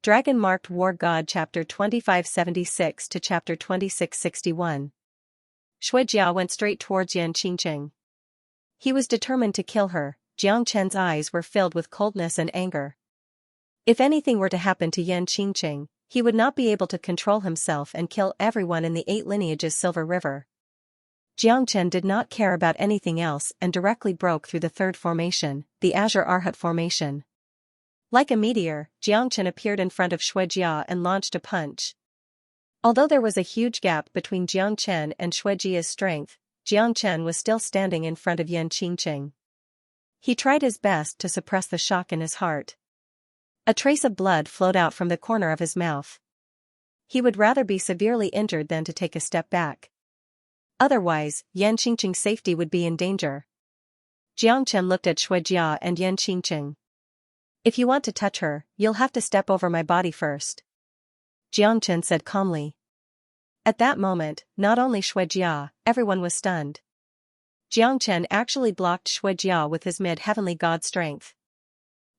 Dragon-Marked War God Chapter 2576 to Chapter 2661. Shuijia went straight towards Yan Qingqing. He was determined to kill her. Jiang Chen's eyes were filled with coldness and anger. If anything were to happen to Yan Qingqing, he would not be able to control himself and kill everyone in the 8 lineages Silver River. Jiang Chen did not care about anything else and directly broke through the third formation, the Azure Arhat formation. Like a meteor, Jiang Chen appeared in front of Shuijia and launched a punch. Although there was a huge gap between Jiang Chen and Shuijia's strength, Jiang Chen was still standing in front of Yan Qingqing. He tried his best to suppress the shock in his heart. A trace of blood flowed out from the corner of his mouth. He would rather be severely injured than to take a step back. Otherwise, Yan Qingqing's safety would be in danger. Jiang Chen looked at Shuijia and Yan Qingqing. If you want to touch her, you'll have to step over my body first. Jiang Chen said calmly. At that moment, not only Shuijia, everyone was stunned. Jiang Chen actually blocked Shuijia with his mid-heavenly god strength.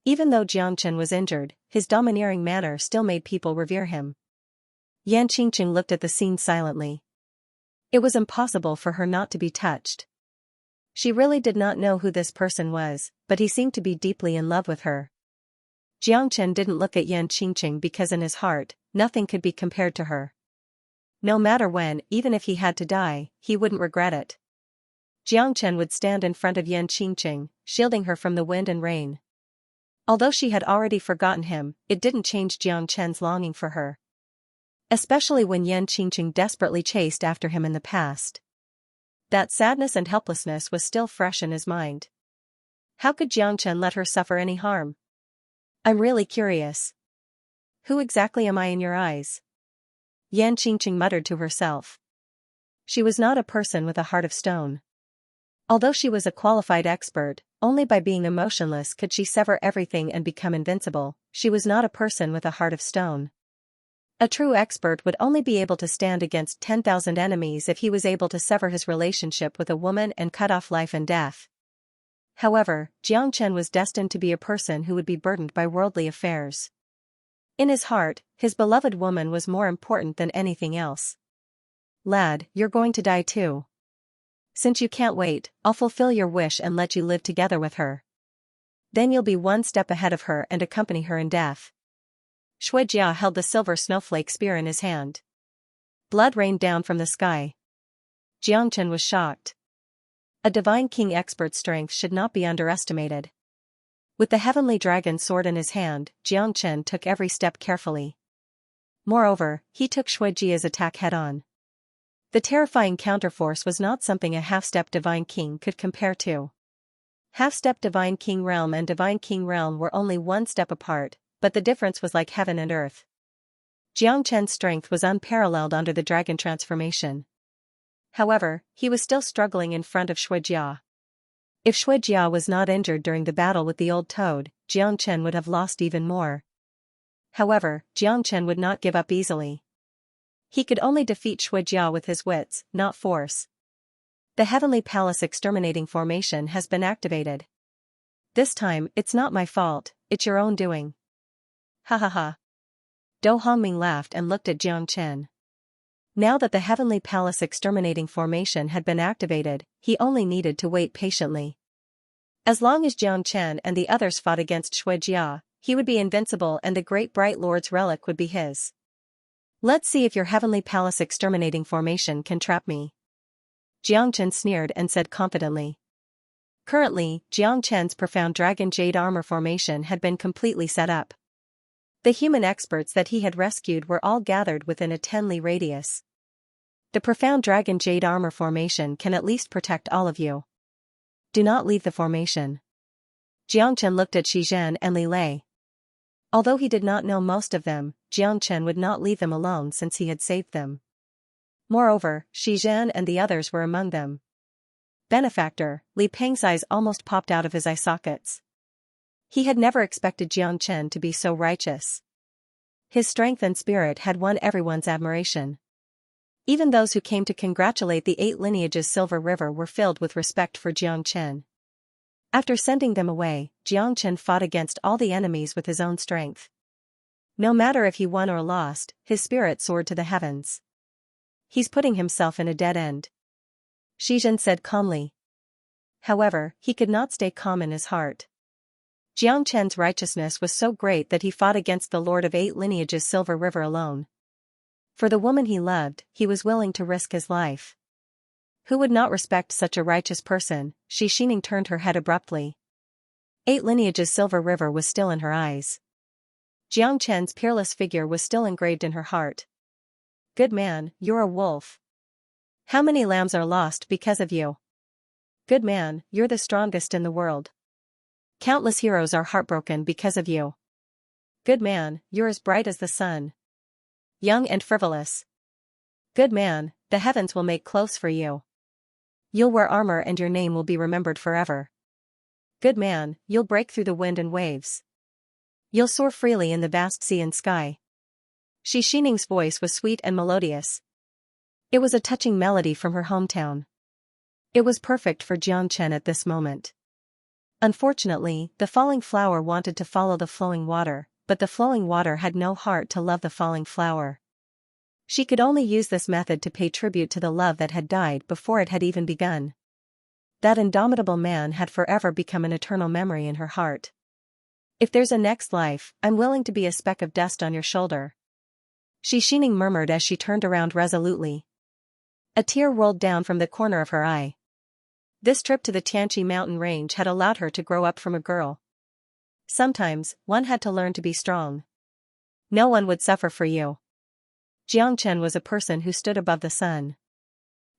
Even though Jiang Chen was injured, his domineering manner still made people revere him. Yan Qingqing looked at the scene silently. It was impossible for her not to be touched. She really did not know who this person was, but he seemed to be deeply in love with her. Jiang Chen didn't look at Yan Qingqing because in his heart, nothing could be compared to her. No matter when, even if he had to die, he wouldn't regret it. Jiang Chen would stand in front of Yan Qingqing, shielding her from the wind and rain. Although she had already forgotten him, it didn't change Jiang Chen's longing for her. Especially when Yan Qingqing desperately chased after him in the past. That sadness and helplessness was still fresh in his mind. How could Jiang Chen let her suffer any harm? I'm really curious. Who exactly am I in your eyes? Yan Qingqing muttered to herself. She was not a person with a heart of stone. Although she was a qualified expert, only by being emotionless could she sever everything and become invincible. She was not a person with a heart of stone. A true expert would only be able to stand against 10,000 enemies if he was able to sever his relationship with a woman and cut off life and death. However, Jiang Chen was destined to be a person who would be burdened by worldly affairs. In his heart, his beloved woman was more important than anything else. Lad, you're going to die too. Since you can't wait, I'll fulfill your wish and let you live together with her. Then you'll be one step ahead of her and accompany her in death. Shuijia held the silver snowflake spear in his hand. Blood rained down from the sky. Jiang Chen was shocked. A divine king expert's strength should not be underestimated. With the heavenly dragon sword in his hand, Jiang Chen took every step carefully. Moreover, he took Shuijia's attack head-on. The terrifying counterforce was not something a half-step divine king could compare to. Half-step divine king realm and divine king realm were only one step apart, but the difference was like heaven and earth. Jiang Chen's strength was unparalleled under the dragon transformation. However, he was still struggling in front of Shuijia. If Shuijia was not injured during the battle with the old toad, Jiang Chen would have lost even more. However, Jiang Chen would not give up easily. He could only defeat Shuijia with his wits, not force. The Heavenly Palace Exterminating Formation has been activated. This time, it's not my fault, it's your own doing. Ha ha ha. Do Hongming laughed and looked at Jiang Chen. Now that the Heavenly Palace Exterminating Formation had been activated, he only needed to wait patiently. As long as Jiang Chen and the others fought against Shuijia, he would be invincible and the Great Bright Lord's relic would be his. Let's see if your Heavenly Palace Exterminating Formation can trap me. Jiang Chen sneered and said confidently. Currently, Jiang Chen's profound dragon jade armor formation had been completely set up. The human experts that he had rescued were all gathered within a 10 li radius. The profound dragon jade armor formation can at least protect all of you. Do not leave the formation. Jiang Chen looked at Shi Zhen and Li Lei. Although he did not know most of them, Jiang Chen would not leave them alone since he had saved them. Moreover, Shi Zhen and the others were among them. Benefactor, Li Peng's eyes almost popped out of his eye sockets. He had never expected Jiang Chen to be so righteous. His strength and spirit had won everyone's admiration. Even those who came to congratulate the 8 lineages Silver River were filled with respect for Jiang Chen. After sending them away, Jiang Chen fought against all the enemies with his own strength. No matter if he won or lost, his spirit soared to the heavens. He's putting himself in a dead end, Xianxia said calmly. However, he could not stay calm in his heart. Jiang Chen's righteousness was so great that he fought against the Lord of Eight Lineages Silver River alone. For the woman he loved, he was willing to risk his life. Who would not respect such a righteous person? Xianxia turned her head abruptly. Eight Lineages Silver River was still in her eyes. Jiang Chen's peerless figure was still engraved in her heart. Good man, you're a wolf. How many lambs are lost because of you? Good man, you're the strongest in the world. Countless heroes are heartbroken because of you. Good man, you're as bright as the sun. Young and frivolous. Good man, the heavens will make clothes for you. You'll wear armor and your name will be remembered forever. Good man, you'll break through the wind and waves. You'll soar freely in the vast sea and sky. Xianxia's voice was sweet and melodious. It was a touching melody from her hometown. It was perfect for Jiang Chen at this moment. Unfortunately, the falling flower wanted to follow the flowing water, but the flowing water had no heart to love the falling flower. She could only use this method to pay tribute to the love that had died before it had even begun. That indomitable man had forever become an eternal memory in her heart. If there's a next life, I'm willing to be a speck of dust on your shoulder. Xianxia murmured as she turned around resolutely. A tear rolled down from the corner of her eye. This trip to the Xianxia mountain range had allowed her to grow up from a girl. Sometimes, one had to learn to be strong. No one would suffer for you. Jiang Chen was a person who stood above the sun.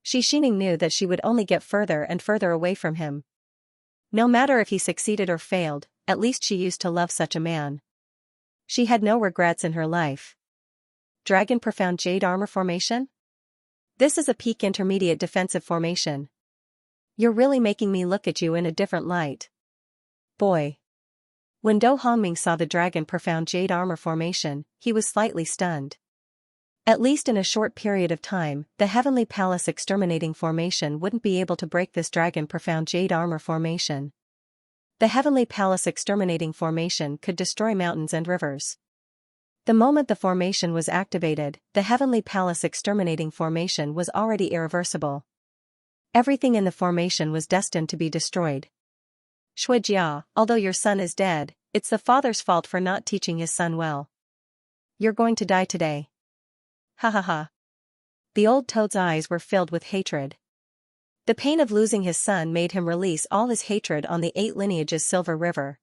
Xianxia knew that she would only get further and further away from him. No matter if he succeeded or failed, at least she used to love such a man. She had no regrets in her life. Dragon Profound Jade Armor Formation? This is a peak intermediate defensive formation. You're really making me look at you in a different light. Boy. When Do Hongming saw the Dragon Profound Jade Armor Formation, he was slightly stunned. At least in a short period of time, the Heavenly Palace Exterminating Formation wouldn't be able to break this Dragon Profound Jade Armor Formation. The Heavenly Palace Exterminating Formation could destroy mountains and rivers. The moment the formation was activated, the Heavenly Palace Exterminating Formation was already irreversible. Everything in the formation was destined to be destroyed. Xianxia, although your son is dead, it's the father's fault for not teaching his son well. You're going to die today. Ha ha ha. The old toad's eyes were filled with hatred. The pain of losing his son made him release all his hatred on the Eight Lineages Silver River.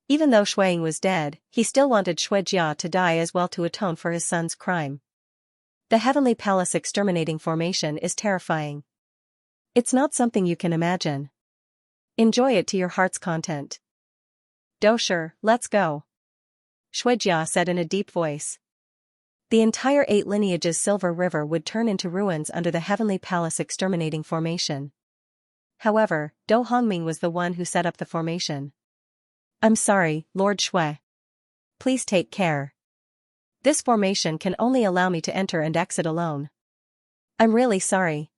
Even though Xueying was dead, he still wanted Xianxia to die as well to atone for his son's crime. The Heavenly Palace Exterminating Formation is terrifying. It's not something you can imagine. Enjoy it to your heart's content. Dosher, let's go. Xianxia said in a deep voice. The entire Eight Lineages Silver River would turn into ruins under the Heavenly Palace Exterminating Formation. However, Do Hongming was the one who set up the formation. I'm sorry, Lord Shui. Please take care. This formation can only allow me to enter and exit alone. I'm really sorry.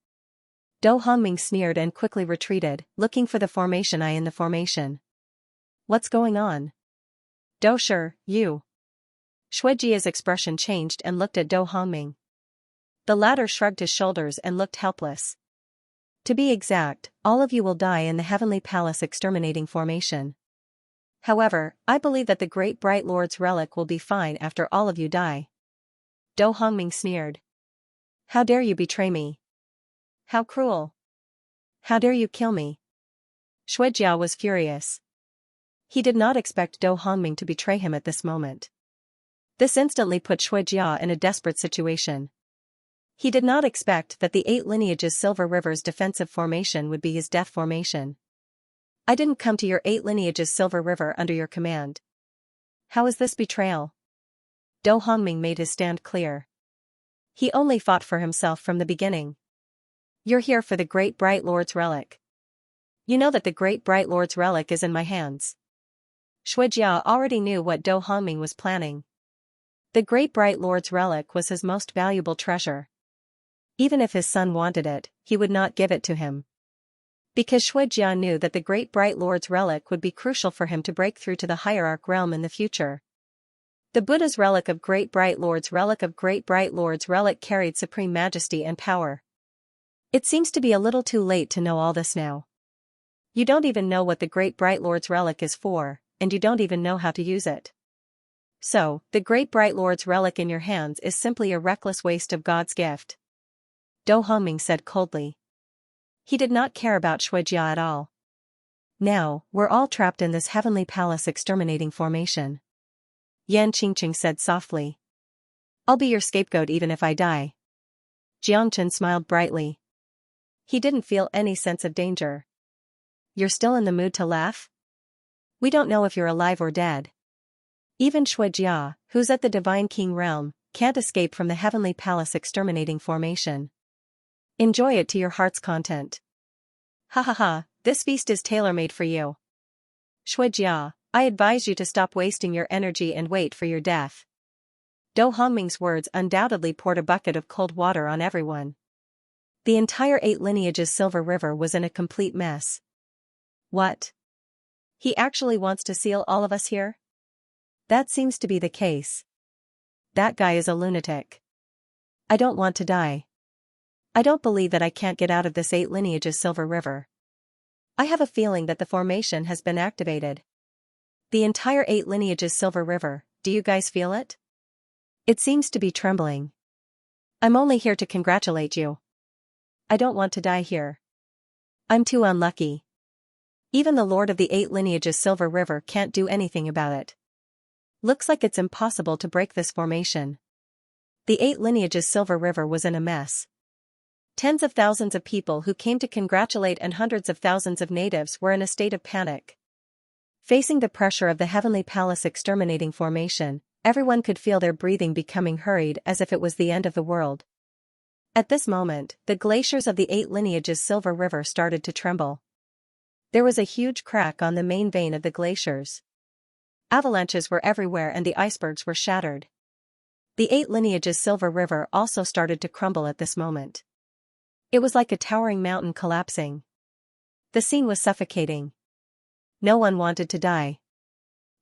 Do Hongming sneered and quickly retreated, looking for the formation eye in the formation. What's going on? Dosher, you. Xianxia's expression changed and looked at Do Hongming. The latter shrugged his shoulders and looked helpless. To be exact, all of you will die in the Heavenly Palace Exterminating Formation. However, I believe that the Great Bright Lord's relic will be fine after all of you die. Do Hongming sneered. How dare you betray me? How cruel. How dare you kill me? Xianxia was furious. He did not expect Do Hongming to betray him at this moment. This instantly put Xianxia in a desperate situation. He did not expect that the Eight Lineages Silver River's defensive formation would be his death formation. I didn't come to your Eight Lineages Silver River under your command. How is this betrayal? Do Hongming made his stand clear. He only fought for himself from the beginning. You're here for the Great Bright Lord's relic. You know that the Great Bright Lord's relic is in my hands. Xianxia already knew what Do Hongming was planning. The Great Bright Lord's relic was his most valuable treasure. Even if his son wanted it, he would not give it to him. Because Xianxia knew that the Great Bright Lord's relic would be crucial for him to break through to the Hierarch realm in the future. The Buddha's relic of Great Bright Lord's relic of Great Bright Lord's relic carried supreme majesty and power. It seems to be a little too late to know all this now. You don't even know what the Great Bright Lord's relic is for, and you don't even know how to use it. So, the Great Bright Lord's relic in your hands is simply a reckless waste of God's gift. Do Hongming said coldly. He did not care about Xianxia at all. Now, we're all trapped in this heavenly palace exterminating formation. Yan Qingqing said softly. I'll be your scapegoat even if I die. Jiangchen smiled brightly. He didn't feel any sense of danger. You're still in the mood to laugh? We don't know if you're alive or dead. Even Xianxia, who's at the Divine King realm, can't escape from the heavenly palace exterminating formation. Enjoy it to your heart's content. Ha ha ha, this feast is tailor-made for you. Xianxia, I advise you to stop wasting your energy and wait for your death. Do Hongming's words undoubtedly poured a bucket of cold water on everyone. The entire 8 lineages Silver River was in a complete mess. What? He actually wants to seal all of us here? That seems to be the case. That guy is a lunatic. I don't want to die. I don't believe that I can't get out of this 8 lineages Silver River. I have a feeling that the formation has been activated. The entire 8 lineages Silver River, do you guys feel it? It seems to be trembling. I'm only here to congratulate you. I don't want to die here. I'm too unlucky. Even the Lord of the 8 lineages Silver River can't do anything about it. Looks like it's impossible to break this formation. The 8 lineages Silver River was in a mess. Tens of thousands of people who came to congratulate and hundreds of thousands of natives were in a state of panic. Facing the pressure of the heavenly palace exterminating formation, everyone could feel their breathing becoming hurried as if it was the end of the world. At this moment, the glaciers of the 8 lineages Silver River started to tremble. There was a huge crack on the main vein of the glaciers. Avalanches were everywhere and the icebergs were shattered. The 8 lineages Silver River also started to crumble at this moment. It was like a towering mountain collapsing. The scene was suffocating. No one wanted to die.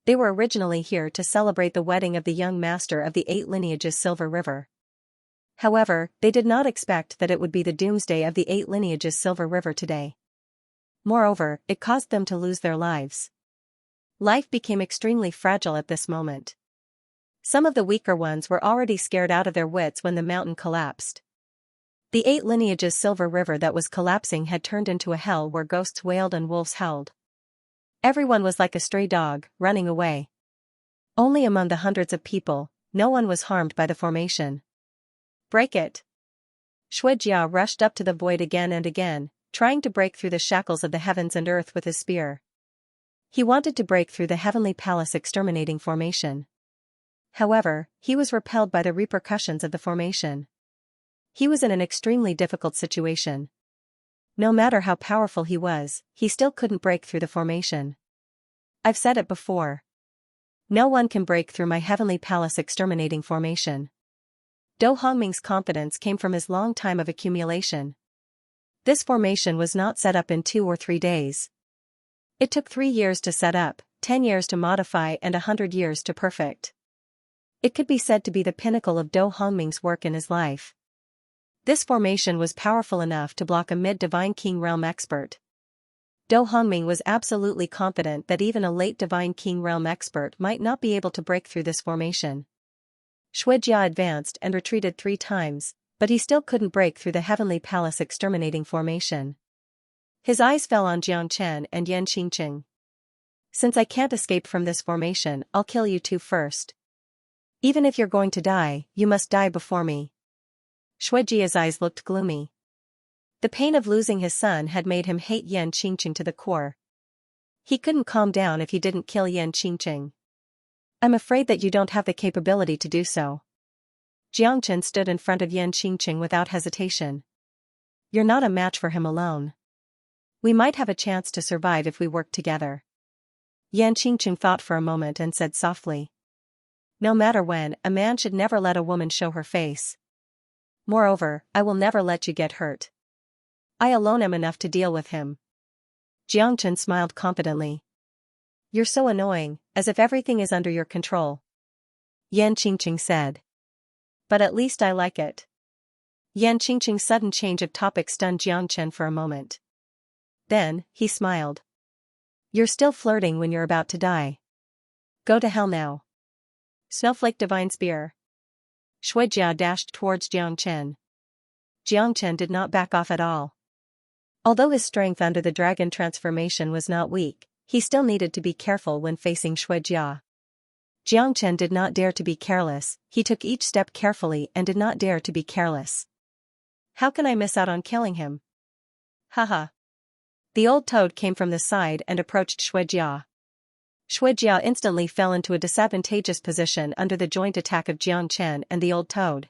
They were originally here to celebrate the wedding of the young master of the 8 lineages Silver River. However, they did not expect that it would be the doomsday of the 8 lineages Silver River today. Moreover, it caused them to lose their lives. Life became extremely fragile at this moment. Some of the weaker ones were already scared out of their wits when the mountain collapsed. The 8 lineages Silver River that was collapsing had turned into a hell where ghosts wailed and wolves howled. Everyone was like a stray dog, running away. Only among the hundreds of people, no one was harmed by the formation. Break it! Xianxia rushed up to the void again and again, trying to break through the shackles of the heavens and earth with his spear. He wanted to break through the heavenly palace exterminating formation. However, he was repelled by the repercussions of the formation. He was in an extremely difficult situation. No matter how powerful he was, he still couldn't break through the formation. I've said it before. No one can break through my heavenly palace exterminating formation. Do Hongming's confidence came from his long time of accumulation. This formation was not set up in 2 or 3 days. It took 3 years to set up, 10 years to modify and 100 years to perfect. It could be said to be the pinnacle of Do Hongming's work in his life. This formation was powerful enough to block a mid-Divine King realm expert. Do Hongming was absolutely confident that even a late Divine King realm expert might not be able to break through this formation. Xianxia advanced and retreated 3 times, but he still couldn't break through the heavenly palace exterminating formation. His eyes fell on Jiangchen and Yan Qingqing. Since I can't escape from this formation, I'll kill you two first. Even if you're going to die, you must die before me. Xianxia's eyes looked gloomy. The pain of losing his son had made him hate Yan Qingqing to the core. He couldn't calm down if he didn't kill Yan Qingqing. I'm afraid that you don't have the capability to do so. Jiangchen stood in front of Yan Qingqing without hesitation. You're not a match for him alone. We might have a chance to survive if we work together. Yan Qingqing thought for a moment and said softly. No matter when, a man should never let a woman show her face. Moreover, I will never let you get hurt. I alone am enough to deal with him. Jiangchen smiled confidently. You're so annoying, as if everything is under your control. Yan Qingqing said. But at least I like it. Yan Qingqing's sudden change of topic stunned Xianxia for a moment. Then, he smiled. You're still flirting when you're about to die. Go to hell now. Snowflake Divine Spear. Shuijia dashed towards Jiangchen. Jiangchen did not back off at all. Although his strength under the dragon transformation was not weak, he still needed to be careful when facing Shuijia. Jiangchen did not dare to be careless, he took each step carefully and did not dare to be careless. How can I miss out on killing him? Haha. The old toad came from the side and approached Shuijia. Shuijia instantly fell into a disadvantageous position under the joint attack of Jiangchen and the old toad.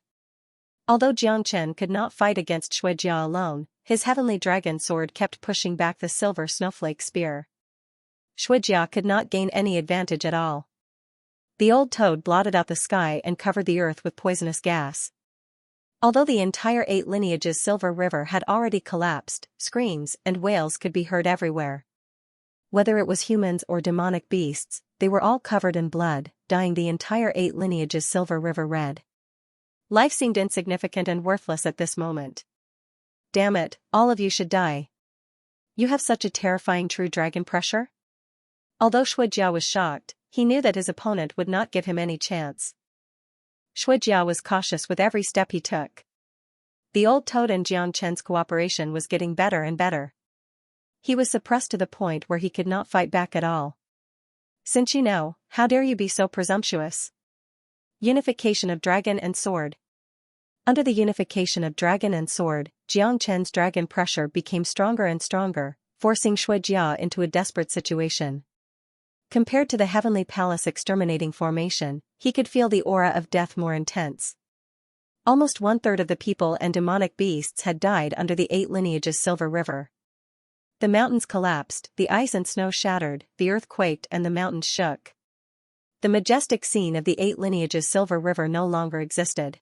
Although Jiangchen could not fight against Shuijia alone, his heavenly dragon sword kept pushing back the silver snowflake spear. Shuijia could not gain any advantage at all. The old toad blotted out the sky and covered the earth with poisonous gas. Although the entire 8 lineages Silver River had already collapsed, screams and wails could be heard everywhere. Whether it was humans or demonic beasts, they were all covered in blood, dyeing the entire 8 lineages Silver River red. Life seemed insignificant and worthless at this moment. Damn it, all of you should die. You have such a terrifying true dragon pressure? Although Shuijia was shocked, he knew that his opponent would not give him any chance. Shuijia was cautious with every step he took. The old toad and Jiangchen's cooperation was getting better and better. He was suppressed to the point where he could not fight back at all. Since you know, how dare you be so presumptuous? Unification of Dragon and Sword. Under the unification of Dragon and Sword, Jiangchen's dragon pressure became stronger and stronger, forcing Shuijia into a desperate situation. Compared to the Heavenly Palace exterminating formation, he could feel the aura of death more intense. Almost 1/3 of the people and demonic beasts had died under the 8 lineages Silver River. The mountains collapsed, the ice and snow shattered, the earth quaked and the mountains shook. The majestic scene of the 8 lineages Silver River no longer existed.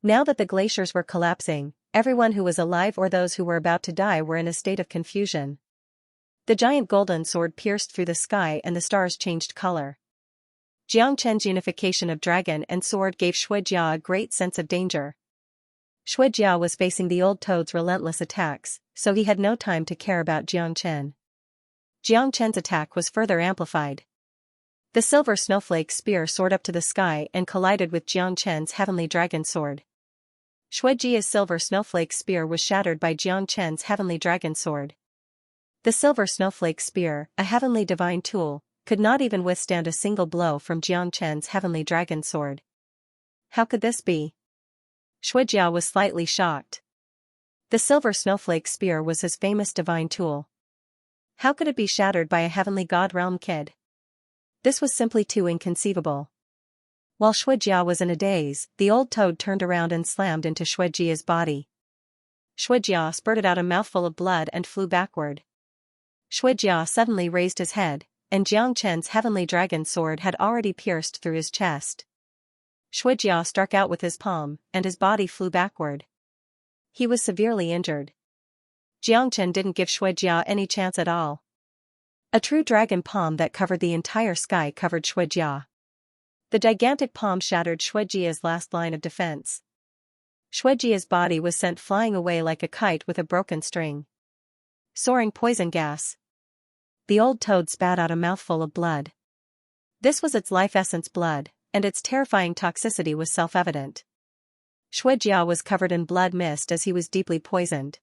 Now that the glaciers were collapsing, everyone who was alive or those who were about to die were in a state of confusion. The giant golden sword pierced through the sky and the stars changed color. Jiangchen's unification of dragon and sword gave Shuijia a great sense of danger. Shuijia was facing the old toad's relentless attacks, so he had no time to care about Jiangchen. Jiangchen's attack was further amplified. The silver snowflake spear soared up to the sky and collided with Jiangchen's heavenly dragon sword. Shuijia's silver snowflake spear was shattered by Jiangchen's heavenly dragon sword. The silver snowflake spear, a heavenly divine tool, could not even withstand a single blow from Jiangchen's heavenly dragon sword. How could this be? Shuijia was slightly shocked. The silver snowflake spear was his famous divine tool. How could it be shattered by a heavenly god realm kid? This was simply too inconceivable. While Shuijia was in a daze, the old toad turned around and slammed into Shuijia's body. Shuijia spurted out a mouthful of blood and flew backward. Shuijia suddenly raised his head, and Jiangchen's heavenly dragon sword had already pierced through his chest. Shuijia struck out with his palm, and his body flew backward. He was severely injured. Jiangchen didn't give Shuijia any chance at all. A true dragon palm that covered the entire sky covered Shuijia. The gigantic palm shattered Shuijia's last line of defense. Shuijia's body was sent flying away like a kite with a broken string. Soaring poison gas. The old toad spat out a mouthful of blood. This was its life essence blood, and its terrifying toxicity was self-evident. Shuijia was covered in blood mist as he was deeply poisoned.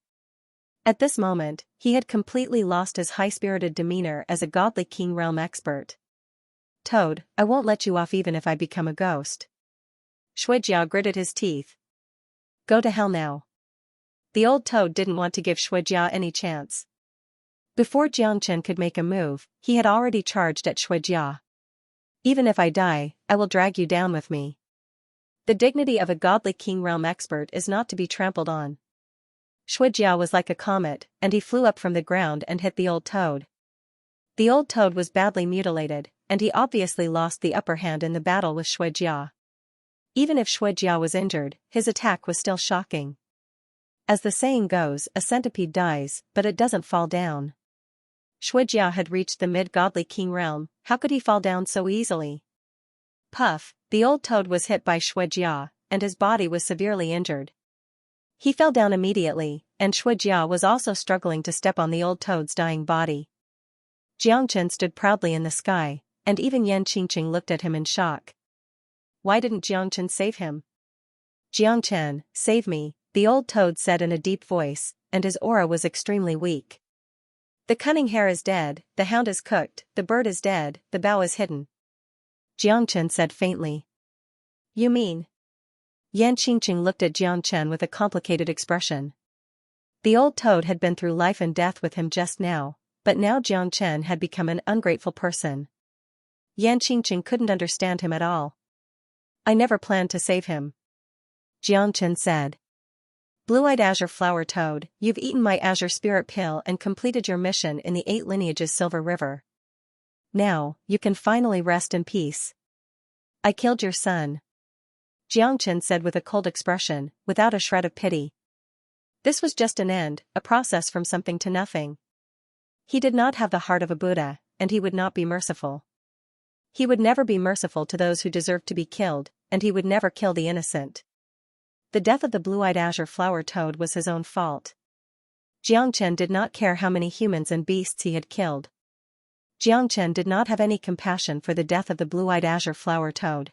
At this moment, he had completely lost his high-spirited demeanor as a godly king realm expert. Toad, I won't let you off even if I become a ghost. Shuijia gritted his teeth. Go to hell now. The old toad didn't want to give Shuijia any chance. Before Jiangchen could make a move, he had already charged at Shuijia. Even if I die, I will drag you down with me. The dignity of a godly king realm expert is not to be trampled on. Shuijia was like a comet, and he flew up from the ground and hit the old toad. The old toad was badly mutilated, and he obviously lost the upper hand in the battle with Shuijia. Even if Shuijia was injured, his attack was still shocking. As the saying goes, a centipede dies, but it doesn't fall down. Shuijia had reached the mid-godly king realm, how could he fall down so easily? Puff, the old toad was hit by Xianxia, and his body was severely injured. He fell down immediately, and Xianxia was also struggling to step on the old toad's dying body. Jiangchen stood proudly in the sky, and even Yan Qingqing looked at him in shock. Why didn't Jiangchen save him? Jiangchen, save me, the old toad said in a deep voice, and his aura was extremely weak. The cunning hare is dead, the hound is cooked, the bird is dead, the bough is hidden. Jiangchen said faintly. You mean? Yan Qingqing looked at Jiangchen with a complicated expression. The old toad had been through life and death with him just now, but now Jiangchen had become an ungrateful person. Yan Qingqing couldn't understand him at all. I never planned to save him. Jiangchen said. Blue-eyed azure flower toad, you've eaten my azure spirit pill and completed your mission in the 8 lineages Silver River. Now, you can finally rest in peace. I killed your son. Jiangchen said with a cold expression, without a shred of pity. This was just an end, a process from something to nothing. He did not have the heart of a Buddha, and he would not be merciful. He would never be merciful to those who deserved to be killed, and he would never kill the innocent. The death of the blue-eyed azure flower toad was his own fault. Jiangchen did not care how many humans and beasts he had killed. Jiangchen did not have any compassion for the death of the blue-eyed azure flower toad.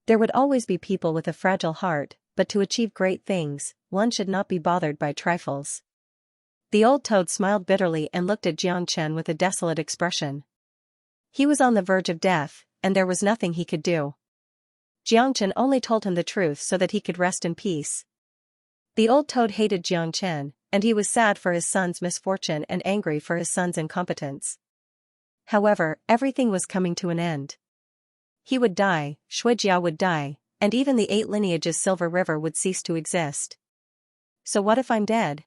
There would always be people with a fragile heart, but to achieve great things, one should not be bothered by trifles. The old toad smiled bitterly and looked at Jiangchen with a desolate expression. He was on the verge of death, and there was nothing he could do. Jiangchen only told him the truth so that he could rest in peace. The old toad hated Jiangchen, and he was sad for his son's misfortune and angry for his son's incompetence. However, everything was coming to an end. He would die, Xianxia would die, and even the 8 lineages Silver River would cease to exist. So what if I'm dead?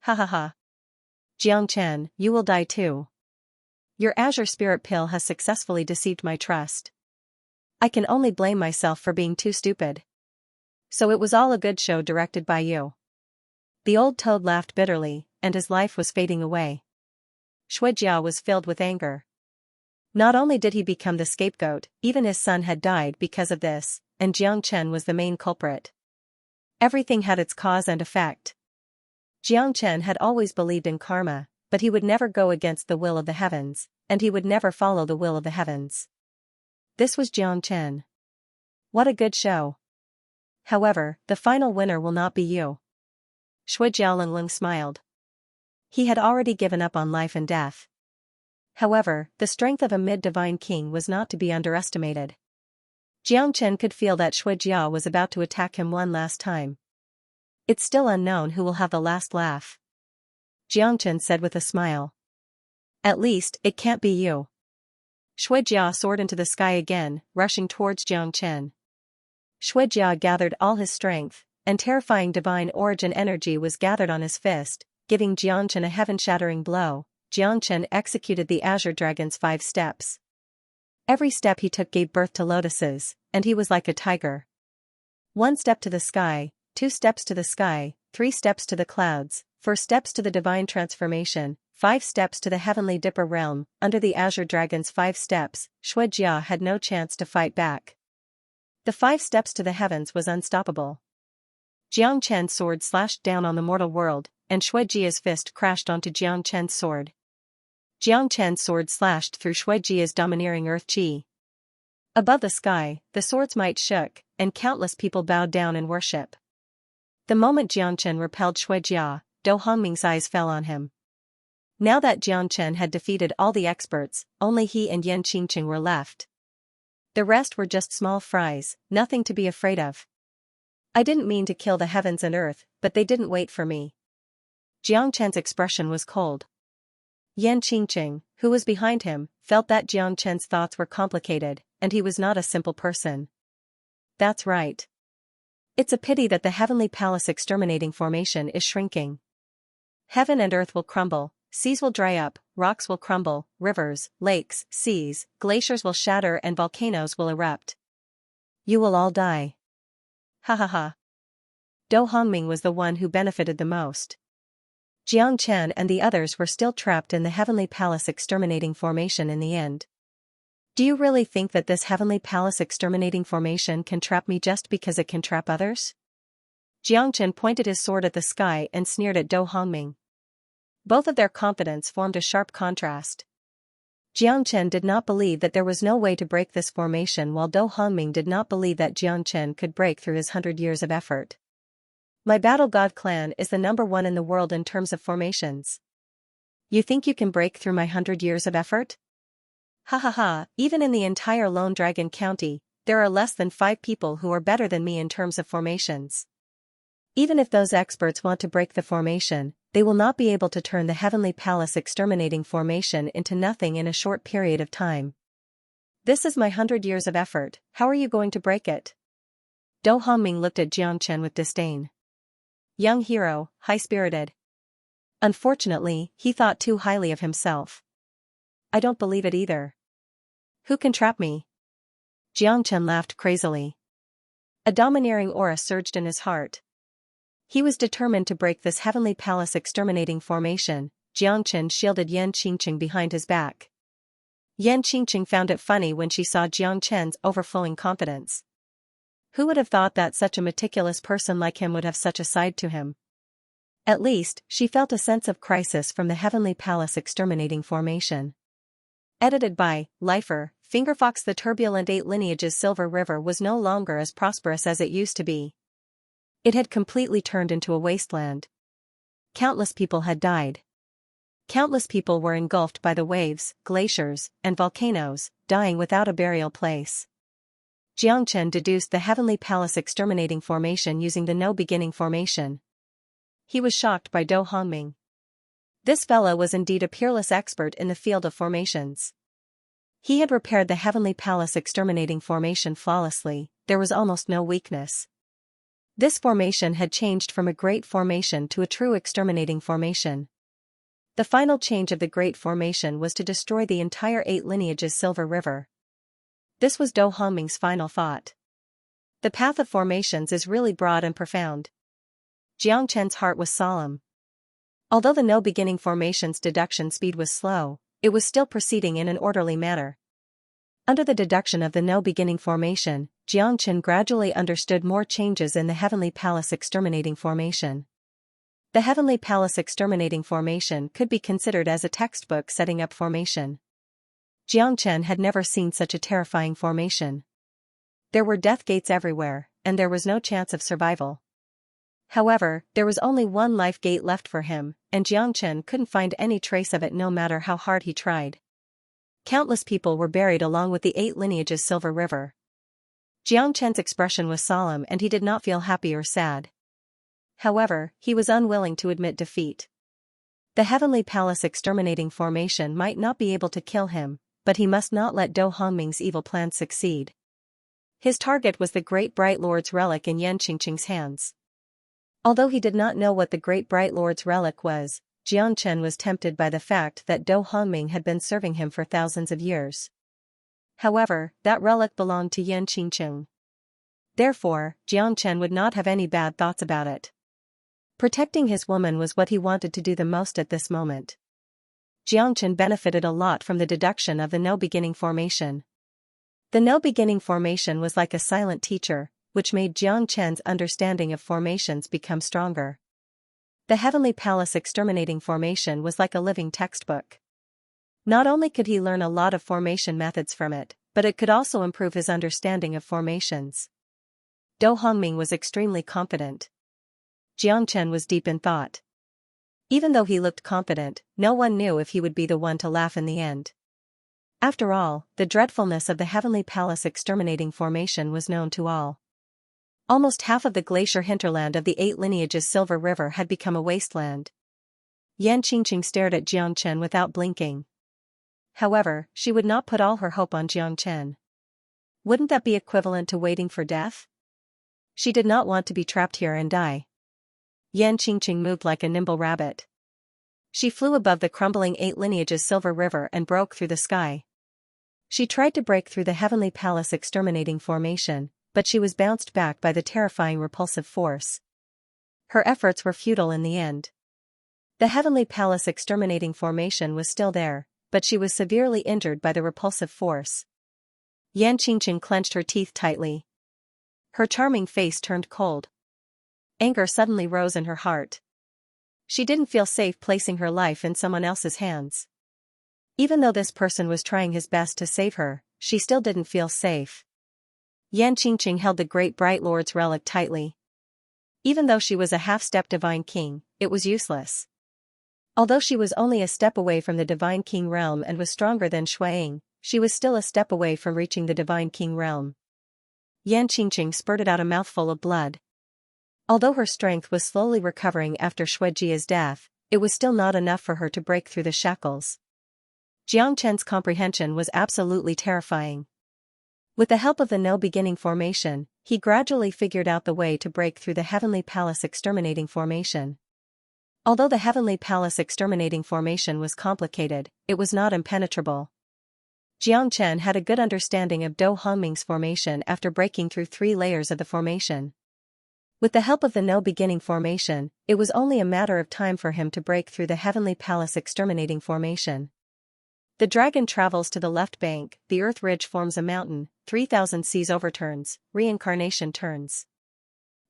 Ha ha ha. Jiangchen, you will die too. Your azure spirit pill has successfully deceived my trust. I can only blame myself for being too stupid. So it was all a good show directed by you. The old toad laughed bitterly, and his life was fading away. Xianxia was filled with anger. Not only did he become the scapegoat, even his son had died because of this, and Jiangchen was the main culprit. Everything had its cause and effect. Jiangchen had always believed in karma, but he would never go against the will of the heavens, and he would never follow the will of the heavens. This was Jiangchen. What a good show. However, the final winner will not be you. Xianxia smiled. He had already given up on life and death. However, the strength of a mid-divine king was not to be underestimated. Jiangchen could feel that Xianxia was about to attack him one last time. It's still unknown who will have the last laugh. Jiangchen said with a smile. At least, it can't be you. Xianxia soared into the sky again, rushing towards Jiangchen. Xianxia gathered all his strength, and terrifying divine origin energy was gathered on his fist, giving Jiangchen a heaven-shattering blow. Jiangchen executed the azure dragon's 5 steps. Every step he took gave birth to lotuses, and he was like a tiger. 1 step to the sky, 2 steps to the sky, 3 steps to the clouds, 4 steps to the divine transformation, 5 steps to the heavenly dipper realm. Under the azure dragon's 5 steps, Xianxia had no chance to fight back. The 5 steps to the heavens was unstoppable. Jiangchen's sword slashed down on the mortal world, and Xianxia's fist crashed onto Jiangchen's sword. Jiangchen's sword slashed through Xianxia's domineering earth qi. Above the sky, the sword's might shook, and countless people bowed down in worship. The moment Jiangchen repelled Xianxia, Do Hongming's eyes fell on him. Now that Jiangchen had defeated all the experts, only he and Yan Qingqing were left. The rest were just small fries, nothing to be afraid of. I didn't mean to kill the heavens and earth, but they didn't wait for me. Jiangchen's expression was cold. Yan Qingqing, who was behind him, felt that Jiangchen's thoughts were complicated, and he was not a simple person. That's right. It's a pity that the Heavenly Palace exterminating formation is shrinking. Heaven and earth will crumble, seas will dry up, rocks will crumble, rivers, lakes, seas, glaciers will shatter and volcanoes will erupt. You will all die. Ha ha ha. Do Hongming was the one who benefited the most. Jiangchen and the others were still trapped in the Heavenly Palace exterminating formation in the end. Do you really think that this heavenly palace exterminating formation can trap me just because it can trap others? Jiangchen pointed his sword at the sky and sneered at Dou Hongming. Both of their confidence formed a sharp contrast. Jiangchen did not believe that there was no way to break this formation, while Dou Hongming did not believe that Jiangchen could break through his 100 years of effort. My Battle God clan is the #1 in the world in terms of formations. You think you can break through my 100 years of effort? Ha ha ha, even in the entire Lone Dragon County, there are less than 5 people who are better than me in terms of formations. Even if those experts want to break the formation, they will not be able to turn the Heavenly Palace exterminating formation into nothing in a short period of time. This is my 100 years of effort, how are you going to break it? Dou Hongming looked at Jiangchen with disdain. Young hero, high-spirited. Unfortunately, he thought too highly of himself. I don't believe it either. Who can trap me? Jiangchen laughed crazily. A domineering aura surged in his heart. He was determined to break this Heavenly Palace exterminating formation. Jiangchen shielded Yan Qingqing behind his back. Yan Qingqing found it funny when she saw Jiangchen's overflowing confidence. Who would have thought that such a meticulous person like him would have such a side to him? At least, she felt a sense of crisis from the Heavenly Palace exterminating formation. Edited by Lifer, Fingerfox. The turbulent 8 lineages Silver River was no longer as prosperous as it used to be. It had completely turned into a wasteland. Countless people had died. Countless people were engulfed by the waves, glaciers, and volcanoes, dying without a burial place. Jiangchen deduced the Heavenly Palace exterminating formation using the no beginning formation. He was shocked by Dou Hongming. This fellow was indeed a peerless expert in the field of formations. He had repaired the Heavenly Palace exterminating formation flawlessly, there was almost no weakness. This formation had changed from a great formation to a true exterminating formation. The final change of the great formation was to destroy the entire 8 lineages Silver River. This was Dou Hongming's final thought. The path of formations is really broad and profound. Jiangchen's heart was solemn. Although the no beginning formation's deduction speed was slow, it was still proceeding in an orderly manner. Under the deduction of the no beginning formation, Jiangchen gradually understood more changes in the Heavenly Palace exterminating formation. The Heavenly Palace exterminating formation could be considered as a textbook setting up formation. Jiangchen had never seen such a terrifying formation. There were death gates everywhere, and there was no chance of survival. However, there was only one life gate left for him, and Jiangchen couldn't find any trace of it no matter how hard he tried. Countless people were buried along with the 8 lineages Silver River. Jiangchen's expression was solemn and he did not feel happy or sad. However, he was unwilling to admit defeat. The Heavenly Palace exterminating formation might not be able to kill him, but he must not let Dou Hongming's evil plans succeed. His target was the Great Bright Lord's relic in Yan Qingqing's hands. Although he did not know what the Great Bright Lord's relic was, Jiangchen was tempted by the fact that Dou Hongming had been serving him for thousands of years. However, that relic belonged to Yan Qingqing. Therefore, Jiangchen would not have any bad thoughts about it. Protecting his woman was what he wanted to do the most at this moment. Jiangchen benefited a lot from the deduction of the no beginning formation. The no beginning formation was like a silent teacher, which made Jiangchen's understanding of formations become stronger. The Heavenly Palace exterminating formation was like a living textbook. Not only could he learn a lot of formation methods from it, but it could also improve his understanding of formations. Dou Hongming was extremely confident. Jiangchen was deep in thought. Even though he looked confident, no one knew if he would be the one to laugh in the end. After all, the dreadfulness of the Heavenly Palace exterminating formation was known to all. Almost half of the glacier hinterland of the 8 lineages Silver River had become a wasteland. Yan Qingqing stared at Jiangchen without blinking. However, she would not put all her hope on Jiangchen. Wouldn't that be equivalent to waiting for death? She did not want to be trapped here and die. Yan Qingqing moved like a nimble rabbit. She flew above the crumbling 8 lineages Silver River and broke through the sky. She tried to break through the Heavenly Palace exterminating formation, but she was bounced back by the terrifying repulsive force. Her efforts were futile in the end. The Heavenly Palace exterminating formation was still there, but she was severely injured by the repulsive force. Yan Qingqing clenched her teeth tightly. Her charming face turned cold. Anger suddenly rose in her heart. She didn't feel safe placing her life in someone else's hands. Even though this person was trying his best to save her, she still didn't feel safe. Yan Qingqing held the great bright lord's relic tightly. Even though she was a half-step divine king, it was useless. Although she was only a step away from the divine king realm and was stronger than Xueying, she was still a step away from reaching the divine king realm. Yan Qingqing spurted out a mouthful of blood. Although her strength was slowly recovering after Xuejia's death, it was still not enough for her to break through the shackles. Jiang Chen's comprehension was absolutely terrifying. With the help of the No Beginning formation, he gradually figured out the way to break through the Heavenly Palace Exterminating formation. Although the Heavenly Palace Exterminating formation was complicated, it was not impenetrable. Jiang Chen had a good understanding of Do Hongming's formation after breaking through 3 layers of the formation. With the help of the No Beginning formation, it was only a matter of time for him to break through the Heavenly Palace Exterminating formation. The dragon travels to the left bank, the earth ridge forms a mountain, 3,000 seas overturns, reincarnation turns.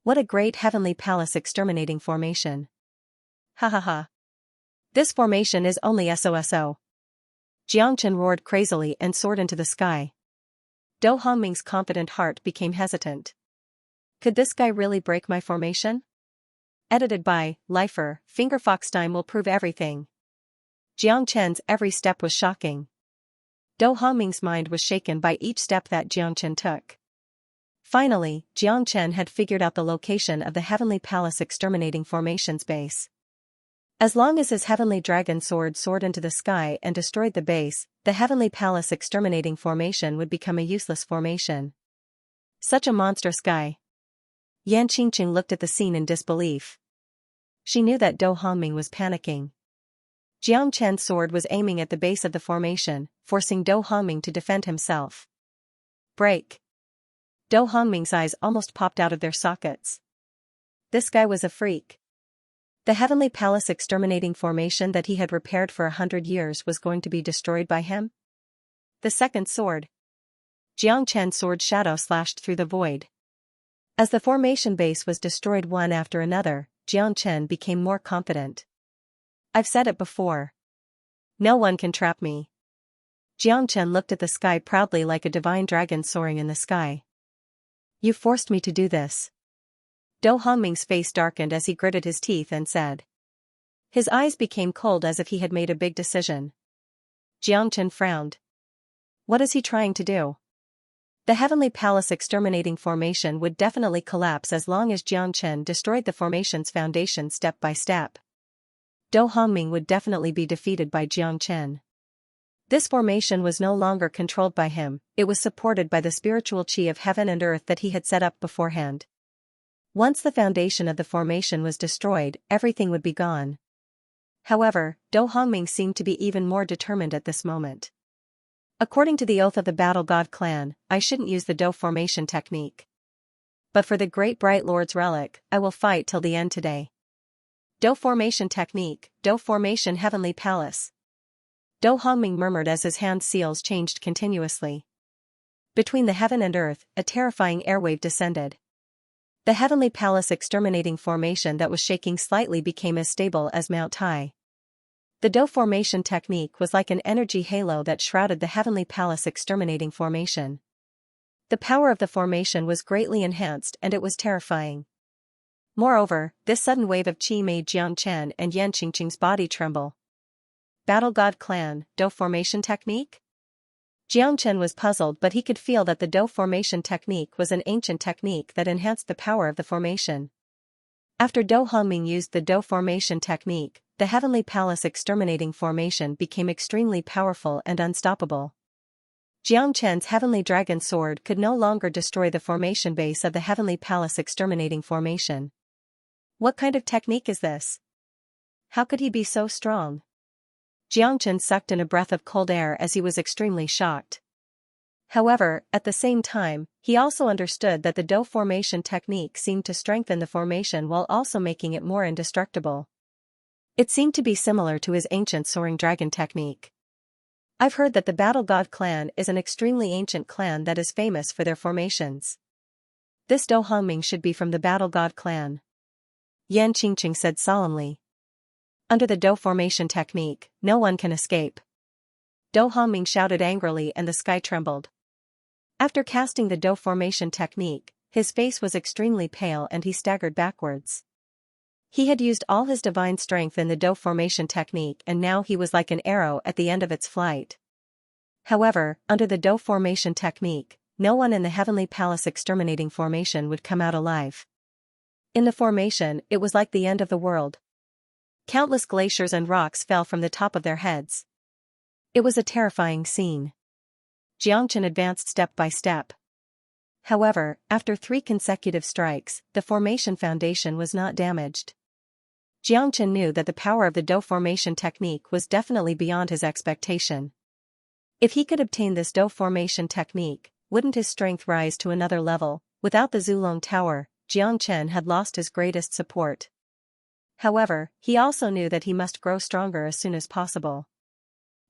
What a great Heavenly Palace Exterminating formation. Ha ha ha. This formation is only SOSO. Jiangchen roared crazily and soared into the sky. Do Hongming's confident heart became hesitant. Could this guy really break my formation? Edited by Lifer, Fingerfox. Will prove everything. Jiang Chen's every step was shocking. Do Hongming's mind was shaken by each step that Jiang Chen took. Finally, Jiang Chen had figured out the location of the Heavenly Palace Exterminating formation's base. As long as his Heavenly Dragon Sword soared into the sky and destroyed the base, the Heavenly Palace Exterminating formation would become a useless formation. Such a monstrous guy. Yan Qingqing looked at the scene in disbelief. She knew that Do Hongming was panicking. Jiang Chen's sword was aiming at the base of the formation, forcing Do Hongming to defend himself. Break. Do Hongming's eyes almost popped out of their sockets. This guy was a freak. The Heavenly Palace Exterminating formation that he had repaired for 100 years was going to be destroyed by him? The second sword. Jiang Chen's sword shadow slashed through the void. As the formation base was destroyed one after another, Jiang Chen became more confident. I've said it before. No one can trap me. Jiang Chen looked at the sky proudly like a divine dragon soaring in the sky. You forced me to do this. Do Hongming's face darkened as he gritted his teeth and said. His eyes became cold as if he had made a big decision. Jiang Chen frowned. What is he trying to do? The Heavenly Palace Exterminating formation would definitely collapse as long as Jiang Chen destroyed the formation's foundation step by step. Do Hongming would definitely be defeated by Jiang Chen. This formation was no longer controlled by him, it was supported by the spiritual chi of heaven and earth that he had set up beforehand. Once the foundation of the formation was destroyed, everything would be gone. However, Do Hongming seemed to be even more determined at this moment. According to the oath of the Battle God clan, I shouldn't use the Do formation technique. But for the great bright lord's relic, I will fight till the end today. Do formation technique, Do formation Heavenly Palace. Do Hongming murmured as his hand seals changed continuously. Between the heaven and earth, a terrifying airwave descended. The Heavenly Palace Exterminating formation that was shaking slightly became as stable as Mount Tai. The Do formation technique was like an energy halo that shrouded the Heavenly Palace Exterminating formation. The power of the formation was greatly enhanced and it was terrifying. Moreover, this sudden wave of qi made Jiang Chen and Yan Qingqing's body tremble. Battle God Clan, Do formation technique? Jiang Chen was puzzled, but he could feel that the Do formation technique was an ancient technique that enhanced the power of the formation. After Do Hongming used the Do formation technique, the Heavenly Palace Exterminating formation became extremely powerful and unstoppable. Jiang Chen's Heavenly Dragon Sword could no longer destroy the formation base of the Heavenly Palace Exterminating formation. What kind of technique is this? How could he be so strong? Jiang Chen sucked in a breath of cold air as he was extremely shocked. However, at the same time, he also understood that the Do formation technique seemed to strengthen the formation while also making it more indestructible. It seemed to be similar to his ancient soaring dragon technique. I've heard that the Battle God clan is an extremely ancient clan that is famous for their formations. This Do Hongming should be from the Battle God clan. Yan Qingqing said solemnly. Under the Do formation technique, no one can escape. Do Hongming shouted angrily and the sky trembled. After casting the Do formation technique, his face was extremely pale and he staggered backwards. He had used all his divine strength in the Do formation technique and now he was like an arrow at the end of its flight. However, under the Do formation technique, no one in the Heavenly Palace exterminating formation would come out alive. In the formation, it was like the end of the world. Countless glaciers and rocks fell from the top of their heads. It was a terrifying scene. Xianxia advanced step by step. However, after 3 consecutive strikes, the formation foundation was not damaged. Xianxia knew that the power of the Do formation technique was definitely beyond his expectation. If he could obtain this Do formation technique, wouldn't his strength rise to another level? Without the Zulong Tower, Xianxia had lost his greatest support. However, he also knew that he must grow stronger as soon as possible.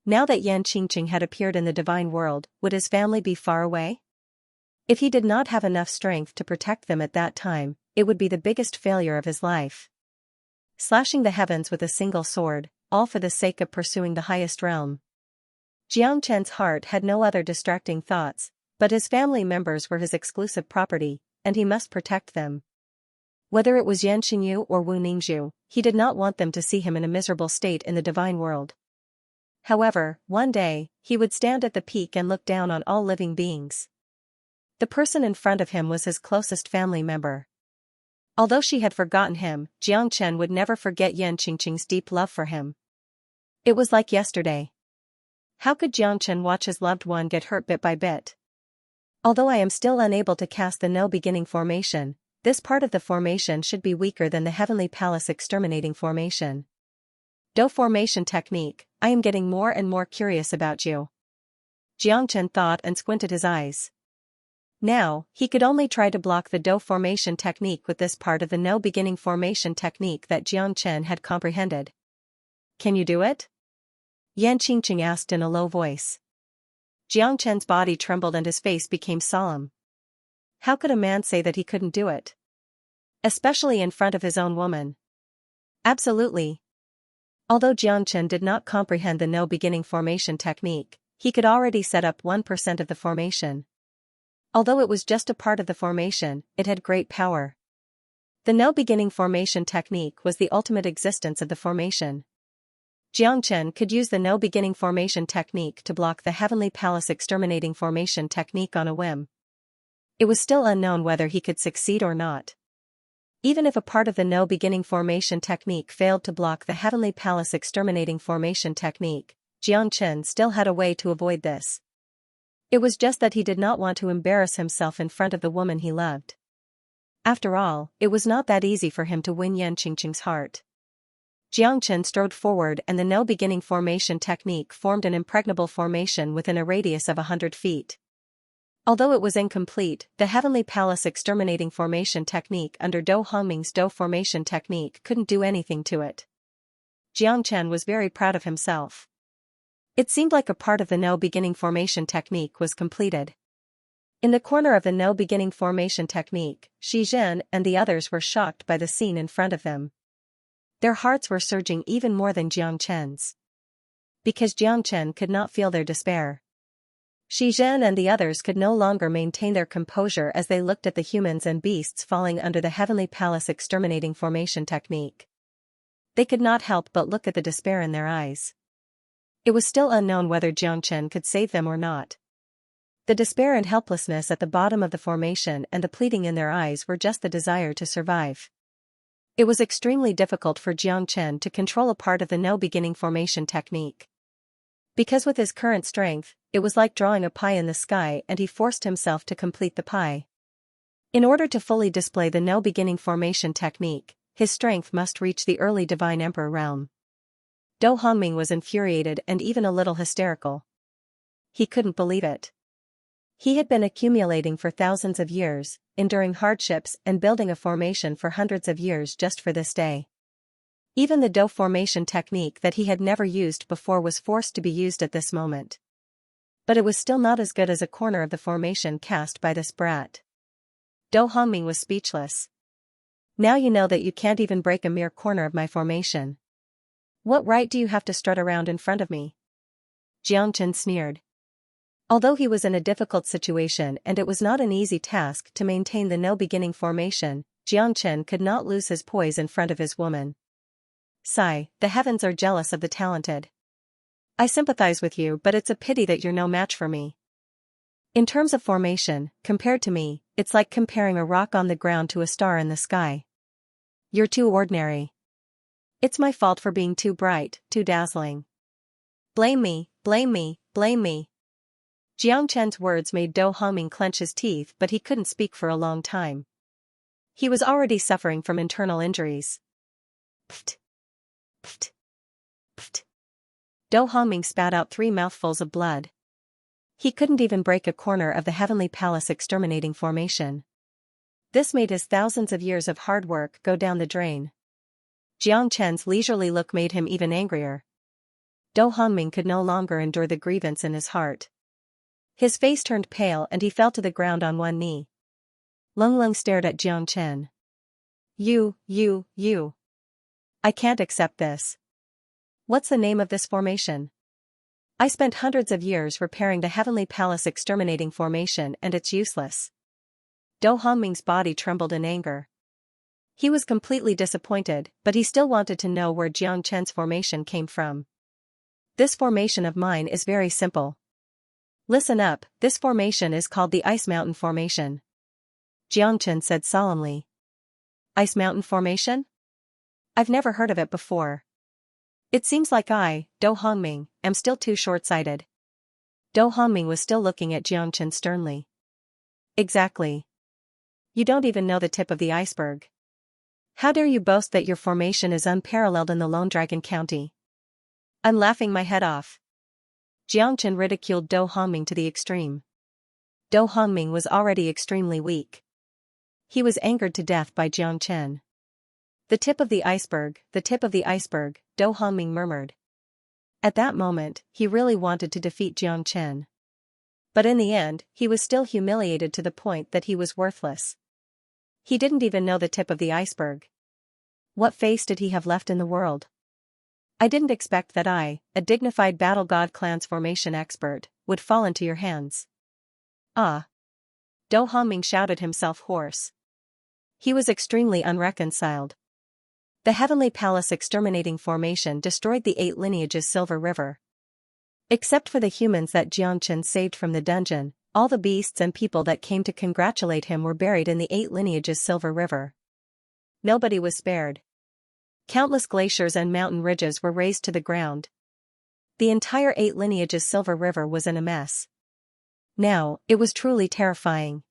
Now that Yan Qingqing had appeared in the divine world, would his family be far away? If he did not have enough strength to protect them at that time, it would be the biggest failure of his life. Slashing the heavens with a single sword, all for the sake of pursuing the highest realm. Xianxia's heart had no other distracting thoughts, but his family members were his exclusive property, and he must protect them. Whether it was Yan Xinyu or Wu Ningzhu, he did not want them to see him in a miserable state in the divine world. However, one day, he would stand at the peak and look down on all living beings. The person in front of him was his closest family member. Although she had forgotten him, Xianxia would never forget Yan Qingqing's deep love for him. It was like yesterday. How could Xianxia watch his loved one get hurt bit by bit? Although I am still unable to cast the No Beginning formation, this part of the formation should be weaker than the Heavenly Palace exterminating formation. Do formation technique, I am getting more and more curious about you. Xianxia thought and squinted his eyes. Now, he could only try to block the Do formation technique with this part of the No Beginning formation technique that Xianxia had comprehended. Can you do it? Yan Qingqing asked in a low voice. Xianxia's body trembled and his face became solemn. How could a man say that he couldn't do it? Especially in front of his own woman. Absolutely. Although Xianxia did not comprehend the No Beginning formation technique, he could already set up 1% of the formation. Although it was just a part of the formation, it had great power. The No Beginning formation technique was the ultimate existence of the formation. Xianxia could use the No Beginning formation technique to block the Heavenly Palace exterminating formation technique on a whim. It was still unknown whether he could succeed or not. Even if a part of the No Beginning formation technique failed to block the Heavenly Palace exterminating formation technique, Xianxia still had a way to avoid this. It was just that he did not want to embarrass himself in front of the woman he loved. After all, it was not that easy for him to win Yan Qingqing's heart. Xianxia strode forward and the No Beginning formation technique formed an impregnable formation within a radius of 100 feet. Although it was incomplete, the Heavenly Palace exterminating formation technique under Do Hongming's Do formation technique couldn't do anything to it. Xianxia was very proud of himself. It seemed like a part of the No Beginning formation technique was completed. In the corner of the No Beginning formation technique, Xizhen and the others were shocked by the scene in front of them. Their hearts were surging even more than Xianxia's. Because Xianxia could not feel their despair. Xizhen and the others could no longer maintain their composure as they looked at the humans and beasts falling under the Heavenly Palace exterminating formation technique. They could not help but look at the despair in their eyes. It was still unknown whether Xianxia could save them or not. The despair and helplessness at the bottom of the formation and the pleading in their eyes were just the desire to survive. It was extremely difficult for Xianxia to control a part of the No Beginning formation technique. Because with his current strength, it was like drawing a pie in the sky and he forced himself to complete the pie. In order to fully display the No Beginning formation technique, his strength must reach the early Divine Emperor realm. Do Hongming was infuriated and even a little hysterical. He couldn't believe it. He had been accumulating for thousands of years, enduring hardships and building a formation for hundreds of years just for this day. Even the dough formation technique that he had never used before was forced to be used at this moment. But it was still not as good as a corner of the formation cast by this brat. Do Hongming was speechless. Now you know that you can't even break a mere corner of my formation. What right do you have to strut around in front of me? Xianxia sneered. Although he was in a difficult situation and it was not an easy task to maintain the no-beginning formation, Xianxia could not lose his poise in front of his woman. Sigh, the heavens are jealous of the talented. I sympathize with you, but it's a pity that you're no match for me. In terms of formation, compared to me, it's like comparing a rock on the ground to a star in the sky. You're too ordinary. It's my fault for being too bright, too dazzling. Blame me, blame me, blame me. Xianxia's words made Do Hongming clench his teeth, but he couldn't speak for a long time. He was already suffering from internal injuries. Pft. Pft. Pft. Do Hongming spat out 3 mouthfuls of blood. He couldn't even break a corner of the Heavenly Palace exterminating formation. This made his thousands of years of hard work go down the drain. Xianxia's leisurely look made him even angrier. Do Hongming could no longer endure the grievance in his heart. His face turned pale and he fell to the ground on one knee. Lung Lung stared at Xianxia. You. I can't accept this. What's the name of this formation? I spent hundreds of years repairing the Heavenly Palace exterminating formation and it's useless. Do Hongming's body trembled in anger. He was completely disappointed, but he still wanted to know where Xianxia's formation came from. This formation of mine is very simple. Listen up, this formation is called the Ice Mountain Formation. Xianxia said solemnly. Ice Mountain Formation? I've never heard of it before. It seems like I, Do Hongming, am still too short-sighted. Do Hongming was still looking at Xianxia sternly. Exactly. You don't even know the tip of the iceberg. How dare you boast that your formation is unparalleled in the Lone Dragon County? I'm laughing my head off. Xianxia ridiculed Do Hongming to the extreme. Do Hongming was already extremely weak. He was angered to death by Xianxia. The tip of the iceberg, the tip of the iceberg, Do Hongming murmured. At that moment, he really wanted to defeat Xianxia. But in the end, he was still humiliated to the point that he was worthless. He didn't even know the tip of the iceberg. What face did he have left in the world? I didn't expect that I, a dignified Battle God Clan's formation expert, would fall into your hands. Ah! Do Hongming shouted himself hoarse. He was extremely unreconciled. The Heavenly Palace exterminating formation destroyed the 8 lineages Silver River. Except for the humans that Xianxia saved from the dungeon, all the beasts and people that came to congratulate him were buried in the 8 lineages Silver River. Nobody was spared. Countless glaciers and mountain ridges were razed to the ground. The entire 8 lineages Silver River was in a mess. Now, it was truly terrifying.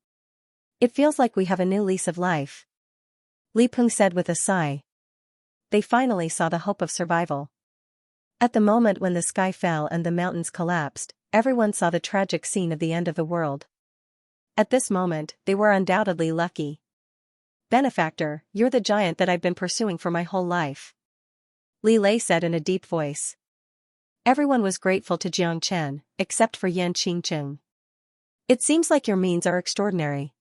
It feels like we have a new lease of life. Li Peng said with a sigh. They finally saw the hope of survival. At the moment when the sky fell and the mountains collapsed, everyone saw the tragic scene of the end of the world. At this moment, they were undoubtedly lucky. Benefactor, you're the giant that I've been pursuing for my whole life. Li Lei said in a deep voice. Everyone was grateful to Xianxia, except for Yan Qingqing. It seems like your means are extraordinary.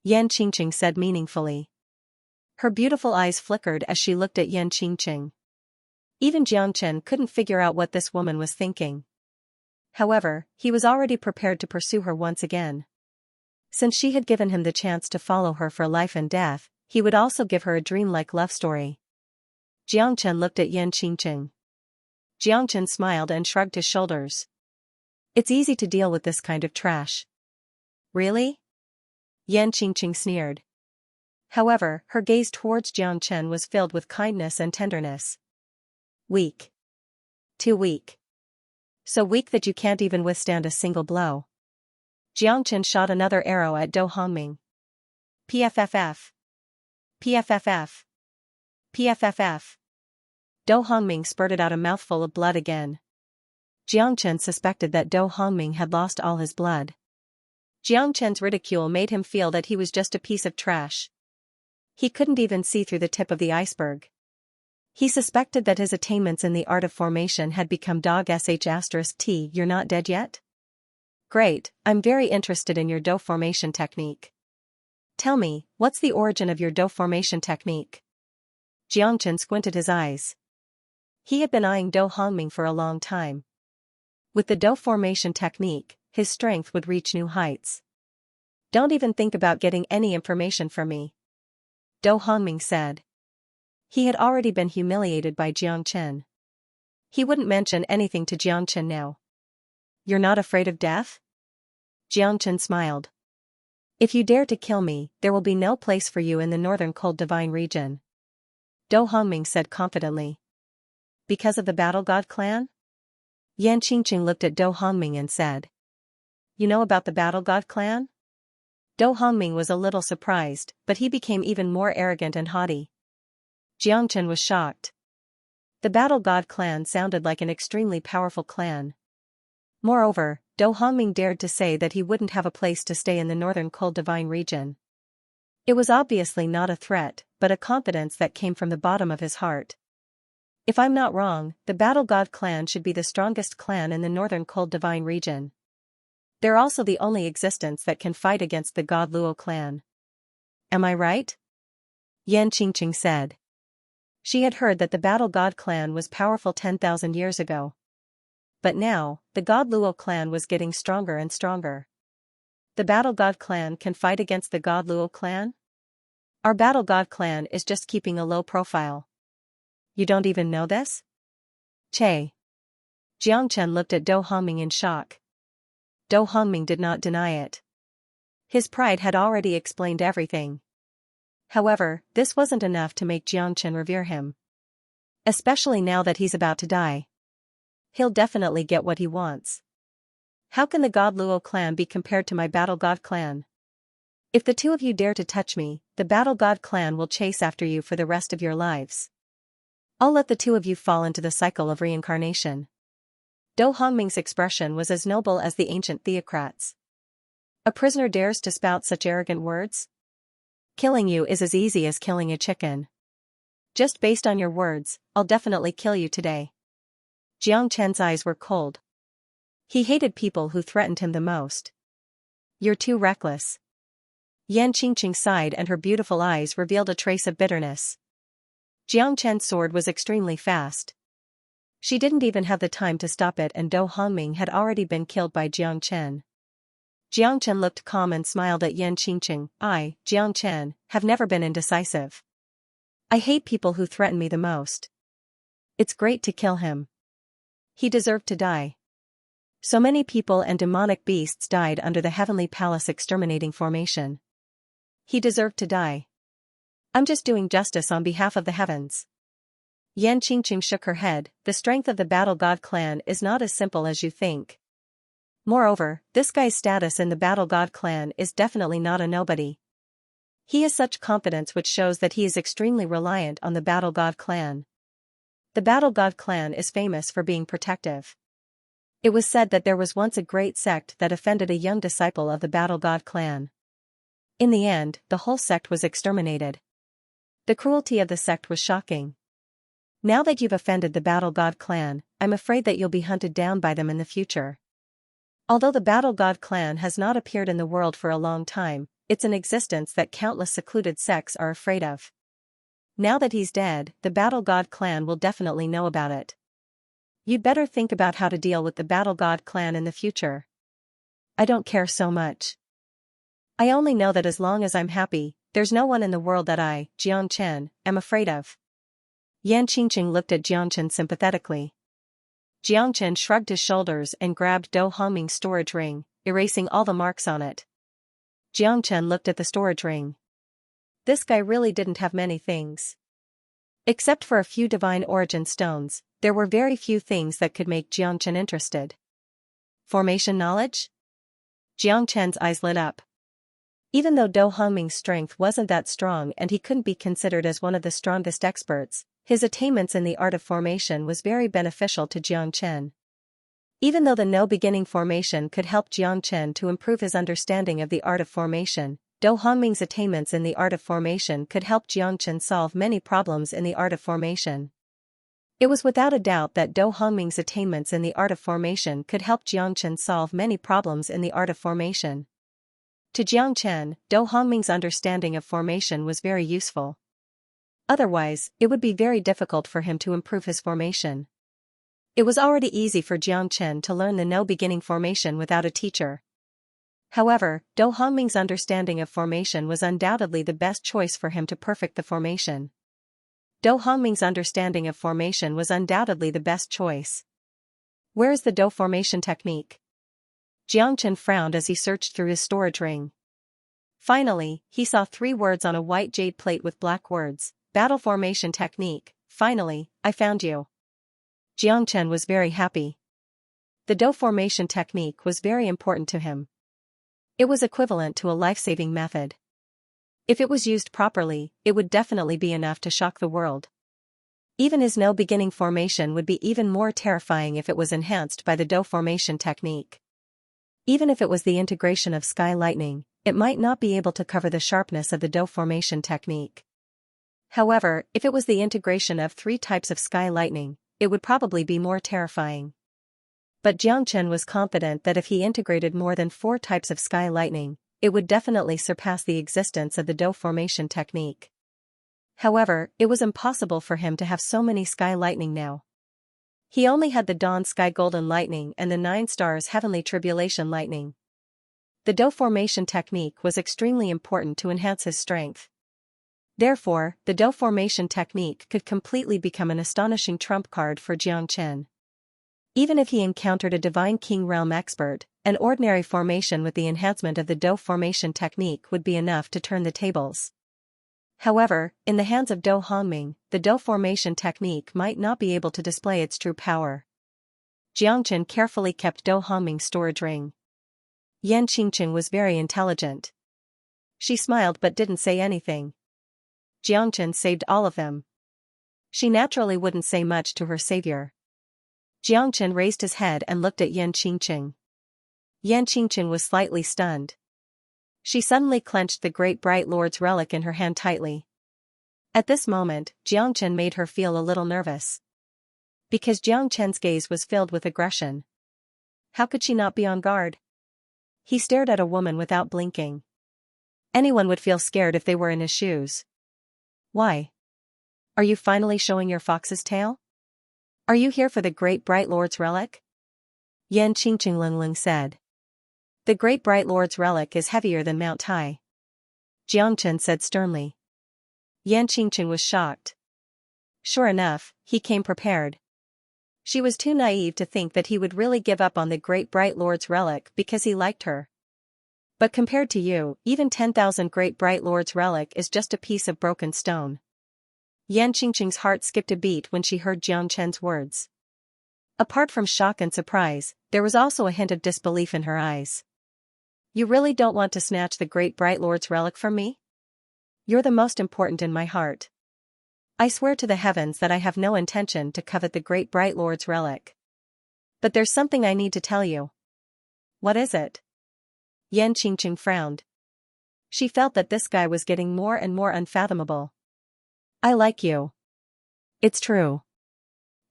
Yan Qingqing said meaningfully. Her beautiful eyes flickered as she looked at Yan Qingqing. Even Xianxia couldn't figure out what this woman was thinking. However, he was already prepared to pursue her once again. Since she had given him the chance to follow her for life and death, he would also give her a dreamlike love story. Xianxia looked at Yan Qingqing. Xianxia smiled and shrugged his shoulders. It's easy to deal with this kind of trash. Really? Yan Qingqing sneered. However, her gaze towards Xianxia was filled with kindness and tenderness. Weak. Too weak. So weak that you can't even withstand a single blow. Xianxia shot another arrow at Do Hongming. PFFF. PFFF. PFFF. Do Hongming spurted out a mouthful of blood again. Xianxia suspected that Do Hongming had lost all his blood. Xianxia's ridicule made him feel that he was just a piece of trash. He couldn't even see through the tip of the iceberg. He suspected that his attainments in the art of formation had become dog-sh*t. You're not dead yet? Great, I'm very interested in your dough formation technique. Tell me, what's the origin of your dough formation technique? Xianxia squinted his eyes. He had been eyeing Dou Hongming for a long time. With the dough formation technique, his strength would reach new heights. Don't even think about getting any information from me, Dou Hongming said. He had already been humiliated by Xianxia. He wouldn't mention anything to Xianxia now. You're not afraid of death? Xianxia smiled. If you dare to kill me, there will be no place for you in the northern cold divine region, Dou Hongming said confidently. Because of the Battle God clan? Yan Qingqing looked at Dou Hongming and said. You know about the Battle God clan? Dou Hongming was a little surprised, but he became even more arrogant and haughty. Xianxia was shocked. The Battle God clan sounded like an extremely powerful clan. Moreover, Dou Hongming dared to say that he wouldn't have a place to stay in the northern cold divine region. It was obviously not a threat, but a confidence that came from the bottom of his heart. If I'm not wrong, the Battle God clan should be the strongest clan in the northern cold divine region. They're also the only existence that can fight against the God Luo clan. Am I right? Yan Qingqing said. She had heard that the Battle God clan was powerful 10,000 years ago. But now, the God Luo clan was getting stronger and stronger. The Battle God clan can fight against the God Luo clan? Our Battle God clan is just keeping a low profile. You don't even know this? Che. Xianxia looked at Dou Hongming in shock. Dou Hongming did not deny it. His pride had already explained everything. However, this wasn't enough to make Xianxia revere him. Especially now that he's about to die. He'll definitely get what he wants. How can the God Luo clan be compared to my Battle God clan? If the two of you dare to touch me, the Battle God clan will chase after you for the rest of your lives. I'll let the two of you fall into the cycle of reincarnation. Dou Hongming's expression was as noble as the ancient theocrats. A prisoner dares to spout such arrogant words? Killing you is as easy as killing a chicken. Just based on your words, I'll definitely kill you today. Xianxia's eyes were cold. He hated people who threatened him the most. You're too reckless. Yan Qingqing sighed and her beautiful eyes revealed a trace of bitterness. Xianxia's sword was extremely fast. She didn't even have the time to stop it and Dou Hongming had already been killed by Xianxia. Xianxia looked calm and smiled at Yan Qingqing. I, Xianxia, have never been indecisive. I hate people who threaten me the most. It's great to kill him. He deserved to die. So many people and demonic beasts died under the Heavenly Palace exterminating formation. He deserved to die. I'm just doing justice on behalf of the heavens. Yan Qingqing shook her head. The strength of the Battle God clan is not as simple as you think. Moreover, this guy's status in the Battle God clan is definitely not a nobody. He has such confidence which shows that he is extremely reliant on the Battle God clan. The Battle God clan is famous for being protective. It was said that there was once a great sect that offended a young disciple of the Battle God clan. In the end, the whole sect was exterminated. The cruelty of the sect was shocking. Now that you've offended the Battle God clan, I'm afraid that you'll be hunted down by them in the future. Although the Battle God clan has not appeared in the world for a long time, it's an existence that countless secluded sects are afraid of. Now that he's dead, the Battle God clan will definitely know about it. You'd better think about how to deal with the Battle God clan in the future. I don't care so much. I only know that as long as I'm happy, there's no one in the world that I, Xianxia, am afraid of. Yan Qingqing looked at Xianxia sympathetically. Xianxia shrugged his shoulders and grabbed Dou Hongming's storage ring, erasing all the marks on it. Xianxia looked at the storage ring. This guy really didn't have many things. Except for a few divine origin stones, there were very few things that could make Xianxia interested. Formation knowledge? Xianxia's eyes lit up. Even though Dou Hongming's strength wasn't that strong and he couldn't be considered as one of the strongest experts, his attainments in the art of formation was very beneficial to Xianxia. Even though the no-beginning formation could help Xianxia to improve his understanding of the art of formation, Dou Hongming's attainments in the art of formation could help Xianxia solve many problems in the art of formation. It was without a doubt that Dou Hongming's attainments in the art of formation could help Jiang Chen solve many problems in the art of formation. To Jiang Chen, Dou Hongming's understanding of formation was very useful. Otherwise, it would be very difficult for him to improve his formation. It was already easy for Jiang Chen to learn the no-beginning formation without a teacher. However, Dou Hongming's understanding of formation was undoubtedly the best choice for him to perfect the formation. Dou Hongming's understanding of formation was undoubtedly the best choice. Where is the Dou formation technique? Jiang Chen frowned as he searched through his storage ring. Finally, he saw 3 words on a white jade plate with black words, Battle Formation Technique. Finally, I found you. Jiang Chen was very happy. The Dou formation technique was very important to him. It was equivalent to a life-saving method. If it was used properly, it would definitely be enough to shock the world. Even his no-beginning formation would be even more terrifying if it was enhanced by the Dou formation technique. Even if it was the integration of sky lightning, it might not be able to cover the sharpness of the Dou formation technique. However, if it was the integration of 3 types of sky lightning, it would probably be more terrifying. But Jiang Chen was confident that if he integrated more than 4 types of sky lightning, it would definitely surpass the existence of the Dou formation technique. However, it was impossible for him to have so many sky lightning now. He only had the Dawn Sky Golden Lightning and the 9 Stars Heavenly Tribulation Lightning. The Dou formation technique was extremely important to enhance his strength. Therefore, the Dou formation technique could completely become an astonishing trump card for Jiang Chen. Even if he encountered a Divine King Realm expert, an ordinary formation with the enhancement of the Dou formation technique would be enough to turn the tables. However, in the hands of Dou Hongming, the Dou formation technique might not be able to display its true power. Jiang Chen carefully kept Dou Hongming's storage ring. Yan Qingqing was very intelligent. She smiled but didn't say anything. Jiang Chen saved all of them. She naturally wouldn't say much to her savior. Jiang Chen raised his head and looked at Yan Qingqing. Yan Qingqing was slightly stunned. She suddenly clenched the Great Bright Lord's relic in her hand tightly. At this moment, Jiang Chen made her feel a little nervous. Because Jiang Chen's gaze was filled with aggression. How could she not be on guard? He stared at a woman without blinking. Anyone would feel scared if they were in his shoes. Why? Are you finally showing your fox's tail? Are you here for the Great Bright Lord's relic? Yan Qingqing Lingling said. The Great Bright Lord's relic is heavier than Mount Tai. Jiang Chen said sternly. Yan Qingqing was shocked. Sure enough, he came prepared. She was too naive to think that he would really give up on the Great Bright Lord's relic because he liked her. But compared to you, even 10,000 Great Bright Lord's relic is just a piece of broken stone. Yan Qingqing's heart skipped a beat when she heard Jiang Chen's words. Apart from shock and surprise, there was also a hint of disbelief in her eyes. You really don't want to snatch the Great Bright Lord's relic from me? You're the most important in my heart. I swear to the heavens that I have no intention to covet the Great Bright Lord's relic. But there's something I need to tell you. What is it? Yan Qingqing frowned. She felt that this guy was getting more and more unfathomable. I like you. It's true.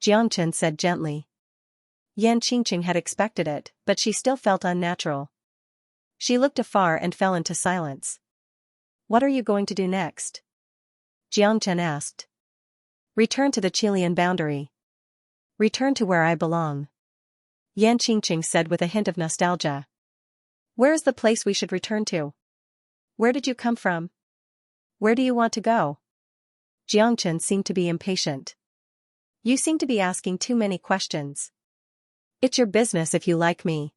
Jiang Chen said gently. Yan Qingqing had expected it, but she still felt unnatural. She looked afar and fell into silence. What are you going to do next? Jiang Chen asked. Return to the Chilean boundary. Return to where I belong. Yan Qingqing said with a hint of nostalgia. Where is the place we should return to? Where did you come from? Where do you want to go? Jiang Chen seemed to be impatient. You seem to be asking too many questions. It's your business if you like me.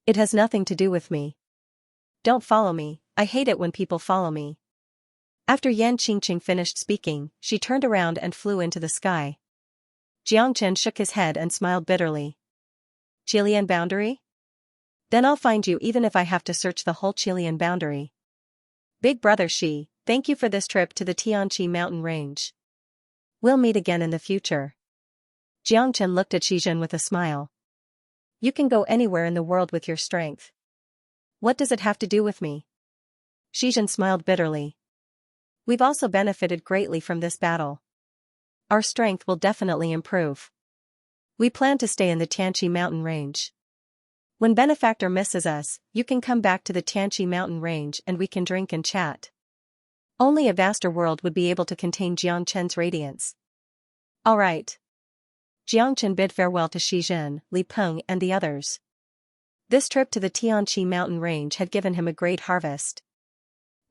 It has nothing to do with me. Don't follow me, I hate it when people follow me. After Yan Qingqing finished speaking, she turned around and flew into the sky. Jiang Chen shook his head and smiled bitterly. Chilean boundary? Then I'll find you even if I have to search the whole Chilean boundary. Big brother Shi, thank you for this trip to the Tianqi mountain range. We'll meet again in the future. Jiang Chen looked at Shizhen with a smile. You can go anywhere in the world with your strength. What does it have to do with me? Shizhen smiled bitterly. We've also benefited greatly from this battle. our strength will definitely improve. We plan to stay in the Tianqi mountain range. When Benefactor misses us, you can come back to the Tianqi mountain range and we can drink and chat. Only a vaster world would be able to contain Jiang Chen's radiance. Alright. Jiang Chen bid farewell to Xizhen, Li Peng and the others. This trip to the Tianqi mountain range had given him a great harvest.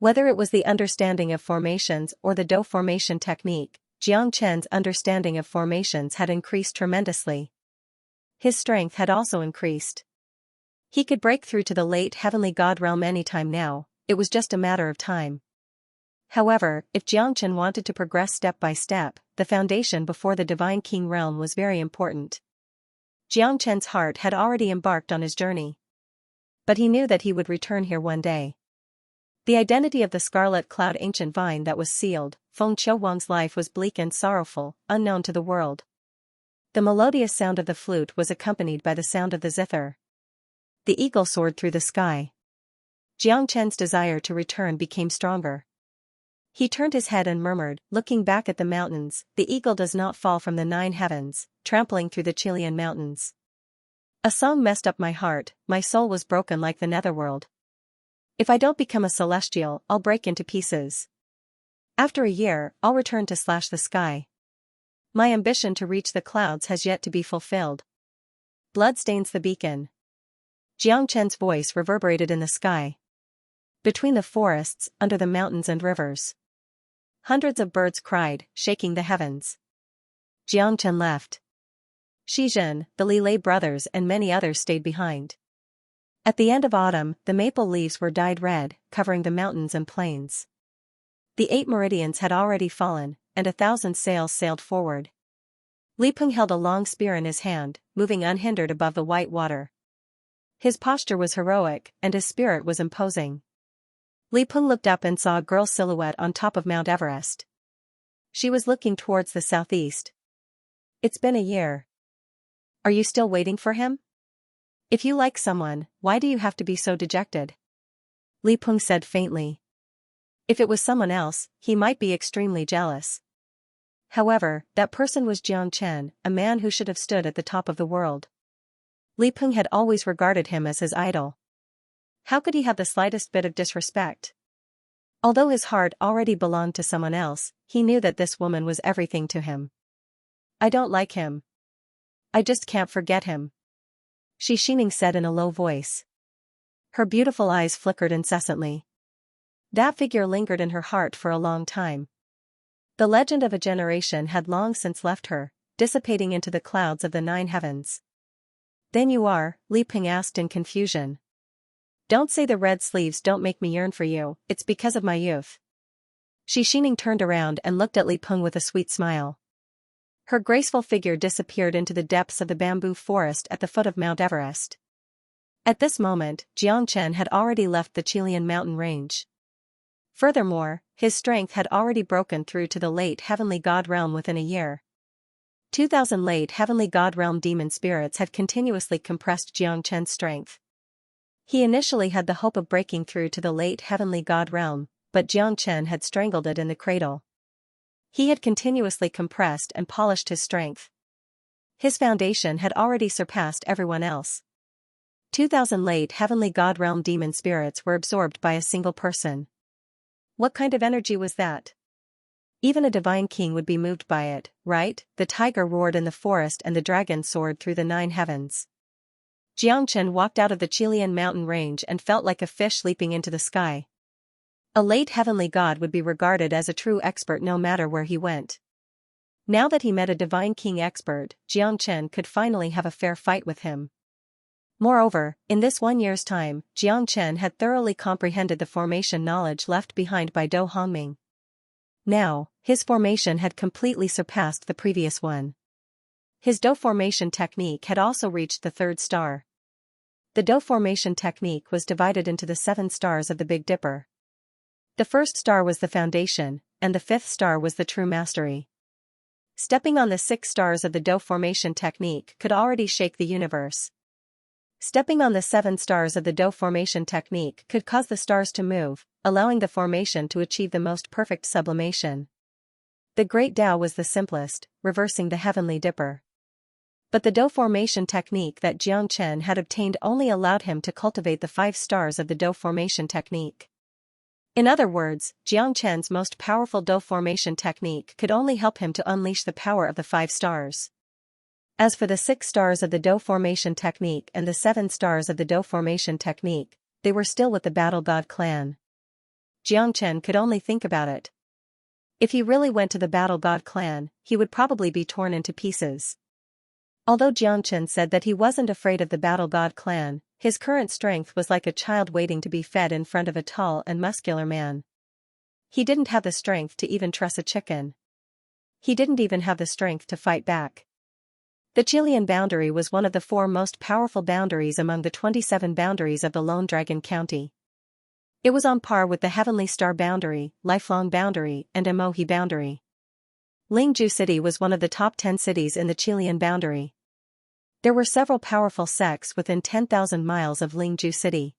Whether it was the understanding of formations or the dou formation technique, Jiang Chen's understanding of formations had increased tremendously. His strength had also increased. He could break through to the late heavenly god realm anytime now, it was just a matter of time. However, if Jiang Chen wanted to progress step by step, the foundation before the Divine King realm was very important. Jiang Chen's heart had already embarked on his journey. But he knew that he would return here one day. The identity of the Scarlet Cloud ancient vine that was sealed, Feng Qiuwang's life was bleak and sorrowful, unknown to the world. The melodious sound of the flute was accompanied by the sound of the zither. The eagle soared through the sky. Jiang Chen's desire to return became stronger. He turned his head and murmured, looking back at the mountains, the eagle does not fall from the 9 heavens, trampling through the Chilean mountains. A song messed up my heart, my soul was broken like the netherworld. If I don't become a celestial, I'll break into pieces. After a year, I'll return to slash the sky. My ambition to reach the clouds has yet to be fulfilled. Blood stains the beacon. Jiang Chen's voice reverberated in the sky. Between the forests, under the mountains and rivers. Hundreds of birds cried, shaking the heavens. Jiang Chen left. Xizhen, the Lilei brothers and many others stayed behind. At the end of autumn, the maple leaves were dyed red, covering the mountains and plains. The 8 meridians had already fallen, and 1,000 sails sailed forward. Li Peng held a long spear in his hand, moving unhindered above the white water. His posture was heroic, and his spirit was imposing. Li Peng looked up and saw a girl's silhouette on top of Mount Everest. She was looking towards the southeast. It's been a year. Are you still waiting for him? If you like someone, why do you have to be so dejected? Li Peng said faintly. If it was someone else, he might be extremely jealous. However, that person was Jiang Chen, a man who should have stood at the top of the world. Li Peng had always regarded him as his idol. How could he have the slightest bit of disrespect? Although his heart already belonged to someone else, he knew that this woman was everything to him. I don't like him. I just can't forget him. Xizhen said in a low voice. Her beautiful eyes flickered incessantly. That figure lingered in her heart for a long time. The legend of a generation had long since left her, dissipating into the clouds of the 9 heavens. Then you are, Li Peng asked in confusion. Don't say the red sleeves don't make me yearn for you, it's because of my youth. Xizhen turned around and looked at Li Peng with a sweet smile. Her graceful figure disappeared into the depths of the bamboo forest at the foot of Mount Everest. At this moment, Jiang Chen had already left the Chilean mountain range. Furthermore, his strength had already broken through to the late heavenly god realm within a year. 2,000 late heavenly god realm demon spirits had continuously compressed Jiang Chen's strength. He initially had the hope of breaking through to the late heavenly god realm, but Jiang Chen had strangled it in the cradle. He had continuously compressed and polished his strength. His foundation had already surpassed everyone else. 2,000 late heavenly god realm demon spirits were absorbed by a single person. What kind of energy was that? Even a divine king would be moved by it, right? The tiger roared in the forest and the dragon soared through the 9 heavens. Jiang Chen walked out of the Chilean mountain range and felt like a fish leaping into the sky. A late heavenly god would be regarded as a true expert no matter where he went. Now that he met a divine king expert, Jiang Chen could finally have a fair fight with him. Moreover, in this 1 year's time, Jiang Chen had thoroughly comprehended the formation knowledge left behind by Dou Hongming. Now, his formation had completely surpassed the previous one. His Dou formation technique had also reached the 3rd star. The Dou formation technique was divided into the 7 stars of the Big Dipper. The 1st star was the foundation, and the 5th star was the true mastery. Stepping on the 6 stars of the Dou formation technique could already shake the universe. Stepping on the 7 stars of the Dou formation technique could cause the stars to move, allowing the formation to achieve the most perfect sublimation. The Great Tao was the simplest, reversing the heavenly dipper. But the dough formation technique that Xianxia had obtained only allowed him to cultivate the 5 stars of the dough formation technique. In other words, Xianxia's most powerful dough formation technique could only help him to unleash the power of the 5 stars. As for the 6 stars of the dough formation technique and the 7 stars of the dough formation technique, they were still with the Battle God clan. Xianxia could only think about it. If he really went to the Battle God clan, he would probably be torn into pieces. Although Xianxia said that he wasn't afraid of the Battle God clan, his current strength was like a child waiting to be fed in front of a tall and muscular man. He didn't have the strength to even truss a chicken. He didn't even have the strength to fight back. The Chilean boundary was one of the 4 most powerful boundaries among the 27 boundaries of the Lone Dragon County. It was on par with the Heavenly Star Boundary, Lifelong Boundary, and Emoji Boundary. Lingju City was one of the top 10 cities in the Chilean boundary. There were several powerful sects within 10,000 miles of Lingju City.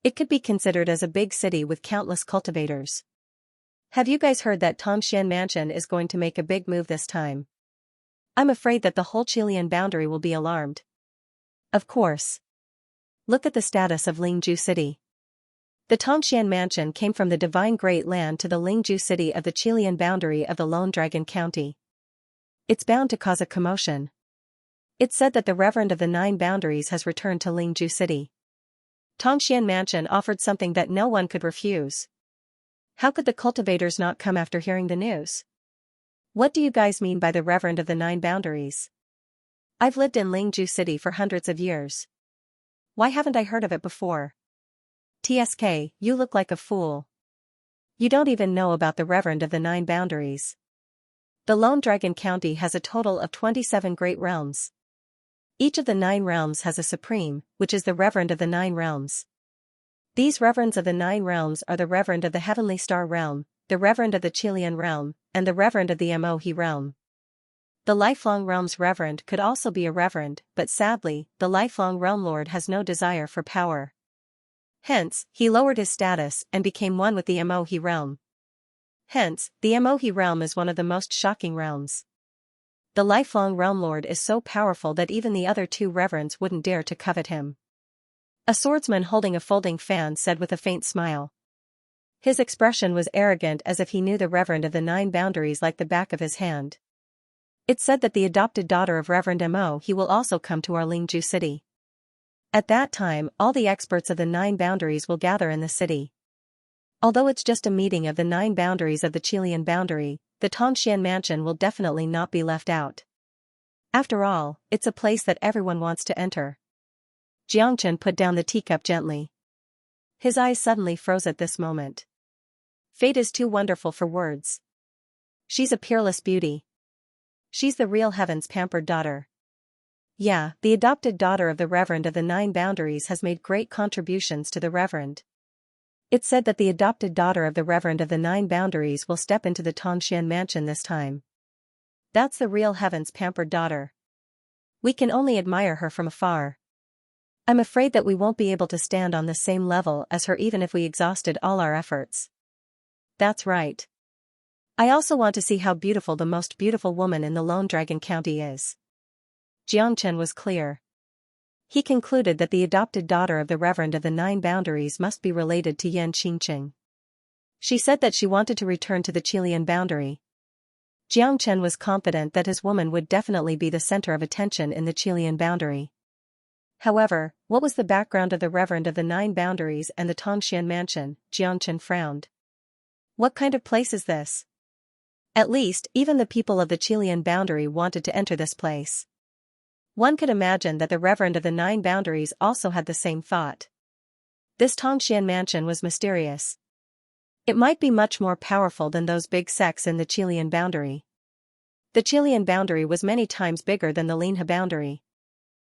It could be considered as a big city with countless cultivators. Have you guys heard that Xianxia Mansion is going to make a big move this time? I'm afraid that the whole Chilean boundary will be alarmed. Of course. Look at the status of Lingju City. The Xianxia Mansion came from the Divine Great Land to the Lingju City of the Chilean boundary of the Lone Dragon County. It's bound to cause a commotion. It's said that the Reverend of the 9 Boundaries has returned to Lingju City. Xianxia Mansion offered something that no one could refuse. How could the cultivators not come after hearing the news? What do you guys mean by the Reverend of the 9 Boundaries? I've lived in Lingju City for hundreds of years. Why haven't I heard of it before? TSK, you look like a fool. You don't even know about the Reverend of the 9 Boundaries. The Lone Dragon County has a total of 27 great realms. Each of the 9 realms has a supreme, which is the Reverend of the 9 realms. These Reverends of the 9 realms are the Reverend of the Heavenly Star realm, the Reverend of the Chilean realm, and the Reverend of the Emoji realm. The Lifelong Realm's Reverend could also be a Reverend, but sadly, the Lifelong Realm Lord has no desire for power. Hence, he lowered his status and became one with the Emoji realm. Hence, the Emoji realm is one of the most shocking realms. The Lifelong Realm Lord is so powerful that even the other 2 Reverends wouldn't dare to covet him. A swordsman holding a folding fan said with a faint smile. His expression was arrogant as if he knew the Reverend of the 9 Boundaries like the back of his hand. It's said that the adopted daughter of Reverend Emoji will also come to our Lingju City. At that time, all the experts of the 9 Boundaries will gather in the city. Although it's just a meeting of the 9 boundaries of the Chilean boundary, the Xianxia Mansion will definitely not be left out. After all, it's a place that everyone wants to enter. Xianxia put down the teacup gently. His eyes suddenly froze at this moment. Fate is too wonderful for words. She's a peerless beauty. She's the real heaven's pampered daughter. Yeah, the adopted daughter of the Reverend of the 9 Boundaries has made great contributions to the Reverend. It's said that the adopted daughter of the Reverend of the 9 Boundaries will step into the Xianxia Mansion this time. That's the real heaven's pampered daughter. We can only admire her from afar. I'm afraid that we won't be able to stand on the same level as her even if we exhausted all our efforts. That's right. I also want to see how beautiful the most beautiful woman in the Lone Dragon County is. Xianxia was clear. He concluded that the adopted daughter of the Reverend of the 9 Boundaries must be related to Yan Qingqing. She said that she wanted to return to the Chilean boundary. Xianxia was confident that his woman would definitely be the center of attention in the Chilean boundary. However, what was the background of the Reverend of the 9 Boundaries and the Xianxia Mansion? Xianxia frowned. What kind of place is this? At least, even the people of the Chilean boundary wanted to enter this place. One could imagine that the Reverend of the 9 Boundaries also had the same thought. This Xianxia Mansion was mysterious. It might be much more powerful than those big sects in the Chilean boundary. The Chilean boundary was many times bigger than the Linha boundary.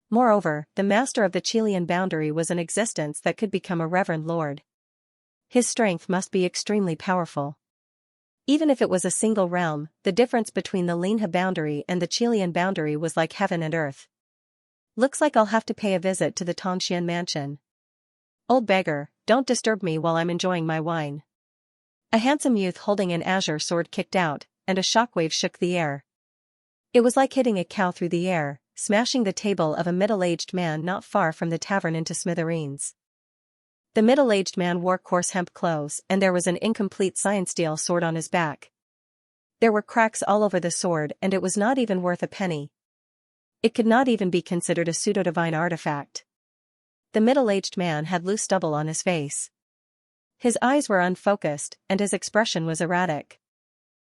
Moreover, the master of the Chilean boundary was an existence that could become a Reverend Lord. His strength must be extremely powerful. Even if it was a single realm, the difference between the Linha boundary and the Chilean boundary was like heaven and earth. Looks like I'll have to pay a visit to the Xianxia Mansion. Old beggar, don't disturb me while I'm enjoying my wine. A handsome youth holding an azure sword kicked out, and a shockwave shook the air. It was like hitting a cow through the air, smashing the table of a middle-aged man not far from the tavern into smithereens. The middle-aged man wore coarse hemp clothes, and there was an incomplete cyan-steel sword on his back. There were cracks all over the sword, and it was not even worth a penny. It could not even be considered a pseudo-divine artifact. The middle-aged man had loose stubble on his face. His eyes were unfocused, and his expression was erratic.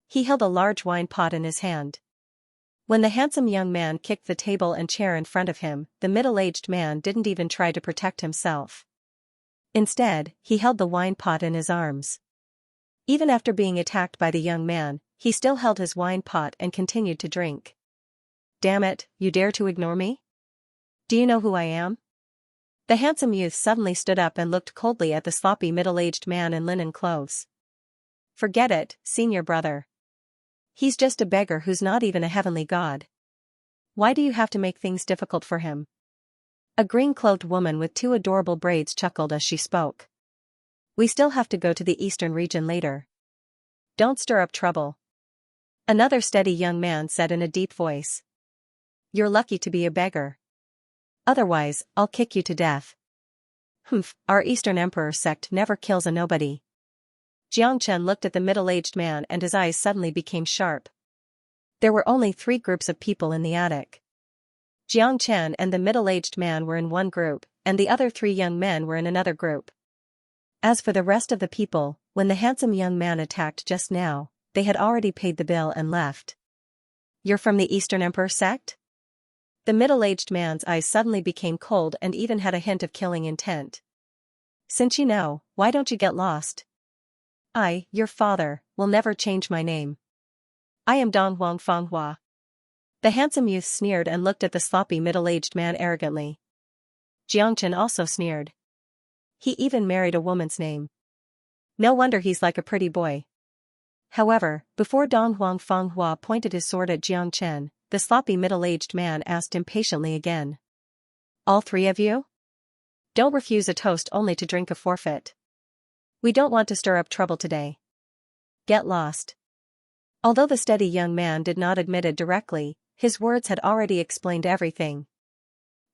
He held a large wine pot in his hand. When the handsome young man kicked the table and chair in front of him, the middle-aged man didn't even try to protect himself. Instead, he held the wine pot in his arms. Even after being attacked by the young man, he still held his wine pot and continued to drink. "Damn it, you dare to ignore me? Do you know who I am?" The handsome youth suddenly stood up and looked coldly at the sloppy middle-aged man in linen clothes. "Forget it, senior brother. He's just a beggar who's not even a heavenly god. Why do you have to make things difficult for him?" A green-clothed woman with 2 adorable braids chuckled as she spoke. "We still have to go to the eastern region later. Don't stir up trouble." Another steady young man said in a deep voice. "You're lucky to be a beggar. Otherwise, I'll kick you to death." "Humph, our Eastern Emperor sect never kills a nobody." Xianxia looked at the middle-aged man and his eyes suddenly became sharp. There were only 3 groups of people in the attic. Xianxia and the middle-aged man were in one group, and the other 3 young men were in another group. As for the rest of the people, when the handsome young man attacked just now, they had already paid the bill and left. "You're from the Eastern Emperor sect?" The middle-aged man's eyes suddenly became cold and even had a hint of killing intent. "Since you know, why don't you get lost? I, your father, will never change my name. I am Dong Fanghua." The handsome youth sneered and looked at the sloppy middle-aged man arrogantly. Jiangchen also sneered. He even married a woman's name. No wonder he's like a pretty boy. However, before Dong Fanghua pointed his sword at Jiangchen, the sloppy middle-aged man asked impatiently again. "All 3 of you? Don't refuse a toast only to drink a forfeit. We don't want to stir up trouble today. Get lost." Although the steady young man did not admit it directly, his words had already explained everything.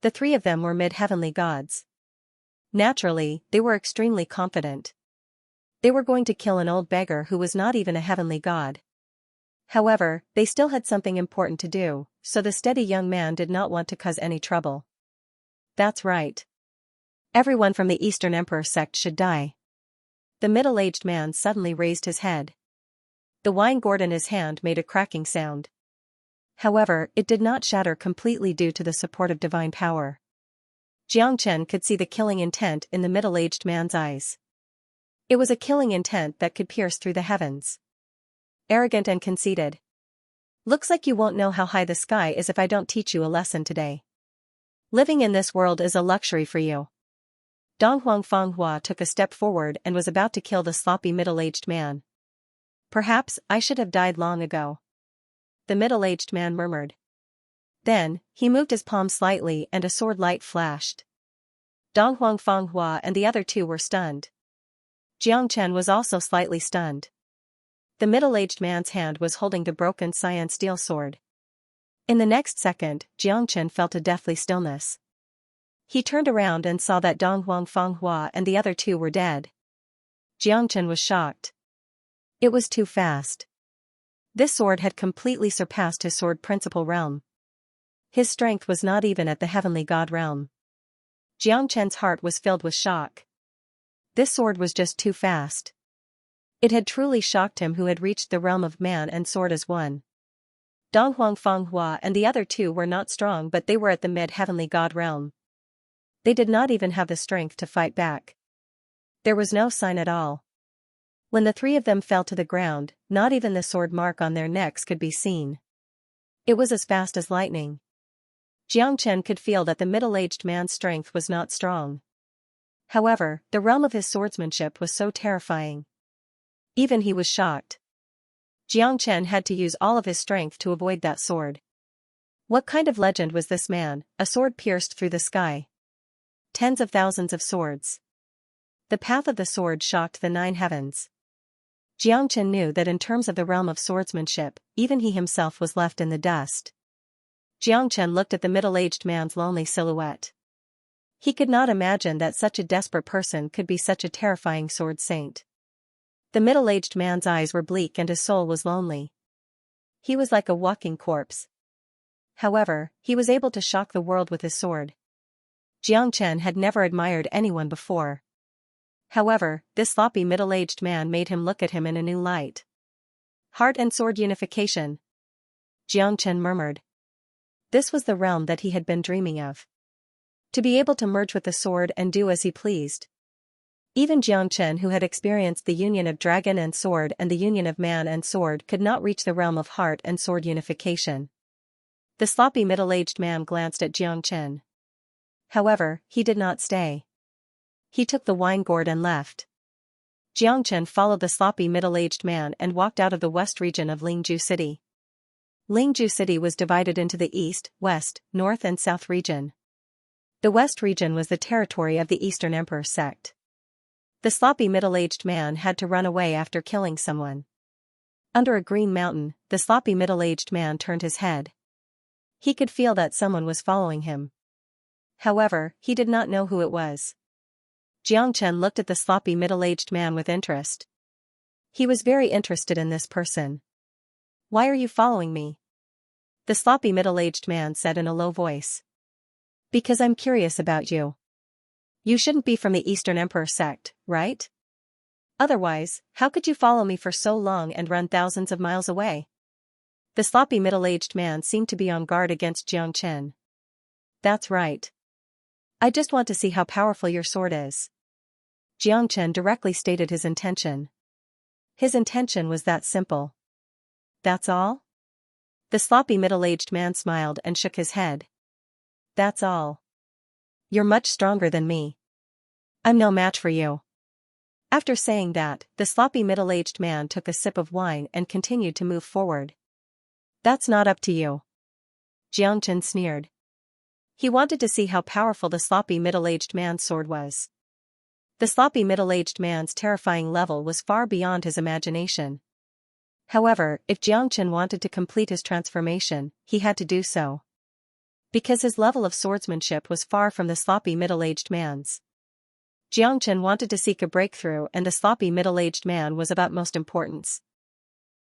The 3 of them were mid-heavenly gods. Naturally, they were extremely confident. They were going to kill an old beggar who was not even a heavenly god. However, they still had something important to do, so the steady young man did not want to cause any trouble. "That's right. Everyone from the Eastern Emperor sect should die." The middle-aged man suddenly raised his head. The wine gourd in his hand made a cracking sound. However, it did not shatter completely due to the support of divine power. Jiangchen could see the killing intent in the middle-aged man's eyes. It was a killing intent that could pierce through the heavens. Arrogant and conceited. "Looks like you won't know how high the sky is if I don't teach you a lesson today. Living in this world is a luxury for you." Dong Fanghua took a step forward and was about to kill the sloppy middle-aged man. "Perhaps I should have died long ago," the middle-aged man murmured. Then, he moved his palm slightly and a sword light flashed. Dong Fanghua and the other 2 were stunned. Jiangchen was also slightly stunned. The middle-aged man's hand was holding the broken cyan steel sword. In the next second, Jiangchen felt a deathly stillness. He turned around and saw that Dong Fanghua and the other 2 were dead. Jiangchen was shocked. It was too fast. This sword had completely surpassed his sword principal realm. His strength was not even at the heavenly god realm. Jiangchen's heart was filled with shock. This sword was just too fast. It had truly shocked him who had reached the realm of man and sword as one. Dong Fanghua and the other 2 were not strong, but they were at the mid-heavenly god realm. They did not even have the strength to fight back. There was no sign at all. When the 3 of them fell to the ground, not even the sword mark on their necks could be seen. It was as fast as lightning. Jiangchen could feel that the middle-aged man's strength was not strong. However, the realm of his swordsmanship was so terrifying. Even he was shocked. Jiangchen had to use all of his strength to avoid that sword. What kind of legend was this man? A sword pierced through the sky. Tens of thousands of swords. The path of the sword shocked the 9 heavens. Xianxia knew that in terms of the realm of swordsmanship, even he himself was left in the dust. Xianxia looked at the middle-aged man's lonely silhouette. He could not imagine that such a desperate person could be such a terrifying sword saint. The middle-aged man's eyes were bleak and his soul was lonely. He was like a walking corpse. However, he was able to shock the world with his sword. Xianxia had never admired anyone before. However, this sloppy middle-aged man made him look at him in a new light. Heart and sword unification. Xianxia murmured. This was the realm that he had been dreaming of. To be able to merge with the sword and do as he pleased. Even Xianxia, who had experienced the union of dragon and sword and the union of man and sword, could not reach the realm of heart and sword unification. The sloppy middle-aged man glanced at Xianxia. However, he did not stay. He took the wine gourd and left. Xianxia followed the sloppy middle-aged man and walked out of the west region of Lingju City. Lingju City was divided into the east, west, north and south region. The west region was the territory of the Eastern Emperor sect. The sloppy middle-aged man had to run away after killing someone. Under a green mountain, the sloppy middle-aged man turned his head. He could feel that someone was following him. However, he did not know who it was. Xianxia looked at the sloppy middle-aged man with interest. He was very interested in this person. Why are you following me? The sloppy middle-aged man said in a low voice. Because I'm curious about you. You shouldn't be from the Eastern Emperor sect, right? Otherwise, how could you follow me for so long and run thousands of miles away? The sloppy middle-aged man seemed to be on guard against Xianxia. That's right. I just want to see how powerful your sword is. Xianxia directly stated his intention. His intention was that simple. That's all? The sloppy middle-aged man smiled and shook his head. That's all. You're much stronger than me. I'm no match for you. After saying that, the sloppy middle-aged man took a sip of wine and continued to move forward. That's not up to you. Xianxia sneered. He wanted to see how powerful the sloppy middle-aged man's sword was. The sloppy middle-aged man's terrifying level was far beyond his imagination. However, if Xianxia wanted to complete his transformation, he had to do so. Because his level of swordsmanship was far from the sloppy middle-aged man's. Xianxia wanted to seek a breakthrough and the sloppy middle-aged man was of utmost importance.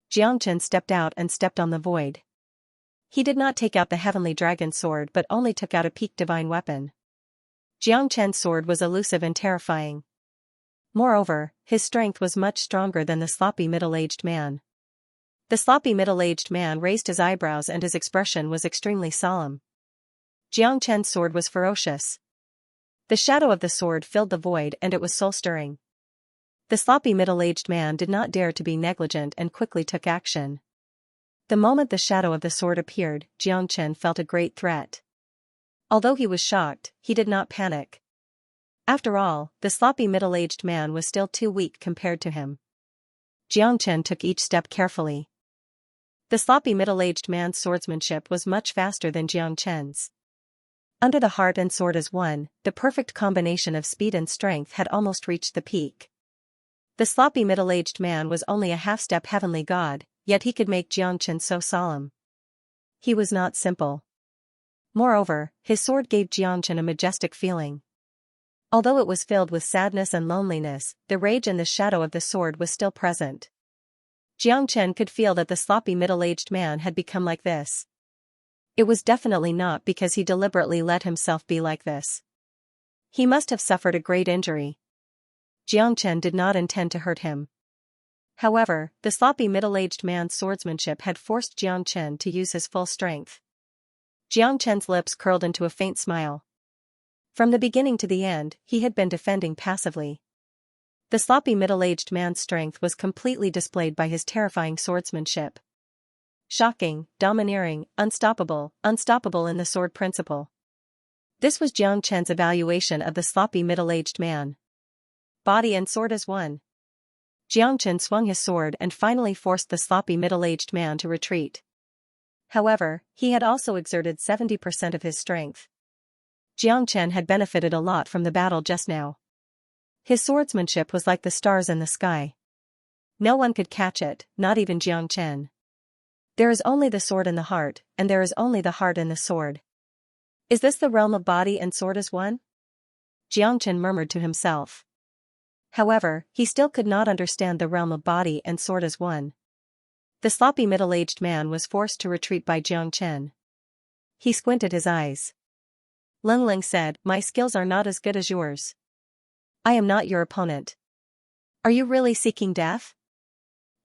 Xianxia stepped out and stepped on the void. He did not take out the heavenly dragon sword but only took out a peak divine weapon. Xianxia's sword was elusive and terrifying. Moreover, his strength was much stronger than the sloppy middle-aged man. The sloppy middle-aged man raised his eyebrows and his expression was extremely solemn. Xianxia's sword was ferocious. The shadow of the sword filled the void and it was soul-stirring. The sloppy middle-aged man did not dare to be negligent and quickly took action. The moment the shadow of the sword appeared, Xianxia felt a great threat. Although he was shocked, he did not panic. After all, the sloppy middle-aged man was still too weak compared to him. Xianxia took each step carefully. The sloppy middle-aged man's swordsmanship was much faster than Xianxia's. Under the heart and sword as one, the perfect combination of speed and strength had almost reached the peak. The sloppy middle-aged man was only a half-step heavenly god, yet he could make Xianxia so solemn. He was not simple. Moreover, his sword gave Xianxia a majestic feeling. Although it was filled with sadness and loneliness, the rage and the shadow of the sword was still present. Xianxia could feel that the sloppy middle-aged man had become like this. It was definitely not because he deliberately let himself be like this. He must have suffered a great injury. Xianxia did not intend to hurt him. However, the sloppy middle-aged man's swordsmanship had forced Xianxia to use his full strength. Xianxia's lips curled into a faint smile. From the beginning to the end, he had been defending passively. The sloppy middle-aged man's strength was completely displayed by his terrifying swordsmanship. Shocking, domineering, unstoppable in the sword principle. This was Xianxia's evaluation of the sloppy middle-aged man. Body and sword as one. Xianxia swung his sword and finally forced the sloppy middle-aged man to retreat. However, he had also exerted 70% of his strength. Xianxia had benefited a lot from the battle just now. His swordsmanship was like the stars in the sky. No one could catch it, not even Xianxia. There is only the sword in the heart, and there is only the heart in the sword. Is this the realm of body and sword as one? Xianxia murmured to himself. However, he still could not understand the realm of body and sword as one. The sloppy middle-aged man was forced to retreat by Xianxia. He squinted his eyes. Leng Ling said, "My skills are not as good as yours. I am not your opponent. Are you really seeking death?"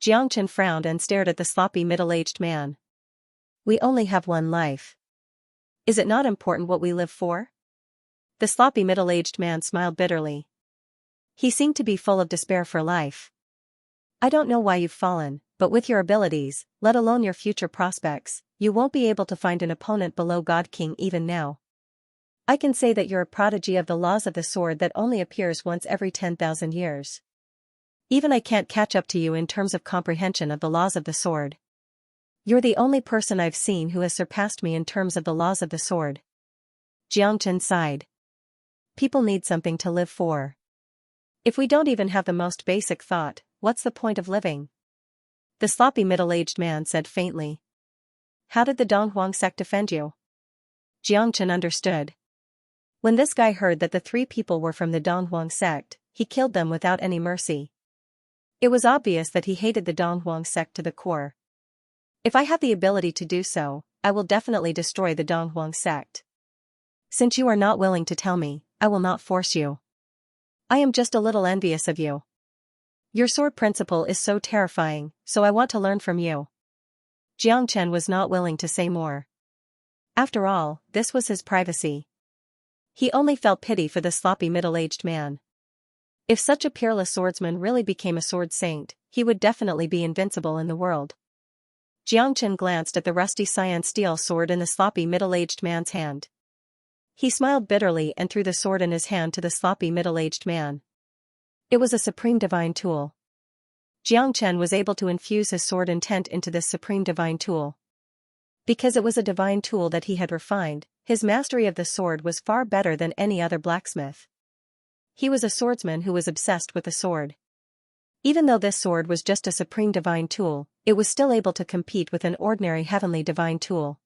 Xianxia frowned and stared at the sloppy middle-aged man. "We only have one life. Is it not important what we live for?" The sloppy middle-aged man smiled bitterly. He seemed to be full of despair for life. "I don't know why you've fallen, but with your abilities, let alone your future prospects, you won't be able to find an opponent below God King even now. I can say that you're a prodigy of the laws of the sword that only appears once every 10,000 years. Even I can't catch up to you in terms of comprehension of the laws of the sword. You're the only person I've seen who has surpassed me in terms of the laws of the sword." Xianxia sighed. People need something to live for. If we don't even have the most basic thought, what's the point of living? The sloppy middle-aged man said faintly. "How did the Donghuang sect defend you?" Xianxia understood. When this guy heard that the 3 people were from the Donghuang sect, he killed them without any mercy. It was obvious that he hated the Donghuang sect to the core. "If I have the ability to do so, I will definitely destroy the Donghuang sect. Since you are not willing to tell me, I will not force you. I am just a little envious of you. Your sword principle is so terrifying, so I want to learn from you." Xianxia was not willing to say more. After all, this was his privacy. He only felt pity for the sloppy middle-aged man. If such a peerless swordsman really became a sword saint, he would definitely be invincible in the world. Xianxia glanced at the rusty cyan steel sword in the sloppy middle-aged man's hand. He smiled bitterly and threw the sword in his hand to the sloppy middle-aged man. It was a supreme divine tool. Xianxia was able to infuse his sword intent into this supreme divine tool. Because it was a divine tool that he had refined, his mastery of the sword was far better than any other blacksmith. He was a swordsman who was obsessed with the sword. Even though this sword was just a supreme divine tool, it was still able to compete with an ordinary heavenly divine tool.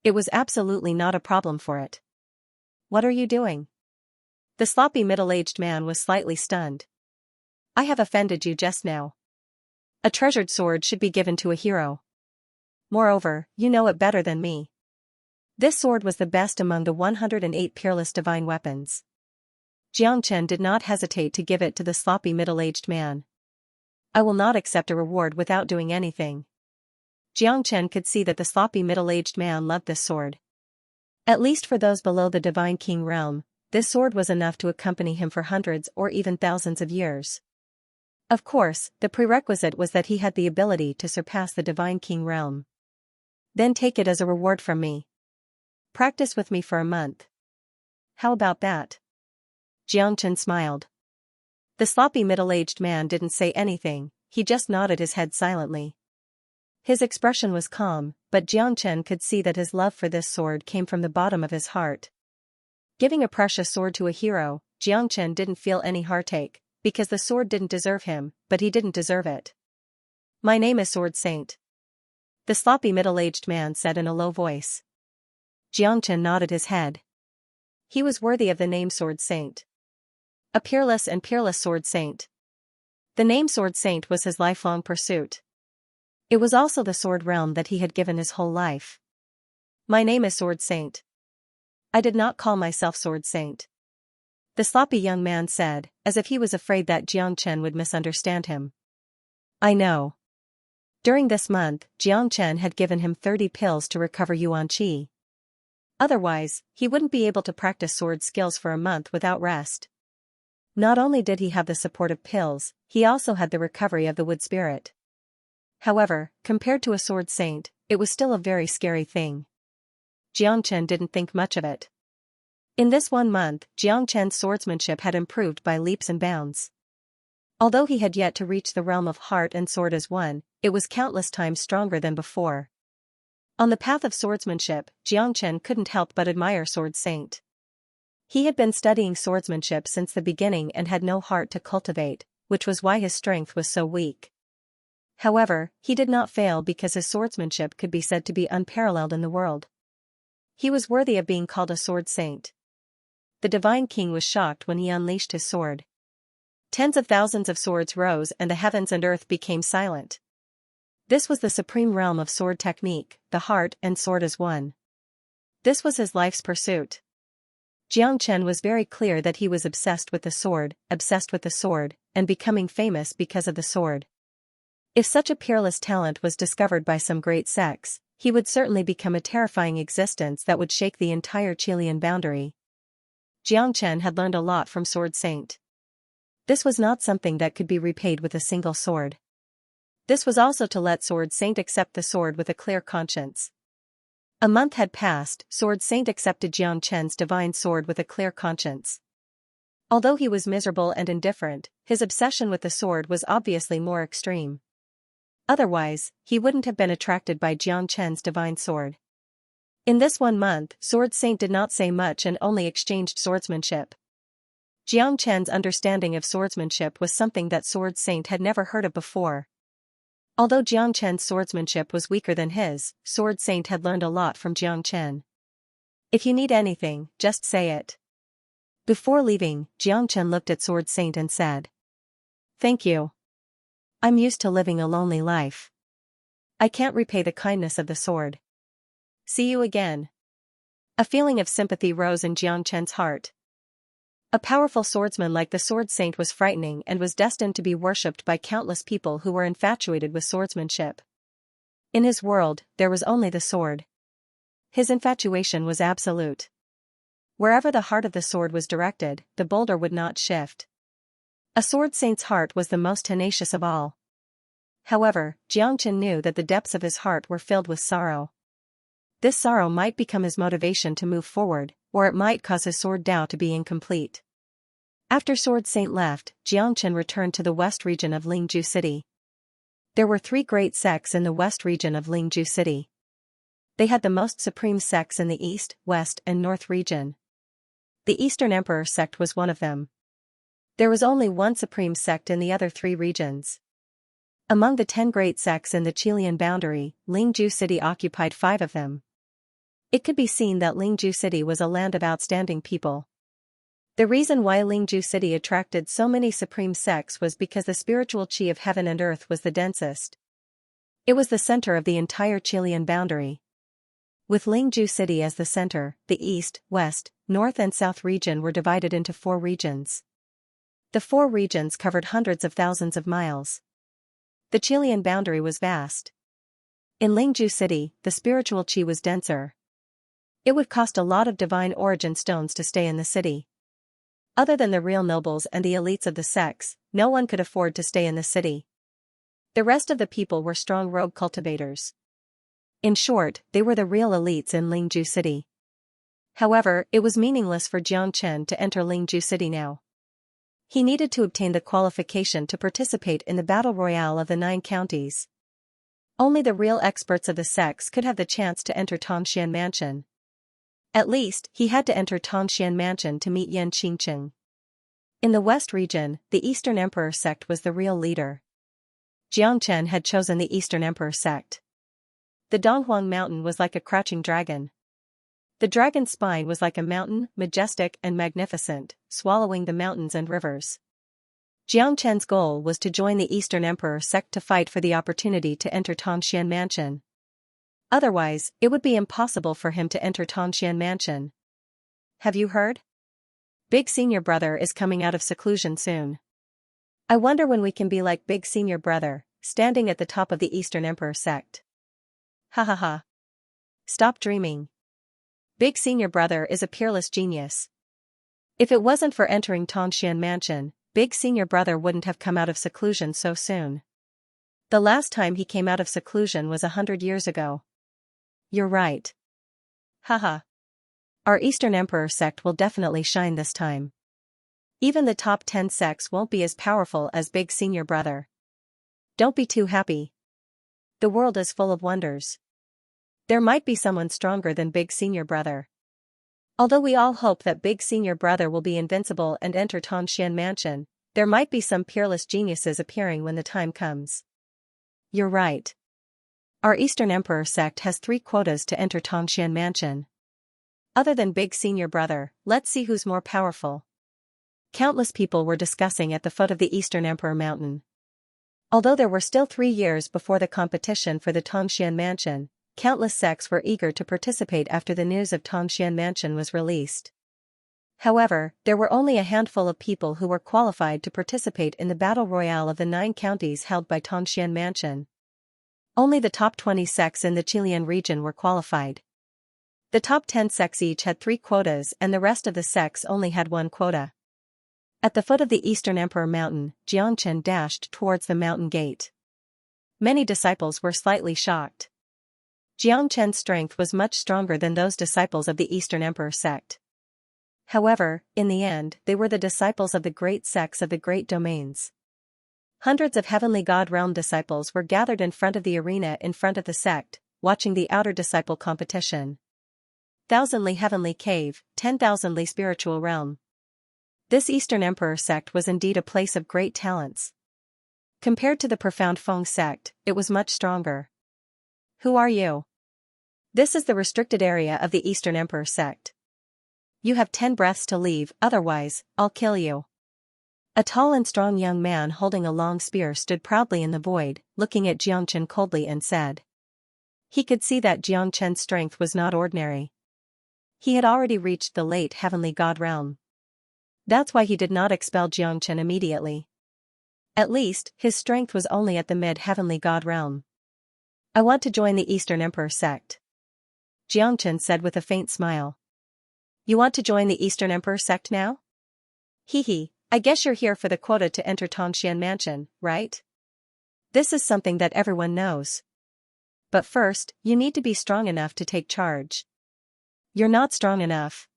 It was absolutely not a problem for it. "What are you doing?" The sloppy middle-aged man was slightly stunned. "I have offended you just now. A treasured sword should be given to a hero. Moreover, you know it better than me. This sword was the best among the 108 peerless divine weapons." Xianxia did not hesitate to give it to the sloppy middle-aged man. "I will not accept a reward without doing anything." Xianxia could see that the sloppy middle-aged man loved this sword. At least for those below the divine king realm, this sword was enough to accompany him for hundreds or even thousands of years. Of course, the prerequisite was that he had the ability to surpass the divine king realm. "Then take it as a reward from me. Practice with me for a month. How about that?" Xianxia smiled. The sloppy middle-aged man didn't say anything, he just nodded his head silently. His expression was calm, but Xianxia could see that his love for this sword came from the bottom of his heart. Giving a precious sword to a hero, Xianxia didn't feel any heartache, because the sword didn't deserve him, but he didn't deserve it. "My name is Sword Saint," the sloppy middle-aged man said in a low voice. Xianxia nodded his head. He was worthy of the name Sword Saint. A peerless and peerless Sword Saint. The name Sword Saint was his lifelong pursuit. It was also the sword realm that he had given his whole life. "My name is Sword Saint. I did not call myself Sword Saint," the sloppy young man said, as if he was afraid that Xianxia would misunderstand him. "I know. During this month, Xianxia had given him 30 pills to recover Yuan Qi. Otherwise, he wouldn't be able to practice sword skills for a month without rest. Not only did he have the support of pills, he also had the recovery of the wood spirit. However, compared to a sword saint, it was still a very scary thing. Xianxia didn't think much of it. In this 1 month, Xianxia's swordsmanship had improved by leaps and bounds. Although he had yet to reach the realm of heart and sword as one, it was countless times stronger than before. On the path of swordsmanship, Xianxia couldn't help but admire Sword Saint. He had been studying swordsmanship since the beginning and had no heart to cultivate, which was why his strength was so weak. However, he did not fail because his swordsmanship could be said to be unparalleled in the world. He was worthy of being called a sword saint. The divine king was shocked when he unleashed his sword. Tens of thousands of swords rose and the heavens and earth became silent. This was the supreme realm of sword technique, the heart and sword as one. This was his life's pursuit. Xianxia was very clear that he was obsessed with the sword, and becoming famous because of the sword. If such a peerless talent was discovered by some great sex, he would certainly become a terrifying existence that would shake the entire Chilean boundary. Xianxia had learned a lot from Sword Saint. This was not something that could be repaid with a single sword. This was also to let Sword Saint accept the sword with a clear conscience. A month had passed, Sword Saint accepted Xianxia's divine sword with a clear conscience. Although he was miserable and indifferent, his obsession with the sword was obviously more extreme. Otherwise, he wouldn't have been attracted by Xianxia's divine sword. In this 1 month, Sword Saint did not say much and only exchanged swordsmanship. Xianxia's understanding of swordsmanship was something that Sword Saint had never heard of before. Although Xianxia's swordsmanship was weaker than his, Sword Saint had learned a lot from Xianxia. If you need anything, just say it. Before leaving, Xianxia looked at Sword Saint and said, "Thank you. I'm used to living a lonely life. I can't repay the kindness of the sword. See you again." A feeling of sympathy rose in Xianxia's heart. A powerful swordsman like the Sword Saint was frightening and was destined to be worshipped by countless people who were infatuated with swordsmanship. In his world, there was only the sword. His infatuation was absolute. Wherever the heart of the sword was directed, the boulder would not shift. A Sword Saint's heart was the most tenacious of all. However, Xianxia knew that the depths of his heart were filled with sorrow. This sorrow might become his motivation to move forward, or it might cause his sword Dao to be incomplete. After Sword Saint left, Xianxia returned to the west region of Lingju City. There were 3 great sects in the west region of Lingju City. They had the most supreme sects in the east, west and north region. The Eastern Emperor sect was one of them. There was only one supreme sect in the other 3 regions. Among the 10 great sects in the Chilean boundary, Lingju City occupied 5 of them. It could be seen that Lingju City was a land of outstanding people. The reason why Lingju City attracted so many supreme sects was because the spiritual chi of heaven and earth was the densest. It was the center of the entire Chilean boundary. With Lingju City as the center, the east, west, north and south region were divided into 4 regions. The 4 regions covered hundreds of thousands of miles. The Chilean boundary was vast. In Lingju City, the spiritual chi was denser. It would cost a lot of divine origin stones to stay in the city. Other than the real nobles and the elites of the sects, no one could afford to stay in the city. The rest of the people were strong rogue cultivators. In short, they were the real elites in Lingju City. However, it was meaningless for Xianxia to enter Lingju City now. He needed to obtain the qualification to participate in the battle royale of the 9 counties. Only the real experts of the sects could have the chance to enter Tongxian Mansion. At least, he had to enter Tongxian Mansion to meet Yan Qingqing. In the west region, the Eastern Emperor sect was the real leader. Xianxia had chosen the Eastern Emperor sect. The Donghuang Mountain was like a crouching dragon. The dragon's spine was like a mountain, majestic and magnificent, swallowing the mountains and rivers. Xianxia's goal was to join the Eastern Emperor sect to fight for the opportunity to enter Tongxian Mansion. Otherwise, it would be impossible for him to enter Tongxian Mansion. Have you heard? Big Senior Brother is coming out of seclusion soon. I wonder when we can be like Big Senior Brother, standing at the top of the Eastern Emperor sect. Ha ha ha. Stop dreaming. Big Senior Brother is a peerless genius. If it wasn't for entering Tongxian Mansion, Big Senior Brother wouldn't have come out of seclusion so soon. The last time he came out of seclusion was 100 years ago. You're right. Haha. Our Eastern Emperor sect will definitely shine this time. Even the top 10 sects won't be as powerful as Big Senior Brother. Don't be too happy. The world is full of wonders. There might be someone stronger than Big Senior Brother. Although we all hope that Big Senior Brother will be invincible and enter Tongxian Mansion, there might be some peerless geniuses appearing when the time comes. You're right. Our Eastern Emperor sect has 3 quotas to enter Tongxian Mansion. Other than Big Senior Brother, let's see who's more powerful. Countless people were discussing at the foot of the Eastern Emperor Mountain. Although there were still 3 years before the competition for the Tongxian Mansion, countless sects were eager to participate after the news of Tongxian Mansion was released. However, there were only a handful of people who were qualified to participate in the battle royale of the 9 counties held by Tongxian Mansion. Only the top 20 sects in the Chilean region were qualified. The top 10 sects each had 3 quotas and the rest of the sects only had 1 quota. At the foot of the Eastern Emperor Mountain, Xianxia dashed towards the mountain gate. Many disciples were slightly shocked. Xianxia's strength was much stronger than those disciples of the Eastern Emperor sect. However, in the end, they were the disciples of the great sects of the great domains. Hundreds of Heavenly God Realm disciples were gathered in front of the arena in front of the sect, watching the outer disciple competition. 1,000-li Heavenly Cave, 10,000-li Spiritual Realm. This Eastern Emperor sect was indeed a place of great talents. Compared to the Profound Feng sect, it was much stronger. Who are you? This is the restricted area of the Eastern Emperor sect. You have 10 breaths to leave, otherwise, I'll kill you. A tall and strong young man holding a long spear stood proudly in the void, looking at Xianxia coldly and said. He could see that Xianxia's strength was not ordinary. He had already reached the late Heavenly God Realm. That's why he did not expel Xianxia immediately. At least, his strength was only at the mid-Heavenly God Realm. I want to join the Eastern Emperor sect. Xianxia said with a faint smile. You want to join the Eastern Emperor sect now? Hee. I guess you're here for the quota to enter Tongxian Mansion, right? This is something that everyone knows. But first, you need to be strong enough to take charge. You're not strong enough.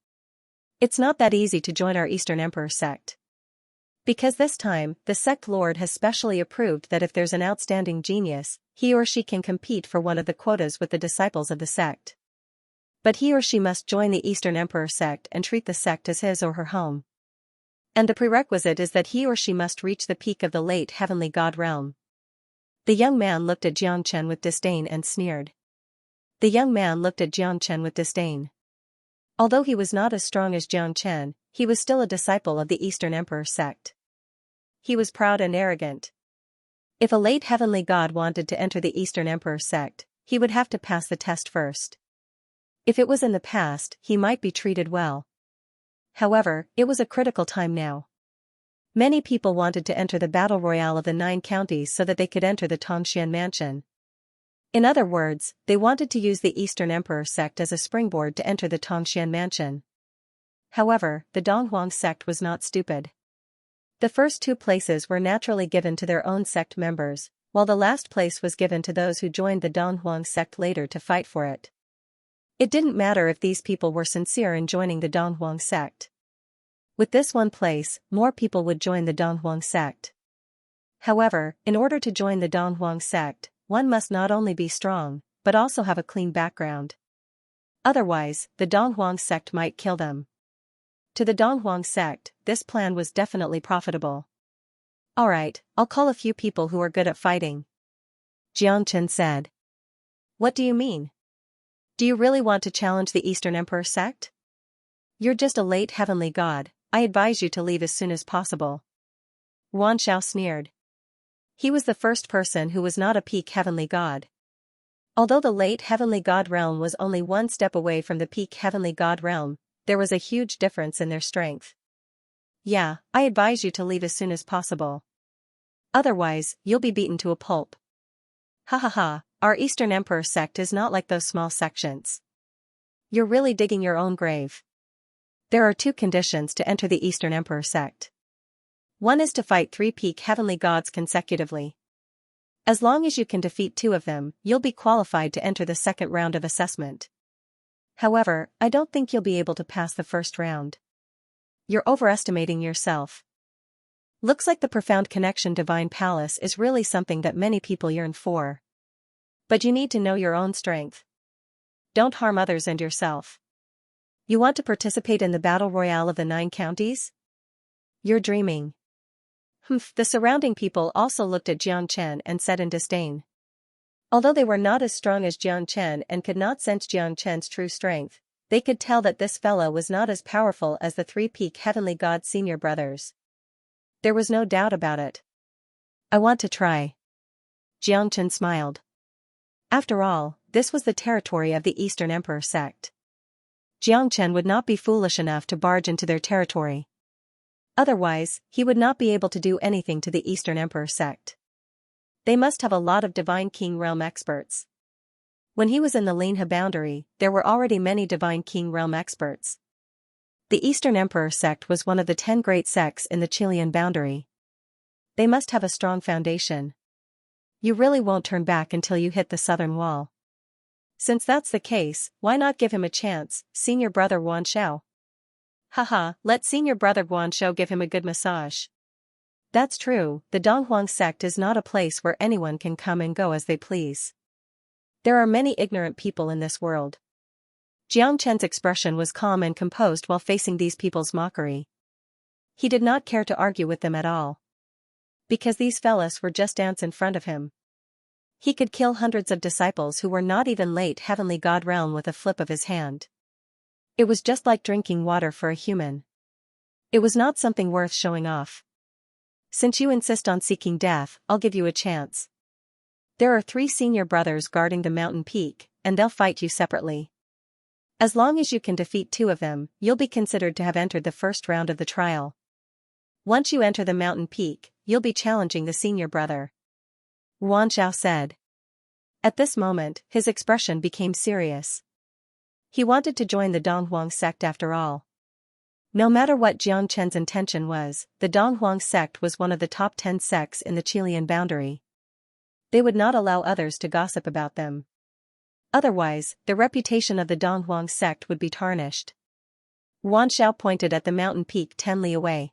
It's not that easy to join our Eastern Emperor sect. Because this time, the sect lord has specially approved that if there's an outstanding genius, he or she can compete for one of the quotas with the disciples of the sect. But he or she must join the Eastern Emperor sect and treat the sect as his or her home. And the prerequisite is that he or she must reach the peak of the late Heavenly God Realm. The young man looked at Xianxia with disdain and sneered. Although he was not as strong as Xianxia, he was still a disciple of the Eastern Emperor sect. He was proud and arrogant. If a late Heavenly God wanted to enter the Eastern Emperor sect, he would have to pass the test first. If it was in the past, he might be treated well. However, it was a critical time now. Many people wanted to enter the battle royale of the 9 counties so that they could enter the Tongxian Mansion. In other words, they wanted to use the Eastern Emperor sect as a springboard to enter the Tongxian Mansion. However, the Donghuang sect was not stupid. The first 2 places were naturally given to their own sect members, while the last place was given to those who joined the Donghuang sect later to fight for it. It didn't matter if these people were sincere in joining the Donghuang sect. With this one place, more people would join the Donghuang sect. However, in order to join the Donghuang sect, one must not only be strong, but also have a clean background. Otherwise, the Donghuang sect might kill them. To the Donghuang sect, this plan was definitely profitable. Alright, I'll call a few people who are good at fighting. Xianxia said. What do you mean? Do you really want to challenge the Eastern Emperor sect? You're just a late Heavenly God, I advise you to leave as soon as possible. Yuan Shao sneered. He was the first person who was not a peak Heavenly God. Although the late Heavenly God Realm was only 1 step away from the peak Heavenly God Realm, there was a huge difference in their strength. Yeah, I advise you to leave as soon as possible. Otherwise, you'll be beaten to a pulp. Ha, our Eastern Emperor sect is not like those small sections. You're really digging your own grave. There are 2 conditions to enter the Eastern Emperor sect. One is to fight 3 peak Heavenly Gods consecutively. As long as you can defeat 2 of them, you'll be qualified to enter the second round of assessment. However, I don't think you'll be able to pass the first round. You're overestimating yourself. Looks like the Profound Connection Divine Palace is really something that many people yearn for. But you need to know your own strength. Don't harm others and yourself. You want to participate in the battle royale of the 9 counties? You're dreaming. The surrounding people also looked at Xianxia and said in disdain. Although they were not as strong as Jiang Chen and could not sense Jiang Chen's true strength, they could tell that this fellow was not as powerful as the three-peak heavenly god senior brothers. There was no doubt about it. I want to try. Jiang Chen smiled. After all, this was the territory of the Eastern Emperor sect. Jiang Chen would not be foolish enough to barge into their territory. Otherwise, he would not be able to do anything to the Eastern Emperor sect. They must have a lot of Divine King Realm experts. When he was in the Linhe boundary, there were already many Divine King Realm experts. The Eastern Emperor sect was one of the 10 great sects in the Chilean boundary. They must have a strong foundation. You really won't turn back until you hit the southern wall. Since that's the case, why not give him a chance, senior brother Guanshao? Haha, let senior brother Guanshao give him a good massage. That's true, the Donghuang sect is not a place where anyone can come and go as they please. There are many ignorant people in this world. Jiang Chen's expression was calm and composed while facing these people's mockery. He did not care to argue with them at all. Because these fellas were just ants in front of him. He could kill hundreds of disciples who were not even late heavenly god realm with a flip of his hand. It was just like drinking water for a human. It was not something worth showing off. Since you insist on seeking death, I'll give you a chance. There are 3 senior brothers guarding the mountain peak, and they'll fight you separately. As long as you can defeat 2 of them, you'll be considered to have entered the first round of the trial. Once you enter the mountain peak, you'll be challenging the senior brother. Guanshao said. At this moment, his expression became serious. He wanted to join the Donghuang sect after all. No matter what Jiang Chen's intention was, the Donghuang sect was one of the top 10 sects in the Chilean boundary. They would not allow others to gossip about them. Otherwise, the reputation of the Donghuang sect would be tarnished. Guanshao pointed at the mountain peak 10 li away.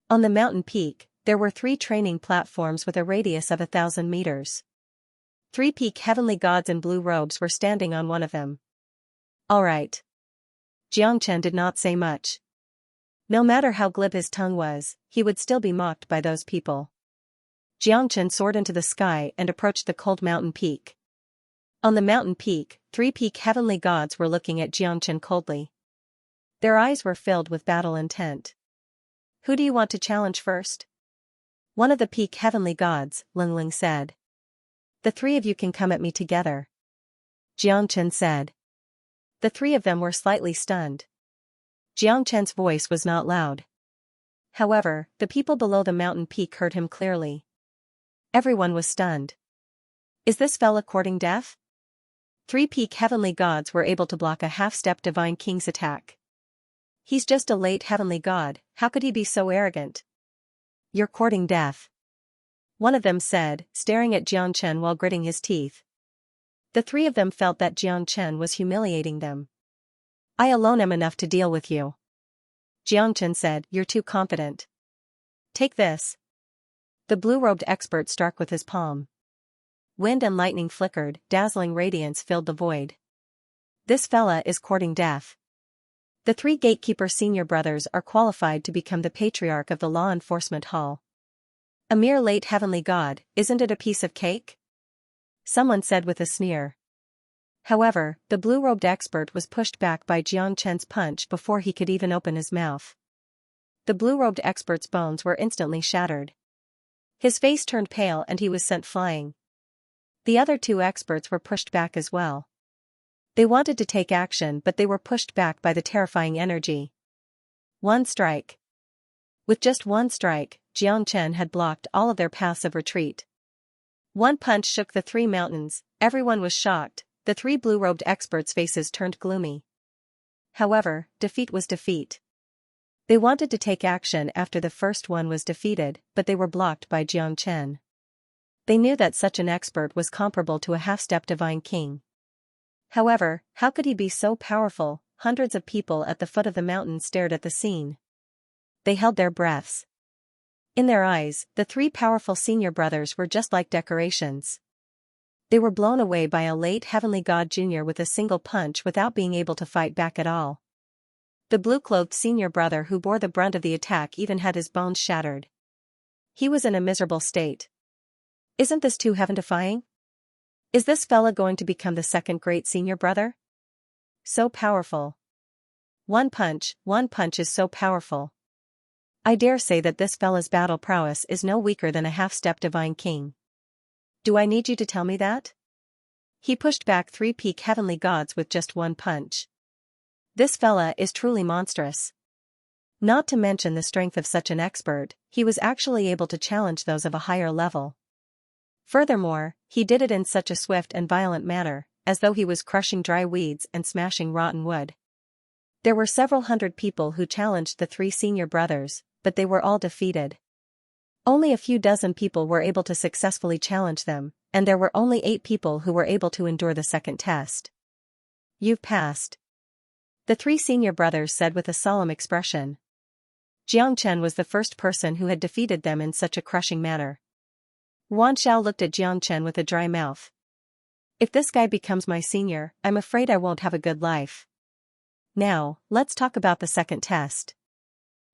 On the mountain peak, there were 3 training platforms with a radius of 1,000 meters. 3 peak heavenly gods in blue robes were standing on one of them. All right. Jiang Chen did not say much. No matter how glib his tongue was, he would still be mocked by those people. Jiang Chen soared into the sky and approached the cold mountain peak. On the mountain peak, 3 peak heavenly gods were looking at Jiang Chen coldly. Their eyes were filled with battle intent. Who do you want to challenge first? One of the peak heavenly gods, Ling said. The 3 of you can come at me together. Jiang Chen said. The 3 of them were slightly stunned. Jiang Chen's voice was not loud. However, the people below the mountain peak heard him clearly. Everyone was stunned. Is this fella courting death? 3 peak heavenly gods were able to block a half-step divine king's attack. He's just a late heavenly god, how could he be so arrogant? You're courting death. One of them said, staring at Jiang Chen while gritting his teeth. The 3 of them felt that Jiang Chen was humiliating them. I alone am enough to deal with you. Jiang Chen said, you're too confident. Take this. The blue-robed expert struck with his palm. Wind and lightning flickered, dazzling radiance filled the void. This fella is courting death. The 3 gatekeeper senior brothers are qualified to become the patriarch of the law enforcement hall. A mere late heavenly god, isn't it a piece of cake? Someone said with a sneer. However, the blue-robed expert was pushed back by Jiang Chen's punch before he could even open his mouth. The blue-robed expert's bones were instantly shattered. His face turned pale and he was sent flying. The other 2 experts were pushed back as well. They wanted to take action but they were pushed back by the terrifying energy. 1 strike. With just 1 strike, Jiang Chen had blocked all of their paths of retreat. 1 punch shook the 3 mountains, everyone was shocked, the 3 blue-robed experts' faces turned gloomy. However, defeat was defeat. They wanted to take action after the first one was defeated, but they were blocked by Jiang Chen. They knew that such an expert was comparable to a half-step divine king. However, how could he be so powerful? Hundreds of people at the foot of the mountain stared at the scene. They held their breaths. In their eyes, the 3 powerful senior brothers were just like decorations. They were blown away by a late heavenly god junior with a single punch without being able to fight back at all. The blue-clothed senior brother who bore the brunt of the attack even had his bones shattered. He was in a miserable state. Isn't this too heaven-defying? Is this fella going to become the second great senior brother? So powerful. One punch is so powerful. I dare say that this fella's battle prowess is no weaker than a half-step divine king. Do I need you to tell me that? He pushed back 3 peak heavenly gods with just one punch. This fella is truly monstrous. Not to mention the strength of such an expert, he was actually able to challenge those of a higher level. Furthermore, he did it in such a swift and violent manner, as though he was crushing dry weeds and smashing rotten wood. There were several hundred people who challenged the 3 senior brothers, but they were all defeated. Only a few dozen people were able to successfully challenge them, and there were only 8 people who were able to endure the second test. You've passed. The 3 senior brothers said with a solemn expression. Xianxia was the first person who had defeated them in such a crushing manner. Xiao looked at Xianxia with a dry mouth. If this guy becomes my senior, I'm afraid I won't have a good life. Now, let's talk about the second test.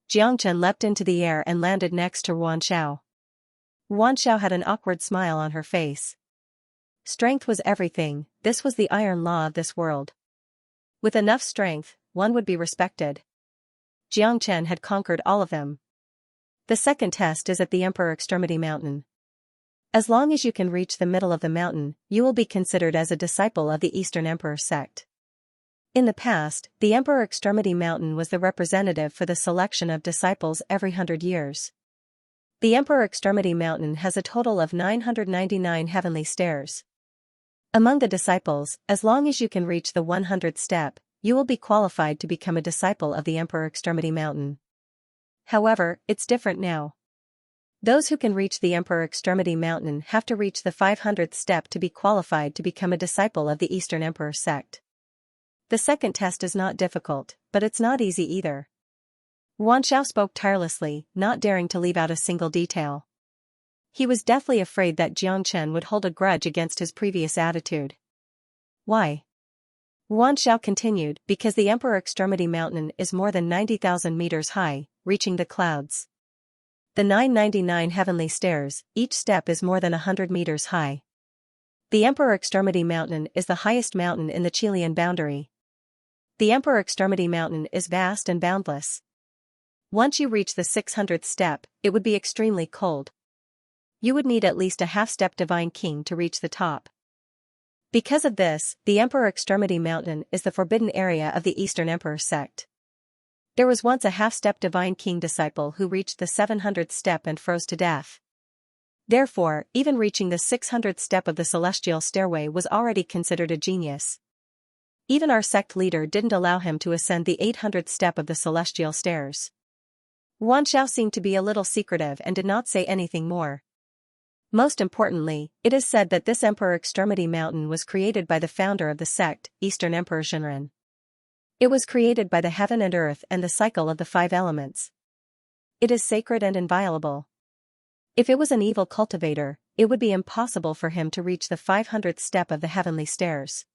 Xianxia leapt into the air and landed next to Xiao. Xiao had an awkward smile on her face. Strength was everything, this was the iron law of this world. With enough strength, one would be respected. Xianxia had conquered all of them. The second test is at the Emperor Extremity Mountain. As long as you can reach the middle of the mountain, you will be considered as a disciple of the Eastern Emperor sect. In the past, the Emperor Extremity Mountain was the representative for the selection of disciples every 100 years. The Emperor Extremity Mountain has a total of 999 heavenly stairs. Among the disciples, as long as you can reach the 100th step, you will be qualified to become a disciple of the Emperor Extremity Mountain. However, it's different now. Those who can reach the Emperor Extremity Mountain have to reach the 500th step to be qualified to become a disciple of the Eastern Emperor sect. The second test is not difficult, but it's not easy either. Xiao spoke tirelessly, not daring to leave out a single detail. He was deathly afraid that Xianxia would hold a grudge against his previous attitude. Why? Xiao continued, because the Emperor Extremity Mountain is more than 90,000 meters high, reaching the clouds. The 999 heavenly stairs, each step is more than 100 meters high. The Emperor Extremity Mountain is the highest mountain in the Chilean boundary. The Emperor Extremity Mountain is vast and boundless. Once you reach the 600th step, it would be extremely cold. You would need at least a half-step divine king to reach the top. Because of this, the Emperor Extremity Mountain is the forbidden area of the Eastern Emperor sect. There was once a half-step divine king disciple who reached the 700th step and froze to death. Therefore, even reaching the 600th step of the celestial stairway was already considered a genius. Even our sect leader didn't allow him to ascend the 800th step of the celestial stairs. Xiao seemed to be a little secretive and did not say anything more. Most importantly, it is said that this Emperor Extremity Mountain was created by the founder of the sect, Eastern Emperor Shenren. It was created by the heaven and earth and the cycle of the 5 elements. It is sacred and inviolable. If it was an evil cultivator, it would be impossible for him to reach the 500th step of the heavenly stairs.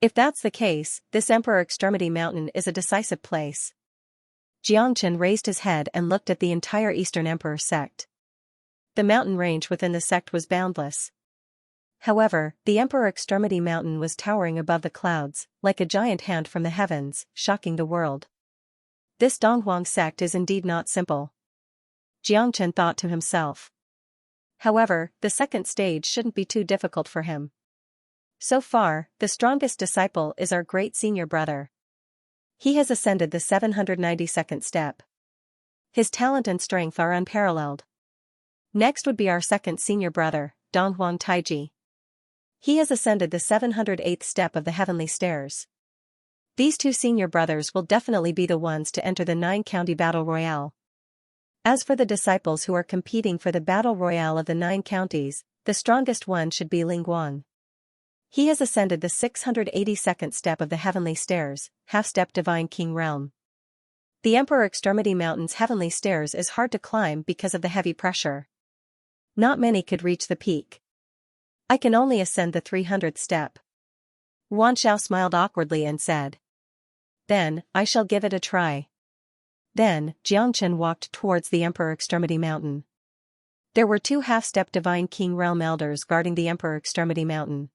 If that's the case, this Emperor Extremity Mountain is a decisive place. Xianxia raised his head and looked at the entire Eastern Emperor sect. The mountain range within the sect was boundless. However, the Emperor Extremity Mountain was towering above the clouds, like a giant hand from the heavens, shocking the world. This Donghuang sect is indeed not simple. Xianxia thought to himself. However, the second stage shouldn't be too difficult for him. So far, the strongest disciple is our great senior brother. He has ascended the 792nd step. His talent and strength are unparalleled. Next would be our second senior brother, Donghuang Taiji. He has ascended the 708th step of the heavenly stairs. These 2 senior brothers will definitely be the ones to enter the 9-county battle royale. As for the disciples who are competing for the battle royale of the 9 counties, the strongest one should be Lingguang. He has ascended the 682nd step of the heavenly stairs, half-step divine king realm. The Emperor Extremity Mountain's heavenly stairs is hard to climb because of the heavy pressure. Not many could reach the peak. I can only ascend the 300th step. Xiao smiled awkwardly and said. Then, I shall give it a try. Then, Xianxia walked towards the Emperor Extremity Mountain. There were 2 half-step divine king realm elders guarding the Emperor Extremity Mountain.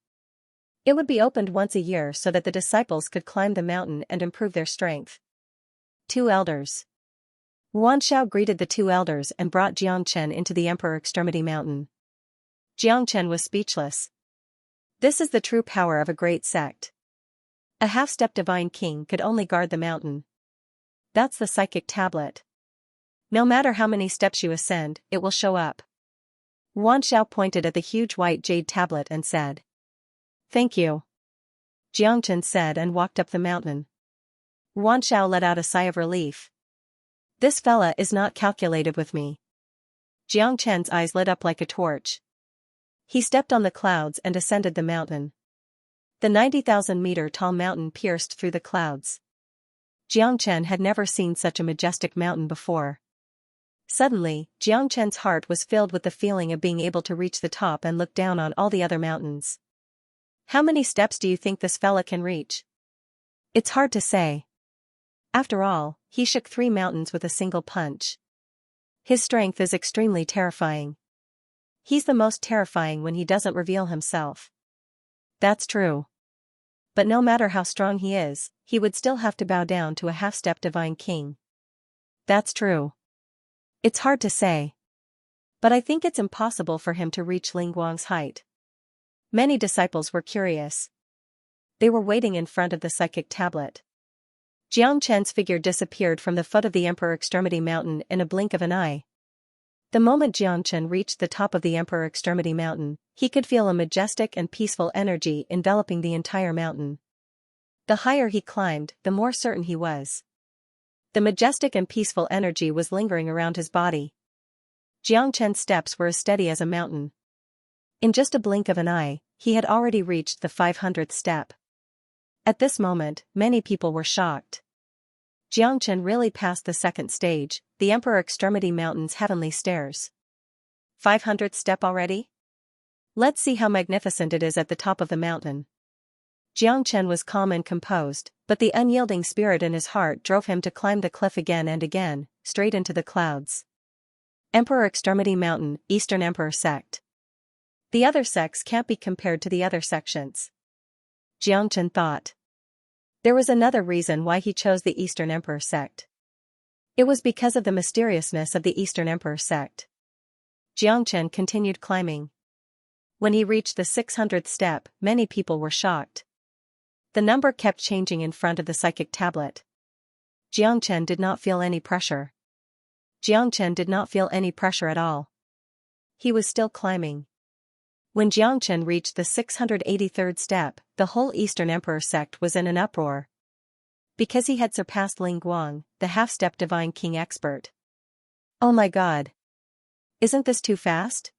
It would be opened once a year so that the disciples could climb the mountain and improve their strength. Two elders. Xianxia greeted the two elders and brought Xianxia into the Emperor Extremity Mountain. Xianxia was speechless. This is the true power of a great sect. A half-step divine king could only guard the mountain. That's the psychic tablet. No matter how many steps you ascend, it will show up. Xianxia pointed at the huge white jade tablet and said, "Thank you." Xianxia said and walked up the mountain. Xianxia let out a sigh of relief. This fella is not calculated with me. Xianxia's eyes lit up like a torch. He stepped on the clouds and ascended the mountain. The 90,000-meter-tall mountain pierced through the clouds. Xianxia had never seen such a majestic mountain before. Suddenly, Xianxia's heart was filled with the feeling of being able to reach the top and look down on all the other mountains. How many steps do you think this fella can reach? It's hard to say. After all, he shook 3 mountains with a single punch. His strength is extremely terrifying. He's the most terrifying when he doesn't reveal himself. That's true. But no matter how strong he is, he would still have to bow down to a half-step divine king. That's true. It's hard to say. But I think it's impossible for him to reach Lingguang's height. Many disciples were curious. They were waiting in front of the psychic tablet. Xianxia's figure disappeared from the foot of the Emperor Extremity Mountain in a blink of an eye. The moment Xianxia reached the top of the Emperor Extremity Mountain, he could feel a majestic and peaceful energy enveloping the entire mountain. The higher he climbed, the more certain he was. The majestic and peaceful energy was lingering around his body. Xianxia's steps were as steady as a mountain. In just a blink of an eye, he had already reached the 500th step. At this moment, many people were shocked. Xianxia really passed the second stage, the Emperor Extremity Mountain's heavenly stairs. 500th step already? Let's see how magnificent it is at the top of the mountain. Xianxia was calm and composed, but the unyielding spirit in his heart drove him to climb the cliff again and again, straight into the clouds. Emperor Extremity Mountain, Eastern Emperor Sect. The other sects can't be compared to the other sections. Xianxia thought. There was another reason why he chose the Eastern Emperor Sect. It was because of the mysteriousness of the Eastern Emperor Sect. Xianxia continued climbing. When he reached the 600th step, many people were shocked. The number kept changing in front of the psychic tablet. Xianxia did not feel any pressure. Xianxia did not feel any pressure at all. He was still climbing. When Xianxia reached the 683rd step, the whole Eastern Emperor Sect was in an uproar. Because he had surpassed Lingguang, the half-step divine king expert. Oh my god! Isn't this too fast?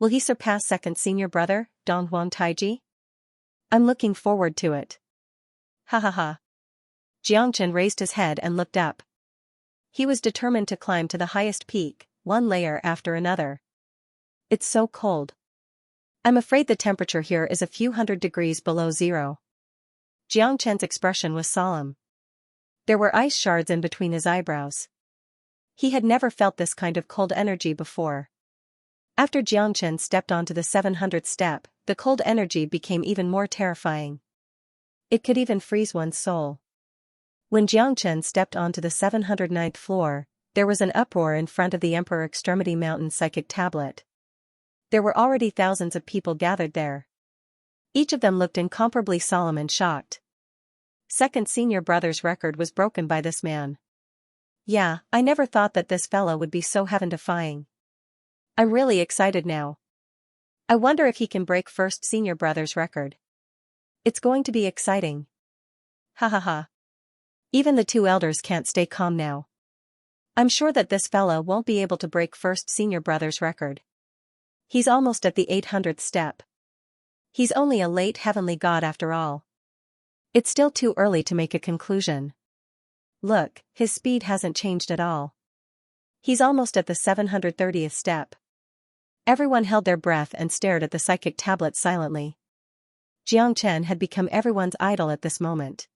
Will he surpass second senior brother, Donghuang Taiji? I'm looking forward to it. Ha ha ha. Xianxia raised his head and looked up. He was determined to climb to the highest peak, one layer after another. It's so cold. I'm afraid the temperature here is a few hundred degrees below zero. Xianxia's expression was solemn. There were ice shards in between his eyebrows. He had never felt this kind of cold energy before. After Xianxia stepped onto the 700th step, the cold energy became even more terrifying. It could even freeze one's soul. When Xianxia stepped onto the 709th floor, there was an uproar in front of the Emperor Extremity Mountain psychic tablet. There were already thousands of people gathered there. Each of them looked incomparably solemn and shocked. Second senior brother's record was broken by this man. Yeah, I never thought that this fella would be so heaven-defying. I'm really excited now. I wonder if he can break first senior brother's record. It's going to be exciting. Ha ha ha. Even the two elders can't stay calm now. I'm sure that this fella won't be able to break first senior brother's record. He's almost at the 800th step. He's only a late heavenly god after all. It's still too early to make a conclusion. Look, his speed hasn't changed at all. He's almost at the 730th step. Everyone held their breath and stared at the psychic tablet silently. Xianxia had become everyone's idol at this moment.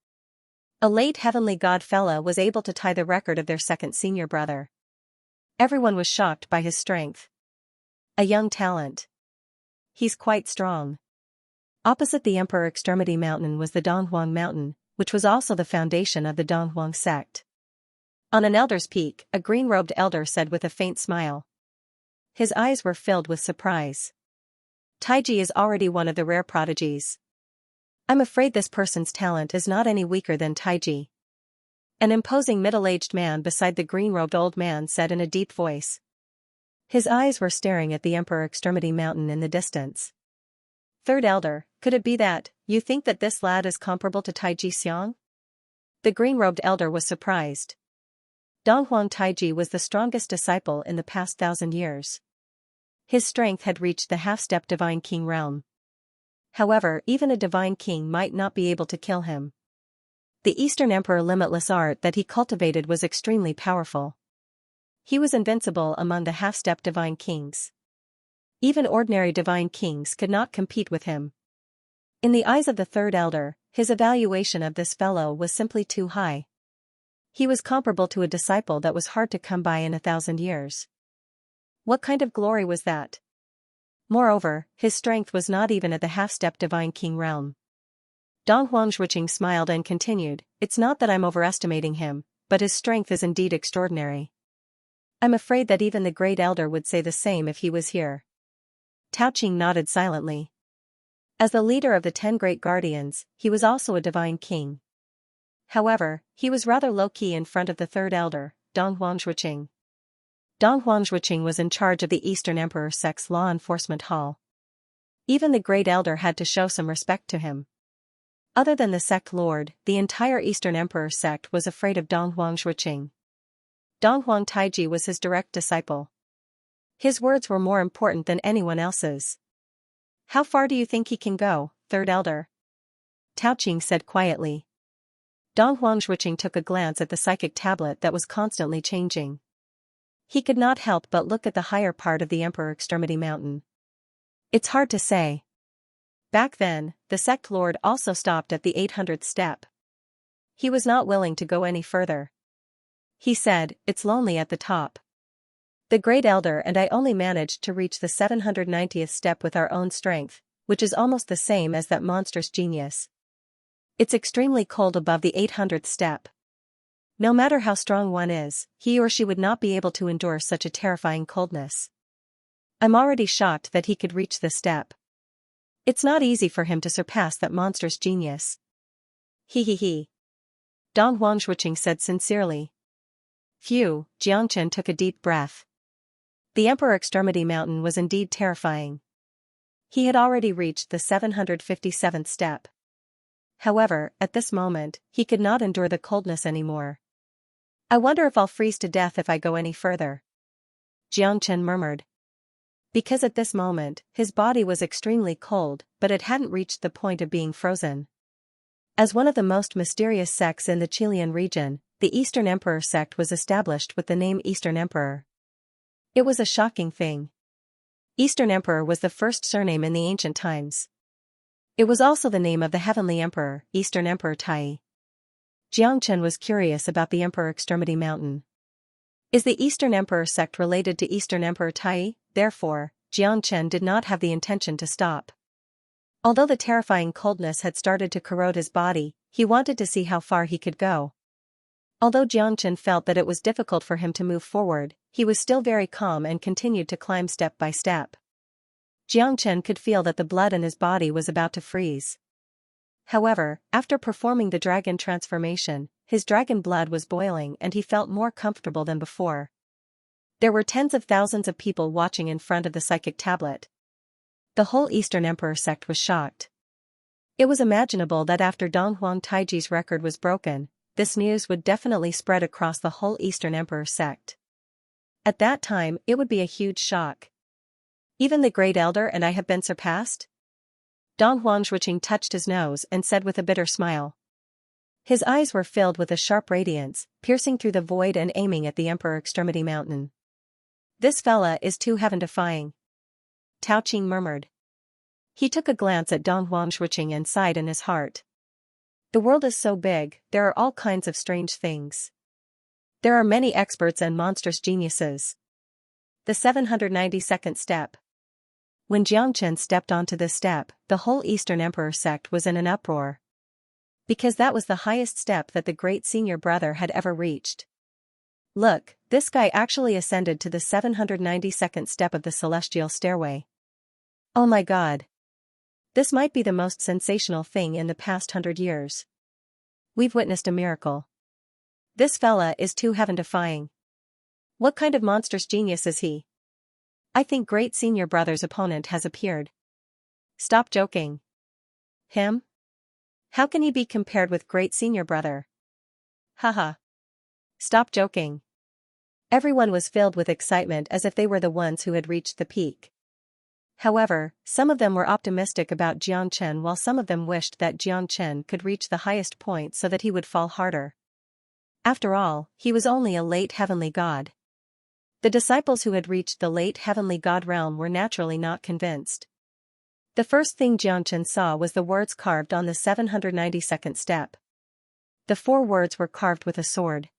A late heavenly god fella was able to tie the record of their second senior brother. Everyone was shocked by his strength. A young talent. He's quite strong. Opposite the Emperor Extremity Mountain was the Donghuang Mountain, which was also the foundation of the Donghuang sect. On an elder's peak, a green-robed elder said with a faint smile. His eyes were filled with surprise. Taiji is already one of the rare prodigies. I'm afraid this person's talent is not any weaker than Taiji. An imposing middle-aged man beside the green-robed old man said in a deep voice. His eyes were staring at the Emperor Extremity Mountain in the distance. Third elder, could it be that you think that this lad is comparable to Taiji Xiang? The green-robed elder was surprised. Donghuang Taiji was the strongest disciple in the past 1,000 years. His strength had reached the half-step Divine King realm. However, even a Divine King might not be able to kill him. The Eastern Emperor limitless art that he cultivated was extremely powerful. He was invincible among the half-step Divine Kings. Even ordinary Divine Kings could not compete with him. In the eyes of the third elder, his evaluation of this fellow was simply too high. He was comparable to a disciple that was hard to come by in 1,000 years. What kind of glory was that? Moreover, his strength was not even at the half-step Divine King realm. Donghuang Zhuqing smiled and continued, it's not that I'm overestimating him, but his strength is indeed extraordinary. I'm afraid that even the great elder would say the same if he was here. Tao Qing nodded silently. As the leader of the 10 great guardians, he was also a divine king. However, he was rather low-key in front of the third elder, Donghuang Zhuqing. Donghuang Zhuqing was in charge of the Eastern Emperor sect's law enforcement hall. Even the great elder had to show some respect to him. Other than the sect lord, the entire Eastern Emperor sect was afraid of Donghuang Zhuqing. Donghuang Taiji was his direct disciple. His words were more important than anyone else's. How far do you think he can go, third elder? Tao Qing said quietly. Donghuang Zhuqing took a glance at the psychic tablet that was constantly changing. He could not help but look at the higher part of the Emperor Extremity Mountain. It's hard to say. Back then, the sect lord also stopped at the 800th step. He was not willing to go any further. He said, it's lonely at the top. The great elder and I only managed to reach the 790th step with our own strength, which is almost the same as that monstrous genius. It's extremely cold above the 800th step. No matter how strong one is, he or she would not be able to endure such a terrifying coldness. I'm already shocked that he could reach this step. It's not easy for him to surpass that monstrous genius. He. Donghuang Zhuqing said sincerely. Phew, Xianxia took a deep breath. The Emperor Extremity Mountain was indeed terrifying. He had already reached the 757th step. However, at this moment, he could not endure the coldness anymore. I wonder if I'll freeze to death if I go any further. Xianxia murmured. Because at this moment, his body was extremely cold, but it hadn't reached the point of being frozen. As one of the most mysterious sects in the Chilean region, the Eastern Emperor sect was established with the name Eastern Emperor. It was a shocking thing. Eastern Emperor was the first surname in the ancient times. It was also the name of the Heavenly Emperor, Eastern Emperor Tai. Xianxia was curious about the Emperor Extremity Mountain. Is the Eastern Emperor sect related to Eastern Emperor Tai? Therefore, Xianxia did not have the intention to stop. Although the terrifying coldness had started to corrode his body, he wanted to see how far he could go. Although Xianxia felt that it was difficult for him to move forward, he was still very calm and continued to climb step by step. Xianxia could feel that the blood in his body was about to freeze. However, after performing the dragon transformation, his dragon blood was boiling and he felt more comfortable than before. There were tens of thousands of people watching in front of the psychic tablet. The whole Eastern Emperor sect was shocked. It was imaginable that after Donghuang Taiji's record was broken, this news would definitely spread across the whole Eastern Emperor sect. At that time, it would be a huge shock. Even the great elder and I have been surpassed? Donghuang Zhuqing touched his nose and said with a bitter smile. His eyes were filled with a sharp radiance, piercing through the void and aiming at the Emperor Extremity Mountain. This fella is too heaven-defying. Tao Qing murmured. He took a glance at Donghuang Zhuqing and sighed in his heart. The world is so big, there are all kinds of strange things. There are many experts and monstrous geniuses. The 792nd step. When Xianxia stepped onto this step, the whole Eastern Emperor sect was in an uproar. Because that was the highest step that the great senior brother had ever reached. Look, this guy actually ascended to the 792nd step of the celestial stairway. Oh my god. This might be the most sensational thing in the past 100 years. We've witnessed a miracle. This fella is too heaven-defying. What kind of monstrous genius is he? I think great senior brother's opponent has appeared. Stop joking. Him? How can he be compared with great senior brother? Haha. Stop joking. Everyone was filled with excitement as if they were the ones who had reached the peak. However, some of them were optimistic about Xianxia while some of them wished that Xianxia could reach the highest point so that he would fall harder. After all, he was only a late heavenly god. The disciples who had reached the late heavenly god realm were naturally not convinced. The first thing Xianxia saw was the words carved on the 792nd step. The 4 words were carved with a sword.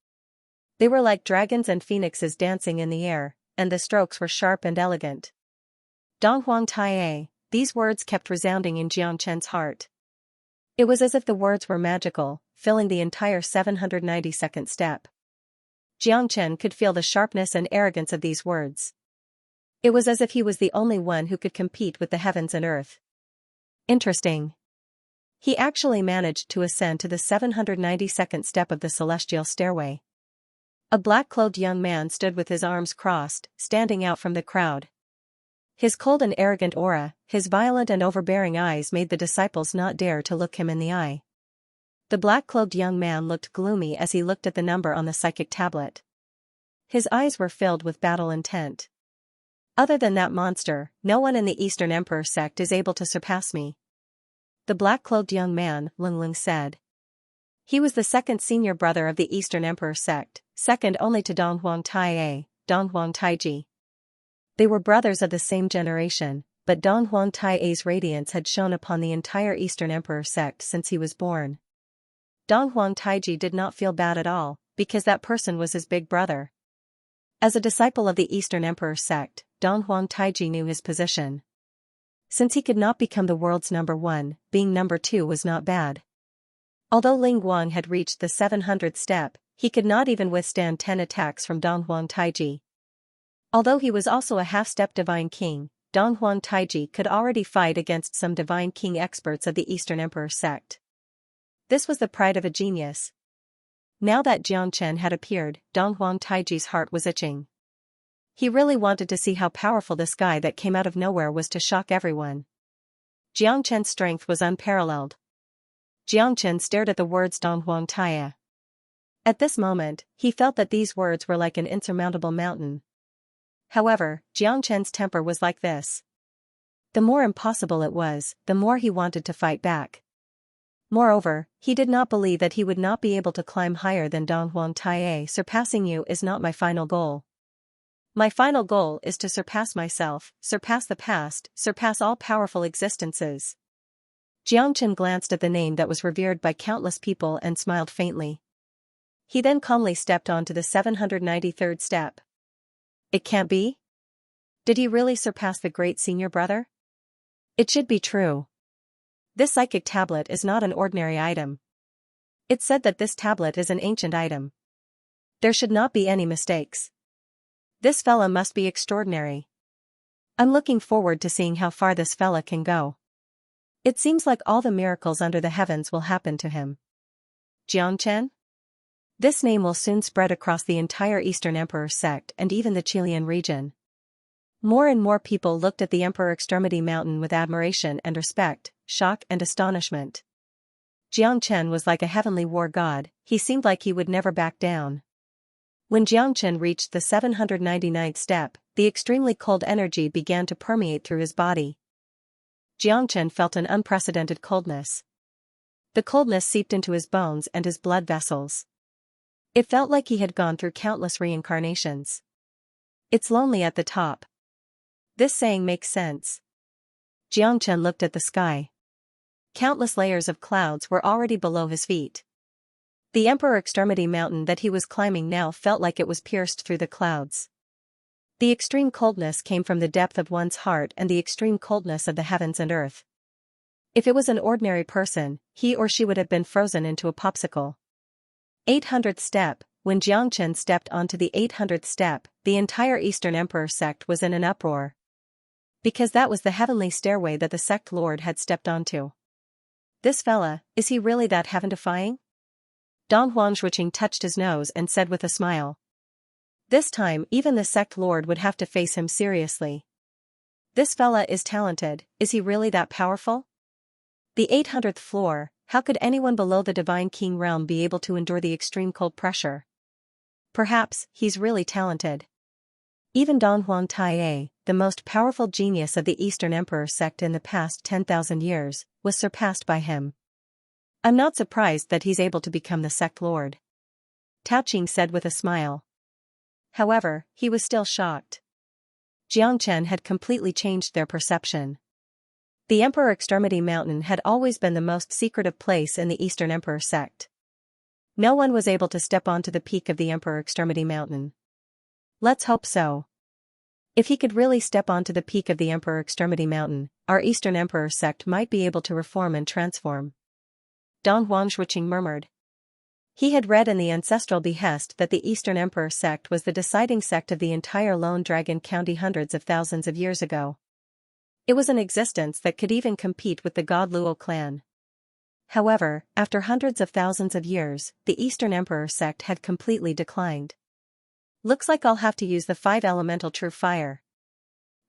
They were like dragons and phoenixes dancing in the air, and the strokes were sharp and elegant. Donghuang Taie, these words kept resounding in Xianxia's heart. It was as if the words were magical, filling the entire 792nd step. Xianxia could feel the sharpness and arrogance of these words. It was as if he was the only one who could compete with the heavens and earth. Interesting. He actually managed to ascend to the 792nd step of the celestial stairway. A black-clothed young man stood with his arms crossed, standing out from the crowd. His cold and arrogant aura, his violent and overbearing eyes made the disciples not dare to look him in the eye. The black-clothed young man looked gloomy as he looked at the number on the psychic tablet. His eyes were filled with battle intent. Other than that monster, no one in the Eastern Emperor sect is able to surpass me. The black-clothed young man, Lingling said. He was the second senior brother of the Eastern Emperor sect, second only to Donghuang Taie, Donghuang Taiji. They were brothers of the same generation, but Donghuang Taie's radiance had shone upon the entire Eastern Emperor sect since he was born. Donghuang Taiji did not feel bad at all, because that person was his big brother. As a disciple of the Eastern Emperor sect, Donghuang Taiji knew his position. Since he could not become the world's number 1, being number 2 was not bad. Although Ling Guang had reached the 700th step, he could not even withstand 10 attacks from Donghuang Taiji. Although he was also a half-step Divine King, Donghuang Taiji could already fight against some Divine King experts of the Eastern Emperor sect. This was the pride of a genius. Now that Xianxia had appeared, Donghuang Taiji's heart was itching. He really wanted to see how powerful this guy that came out of nowhere was to shock everyone. Xianxia's strength was unparalleled. Xianxia stared at the words Donghuang Taie. At this moment, he felt that these words were like an insurmountable mountain. However, Xianxia's temper was like this. The more impossible it was, the more he wanted to fight back. Moreover, he did not believe that he would not be able to climb higher than Donghuang Taie. Surpassing you is not my final goal. My final goal is to surpass myself, surpass the past, surpass all powerful existences. Xianxia glanced at the name that was revered by countless people and smiled faintly. He then calmly stepped onto the 793rd step. It can't be? Did he really surpass the great senior brother? It should be true. This psychic tablet is not an ordinary item. It's said that this tablet is an ancient item. There should not be any mistakes. This fella must be extraordinary. I'm looking forward to seeing how far this fella can go. It seems like all the miracles under the heavens will happen to him. Xianxia? This name will soon spread across the entire Eastern Emperor sect and even the Chilean region. More and more people looked at the Emperor Extremity Mountain with admiration and respect, shock and astonishment. Xianxia was like a heavenly war god, he seemed like he would never back down. When Xianxia reached the 799th step, the extremely cold energy began to permeate through his body. Xianxia felt an unprecedented coldness. The coldness seeped into his bones and his blood vessels. It felt like he had gone through countless reincarnations. It's lonely at the top. This saying makes sense. Xianxia looked at the sky. Countless layers of clouds were already below his feet. The Emperor Extremity Mountain that he was climbing now felt like it was pierced through the clouds. The extreme coldness came from the depth of one's heart and the extreme coldness of the heavens and earth. If it was an ordinary person, he or she would have been frozen into a popsicle. 800th step. When Xianxia stepped onto the 800th step, the entire Eastern Emperor sect was in an uproar. Because that was the heavenly stairway that the sect lord had stepped onto. This fella, is he really that heaven-defying? Don Huang Zhuqing touched his nose and said with a smile. This time even the sect lord would have to face him seriously. This fella is talented, is he really that powerful? The 800th floor, how could anyone below the Divine King realm be able to endure the extreme cold pressure? Perhaps, he's really talented. Even Don Huang Taie, the most powerful genius of the Eastern Emperor sect in the past 10,000 years, was surpassed by him. I'm not surprised that he's able to become the sect lord. Tao Qing said with a smile. However, he was still shocked. Xianxia had completely changed their perception. The Emperor Extremity Mountain had always been the most secretive place in the Eastern Emperor sect. No one was able to step onto the peak of the Emperor Extremity Mountain. Let's hope so. If he could really step onto the peak of the Emperor Extremity Mountain, our Eastern Emperor sect might be able to reform and transform. Don Huang Zhuqing murmured. He had read in the ancestral behest that the Eastern Emperor sect was the deciding sect of the entire Lone Dragon County hundreds of thousands of years ago. It was an existence that could even compete with the God Luo clan. However, after hundreds of thousands of years, the Eastern Emperor sect had completely declined. Looks like I'll have to use the 5-elemental true fire.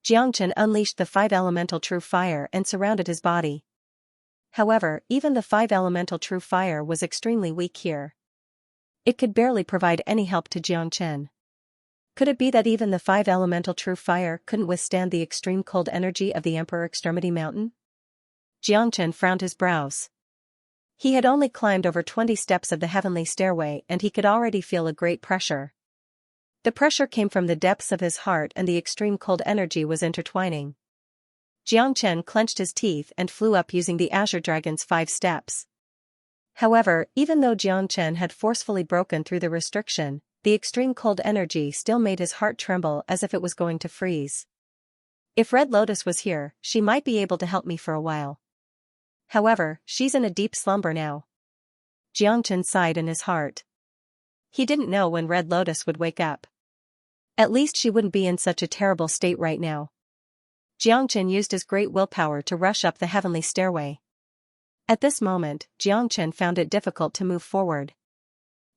Xianxia unleashed the 5-elemental true fire and surrounded his body. However, even the 5-elemental true fire was extremely weak here. It could barely provide any help to Xianxia. Could it be that even the 5-elemental true fire couldn't withstand the extreme cold energy of the Emperor Extremity Mountain? Xianxia frowned his brows. He had only climbed over 20 steps of the heavenly stairway and he could already feel a great pressure. The pressure came from the depths of his heart and the extreme cold energy was intertwining. Xianxia clenched his teeth and flew up using the Azure Dragon's 5 steps. However, even though Xianxia had forcefully broken through the restriction, the extreme cold energy still made his heart tremble as if it was going to freeze. If Red Lotus was here, she might be able to help me for a while. However, she's in a deep slumber now. Xianxia sighed in his heart. He didn't know when Red Lotus would wake up. At least she wouldn't be in such a terrible state right now. Xianxia used his great willpower to rush up the heavenly stairway. At this moment, Xianxia found it difficult to move forward.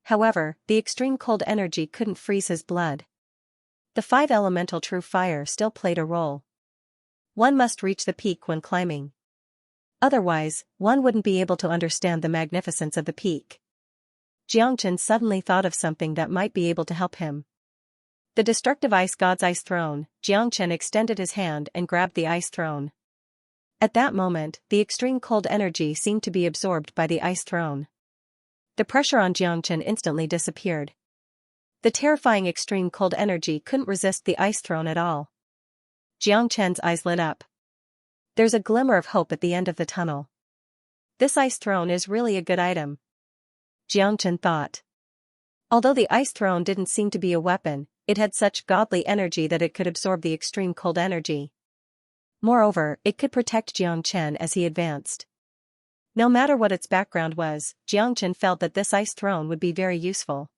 However, the extreme cold energy couldn't freeze his blood. The 5-elemental true fire still played a role. One must reach the peak when climbing. Otherwise, one wouldn't be able to understand the magnificence of the peak. Xianxia suddenly thought of something that might be able to help him. The destructive ice god's ice throne. Xianxia extended his hand and grabbed the ice throne. At that moment, the extreme cold energy seemed to be absorbed by the ice throne. The pressure on Xianxia instantly disappeared. The terrifying extreme cold energy couldn't resist the ice throne at all. Xianxia's eyes lit up. There's a glimmer of hope at the end of the tunnel. This ice throne is really a good item. Xianxia thought. Although the ice throne didn't seem to be a weapon, it had such godly energy that it could absorb the extreme cold energy. Moreover, it could protect Xianxia as he advanced. No matter what its background was, Xianxia felt that this ice throne would be very useful.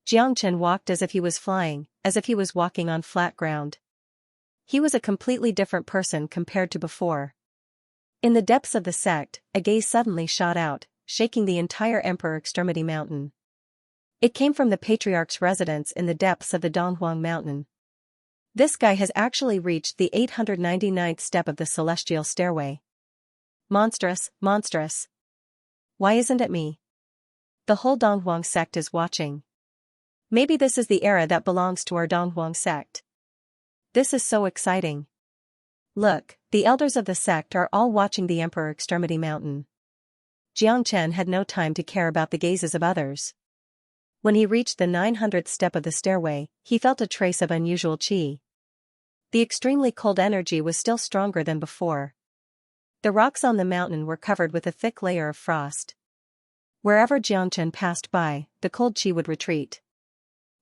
Xianxia walked as if he was flying, as if he was walking on flat ground. He was a completely different person compared to before. In the depths of the sect, a gaze suddenly shot out, shaking the entire Emperor Extremity Mountain. It came from the Patriarch's residence in the depths of the Donghuang Mountain. This guy has actually reached the 899th step of the celestial stairway. Monstrous, monstrous. Why isn't it me? The whole Donghuang sect is watching. Maybe this is the era that belongs to our Donghuang sect. This is so exciting. Look, the elders of the sect are all watching the Emperor Extremity Mountain. Xianxia had no time to care about the gazes of others. When he reached the 900th step of the stairway, he felt a trace of unusual qi. The extremely cold energy was still stronger than before. The rocks on the mountain were covered with a thick layer of frost. Wherever Xianxia passed by, the cold qi would retreat.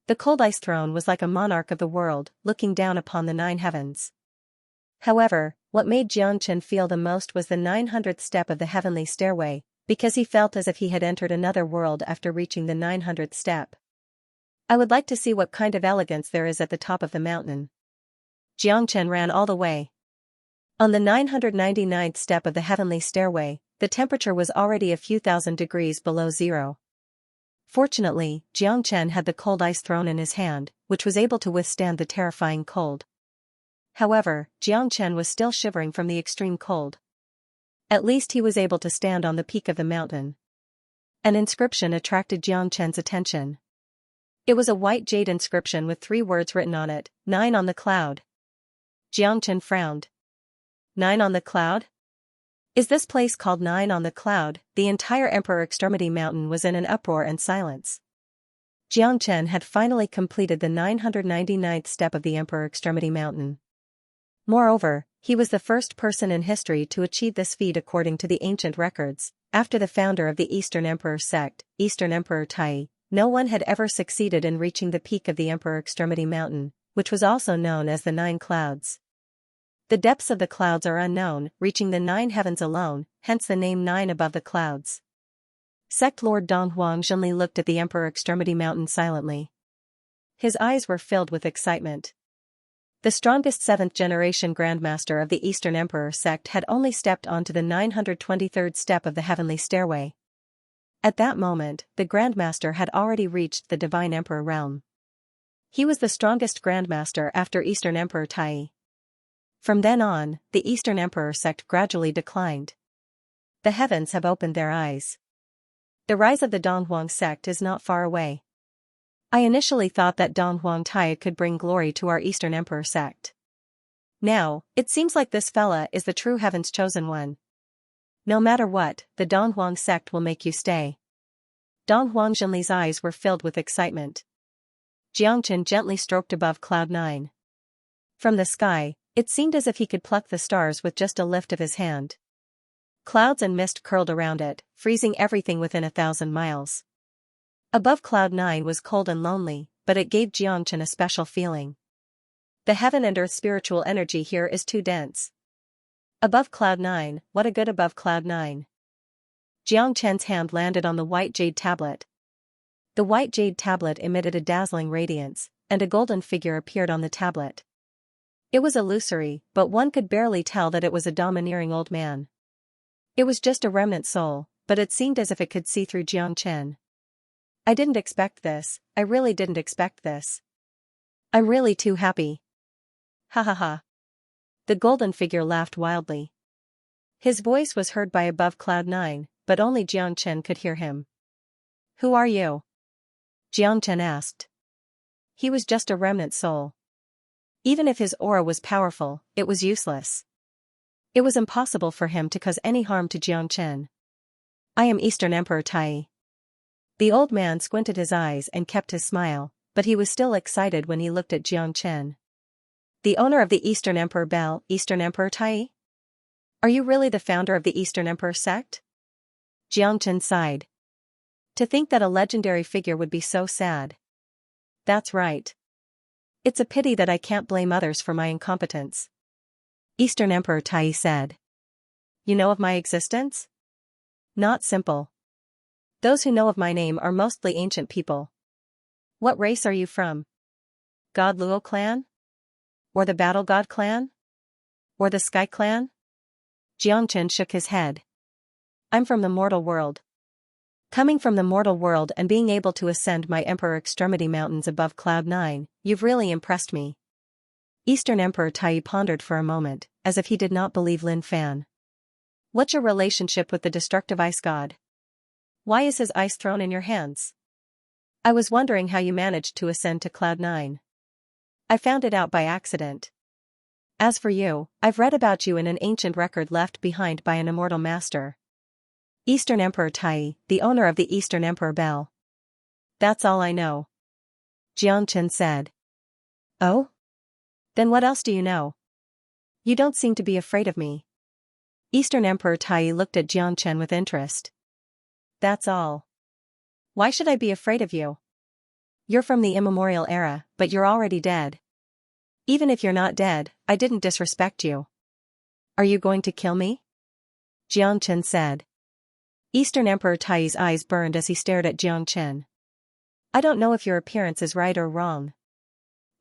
The cold ice throne was like a monarch of the world, looking down upon the 9 heavens. However, what made Xianxia feel the most was the 900th step of the heavenly stairway, because he felt as if he had entered another world after reaching the 900th step. I would like to see what kind of elegance there is at the top of the mountain. Xianxia ran all the way. On the 999th step of the heavenly stairway, the temperature was already a few thousand degrees below zero. Fortunately, Xianxia had the cold ice throne in his hand, which was able to withstand the terrifying cold. However, Xianxia was still shivering from the extreme cold. At least he was able to stand on the peak of the mountain. An inscription attracted Xianxia's attention. It was a white jade inscription with 3 words written on it, 9 on the cloud. Xianxia frowned. 9 on the cloud? Is this place called 9 on the cloud? The entire Emperor Extremity Mountain was in an uproar and silence. Xianxia had finally completed the 999th step of the Emperor Extremity Mountain. Moreover, he was the first person in history to achieve this feat according to the ancient records. After the founder of the Eastern Emperor sect, Eastern Emperor Tai, no one had ever succeeded in reaching the peak of the Emperor Extremity Mountain, which was also known as the 9 clouds. The depths of the clouds are unknown, reaching the 9 heavens alone, hence the name 9 above the clouds. Sect Lord Dong Huang Zhenli looked at the Emperor Extremity Mountain silently. His eyes were filled with excitement. The strongest 7th-generation Grandmaster of the Eastern Emperor sect had only stepped onto the 923rd step of the heavenly stairway. At that moment, the Grandmaster had already reached the Divine Emperor realm. He was the strongest Grandmaster after Eastern Emperor Tai. From then on, the Eastern Emperor sect gradually declined. The heavens have opened their eyes. The rise of the Donghuang sect is not far away. I initially thought that Donghuang Tai could bring glory to our Eastern Emperor sect. Now, it seems like this fella is the true heaven's chosen one. No matter what, the Donghuang sect will make you stay. Donghuang Zhenli's eyes were filled with excitement. Xianxia gently stroked above cloud 9. From the sky, it seemed as if he could pluck the stars with just a lift of his hand. Clouds and mist curled around it, freezing everything within 1,000 miles. Above cloud 9 was cold and lonely, but it gave Xianxia a special feeling. The heaven and earth spiritual energy here is too dense. Above cloud 9, what a good above cloud 9. Xianxia's hand landed on the white jade tablet. The white jade tablet emitted a dazzling radiance, and a golden figure appeared on the tablet. It was illusory, but one could barely tell that it was a domineering old man. It was just a remnant soul, but it seemed as if it could see through Xianxia. I didn't expect this, I really didn't expect this. I'm really too happy. Ha ha ha. The golden figure laughed wildly. His voice was heard by above cloud 9, but only Xianxia could hear him. Who are you? Xianxia asked. He was just a remnant soul. Even if his aura was powerful, it was useless. It was impossible for him to cause any harm to Xianxia. I am Eastern Emperor Tai. The old man squinted his eyes and kept his smile, but he was still excited when he looked at Xianxia. The owner of the Eastern Emperor Bell, Eastern Emperor Tai? Are you really the founder of the Eastern Emperor sect? Xianxia sighed. To think that a legendary figure would be so sad. That's right. It's a pity that I can't blame others for my incompetence. Eastern Emperor Tai said. You know of my existence? Not simple. Those who know of my name are mostly ancient people. What race are you from? God Luo clan? Or the Battle God clan? Or the Sky clan? Xianxia shook his head. I'm from the mortal world. Coming from the mortal world and being able to ascend my Emperor Extremity Mountains above cloud 9, you've really impressed me. Eastern Emperor Tai pondered for a moment, as if he did not believe Lin Fan. What's your relationship with the destructive ice god? Why is his ice throne in your hands? I was wondering how you managed to ascend to cloud 9. I found it out by accident. As for you, I've read about you in an ancient record left behind by an immortal master. Eastern Emperor Tai, the owner of the Eastern Emperor Bell. That's all I know. Xianxia said. Oh? Then what else do you know? You don't seem to be afraid of me. Eastern Emperor Tai looked at Xianxia with interest. That's all. Why should I be afraid of you? You're from the immemorial era, but you're already dead. Even if you're not dead, I didn't disrespect you. Are you going to kill me? Xianxia said. Eastern Emperor Tai's eyes burned as he stared at Xianxia. I don't know if your appearance is right or wrong.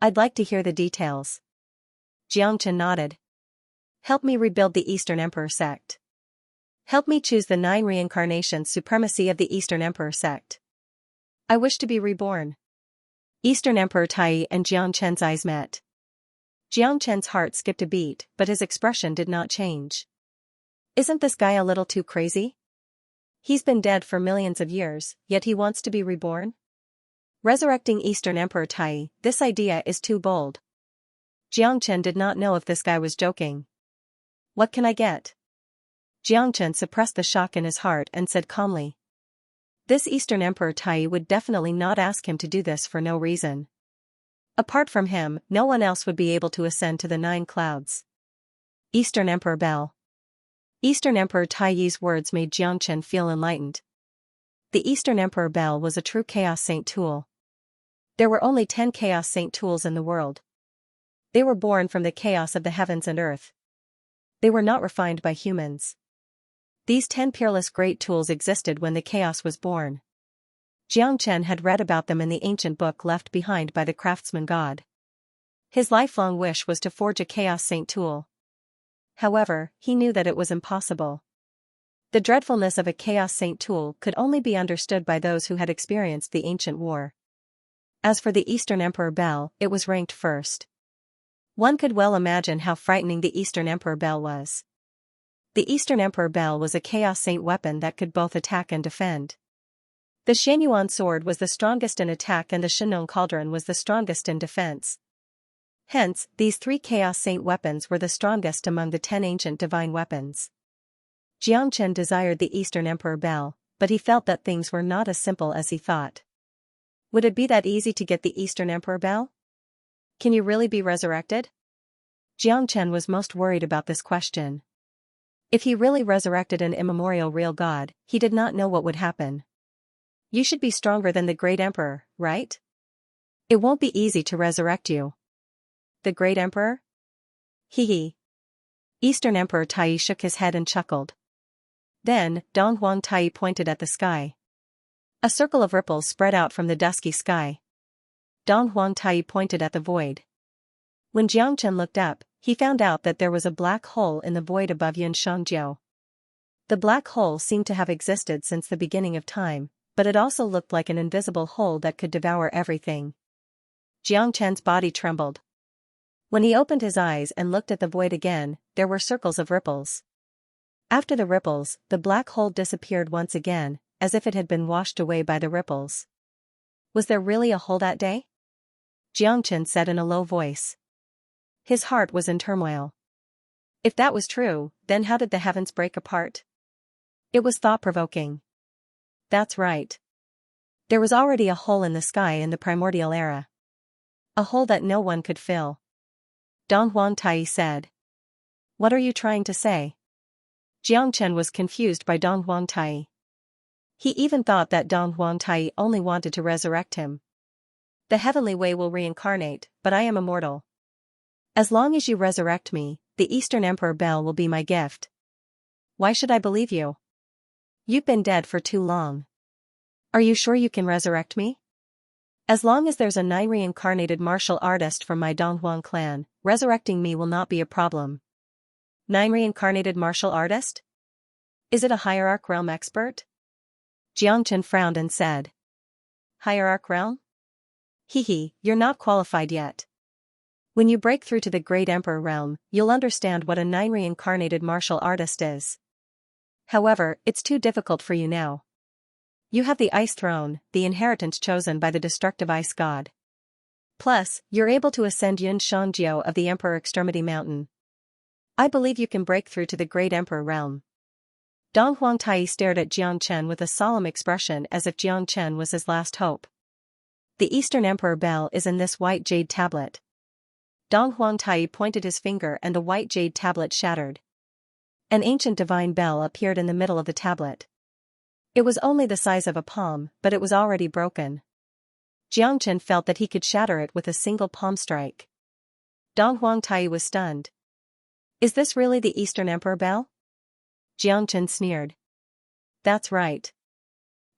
I'd like to hear the details. Xianxia nodded. Help me rebuild the Eastern Emperor sect. Help me choose the 9 reincarnations supremacy of the Eastern Emperor sect. I wish to be reborn. Eastern Emperor Tai and Xianxia's eyes met. Xianxia's heart skipped a beat, but his expression did not change. Isn't this guy a little too crazy? He's been dead for millions of years, yet he wants to be reborn? Resurrecting Eastern Emperor Tai, this idea is too bold. Xianxia did not know if this guy was joking. What can I get? Xianxia suppressed the shock in his heart and said calmly. This Eastern Emperor Tai would definitely not ask him to do this for no reason. Apart from him, no one else would be able to ascend to the 9 clouds. Eastern Emperor Bell. Eastern Emperor Tai's words made Xianxia feel enlightened. The Eastern Emperor Bell was a true Chaos Saint tool. There were only 10 Chaos Saint tools in the world. They were born from the chaos of the heavens and earth. They were not refined by humans. These 10 peerless great tools existed when the chaos was born. Xianxia had read about them in the ancient book left behind by the craftsman god. His lifelong wish was to forge a Chaos Saint tool. However, he knew that it was impossible. The dreadfulness of a Chaos Saint tool could only be understood by those who had experienced the ancient war. As for the Eastern Emperor Bell, it was ranked first. One could well imagine how frightening the Eastern Emperor Bell was. The Eastern Emperor Bell was a Chaos Saint weapon that could both attack and defend. The Shangyuan sword was the strongest in attack and the Shenong cauldron was the strongest in defense. Hence, these 3 Chaos Saint weapons were the strongest among the 10 ancient divine weapons. Xianxia desired the Eastern Emperor Bell, but he felt that things were not as simple as he thought. Would it be that easy to get the Eastern Emperor Bell? Can you really be resurrected? Xianxia was most worried about this question. If he really resurrected an immemorial real god, he did not know what would happen. You should be stronger than the great emperor, right? It won't be easy to resurrect you. The great emperor? Hee. Eastern Emperor Tai shook his head and chuckled. Then, Dong Huang Tai pointed at the sky. A circle of ripples spread out from the dusky sky. Dong Huang Tai pointed at the void. When Xianxia looked up, he found out that there was a black hole in the void above Yanshangjiao. The black hole seemed to have existed since the beginning of time, but it also looked like an invisible hole that could devour everything. Xianxia's body trembled. When he opened his eyes and looked at the void again, there were circles of ripples. After the ripples, the black hole disappeared once again, as if it had been washed away by the ripples. Was there really a hole that day? Xianxia said in a low voice. His heart was in turmoil. If that was true, then how did the heavens break apart? It was thought-provoking. That's right. There was already a hole in the sky in the primordial era. A hole that no one could fill. Dong Huang Tai said. What are you trying to say? Xianxia was confused by Dong Huang Tai. He even thought that Dong Huang Tai only wanted to resurrect him. The heavenly way will reincarnate, but I am immortal. As long as you resurrect me, the Eastern Emperor Bell will be my gift. Why should I believe you? You've been dead for too long. Are you sure you can resurrect me? As long as there's a 9 reincarnated martial artist from my Donghuang clan, resurrecting me will not be a problem. 9 reincarnated martial artist? Is it a hierarch realm expert? Xianxia frowned and said. Hierarch realm? You're not qualified yet. When you break through to the Great Emperor realm, you'll understand what a 9 reincarnated martial artist is. However, it's too difficult for you now. You have the Ice Throne, the inheritance chosen by the destructive Ice God. Plus, you're able to ascend Yunshangjiao of the Emperor Extremity Mountain. I believe you can break through to the Great Emperor realm. Dong Huang Tai stared at Xianxia with a solemn expression as if Xianxia was his last hope. The Eastern Emperor Bell is in this white jade tablet. Dong Huang Tai pointed his finger and the white jade tablet shattered. An ancient divine bell appeared in the middle of the tablet. It was only the size of a palm, but it was already broken. Jiangchen felt that he could shatter it with a single palm strike. Dong Huangtai was stunned. Is this really the Eastern Emperor bell? Jiangchen sneered. That's right.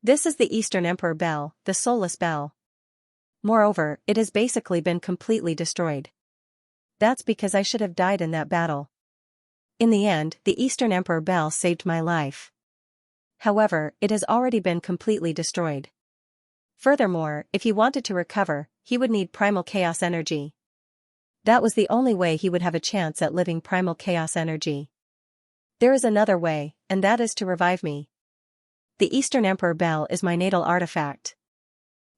This is the Eastern Emperor bell, the soulless bell. Moreover, it has basically been completely destroyed. That's because I should have died in that battle. In the end, the Eastern Emperor bell saved my life. However, it has already been completely destroyed. Furthermore, if he wanted to recover, he would need primal chaos energy. That was the only way he would have a chance at living primal chaos energy. There is another way, and that is to revive me. The Eastern Emperor bell is my natal artifact.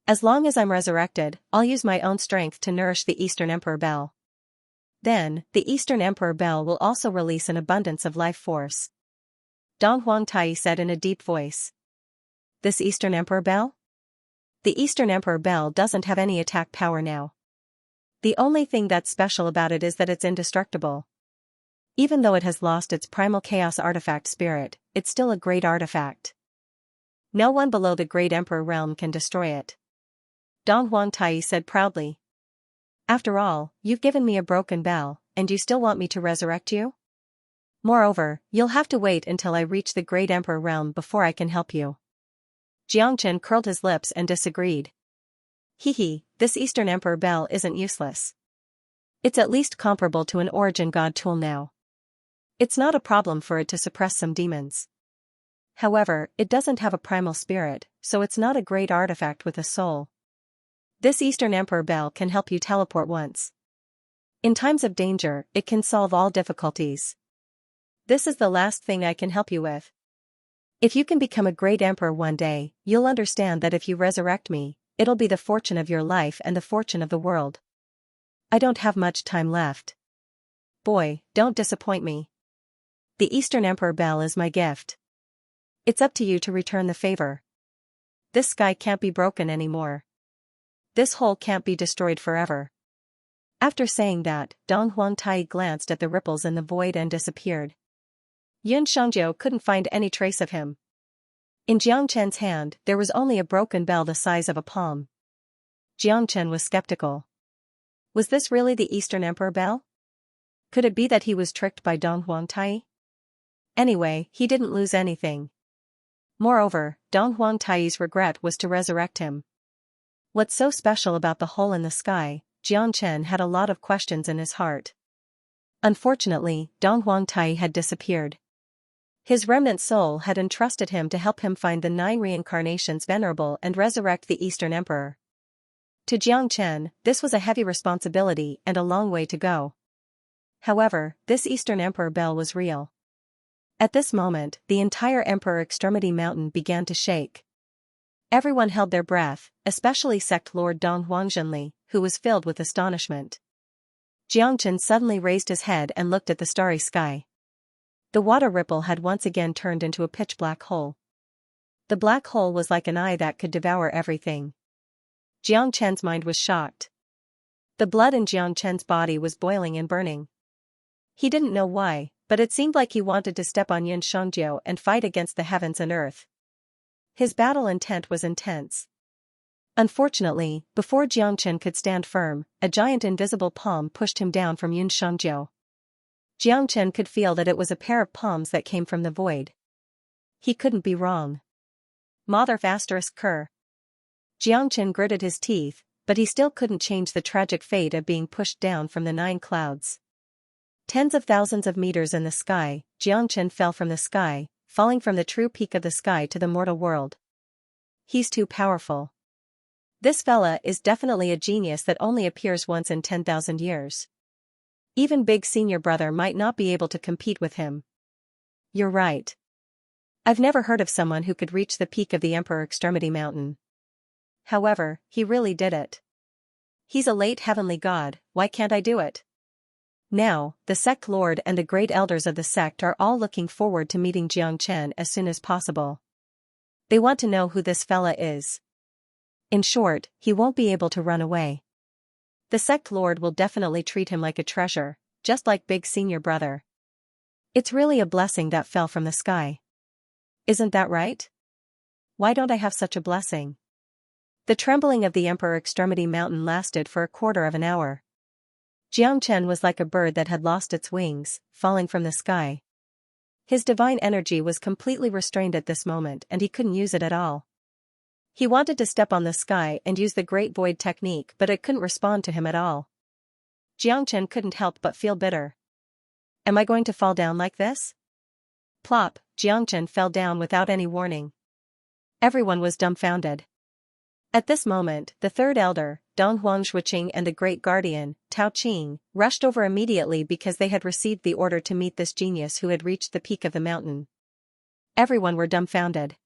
As long as I'm resurrected, I'll use my own strength to nourish the Eastern Emperor bell. Then, the Eastern Emperor bell will also release an abundance of life force. Dong Huangtai said in a deep voice. This Eastern Emperor bell? The Eastern Emperor bell doesn't have any attack power now. The only thing that's special about it is that it's indestructible. Even though it has lost its primal chaos artifact spirit, it's still a great artifact. No one below the Great Emperor realm can destroy it. Dong Huangtai said proudly. After all, you've given me a broken bell, and you still want me to resurrect you? Moreover, you'll have to wait until I reach the Great Emperor realm before I can help you. Jiangchen curled his lips and disagreed. This Eastern Emperor bell isn't useless. It's at least comparable to an Origin God tool now. It's not a problem for it to suppress some demons. However, it doesn't have a primal spirit, so it's not a great artifact with a soul. This Eastern Emperor bell can help you teleport once. In times of danger, it can solve all difficulties. This is the last thing I can help you with. If you can become a great emperor one day, you'll understand that if you resurrect me, it'll be the fortune of your life and the fortune of the world. I don't have much time left. Boy, don't disappoint me. The Eastern Emperor bell is my gift. It's up to you to return the favor. This sky can't be broken anymore. This hole can't be destroyed forever. After saying that, Dong Huangtai glanced at the ripples in the void and disappeared. Xianxia couldn't find any trace of him. In Jiangchen's hand, there was only a broken bell the size of a palm. Jiangchen was skeptical. Was this really the Eastern Emperor bell? Could it be that he was tricked by Dong Huangtai? Anyway, he didn't lose anything. Moreover, Dong Huangtai's regret was to resurrect him. What's so special about the hole in the sky? Jiangchen had a lot of questions in his heart. Unfortunately, Dong Huangtai had disappeared. His remnant soul had entrusted him to help him find the 9 reincarnations venerable and resurrect the Eastern Emperor. To Jiangchen, this was a heavy responsibility and a long way to go. However, this Eastern Emperor bell was real. At this moment, the entire Emperor Extremity Mountain began to shake. Everyone held their breath, especially Sect Lord Dong Huangzhenli, who was filled with astonishment. Jiangchen suddenly raised his head and looked at the starry sky. The water ripple had once again turned into a pitch-black hole. The black hole was like an eye that could devour everything. Jiangchen's mind was shocked. The blood in Jiangchen's body was boiling and burning. He didn't know why, but it seemed like he wanted to step on Xianxia and fight against the heavens and earth. His battle intent was intense. Unfortunately, before Jiangchen could stand firm, a giant invisible palm pushed him down from Xianxia. Jiangchen could feel that it was a pair of palms that came from the void. He couldn't be wrong. Mother ****. Jiangchen gritted his teeth, but he still couldn't change the tragic fate of being pushed down from the 9 clouds. Tens of thousands of meters in the sky, Jiangchen fell from the sky, falling from the true peak of the sky to the mortal world. He's too powerful. This fella is definitely a genius that only appears once in 10,000 years. Even Big Senior Brother might not be able to compete with him. You're right. I've never heard of someone who could reach the peak of the Emperor Extremity Mountain. However, he really did it. He's a late heavenly god, why can't I do it? Now, the sect lord and the great elders of the sect are all looking forward to meeting Jiangchen as soon as possible. They want to know who this fella is. In short, he won't be able to run away. The sect lord will definitely treat him like a treasure, just like Big Senior Brother. It's really a blessing that fell from the sky. Isn't that right? Why don't I have such a blessing? The trembling of the Emperor Extremity Mountain lasted for a quarter of an hour. Xianxia was like a bird that had lost its wings, falling from the sky. His divine energy was completely restrained at this moment and he couldn't use it at all. He wanted to step on the sky and use the Great Void technique, but it couldn't respond to him at all. Xianxia couldn't help but feel bitter. Am I going to fall down like this? Plop, Xianxia fell down without any warning. Everyone was dumbfounded. At this moment, the third elder, Dong Huangshuqing, and the great guardian, Tao Qing, rushed over immediately because they had received the order to meet this genius who had reached the peak of the mountain. Everyone were dumbfounded.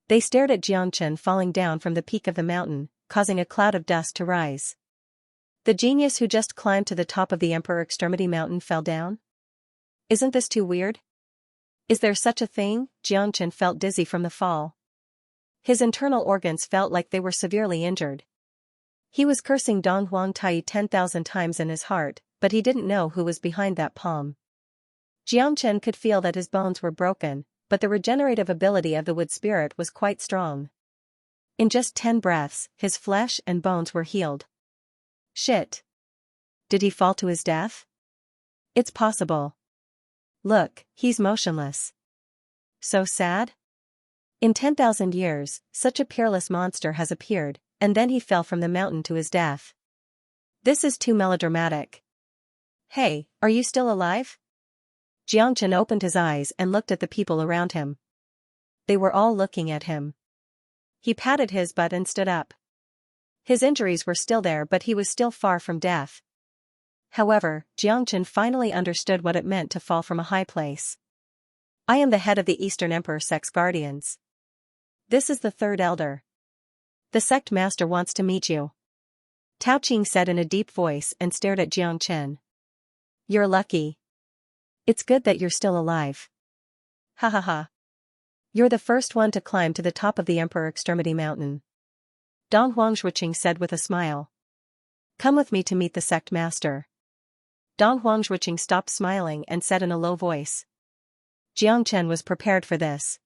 They stared at Xianxia falling down from the peak of the mountain, causing a cloud of dust to rise. The genius who just climbed to the top of the Emperor Extremity Mountain fell down? Isn't this too weird? Is there such a thing? Xianxia felt dizzy from the fall. His internal organs felt like they were severely injured. He was cursing Dong Huang Tai 10,000 times in his heart, but he didn't know who was behind that palm. Xianxia could feel that his bones were broken, but the regenerative ability of the wood spirit was quite strong. In just 10 breaths, his flesh and bones were healed. Shit. Did he fall to his death? It's possible. Look, he's motionless. So sad? In 10,000 years, such a peerless monster has appeared, and then he fell from the mountain to his death. This is too melodramatic. Hey, are you still alive? Xianxia opened his eyes and looked at the people around him. They were all looking at him. He patted his butt and stood up. His injuries were still there, but he was still far from death. However, Xianxia finally understood what it meant to fall from a high place. I am the head of the Eastern Emperor Sect's guardians. This is the third elder. The sect master wants to meet you. Tao Qing said in a deep voice and stared at Xianxia. You're lucky. It's good that you're still alive. Ha ha ha. You're the first one to climb to the top of the Emperor Extremity Mountain. Dong Huangshuqing said with a smile. Come with me to meet the sect master. Dong Huangshuqing stopped smiling and said in a low voice. Xianxia was prepared for this.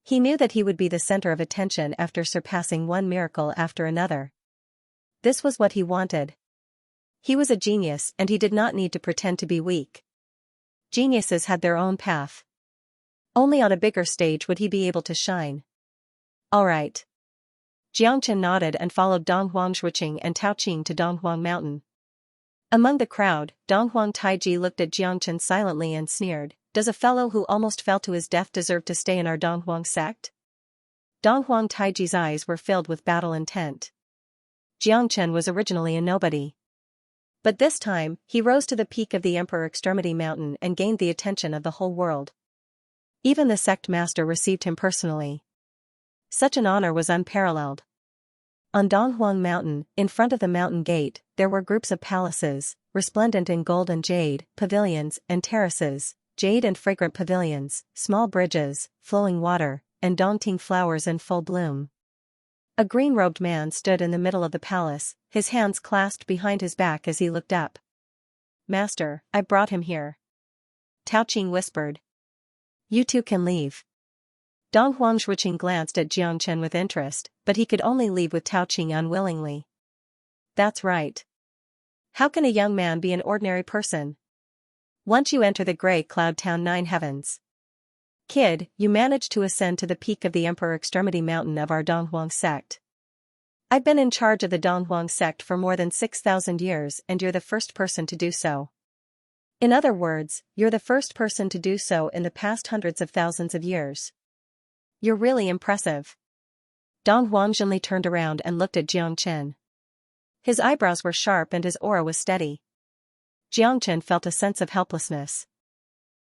He knew that he would be the center of attention after surpassing one miracle after another. This was what he wanted. He was a genius and he did not need to pretend to be weak. Geniuses had their own path. Only on a bigger stage would he be able to shine. All right. Xianxia nodded and followed Dong Huangshuqing and Tao Qing to Donghuang Mountain. Among the crowd, Donghuang Taiji looked at Xianxia silently and sneered. Does a fellow who almost fell to his death deserve to stay in our Donghuang sect? Donghuang Taiji's eyes were filled with battle intent. Xianxia was originally a nobody. But this time, he rose to the peak of the Emperor Extremity Mountain and gained the attention of the whole world. Even the sect master received him personally. Such an honor was unparalleled. On Donghuang Mountain, in front of the mountain gate, there were groups of palaces, resplendent in gold and jade, pavilions and terraces, jade and fragrant pavilions, small bridges, flowing water, and dongting flowers in full bloom. A green-robed man stood in the middle of the palace, his hands clasped behind his back as he looked up. Master, I brought him here. Tao Qing whispered. You two can leave. Dong Huangshuqing glanced at Xianxia with interest, but he could only leave with Tao Qing unwillingly. That's right. How can a young man be an ordinary person? Once you enter the gray cloud town 9 heavens. Kid, you managed to ascend to the peak of the Emperor Extremity Mountain of our Donghuang sect. I've been in charge of the Donghuang sect for more than 6,000 years and you're the first person to do so. In other words, you're the first person to do so in the past hundreds of thousands of years. You're really impressive. Dong Huangshanli turned around and looked at Xianxia. His eyebrows were sharp and his aura was steady. Xianxia felt a sense of helplessness.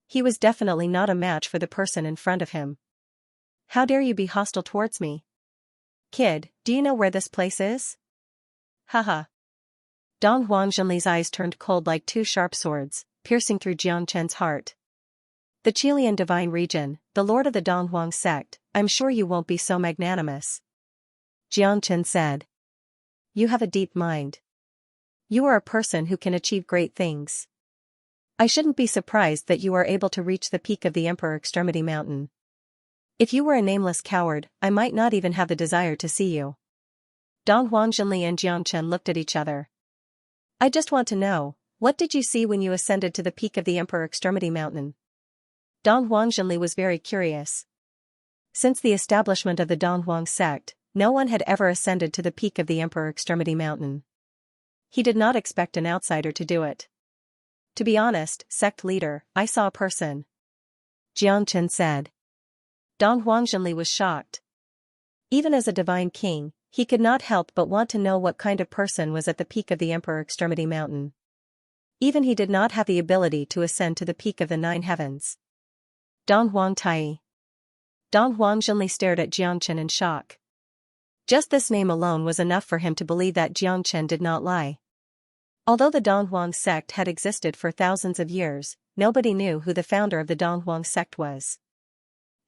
He was definitely not a match for the person in front of him. How dare you be hostile towards me? Kid, do you know where this place is? Haha. Dong Huangshanli's eyes turned cold like 2 sharp swords, piercing through Xianxia's heart. The Qilian divine region, the lord of the Donghuang sect, I'm sure you won't be so magnanimous. Xianxia said. You have a deep mind. You are a person who can achieve great things. I shouldn't be surprised that you are able to reach the peak of the Emperor Extremity Mountain. If you were a nameless coward, I might not even have the desire to see you. Dong Huangjunli and Jiang Chen looked at each other. I just want to know, what did you see when you ascended to the peak of the Emperor Extremity Mountain? Dong Huangjunli was very curious. Since the establishment of the Donghuang sect, no one had ever ascended to the peak of the Emperor Extremity Mountain. He did not expect an outsider to do it. To be honest, sect leader, I saw a person. Jiang Chen said. Dong Huangjunli was shocked. Even as a divine king, he could not help but want to know what kind of person was at the peak of the Emperor Extremity Mountain. Even he did not have the ability to ascend to the peak of the 9 heavens. Dong Huang Tai. Dong Huangjunli stared at Jiang Chen in shock. Just this name alone was enough for him to believe that Jiang Chen did not lie. Although the Donghuang sect had existed for thousands of years, nobody knew who the founder of the Donghuang sect was.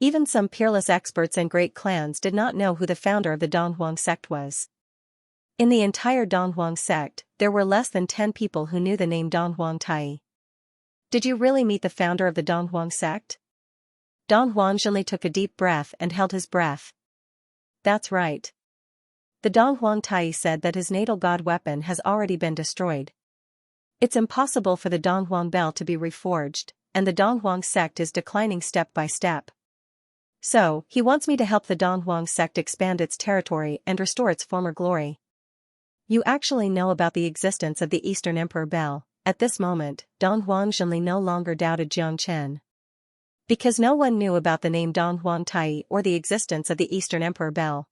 Even some peerless experts and great clans did not know who the founder of the Donghuang sect was. In the entire Donghuang sect, there were less than 10 people who knew the name Donghuang Tai. Did you really meet the founder of the Donghuang sect? Dong Huangjunli took a deep breath and held his breath. That's right. The Donghuang Tai said that his natal god weapon has already been destroyed. It's impossible for the Donghuang bell to be reforged, and the Donghuang sect is declining step by step. So, he wants me to help the Donghuang sect expand its territory and restore its former glory. You actually know about the existence of the Eastern Emperor Bell. At this moment, Dong Huangjunli no longer doubted Jiang Chen. Because no one knew about the name Donghuang Tai or the existence of the Eastern Emperor Bell,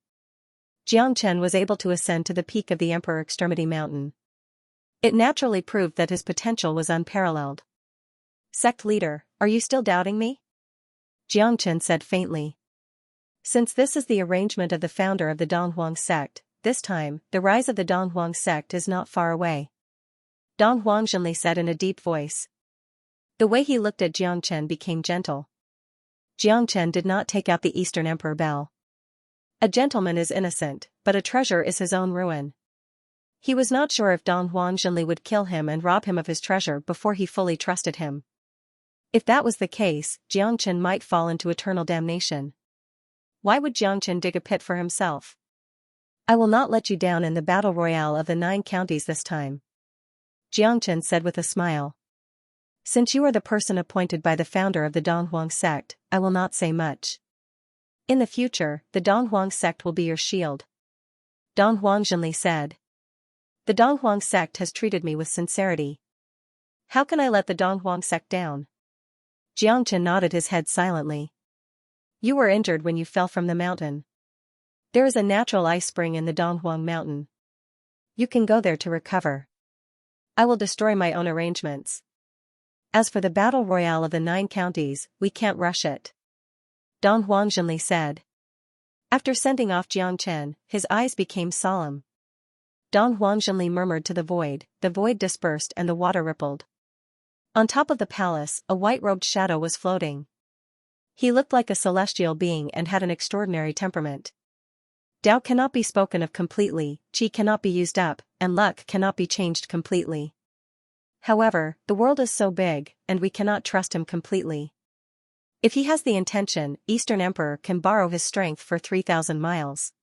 Jiang Chen was able to ascend to the peak of the Emperor Extremity Mountain. It naturally proved that his potential was unparalleled. Sect leader, are you still doubting me? Jiang Chen said faintly. Since this is the arrangement of the founder of the Donghuang sect, this time, the rise of the Donghuang sect is not far away. Dong Huangjunli said in a deep voice. The way he looked at Jiang Chen became gentle. Jiang Chen did not take out the Eastern Emperor Bell. A gentleman is innocent, but a treasure is his own ruin. He was not sure if Dong Huangjunli would kill him and rob him of his treasure before he fully trusted him. If that was the case, Jiang Chen might fall into eternal damnation. Why would Jiang Chen dig a pit for himself? I will not let you down in the battle royale of the 9 counties this time. Jiang Chen said with a smile. Since you are the person appointed by the founder of the Donghuang sect, I will not say much. In the future, the Donghuang sect will be your shield. Dong Huangjunli said. The Donghuang sect has treated me with sincerity. How can I let the Donghuang sect down? Jiang Chen nodded his head silently. You were injured when you fell from the mountain. There is a natural ice spring in the Donghuang mountain. You can go there to recover. I will destroy my own arrangements. As for the battle royale of the 9 counties, we can't rush it. Dong Huangjunli said. After sending off Jiang Chen, his eyes became solemn. Dong Huangjunli murmured to the void dispersed and the water rippled. On top of the palace, a white-robed shadow was floating. He looked like a celestial being and had an extraordinary temperament. Tao cannot be spoken of completely, qi cannot be used up, and luck cannot be changed completely. However, the world is so big, and we cannot trust him completely. If he has the intention, Eastern Emperor can borrow his strength for 3,000 miles.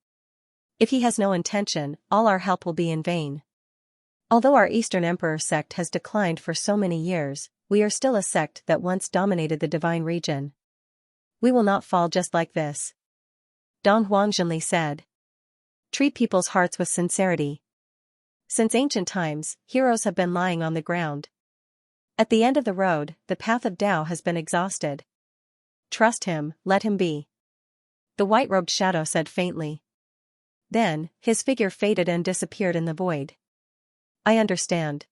If he has no intention, all our help will be in vain. Although our Eastern Emperor sect has declined for so many years, we are still a sect that once dominated the divine region. We will not fall just like this. Dong Huangjunli said. Treat people's hearts with sincerity. Since ancient times, heroes have been lying on the ground. At the end of the road, the path of Tao has been exhausted. Trust him, let him be. The white-robed shadow said faintly. Then, his figure faded and disappeared in the void. I understand.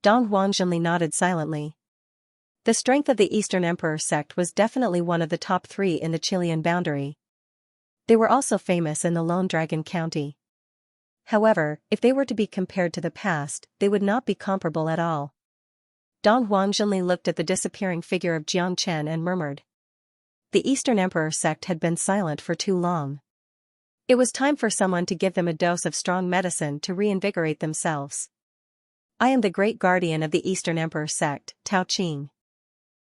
Dong Huangjunli nodded silently. The strength of the Eastern Emperor sect was definitely one of the top 3 in the Chilean boundary. They were also famous in the Lone Dragon County. However, if they were to be compared to the past, they would not be comparable at all. Dong Huangjunli looked at the disappearing figure of Jiang Chen and murmured. The Eastern Emperor sect had been silent for too long. It was time for someone to give them a dose of strong medicine to reinvigorate themselves. I am the great guardian of the Eastern Emperor sect, Tao Qing.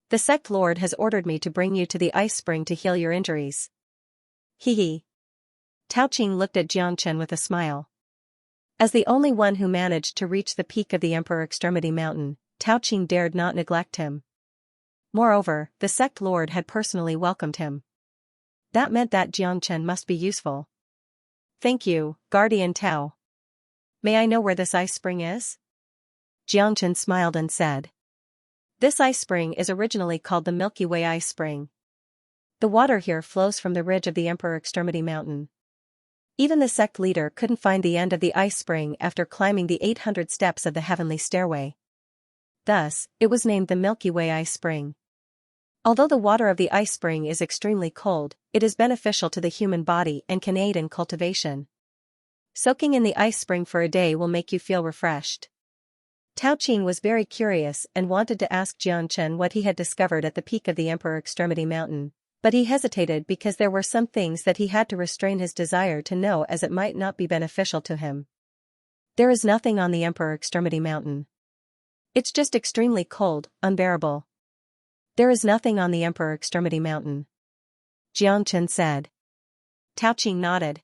The sect lord has ordered me to bring you to the ice spring to heal your injuries. Hee hee. Tao Qing looked at Jiang Chen with a smile. As the only one who managed to reach the peak of the Emperor Extremity Mountain, Tao Qing dared not neglect him. Moreover, the sect lord had personally welcomed him. That meant that Jiangchen must be useful. Thank you, Guardian Tao. May I know where this ice spring is? Jiangchen smiled and said. This ice spring is originally called the Milky Way Ice Spring. The water here flows from the ridge of the Emperor Extremity Mountain. Even the sect leader couldn't find the end of the ice spring after climbing the 800 steps of the heavenly stairway. Thus, it was named the Milky Way Ice Spring. Although the water of the ice spring is extremely cold, it is beneficial to the human body and can aid in cultivation. Soaking in the ice spring for a day will make you feel refreshed. Tao Qing was very curious and wanted to ask Jiangchen what he had discovered at the peak of the Emperor Extremity Mountain, but he hesitated because there were some things that he had to restrain his desire to know as it might not be beneficial to him. There is nothing on the Emperor Extremity Mountain. It's just extremely cold, unbearable. There is nothing on the Emperor Extremity Mountain, Jiangchen said. Tao Qing nodded.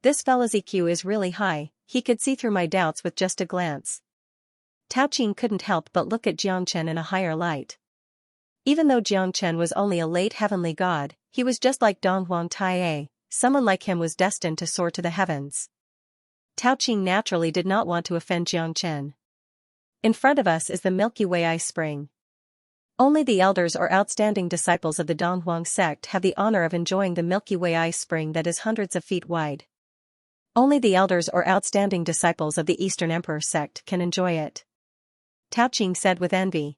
This fella's EQ is really high, he could see through my doubts with just a glance. Tao Qing couldn't help but look at Jiangchen in a higher light. Even though Jiangchen was only a late heavenly god, he was just like Dong Huang Taie, someone like him was destined to soar to the heavens. Tao Qing naturally did not want to offend Jiangchen. In front of us is the Milky Way Ice Spring. Only the elders or outstanding disciples of the Donghuang sect have the honor of enjoying the Milky Way Ice Spring that is hundreds of feet wide. Only the elders or outstanding disciples of the Eastern Emperor sect can enjoy it. Tao Qing said with envy.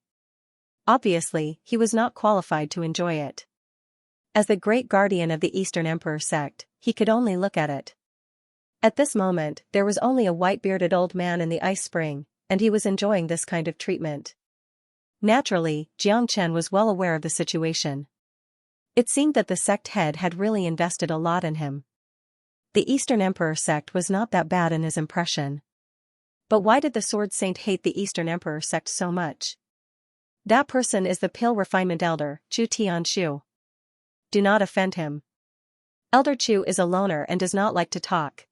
Obviously, he was not qualified to enjoy it. As the great guardian of the Eastern Emperor sect, he could only look at it. At this moment, there was only a white-bearded old man in the ice spring, and he was enjoying this kind of treatment. Naturally, Jiangchen was well aware of the situation. It seemed that the sect head had really invested a lot in him. The Eastern Emperor sect was not that bad in his impression. But why did the Sword Saint hate the Eastern Emperor sect so much? That person is the Pale Refinement Elder, Chu Tianshu. Do not offend him. Elder Chu is a loner and does not like to talk.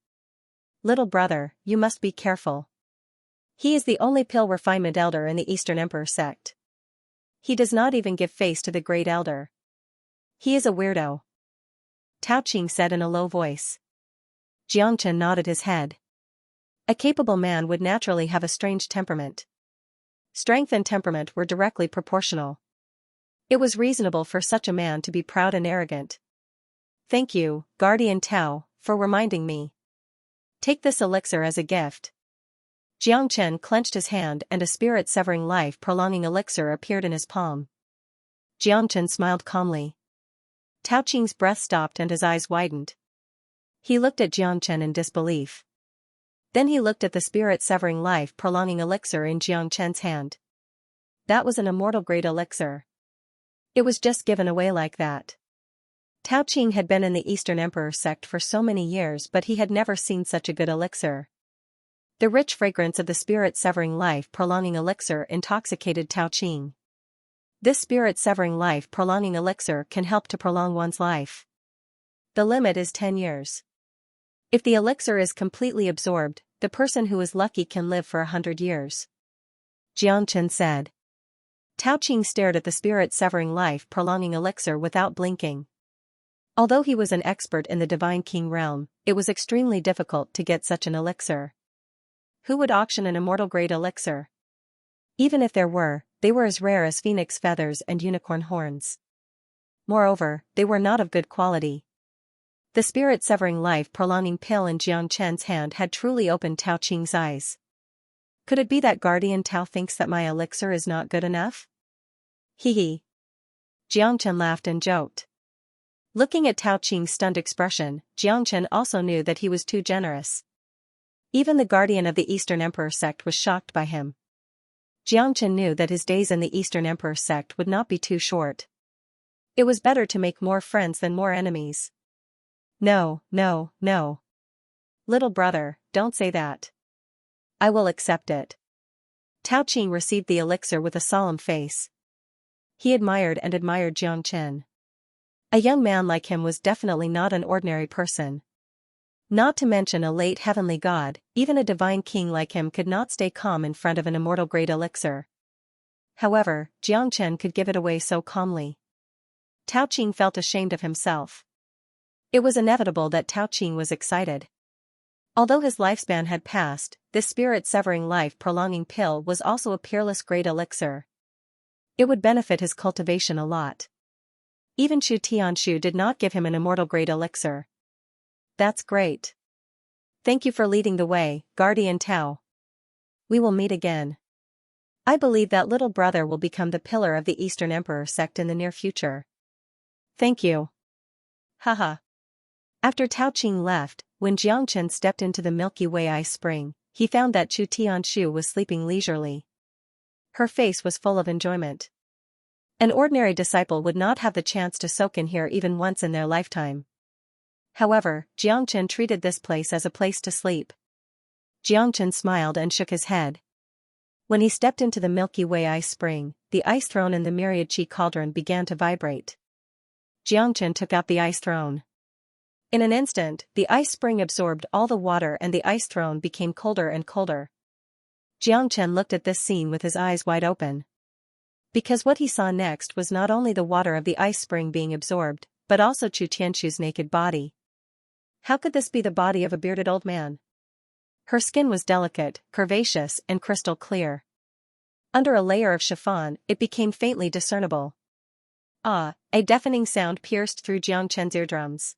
Little brother, you must be careful. He is the only Pale Refinement Elder in the Eastern Emperor sect. He does not even give face to the Great Elder. He is a weirdo. Tao Qing said in a low voice. Jiangchen nodded his head. A capable man would naturally have a strange temperament. Strength and temperament were directly proportional. It was reasonable for such a man to be proud and arrogant. Thank you, Guardian Tao, for reminding me. Take this elixir as a gift. Jiangchen clenched his hand and a spirit-severing life-prolonging elixir appeared in his palm. Jiangchen smiled calmly. Tao Qing's breath stopped and his eyes widened. He looked at Jiangchen in disbelief. Then he looked at the spirit-severing life-prolonging elixir in Jiangchen's hand. That was an immortal-grade elixir. It was just given away like that. Tao Qing had been in the Eastern Emperor sect for so many years but he had never seen such a good elixir. The rich fragrance of the spirit-severing life-prolonging elixir intoxicated Tao Qing. This spirit-severing life-prolonging elixir can help to prolong one's life. The limit is 10 years. If the elixir is completely absorbed, the person who is lucky can live for 100 years. Jiangchen said. Tao Qing stared at the spirit-severing life-prolonging elixir without blinking. Although he was an expert in the Divine King realm, it was extremely difficult to get such an elixir. Who would auction an immortal-grade elixir? Even if there were, they were as rare as phoenix feathers and unicorn horns. Moreover, they were not of good quality. The spirit-severing life-prolonging pill in Jiangchen's hand had truly opened Tao Qing's eyes. Could it be that Guardian Tao thinks that my elixir is not good enough? Hee hee. Jiangchen laughed and joked. Looking at Tao Qing's stunned expression, Jiangchen also knew that he was too generous. Even the guardian of the Eastern Emperor sect was shocked by him. Jiangchen knew that his days in the Eastern Emperor sect would not be too short. It was better to make more friends than more enemies. No, no, no. Little brother, don't say that. I will accept it. Tao Qing received the elixir with a solemn face. He admired Jiangchen. A young man like him was definitely not an ordinary person. Not to mention a late heavenly god, even a divine king like him could not stay calm in front of an immortal great elixir. However, Xianxia could give it away so calmly. Tao Qing felt ashamed of himself. It was inevitable that Tao Qing was excited. Although his lifespan had passed, this spirit-severing life-prolonging pill was also a peerless great elixir. It would benefit his cultivation a lot. Even Chu Tianshu did not give him an immortal great elixir. That's great. Thank you for leading the way, Guardian Tao. We will meet again. I believe that little brother will become the pillar of the Eastern Emperor sect in the near future. Thank you. Haha. After Tao Qing left, when Xianxia stepped into the Milky Way ice spring, he found that Chu Tianshu was sleeping leisurely. Her face was full of enjoyment. An ordinary disciple would not have the chance to soak in here even once in their lifetime. However, Xianxia treated this place as a place to sleep. Xianxia smiled and shook his head. When he stepped into the Milky Way ice spring, the ice throne in the myriad chi cauldron began to vibrate. Xianxia took out the ice throne. In an instant, the ice spring absorbed all the water and the ice throne became colder and colder. Xianxia looked at this scene with his eyes wide open. Because what he saw next was not only the water of the ice spring being absorbed, but also Chu Tianshu's naked body. How could this be the body of a bearded old man? Her skin was delicate, curvaceous, and crystal clear. Under a layer of chiffon, it became faintly discernible. Ah, a deafening sound pierced through Xianxia's eardrums.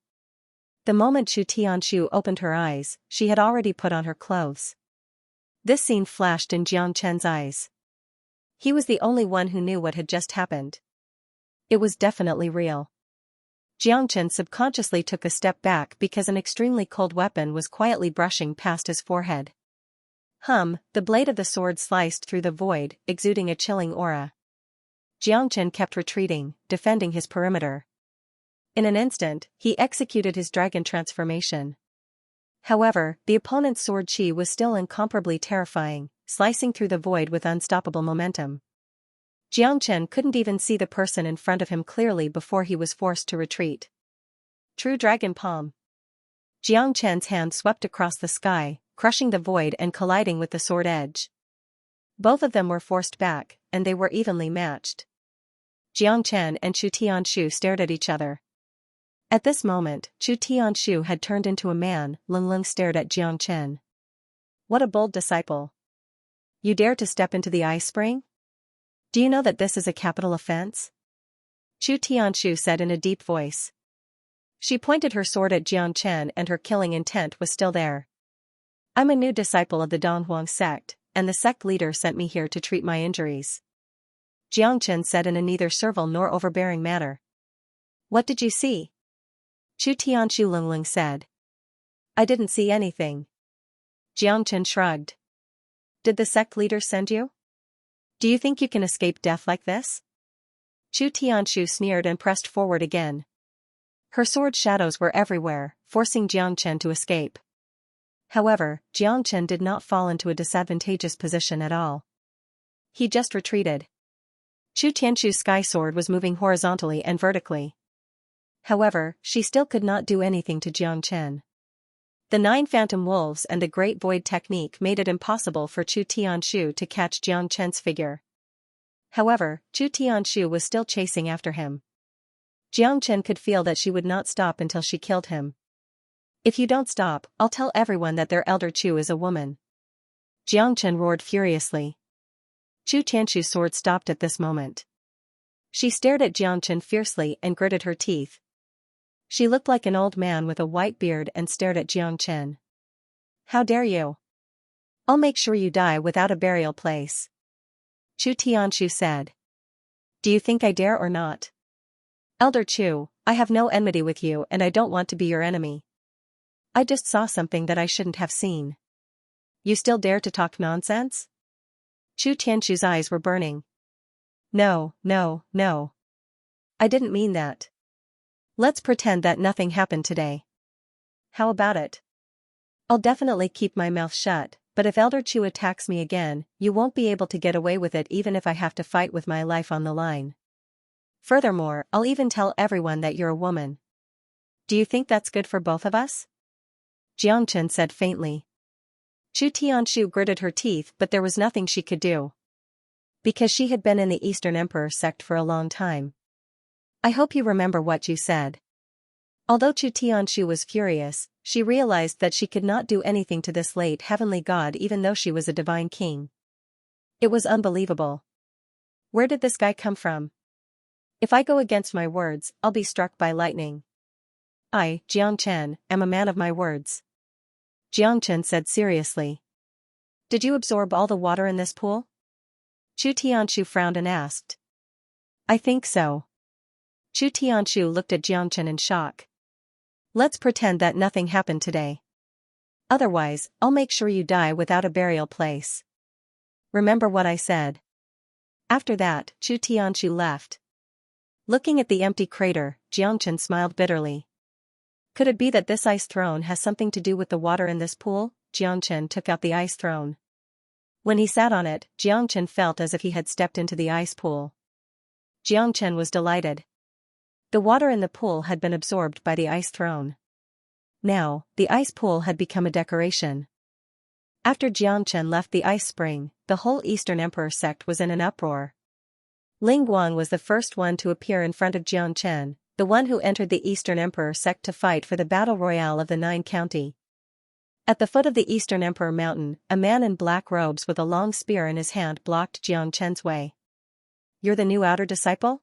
The moment Chu Tianshu opened her eyes, she had already put on her clothes. This scene flashed in Xianxia's eyes. He was the only one who knew what had just happened. It was definitely real. Xianxia subconsciously took a step back because an extremely cold weapon was quietly brushing past his forehead. The blade of the sword sliced through the void, exuding a chilling aura. Xianxia kept retreating, defending his perimeter. In an instant, he executed his dragon transformation. However, the opponent's sword chi was still incomparably terrifying, slicing through the void with unstoppable momentum. Xianxia couldn't even see the person in front of him clearly before he was forced to retreat. True Dragon Palm. Xianxia's hand swept across the sky, crushing the void and colliding with the sword edge. Both of them were forced back, and they were evenly matched. Xianxia and Chu Tianshu stared at each other. At this moment, Chu Tianshu had turned into a man. Lung stared at Xianxia. What a bold disciple. You dare to step into the ice spring? Do you know that this is a capital offense? Chu Tianshu said in a deep voice. She pointed her sword at Xianxia and her killing intent was still there. I'm a new disciple of the Donghuang sect, and the sect leader sent me here to treat my injuries. Xianxia said in a neither servile nor overbearing manner. What did you see? Chu Tianshu Lung said. I didn't see anything. Xianxia shrugged. Did the sect leader send you? Do you think you can escape death like this? Chu Tianshu sneered and pressed forward again. Her sword shadows were everywhere, forcing Xianxia to escape. However, Xianxia did not fall into a disadvantageous position at all. He just retreated. Chu Tianshu's sky sword was moving horizontally and vertically. However, she still could not do anything to Xianxia. The 9 phantom wolves and the great void technique made it impossible for Chu Tianshu to catch Xianxia's figure. However, Chu Tianshu was still chasing after him. Xianxia could feel that she would not stop until she killed him. If you don't stop, I'll tell everyone that their elder Chu is a woman. Xianxia roared furiously. Chu Tianshu's sword stopped at this moment. She stared at Xianxia fiercely and gritted her teeth. She looked like an old man with a white beard and stared at Xianxia. How dare you? I'll make sure you die without a burial place. Chu Tianshu said. Do you think I dare or not? Elder Chu, I have no enmity with you and I don't want to be your enemy. I just saw something that I shouldn't have seen. You still dare to talk nonsense? Chu Tianshu's eyes were burning. No. I didn't mean that. Let's pretend that nothing happened today. How about it? I'll definitely keep my mouth shut, but if Elder Chu attacks me again, you won't be able to get away with it even if I have to fight with my life on the line. Furthermore, I'll even tell everyone that you're a woman. Do you think that's good for both of us? Jiangchen said faintly. Chu Tianshu gritted her teeth, but there was nothing she could do. Because she had been in the Eastern Emperor sect for a long time. I hope you remember what you said. Although Chu Tianshu was furious, she realized that she could not do anything to this late heavenly god even though she was a divine king. It was unbelievable. Where did this guy come from? If I go against my words, I'll be struck by lightning. I, Jiangchen, am a man of my words. Jiangchen said seriously. Did you absorb all the water in this pool? Chu Tianshu frowned and asked. I think so. Chu Tianshu looked at Jiangchen in shock. Let's pretend that nothing happened today. Otherwise, I'll make sure you die without a burial place. Remember what I said. After that, Chu Tianshu left. Looking at the empty crater, Jiangchen smiled bitterly. Could it be that this ice throne has something to do with the water in this pool? Jiangchen took out the ice throne. When he sat on it, Jiangchen felt as if he had stepped into the ice pool. Jiangchen was delighted. The water in the pool had been absorbed by the ice throne. Now, the ice pool had become a decoration. After Jiangchen left the ice spring, the whole Eastern Emperor sect was in an uproar. Ling Guang was the first one to appear in front of Jiangchen, the one who entered the Eastern Emperor sect to fight for the battle royale of the Nine County. At the foot of the Eastern Emperor mountain, a man in black robes with a long spear in his hand blocked Jiangchen's way. You're the new outer disciple?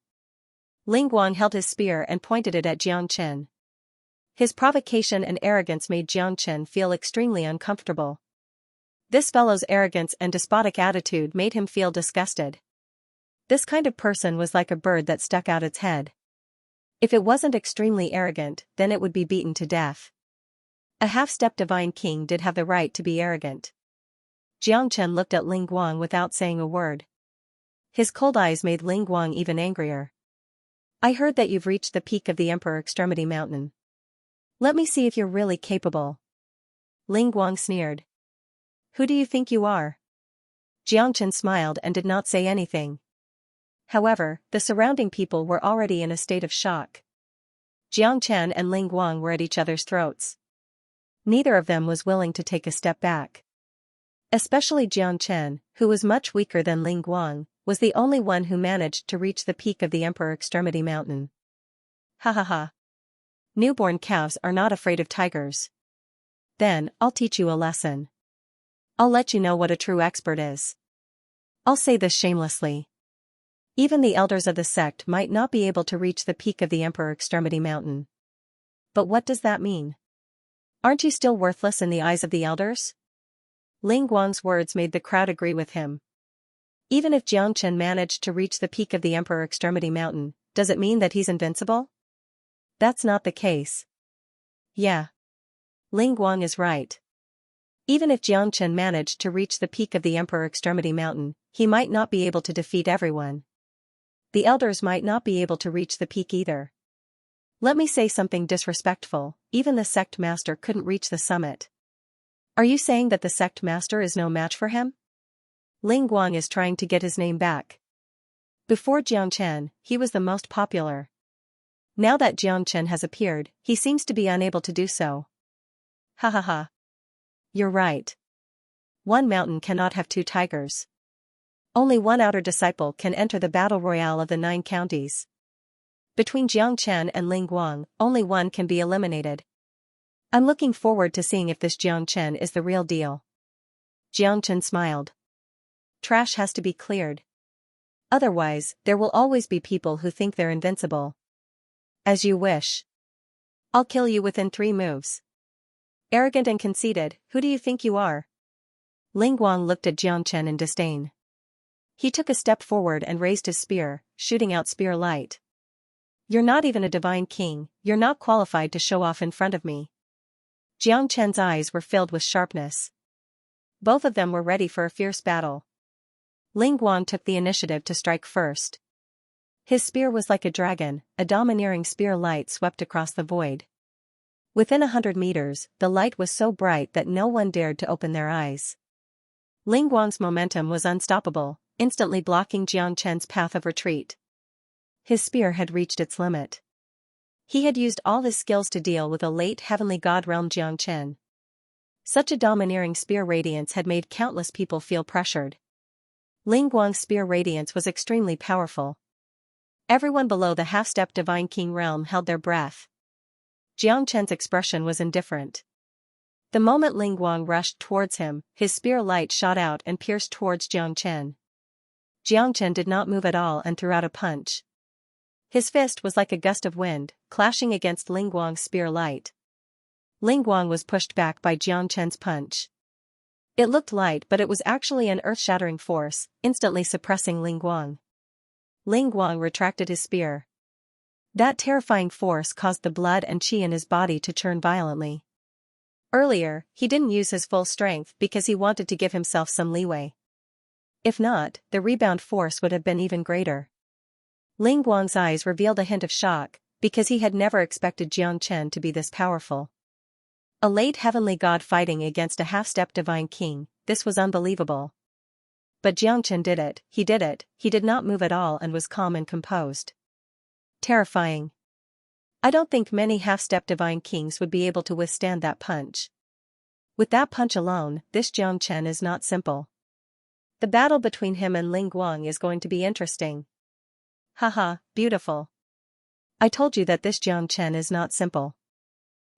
Ling Guang held his spear and pointed it at Jiangchen. His provocation and arrogance made Jiangchen feel extremely uncomfortable. This fellow's arrogance and despotic attitude made him feel disgusted. This kind of person was like a bird that stuck out its head. If it wasn't extremely arrogant, then it would be beaten to death. A half-step divine king did have the right to be arrogant. Jiangchen looked at Ling Guang without saying a word. His cold eyes made Ling Guang even angrier. I heard that you've reached the peak of the Emperor Extremity Mountain. Let me see if you're really capable. Ling Guang sneered. Who do you think you are? Jiangchen smiled and did not say anything. However, the surrounding people were already in a state of shock. Jiangchen and Ling Guang were at each other's throats. Neither of them was willing to take a step back. Especially Jiangchen, who was much weaker than Ling Guang, was the only one who managed to reach the peak of the Emperor Extremity Mountain. Ha ha ha. Newborn calves are not afraid of tigers. Then, I'll teach you a lesson. I'll let you know what a true expert is. I'll say this shamelessly. Even the elders of the sect might not be able to reach the peak of the Emperor Extremity Mountain. But what does that mean? Aren't you still worthless in the eyes of the elders? Ling Guang's words made the crowd agree with him. Even if Jiangchen managed to reach the peak of the Emperor Extremity Mountain, does it mean that he's invincible? That's not the case. Yeah. Ling Guang is right. Even if Jiangchen managed to reach the peak of the Emperor Extremity Mountain, he might not be able to defeat everyone. The elders might not be able to reach the peak either. Let me say something disrespectful, even the sect master couldn't reach the summit. Are you saying that the sect master is no match for him? Ling Guang is trying to get his name back. Before Jiangchen, he was the most popular. Now that Jiangchen has appeared, he seems to be unable to do so. Ha ha ha. You're right. One mountain cannot have two tigers. Only one outer disciple can enter the battle royale of the 9 counties. Between Jiangchen and Ling Guang, only one can be eliminated. I'm looking forward to seeing if this Jiangchen is the real deal. Jiangchen smiled. Trash has to be cleared. Otherwise, there will always be people who think they're invincible. As you wish. I'll kill you within 3 moves. Arrogant and conceited, who do you think you are? Ling Guang looked at Jiangchen in disdain. He took a step forward and raised his spear, shooting out spear light. You're not even a divine king, you're not qualified to show off in front of me. Jiangchen's eyes were filled with sharpness. Both of them were ready for a fierce battle. Ling Guang took the initiative to strike first. His spear was like a dragon, a domineering spear light swept across the void. Within 100 meters, the light was so bright that no one dared to open their eyes. Ling Guang's momentum was unstoppable, instantly blocking Jiangchen's path of retreat. His spear had reached its limit. He had used all his skills to deal with a late heavenly god realm Jiangchen. Such a domineering spear radiance had made countless people feel pressured. Ling Guang's spear radiance was extremely powerful. Everyone below the half-step Divine King realm held their breath. Jiang Chen's expression was indifferent. The moment Ling Guang rushed towards him, his spear light shot out and pierced towards Jiang Chen. Jiang Chen did not move at all and threw out a punch. His fist was like a gust of wind, clashing against Ling Guang's spear light. Ling Guang was pushed back by Jiang Chen's punch. It looked light, but it was actually an earth-shattering force, instantly suppressing Ling Guang. Ling Guang retracted his spear. That terrifying force caused the blood and qi in his body to churn violently. Earlier, he didn't use his full strength because he wanted to give himself some leeway. If not, the rebound force would have been even greater. Ling Guang's eyes revealed a hint of shock, because he had never expected Jiang Chen to be this powerful. A late heavenly god fighting against a half-step divine king, this was unbelievable. But Jiang Chen did it, he did not move at all and was calm and composed. Terrifying. I don't think many half-step divine kings would be able to withstand that punch. With that punch alone, this Jiang Chen is not simple. The battle between him and Ling Guang is going to be interesting. Haha, beautiful. I told you that this Jiang Chen is not simple.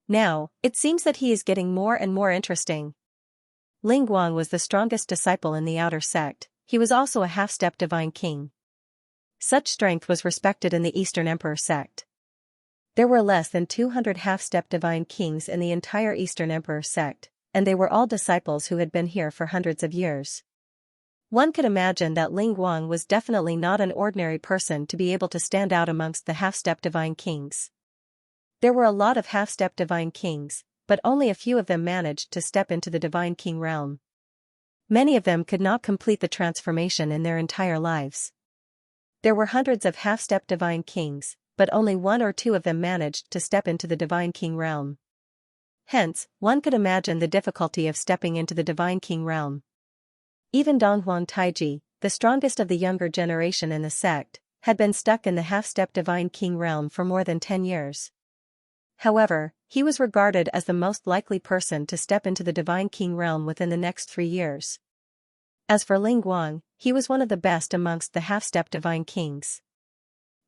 Now, it seems that he is getting more and more interesting. Ling Guang was the strongest disciple in the outer sect, he was also a half-step divine king. Such strength was respected in the Eastern Emperor sect. There were less than 200 half-step divine kings in the entire Eastern Emperor sect, and they were all disciples who had been here for hundreds of years. One could imagine that Ling Guang was definitely not an ordinary person to be able to stand out amongst the half-step divine kings. There were a lot of half-step divine kings, but only a few of them managed to step into the divine king realm. Many of them could not complete the transformation in their entire lives. There were hundreds of half-step divine kings, but only one or two of them managed to step into the divine king realm. Hence, one could imagine the difficulty of stepping into the divine king realm. Even Donghuang Taiji, the strongest of the younger generation in the sect, had been stuck in the half-step divine king realm for more than 10 years. However, he was regarded as the most likely person to step into the divine king realm within the next 3 years. As for Ling Guang, he was one of the best amongst the half-step divine kings.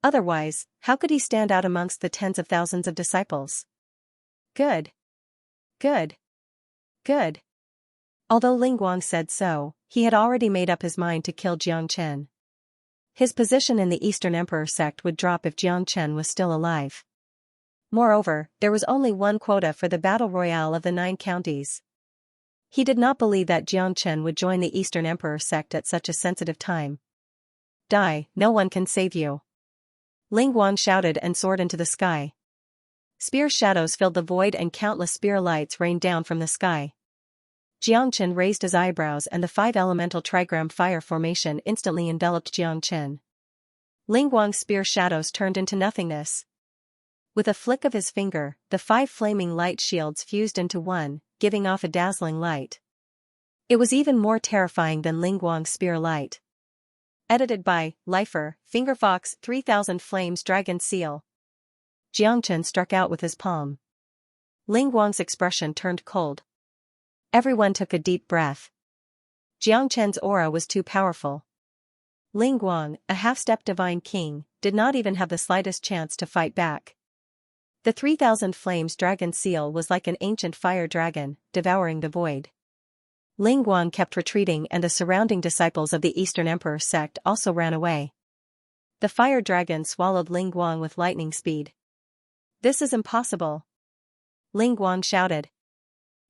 Otherwise, how could he stand out amongst the tens of thousands of disciples? Good. Good. Good. Although Ling Guang said so, he had already made up his mind to kill Jiang Chen. His position in the Eastern Emperor sect would drop if Jiang Chen was still alive. Moreover, there was only one quota for the battle royale of the 9 counties. He did not believe that Jiang Chen would join the Eastern Emperor sect at such a sensitive time. Die, no one can save you. Ling Guang shouted and soared into the sky. Spear shadows filled the void and countless spear lights rained down from the sky. Jiang Chen raised his eyebrows and the 5-elemental trigram fire formation instantly enveloped Jiang Chen. Ling Guang's spear shadows turned into nothingness. With a flick of his finger, the 5 flaming light shields fused into one, giving off a dazzling light. It was even more terrifying than Ling Guang's spear light. Edited by Lifer, Fingerfox 3000 Flames Dragon Seal. Jiang Chen struck out with his palm. Ling Guang's expression turned cold. Everyone took a deep breath. Jiang Chen's aura was too powerful. Ling Guang, a half-step divine king, did not even have the slightest chance to fight back. The 3000 Flames Dragon Seal was like an ancient fire dragon, devouring the void. Ling Guang kept retreating and the surrounding disciples of the Eastern Emperor sect also ran away. The fire dragon swallowed Ling Guang with lightning speed. This is impossible. Ling Guang shouted.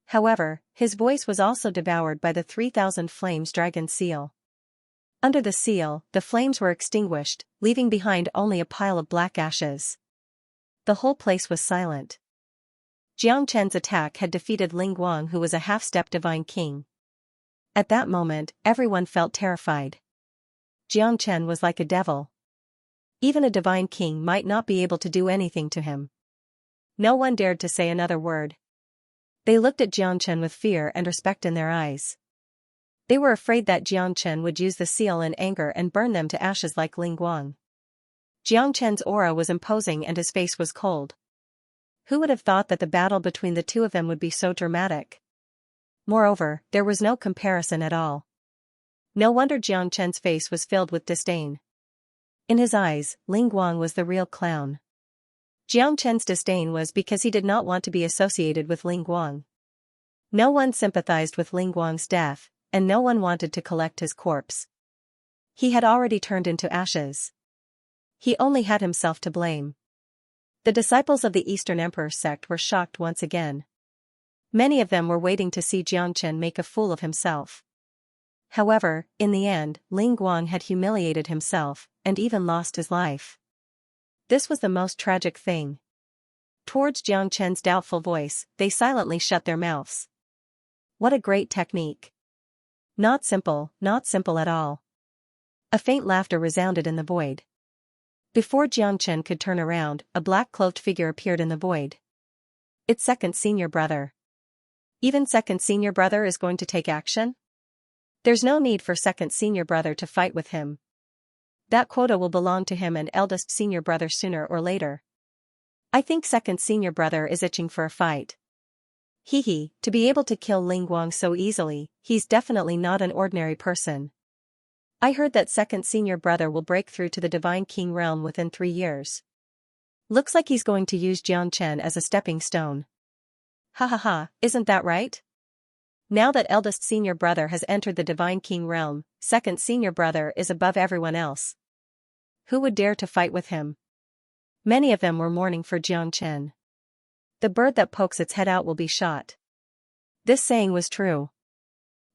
However, his voice was also devoured by the 3000 Flames Dragon Seal. Under the seal, the flames were extinguished, leaving behind only a pile of black ashes. The whole place was silent. Jiang Chen's attack had defeated Ling Guang, who was a half-step divine king. At that moment, everyone felt terrified. Jiang Chen was like a devil. Even a divine king might not be able to do anything to him. No one dared to say another word. They looked at Jiang Chen with fear and respect in their eyes. They were afraid that Jiang Chen would use the seal in anger and burn them to ashes like Ling Guang. Jiang Chen's aura was imposing and his face was cold. Who would have thought that the battle between the two of them would be so dramatic? Moreover, there was no comparison at all. No wonder Jiang Chen's face was filled with disdain. In his eyes, Ling Guang was the real clown. Jiang Chen's disdain was because he did not want to be associated with Ling Guang. No one sympathized with Ling Guang's death, and no one wanted to collect his corpse. He had already turned into ashes. He only had himself to blame. The disciples of the Eastern Emperor sect were shocked once again. Many of them were waiting to see Jiang Chen make a fool of himself. However, in the end, Ling Guang had humiliated himself, and even lost his life. This was the most tragic thing. Towards Jiang Chen's doubtful voice, they silently shut their mouths. What a great technique. Not simple at all. A faint laughter resounded in the void. Before Jiang Chen could turn around, a black-cloaked figure appeared in the void. It's second senior brother. Even second senior brother is going to take action? There's no need for second senior brother to fight with him. That quota will belong to him and eldest senior brother sooner or later. I think second senior brother is itching for a fight. To be able to kill Ling Guang so easily, he's definitely not an ordinary person. I heard that second senior brother will break through to the Divine King realm within 3 years. Looks like he's going to use Jiang Chen as a stepping stone. Isn't that right? Now that eldest senior brother has entered the Divine King realm, second senior brother is above everyone else. Who would dare to fight with him? Many of them were mourning for Jiang Chen. The bird that pokes its head out will be shot. This saying was true.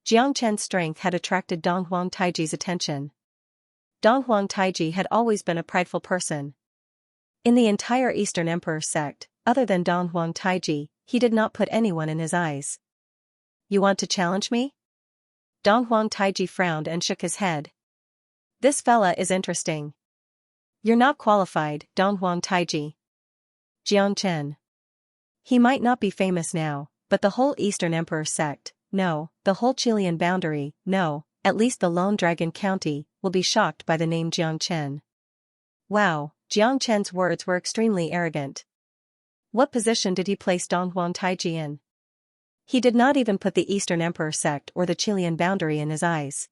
Jiang Chen's strength had attracted Dong Huang Taiji's attention. Dong Huang Taiji had always been a prideful person. In the entire Eastern Emperor sect, other than Dong Huang Taiji, he did not put anyone in his eyes. You want to challenge me? Dong Huang Taiji frowned and shook his head. This fella is interesting. You're not qualified, Dong Huang Taiji. Jiang Chen. He might not be famous now, but the whole Eastern Emperor sect, no, the whole Chilean boundary, no, at least the Lone Dragon County, will be shocked by the name Jiang Chen. Wow, Jiang Chen's words were extremely arrogant. What position did he place Dong Huang Taiji in? He did not even put the Eastern Emperor sect or the Chilean boundary in his eyes.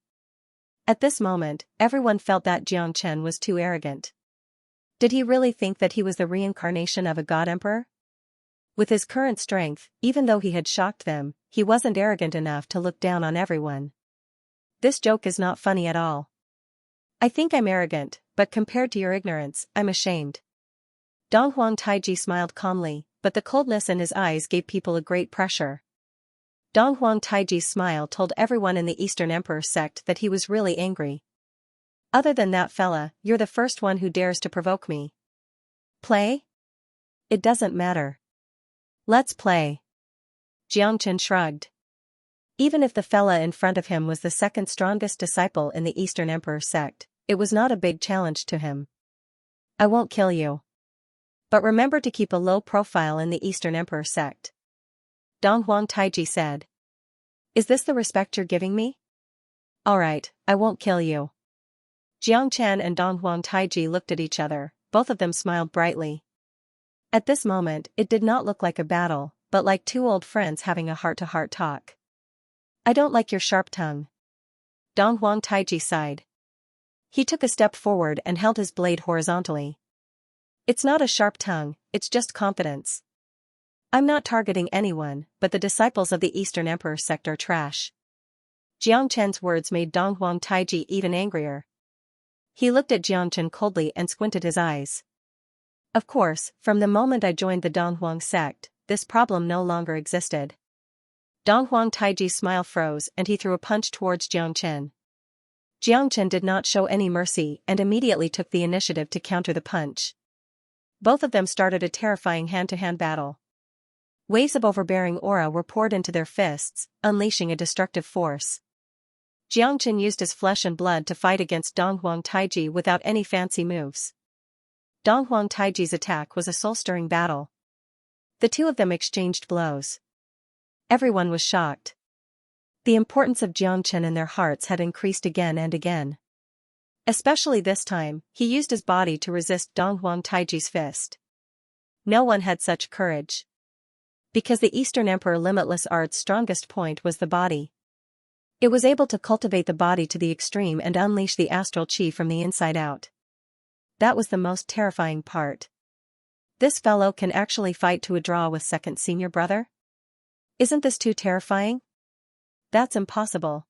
At this moment, everyone felt that Jiang Chen was too arrogant. Did he really think that he was the reincarnation of a god emperor? With his current strength, even though he had shocked them, he wasn't arrogant enough to look down on everyone. This joke is not funny at all. I think I'm arrogant, but compared to your ignorance, I'm ashamed. Dong Huang Taiji smiled calmly, but the coldness in his eyes gave people a great pressure. Dong Huang Taiji's smile told everyone in the Eastern Emperor sect that he was really angry. Other than that fella, you're the first one who dares to provoke me. Play? It doesn't matter. Let's play. Jiang Chen shrugged. Even if the fella in front of him was the second strongest disciple in the Eastern Emperor sect, it was not a big challenge to him. I won't kill you. But remember to keep a low profile in the Eastern Emperor sect. Dong Huang Taiji said. Is this the respect you're giving me? Alright, I won't kill you. Jiang Chen and Dong Huang Taiji looked at each other, both of them smiled brightly. At this moment, it did not look like a battle, but like two old friends having a heart-to-heart talk. I don't like your sharp tongue. Dong Huang Taiji sighed. He took a step forward and held his blade horizontally. It's not a sharp tongue, it's just confidence. I'm not targeting anyone, but the disciples of the Eastern Emperor sect are trash. Jiang Chen's words made Dong Huang Taiji even angrier. He looked at Jiang Chen coldly and squinted his eyes. Of course, from the moment I joined the Dong Huang sect, this problem no longer existed. Dong Huang Taiji's smile froze and he threw a punch towards Jiang Chen. Jiang Chen did not show any mercy and immediately took the initiative to counter the punch. Both of them started a terrifying hand-to-hand battle. Waves of overbearing aura were poured into their fists, unleashing a destructive force. Jiang Chen used his flesh and blood to fight against Dong Huang Taiji without any fancy moves. Dong Huang Taiji's attack was a soul-stirring battle. The two of them exchanged blows. Everyone was shocked. The importance of Jiang Chen in their hearts had increased again and again. Especially this time, he used his body to resist Dong Huang Taiji's fist. No one had such courage. Because the Eastern Emperor Limitless Art's strongest point was the body. It was able to cultivate the body to the extreme and unleash the astral chi from the inside out. That was the most terrifying part. This fellow can actually fight to a draw with second senior brother? Isn't this too terrifying? That's impossible.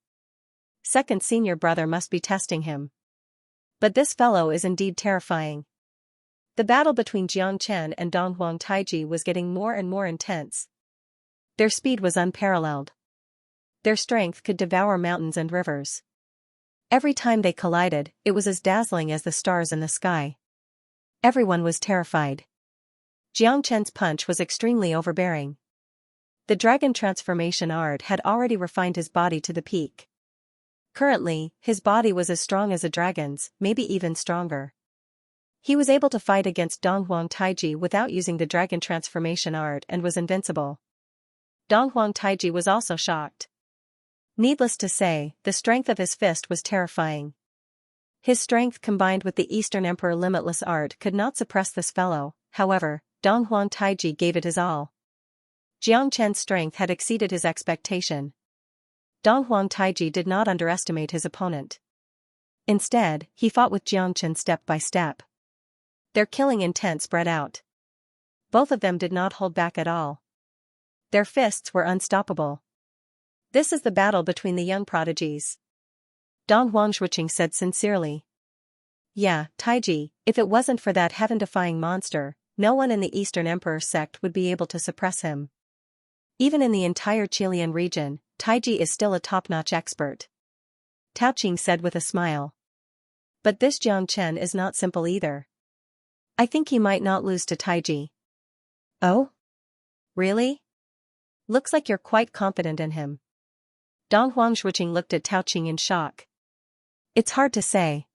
Second senior brother must be testing him. But this fellow is indeed terrifying. The battle between Xianxia and Donghuang Taiji was getting more and more intense. Their speed was unparalleled. Their strength could devour mountains and rivers. Every time they collided, it was as dazzling as the stars in the sky. Everyone was terrified. Xianxia's punch was extremely overbearing. The dragon transformation art had already refined his body to the peak. Currently, his body was as strong as a dragon's, maybe even stronger. He was able to fight against Donghuang Taiji without using the dragon transformation art and was invincible. Donghuang Taiji was also shocked. Needless to say, the strength of his fist was terrifying. His strength combined with the Eastern Emperor Limitless Art could not suppress this fellow, however, Donghuang Taiji gave it his all. Xianxia's strength had exceeded his expectation. Donghuang Taiji did not underestimate his opponent. Instead, he fought with Xianxia step by step. Their killing intent spread out. Both of them did not hold back at all. Their fists were unstoppable. This is the battle between the young prodigies. Donghuang Zhuqing said sincerely. Yeah, Taiji, if it wasn't for that heaven-defying monster, no one in the Eastern Emperor sect would be able to suppress him. Even in the entire Chilean region, Taiji is still a top-notch expert. Tao Qing said with a smile. But this Xianxia is not simple either. I think he might not lose to Taiji. Oh? Really? Looks like you're quite confident in him. Donghuang Zhuqing looked at Tao Qing in shock. It's hard to say.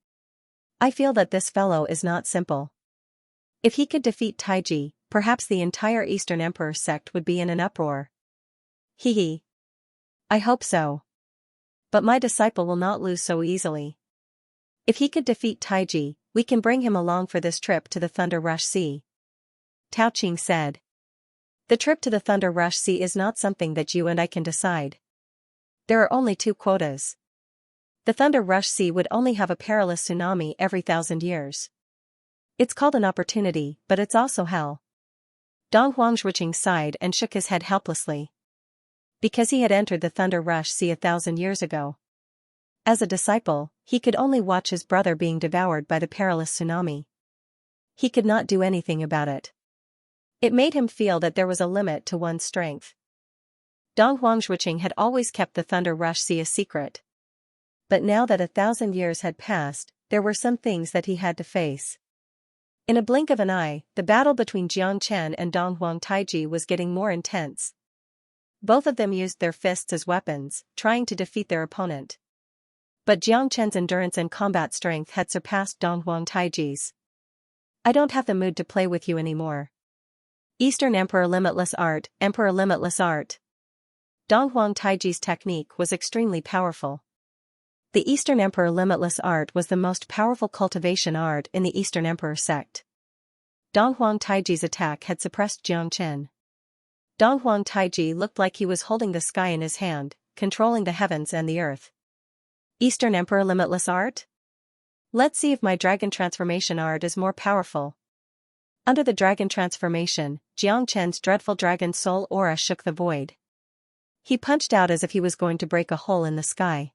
I feel that this fellow is not simple. If he could defeat Taiji, perhaps the entire Eastern Emperor sect would be in an uproar. Hee. I hope so. But my disciple will not lose so easily. If he could defeat Taiji, we can bring him along for this trip to the Thunder Rush Sea. Tao Qing said. The trip to the Thunder Rush Sea is not something that you and I can decide. There are only 2 quotas. The Thunder Rush Sea would only have a perilous tsunami every 1,000 years. It's called an opportunity, but it's also hell. Donghuang Zhuqing sighed and shook his head helplessly. Because he had entered the Thunder Rush Sea 1,000 years ago. As a disciple, he could only watch his brother being devoured by the perilous tsunami. He could not do anything about it. It made him feel that there was a limit to one's strength. Donghuang Zhuqing had always kept the Thunder Rush Sea a secret. But now that 1,000 years had passed, there were some things that he had to face. In a blink of an eye, the battle between Xianxia and Donghuang Taiji was getting more intense. Both of them used their fists as weapons, trying to defeat their opponent. But Xianxia's endurance and combat strength had surpassed Donghuang Taiji's. I don't have the mood to play with you anymore. Eastern Emperor Limitless Art, Emperor Limitless Art. Donghuang Taiji's technique was extremely powerful. The Eastern Emperor Limitless Art was the most powerful cultivation art in the Eastern Emperor sect. Donghuang Taiji's attack had suppressed Xianxia. Donghuang Taiji looked like he was holding the sky in his hand, controlling the heavens and the earth. Eastern Emperor Limitless Art? Let's see if my dragon transformation art is more powerful. Under the dragon transformation, Xianxia's dreadful dragon soul aura shook the void. He punched out as if he was going to break a hole in the sky.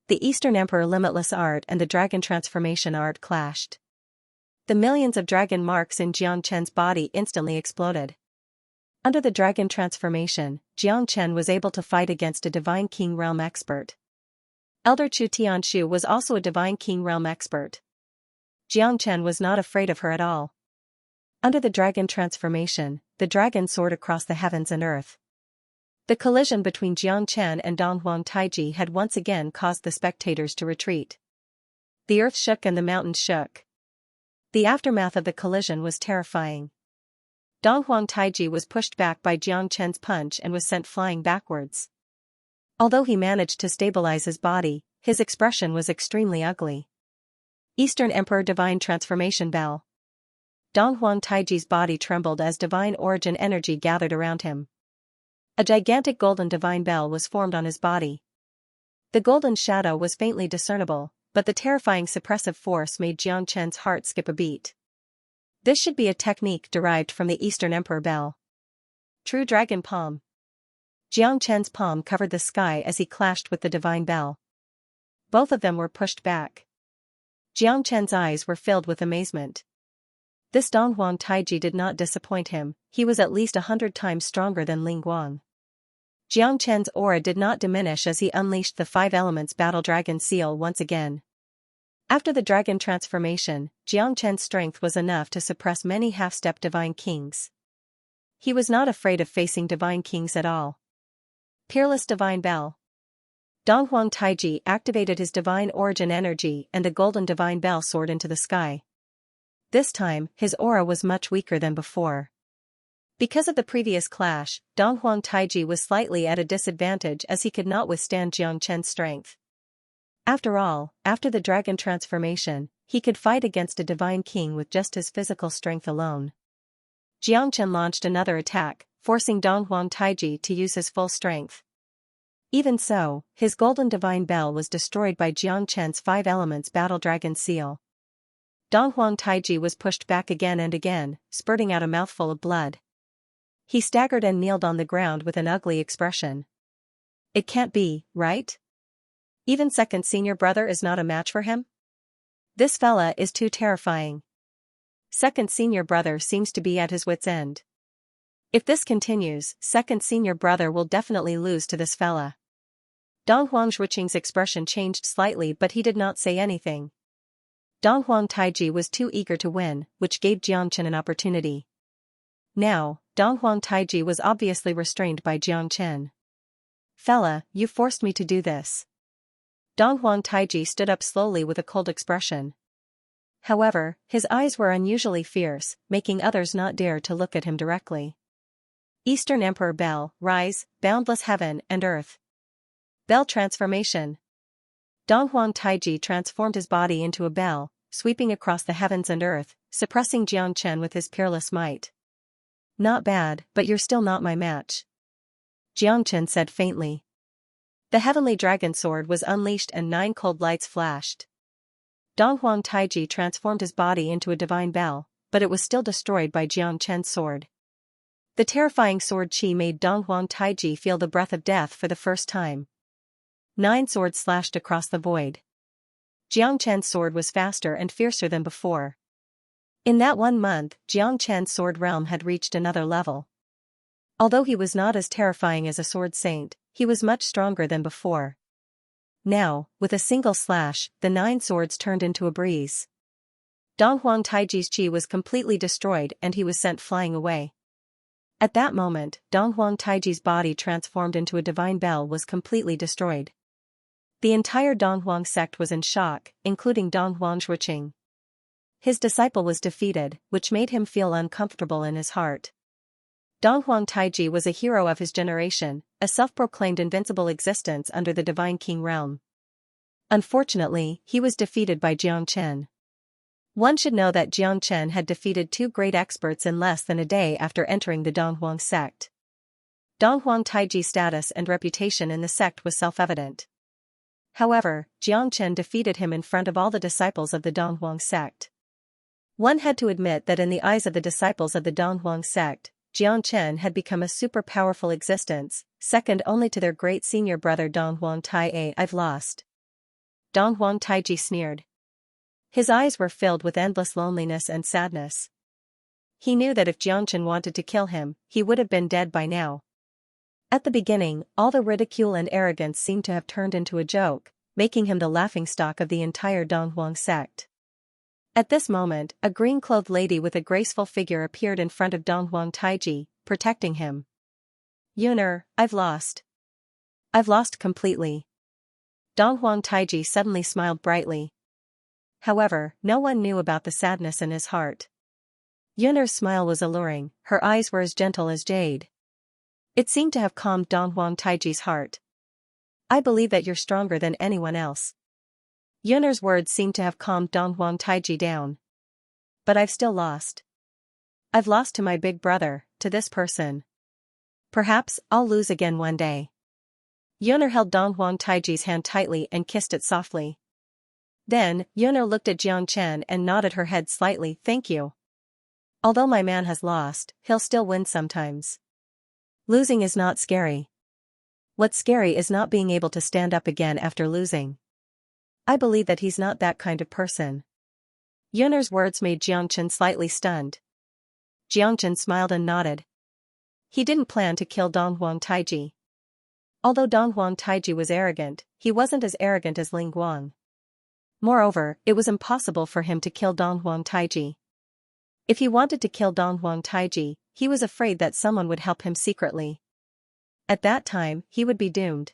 The Eastern Emperor Limitless Art and the dragon transformation art clashed. The millions of dragon marks in Xianxia's body instantly exploded. Under the dragon transformation, Xianxia was able to fight against a Divine King Realm expert. Elder Chu Tianshu was also a Divine King Realm expert. Xianxia was not afraid of her at all. Under the dragon transformation, the dragon soared across the heavens and earth. The collision between Xianxia and Donghuang Taiji had once again caused the spectators to retreat. The earth shook and the mountains shook. The aftermath of the collision was terrifying. Donghuang Taiji was pushed back by Xianxia's punch and was sent flying backwards. Although he managed to stabilize his body, his expression was extremely ugly. Eastern Emperor Divine Transformation Bell. Donghuang Taiji's body trembled as divine origin energy gathered around him. A gigantic golden divine bell was formed on his body. The golden shadow was faintly discernible, but the terrifying suppressive force made Jiang Chen's heart skip a beat. This should be a technique derived from the Eastern Emperor bell. True Dragon Palm. Jiang Chen's palm covered the sky as he clashed with the divine bell. Both of them were pushed back. Jiang Chen's eyes were filled with amazement. This Donghuang Taiji did not disappoint him, he was at least 100 times stronger than Ling Guang. Jiang Chen's aura did not diminish as he unleashed the 5 elements battle dragon seal once again. After the dragon transformation, Jiang Chen's strength was enough to suppress many half-step divine kings. He was not afraid of facing divine kings at all. Peerless Divine Bell. Donghuang Taiji activated his divine origin energy and the golden divine bell soared into the sky. This time, his aura was much weaker than before. Because of the previous clash, Donghuang Taiji was slightly at a disadvantage as he could not withstand Jiang Chen's strength. After all, after the dragon transformation, he could fight against a divine king with just his physical strength alone. Jiang Chen launched another attack, forcing Donghuang Taiji to use his full strength. Even so, his golden divine bell was destroyed by Jiang Chen's 5 elements battle dragon seal. Donghuang Taiji was pushed back again and again, spurting out a mouthful of blood. He staggered and kneeled on the ground with an ugly expression. It can't be, right? Even second senior brother is not a match for him? This fella is too terrifying. Second senior brother seems to be at his wit's end. If this continues, second senior brother will definitely lose to this fella. Donghuang Zhuqing's expression changed slightly but he did not say anything. Donghuang Taiji was too eager to win, which gave Jiang Chen an opportunity. Now, Donghuang Taiji was obviously restrained by Jiang Chen. Fella, you forced me to do this. Donghuang Taiji stood up slowly with a cold expression. However, his eyes were unusually fierce, making others not dare to look at him directly. Eastern Emperor Bell, rise, boundless heaven and earth. Bell transformation. Donghuang Taiji transformed his body into a bell, sweeping across the heavens and earth, suppressing Jiang Chen with his peerless might. Not bad, but you're still not my match. Jiang Chen said faintly. The heavenly dragon sword was unleashed and 9 cold lights flashed. Donghuang Taiji transformed his body into a divine bell, but it was still destroyed by Jiang Chen's sword. The terrifying sword chi made Donghuang Taiji feel the breath of death for the first time. 9 swords slashed across the void. Jiang Chen's sword was faster and fiercer than before. In that 1 month, Jiang Chen's sword realm had reached another level. Although he was not as terrifying as a sword saint, he was much stronger than before. Now, with a single slash, the 9 swords turned into a breeze. Donghuang Taiji's chi was completely destroyed and he was sent flying away. At that moment, Donghuang Taiji's body transformed into a divine bell was completely destroyed. The entire Donghuang sect was in shock, including Donghuang Zhuqing. His disciple was defeated, which made him feel uncomfortable in his heart. Donghuang Taiji was a hero of his generation, a self-proclaimed invincible existence under the Divine King realm. Unfortunately, he was defeated by Jiang Chen. One should know that Jiang Chen had defeated 2 great experts in less than a day after entering the Donghuang sect. Donghuang Taiji's status and reputation in the sect was self-evident. However, Jiang Chen defeated him in front of all the disciples of the Donghuang sect. One had to admit that in the eyes of the disciples of the Donghuang sect, Jiang Chen had become a super powerful existence, second only to their great senior brother Donghuang Tai. I've lost. Donghuang Taiji sneered. His eyes were filled with endless loneliness and sadness. He knew that if Jiang Chen wanted to kill him, he would have been dead by now. At the beginning, all the ridicule and arrogance seemed to have turned into a joke, making him the laughingstock of the entire Donghuang sect. At this moment, a green-clothed lady with a graceful figure appeared in front of Donghuang Taiji, protecting him. Yuner, I've lost. I've lost completely. Donghuang Taiji suddenly smiled brightly. However, no one knew about the sadness in his heart. Yuner's smile was alluring, her eyes were as gentle as jade. It seemed to have calmed Donghuang Taiji's heart. I believe that you're stronger than anyone else. Yuner's words seemed to have calmed Donghuang Taiji down. But I've still lost. I've lost to my big brother, to this person. Perhaps I'll lose again one day. Yun'er held Dong Huang Taiji's hand tightly and kissed it softly. Then, Yun'er looked at Jiang Chen and nodded her head slightly, thank you. Although my man has lost, he'll still win sometimes. Losing is not scary. What's scary is not being able to stand up again after losing. I believe that he's not that kind of person. Yun'er's words made Jiang Chen slightly stunned. Jiang Chen smiled and nodded. He didn't plan to kill Dong Huang Taiji. Although Dong Huang Taiji was arrogant, he wasn't as arrogant as Ling Guang. Moreover, it was impossible for him to kill Dong Huang Taiji. If he wanted to kill Dong Huang Taiji, he was afraid that someone would help him secretly. At that time, he would be doomed.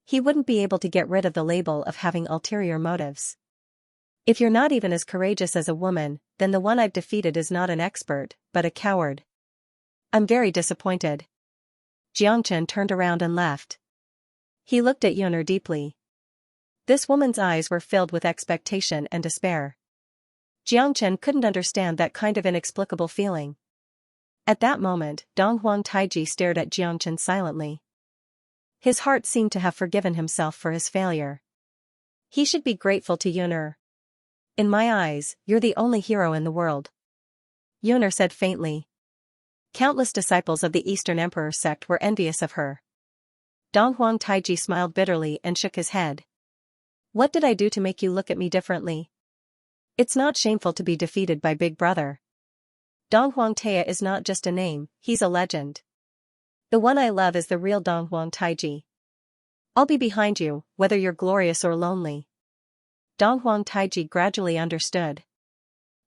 He wouldn't be able to get rid of the label of having ulterior motives. If you're not even as courageous as a woman, then the one I've defeated is not an expert, but a coward. I'm very disappointed. Jiang Chen turned around and left. He looked at Yun'er deeply. This woman's eyes were filled with expectation and despair. Jiang Chen couldn't understand that kind of inexplicable feeling. At that moment, Dong Huang Taiji stared at Jiang Chen silently. His heart seemed to have forgiven himself for his failure. He should be grateful to Yun'er. In my eyes, you're the only hero in the world. Yun'er said faintly. Countless disciples of the Eastern Emperor sect were envious of her. Dong Huang Taiji smiled bitterly and shook his head. What did I do to make you look at me differently? It's not shameful to be defeated by Big Brother. Dong Huang Tea is not just a name, he's a legend. The one I love is the real Dong Huang Taiji. I'll be behind you, whether you're glorious or lonely. Dong Huang Taiji gradually understood.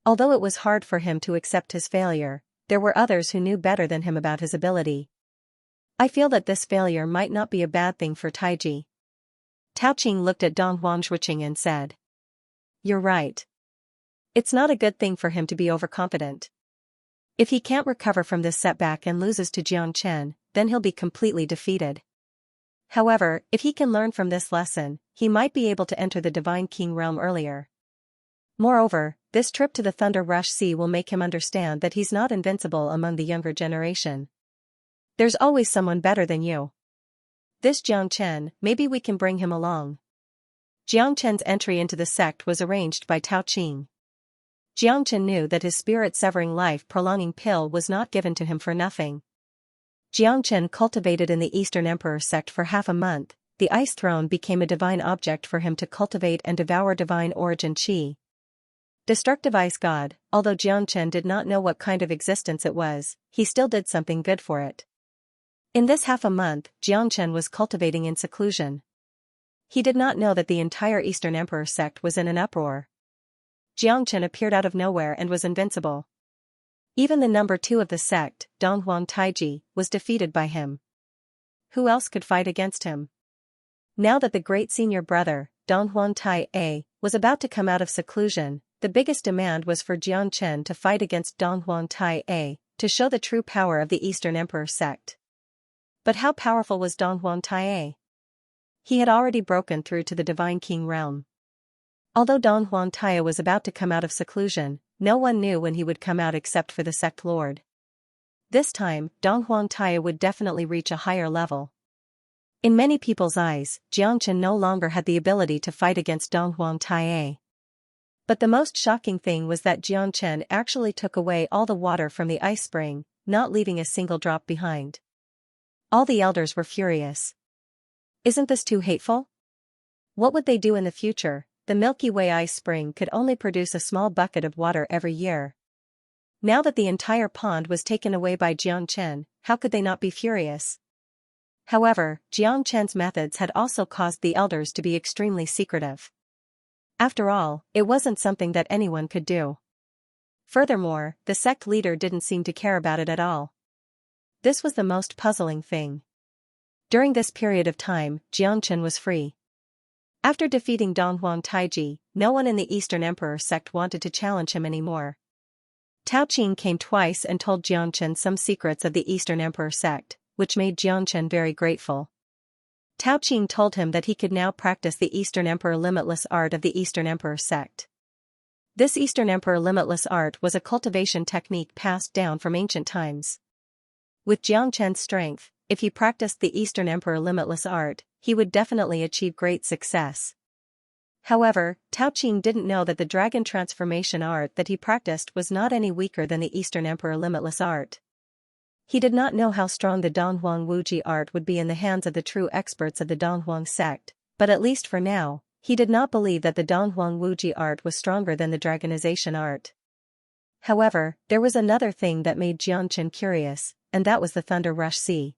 Although it was hard for him to accept his failure, there were others who knew better than him about his ability. I feel that this failure might not be a bad thing for Taiji. Tao Qing looked at Dong Huang Zhuqing and said. You're right. It's not a good thing for him to be overconfident. If he can't recover from this setback and loses to Jiang Chen, then he'll be completely defeated. However, if he can learn from this lesson, he might be able to enter the Divine King realm earlier. Moreover, this trip to the Thunder Rush Sea will make him understand that he's not invincible among the younger generation. There's always someone better than you. This Jiang Chen, maybe we can bring him along. Jiang Chen's entry into the sect was arranged by Tao Qing. Jiang Chen knew that his spirit-severing life-prolonging pill was not given to him for nothing. Jiang Chen cultivated in the Eastern Emperor sect for half a month. The Ice Throne became a divine object for him to cultivate and devour divine origin qi. Destructive Ice God, although Jiang Chen did not know what kind of existence it was, he still did something good for it. In this half a month, Jiang Chen was cultivating in seclusion. He did not know that the entire Eastern Emperor sect was in an uproar. Jiang Chen appeared out of nowhere and was invincible. Even the number 2 of the sect, Dong Huang Taiji, was defeated by him. Who else could fight against him? Now that the great senior brother, Dong Huang Tai-A, was about to come out of seclusion, the biggest demand was for Jiang Chen to fight against Dong Huang Tai-A, to show the true power of the Eastern Emperor sect. But how powerful was Dong Huang Tai-A? He had already broken through to the Divine King realm. Although Dong Huang Tai-A was about to come out of seclusion, no one knew when he would come out except for the sect lord. This time, Dong Huang Tai-A would definitely reach a higher level. In many people's eyes, Jiang Chen no longer had the ability to fight against Dong Huang Tai-A. But the most shocking thing was that Jiang Chen actually took away all the water from the ice spring, not leaving a single drop behind. All the elders were furious. Isn't this too hateful? What would they do in the future? The Milky Way ice spring could only produce a small bucket of water every year. Now that the entire pond was taken away by Jiang Chen, how could they not be furious? However, Jiang Chen's methods had also caused the elders to be extremely secretive. After all, it wasn't something that anyone could do. Furthermore, the sect leader didn't seem to care about it at all. This was the most puzzling thing. During this period of time, Jiang Chen was free. After defeating Dong Huang Taiji, no one in the Eastern Emperor sect wanted to challenge him anymore. Tao Qing came twice and told Jiang Chen some secrets of the Eastern Emperor sect, which made Jiang Chen very grateful. Tao Qing told him that he could now practice the Eastern Emperor limitless art of the Eastern Emperor sect. This Eastern Emperor limitless art was a cultivation technique passed down from ancient times. With Jiang Chen's strength, if he practiced the Eastern Emperor limitless art, he would definitely achieve great success. However, Tao Qing didn't know that the dragon transformation art that he practiced was not any weaker than the Eastern Emperor limitless art. He did not know how strong the Donghuang Wuji art would be in the hands of the true experts of the Donghuang sect, but at least for now, he did not believe that the Donghuang Wuji art was stronger than the dragonization art. However, there was another thing that made Jiang Chen curious, and that was the Thunder Rush Sea.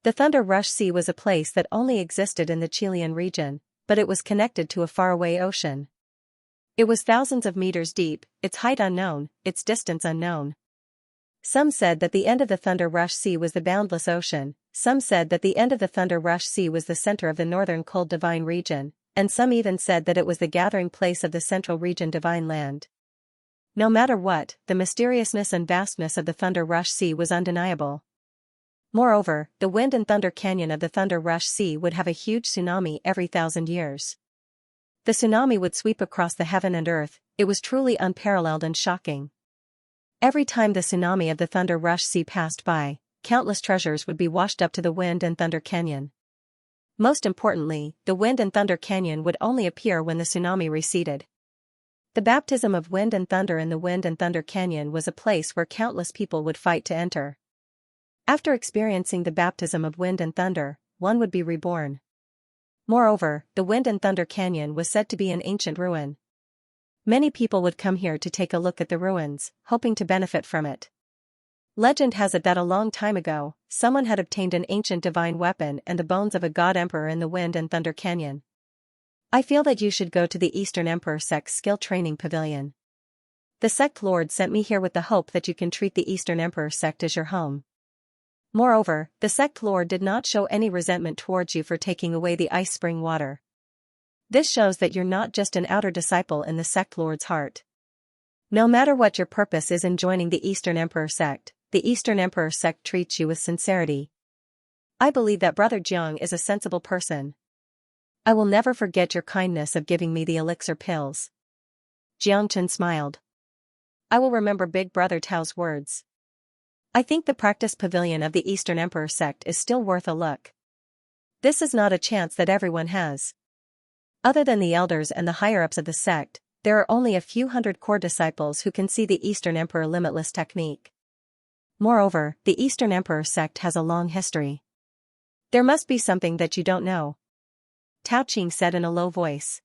The Thunder Rush Sea was a place that only existed in the Chilean region, but it was connected to a faraway ocean. It was thousands of meters deep, its height unknown, its distance unknown. Some said that the end of the Thunder Rush Sea was the boundless ocean, some said that the end of the Thunder Rush Sea was the center of the northern cold divine region, and some even said that it was the gathering place of the central region divine land. No matter what, the mysteriousness and vastness of the Thunder Rush Sea was undeniable. Moreover, the wind and thunder canyon of the Thunder Rush Sea would have a huge tsunami every 1,000 years. The tsunami would sweep across the heaven and earth, it was truly unparalleled and shocking. Every time the tsunami of the Thunder Rush Sea passed by, countless treasures would be washed up to the Wind and Thunder Canyon. Most importantly, the Wind and Thunder Canyon would only appear when the tsunami receded. The baptism of wind and thunder in the Wind and Thunder Canyon was a place where countless people would fight to enter. After experiencing the baptism of wind and thunder, one would be reborn. Moreover, the Wind and Thunder Canyon was said to be an ancient ruin. Many people would come here to take a look at the ruins, hoping to benefit from it. Legend has it that a long time ago, someone had obtained an ancient divine weapon and the bones of a god emperor in the Wind and Thunder Canyon. I feel that you should go to the Eastern Emperor sect's skill training pavilion. The sect lord sent me here with the hope that you can treat the Eastern Emperor sect as your home. Moreover, the sect lord did not show any resentment towards you for taking away the ice spring water. This shows that you're not just an outer disciple in the sect lord's heart. No matter what your purpose is in joining the Eastern Emperor sect, the Eastern Emperor sect treats you with sincerity. I believe that Brother Jiang is a sensible person. I will never forget your kindness of giving me the elixir pills. Jiang Chen smiled. I will remember Big Brother Tao's words. I think the practice pavilion of the Eastern Emperor sect is still worth a look. This is not a chance that everyone has. Other than the elders and the higher-ups of the sect, there are only a few hundred core disciples who can see the Eastern Emperor limitless technique. Moreover, the Eastern Emperor sect has a long history. There must be something that you don't know. Tao Qing said in a low voice.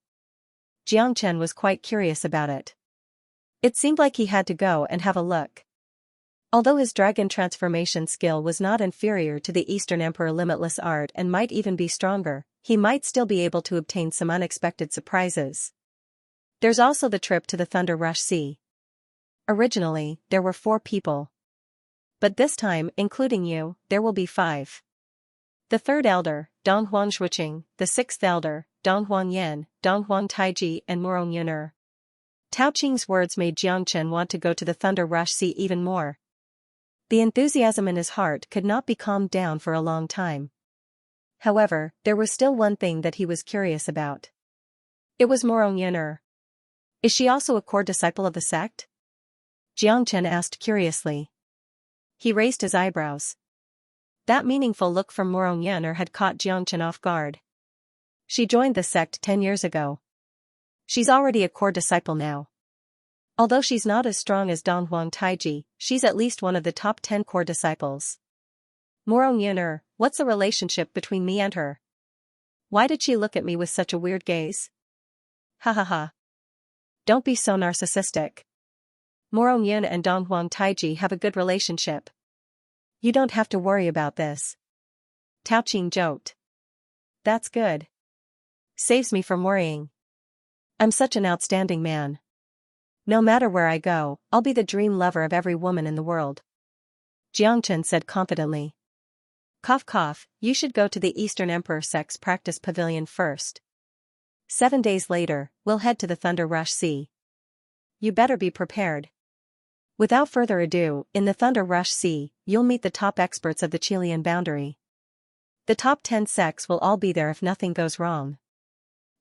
Jiang Chen was quite curious about it. It seemed like he had to go and have a look. Although his dragon transformation skill was not inferior to the Eastern Emperor limitless art and might even be stronger, he might still be able to obtain some unexpected surprises. There's also the trip to the Thunder Rush Sea. Originally, there were 4 people. But this time, including you, there will be 5. The 3rd elder, Donghuang Shuqing, the 6th elder, Donghuang Yan, Donghuang Taiji and Murong Yuner. Tao Qing's words made Jiang Chen want to go to the Thunder Rush Sea even more. The enthusiasm in his heart could not be calmed down for a long time. However, there was still one thing that he was curious about. It was Murong Yuner. Is she also a core disciple of the sect? Jiang Chen asked curiously. He raised his eyebrows. That meaningful look from Murong Yuner had caught Jiang Chen off guard. She joined the sect 10 years ago. She's already a core disciple now. Although she's not as strong as Donghuang Taiji, she's at least one of the top 10 core disciples. Murong Yuner, what's the relationship between me and her? Why did she look at me with such a weird gaze? Ha ha ha. Don't be so narcissistic. Murong Yun and Donghuang Taiji have a good relationship. You don't have to worry about this. Tao Qing joked. That's good. Saves me from worrying. I'm such an outstanding man. No matter where I go, I'll be the dream lover of every woman in the world. Jiang Chen said confidently. Cough cough, you should go to the Eastern Emperor sect's practice pavilion first. 7 days later, we'll head to the Thunder Rush Sea. You better be prepared. Without further ado, in the Thunder Rush Sea, you'll meet the top experts of the Chilean boundary. The top 10 sects will all be there if nothing goes wrong.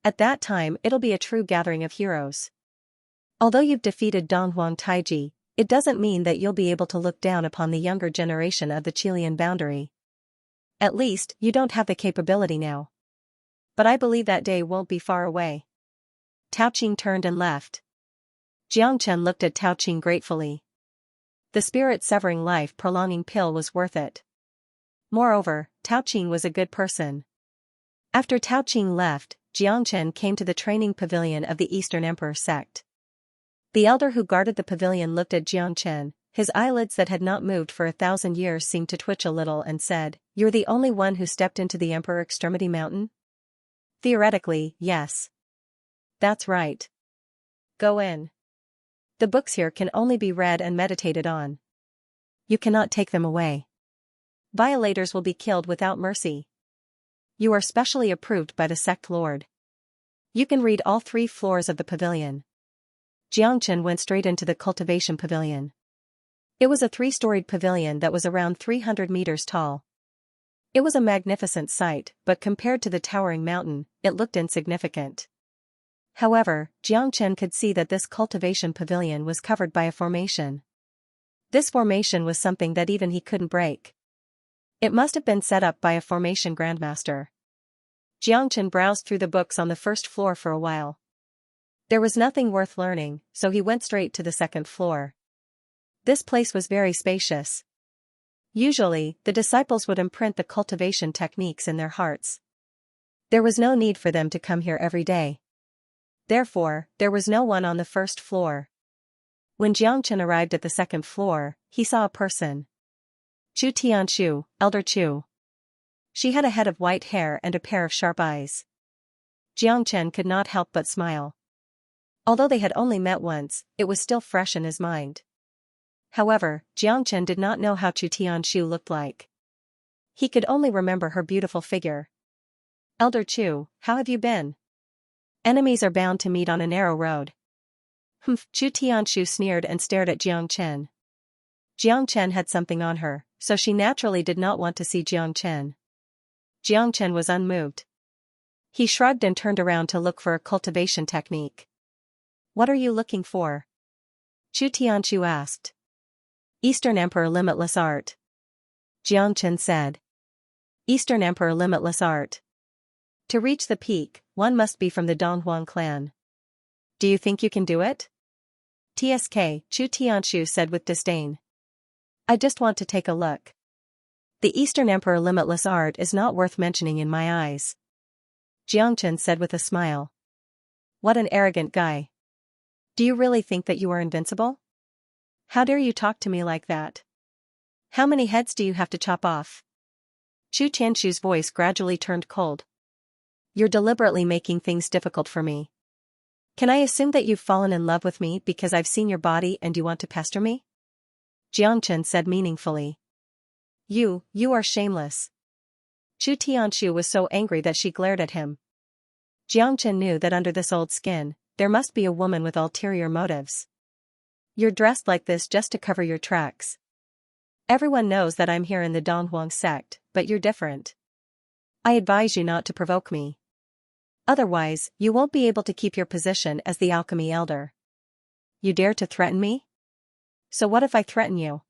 At that time it'll be a true gathering of heroes. Although you've defeated Donghuang Taiji, It doesn't mean that you'll be able to look down upon the younger generation of the Chilean boundary. At least, you don't have the capability now. But I believe that day won't be far away. Tao Qing turned and left. Jiang Chen looked at Tao Qing gratefully. The spirit-severing life-prolonging pill was worth it. Moreover, Tao Qing was a good person. After Tao Qing left, Jiang Chen came to the training pavilion of the Eastern Emperor sect. The elder who guarded the pavilion looked at Jiang Chen, his eyelids that had not moved for 1,000 years seemed to twitch a little and said, "You're the only one who stepped into the Emperor Extremity Mountain?" "Theoretically, yes." "That's right. Go in. The books here can only be read and meditated on. You cannot take them away. Violators will be killed without mercy. You are specially approved by the sect lord. You can read all 3 floors of the pavilion." Jiang Chen went straight into the cultivation pavilion. It was a 3-storied pavilion that was around 300 meters tall. It was a magnificent sight, but compared to the towering mountain, it looked insignificant. However, Jiang Chen could see that this cultivation pavilion was covered by a formation. This formation was something that even he couldn't break. It must have been set up by a formation grandmaster. Jiang Chen browsed through the books on the first floor for a while. There was nothing worth learning, so he went straight to the second floor. This place was very spacious. Usually, the disciples would imprint the cultivation techniques in their hearts. There was no need for them to come here every day. Therefore, there was no one on the first floor. When Jiang Chen arrived at the second floor, he saw a person. Chu Tianshu, Elder Chu. She had a head of white hair and a pair of sharp eyes. Jiang Chen could not help but smile. Although they had only met once, it was still fresh in his mind. However, Jiang Chen did not know how Chu Tianshu looked like. He could only remember her beautiful figure. "Elder Chu, how have you been? Enemies are bound to meet on a narrow road." "Humph," Chu Tianshu sneered and stared at Jiang Chen. Jiang Chen had something on her, so she naturally did not want to see Jiang Chen. Jiang Chen was unmoved. He shrugged and turned around to look for a cultivation technique. "What are you looking for?" Chu Tianshu asked. "Eastern Emperor Limitless Art." Jiang Chen said. "Eastern Emperor Limitless Art. To reach the peak, one must be from the Donghuang clan. Do you think you can do it?" "TSK," Chu Tianshu said with disdain. "I just want to take a look. The Eastern Emperor Limitless Art is not worth mentioning in my eyes." Jiang Chen said with a smile. "What an arrogant guy. Do you really think that you are invincible? How dare you talk to me like that? How many heads do you have to chop off?" Chu Tianshu's voice gradually turned cold. "You're deliberately making things difficult for me. Can I assume that you've fallen in love with me because I've seen your body and you want to pester me?" Jiang Chen said meaningfully. You are shameless." Chu Tianshu was so angry that she glared at him. Jiang Chen knew that under this old skin, there must be a woman with ulterior motives. "You're dressed like this just to cover your tracks. Everyone knows that I'm here in the Donghuang sect, but you're different. I advise you not to provoke me. Otherwise, you won't be able to keep your position as the alchemy elder. You dare to threaten me? So what if I threaten you?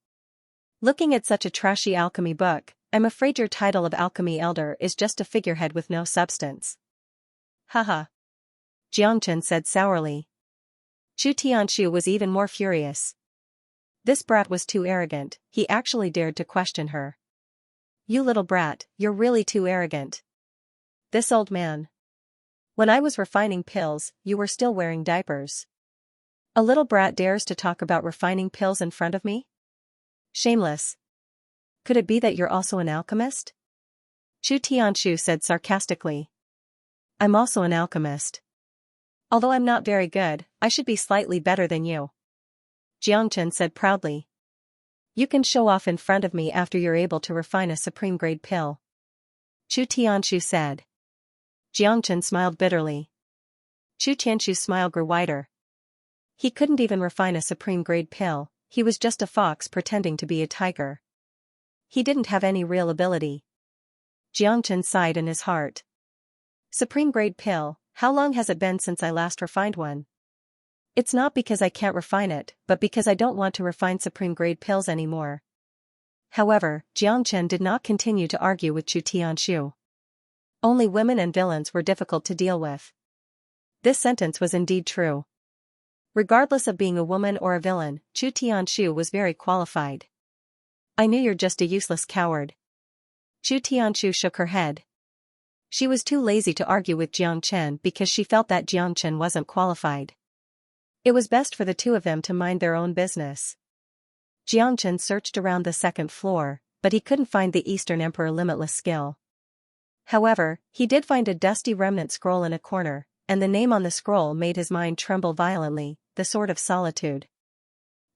Looking at such a trashy alchemy book, I'm afraid your title of alchemy elder is just a figurehead with no substance." "Haha," Jiang Chen said sourly. Chu Tianshu was even more furious. This brat was too arrogant, he actually dared to question her. "You little brat, you're really too arrogant." This old man. "When I was refining pills, you were still wearing diapers. A little brat dares to talk about refining pills in front of me? Shameless. Could it be that you're also an alchemist?" Chu Tianshu said sarcastically. "I'm also an alchemist. Although I'm not very good, I should be slightly better than you." Jiang Chen said proudly. "You can show off in front of me after you're able to refine a supreme-grade pill." Chu Tianshu said. Jiang Chen smiled bitterly. Chu Tianshu's smile grew wider. He couldn't even refine a supreme-grade pill, he was just a fox pretending to be a tiger. He didn't have any real ability. Jiang Chen sighed in his heart. "Supreme-grade pill, how long has it been since I last refined one?" It's not because I can't refine it, but because I don't want to refine supreme-grade pills anymore. However, Xianxia did not continue to argue with Chu Tianshu. Only women and villains were difficult to deal with. This sentence was indeed true. Regardless of being a woman or a villain, Chu Tianshu was very qualified. I knew you're just a useless coward. Chu Tianshu shook her head. She was too lazy to argue with Xianxia because she felt that Xianxia wasn't qualified. It was best for the two of them to mind their own business. Xianxia searched around the second floor, but he couldn't find the Eastern Emperor Limitless skill. However, he did find a dusty remnant scroll in a corner, and the name on the scroll made his mind tremble violently, the Sword of Solitude.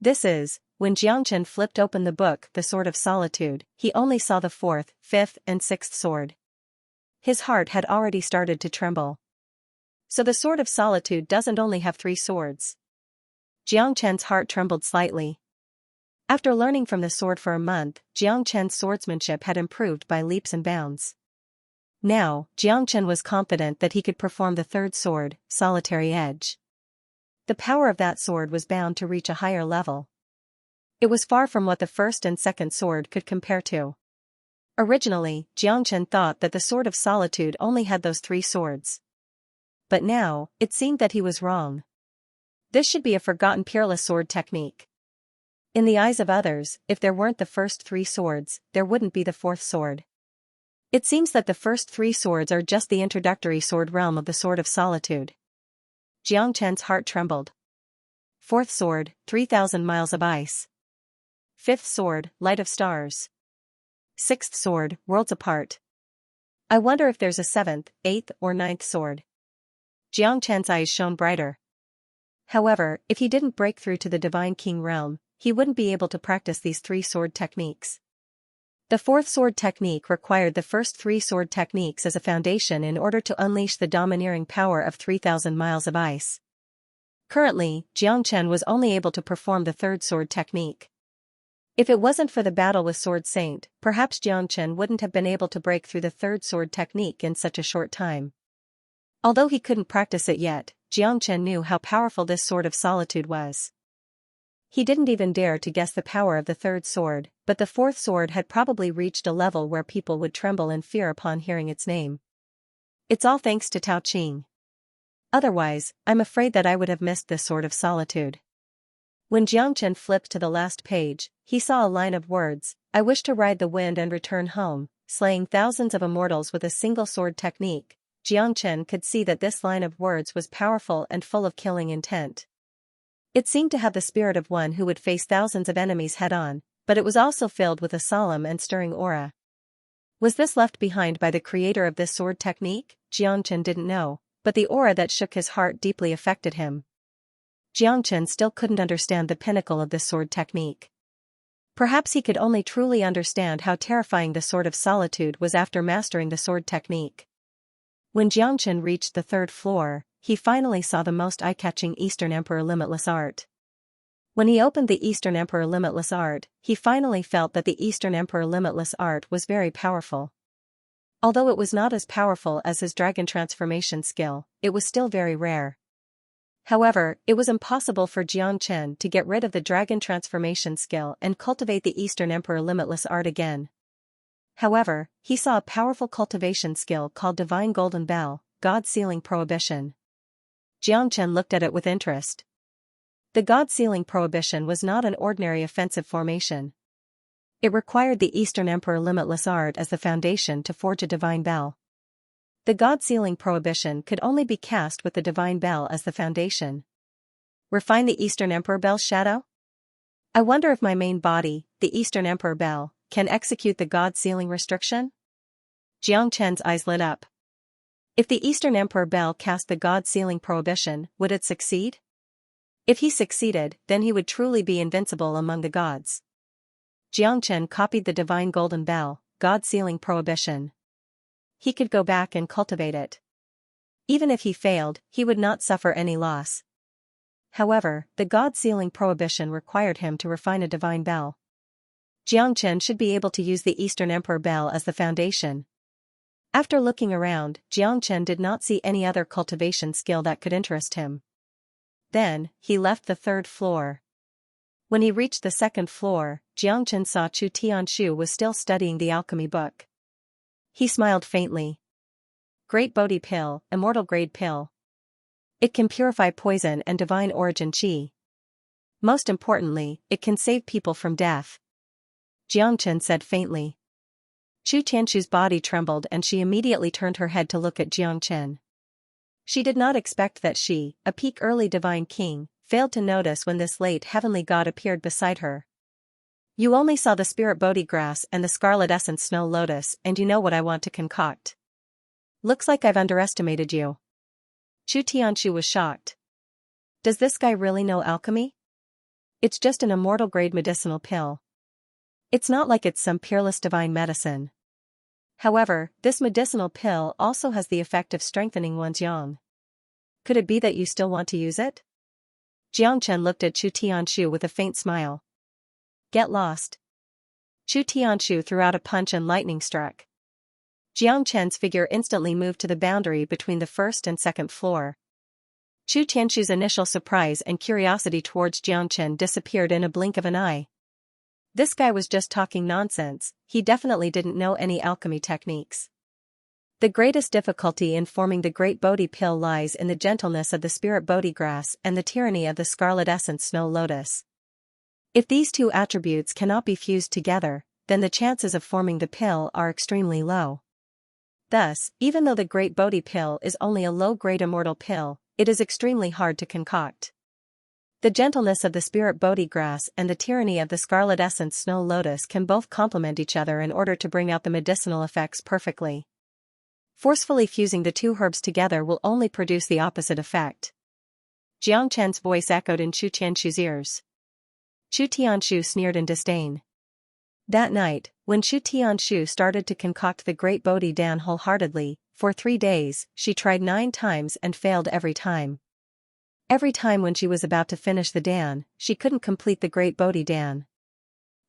This is, when Xianxia flipped open the book The Sword of Solitude, he only saw the fourth, fifth and sixth sword. His heart had already started to tremble. So the Sword of Solitude doesn't only have 3 swords. Xianxia's heart trembled slightly. After learning from the sword for a month, Xianxia's swordsmanship had improved by leaps and bounds. Now, Xianxia was confident that he could perform the third sword, Solitary Edge. The power of that sword was bound to reach a higher level. It was far from what the first and second sword could compare to. Originally, Xianxia thought that the Sword of Solitude only had those 3 swords. But now, it seemed that he was wrong. This should be a forgotten peerless sword technique. In the eyes of others, if there weren't the first 3 swords, there wouldn't be the 4th sword. It seems that the first 3 swords are just the introductory sword realm of the Sword of Solitude. Xianxia's heart trembled. 4th sword, 3,000 miles of ice. 5th sword, Light of Stars. 6th sword, Worlds Apart. I wonder if there's a 7th, 8th or 9th sword. Xianxia's eyes shone brighter. However, if he didn't break through to the Divine King realm, he wouldn't be able to practice these 3 sword techniques. The 4th sword technique required the first 3 sword techniques as a foundation in order to unleash the domineering power of 3,000 miles of ice. Currently, Xianxia was only able to perform the 3rd sword technique. If it wasn't for the battle with Sword Saint, perhaps Xianxia wouldn't have been able to break through the 3rd sword technique in such a short time. Although he couldn't practice it yet, Xianxia knew how powerful this Sword of Solitude was. He didn't even dare to guess the power of the 3rd sword, but the 4th sword had probably reached a level where people would tremble in fear upon hearing its name. It's all thanks to Tao Qing. Otherwise, I'm afraid that I would have missed this Sword of Solitude. When Xianxia flipped to the last page, he saw a line of words, I wish to ride the wind and return home, slaying thousands of immortals with a single sword technique. Xianxia could see that this line of words was powerful and full of killing intent. It seemed to have the spirit of one who would face thousands of enemies head-on, but it was also filled with a solemn and stirring aura. Was this left behind by the creator of this sword technique? Xianxia didn't know, but the aura that shook his heart deeply affected him. Xianxia still couldn't understand the pinnacle of this sword technique. Perhaps he could only truly understand how terrifying the Sword of Solitude was after mastering the sword technique. When Xianxia reached the 3rd floor, he finally saw the most eye-catching Eastern Emperor Limitless art. When he opened the Eastern Emperor Limitless art, he finally felt that the Eastern Emperor Limitless art was very powerful. Although it was not as powerful as his dragon transformation skill, it was still very rare. However, it was impossible for Xianxia to get rid of the dragon transformation skill and cultivate the Eastern Emperor Limitless art again. However, he saw a powerful cultivation skill called Divine Golden Bell, God-Sealing Prohibition. Xianxia looked at it with interest. The God-Sealing Prohibition was not an ordinary offensive formation. It required the Eastern Emperor Limitless art as the foundation to forge a Divine Bell. The God-Sealing Prohibition could only be cast with the Divine Bell as the foundation. Refine the Eastern Emperor Bell's shadow? I wonder if my main body, the Eastern Emperor Bell, can execute the God-Sealing restriction? Xianxia's eyes lit up. If the Eastern Emperor Bell cast the God-Sealing Prohibition, would it succeed? If he succeeded, then he would truly be invincible among the gods. Xianxia copied the Divine Golden Bell, God-Sealing Prohibition. He could go back and cultivate it. Even if he failed, he would not suffer any loss. However, the God-Sealing Prohibition required him to refine a Divine Bell. Xianxia should be able to use the Eastern Emperor Bell as the foundation. After looking around, Xianxia did not see any other cultivation skill that could interest him. Then, he left the third floor. When he reached the second floor, Xianxia saw Chu Tianshu was still studying the alchemy book. He smiled faintly. Great Bodhi Pill, Immortal Grade Pill. It can purify poison and divine origin qi. Most importantly, it can save people from death. Jiangchen said faintly. Chu Tianshu's body trembled and she immediately turned her head to look at Jiangchen. She did not expect that she, a peak early divine king, failed to notice when this late heavenly god appeared beside her. You only saw the spirit Bodhi grass and the scarlet essence snow lotus, and you know what I want to concoct. Looks like I've underestimated you. Chu Tianshu was shocked. Does this guy really know alchemy? It's just an immortal grade medicinal pill. It's not like it's some peerless divine medicine. However, this medicinal pill also has the effect of strengthening one's yang. Could it be that you still want to use it? Jiangchen looked at Chu Tianshu with a faint smile. Get lost. Chu Tianshu threw out a punch and lightning struck. Jiangchen's figure instantly moved to the boundary between the first and second floor. Chu Tianshu's initial surprise and curiosity towards Jiangchen disappeared in a blink of an eye. This guy was just talking nonsense, he definitely didn't know any alchemy techniques. The greatest difficulty in forming the great Bodhi pill lies in the gentleness of the spirit Bodhi grass and the tyranny of the scarlet essence snow lotus. If these two attributes cannot be fused together, then the chances of forming the pill are extremely low. Thus, even though the great Bodhi pill is only a low-grade immortal pill, it is extremely hard to concoct. The gentleness of the spirit Bodhi grass and the tyranny of the scarlet essence snow lotus can both complement each other in order to bring out the medicinal effects perfectly. Forcefully fusing the two herbs together will only produce the opposite effect. Jiangchen's voice echoed in Chu Tianshu's ears. Chu Tianshu sneered in disdain. That night, when Chu Tianshu started to concoct the great Bodhi Dan wholeheartedly, for 3 days, she tried 9 times and failed every time. Every time when she was about to finish the Dan, she couldn't complete the great Bodhi Dan.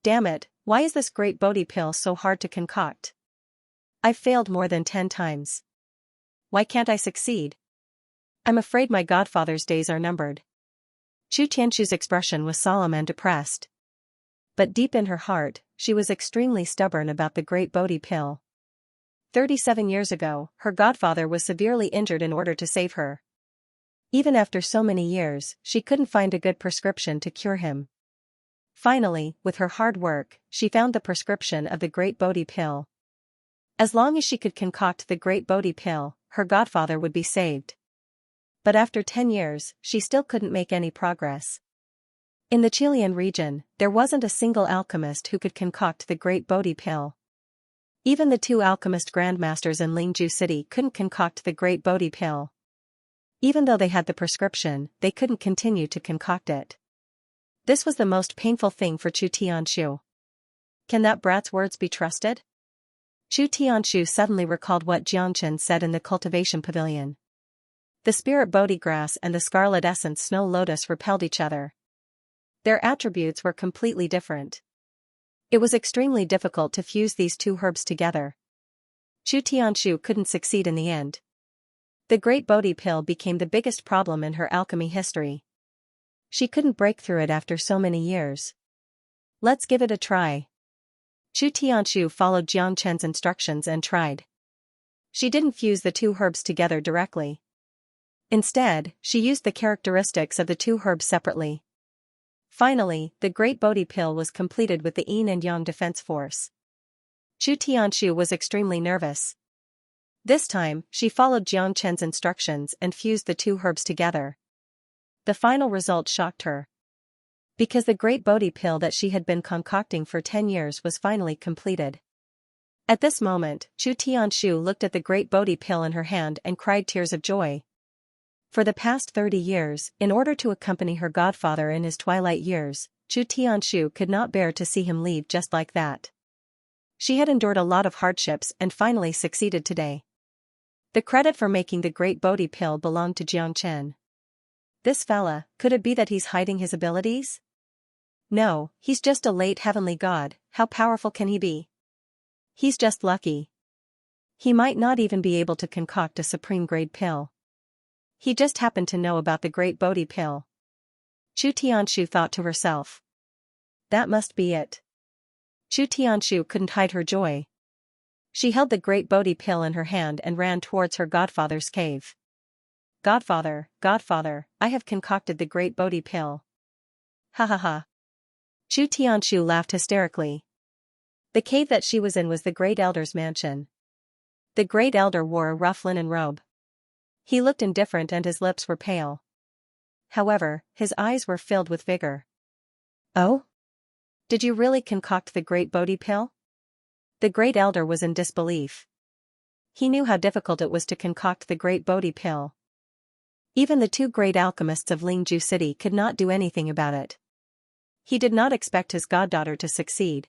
Damn it, why is this great Bodhi pill so hard to concoct? I've failed more than 10 times. Why can't I succeed? I'm afraid my godfather's days are numbered. Chu Tianshu's expression was solemn and depressed. But deep in her heart, she was extremely stubborn about the great Bodhi pill. 37 years ago, her godfather was severely injured in order to save her. Even after so many years, she couldn't find a good prescription to cure him. Finally, with her hard work, she found the prescription of the great Bodhi pill. As long as she could concoct the great Bodhi pill, her godfather would be saved. But after 10 years, she still couldn't make any progress. In the Chilean region, there wasn't a single alchemist who could concoct the great Bodhi pill. Even the 2 alchemist grandmasters in Lingju City couldn't concoct the great Bodhi pill. Even though they had the prescription, they couldn't continue to concoct it. This was the most painful thing for Chu Tianshu. Can that brat's words be trusted? Chu Tianshu suddenly recalled what Jiangchen said in the cultivation pavilion. The spirit Bodhi grass and the scarlet essence snow lotus repelled each other. Their attributes were completely different. It was extremely difficult to fuse these 2 herbs together. Chu Tianshu couldn't succeed in the end. The great Bodhi pill became the biggest problem in her alchemy history. She couldn't break through it after so many years. Let's give it a try. Chu Tianshu followed Jiangchen's instructions and tried. She didn't fuse the 2 herbs together directly. Instead, she used the characteristics of the 2 herbs separately. Finally, the great Bodhi pill was completed with the yin and yang defense force. Chu Tianshu was extremely nervous. This time, she followed Jiangchen's instructions and fused the 2 herbs together. The final result shocked her. Because the great Bodhi pill that she had been concocting for 10 years was finally completed. At this moment, Chu Tianshu looked at the great Bodhi pill in her hand and cried tears of joy. For the past 30 years, in order to accompany her godfather in his twilight years, Chu Tianshu could not bear to see him leave just like that. She had endured a lot of hardships and finally succeeded today. The credit for making the great Bodhi pill belonged to Jiangchen. This fella, could it be that he's hiding his abilities? No, he's just a late heavenly god, how powerful can he be? He's just lucky. He might not even be able to concoct a supreme grade pill. He just happened to know about the great Bodhi pill. Chu Tianshu thought to herself. That must be it. Chu Tianshu couldn't hide her joy. She held the great Bodhi pill in her hand and ran towards her godfather's cave. Godfather, godfather, I have concocted the great Bodhi pill. Ha ha ha. Chu Tianshu laughed hysterically. The cave that she was in was the great elder's mansion. The great elder wore a rough linen robe. He looked indifferent and his lips were pale. However, his eyes were filled with vigor. Oh? Did you really concoct the great Bodhi pill? The great elder was in disbelief. He knew how difficult it was to concoct the great Bodhi pill. Even the two great alchemists of Lingju City could not do anything about it. He did not expect his goddaughter to succeed.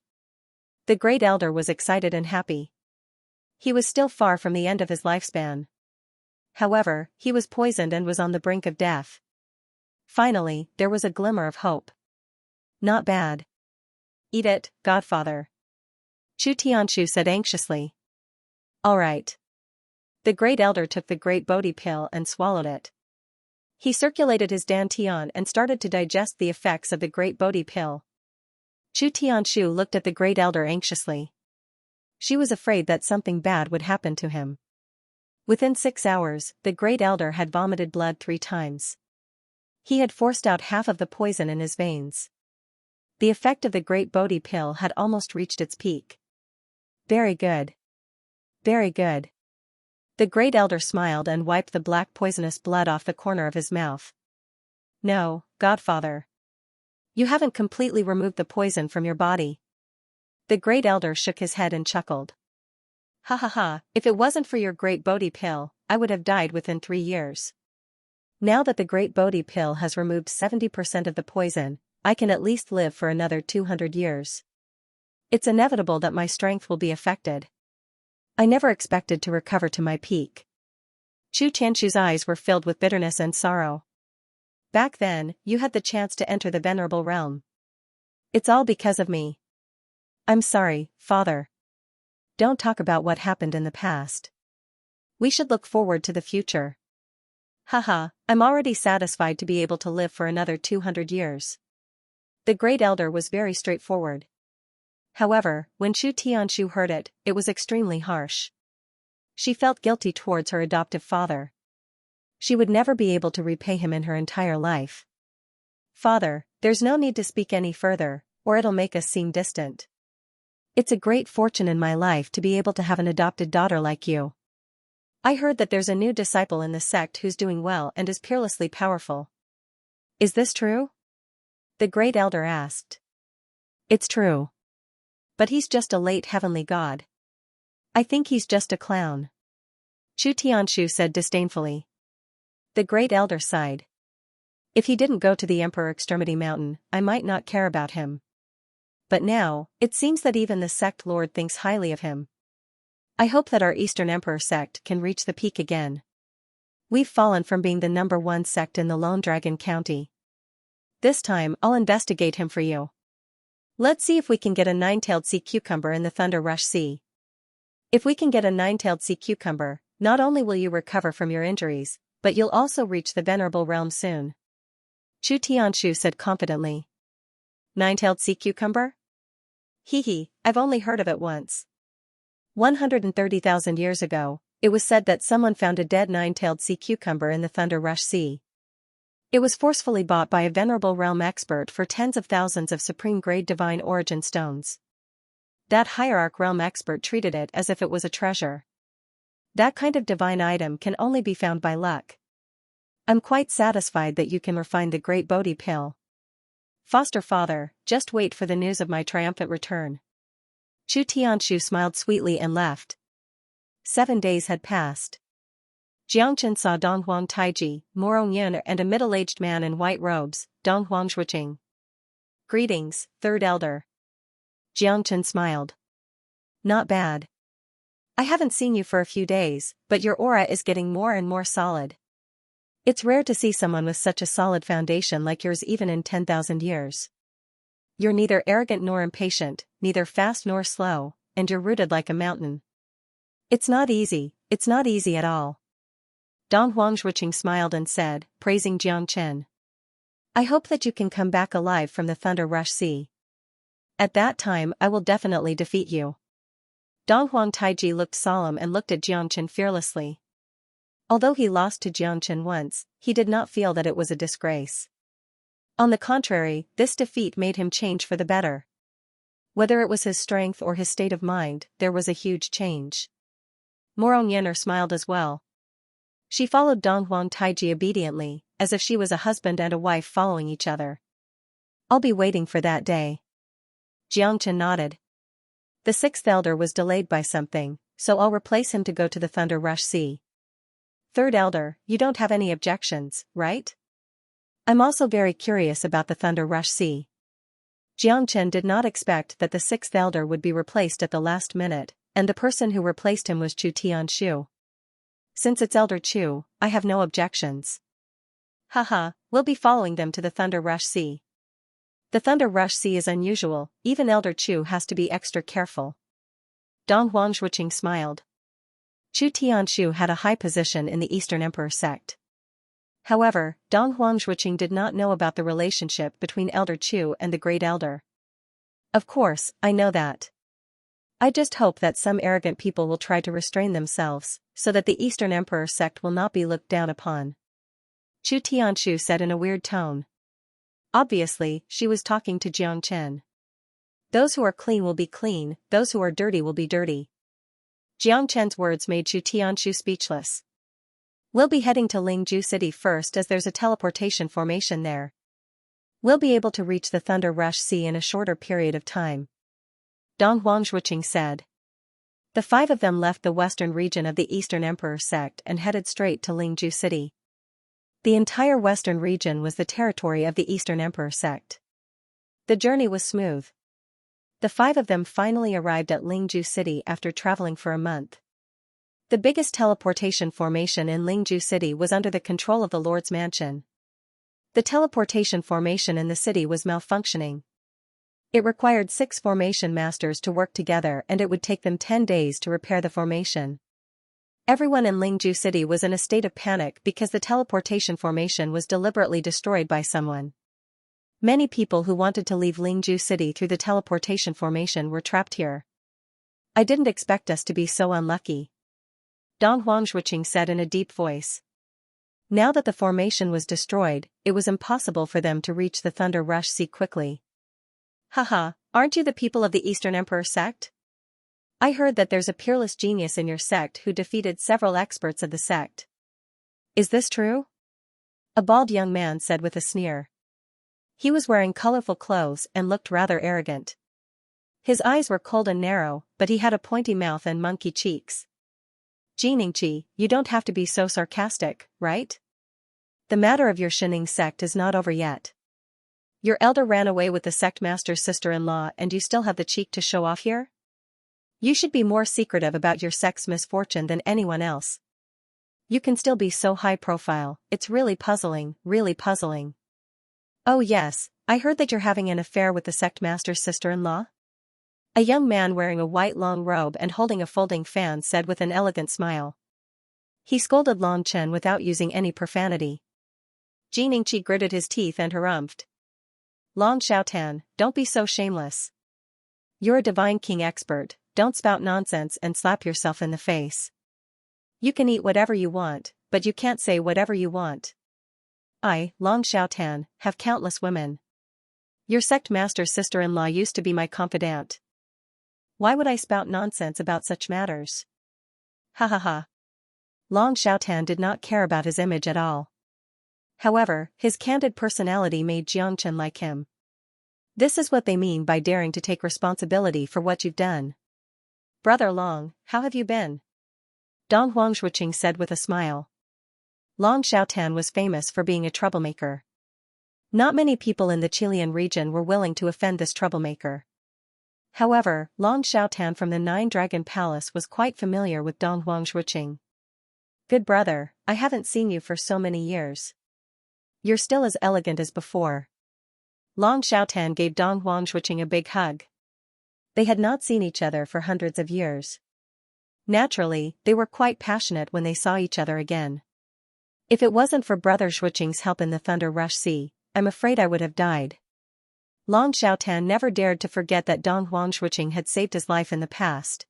The great elder was excited and happy. He was still far from the end of his lifespan. However, he was poisoned and was on the brink of death. Finally, there was a glimmer of hope. Not bad. Eat it, godfather. Chu Tianshu said anxiously. All right. The great elder took the great Bodhi pill and swallowed it. He circulated his dantian and started to digest the effects of the great Bodhi pill. Chu Tianshu looked at the great elder anxiously. She was afraid that something bad would happen to him. Within 6 hours, the great elder had vomited blood 3 times. He had forced out half of the poison in his veins. The effect of the great Bodhi pill had almost reached its peak. Very good. Very good. The great elder smiled and wiped the black poisonous blood off the corner of his mouth. No, godfather. You haven't completely removed the poison from your body. The great elder shook his head and chuckled. Ha ha ha, if it wasn't for your great Bodhi pill, I would have died within 3 years. Now that the great Bodhi pill has removed 70% of the poison, I can at least live for another 200 years. It's inevitable that my strength will be affected. I never expected to recover to my peak. Chu Tianshu's eyes were filled with bitterness and sorrow. Back then, you had the chance to enter the venerable realm. It's all because of me. I'm sorry, father. Don't talk about what happened in the past. We should look forward to the future. Haha, I'm already satisfied to be able to live for another 200 years. The great elder was very straightforward. However, when Chu Tianshu heard it, it was extremely harsh. She felt guilty towards her adoptive father. She would never be able to repay him in her entire life. Father, there's no need to speak any further, or it'll make us seem distant. It's a great fortune in my life to be able to have an adopted daughter like you. I heard that there's a new disciple in the sect who's doing well and is peerlessly powerful. Is this true? The great elder asked. It's true. But he's just a late heavenly god. I think he's just a clown. Chu Tianshu said disdainfully. The great elder sighed. If he didn't go to the Emperor Extremity Mountain, I might not care about him. But now, it seems that even the sect lord thinks highly of him. I hope that our Eastern Emperor sect can reach the peak again. We've fallen from being the #1 sect in the Lone Dragon County. This time I'll investigate him for you. Let's see if we can get a 9-tailed sea cucumber in the Thunder Rush Sea. If we can get a 9-tailed sea cucumber, not only will you recover from your injuries, but you'll also reach the venerable realm soon. Chu Tianshu said confidently. 9-tailed sea cucumber? Hee hee, I've only heard of it once. 130,000 years ago, it was said that someone found a dead 9-tailed sea cucumber in the Thunder Rush Sea. It was forcefully bought by a venerable realm expert for tens of thousands of supreme-grade divine origin stones. That hierarch realm expert treated it as if it was a treasure. That kind of divine item can only be found by luck. I'm quite satisfied that you can refine the great Bodhi pill. Foster father, just wait for the news of my triumphant return. Chu Tianshu smiled sweetly and left. 7 days had passed. Xianxia saw Donghuang Taiji, Moro Yun and a middle-aged man in white robes, Donghuang Zhuqing. Greetings, third elder. Xianxia smiled. Not bad. I haven't seen you for a few days, but your aura is getting more and more solid. It's rare to see someone with such a solid foundation like yours even in 10,000 years. You're neither arrogant nor impatient, neither fast nor slow, and you're rooted like a mountain. It's not easy at all. Donghuang Zhuqing smiled and said, praising Jiang Chen. I hope that you can come back alive from the Thunder Rush Sea. At that time I will definitely defeat you. Dong Huang Taiji looked solemn and looked at Xianxia fearlessly. Although he lost to Xianxia once, he did not feel that it was a disgrace. On the contrary, this defeat made him change for the better. Whether it was his strength or his state of mind, there was a huge change. Morong Yener smiled as well. She followed Dong Huang Taiji obediently, as if she was a husband and a wife following each other. I'll be waiting for that day. Xianxia nodded. The sixth elder was delayed by something, so I'll replace him to go to the Thunder Rush Sea. Third elder, you don't have any objections, right? I'm also very curious about the Thunder Rush Sea. Xianxia did not expect that the sixth elder would be replaced at the last minute, and the person who replaced him was Chu Tianshu. Since it's Elder Chu, I have no objections. Haha, we'll be following them to the Thunder Rush Sea. The Thunder Rush Sea is unusual, even Elder Chu has to be extra careful. Dong Huangzhuqing smiled. Chu Tianshu had a high position in the Eastern Emperor sect. However, Dong Huangzhuqing did not know about the relationship between Elder Chu and the Great Elder. Of course, I know that. I just hope that some arrogant people will try to restrain themselves, so that the Eastern Emperor sect will not be looked down upon. Chu Tianshu said in a weird tone. Obviously, she was talking to Jiangchen. Those who are clean will be clean, those who are dirty will be dirty. Jiangchen's words made Chu Tianshu speechless. We'll be heading to Lingju City first as there's a teleportation formation there. We'll be able to reach the Thunder Rush Sea in a shorter period of time. Dong Huangzhuqing said. The five of them left the western region of the Eastern Emperor sect and headed straight to Lingju City. The entire western region was the territory of the Eastern Emperor sect. The journey was smooth. The five of them finally arrived at Lingju City after traveling for a month. The biggest teleportation formation in Lingju City was under the control of the Lord's Mansion. The teleportation formation in the city was malfunctioning. It required 6 formation masters to work together and it would take them 10 days to repair the formation. Everyone in Lingju City was in a state of panic because the teleportation formation was deliberately destroyed by someone. Many people who wanted to leave Lingju City through the teleportation formation were trapped here. I didn't expect us to be so unlucky. Dong Huangzhuqing said in a deep voice. Now that the formation was destroyed, it was impossible for them to reach the Thunder Rush Sea quickly. Haha, aren't you the people of the Eastern Emperor sect? I heard that there's a peerless genius in your sect who defeated several experts of the sect. Is this true? A bald young man said with a sneer. He was wearing colorful clothes and looked rather arrogant. His eyes were cold and narrow, but he had a pointy mouth and monkey cheeks. Jiangxia, you don't have to be so sarcastic, right? The matter of your Shining sect is not over yet. Your elder ran away with the sect master's sister-in-law and you still have the cheek to show off here? You should be more secretive about your sect's misfortune than anyone else. You can still be so high profile, it's really puzzling, really puzzling. Oh yes, I heard that you're having an affair with the sect master's sister-in-law? A young man wearing a white long robe and holding a folding fan said with an elegant smile. He scolded Long Chen without using any profanity. Jiangxia gritted his teeth and harumphed. Long Xiaotan, don't be so shameless. You're a divine king expert, don't spout nonsense and slap yourself in the face. You can eat whatever you want, but you can't say whatever you want. I, Long Xiaotan, have countless women. Your sect master's sister-in-law used to be my confidant. Why would I spout nonsense about such matters? Ha ha ha. Long Xiaotan did not care about his image at all. However, his candid personality made Jiangchen like him. This is what they mean by daring to take responsibility for what you've done. Brother Long, how have you been? Dong Huangzhuqing said with a smile. Long Xiaotan was famous for being a troublemaker. Not many people in the Chilean region were willing to offend this troublemaker. However, Long Xiaotan from the Nine Dragon Palace was quite familiar with Dong Huangzhuqing. Good brother, I haven't seen you for so many years. You're still as elegant as before. Long Xiaotan gave Dong Huangzhuqing a big hug. They had not seen each other for hundreds of years. Naturally, they were quite passionate when they saw each other again. If it wasn't for Brother Zhuqing's help in the Thunder Rush Sea, I'm afraid I would have died. Long Xiaotan never dared to forget that Dong Huangshuiqing had saved his life in the past.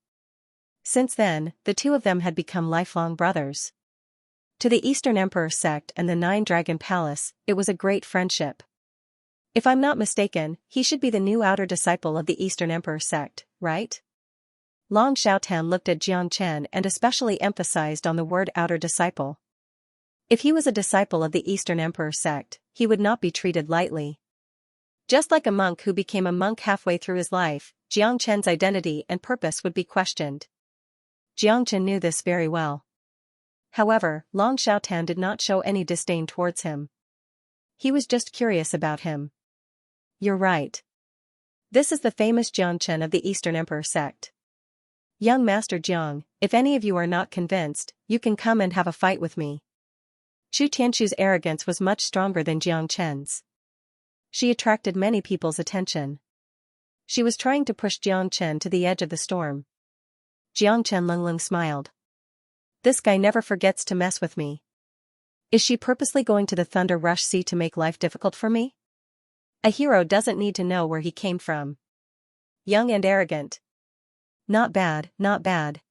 Since then, the two of them had become lifelong brothers. To the Eastern Emperor sect and the Nine Dragon Palace, it was a great friendship. If I'm not mistaken, he should be the new outer disciple of the Eastern Emperor sect, right? Long Xiaotan looked at Jiang Chen and especially emphasized on the word outer disciple. If he was a disciple of the Eastern Emperor sect, he would not be treated lightly. Just like a monk who became a monk halfway through his life, Jiang Chen's identity and purpose would be questioned. Jiang Chen knew this very well. However, Long Xiaotan did not show any disdain towards him. He was just curious about him. You're right. This is the famous Jiang Chen of the Eastern Emperor sect. Young Master Jiang, if any of you are not convinced, you can come and have a fight with me. Chu Tianshu's arrogance was much stronger than Jiang Chen's. She attracted many people's attention. She was trying to push Jiang Chen to the edge of the storm. Jiang Chen Lunglung smiled. This guy never forgets to mess with me. Is she purposely going to the Thunder Rush Sea to make life difficult for me? A hero doesn't need to know where he came from. Young and arrogant. Not bad, not bad.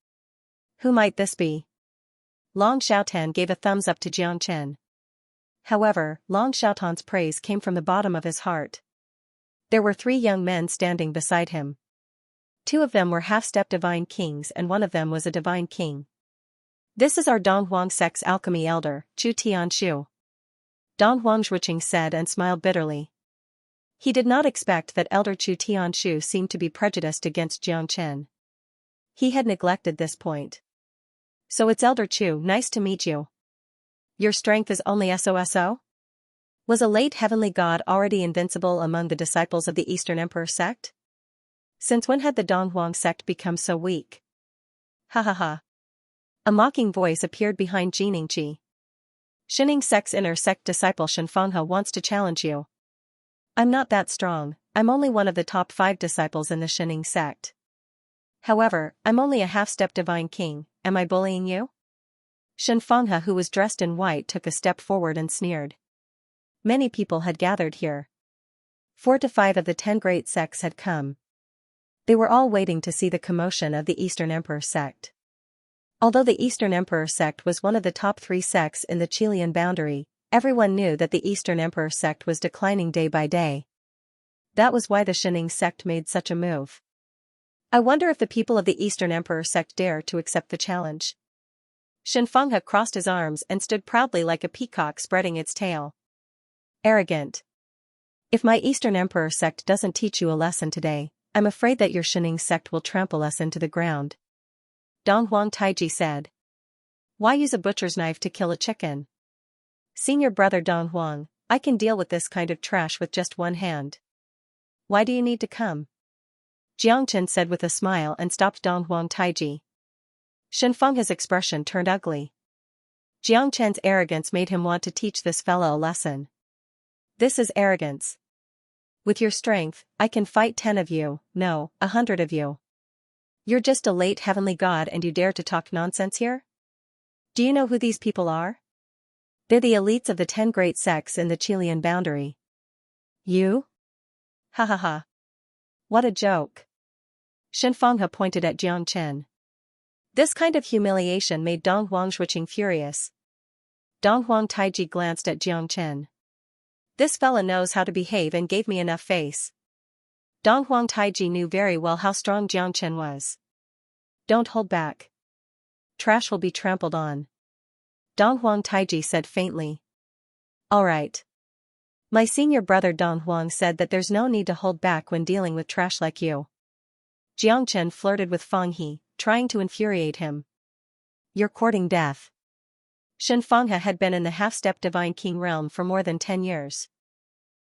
Who might this be? Long Xiaotan gave a thumbs up to Jiang Chen. However, Long Xiaotan's praise came from the bottom of his heart. There were 3 young men standing beside him. 2 of them were half-step divine kings and one of them was a divine king. This is our Dong Huang sect's alchemy elder, Chu Tianshu. Dong Huangshuiqing said and smiled bitterly. He did not expect that Elder Chu Tianshu seemed to be prejudiced against Jiang Chen. He had neglected this point. So it's Elder Chu, nice to meet you. Your strength is only SOSO? Was a late heavenly god already invincible among the disciples of the Eastern Emperor sect? Since when had the Dong Huang sect become so weak? Ha ha ha. A mocking voice appeared behind Jiningqi. Shining sect's inner sect disciple Xianxia wants to challenge you. I'm not that strong, I'm only one of the top 5 disciples in the Shining sect. However, I'm only a half-step divine king, am I bullying you? Xianxia, who was dressed in white, took a step forward and sneered. Many people had gathered here. 4 to 5 of the 10 great sects had come. They were all waiting to see the commotion of the Eastern Emperor sect. Although the Eastern Emperor sect was one of the top 3 sects in the Chilean boundary, everyone knew that the Eastern Emperor sect was declining day by day. That was why the Shining sect made such a move. I wonder if the people of the Eastern Emperor sect dare to accept the challenge. Xianxia crossed his arms and stood proudly like a peacock spreading its tail. Arrogant. If my Eastern Emperor sect doesn't teach you a lesson today, I'm afraid that your Shining sect will trample us into the ground. Dong Huang Taiji said. Why use a butcher's knife to kill a chicken? Senior brother Dong Huang, I can deal with this kind of trash with just one hand. Why do you need to come? Jiang Chen said with a smile and stopped Dong Huang Taiji. Xianxia's expression turned ugly. Jiang Chen's arrogance made him want to teach this fellow a lesson. This is arrogance. With your strength, I can fight 10 of you, no, 100 of you. You're just a late heavenly god and you dare to talk nonsense here? Do you know who these people are? They're the elites of the 10 great sects in the Chilean boundary. You? Ha ha ha. What a joke. Xianxia pointed at Jiang Chen. This kind of humiliation made Dong Huangshuiqing furious. Dong Huang Taiji glanced at Jiang Chen. This fella knows how to behave and gave me enough face. Dong Huang Taiji knew very well how strong Jiang Chen was. Don't hold back. Trash will be trampled on. Dong Huang Taiji said faintly. Alright. My senior brother Dong Huang said that there's no need to hold back when dealing with trash like you. Jiang Chen flirted with Feng He, trying to infuriate him. You're courting death. Xianxia had been in the half-step divine king realm for more than 10 years.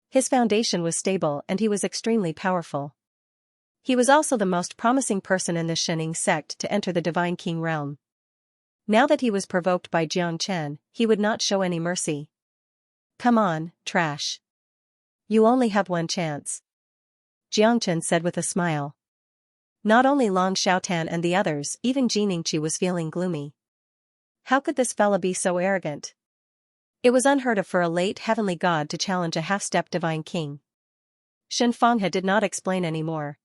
His foundation was stable and he was extremely powerful. He was also the most promising person in the Shining sect to enter the divine king realm. Now that he was provoked by Jiang Chen, he would not show any mercy. Come on, trash. You only have one chance. Jiang Chen said with a smile. Not only Long Xiaotan and the others, even Jiningqi was feeling gloomy. How could this fella be so arrogant? It was unheard of for a late heavenly god to challenge a half-step divine king. Xianxia did not explain anymore.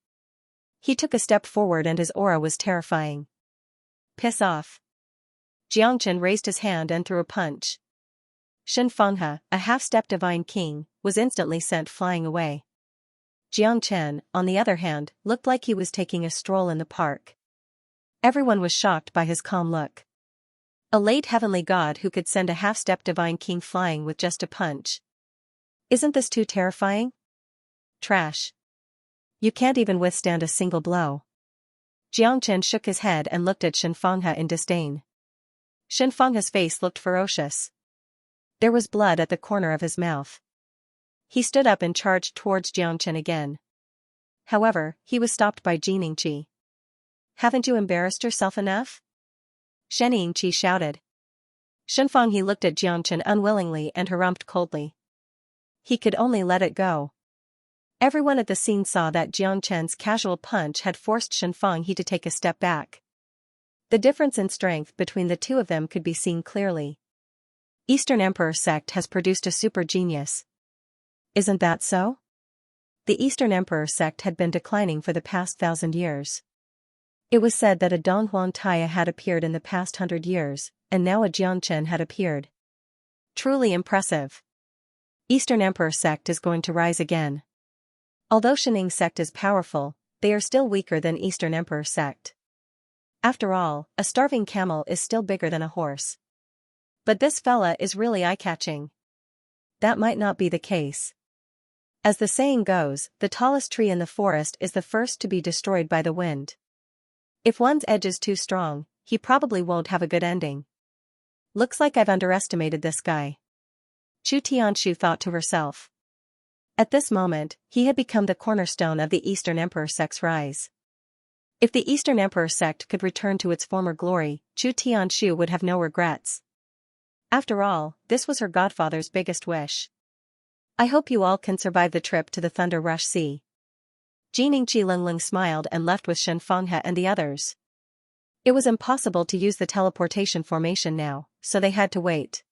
He took a step forward and his aura was terrifying. Piss off. Jiangchen raised his hand and threw a punch. Xianxia, a half-step divine king, was instantly sent flying away. Jiangchen, on the other hand, looked like he was taking a stroll in the park. Everyone was shocked by his calm look. A late heavenly god who could send a half-step divine king flying with just a punch. Isn't this too terrifying? Trash. You can't even withstand a single blow. Jiangchen shook his head and looked at Xianxia in disdain. Xianxia's face looked ferocious. There was blood at the corner of his mouth. He stood up and charged towards Jiangchen again. However, he was stopped by Xianxia. Haven't you embarrassed yourself enough? Xianxia shouted. Xianxia looked at Jiangchen unwillingly and harumphed coldly. He could only let it go. Everyone at the scene saw that Jiangchen's casual punch had forced Xianxia to take a step back. The difference in strength between the two of them could be seen clearly. Eastern Emperor sect has produced a super genius. Isn't that so? The Eastern Emperor sect had been declining for the past 1,000 years. It was said that a Donghuang Taya had appeared in the past 100 years, and now a Jiangchen had appeared. Truly impressive. Eastern Emperor sect is going to rise again. Although Xianxia sect is powerful, they are still weaker than Eastern Emperor sect. After all, a starving camel is still bigger than a horse. But this fella is really eye-catching. That might not be the case. As the saying goes, the tallest tree in the forest is the first to be destroyed by the wind. If one's edge is too strong, he probably won't have a good ending. Looks like I've underestimated this guy. Chu Tianshu thought to herself. At this moment, he had become the cornerstone of the Eastern Emperor sect's rise. If the Eastern Emperor sect could return to its former glory, Chu Tianshu would have no regrets. After all, this was her godfather's biggest wish. I hope you all can survive the trip to the Thunder Rush Sea. Xianxia Linglin smiled and left with Xianxia and the others. It was impossible to use the teleportation formation now, so they had to wait.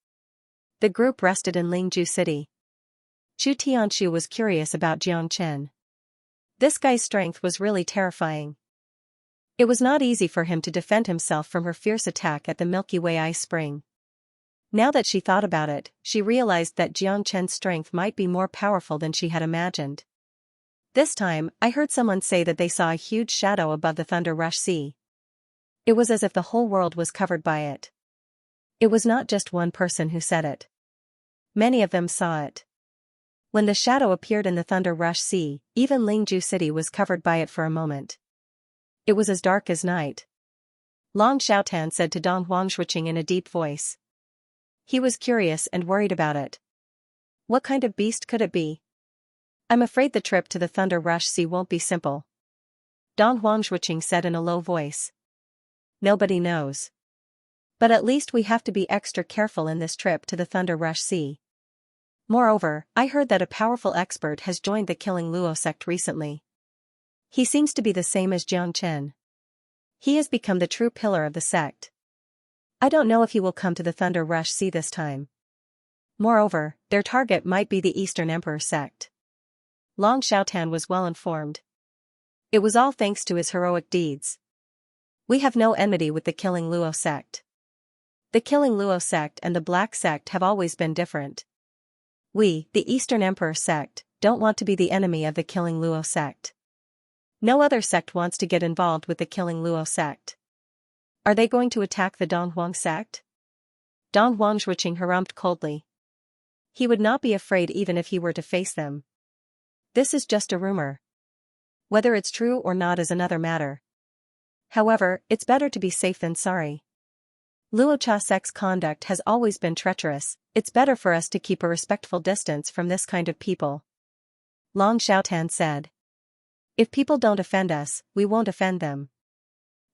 The group rested in Lingju City. Chu Tianshu was curious about Jiangchen. This guy's strength was really terrifying. It was not easy for him to defend himself from her fierce attack at the Milky Way ice spring. Now that she thought about it, she realized that Jiangchen's strength might be more powerful than she had imagined. This time, I heard someone say that they saw a huge shadow above the Thunder Rush Sea. It was as if the whole world was covered by it. It was not just one person who said it. Many of them saw it. When the shadow appeared in the Thunder Rush Sea, even Lingju City was covered by it for a moment. It was as dark as night. Long Xiaotan said to Dong Huangshuiqing in a deep voice. He was curious and worried about it. What kind of beast could it be? I'm afraid the trip to the Thunder Rush Sea won't be simple. Dong Huangshuiqing said in a low voice. Nobody knows. But at least we have to be extra careful in this trip to the Thunder Rush Sea. Moreover, I heard that a powerful expert has joined the Killing Luo sect recently. He seems to be the same as Jiangchen. He has become the true pillar of the sect. I don't know if he will come to the Thunder Rush Sea this time. Moreover, their target might be the Eastern Emperor sect. Long Xiaotan was well informed. It was all thanks to his heroic deeds. We have no enmity with the Killing Luo sect. The Killing Luo sect and the Black sect have always been different. We, the Eastern Emperor sect, don't want to be the enemy of the Killing Luo sect. No other sect wants to get involved with the Killing Luo sect. Are they going to attack the Donghuang sect? Dong Huangshuiqing harumphed coldly. He would not be afraid even if he were to face them. This is just a rumor. Whether it's true or not is another matter. However, it's better to be safe than sorry. Luocha sect's conduct has always been treacherous, it's better for us to keep a respectful distance from this kind of people. Long Xiaotan said. If people don't offend us, we won't offend them.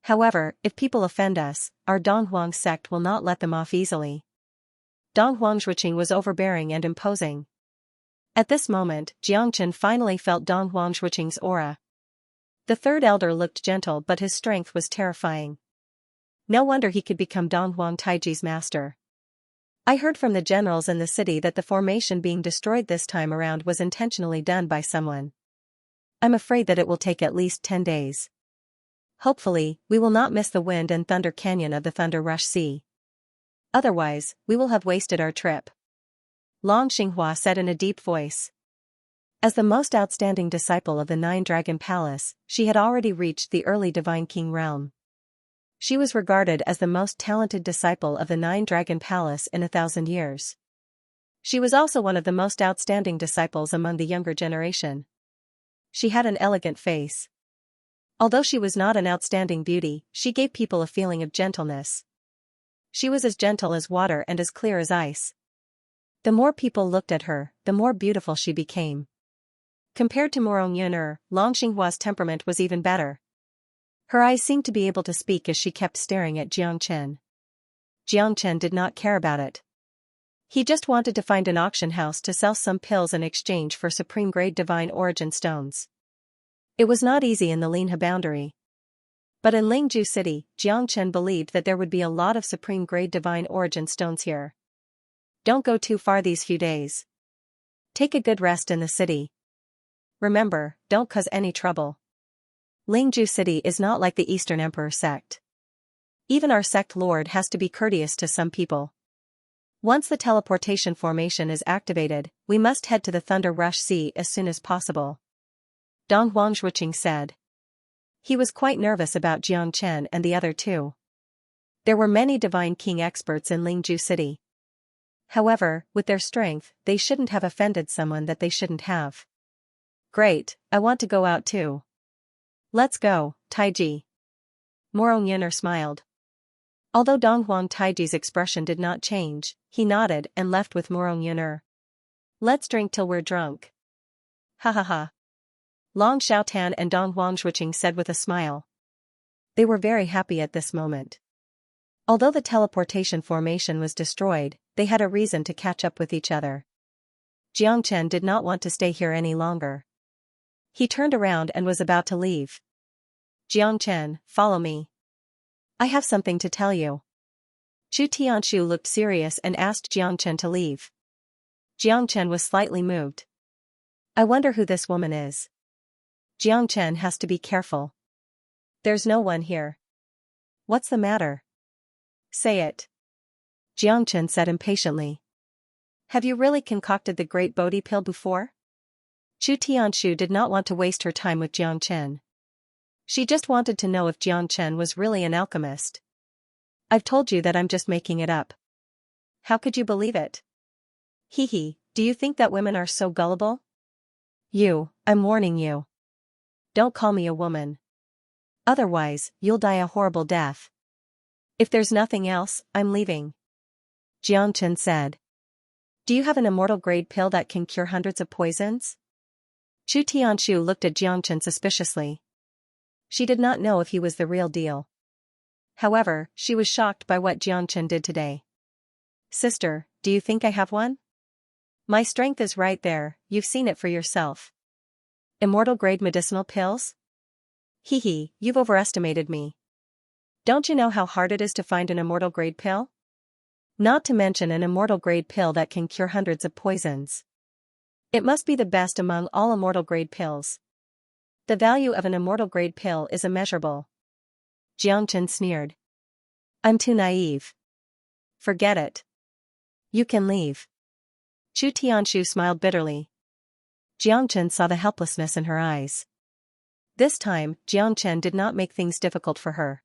However, if people offend us, our Donghuang sect will not let them off easily. Dong Huangshuiqing was overbearing and imposing. At this moment, Jiangchen finally felt Dong Huangshuiqing's aura. The third elder looked gentle but his strength was terrifying. No wonder he could become Donghuang Taiji's master. I heard from the generals in the city that the formation being destroyed this time around was intentionally done by someone. I'm afraid that it will take at least 10 days. Hopefully, we will not miss the wind and thunder canyon of the Thunder Rush Sea. Otherwise, we will have wasted our trip. Long Xinghua said in a deep voice. As the most outstanding disciple of the Nine-Dragon Palace, she had already reached the early Divine King realm. She was regarded as the most talented disciple of the Nine-Dragon Palace in 1,000 years. She was also one of the most outstanding disciples among the younger generation. She had an elegant face. Although she was not an outstanding beauty, she gave people a feeling of gentleness. She was as gentle as water and as clear as ice. The more people looked at her, the more beautiful she became. Compared to Morong Yuner, Long Xinghua's temperament was even better. Her eyes seemed to be able to speak as she kept staring at Jiangchen. Jiangchen did not care about it. He just wanted to find an auction house to sell some pills in exchange for supreme-grade divine origin stones. It was not easy in the Linhe boundary. But in Lingju City, Jiangchen believed that there would be a lot of supreme-grade divine origin stones here. Don't go too far these few days. Take a good rest in the city. Remember, don't cause any trouble. Lingju City is not like the Eastern Emperor sect. Even our sect lord has to be courteous to some people. Once the teleportation formation is activated, we must head to the Thunder Rush Sea as soon as possible. Dong Huangshuiqing said. He was quite nervous about Jiangchen and the other two. There were many Divine King experts in Lingju City. However, with their strength, they shouldn't have offended someone that they shouldn't have. Great, I want to go out too. Let's go, Taiji. Morong Yuner smiled. Although Donghuang Taiji's expression did not change, he nodded and left with Morong Yuner. Let's drink till we're drunk. Ha ha ha. Long Xiaotan and Dong Huangshuiqing said with a smile. They were very happy at this moment. Although the teleportation formation was destroyed, they had a reason to catch up with each other. Jiangchen did not want to stay here any longer. He turned around and was about to leave. Jiangchen, follow me. I have something to tell you. Chu Tianshu looked serious and asked Jiangchen to leave. Jiangchen was slightly moved. I wonder who this woman is. Jiangchen has to be careful. There's no one here. What's the matter? Say it. Jiangchen said impatiently. Have you really concocted the Great Bodhi pill before? Chu Tianshu did not want to waste her time with Jiangchen. She just wanted to know if Jiangchen was really an alchemist. I've told you that I'm just making it up. How could you believe it? Hee hee, do you think that women are so gullible? I'm warning you. Don't call me a woman. Otherwise, you'll die a horrible death. If there's nothing else, I'm leaving. Jiangchen said. Do you have an immortal grade pill that can cure hundreds of poisons? Chu Tianshu looked at Jiangchen suspiciously. She did not know if he was the real deal. However, she was shocked by what Jiangchen did today. Sister, do you think I have one? My strength is right there, you've seen it for yourself. Immortal grade medicinal pills? Hee hee, you've overestimated me. Don't you know how hard it is to find an immortal grade pill? Not to mention an immortal grade pill that can cure hundreds of poisons. It must be the best among all immortal grade pills. The value of an immortal grade pill is immeasurable. Jiangchen sneered. I'm too naive. Forget it. You can leave. Chu Tianshu smiled bitterly. Jiangchen saw the helplessness in her eyes. This time, Jiangchen did not make things difficult for her.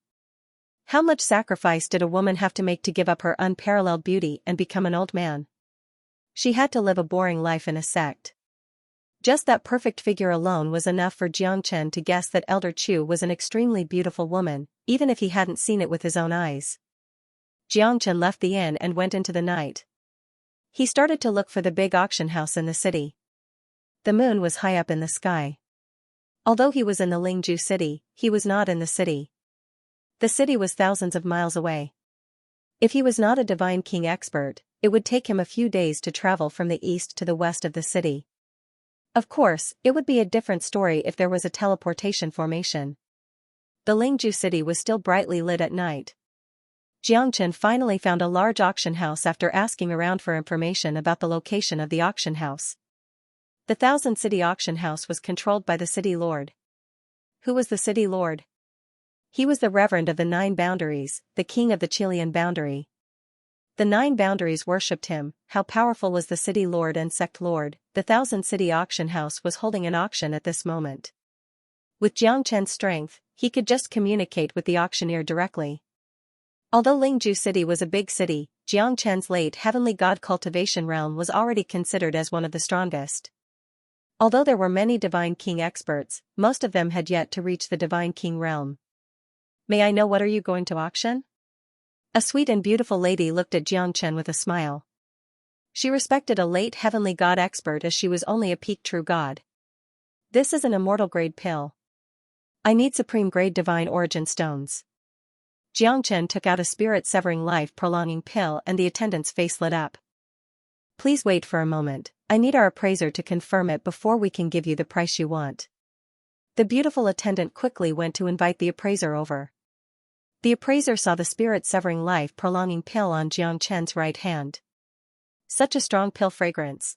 How much sacrifice did a woman have to make to give up her unparalleled beauty and become an old man? She had to live a boring life in a sect. Just that perfect figure alone was enough for Jiangchen to guess that Elder Chu was an extremely beautiful woman, even if he hadn't seen it with his own eyes. Jiangchen left the inn and went into the night. He started to look for the big auction house in the city. The moon was high up in the sky. Although he was in the Lingju city, he was not in the city. The city was thousands of miles away. If he was not a Divine King expert, it would take him a few days to travel from the east to the west of the city. Of course, it would be a different story if there was a teleportation formation. The Lingju city was still brightly lit at night. Jiangchen finally found a large auction house after asking around for information about the location of the auction house. The Thousand City auction house was controlled by the city lord. Who was the city lord? He was the Reverend of the Nine Boundaries, the king of the Chilean boundary. The Nine Boundaries worshipped him. How powerful was the city lord and sect lord? The Thousand City auction house was holding an auction at this moment. With Jiangchen's strength, he could just communicate with the auctioneer directly. Although Lingju City was a big city, Jiangchen's late heavenly god cultivation realm was already considered as one of the strongest. Although there were many Divine King experts, most of them had yet to reach the Divine King realm. May I know what are you going to auction? A sweet and beautiful lady looked at Jiangchen with a smile. She respected a late heavenly god expert as she was only a peak true god. This is an immortal grade pill. I need supreme grade divine origin stones. Jiangchen took out a spirit-severing life-prolonging pill and the attendant's face lit up. Please wait for a moment, I need our appraiser to confirm it before we can give you the price you want. The beautiful attendant quickly went to invite the appraiser over. The appraiser saw the spirit-severing life-prolonging pill on Jiangchen's right hand. Such a strong pill fragrance.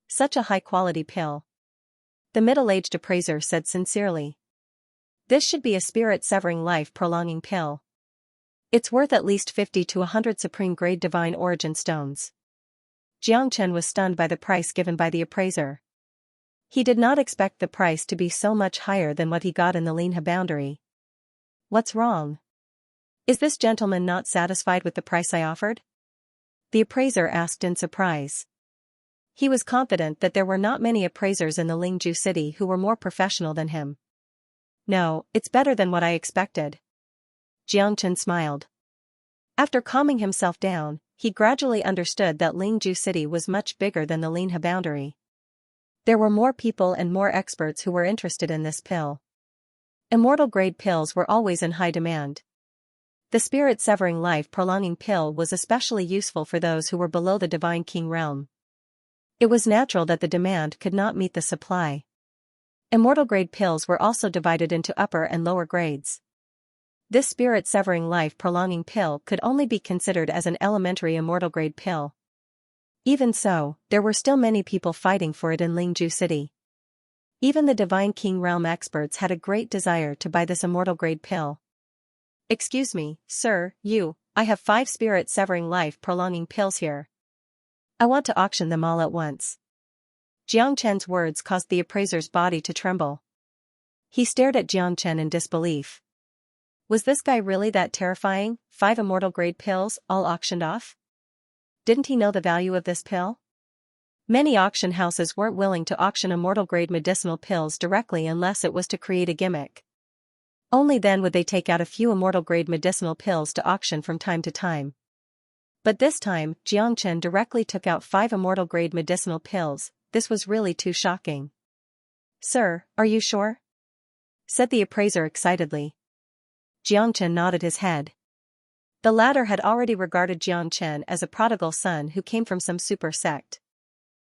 Such a high-quality pill. The middle-aged appraiser said sincerely. This should be a spirit-severing life-prolonging pill. It's worth at least 50 to 100 supreme-grade divine origin stones. Jiangchen was stunned by the price given by the appraiser. He did not expect the price to be so much higher than what he got in the Linha boundary. What's wrong? Is this gentleman not satisfied with the price I offered? The appraiser asked in surprise. He was confident that there were not many appraisers in the Lingju city who were more professional than him. No, it's better than what I expected. Jiangchen smiled. After calming himself down, he gradually understood that Lingju city was much bigger than the Linha boundary. There were more people and more experts who were interested in this pill. Immortal grade pills were always in high demand. The spirit-severing life-prolonging pill was especially useful for those who were below the Divine King realm. It was natural that the demand could not meet the supply. Immortal grade pills were also divided into upper and lower grades. This spirit-severing life-prolonging pill could only be considered as an elementary immortal grade pill. Even so, there were still many people fighting for it in Lingju city. Even the Divine King realm experts had a great desire to buy this immortal grade pill. Excuse me, sir, I have 5 spirit-severing life-prolonging pills here. I want to auction them all at once. Jiangchen's words caused the appraiser's body to tremble. He stared at Jiangchen in disbelief. Was this guy really that terrifying? 5 immortal grade pills, all auctioned off? Didn't he know the value of this pill? Many auction houses weren't willing to auction immortal grade medicinal pills directly unless it was to create a gimmick. Only then would they take out a few immortal grade medicinal pills to auction from time to time. But this time, Jiangchen directly took out 5 immortal grade medicinal pills. This was really too shocking. Sir, are you sure? Said the appraiser excitedly. Jiangchen nodded his head. The latter had already regarded Jiangchen as a prodigal son who came from some super sect.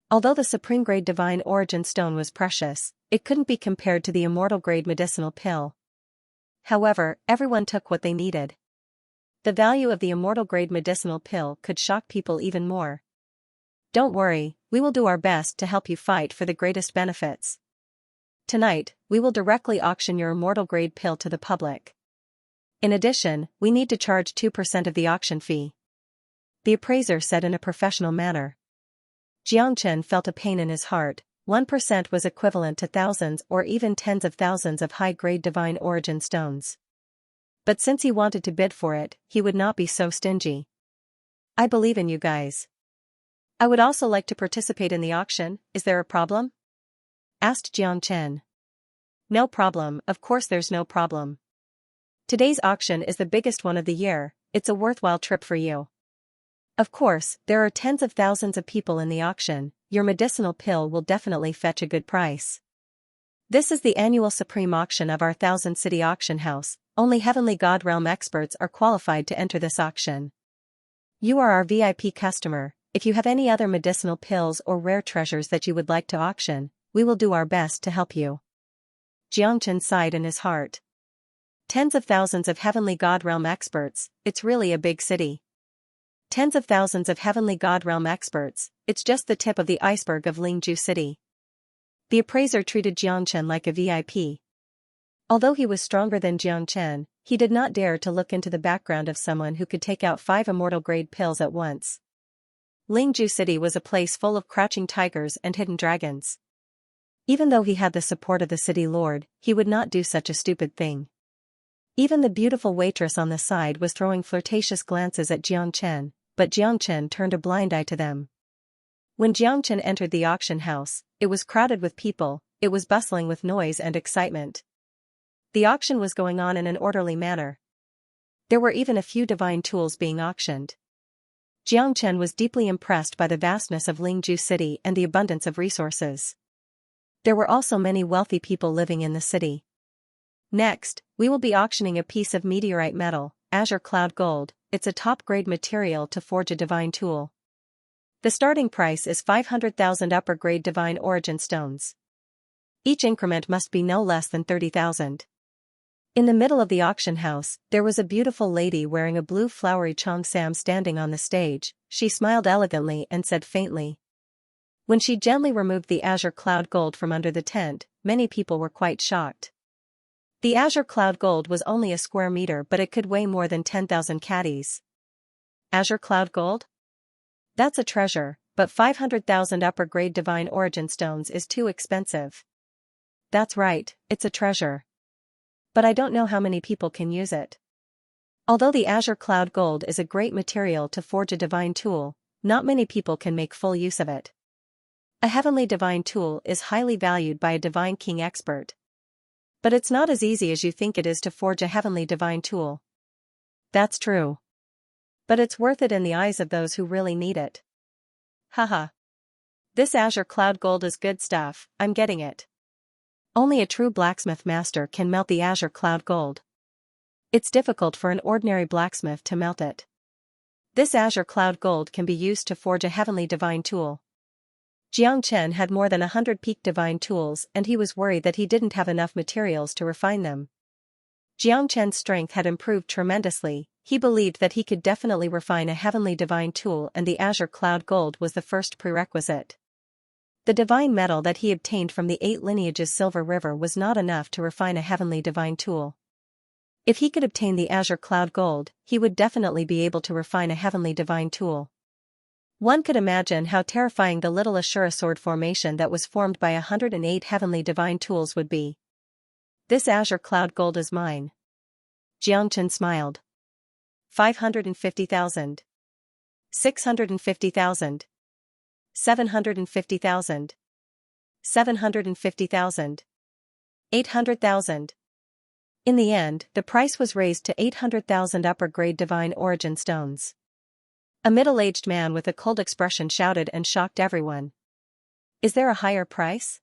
Although the supreme grade divine origin stone was precious, it couldn't be compared to the immortal grade medicinal pill. However, everyone took what they needed. The value of the immortal grade medicinal pill could shock people even more. Don't worry, we will do our best to help you fight for the greatest benefits. Tonight, we will directly auction your immortal grade pill to the public. In addition, we need to charge 2% of the auction fee. The appraiser said in a professional manner. Jiangchen felt a pain in his heart. 1% was equivalent to thousands or even tens of thousands of high-grade divine origin stones. But since he wanted to bid for it, he would not be so stingy. I believe in you guys. I would also like to participate in the auction. Is there a problem? Asked Jiangchen. No problem, of course there's no problem. Today's auction is the biggest one of the year, it's a worthwhile trip for you. Of course, there are tens of thousands of people in the auction, your medicinal pill will definitely fetch a good price. This is the annual supreme auction of our Thousand City auction house, only Heavenly God Realm experts are qualified to enter this auction. You are our VIP customer, if you have any other medicinal pills or rare treasures that you would like to auction, we will do our best to help you. Jiangchen sighed in his heart. Tens of thousands of heavenly god realm experts, it's really a big city. Tens of thousands of heavenly god realm experts, it's just the tip of the iceberg of Lingju City. The appraiser treated Jiangchen like a VIP. Although he was stronger than Jiangchen, he did not dare to look into the background of someone who could take out 5 immortal-grade pills at once. Lingju City was a place full of crouching tigers and hidden dragons. Even though he had the support of the city lord, he would not do such a stupid thing. Even the beautiful waitress on the side was throwing flirtatious glances at Jiangchen, but Jiangchen turned a blind eye to them. When Jiangchen entered the auction house, it was crowded with people, it was bustling with noise and excitement. The auction was going on in an orderly manner. There were even a few divine tools being auctioned. Jiangchen was deeply impressed by the vastness of Lingju City and the abundance of resources. There were also many wealthy people living in the city. Next, we will be auctioning a piece of meteorite metal, azure cloud gold. It's a top-grade material to forge a divine tool. The starting price is 500,000 upper-grade divine origin stones. Each increment must be no less than 30,000. In the middle of the auction house, there was a beautiful lady wearing a blue flowery cheongsam standing on the stage. She smiled elegantly and said faintly. When she gently removed the azure cloud gold from under the tent, many people were quite shocked. The azure cloud gold was only a square meter, but it could weigh more than 10,000 caddies. Azure cloud gold? That's a treasure, but 500,000 upper-grade divine origin stones is too expensive. That's right, it's a treasure. But I don't know how many people can use it. Although the azure cloud gold is a great material to forge a divine tool, not many people can make full use of it. A heavenly divine tool is highly valued by a divine king expert. But it's not as easy as you think it is to forge a heavenly divine tool. That's true. But it's worth it in the eyes of those who really need it. Haha. This azure cloud gold is good stuff, I'm getting it. Only a true blacksmith master can melt the azure cloud gold. It's difficult for an ordinary blacksmith to melt it. This azure cloud gold can be used to forge a heavenly divine tool. Jiangchen had more than 100 peak divine tools and he was worried that he didn't have enough materials to refine them. Jiangchen's strength had improved tremendously. He believed that he could definitely refine a heavenly divine tool and the azure cloud gold was the first prerequisite. The divine metal that he obtained from the 8 lineages Silver River was not enough to refine a heavenly divine tool. If he could obtain the azure cloud gold, he would definitely be able to refine a heavenly divine tool. One could imagine how terrifying the little Ashura sword formation that was formed by 108 heavenly divine tools would be. This azure cloud gold is mine. Jiangchen smiled. 550,000. 650,000. 750,000. 750,000. 800,000. In the end, the price was raised to 800,000 upper-grade divine origin stones. A middle-aged man with a cold expression shouted and shocked everyone. Is there a higher price?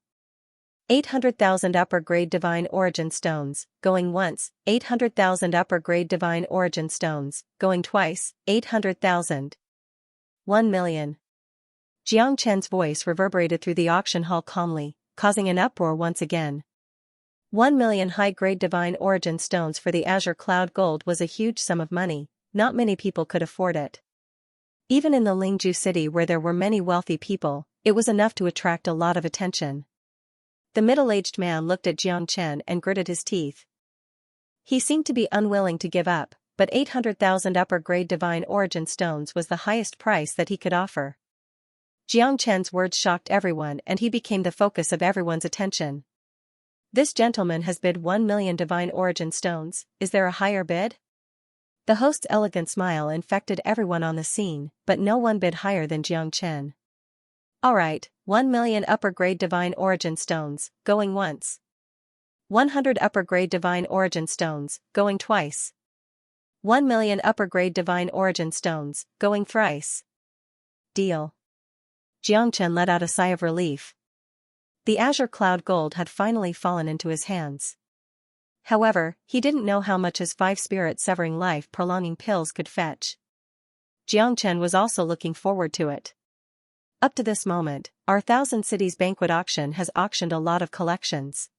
800,000 upper-grade divine origin stones, going once, 800,000 upper-grade divine origin stones, going twice, 800,000. 1 million. Jiangchen's voice reverberated through the auction hall calmly, causing an uproar once again. 1 million high-grade divine origin stones for the azure cloud gold was a huge sum of money, not many people could afford it. Even in the Lingju city where there were many wealthy people, it was enough to attract a lot of attention. The middle-aged man looked at Jiangchen and gritted his teeth. He seemed to be unwilling to give up, but 800,000 upper-grade divine origin stones was the highest price that he could offer. Jiangchen's words shocked everyone and he became the focus of everyone's attention. This gentleman has bid 1 million divine origin stones, is there a higher bid? The host's elegant smile infected everyone on the scene, but no one bid higher than Jiangchen. Alright, 1 million upper-grade divine origin stones, going once. 100 upper-grade divine origin stones, going twice. 1 million upper-grade divine origin stones, going thrice. Deal. Jiangchen let out a sigh of relief. The azure cloud gold had finally fallen into his hands. However, he didn't know how much his 5 spirit-severing life-prolonging pills could fetch. Jiangchen was also looking forward to it. Up to this moment, our Thousand Cities banquet auction has auctioned a lot of collections.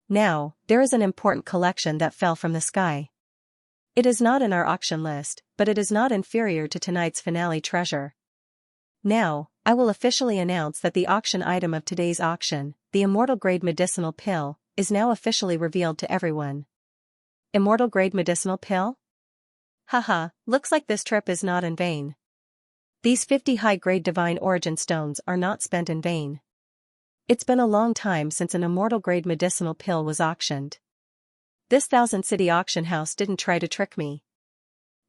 Now, there is an important collection that fell from the sky. It is not in our auction list, but it is not inferior to tonight's finale treasure. Now, I will officially announce that the auction item of today's auction, the immortal grade medicinal pill, is now officially revealed to everyone. Immortal grade medicinal pill? Haha, looks like this trip is not in vain. These 50 high-grade divine origin stones are not spent in vain. It's been a long time since an immortal grade medicinal pill was auctioned. This 1,000-city auction house didn't try to trick me.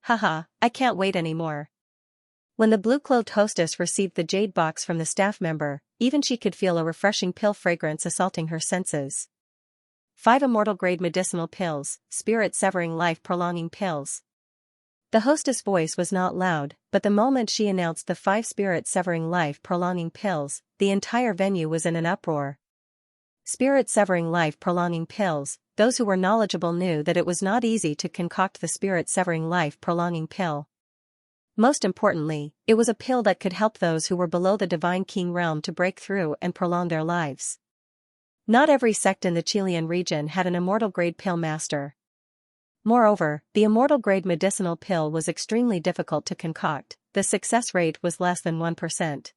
Haha, I can't wait anymore. When the blue-clothed hostess received the jade box from the staff member, even she could feel a refreshing pill fragrance assaulting her senses. 5 immortal grade medicinal pills, spirit-severing life-prolonging pills. The hostess' voice was not loud, but the moment she announced the 5 spirit-severing life-prolonging pills, the entire venue was in an uproar. Spirit-severing life-prolonging pills, those who were knowledgeable knew that it was not easy to concoct the spirit-severing life-prolonging pill. Most importantly, it was a pill that could help those who were below the Divine King realm to break through and prolong their lives. Not every sect in the Chilean region had an immortal grade pill master. Moreover, the immortal grade medicinal pill was extremely difficult to concoct. The success rate was less than 1%.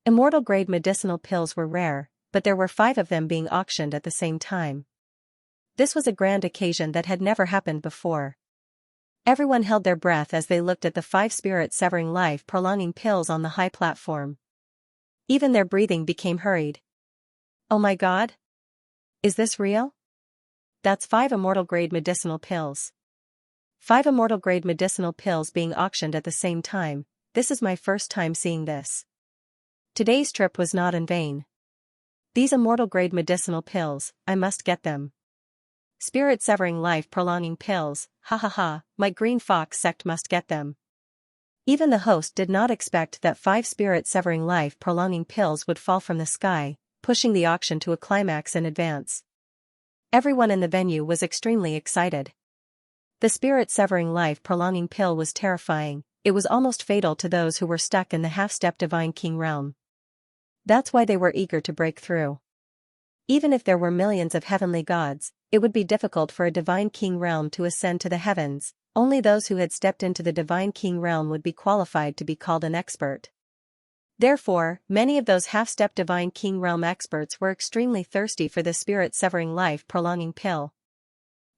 Immortal grade medicinal pills were rare, but there were 5 of them being auctioned at the same time. This was a grand occasion that had never happened before. Everyone held their breath as they looked at the 5 spirit-severing life-prolonging pills on the high platform. Even their breathing became hurried. Oh my God? Is this real? That's 5 immortal grade medicinal pills. 5 immortal grade medicinal pills being auctioned at the same time. This is my first time seeing this. Today's trip was not in vain. These immortal grade medicinal pills, I must get them. Spirit-severing life-prolonging pills, ha ha ha, my green fox sect must get them. Even the host did not expect that 5 spirit-severing life-prolonging pills would fall from the sky, pushing the auction to a climax in advance. Everyone in the venue was extremely excited. The spirit-severing life-prolonging pill was terrifying. It was almost fatal to those who were stuck in the half-step Divine King realm. That's why they were eager to break through. Even if there were millions of heavenly gods, it would be difficult for a Divine King realm to ascend to the heavens. Only those who had stepped into the Divine King realm would be qualified to be called an expert. Therefore, many of those half-step Divine King realm experts were extremely thirsty for the spirit-severing life-prolonging pill.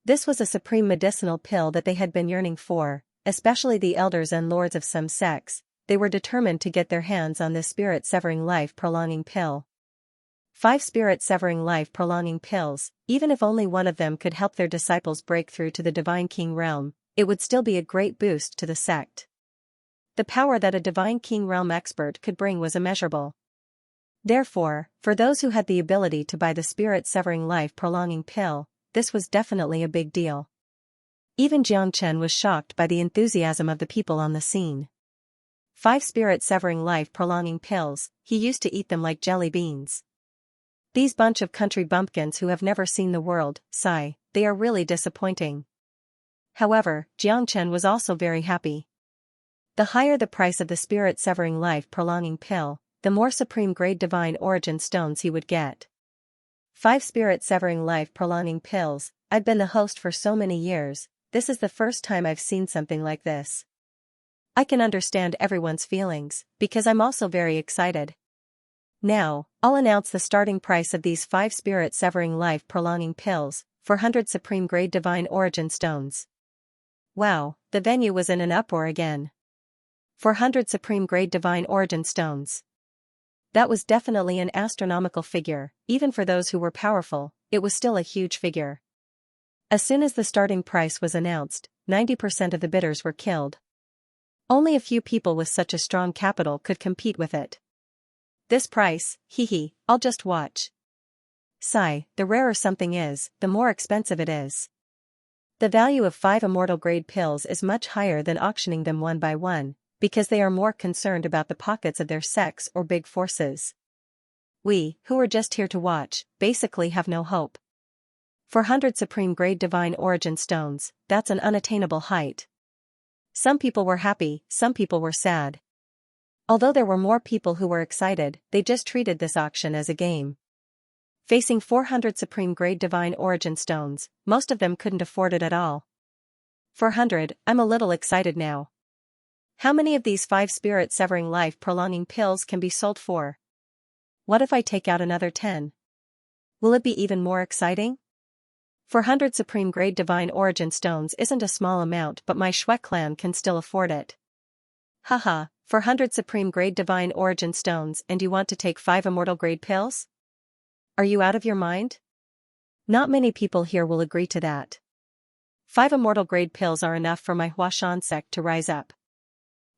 This was a supreme medicinal pill that they had been yearning for, especially the elders and lords of some sects. They were determined to get their hands on this spirit-severing life-prolonging pill. 5 spirit-severing life-prolonging pills, even if only one of them could help their disciples break through to the Divine King realm, it would still be a great boost to the sect. The power that a Divine King realm expert could bring was immeasurable. Therefore, for those who had the ability to buy the spirit-severing life-prolonging pill, this was definitely a big deal. Even Xianxia was shocked by the enthusiasm of the people on the scene. 5 spirit-severing life-prolonging pills, he used to eat them like jelly beans. These bunch of country bumpkins who have never seen the world, sigh, they are really disappointing. However, Xianxia was also very happy. The higher the price of the spirit-severing life-prolonging pill, the more supreme grade divine origin stones he would get. 5 spirit-severing life-prolonging pills, I've been the host for so many years, this is the first time I've seen something like this. I can understand everyone's feelings, because I'm also very excited. Now, I'll announce the starting price of these 5 spirit-severing life-prolonging pills, 400 supreme grade divine origin stones. Wow, the venue was in an uproar again. 400 supreme grade divine origin stones. That was definitely an astronomical figure, even for those who were powerful, it was still a huge figure. As soon as the starting price was announced, 90% of the bidders were killed. Only a few people with such a strong capital could compete with it. This price, hee, I'll just watch. Sigh, the rarer something is, the more expensive it is. The value of 5 immortal grade pills is much higher than auctioning them one by one, because they are more concerned about the pockets of their sects or big forces. We, who are just here to watch, basically have no hope. 400 supreme grade divine origin stones, that's an unattainable height. Some people were happy, some people were sad. Although there were more people who were excited, they just treated this auction as a game. facing 400 supreme-grade divine origin stones. Most of them couldn't afford it at all. 400, I'm a little excited now. How many of these 5 spirit-severing life-prolonging pills can be sold for? What if I take out another 10? Will it be even more exciting? 400 supreme-grade divine origin stones isn't a small amount, but my Shui clan can still afford it. Haha, 400 supreme-grade divine origin stones, and you want to take 5 immortal-grade pills? Are you out of your mind? Not many people here will agree to that. 5 immortal-grade pills are enough for my Huashan sect to rise up.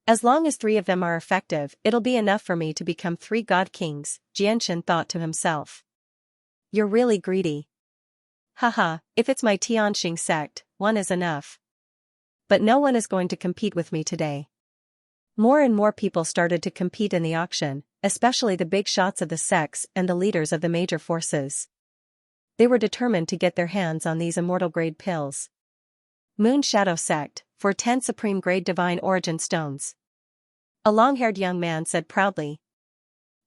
As long as 3 of them are effective, it'll be enough for me to become 3 god kings, Xianxia thought to himself. You're really greedy. Haha, if it's my Tianxing sect, 1 is enough. But no one is going to compete with me today. More and more people started to compete in the auction, especially the big shots of the sects and the leaders of the major forces. They were determined to get their hands on these immortal-grade pills. Moon Shadow Sect, for 10 supreme-grade divine origin stones. A long-haired young man said proudly.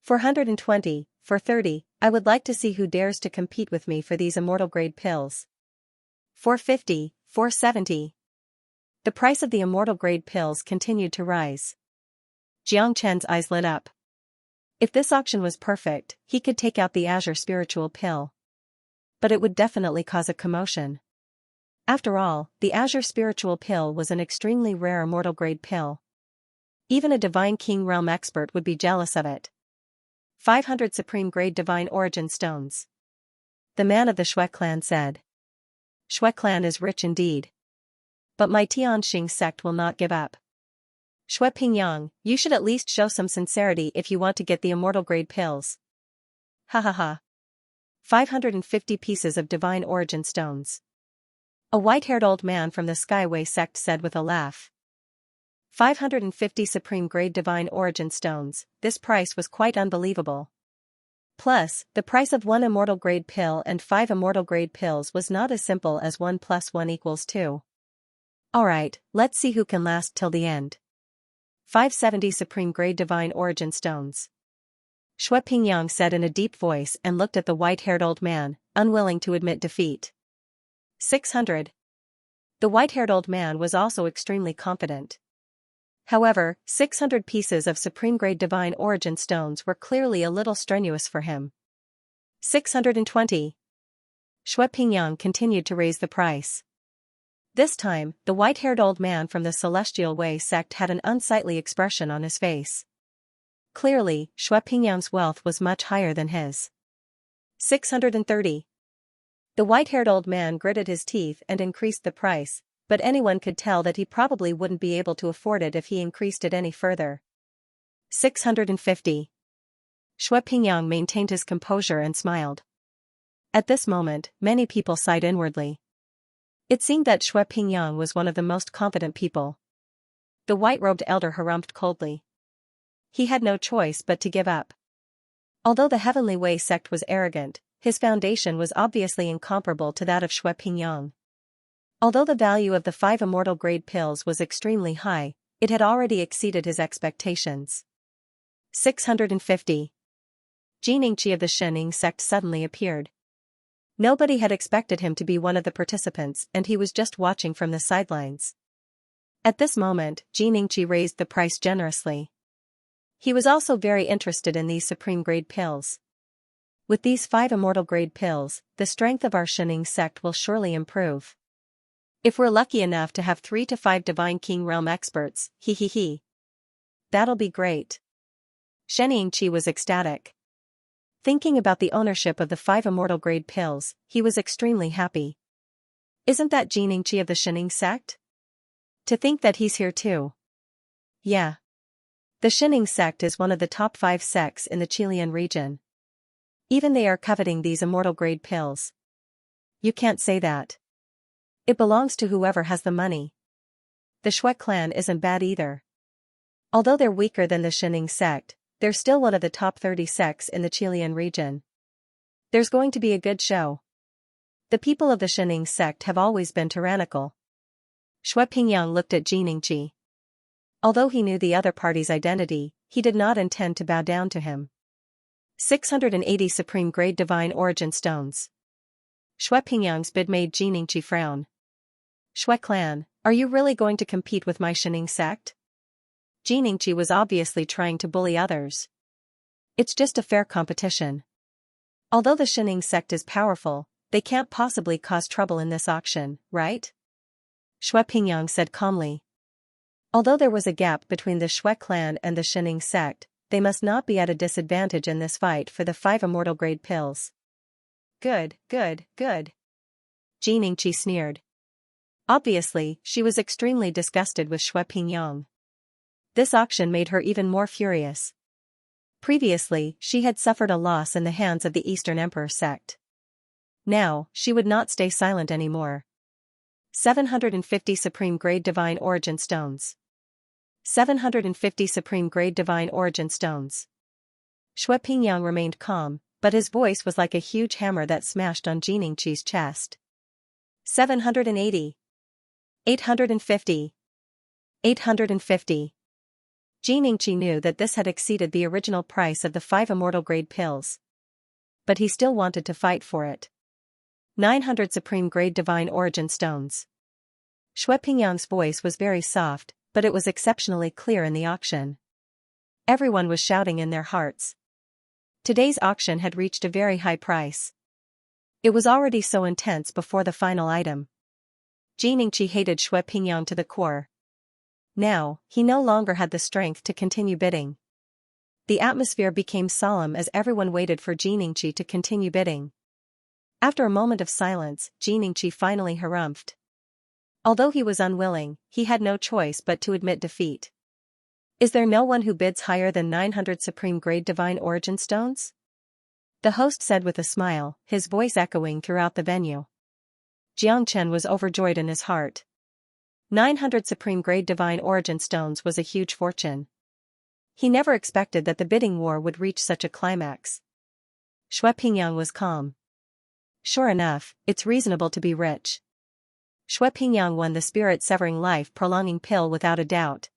420, for 30, I would like to see who dares to compete with me for these immortal-grade pills. 450, 470. The price of the immortal-grade pills continued to rise. Jiang Chen's eyes lit up. If this auction was perfect, he could take out the Azure Spiritual Pill. But it would definitely cause a commotion. After all, the Azure Spiritual Pill was an extremely rare immortal-grade pill. Even a Divine King Realm expert would be jealous of it. 500 supreme-grade divine origin stones. The man of the Shui clan said. Shui clan is rich indeed. But my Tianxing sect will not give up. Shui Pingyang, you should at least show some sincerity if you want to get the immortal-grade pills. Ha ha ha. 550 pieces of divine origin stones. A white-haired old man from the Skyway sect said with a laugh. 550 supreme-grade divine origin stones, this price was quite unbelievable. Plus, the price of 1 immortal-grade pill and 5 immortal-grade pills was not as simple as 1 + 1 = 2. Alright, let's see who can last till the end. 570 supreme-grade divine origin stones. Shui Pingyang said in a deep voice and looked at the white-haired old man, unwilling to admit defeat. 600. The white-haired old man was also extremely confident. However, 600 pieces of supreme-grade divine origin stones were clearly a little strenuous for him. 620. Shui Pingyang continued to raise the price. This time, the white-haired old man from the Celestial Way sect had an unsightly expression on his face. Clearly, Shui Pingyang's wealth was much higher than his. 630. The white-haired old man gritted his teeth and increased the price, but anyone could tell that he probably wouldn't be able to afford it if he increased it any further. 650. Shui Pingyang maintained his composure and smiled. At this moment, many people sighed inwardly. It seemed that Shui Pingyang was one of the most confident people. The white-robed elder harumphed coldly. He had no choice but to give up. Although the Heavenly Way sect was arrogant, his foundation was obviously incomparable to that of Shui Pingyang. Although the value of the 5 immortal-grade pills was extremely high, it had already exceeded his expectations. 650. Xianxia of the Xianxia sect suddenly appeared. Nobody had expected him to be one of the participants, and he was just watching from the sidelines. At this moment, Xianxia raised the price generously. He was also very interested in these supreme-grade pills. With these 5 immortal-grade pills, the strength of our Xianxia sect will surely improve. If we're lucky enough to have 3 to 5 Divine King Realm experts, he. That'll be great. Xianxia was ecstatic. Thinking about the ownership of the 5 immortal-grade pills, he was extremely happy. Isn't that Xianxia of the Xianxia sect? To think that he's here too. Yeah. The Xianxia sect is one of the top 5 sects in the Qilian region. Even they are coveting these immortal-grade pills. You can't say that. It belongs to whoever has the money. The Shui clan isn't bad either. Although they're weaker than the Xianxia sect, they're still one of the top 30 sects in the Qilian region. There's going to be a good show. The people of the Xianxia sect have always been tyrannical. Shui Pingyang looked at Xianxia. Although he knew the other party's identity, he did not intend to bow down to him. 680 Supreme Grade Divine Origin Stones. Shui Pingyang's bid made Xianxia frown. Shui clan, are you really going to compete with my Xianxia sect? Xianxia was obviously trying to bully others. It's just a fair competition. Although the Xianxia sect is powerful, they can't possibly cause trouble in this auction, right? Shui Pingyang said calmly. Although there was a gap between the Shui clan and the Xianxia sect, they must not be at a disadvantage in this fight for the 5 immortal grade pills. Good, good, good. Xianxia sneered. Obviously, she was extremely disgusted with Shui Pingyang. This auction made her even more furious. Previously, she had suffered a loss in the hands of the Eastern Emperor sect. Now, she would not stay silent anymore. 750 Supreme Grade Divine Origin Stones. 750 Supreme Grade Divine Origin Stones. Shui Pingyang remained calm, but his voice was like a huge hammer that smashed on Xianxia's chest. 780. 850. 850. Xianxia knew that this had exceeded the original price of the 5 immortal grade pills. But he still wanted to fight for it. 900 Supreme Grade Divine Origin Stones. Shui Pingyang's voice was very soft, but it was exceptionally clear in the auction. Everyone was shouting in their hearts. Today's auction had reached a very high price. It was already so intense before the final item. Xianxia hated Shui Pingyang to the core. Now, he no longer had the strength to continue bidding. The atmosphere became solemn as everyone waited for Xianxia to continue bidding. After a moment of silence, Xianxia finally harumphed. Although he was unwilling, he had no choice but to admit defeat. Is there no one who bids higher than 900 Supreme Grade Divine Origin Stones? The host said with a smile, his voice echoing throughout the venue. Jiang Chen was overjoyed in his heart. 900 Supreme Grade Divine Origin Stones was a huge fortune. He never expected that the bidding war would reach such a climax. Shui Pingyang was calm. Sure enough, it's reasonable to be rich. Shui Pingyang won the spirit-severing life-prolonging pill without a doubt.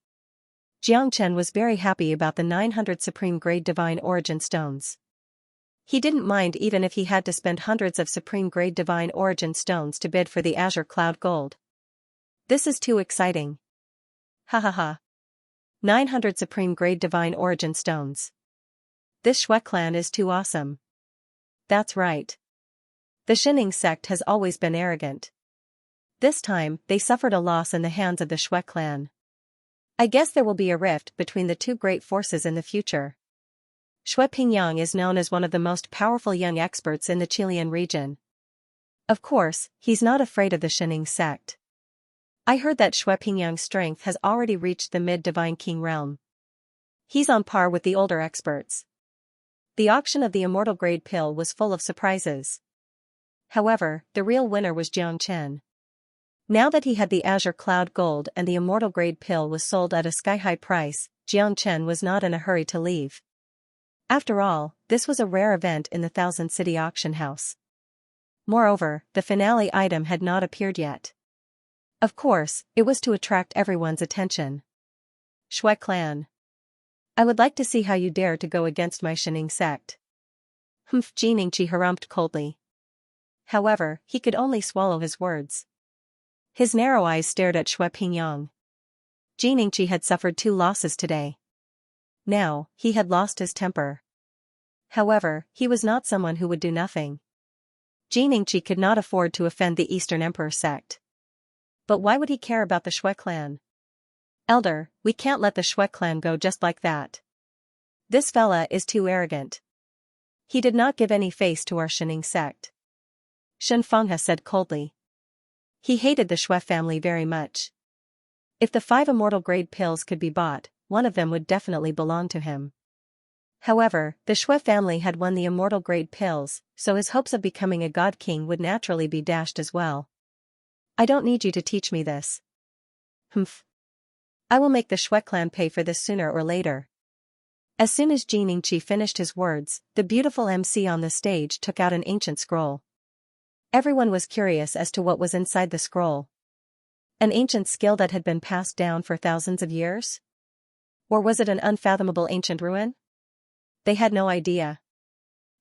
Jiang Chen was very happy about the 900 Supreme Grade Divine Origin Stones. He didn't mind even if he had to spend hundreds of Supreme Grade Divine Origin Stones to bid for the Azure Cloud Gold. This is too exciting. Ha ha ha. 900 Supreme Grade Divine Origin Stones. This Shui clan is too awesome. That's right. The Xianxia sect has always been arrogant. This time, they suffered a loss in the hands of the Shui clan. I guess there will be a rift between the two great forces in the future. Shui Pingyang is known as one of the most powerful young experts in the Chilean region. Of course, he's not afraid of the Xianxia sect. I heard that Shui Pingyang's strength has already reached the mid-divine king realm. He's on par with the older experts. The auction of the immortal grade pill was full of surprises. However, the real winner was Jiang Chen. Now that he had the Azure Cloud Gold and the immortal grade pill was sold at a sky-high price, Jiang Chen was not in a hurry to leave. After all, this was a rare event in the Thousand City Auction House. Moreover, the finale item had not appeared yet. Of course, it was to attract everyone's attention. Shui clan. I would like to see how you dare to go against my Xianxia sect. Humph, Xianxia harumphed coldly. However, he could only swallow his words. His narrow eyes stared at Shui Pingyang. Xianxia had suffered 2 losses today. Now, he had lost his temper. However, he was not someone who would do nothing. Xianxia could not afford to offend the Eastern Emperor sect. But why would he care about the Shui clan? Elder, we can't let the Shui clan go just like that. This fella is too arrogant. He did not give any face to our Xianxia sect. Xianxia said coldly. He hated the Shui family very much. If the 5 immortal grade pills could be bought, one of them would definitely belong to him. However, the Shui family had won the immortal grade pills, so his hopes of becoming a god king would naturally be dashed as well. I don't need you to teach me this. Humph. I will make the Shui clan pay for this sooner or later. As soon as Xianxia finished his words, the beautiful MC on the stage took out an ancient scroll. Everyone was curious as to what was inside the scroll. An ancient skill that had been passed down for thousands of years? Or was it an unfathomable ancient ruin? They had no idea.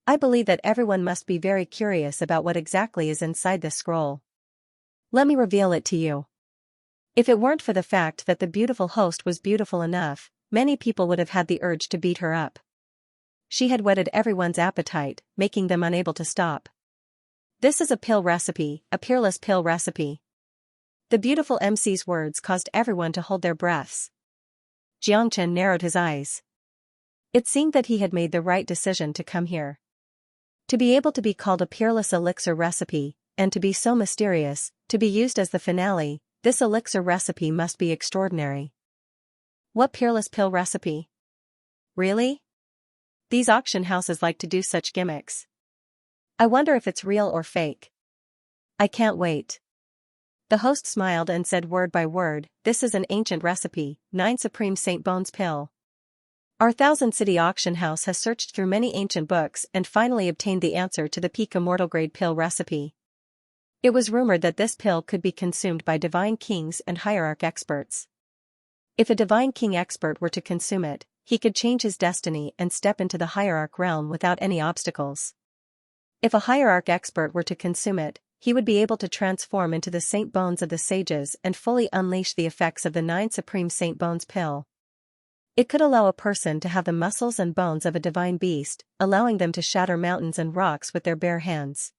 I believe that everyone must be very curious about what exactly is inside this scroll. Let me reveal it to you. If it weren't for the fact that the beautiful host was beautiful enough, many people would have had the urge to beat her up. She had whetted everyone's appetite, making them unable to stop. This is a pill recipe, a peerless pill recipe. The beautiful MC's words caused everyone to hold their breaths. Xianxia narrowed his eyes. It seemed that he had made the right decision to come here. To be able to be called a peerless elixir recipe, and to be so mysterious, to be used as the finale, this elixir recipe must be extraordinary. What peerless pill recipe? Really? These auction houses like to do such gimmicks. I wonder if it's real or fake. I can't wait. The host smiled and said word by word, this is an ancient recipe, 9 Supreme St. Bones pill. Our 1000-city auction house has searched through many ancient books and finally obtained the answer to the peak immortal grade pill recipe. It was rumored that this pill could be consumed by divine kings and hierarch experts. If a divine king expert were to consume it, he could change his destiny and step into the hierarch realm without any obstacles. If a hierarch expert were to consume it, he would be able to transform into the Saint Bones of the sages and fully unleash the effects of the 9 Supreme Saint Bones pill. It could allow a person to have the muscles and bones of a divine beast, allowing them to shatter mountains and rocks with their bare hands.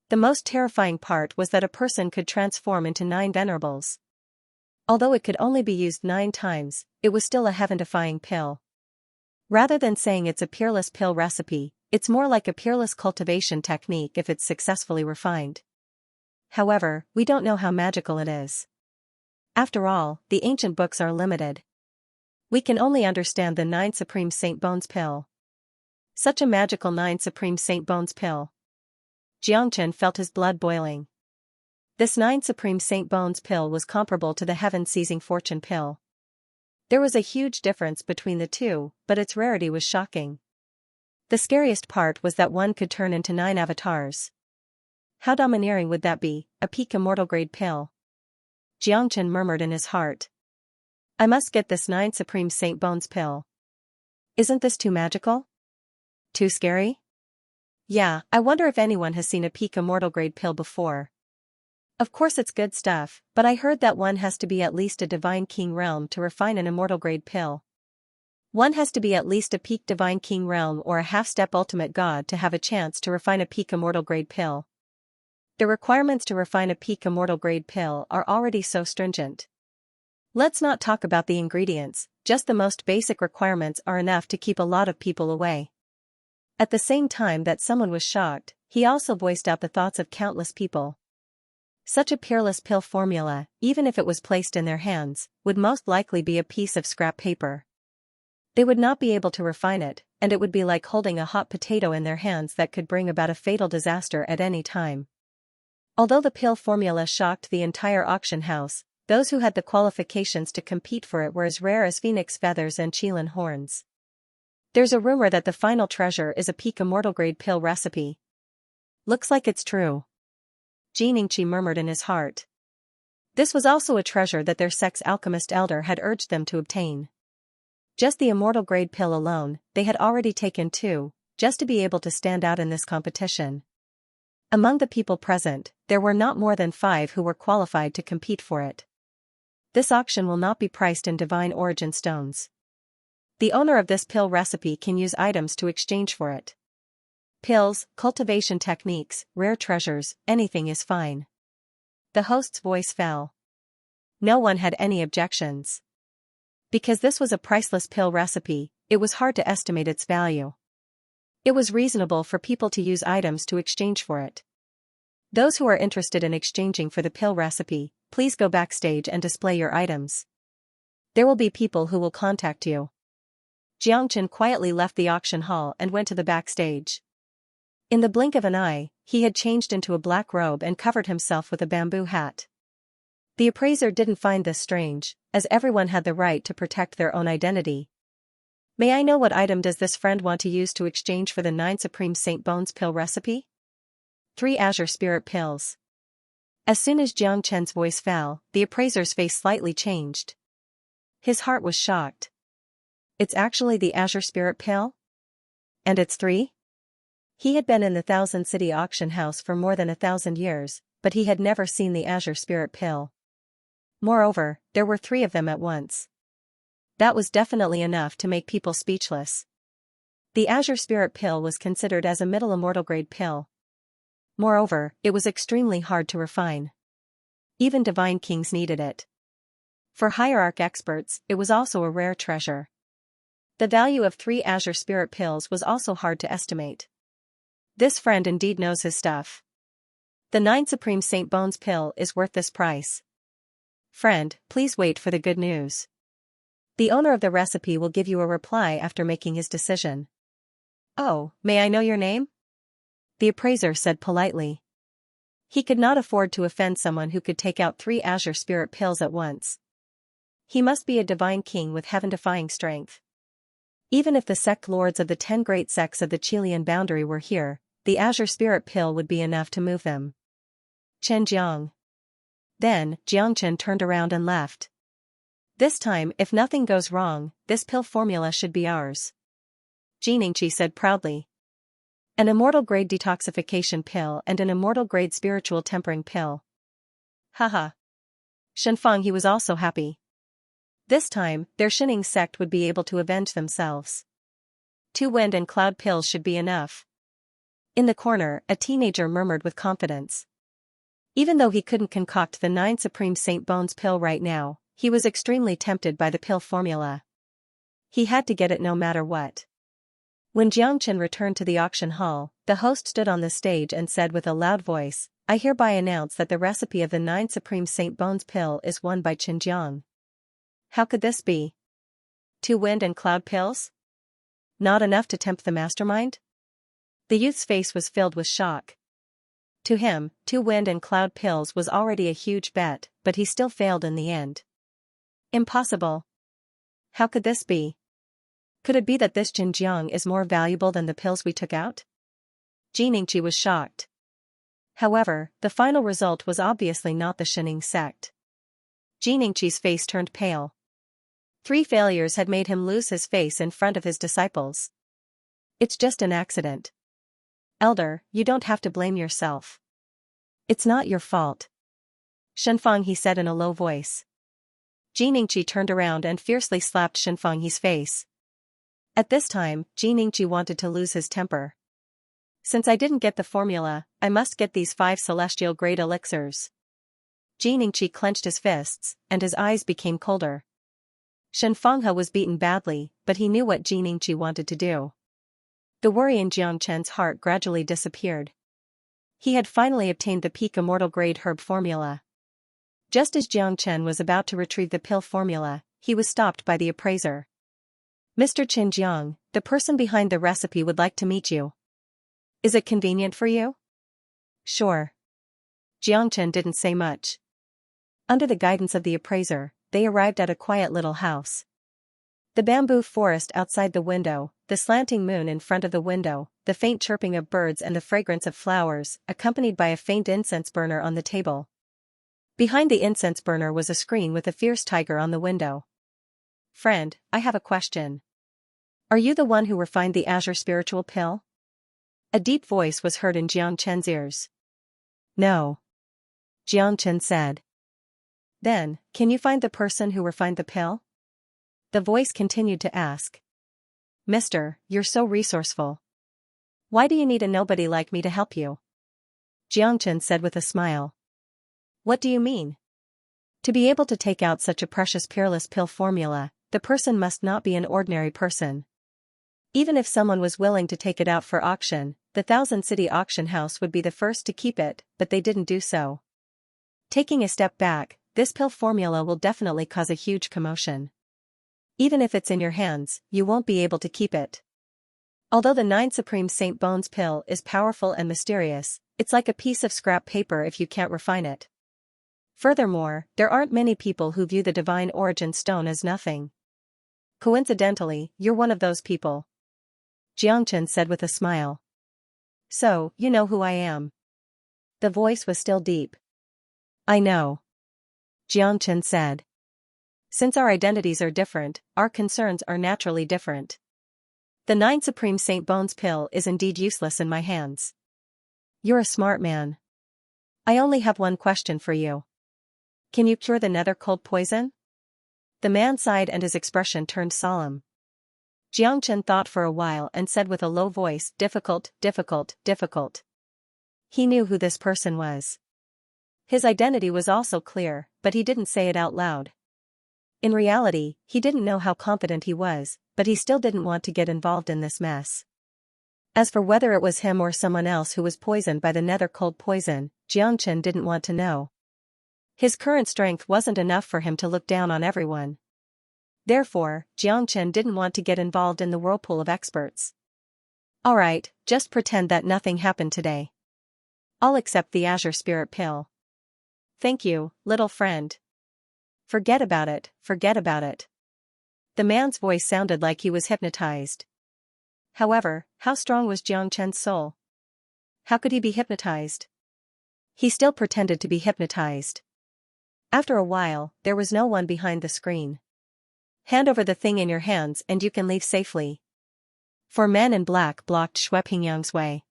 The most terrifying part was that a person could transform into 9 venerables. Although it could only be used 9 times, it was still a heaven-defying pill. Rather than saying it's a peerless pill recipe, it's more like a peerless cultivation technique if it's successfully refined. However, we don't know how magical it is. After all, the ancient books are limited. We can only understand the 9 Supreme Saint Bones pill. Such a magical 9 Supreme Saint Bones pill. Xianxia felt his blood boiling. This 9 Supreme Saint Bones pill was comparable to the heaven-seizing fortune pill. There was a huge difference between the two, but its rarity was shocking. The scariest part was that one could turn into 9 avatars. How domineering would that be, a peak immortal grade pill? Xianxia murmured in his heart. I must get this 9 Supreme Saint Bones pill. Isn't this too magical? Too scary? Yeah, I wonder if anyone has seen a peak immortal grade pill before. Of course it's good stuff, but I heard that one has to be at least a divine king realm to refine an immortal grade pill. One has to be at least a peak divine king realm or a half-step ultimate god to have a chance to refine a peak immortal grade pill. The requirements to refine a peak immortal grade pill are already so stringent. Let's not talk about the ingredients, just the most basic requirements are enough to keep a lot of people away. At the same time that someone was shocked, he also voiced out the thoughts of countless people. Such a peerless pill formula, even if it was placed in their hands, would most likely be a piece of scrap paper. They would not be able to refine it, and it would be like holding a hot potato in their hands that could bring about a fatal disaster at any time. Although the pill formula shocked the entire auction house, those who had the qualifications to compete for it were as rare as phoenix feathers and qilin horns. There's a rumor that the final treasure is a peak immortal grade pill recipe. Looks like it's true. Xianxia murmured in his heart. This was also a treasure that their sex alchemist elder had urged them to obtain. Just the immortal grade pill alone, they had already taken 2, just to be able to stand out in this competition. Among the people present, there were not more than 5 who were qualified to compete for it. This auction will not be priced in divine origin stones. The owner of this pill recipe can use items to exchange for it. Pills, cultivation techniques, rare treasures, anything is fine. The host's voice fell. No one had any objections. Because this was a priceless pill recipe, it was hard to estimate its value. It was reasonable for people to use items to exchange for it. Those who are interested in exchanging for the pill recipe, please go backstage and display your items. There will be people who will contact you. Xianxia quietly left the auction hall and went to the backstage. In the blink of an eye, he had changed into a black robe and covered himself with a bamboo hat. The appraiser didn't find this strange, as everyone had the right to protect their own identity. May I know what item does this friend want to use to exchange for the 9 Supreme Saint Bones pill recipe? 3 Azure Spirit pills. As soon as Xianxia's voice fell, the appraiser's face slightly changed. His heart was shocked. It's actually the Azure Spirit pill? And it's 3? He had been in the Thousand City auction house for more than 1,000 years, but he had never seen the Azure Spirit Pill. Moreover, there were 3 of them at once. That was definitely enough to make people speechless. The Azure Spirit Pill was considered as a middle immortal grade pill. Moreover, it was extremely hard to refine. Even divine kings needed it. For hierarch experts, it was also a rare treasure. The value of 3 Azure Spirit Pills was also hard to estimate. This friend indeed knows his stuff. The 9 Supreme Saint Bones Pill is worth this price. Friend, please wait for the good news. The owner of the recipe will give you a reply after making his decision. Oh, may I know your name? The appraiser said politely. He could not afford to offend someone who could take out 3 Azure Spirit Pills at once. He must be a divine king with heaven-defying strength. Even if the sect lords of the 10 great sects of the Chilean boundary were here, the Azure Spirit Pill would be enough to move them. Chen Jiang. Then, Jiangchen turned around and left. This time, if nothing goes wrong, this pill formula should be ours. Xianxia said proudly. An immortal grade detoxification pill and an immortal grade spiritual tempering pill. Haha. Shenfeng he was also happy. This time, their Shining sect would be able to avenge themselves. 2 wind and cloud pills should be enough. In the corner, a teenager murmured with confidence. Even though he couldn't concoct the 9 Supreme Saint Bones pill right now, he was extremely tempted by the pill formula. He had to get it no matter what. When Jiangchen returned to the auction hall, the host stood on the stage and said with a loud voice, I hereby announce that the recipe of the 9 Supreme Saint Bones pill is won by Xinjiang. How could this be? 2 wind and cloud pills? Not enough to tempt the mastermind? The youth's face was filled with shock. To him, 2 wind and cloud pills was already a huge bet, but he still failed in the end. Impossible. How could this be? Could it be that this Xinjiang is more valuable than the pills we took out? Xianxia was shocked. However, the final result was obviously not the Shining sect. Xianxia's face turned pale. 3 failures had made him lose his face in front of his disciples. It's just an accident. Elder, you don't have to blame yourself. It's not your fault. Shenfeng he said in a low voice. Xianxia turned around and fiercely slapped Shenfeng he's face. At this time, Xianxia wanted to lose his temper. Since I didn't get the formula, I must get these 5 celestial grade elixirs. Xianxia clenched his fists, and his eyes became colder. Shenfenghe was beaten badly, but he knew what Xianxia wanted to do. The worry in Jiangchen's heart gradually disappeared. He had finally obtained the peak immortal grade herb formula. Just as Jiangchen was about to retrieve the pill formula, he was stopped by the appraiser. Mr. Xinjiang, the person behind the recipe would like to meet you. Is it convenient for you? Sure. Jiangchen didn't say much. Under the guidance of the appraiser, they arrived at a quiet little house. The bamboo forest outside the window, the slanting moon in front of the window, the faint chirping of birds and the fragrance of flowers, accompanied by a faint incense burner on the table. Behind the incense burner was a screen with a fierce tiger on the window. Friend, I have a question. Are you the one who refined the Azure spiritual pill? A deep voice was heard in Jiangchen's ears. No. Jiangchen said. Then, can you find the person who refined the pill? The voice continued to ask. Mister, you're so resourceful. Why do you need a nobody like me to help you? Jiangchen said with a smile. What do you mean? To be able to take out such a precious peerless pill formula, the person must not be an ordinary person. Even if someone was willing to take it out for auction, the Thousand City auction house would be the first to keep it, but they didn't do so. Taking a step back, this pill formula will definitely cause a huge commotion. Even if it's in your hands, you won't be able to keep it. Although the 9 Supreme Saint Bones pill is powerful and mysterious, it's like a piece of scrap paper if you can't refine it. Furthermore, there aren't many people who view the divine origin stone as nothing. Coincidentally, you're one of those people. Jiangchen said with a smile. So, you know who I am. The voice was still deep. I know. Jiangchen said. Since our identities are different, our concerns are naturally different. The 9 Supreme Saint Bones pill is indeed useless in my hands. You're a smart man. I only have one question for you. Can you cure the nether cold poison? The man sighed and his expression turned solemn. Xianxia thought for a while and said with a low voice, difficult, difficult, difficult. He knew who this person was. His identity was also clear, but he didn't say it out loud. In reality, he didn't know how confident he was, but he still didn't want to get involved in this mess. As for whether it was him or someone else who was poisoned by the nether cold poison, Xianxia didn't want to know. His current strength wasn't enough for him to look down on everyone. Therefore, Xianxia didn't want to get involved in the whirlpool of experts. Alright, just pretend that nothing happened today. I'll accept the Azure Spirit Pill. Thank you, little friend. Forget about it, forget about it. The man's voice sounded like he was hypnotized. However, how strong was Xianxia's soul? How could he be hypnotized? He still pretended to be hypnotized. After a while, there was no one behind the screen. Hand over the thing in your hands and you can leave safely. 4 men in black blocked Shui Pingyang's way.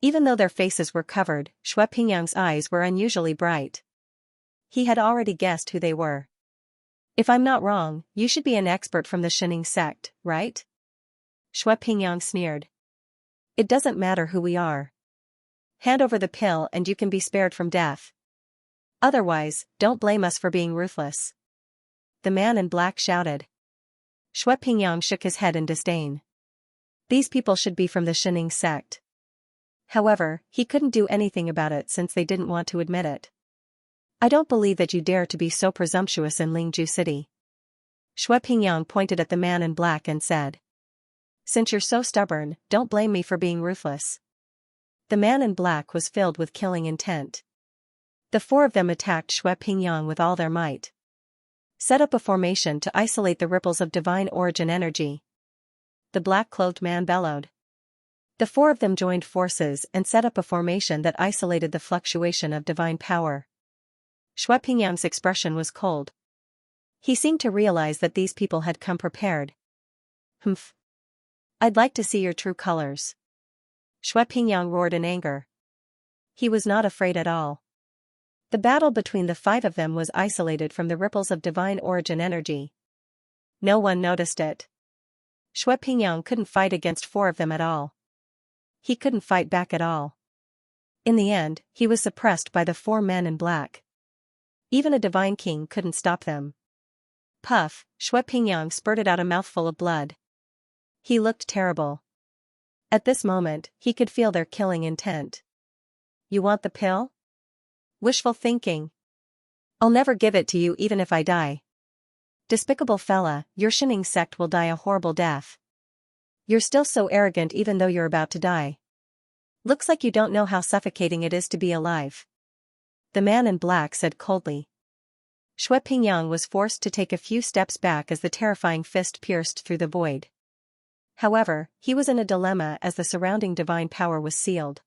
Even though their faces were covered, Shui Pingyang's eyes were unusually bright. He had already guessed who they were. If I'm not wrong, you should be an expert from the Xianxia sect, right? Shui Pingyang sneered. It doesn't matter who we are. Hand over the pill and you can be spared from death. Otherwise, don't blame us for being ruthless. The man in black shouted. Shui Pingyang shook his head in disdain. These people should be from the Xianxia sect. However, he couldn't do anything about it since they didn't want to admit it. I don't believe that you dare to be so presumptuous in Lingju City. Shui Pingyang pointed at the man in black and said. Since you're so stubborn, don't blame me for being ruthless. The man in black was filled with killing intent. The 4 of them attacked Shui Pingyang with all their might. Set up a formation to isolate the ripples of divine origin energy. The black-clothed man bellowed. The 4 of them joined forces and set up a formation that isolated the fluctuation of divine power. Shui Pingyang's expression was cold. He seemed to realize that these people had come prepared. Humph. I'd like to see your true colors. Shui Pingyang roared in anger. He was not afraid at all. The battle between the 5 of them was isolated from the ripples of divine origin energy. No one noticed it. Shui Pingyang couldn't fight against 4 of them at all. He couldn't fight back at all. In the end, he was suppressed by the 4 men in black. Even a divine king couldn't stop them. Puff, Shui Pingyang spurted out a mouthful of blood. He looked terrible. At this moment, he could feel their killing intent. You want the pill? Wishful thinking. I'll never give it to you even if I die. Despicable fella, your Xianxia sect will die a horrible death. You're still so arrogant even though you're about to die. Looks like you don't know how suffocating it is to be alive. The man in black said coldly. Shui Pingyang was forced to take a few steps back as the terrifying fist pierced through the void. However, he was in a dilemma as the surrounding divine power was sealed.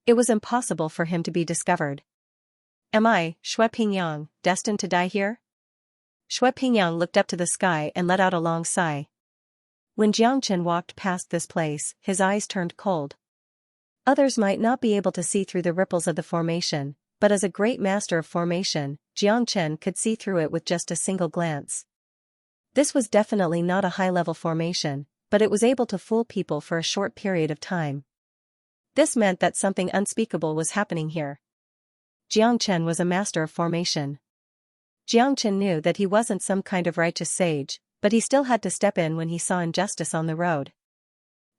It was impossible for him to be discovered. Am I, Shui Pingyang, destined to die here? Shui Pingyang looked up to the sky and let out a long sigh. When Xianxia walked past this place, his eyes turned cold. Others might not be able to see through the ripples of the formation, but as a great master of formation, Xianxia could see through it with just a single glance. This was definitely not a high-level formation, but it was able to fool people for a short period of time. This meant that something unspeakable was happening here. Xianxia was a master of formation. Xianxia knew that he wasn't some kind of righteous sage, but he still had to step in when he saw injustice on the road.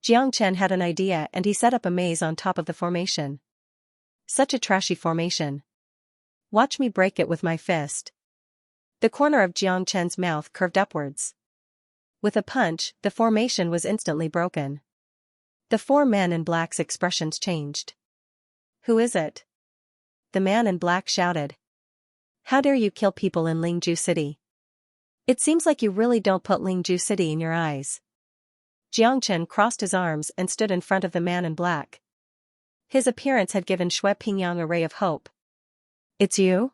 Xianxia had an idea and he set up a maze on top of the formation. Such a trashy formation. Watch me break it with my fist. The corner of Xianxia's mouth curved upwards. With a punch, the formation was instantly broken. The 4 men in black's expressions changed. Who is it? The man in black shouted. How dare you kill people in Lingju City? It seems like you really don't put Lingju City in your eyes. Xianxia crossed his arms and stood in front of the man in black. His appearance had given Shui Pingyang a ray of hope. It's you?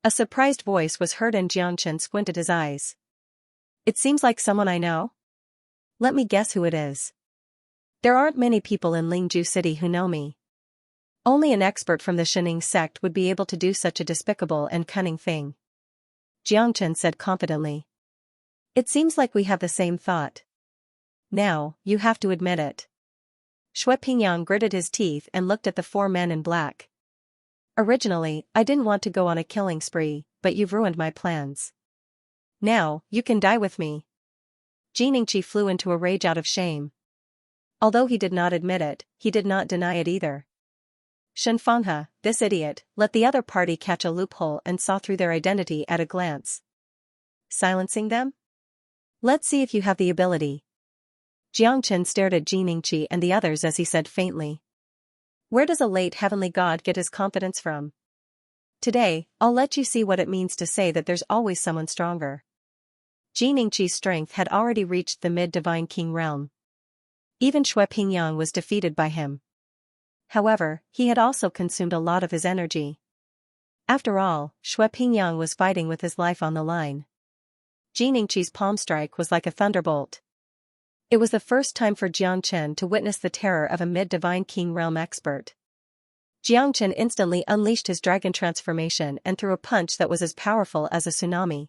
A surprised voice was heard and Xianxia squinted his eyes. It seems like someone I know. Let me guess who it is. There aren't many people in Lingju City who know me. Only an expert from the Xianxia sect would be able to do such a despicable and cunning thing. Jiangchen said confidently. It seems like we have the same thought. Now, you have to admit it. Shui Pingyang gritted his teeth and looked at the four men in black. Originally, I didn't want to go on a killing spree, but you've ruined my plans. Now, you can die with me. Xianxia flew into a rage out of shame. Although he did not admit it, he did not deny it either. Shenfenghe, this idiot, let the other party catch a loophole and saw through their identity at a glance. Silencing them? Let's see if you have the ability. Jiangchen stared at Xianxia and the others as he said faintly. Where does a late heavenly god get his confidence from? Today, I'll let you see what it means to say that there's always someone stronger. Xianxia's strength had already reached the mid-divine king realm. Even Shui Pingyang was defeated by him. However, he had also consumed a lot of his energy. After all, Shui Pingyang was fighting with his life on the line. Xianxia's palm strike was like a thunderbolt. It was the first time for Jiangchen to witness the terror of a mid-divine king realm expert. Jiangchen instantly unleashed his dragon transformation and threw a punch that was as powerful as a tsunami.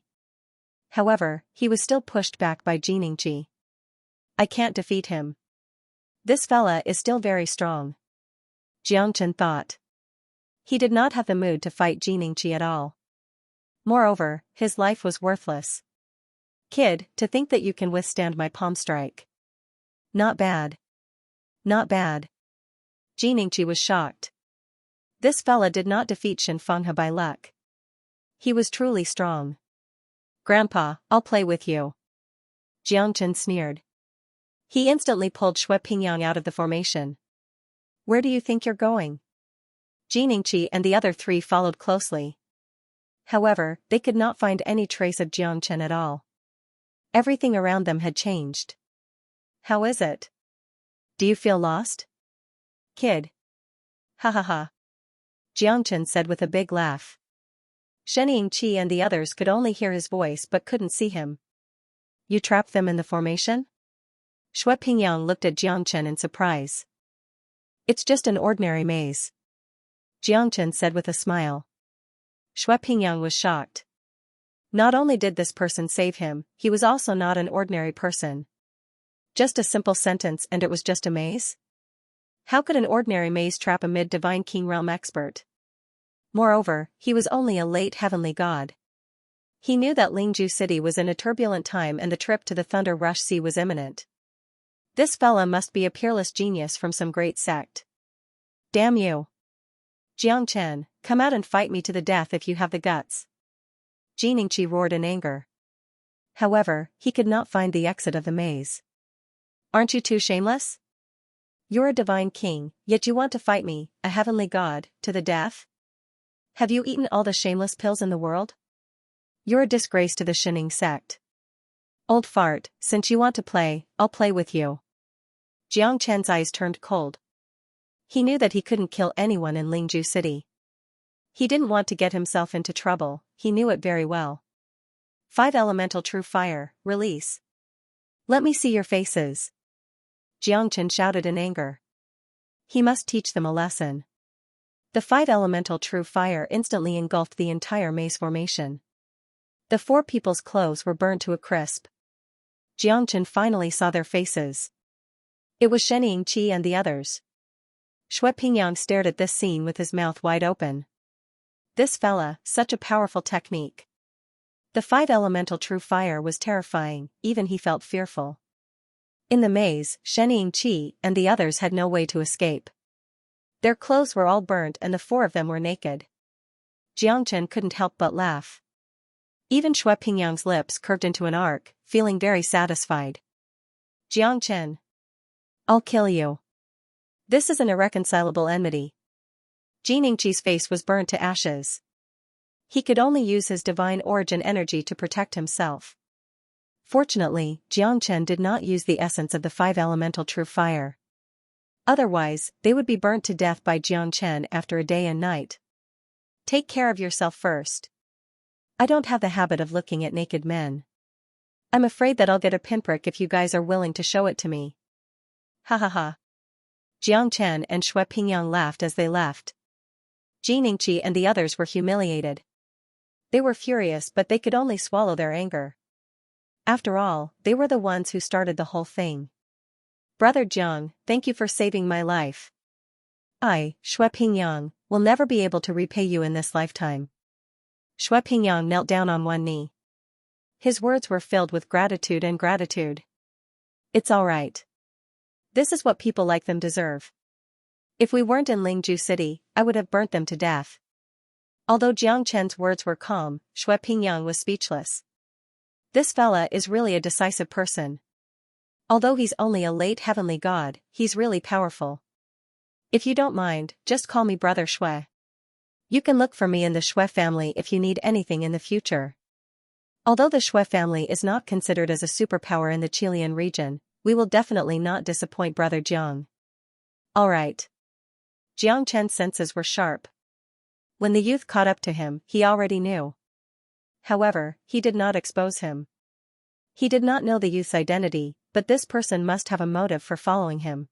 However, he was still pushed back by Xianxia. I can't defeat him. This fella is still very strong. Jiangchen thought. He did not have the mood to fight Xianxia at all. Moreover, his life was worthless. Kid, to think that you can withstand my palm strike. Not bad. Not bad. Xianxia was shocked. This fella did not defeat Shenfenghe by luck. He was truly strong. Grandpa, I'll play with you. Jiangchen sneered. He instantly pulled Shui Pingyang out of the formation. Where do you think you're going? Xianxia and the other three followed closely. However, they could not find any trace of Jiangchen at all. Everything around them had changed. How is it? Do you feel lost? Kid. Ha ha ha. Jiangchen said with a big laugh. Xianxia and the others could only hear his voice but couldn't see him. You trapped them in the formation? Shui Pingyang looked at Jiangchen in surprise. It's just an ordinary maze. Jiangchen said with a smile. Shui Pingyang was shocked. Not only did this person save him, he was also not an ordinary person. Just a simple sentence and it was just a maze? How could an ordinary maze trap a mid-divine king realm expert? Moreover, he was only a late heavenly god. He knew that Lingju City was in a turbulent time and the trip to the Thunder Rush Sea was imminent. This fella must be a peerless genius from some great sect. Damn you. Jiangchen, come out and fight me to the death if you have the guts. Xianxia roared in anger. However, he could not find the exit of the maze. Aren't you too shameless? You're a divine king, yet you want to fight me, a heavenly god, to the death? Have you eaten all the shameless pills in the world? You're a disgrace to the Xianxia sect. Old fart, since you want to play, I'll play with you. Jiangchen's eyes turned cold. He knew that he couldn't kill anyone in Lingju City. He didn't want to get himself into trouble, he knew it very well. 5 Elemental True Fire, release. Let me see your faces. Jiangchen shouted in anger. He must teach them a lesson. The 5 Elemental True Fire instantly engulfed the entire maze formation. The 4 people's clothes were burned to a crisp. Jiangchen finally saw their faces. It was Xianxia and the others. Shui Pingyang stared at this scene with his mouth wide open. This fella, such a powerful technique. The 5 Elemental True Fire was terrifying, even he felt fearful. In the maze, Xianxia and the others had no way to escape. Their clothes were all burnt and the 4 of them were naked. Jiangchen couldn't help but laugh. Even Shui Pingyang's lips curved into an arc, feeling very satisfied. Jiangchen. I'll kill you. This is an irreconcilable enmity. Xianxia's face was burned to ashes. He could only use his divine origin energy to protect himself. Fortunately, Jiangchen did not use the essence of the 5 Elemental True Fire. Otherwise, they would be burnt to death by Jiangchen after a day and night. Take care of yourself first. I don't have the habit of looking at naked men. I'm afraid that I'll get a pinprick if you guys are willing to show it to me. Ha ha ha. Jiang Chen and Shui Pingyang laughed as they left. Xianxia and the others were humiliated. They were furious, but they could only swallow their anger. After all, they were the ones who started the whole thing. Brother Jiang, thank you for saving my life. I, Shui Pingyang, will never be able to repay you in this lifetime. Shui Pingyang knelt down on one knee. His words were filled with gratitude and gratitude. It's all right. This is what people like them deserve. If we weren't in Lingju City, I would have burnt them to death. Although Jiang Chen's words were calm, Shui Pingyang was speechless. This fella is really a decisive person. Although he's only a late heavenly god, he's really powerful. If you don't mind, just call me Brother Shui. You can look for me in the Shui family if you need anything in the future. Although the Shui family is not considered as a superpower in the Chilean region, we will definitely not disappoint Brother Jiang. Alright. Jiang Chen's senses were sharp. When the youth caught up to him, he already knew. However, he did not expose him. He did not know the youth's identity, but this person must have a motive for following him.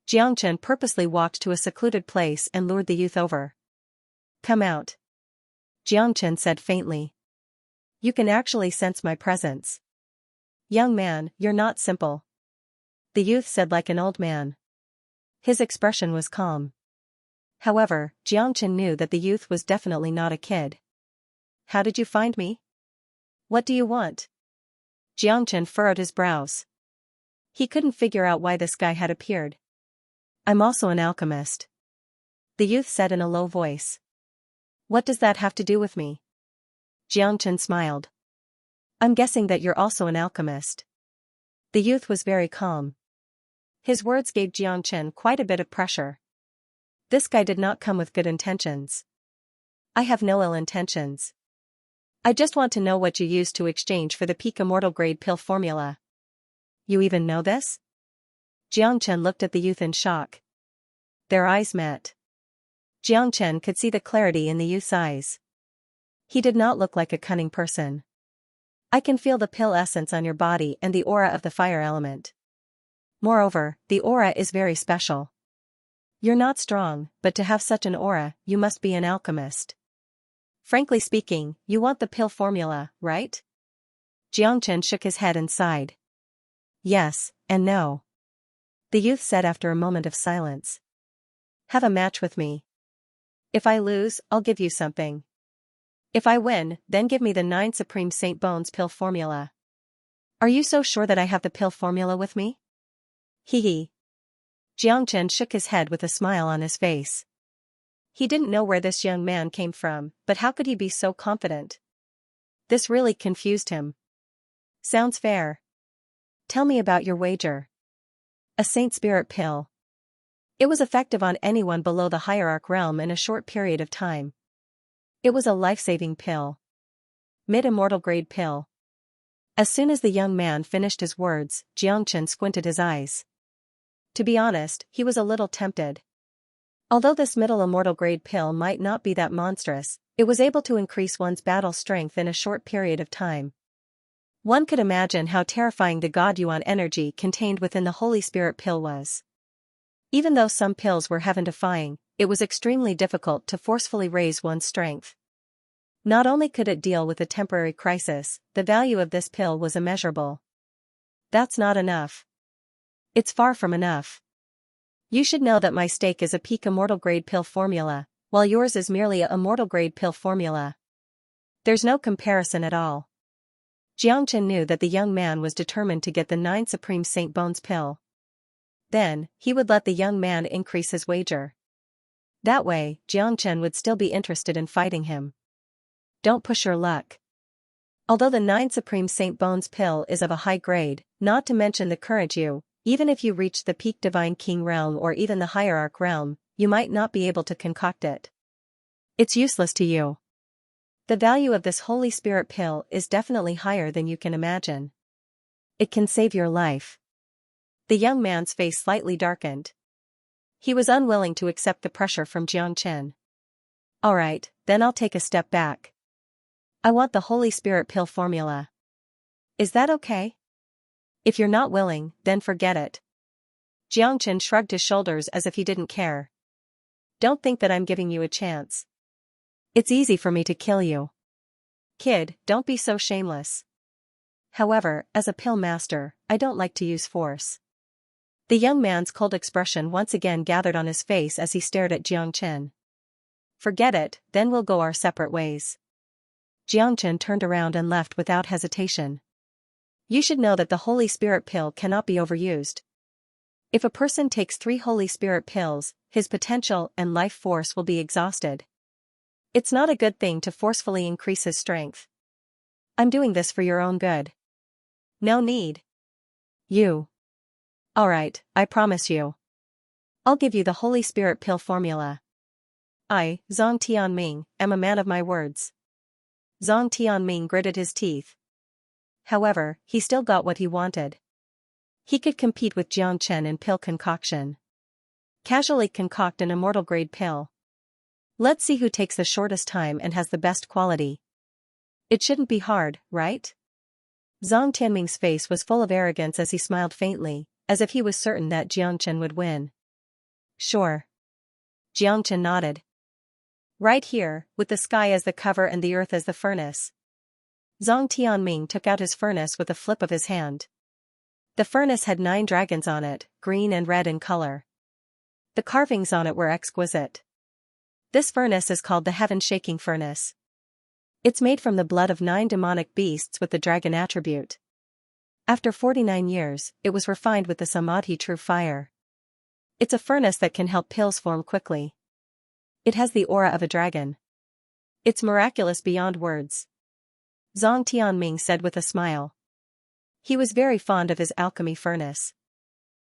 Jiang Chen purposely walked to a secluded place and lured the youth over. Come out. Jiang Chen said faintly. You can actually sense my presence. Young man, you're not simple. The youth said like an old man. His expression was calm. However, Jiang Chen knew that the youth was definitely not a kid. How did you find me? What do you want? Jiang Chen furrowed his brows. He couldn't figure out why this guy had appeared. I'm also an alchemist. The youth said in a low voice. What does that have to do with me? Jiang Chen smiled. I'm guessing that you're also an alchemist. The youth was very calm. His words gave Jiang Chen quite a bit of pressure. This guy did not come with good intentions. I have no ill intentions. I just want to know what you used to exchange for the peak immortal grade pill formula. You even know this? Jiang Chen looked at the youth in shock. Their eyes met. Jiang Chen could see the clarity in the youth's eyes. He did not look like a cunning person. I can feel the pill essence on your body and the aura of the fire element. Moreover, the aura is very special. You're not strong, but to have such an aura, you must be an alchemist. Frankly speaking, you want the pill formula, right? Jiang Chen shook his head and sighed. Yes, and no. The youth said after a moment of silence. Have a match with me. If I lose, I'll give you something. If I win, then give me the 9 Supreme Saint Bones pill formula. Are you so sure that I have the pill formula with me? Hee hee. Jiang Chen shook his head with a smile on his face. He didn't know where this young man came from, but how could he be so confident? This really confused him. Sounds fair. Tell me about your wager. A Saint Spirit pill. It was effective on anyone below the hierarch realm in a short period of time. It was a life-saving pill. Mid-immortal grade pill. As soon as the young man finished his words, Jiang Chen squinted his eyes. To be honest, he was a little tempted. Although this middle immortal grade pill might not be that monstrous, it was able to increase one's battle strength in a short period of time. One could imagine how terrifying the God Yuan energy contained within the Holy Spirit pill was. Even though some pills were heaven-defying, it was extremely difficult to forcefully raise one's strength. Not only could it deal with a temporary crisis, the value of this pill was immeasurable. That's not enough. It's far from enough. You should know that my stake is a peak immortal grade pill formula, while yours is merely a immortal grade pill formula. There's no comparison at all. Jiang Chen knew that the young man was determined to get the 9 Supreme Saint Bones pill. Then, he would let the young man increase his wager. That way, Jiang Chen would still be interested in fighting him. Don't push your luck. Although the 9 Supreme Saint Bones pill is of a high grade, not to mention the current you, even if you reach the peak Divine King realm or even the hierarch realm, you might not be able to concoct it. It's useless to you. The value of this Holy Spirit pill is definitely higher than you can imagine. It can save your life. The young man's face slightly darkened. He was unwilling to accept the pressure from Jiang Chen. Alright, then I'll take a step back. I want the Holy Spirit pill formula. Is that okay? If you're not willing, then forget it. Xianxia shrugged his shoulders as if he didn't care. Don't think that I'm giving you a chance. It's easy for me to kill you. Kid, don't be so shameless. However, as a pill master, I don't like to use force. The young man's cold expression once again gathered on his face as he stared at Xianxia. Forget it, then we'll go our separate ways. Xianxia turned around and left without hesitation. You should know that the Holy Spirit pill cannot be overused. If a person takes 3 Holy Spirit pills, his potential and life force will be exhausted. It's not a good thing to forcefully increase his strength. I'm doing this for your own good. No need. You. Alright, I promise you. I'll give you the Holy Spirit pill formula. I, Zhang Tianming, am a man of my words. Zhang Tianming gritted his teeth. However, he still got what he wanted. He could compete with Xianxia in pill concoction. Casually concoct an immortal-grade pill. Let's see who takes the shortest time and has the best quality. It shouldn't be hard, right? Zhang Tianming's face was full of arrogance as he smiled faintly, as if he was certain that Xianxia would win. Sure. Xianxia nodded. Right here, with the sky as the cover and the earth as the furnace. Zhang Tianming took out his furnace with a flip of his hand. The furnace had 9 dragons on it, green and red in color. The carvings on it were exquisite. This furnace is called the heaven-shaking furnace. It's made from the blood of 9 demonic beasts with the dragon attribute. After 49 years, it was refined with the Samadhi true fire. It's a furnace that can help pills form quickly. It has the aura of a dragon. It's miraculous beyond words. Zhang Tianming said with a smile. He was very fond of his alchemy furnace.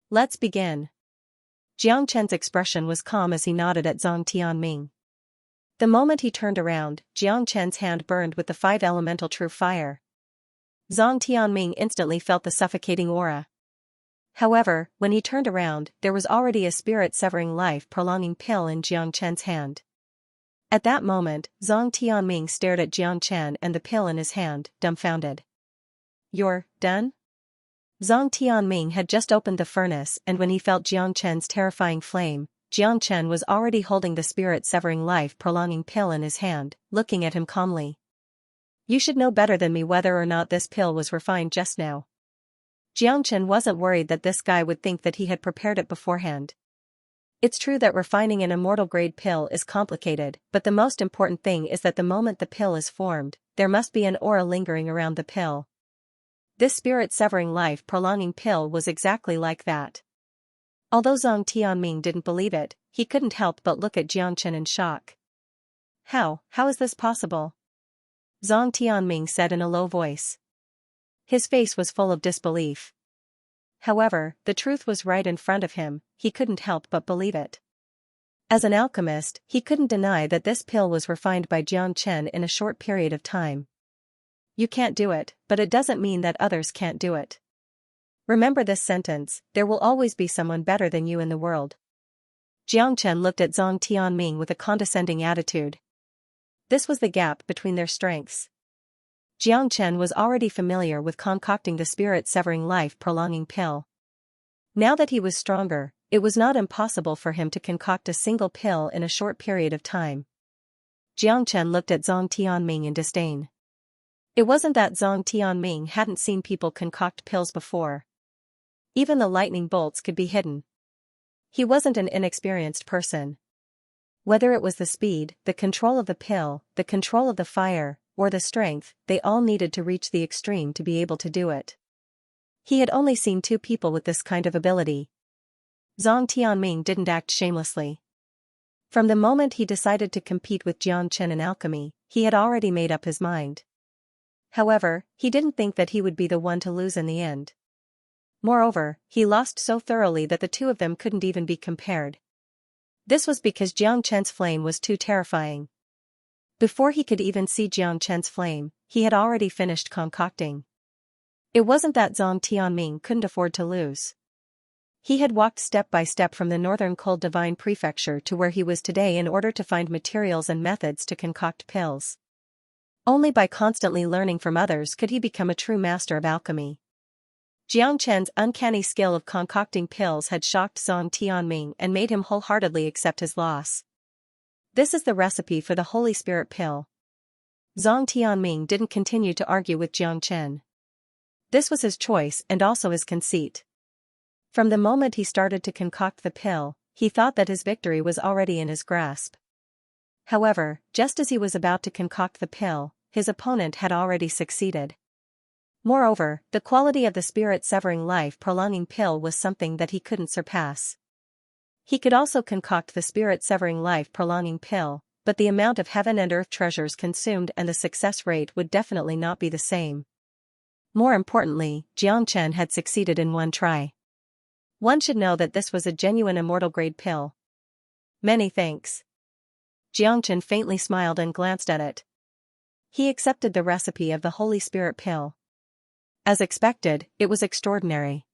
Let's begin. Xianxia's expression was calm as he nodded at Zhang Tianming. The moment he turned around, Xianxia's hand burned with the 5 elemental true fire. Zhang Tianming instantly felt the suffocating aura. However, when he turned around, there was already a spirit-severing life-prolonging pill in Xianxia's hand. At that moment, Zhang Tianming stared at Xianxia and the pill in his hand, dumbfounded. You're done? Zhang Tianming had just opened the furnace, and when he felt Xianxia's terrifying flame, Xianxia was already holding the spirit-severing life-prolonging pill in his hand, looking at him calmly. You should know better than me whether or not this pill was refined just now. Xianxia wasn't worried that this guy would think that he had prepared it beforehand. It's true that refining an immortal-grade pill is complicated, but the most important thing is that the moment the pill is formed, there must be an aura lingering around the pill. This spirit-severing life-prolonging pill was exactly like that. Although Zhang Tianming didn't believe it, he couldn't help but look at Xianxia in shock. How is this possible? Zhang Tianming said in a low voice. His face was full of disbelief. However, the truth was right in front of him, he couldn't help but believe it. As an alchemist, he couldn't deny that this pill was refined by Xianxia in a short period of time. You can't do it, but it doesn't mean that others can't do it. Remember this sentence, there will always be someone better than you in the world. Xianxia looked at Zhang Tianming with a condescending attitude. This was the gap between their strengths. Xianxia was already familiar with concocting the spirit-severing life-prolonging pill. Now that he was stronger, it was not impossible for him to concoct a single pill in a short period of time. Xianxia looked at Zhang Tianming in disdain. It wasn't that Zhang Tianming hadn't seen people concoct pills before. Even the lightning bolts could be hidden. He wasn't an inexperienced person. Whether it was the speed, the control of the pill, the control of the fire, or the strength, they all needed to reach the extreme to be able to do it. He had only seen 2 people with this kind of ability. Zhang Tianming didn't act shamelessly. From the moment he decided to compete with Xianxia in alchemy, he had already made up his mind. However, he didn't think that he would be the one to lose in the end. Moreover, he lost so thoroughly that the 2 of them couldn't even be compared. This was because Xianxia's flame was too terrifying. Before he could even see Xianxia's flame, he had already finished concocting. It wasn't that Zhang Tianming couldn't afford to lose. He had walked step by step from the northern cold divine prefecture to where he was today in order to find materials and methods to concoct pills. Only by constantly learning from others could he become a true master of alchemy. Jiang Chen's uncanny skill of concocting pills had shocked Zhang Tianming and made him wholeheartedly accept his loss. This is the recipe for the Holy Spirit pill. Zhang Tianming didn't continue to argue with Jiang Chen. This was his choice and also his conceit. From the moment he started to concoct the pill, he thought that his victory was already in his grasp. However, just as he was about to concoct the pill, his opponent had already succeeded. Moreover, the quality of the spirit-severing life-prolonging pill was something that he couldn't surpass. He could also concoct the spirit-severing life-prolonging pill, but the amount of heaven and earth treasures consumed and the success rate would definitely not be the same. More importantly, Jiang Chen had succeeded in one try. One should know that this was a genuine immortal-grade pill. Many thanks. Jiang Chen faintly smiled and glanced at it. He accepted the recipe of the Holy Spirit pill. As expected, it was extraordinary.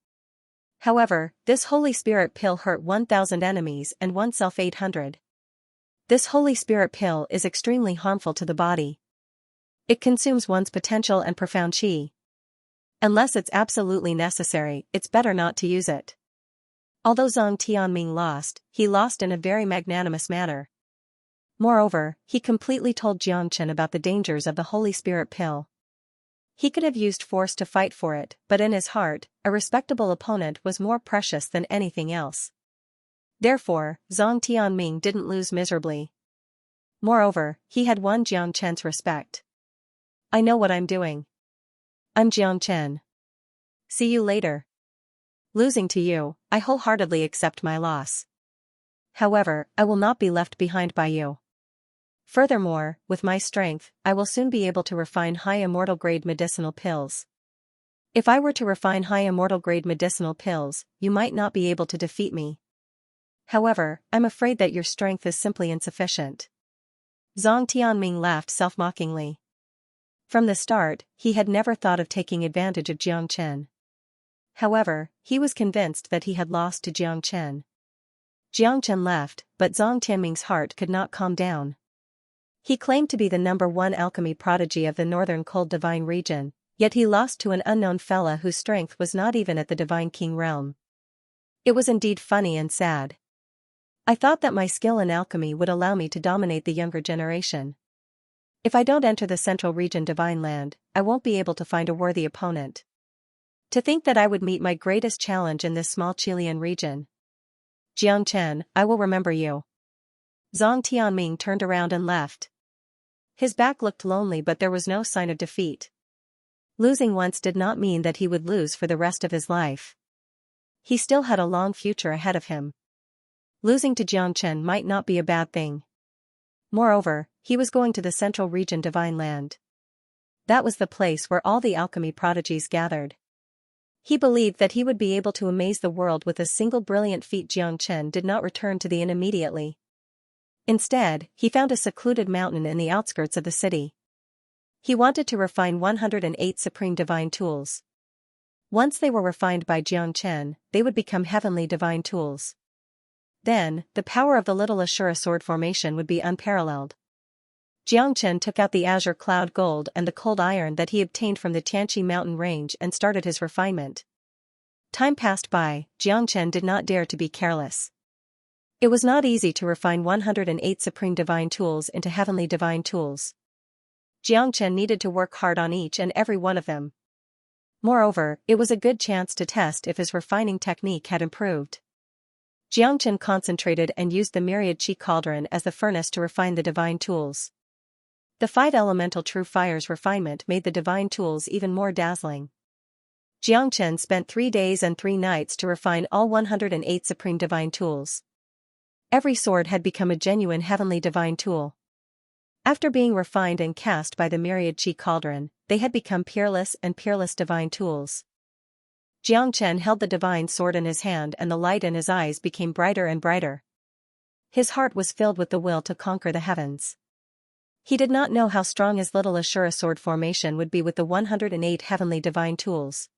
However, this Holy Spirit pill hurt 1,000 enemies and oneself 800. This Holy Spirit pill is extremely harmful to the body. It consumes one's potential and profound qi. Unless it's absolutely necessary, it's better not to use it. Although Zhang Tianming lost, he lost in a very magnanimous manner. Moreover, he completely told Jiang Chen about the dangers of the Holy Spirit pill. He could have used force to fight for it, but in his heart, a respectable opponent was more precious than anything else. Therefore, Zhang Tianming didn't lose miserably. Moreover, he had won Jiang Chen's respect. I know what I'm doing. I'm Jiang Chen. See you later. Losing to you, I wholeheartedly accept my loss. However, I will not be left behind by you. Furthermore, with my strength, I will soon be able to refine high immortal-grade medicinal pills. If I were to refine high immortal-grade medicinal pills, you might not be able to defeat me. However, I'm afraid that your strength is simply insufficient. Zhang Tianming laughed self-mockingly. From the start, he had never thought of taking advantage of Jiang Chen. However, he was convinced that he had lost to Jiang Chen. Jiang Chen left, but Zhang Tianming's heart could not calm down. He claimed to be the #1 alchemy prodigy of the northern cold divine region, yet he lost to an unknown fella whose strength was not even at the divine king realm. It was indeed funny and sad. I thought that my skill in alchemy would allow me to dominate the younger generation. If I don't enter the central region divine land, I won't be able to find a worthy opponent. To think that I would meet my greatest challenge in this small Chilean region. Jiang Chen, I will remember you. Zhang Tianming turned around and left. His back looked lonely, but there was no sign of defeat. Losing once did not mean that he would lose for the rest of his life. He still had a long future ahead of him. Losing to Jiang Chen might not be a bad thing. Moreover, he was going to the central region divine land. That was the place where all the alchemy prodigies gathered. He believed that he would be able to amaze the world with a single brilliant feat. Jiang Chen did not return to the inn immediately. Instead, he found a secluded mountain in the outskirts of the city. He wanted to refine 108 supreme divine tools. Once they were refined by Jiang Chen, they would become heavenly divine tools. Then, the power of the little Ashura sword formation would be unparalleled. Jiang Chen took out the azure cloud gold and the cold iron that he obtained from the Xianxia mountain range and started his refinement. Time passed by, Jiang Chen did not dare to be careless. It was not easy to refine 108 supreme divine tools into heavenly divine tools. Jiang Chen needed to work hard on each and every one of them. Moreover, it was a good chance to test if his refining technique had improved. Jiang Chen concentrated and used the myriad qi cauldron as the furnace to refine the divine tools. The 5 elemental true fire's refinement made the divine tools even more dazzling. Jiang Chen spent 3 days and 3 nights to refine all 108 supreme divine tools. Every sword had become a genuine heavenly divine tool. After being refined and cast by the myriad qi cauldron, they had become peerless and peerless divine tools. Jiang Chen held the divine sword in his hand and the light in his eyes became brighter and brighter. His heart was filled with the will to conquer the heavens. He did not know how strong his little Ashura sword formation would be with the 108 heavenly divine tools.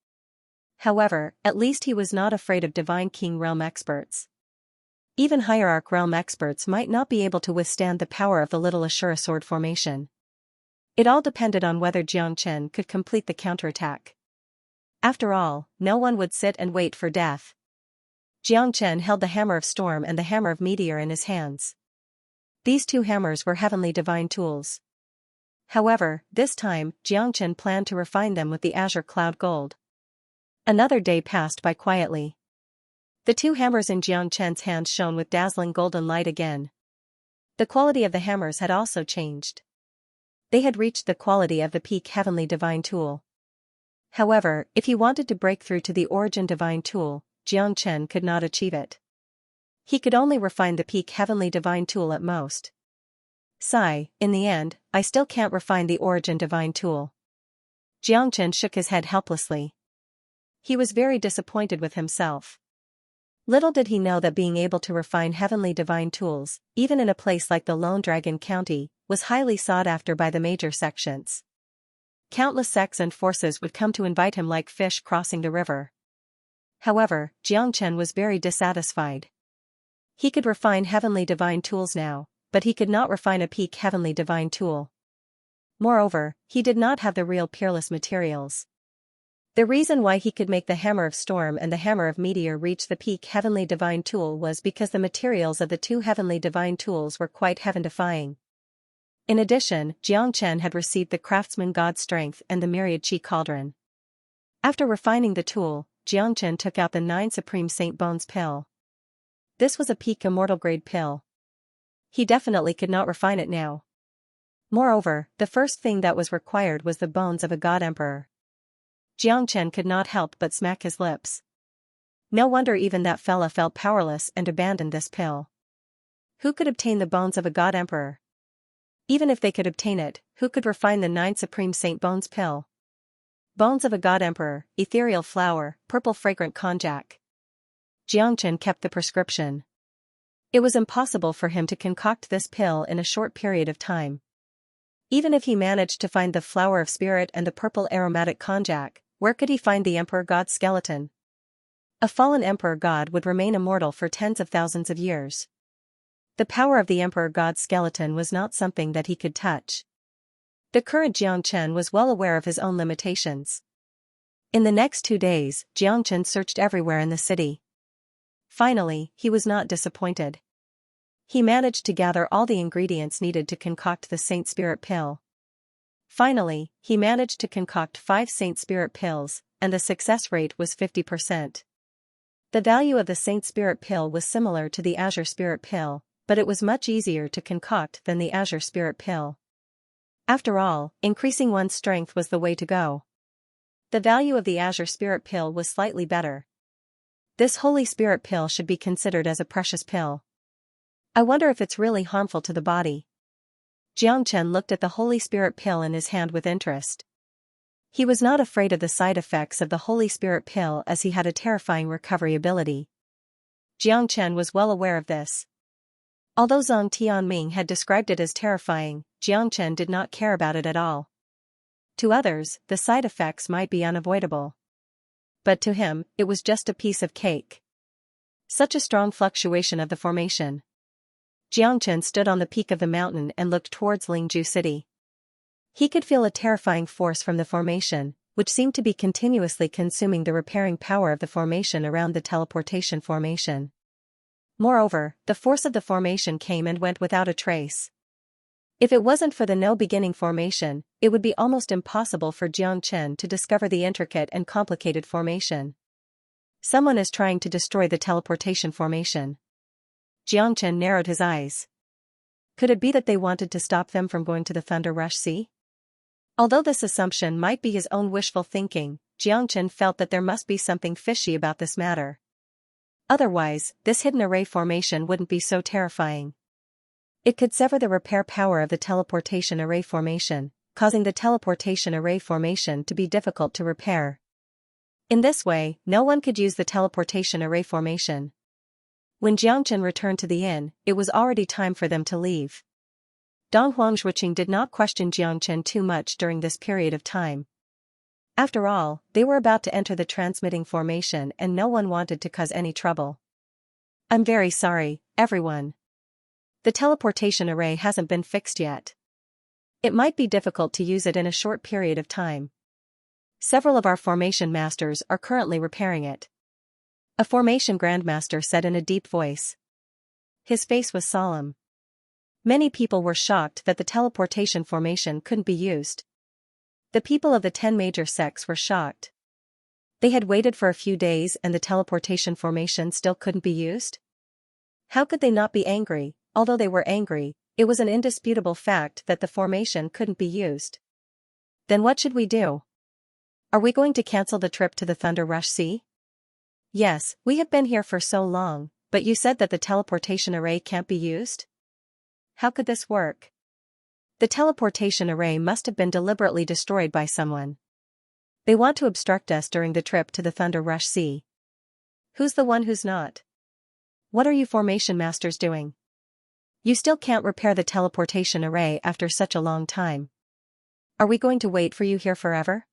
However, at least he was not afraid of divine king realm experts. Even hierarch realm experts might not be able to withstand the power of the little Ashura sword formation. It all depended on whether Xianxia could complete the counterattack. After all, no one would sit and wait for death. Xianxia held the Hammer of Storm and the Hammer of Meteor in his hands. These two hammers were heavenly divine tools. However, this time, Xianxia planned to refine them with the azure cloud gold. Another day passed by quietly. The two hammers in Xianxia's hands shone with dazzling golden light again. The quality of the hammers had also changed. They had reached the quality of the peak heavenly divine tool. However, if he wanted to break through to the origin divine tool, Xianxia could not achieve it. He could only refine the peak heavenly divine tool at most. Sigh, in the end, I still can't refine the origin divine tool. Xianxia shook his head helplessly. He was very disappointed with himself. Little did he know that being able to refine heavenly divine tools, even in a place like the Lone Dragon County, was highly sought after by the major sections. Countless sects and forces would come to invite him like fish crossing the river. However, Xianxia was very dissatisfied. He could refine heavenly divine tools now, but he could not refine a peak heavenly divine tool. Moreover, he did not have the real peerless materials. The reason why he could make the Hammer of Storm and the Hammer of Meteor reach the peak heavenly divine tool was because the materials of the two heavenly divine tools were quite heaven-defying. In addition, Xianxia had received the craftsman god's strength and the myriad chi cauldron. After refining the tool, Xianxia took out the 9 Supreme Saint Bones pill. This was a peak immortal grade pill. He definitely could not refine it now. Moreover, the first thing that was required was the bones of a god emperor. Xianxia could not help but smack his lips. No wonder even that fella felt powerless and abandoned this pill. Who could obtain the bones of a god emperor? Even if they could obtain it, who could refine the 9 Supreme Saint Bones pill? Bones of a god emperor, ethereal flower, purple fragrant konjac. Xianxia kept the prescription. It was impossible for him to concoct this pill in a short period of time. Even if he managed to find the flower of spirit and the purple aromatic konjac, where could he find the emperor god's skeleton? A fallen emperor god would remain immortal for tens of thousands of years. The power of the emperor god's skeleton was not something that he could touch. The current Xianxia was well aware of his own limitations. In the next 2 days, Xianxia searched everywhere in the city. Finally, he was not disappointed. He managed to gather all the ingredients needed to concoct the Saint Spirit pill. Finally, he managed to concoct 5 Saint Spirit pills, and the success rate was 50%. The value of the Saint Spirit pill was similar to the Azure Spirit pill, but it was much easier to concoct than the Azure Spirit pill. After all, increasing one's strength was the way to go. The value of the Azure Spirit pill was slightly better. This Holy Spirit pill should be considered as a precious pill. I wonder if it's really harmful to the body. Xianxia looked at the Holy Spirit pill in his hand with interest. He was not afraid of the side effects of the Holy Spirit pill as he had a terrifying recovery ability. Xianxia was well aware of this. Although Zhang Tianming had described it as terrifying, Xianxia did not care about it at all. To others, the side effects might be unavoidable. But to him, it was just a piece of cake. Such a strong fluctuation of the formation. Xianxia stood on the peak of the mountain and looked towards Lingzhou City. He could feel a terrifying force from the formation, which seemed to be continuously consuming the repairing power of the formation around the teleportation formation. Moreover, the force of the formation came and went without a trace. If it wasn't for the no-beginning formation, it would be almost impossible for Xianxia to discover the intricate and complicated formation. Someone is trying to destroy the teleportation formation. Xianxia narrowed his eyes. Could it be that they wanted to stop them from going to the Thunder Rush Sea? Although this assumption might be his own wishful thinking, Xianxia felt that there must be something fishy about this matter. Otherwise, this hidden array formation wouldn't be so terrifying. It could sever the repair power of the teleportation array formation, causing the teleportation array formation to be difficult to repair. In this way, no one could use the teleportation array formation. When Xianxia returned to the inn, it was already time for them to leave. Dong Huangzhuqing did not question Xianxia too much during this period of time. After all, they were about to enter the transmitting formation and no one wanted to cause any trouble. I'm very sorry, everyone. The teleportation array hasn't been fixed yet. It might be difficult to use it in a short period of time. Several of our formation masters are currently repairing it. A formation grandmaster said in a deep voice. His face was solemn. Many people were shocked that the teleportation formation couldn't be used. The people of the 10 major sects were shocked. They had waited for a few days and the teleportation formation still couldn't be used? How could they not be angry? Although they were angry, it was an indisputable fact that the formation couldn't be used. Then what should we do? Are we going to cancel the trip to the Thunder Rush Sea? Yes, we have been here for so long, but you said that the teleportation array can't be used? How could this work? The teleportation array must have been deliberately destroyed by someone. They want to obstruct us during the trip to the Thunder Rush Sea. Who's the one who's not? What are you formation masters doing? You still can't repair the teleportation array after such a long time. Are we going to wait for you here forever?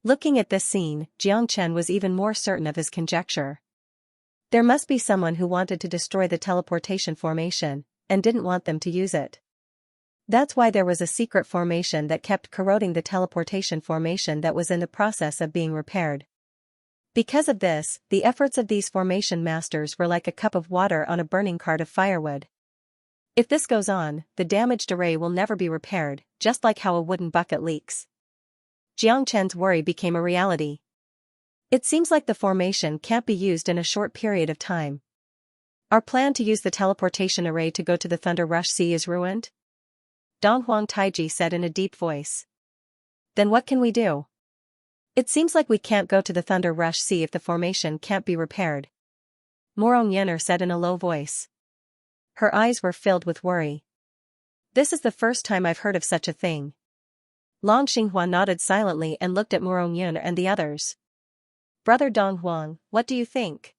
Looking at this scene, Xianxia was even more certain of his conjecture. There must be someone who wanted to destroy the teleportation formation, and didn't want them to use it. That's why there was a secret formation that kept corroding the teleportation formation that was in the process of being repaired. Because of this, the efforts of these formation masters were like a cup of water on a burning cart of firewood. If this goes on, the damaged array will never be repaired, just like how a wooden bucket leaks. Xianxia's worry became a reality. It seems like the formation can't be used in a short period of time. Our plan to use the teleportation array to go to the Thunder Rush Sea is ruined? Donghuang Taiji said in a deep voice. Then what can we do? It seems like we can't go to the Thunder Rush Sea if the formation can't be repaired. Morong Yener said in a low voice. Her eyes were filled with worry. This is the first time I've heard of such a thing. Long Xinghua nodded silently and looked at Morong Yener and the others. Brother Donghuang, what do you think?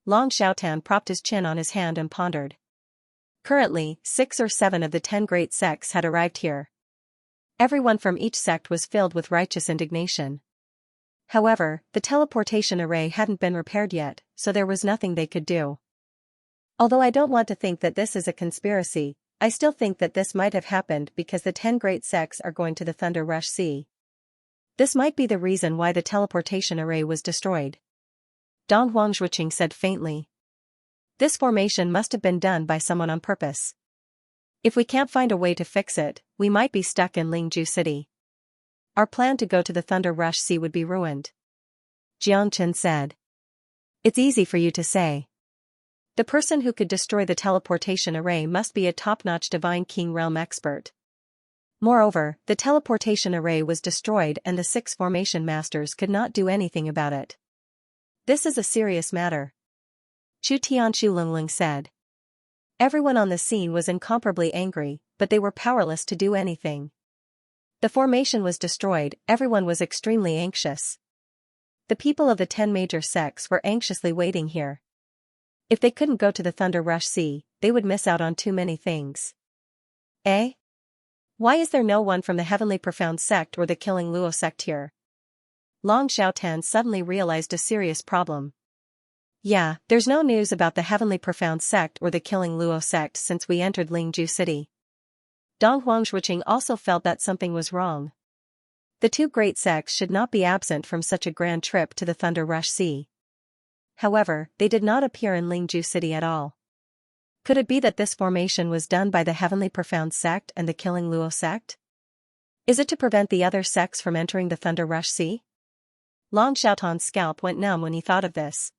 Long Xiaotan propped his chin on his hand and pondered. Currently, 6 or 7 of the 10 great sects had arrived here. Everyone from each sect was filled with righteous indignation. However, the teleportation array hadn't been repaired yet, so there was nothing they could do. Although I don't want to think that this is a conspiracy, I still think that this might have happened because the 10 great sects are going to the Thunder Rush Sea. This might be the reason why the teleportation array was destroyed. Donghuang Zhuqing said faintly. This formation must have been done by someone on purpose. If we can't find a way to fix it, we might be stuck in Lingju City. Our plan to go to the Thunder Rush Sea would be ruined. Jiangchen said. It's easy for you to say. The person who could destroy the teleportation array must be a top-notch Divine King realm expert. Moreover, the teleportation array was destroyed and the 6 formation masters could not do anything about it. This is a serious matter. Chu Tianshu Lingling said. Everyone on the scene was incomparably angry, but they were powerless to do anything. The formation was destroyed, everyone was extremely anxious. The people of the 10 major sects were anxiously waiting here. If they couldn't go to the Thunder Rush Sea, they would miss out on too many things. Eh? Why is there no one from the Heavenly Profound sect or the Killing Luo sect here? Long Xiaotan suddenly realized a serious problem. Yeah, there's no news about the Heavenly Profound sect or the Killing Luo sect since we entered Lingju City. Donghuang Zhuqing also felt that something was wrong. The 2 great sects should not be absent from such a grand trip to the Thunder Rush Sea. However, they did not appear in Lingju City at all. Could it be that this formation was done by the Heavenly Profound sect and the Killing Luo sect? Is it to prevent the other sects from entering the Thunder Rush Sea? Long Xiaotan's scalp went numb when he thought of this.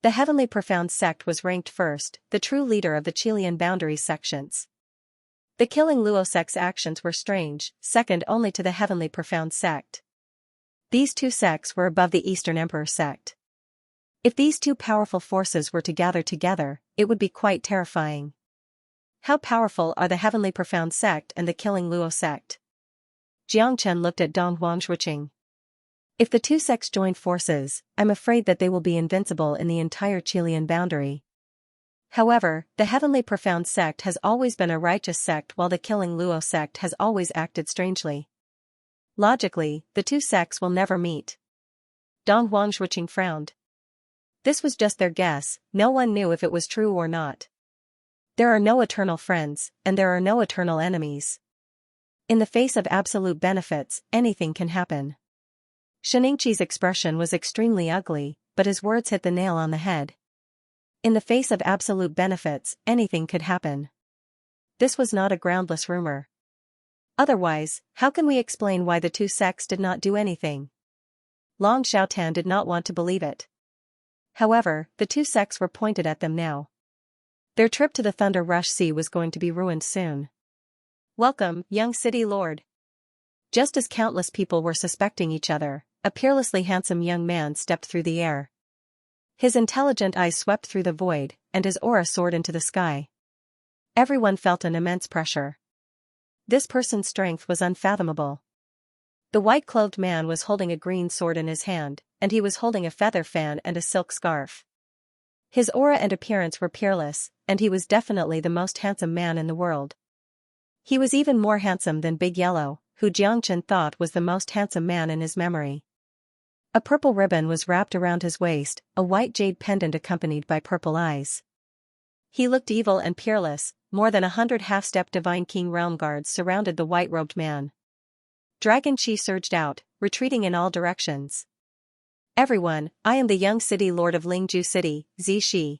The Heavenly Profound sect was ranked first, the true leader of the Chilean boundary sections. The Killing Luo sect's actions were strange, second only to the Heavenly Profound sect. These 2 sects were above the Eastern Emperor sect. If these 2 powerful forces were to gather together, it would be quite terrifying. How powerful are the Heavenly Profound sect and the Killing Luo sect? Jiangchen looked at Donghuang Zhuqing. If the 2 sects join forces, I'm afraid that they will be invincible in the entire Chilean boundary. However, the Heavenly Profound sect has always been a righteous sect while the Killing Luo sect has always acted strangely. Logically, the 2 sects will never meet. Donghuang Zhuqing frowned. This was just their guess, no one knew if it was true or not. There are no eternal friends, and there are no eternal enemies. In the face of absolute benefits, anything can happen. Xianxia's expression was extremely ugly, but his words hit the nail on the head. In the face of absolute benefits, anything could happen. This was not a groundless rumor. Otherwise, how can we explain why the two sects did not do anything? Long Xiaotan did not want to believe it. However, the two sects were pointed at them now. Their trip to the Thunder Rush Sea was going to be ruined soon. Welcome, young city lord. Just as countless people were suspecting each other, a peerlessly handsome young man stepped through the air. His intelligent eyes swept through the void, and his aura soared into the sky. Everyone felt an immense pressure. This person's strength was unfathomable. The white-clothed man was holding a green sword in his hand, and he was holding a feather fan and a silk scarf. His aura and appearance were peerless, and he was definitely the most handsome man in the world. He was even more handsome than Big Yellow, who Jiangchen thought was the most handsome man in his memory. A purple ribbon was wrapped around his waist, a white jade pendant accompanied by purple eyes. He looked evil and peerless. More than 100 half-step Divine King realm guards surrounded the white-robed man. Dragon Chi surged out, retreating in all directions. Everyone, I am the young city lord of Lingju City, Zishi.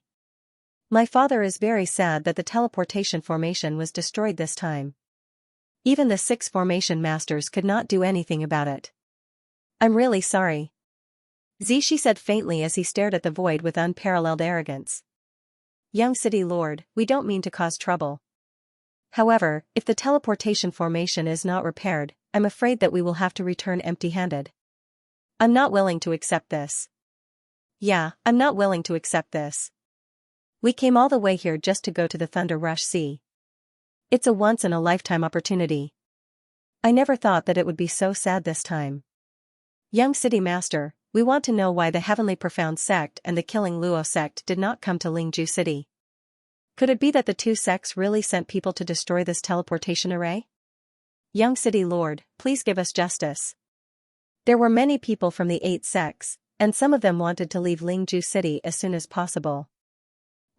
My father is very sad that the teleportation formation was destroyed this time. Even the 6 formation masters could not do anything about it. I'm really sorry. Zishi said faintly as he stared at the void with unparalleled arrogance. Young city lord, we don't mean to cause trouble. However, if the teleportation formation is not repaired, I'm afraid that we will have to return empty-handed. I'm not willing to accept this. Yeah, I'm not willing to accept this. We came all the way here just to go to the Thunder Rush Sea. It's a once-in-a-lifetime opportunity. I never thought that it would be so sad this time. Young city master, we want to know why the Heavenly Profound sect and the Killing Luo sect did not come to Lingju City. Could it be that the two sects really sent people to destroy this teleportation array? Young city lord, please give us justice. There were many people from the 8 sects, and some of them wanted to leave Lingju City as soon as possible.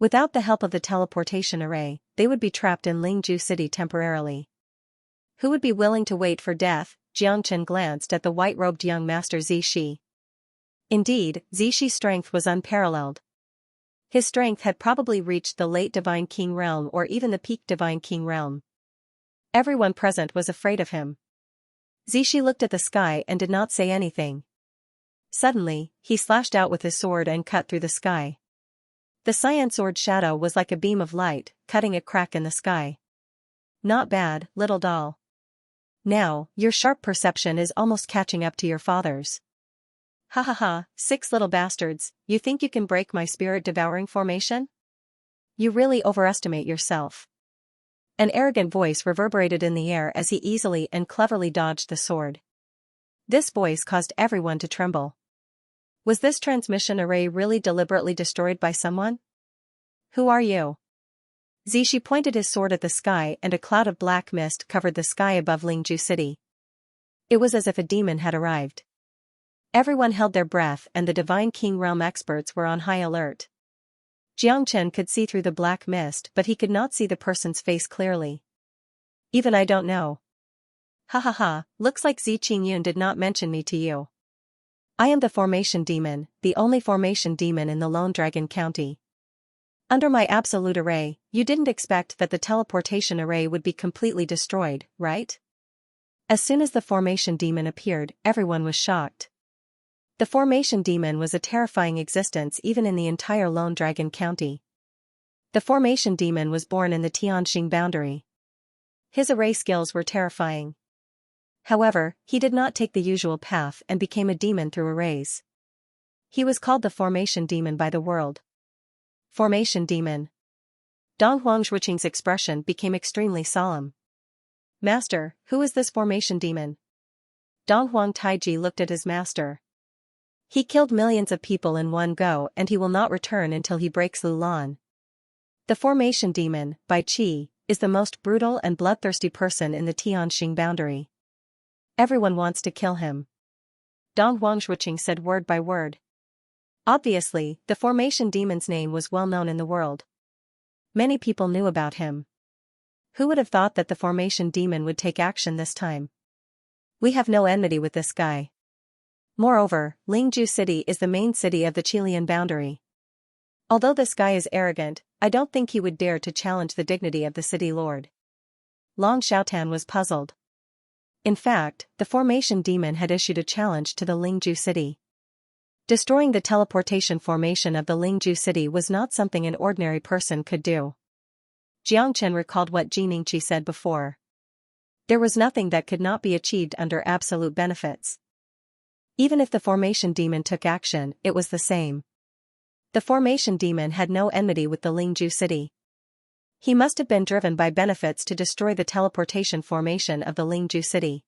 Without the help of the teleportation array, they would be trapped in Lingju City temporarily. Who would be willing to wait for death? Jiangchen glanced at the white-robed young master Zishi. Indeed, Zishi's strength was unparalleled. His strength had probably reached the late Divine King realm or even the peak Divine King realm. Everyone present was afraid of him. Zishi looked at the sky and did not say anything. Suddenly, he slashed out with his sword and cut through the sky. The cyan sword shadow was like a beam of light, cutting a crack in the sky. Not bad, little doll. Now, your sharp perception is almost catching up to your father's. Ha ha ha, 6 little bastards, you think you can break my spirit-devouring formation? You really overestimate yourself. An arrogant voice reverberated in the air as he easily and cleverly dodged the sword. This voice caused everyone to tremble. Was this transmission array really deliberately destroyed by someone? Who are you? Zishi pointed his sword at the sky and a cloud of black mist covered the sky above Lingju City. It was as if a demon had arrived. Everyone held their breath and the Divine King realm experts were on high alert. Jiangchen could see through the black mist but he could not see the person's face clearly. Even I don't know. Ha ha ha, looks like Zi Qingyun did not mention me to you. I am the Formation Demon, the only Formation Demon in the Lone Dragon County. Under my absolute array, you didn't expect that the teleportation array would be completely destroyed, right? As soon as the Formation Demon appeared, everyone was shocked. The Formation Demon was a terrifying existence even in the entire Lone Dragon County. The Formation Demon was born in the Tianxing boundary. His array skills were terrifying. However, he did not take the usual path and became a demon through arrays. He was called the Formation Demon by the world. Formation Demon. Dong Huangzhuqing's expression became extremely solemn. Master, who is this Formation Demon? Dong Huang Taiji looked at his master. He killed millions of people in one go and he will not return until he breaks Lulan. The Formation Demon, by Qi, is the most brutal and bloodthirsty person in the Tianxing boundary. Everyone wants to kill him. Dong Huangzhuqing said word by word. Obviously, the Formation Demon's name was well known in the world. Many people knew about him. Who would have thought that the formation demon would take action this time? We have no enmity with this guy. Moreover, Lingju City is the main city of the Chilean boundary. Although this guy is arrogant, I don't think he would dare to challenge the dignity of the city lord. Long Xiaotan was puzzled. In fact, the formation demon had issued a challenge to the Lingju City. Destroying the teleportation formation of the Lingju City was not something an ordinary person could do. Jiangchen recalled what Xianxia said before. There was nothing that could not be achieved under absolute benefits. Even if the formation demon took action, it was the same. The formation demon had no enmity with the Lingju City. He must have been driven by benefits to destroy the teleportation formation of the Lingju City.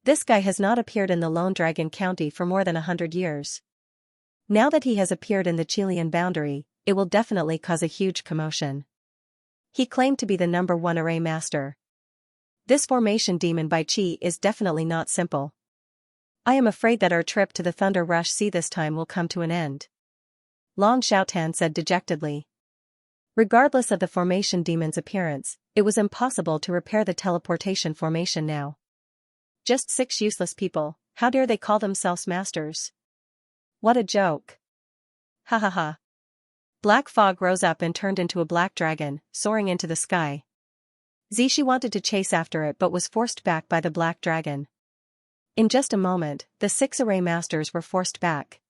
This guy has not appeared in the Lone Dragon County for more than 100 years. Now that he has appeared in the Chilean boundary, it will definitely cause a huge commotion. He claimed to be the #1 array master. This formation demon by Qi is definitely not simple. I am afraid that our trip to the Thunder Rush Sea this time will come to an end. Long Xiaotan said dejectedly. Regardless of the formation demon's appearance, it was impossible to repair the teleportation formation now. Just 6 useless people, how dare they call themselves masters? What a joke. Ha ha ha. Black fog rose up and turned into a black dragon, soaring into the sky. Zishi wanted to chase after it but was forced back by the black dragon. In just a moment, the 6 array masters were forced back.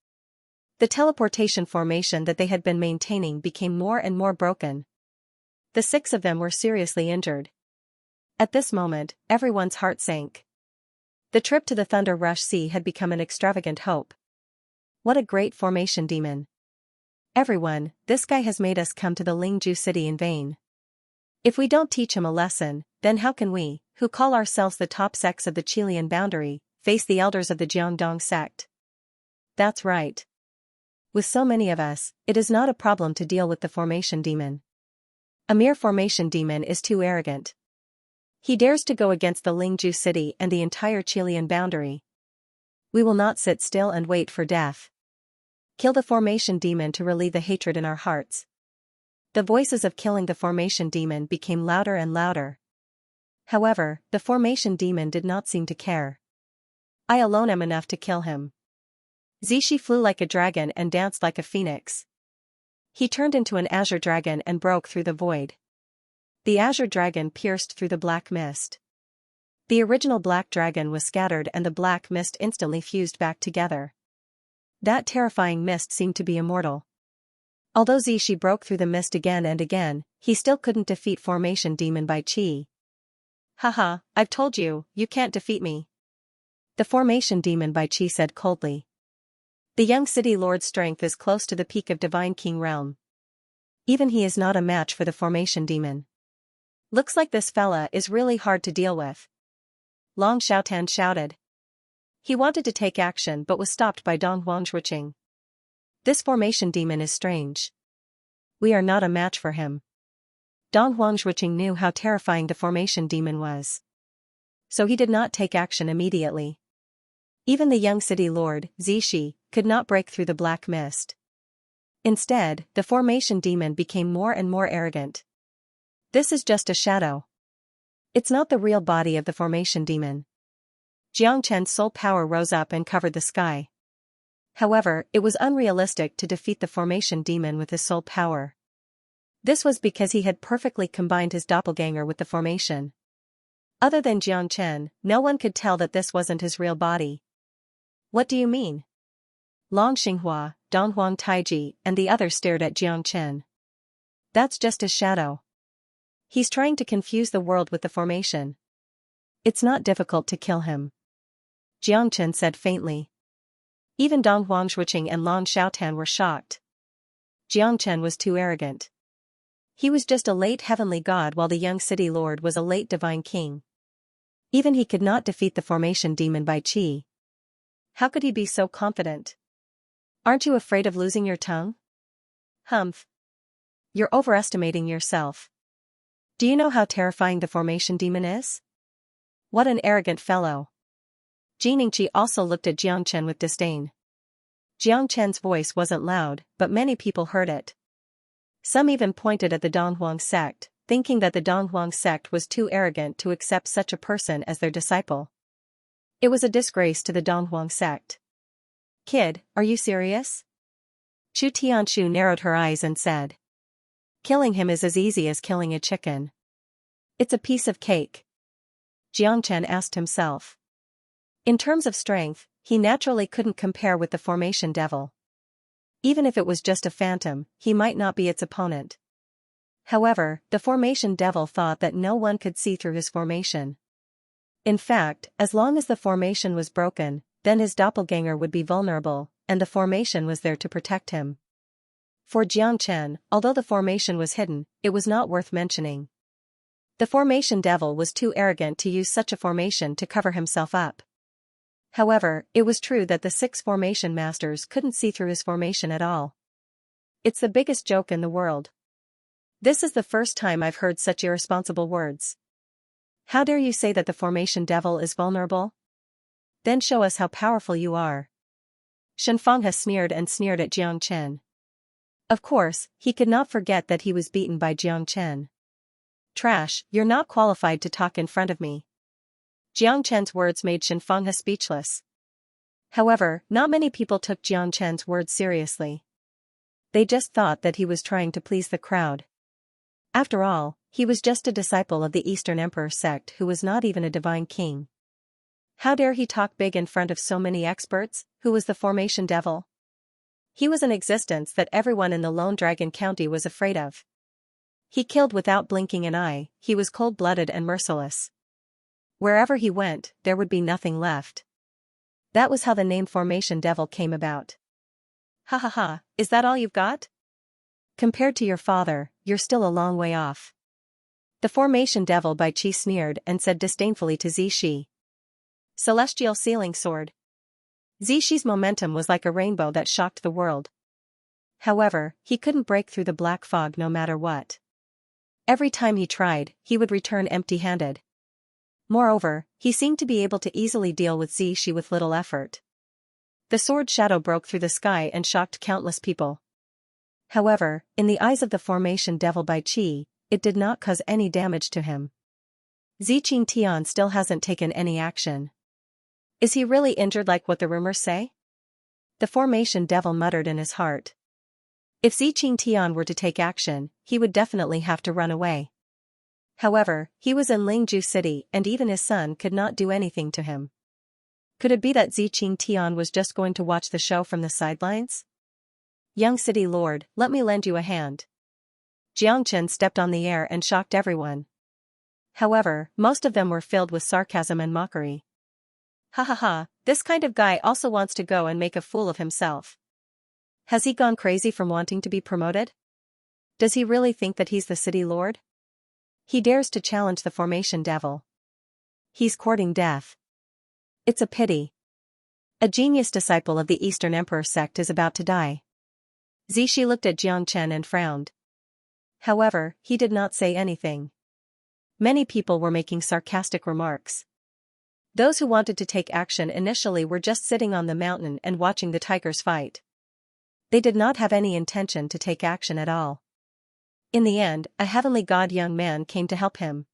The teleportation formation that they had been maintaining became more and more broken. The 6 of them were seriously injured. At this moment, everyone's heart sank. The trip to the Thunder Rush Sea had become an extravagant hope. What a great formation demon. Everyone, this guy has made us come to the Lingju City in vain. If we don't teach him a lesson, then how can we, who call ourselves the top sects of the Chilean boundary, face the elders of the Jiangdong sect? That's right. With so many of us, it is not a problem to deal with the formation demon. A mere formation demon is too arrogant. He dares to go against the Lingju City and the entire Chilean boundary. We will not sit still and wait for death. Kill the formation demon to relieve the hatred in our hearts. The voices of killing the formation demon became louder and louder. However, the formation demon did not seem to care. I alone am enough to kill him. Zishi flew like a dragon and danced like a phoenix. He turned into an azure dragon and broke through the void. The azure dragon pierced through the black mist. The original black dragon was scattered and the black mist instantly fused back together. That terrifying mist seemed to be immortal. Although Zishi broke through the mist again and again, he still couldn't defeat formation demon by Qi. Haha, I've told you, you can't defeat me. The formation demon by Qi said coldly. The young city lord's strength is close to the peak of Divine King realm. Even he is not a match for the formation demon. Looks like this fella is really hard to deal with. Long Xiaotan shouted. He wanted to take action but was stopped by Dong Huangzhuqing. This formation demon is strange. We are not a match for him. Dong Huangzhuqing knew how terrifying the formation demon was. So he did not take action immediately. Even the young city lord, Zishi, could not break through the black mist. Instead, the formation demon became more and more arrogant. This is just a shadow. It's not the real body of the formation demon. Jiangchen's soul power rose up and covered the sky. However, it was unrealistic to defeat the formation demon with his soul power. This was because he had perfectly combined his doppelganger with the formation. Other than Jiangchen, no one could tell that this wasn't his real body. What do you mean? Long Xinghua, Donghuang Taiji, and the others stared at Jiangchen. That's just his shadow. He's trying to confuse the world with the formation. It's not difficult to kill him. Jiangchen said faintly. Even Dong Huangzhuqing and Long Xiaotan were shocked. Jiangchen was too arrogant. He was just a late heavenly god while the young city lord was a late divine king. Even he could not defeat the formation demon by Qi. How could he be so confident? Aren't you afraid of losing your tongue? Humph. You're overestimating yourself. Do you know how terrifying the formation demon is? What an arrogant fellow. Xianxia also looked at Jiangchen with disdain. Jiangchen's voice wasn't loud, but many people heard it. Some even pointed at the Donghuang sect, thinking that the Donghuang sect was too arrogant to accept such a person as their disciple. It was a disgrace to the Donghuang sect. Kid, are you serious? Chu Tianshu narrowed her eyes and said. Killing him is as easy as killing a chicken. It's a piece of cake. Jiangchen asked himself. In terms of strength, he naturally couldn't compare with the Formation Devil. Even if it was just a phantom, he might not be its opponent. However, the Formation Devil thought that no one could see through his formation. In fact, as long as the formation was broken, then his doppelganger would be vulnerable, and the formation was there to protect him. For Jiangchen, although the formation was hidden, it was not worth mentioning. The Formation Devil was too arrogant to use such a formation to cover himself up. However, it was true that the 6 formation masters couldn't see through his formation at all. It's the biggest joke in the world. This is the first time I've heard such irresponsible words. How dare you say that the Formation Devil is vulnerable? Then show us how powerful you are. Xianxia sneered and sneered at Jiangchen. Of course, he could not forget that he was beaten by Jiangchen. Trash, you're not qualified to talk in front of me. Jiangchen's words made Xianxia speechless. However, not many people took Jiangchen's words seriously. They just thought that he was trying to please the crowd. After all, he was just a disciple of the Eastern Emperor sect who was not even a divine king. How dare he talk big in front of so many experts? Who was the Formation Devil? He was an existence that everyone in the Lone Dragon County was afraid of. He killed without blinking an eye, he was cold-blooded and merciless. Wherever he went, there would be nothing left. That was how the name Formation Devil came about. Ha ha ha, is that all you've got? Compared to your father, you're still a long way off. The Formation Devil Bai Qi sneered and said disdainfully to Zixi. Celestial Sealing Sword. Zixi's momentum was like a rainbow that shocked the world. However, he couldn't break through the black fog no matter what. Every time he tried, he would return empty-handed. Moreover, he seemed to be able to easily deal with Zixi with little effort. The sword shadow broke through the sky and shocked countless people. However, in the eyes of the Formation Devil Bai Qi, it did not cause any damage to him. Ziqing Tian still hasn't taken any action. Is he really injured like what the rumors say? The Formation Devil muttered in his heart. If Ziqing Tian were to take action, he would definitely have to run away. However, he was in Lingju City and even his son could not do anything to him. Could it be that Ziqing Tian was just going to watch the show from the sidelines? Young city lord, let me lend you a hand. Jiangchen stepped on the air and shocked everyone. However, most of them were filled with sarcasm and mockery. Ha ha ha, this kind of guy also wants to go and make a fool of himself. Has he gone crazy from wanting to be promoted? Does he really think that he's the city lord? He dares to challenge the Formation Devil. He's courting death. It's a pity. A genius disciple of the Eastern Emperor sect is about to die. Zixi looked at Jiangchen and frowned. However, he did not say anything. Many people were making sarcastic remarks. Those who wanted to take action initially were just sitting on the mountain and watching the tigers fight. They did not have any intention to take action at all. In the end, a heavenly god young man came to help him.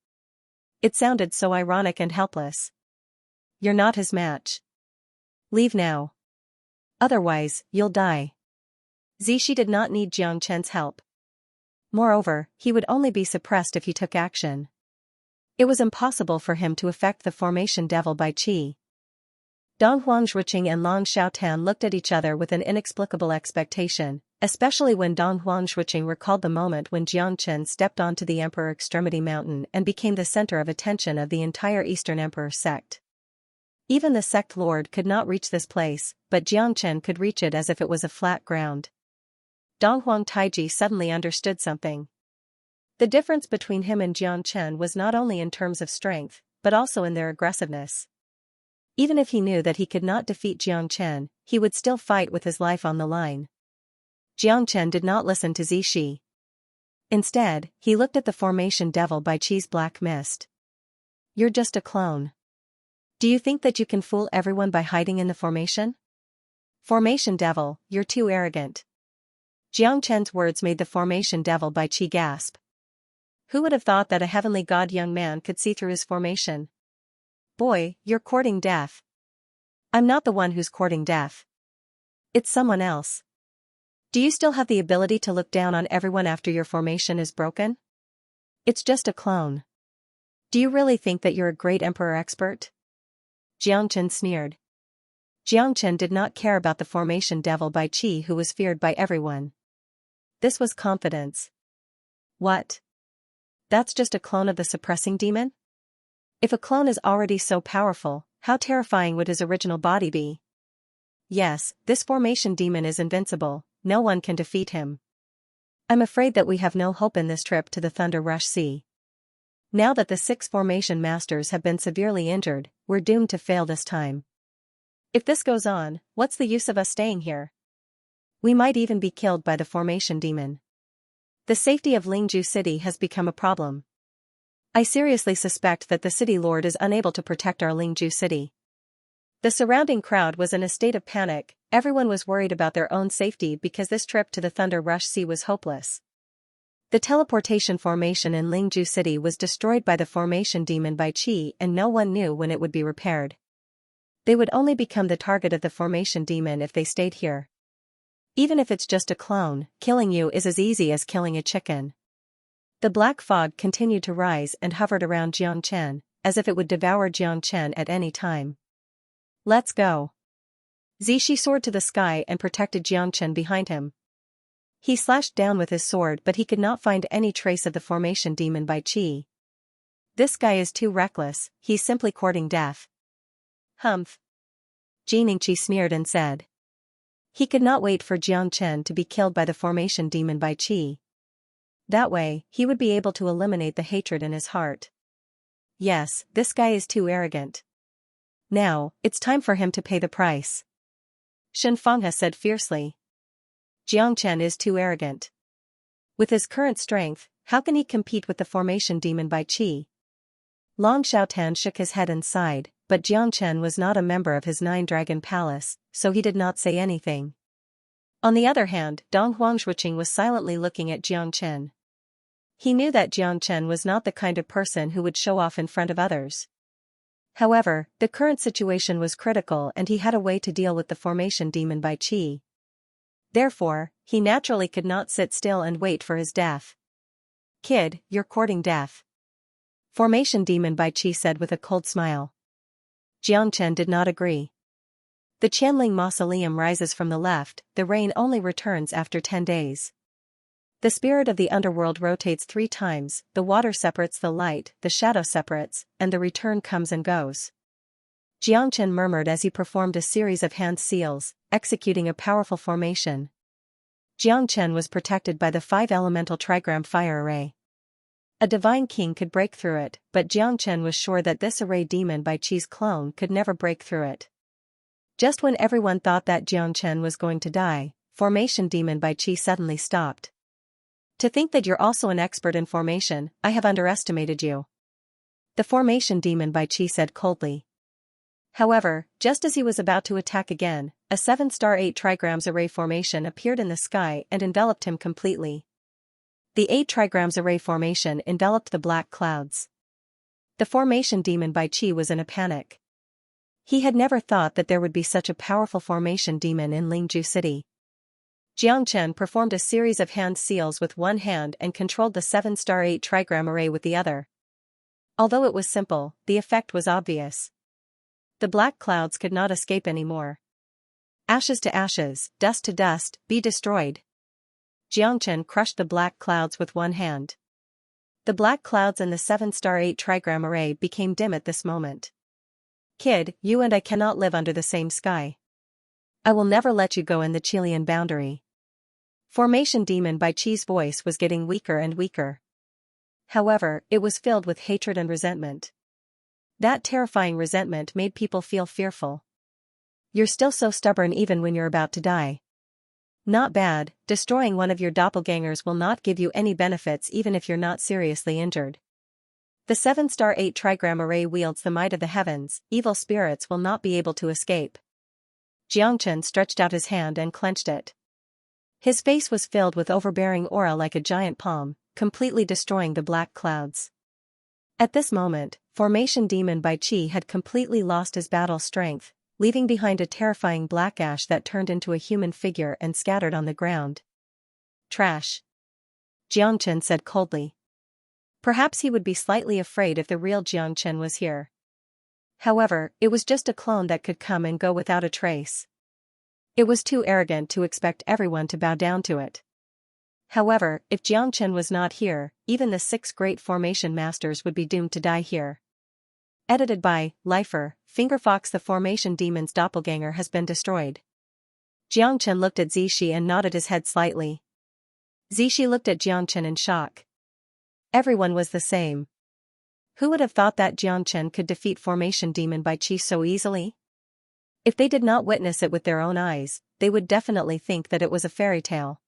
It sounded so ironic and helpless. You're not his match. Leave now. Otherwise, you'll die. Zixi did not need Jiangchen's help. Moreover, he would only be suppressed if he took action. It was impossible for him to affect the Formation Devil Bai Qi. Dong Huangzhuqing and Long Xiaotan looked at each other with an inexplicable expectation, especially when Dong Huangzhuqing recalled the moment when Jiangchen stepped onto the Emperor Extremity Mountain and became the center of attention of the entire Eastern Emperor sect. Even the sect lord could not reach this place, but Jiangchen could reach it as if it was a flat ground. Dong Huang Taiji suddenly understood something. The difference between him and Jiangchen was not only in terms of strength, but also in their aggressiveness. Even if he knew that he could not defeat Jiangchen, he would still fight with his life on the line. Jiangchen did not listen to Zixi. Instead, he looked at the Formation Devil Bai Qi's black mist. You're just a clone. Do you think that you can fool everyone by hiding in the formation? Formation Devil, you're too arrogant. Jiangchen's words made the Formation Devil Bai Qi gasp. Who would have thought that a heavenly god young man could see through his formation? Boy, you're courting death. I'm not the one who's courting death. It's someone else. Do you still have the ability to look down on everyone after your formation is broken? It's just a clone. Do you really think that you're a great emperor expert? Jiangchen sneered. Jiangchen did not care about the formation devil Bai Qi, who was feared by everyone. This was confidence. What? That's just a clone of the suppressing demon? If a clone is already so powerful, how terrifying would his original body be? Yes, this formation demon is invincible, no one can defeat him. I'm afraid that we have no hope in this trip to the Thunder Rush Sea. Now that the 6 formation masters have been severely injured, we're doomed to fail this time. If this goes on, what's the use of us staying here? We might even be killed by the formation demon. The safety of Lingju City has become a problem. I seriously suspect that the city lord is unable to protect our Lingju City. The surrounding crowd was in a state of panic, everyone was worried about their own safety because this trip to the Thunder Rush Sea was hopeless. The teleportation formation in Lingju City was destroyed by the formation demon Bai Qi, and no one knew when it would be repaired. They would only become the target of the formation demon if they stayed here. Even if it's just a clone, killing you is as easy as killing a chicken. The black fog continued to rise and hovered around Jiangchen, as if it would devour Jiangchen at any time. Let's go. Zishi soared to the sky and protected Jiangchen behind him. He slashed down with his sword, but he could not find any trace of the formation demon Bai Qi. This guy is too reckless, he's simply courting death. Humph. Xianxia sneered and said. He could not wait for Jiangchen to be killed by the formation demon Bai Qi. That way, he would be able to eliminate the hatred in his heart. Yes, this guy is too arrogant. Now, it's time for him to pay the price. Xianxia said fiercely. Jiangchen is too arrogant. With his current strength, how can he compete with the formation demon Bai Qi? Long Xiaotan shook his head and sighed, but Jiangchen was not a member of his 9-dragon palace, so he did not say anything. On the other hand, Dong Huangshuiqing was silently looking at Jiangchen. He knew that Jiangchen was not the kind of person who would show off in front of others. However, the current situation was critical and he had a way to deal with the formation demon Bai Qi. Therefore, he naturally could not sit still and wait for his death. Kid, you're courting death. Formation demon Bai Qi said with a cold smile. Jiangchen did not agree. The Qianling mausoleum rises from the left, the rain only returns after 10 days. The spirit of the underworld rotates 3 times, the water separates the light, the shadow separates, and the return comes and goes. Jiangchen murmured as he performed a series of hand seals, executing a powerful formation. Jiangchen was protected by the 5-elemental trigram fire array. A divine king could break through it, but Jiangchen was sure that this array demon Bai Qi's clone could never break through it. Just when everyone thought that Jiangchen was going to die, formation demon Bai Qi suddenly stopped. To think that you're also an expert in formation, I have underestimated you. The formation demon Bai Qi said coldly. However, just as he was about to attack again, a 7-star 8 trigrams array formation appeared in the sky and enveloped him completely. The 8 trigrams array formation enveloped the black clouds. The formation demon Bai Qi was in a panic. He had never thought that there would be such a powerful formation demon in Lingju City. Jiangchen performed a series of hand seals with one hand and controlled the 7-star 8 trigram array with the other. Although it was simple, the effect was obvious. The black clouds could not escape anymore. Ashes to ashes, dust to dust, be destroyed. Jiangchen crushed the black clouds with one hand. The black clouds and the 7-star 8 trigram array became dim at this moment. Kid, you and I cannot live under the same sky. I will never let you go in the Chilean boundary. Formation demon Bai Qi's voice was getting weaker and weaker. However, it was filled with hatred and resentment. That terrifying resentment made people feel fearful. You're still so stubborn even when you're about to die. Not bad, destroying one of your doppelgangers will not give you any benefits even if you're not seriously injured. The 7-star 8 trigram array wields the might of the heavens, evil spirits will not be able to escape. Jiangchen stretched out his hand and clenched it. His face was filled with overbearing aura like a giant palm, completely destroying the black clouds. At this moment, Formation Demon Bai Qi had completely lost his battle strength, leaving behind a terrifying black ash that turned into a human figure and scattered on the ground. Trash. Jiangchen said coldly. Perhaps he would be slightly afraid if the real Jiangchen was here. However, it was just a clone that could come and go without a trace. It was too arrogant to expect everyone to bow down to it. However, if Jiangchen was not here, even the 6 great formation masters would be doomed to die here. Edited by Lifer, Fingerfox. The Formation Demon's doppelganger has been destroyed. Jiangchen looked at Zishi and nodded his head slightly. Zishi looked at Jiangchen in shock. Everyone was the same. Who would have thought that Jiangchen could defeat Formation Demon Bai Qi so easily? If they did not witness it with their own eyes, they would definitely think that it was a fairy tale.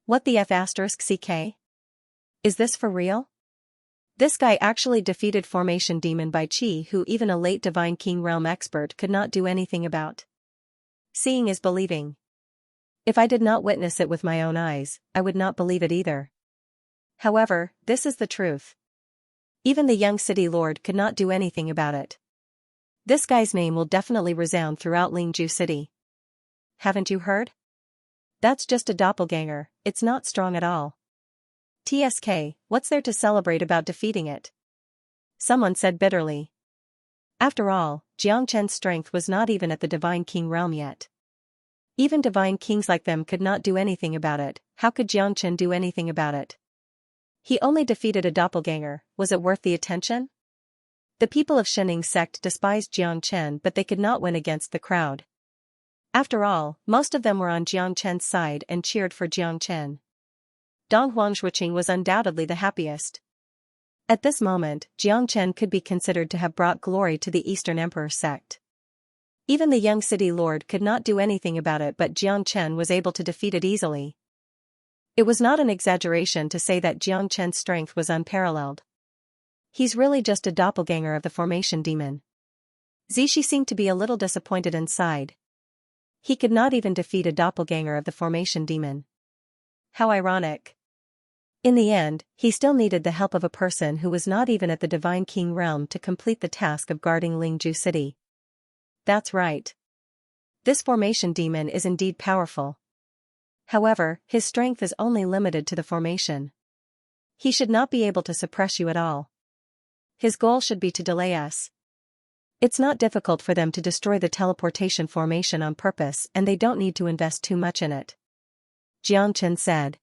What the F***ck? Is this for real? This guy actually defeated Formation Demon Bai Qi, who even a late Divine King Realm expert could not do anything about. Seeing is believing. If I did not witness it with my own eyes, I would not believe it either. However, this is the truth. Even the young city lord could not do anything about it. This guy's name will definitely resound throughout Lingju City. Haven't you heard? That's just a doppelganger, it's not strong at all. TSK, what's there to celebrate about defeating it? Someone said bitterly. After all, Jiangchen's strength was not even at the Divine King realm yet. Even Divine Kings like them could not do anything about it. How could Jiangchen do anything about it? He only defeated a doppelganger. Was it worth the attention? The people of Shening sect despised Jiangchen, but they could not win against the crowd. After all, most of them were on Jiangchen's side and cheered for Jiangchen. Dong Huangshuiqing was undoubtedly the happiest. At this moment, Jiangchen could be considered to have brought glory to the Eastern Emperor sect. Even the young city lord could not do anything about it, but Jiangchen was able to defeat it easily. It was not an exaggeration to say that Jiangchen's strength was unparalleled. He's really just a doppelganger of the Formation Demon. Zishi seemed to be a little disappointed inside. He could not even defeat a doppelganger of the Formation Demon. How ironic. In the end, he still needed the help of a person who was not even at the Divine King realm to complete the task of guarding Lingju City. That's right. This Formation Demon is indeed powerful. However, his strength is only limited to the formation. He should not be able to suppress you at all. His goal should be to delay us. It's not difficult for them to destroy the teleportation formation on purpose, and they don't need to invest too much in it. Jiangchen said.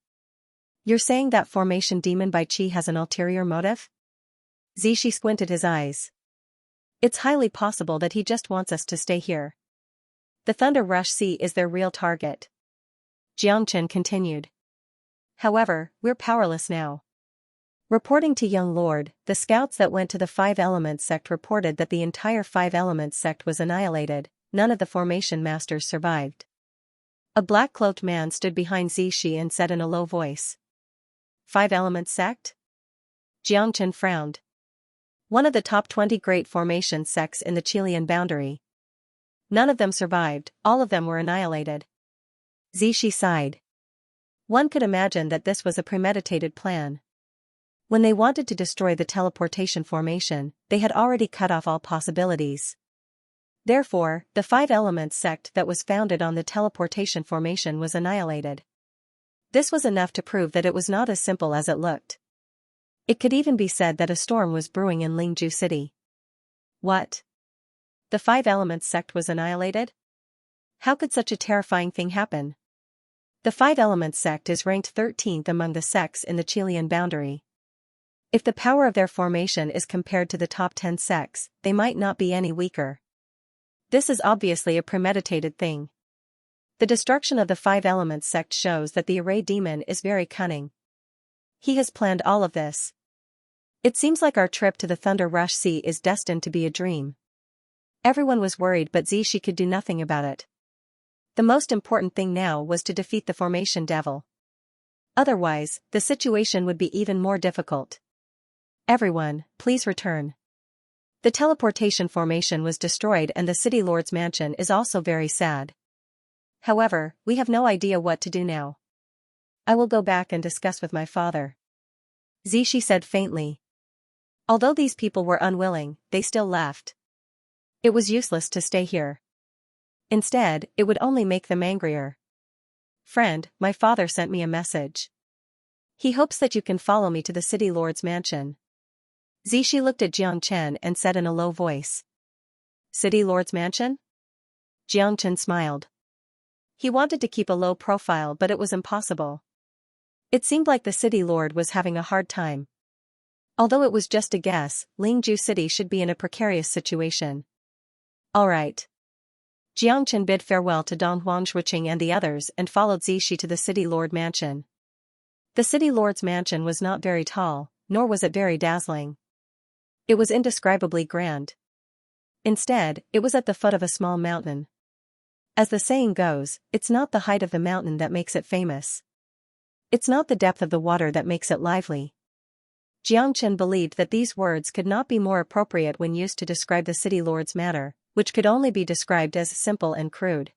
You're saying that Formation Demon Bai Qi has an ulterior motive? Zishi squinted his eyes. It's highly possible that he just wants us to stay here. The Thunder Rush Sea is their real target. Jiangchen continued. However, we're powerless now. Reporting to Young Lord, the scouts that went to the Five Elements sect reported that the entire Five Elements sect was annihilated. None of the formation masters survived. A black-cloaked man stood behind Zishi and said in a low voice. Five Elements sect? Jiangchen frowned. One of the top 20 great formation sects in the Chilean boundary. None of them survived, all of them were annihilated. Zishi sighed. One could imagine that this was a premeditated plan. When they wanted to destroy the teleportation formation, they had already cut off all possibilities. Therefore, the Five Elements sect that was founded on the teleportation formation was annihilated. This was enough to prove that it was not as simple as it looked. It could even be said that a storm was brewing in Lingju City. What? The Five Elements sect was annihilated? How could such a terrifying thing happen? The Five Elements sect is ranked 13th among the sects in the Chilean boundary. If the power of their formation is compared to the top 10 sects, they might not be any weaker. This is obviously a premeditated thing. The destruction of the Five Elements sect shows that the Array Demon is very cunning. He has planned all of this. It seems like our trip to the Thunder Rush Sea is destined to be a dream. Everyone was worried, but Zishi could do nothing about it. The most important thing now was to defeat the Formation Devil. Otherwise, the situation would be even more difficult. Everyone, please return. The teleportation formation was destroyed and the City Lord's mansion is also very sad. However, we have no idea what to do now. I will go back and discuss with my father. Zishi said faintly. Although these people were unwilling, they still left. It was useless to stay here. Instead, it would only make them angrier. Friend, my father sent me a message. He hopes that you can follow me to the city lord's mansion. Zishi looked at Xianxia and said in a low voice. City lord's mansion? Xianxia smiled. He wanted to keep a low profile, but it was impossible. It seemed like the city lord was having a hard time. Although it was just a guess, Lingju City should be in a precarious situation. All right. Xianxia bid farewell to Don Huang Shuiqing and the others and followed Zishi to the city lord mansion. The city lord's mansion was not very tall, nor was it very dazzling. It was indescribably grand. Instead, it was at the foot of a small mountain. As the saying goes, it's not the height of the mountain that makes it famous. It's not the depth of the water that makes it lively. Xianxia believed that these words could not be more appropriate when used to describe the city lord's manner, which could only be described as simple and crude.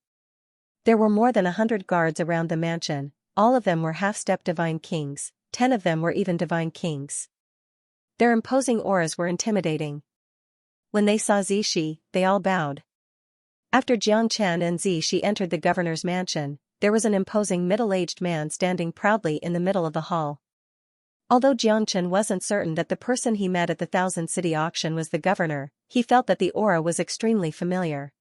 There were more than 100 guards around the mansion, all of them were half-step divine kings, 10 of them were even divine kings. Their imposing auras were intimidating. When they saw Zishi, they all bowed. After Xianxia and Zishi entered the governor's mansion, there was an imposing middle-aged man standing proudly in the middle of the hall. Although Xianxia wasn't certain that the person he met at the Thousand City auction was the governor, he felt that the aura was extremely familiar.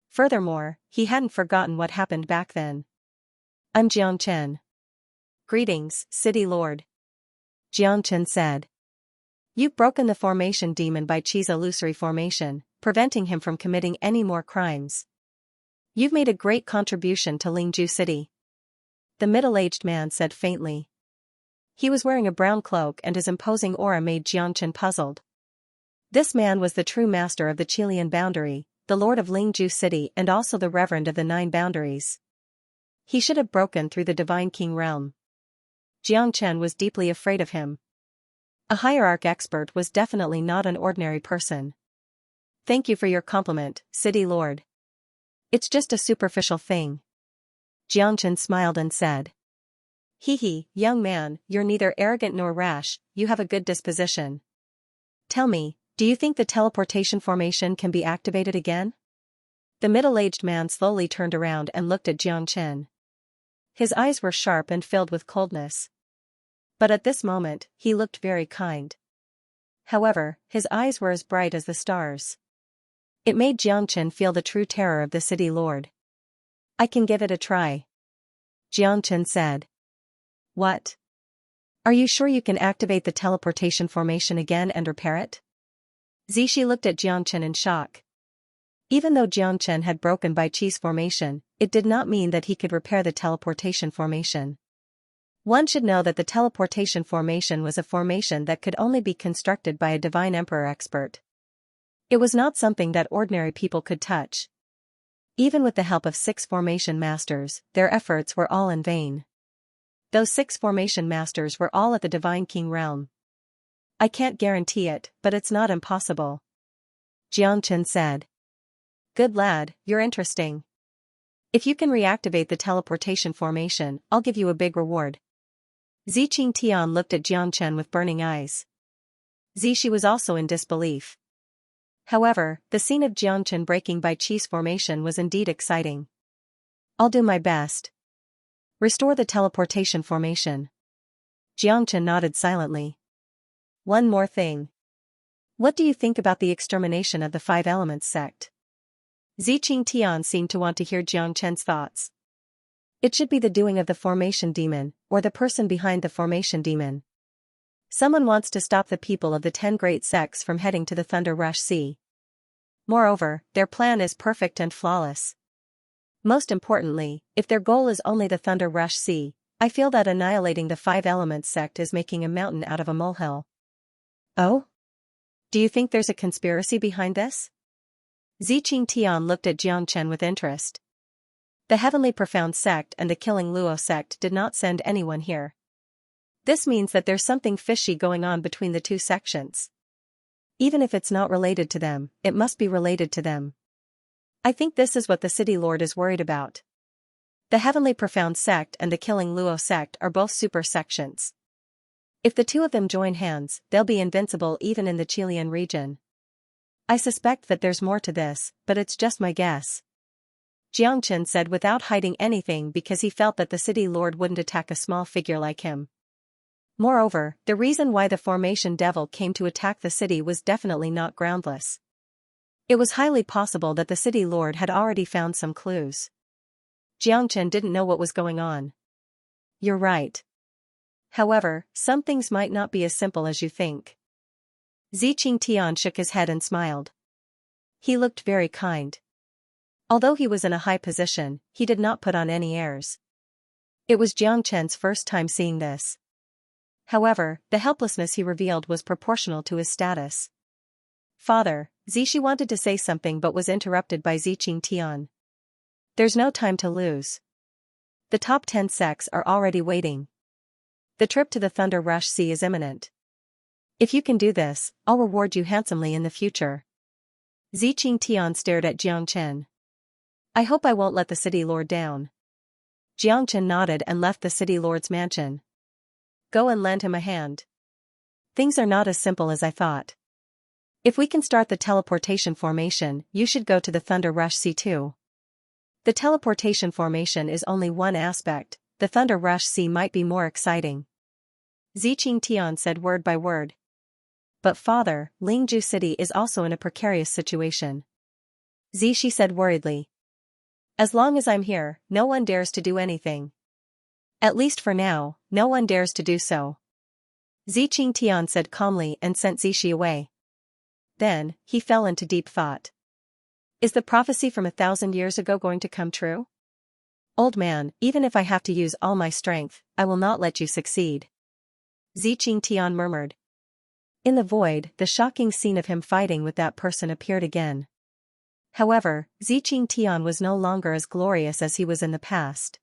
Furthermore, he hadn't forgotten what happened back then. I'm Xianxia. Greetings, City Lord. Xianxia said. You've broken the formation demon by Qi's illusory formation, preventing him from committing any more crimes. You've made a great contribution to Lingju City. The middle-aged man said faintly. He was wearing a brown cloak and his imposing aura made Xianxia puzzled. This man was the true master of the Qilian boundary, the lord of Lingju City and also the reverend of the 9 boundaries. He should have broken through the divine king realm. Xianxia was deeply afraid of him. A hierarch expert was definitely not an ordinary person. Thank you for your compliment, City Lord. It's just a superficial thing. Xianxia smiled and said. Hee, young man, you're neither arrogant nor rash, you have a good disposition. Tell me, do you think the teleportation formation can be activated again? The middle-aged man slowly turned around and looked at Xianxia. His eyes were sharp and filled with coldness. But at this moment, he looked very kind. However, his eyes were as bright as the stars. It made Xianxia feel the true terror of the city lord. I can give it a try. Xianxia said. What? Are you sure you can activate the teleportation formation again and repair it? Zishi looked at Xianxia in shock. Even though Xianxia had broken Bai Qi's formation, it did not mean that he could repair the teleportation formation. One should know that the teleportation formation was a formation that could only be constructed by a divine emperor expert. It was not something that ordinary people could touch. Even with the help of 6 formation masters, their efforts were all in vain. Those 6 formation masters were all at the divine king realm. I can't guarantee it, but it's not impossible. Xianxia said. Good lad, you're interesting. If you can reactivate the teleportation formation, I'll give you a big reward. Ziqing Tian looked at Xianxia with burning eyes. Zishi was also in disbelief. However, the scene of Xianxia breaking Bai Qi's formation was indeed exciting. I'll do my best. Restore the teleportation formation. Xianxia nodded silently. One more thing. What do you think about the extermination of the 5 Elements sect? Ziqing Tian seemed to want to hear Xianxia's thoughts. It should be the doing of the formation demon, or the person behind the formation demon. Someone wants to stop the people of the 10 great sects from heading to the Thunder Rush Sea. Moreover, their plan is perfect and flawless. Most importantly, if their goal is only the Thunder Rush Sea, I feel that annihilating the 5 Elements sect is making a mountain out of a molehill. Oh? Do you think there's a conspiracy behind this? Ziqing Tian looked at Xianxia with interest. The Heavenly Profound sect and the Killing Luo sect did not send anyone here. This means that there's something fishy going on between the 2 sections. Even if it's not related to them, it must be related to them. I think this is what the City Lord is worried about. The Heavenly Profound sect and the Killing Luo sect are both super sections. If the two of them join hands, they'll be invincible even in the Chilean region. I suspect that there's more to this, but it's just my guess. Xianxia said without hiding anything because he felt that the city lord wouldn't attack a small figure like him. Moreover, the reason why the formation devil came to attack the city was definitely not groundless. It was highly possible that the city lord had already found some clues. Xianxia didn't know what was going on. You're right. However, some things might not be as simple as you think. Xianxia shook his head and smiled. He looked very kind. Although he was in a high position, he did not put on any airs. It was Xianxia's first time seeing this. However, the helplessness he revealed was proportional to his status. Father, Zishi wanted to say something but was interrupted by Xianxia. There's no time to lose. The top 10 sects are already waiting. The trip to the Thunder Rush Sea is imminent. If you can do this, I'll reward you handsomely in the future. Xianxia stared at Xianxia. I hope I won't let the city lord down. Xianxia nodded and left the city lord's mansion. Go and lend him a hand. Things are not as simple as I thought. If we can start the teleportation formation, you should go to the Thunder Rush Sea too. The teleportation formation is only one aspect, the Thunder Rush Sea might be more exciting. Xianxia said word by word. But father, Lingju City is also in a precarious situation. Zishi said worriedly. As long as I'm here, no one dares to do anything. At least for now, no one dares to do so. Xianxia said calmly and sent Zishi away. Then, he fell into deep thought. Is the prophecy from 1,000 years ago going to come true? Old man, even if I have to use all my strength, I will not let you succeed. Xianxia murmured. In the void, the shocking scene of him fighting with that person appeared again. However, Xianxia was no longer as glorious as he was in the past.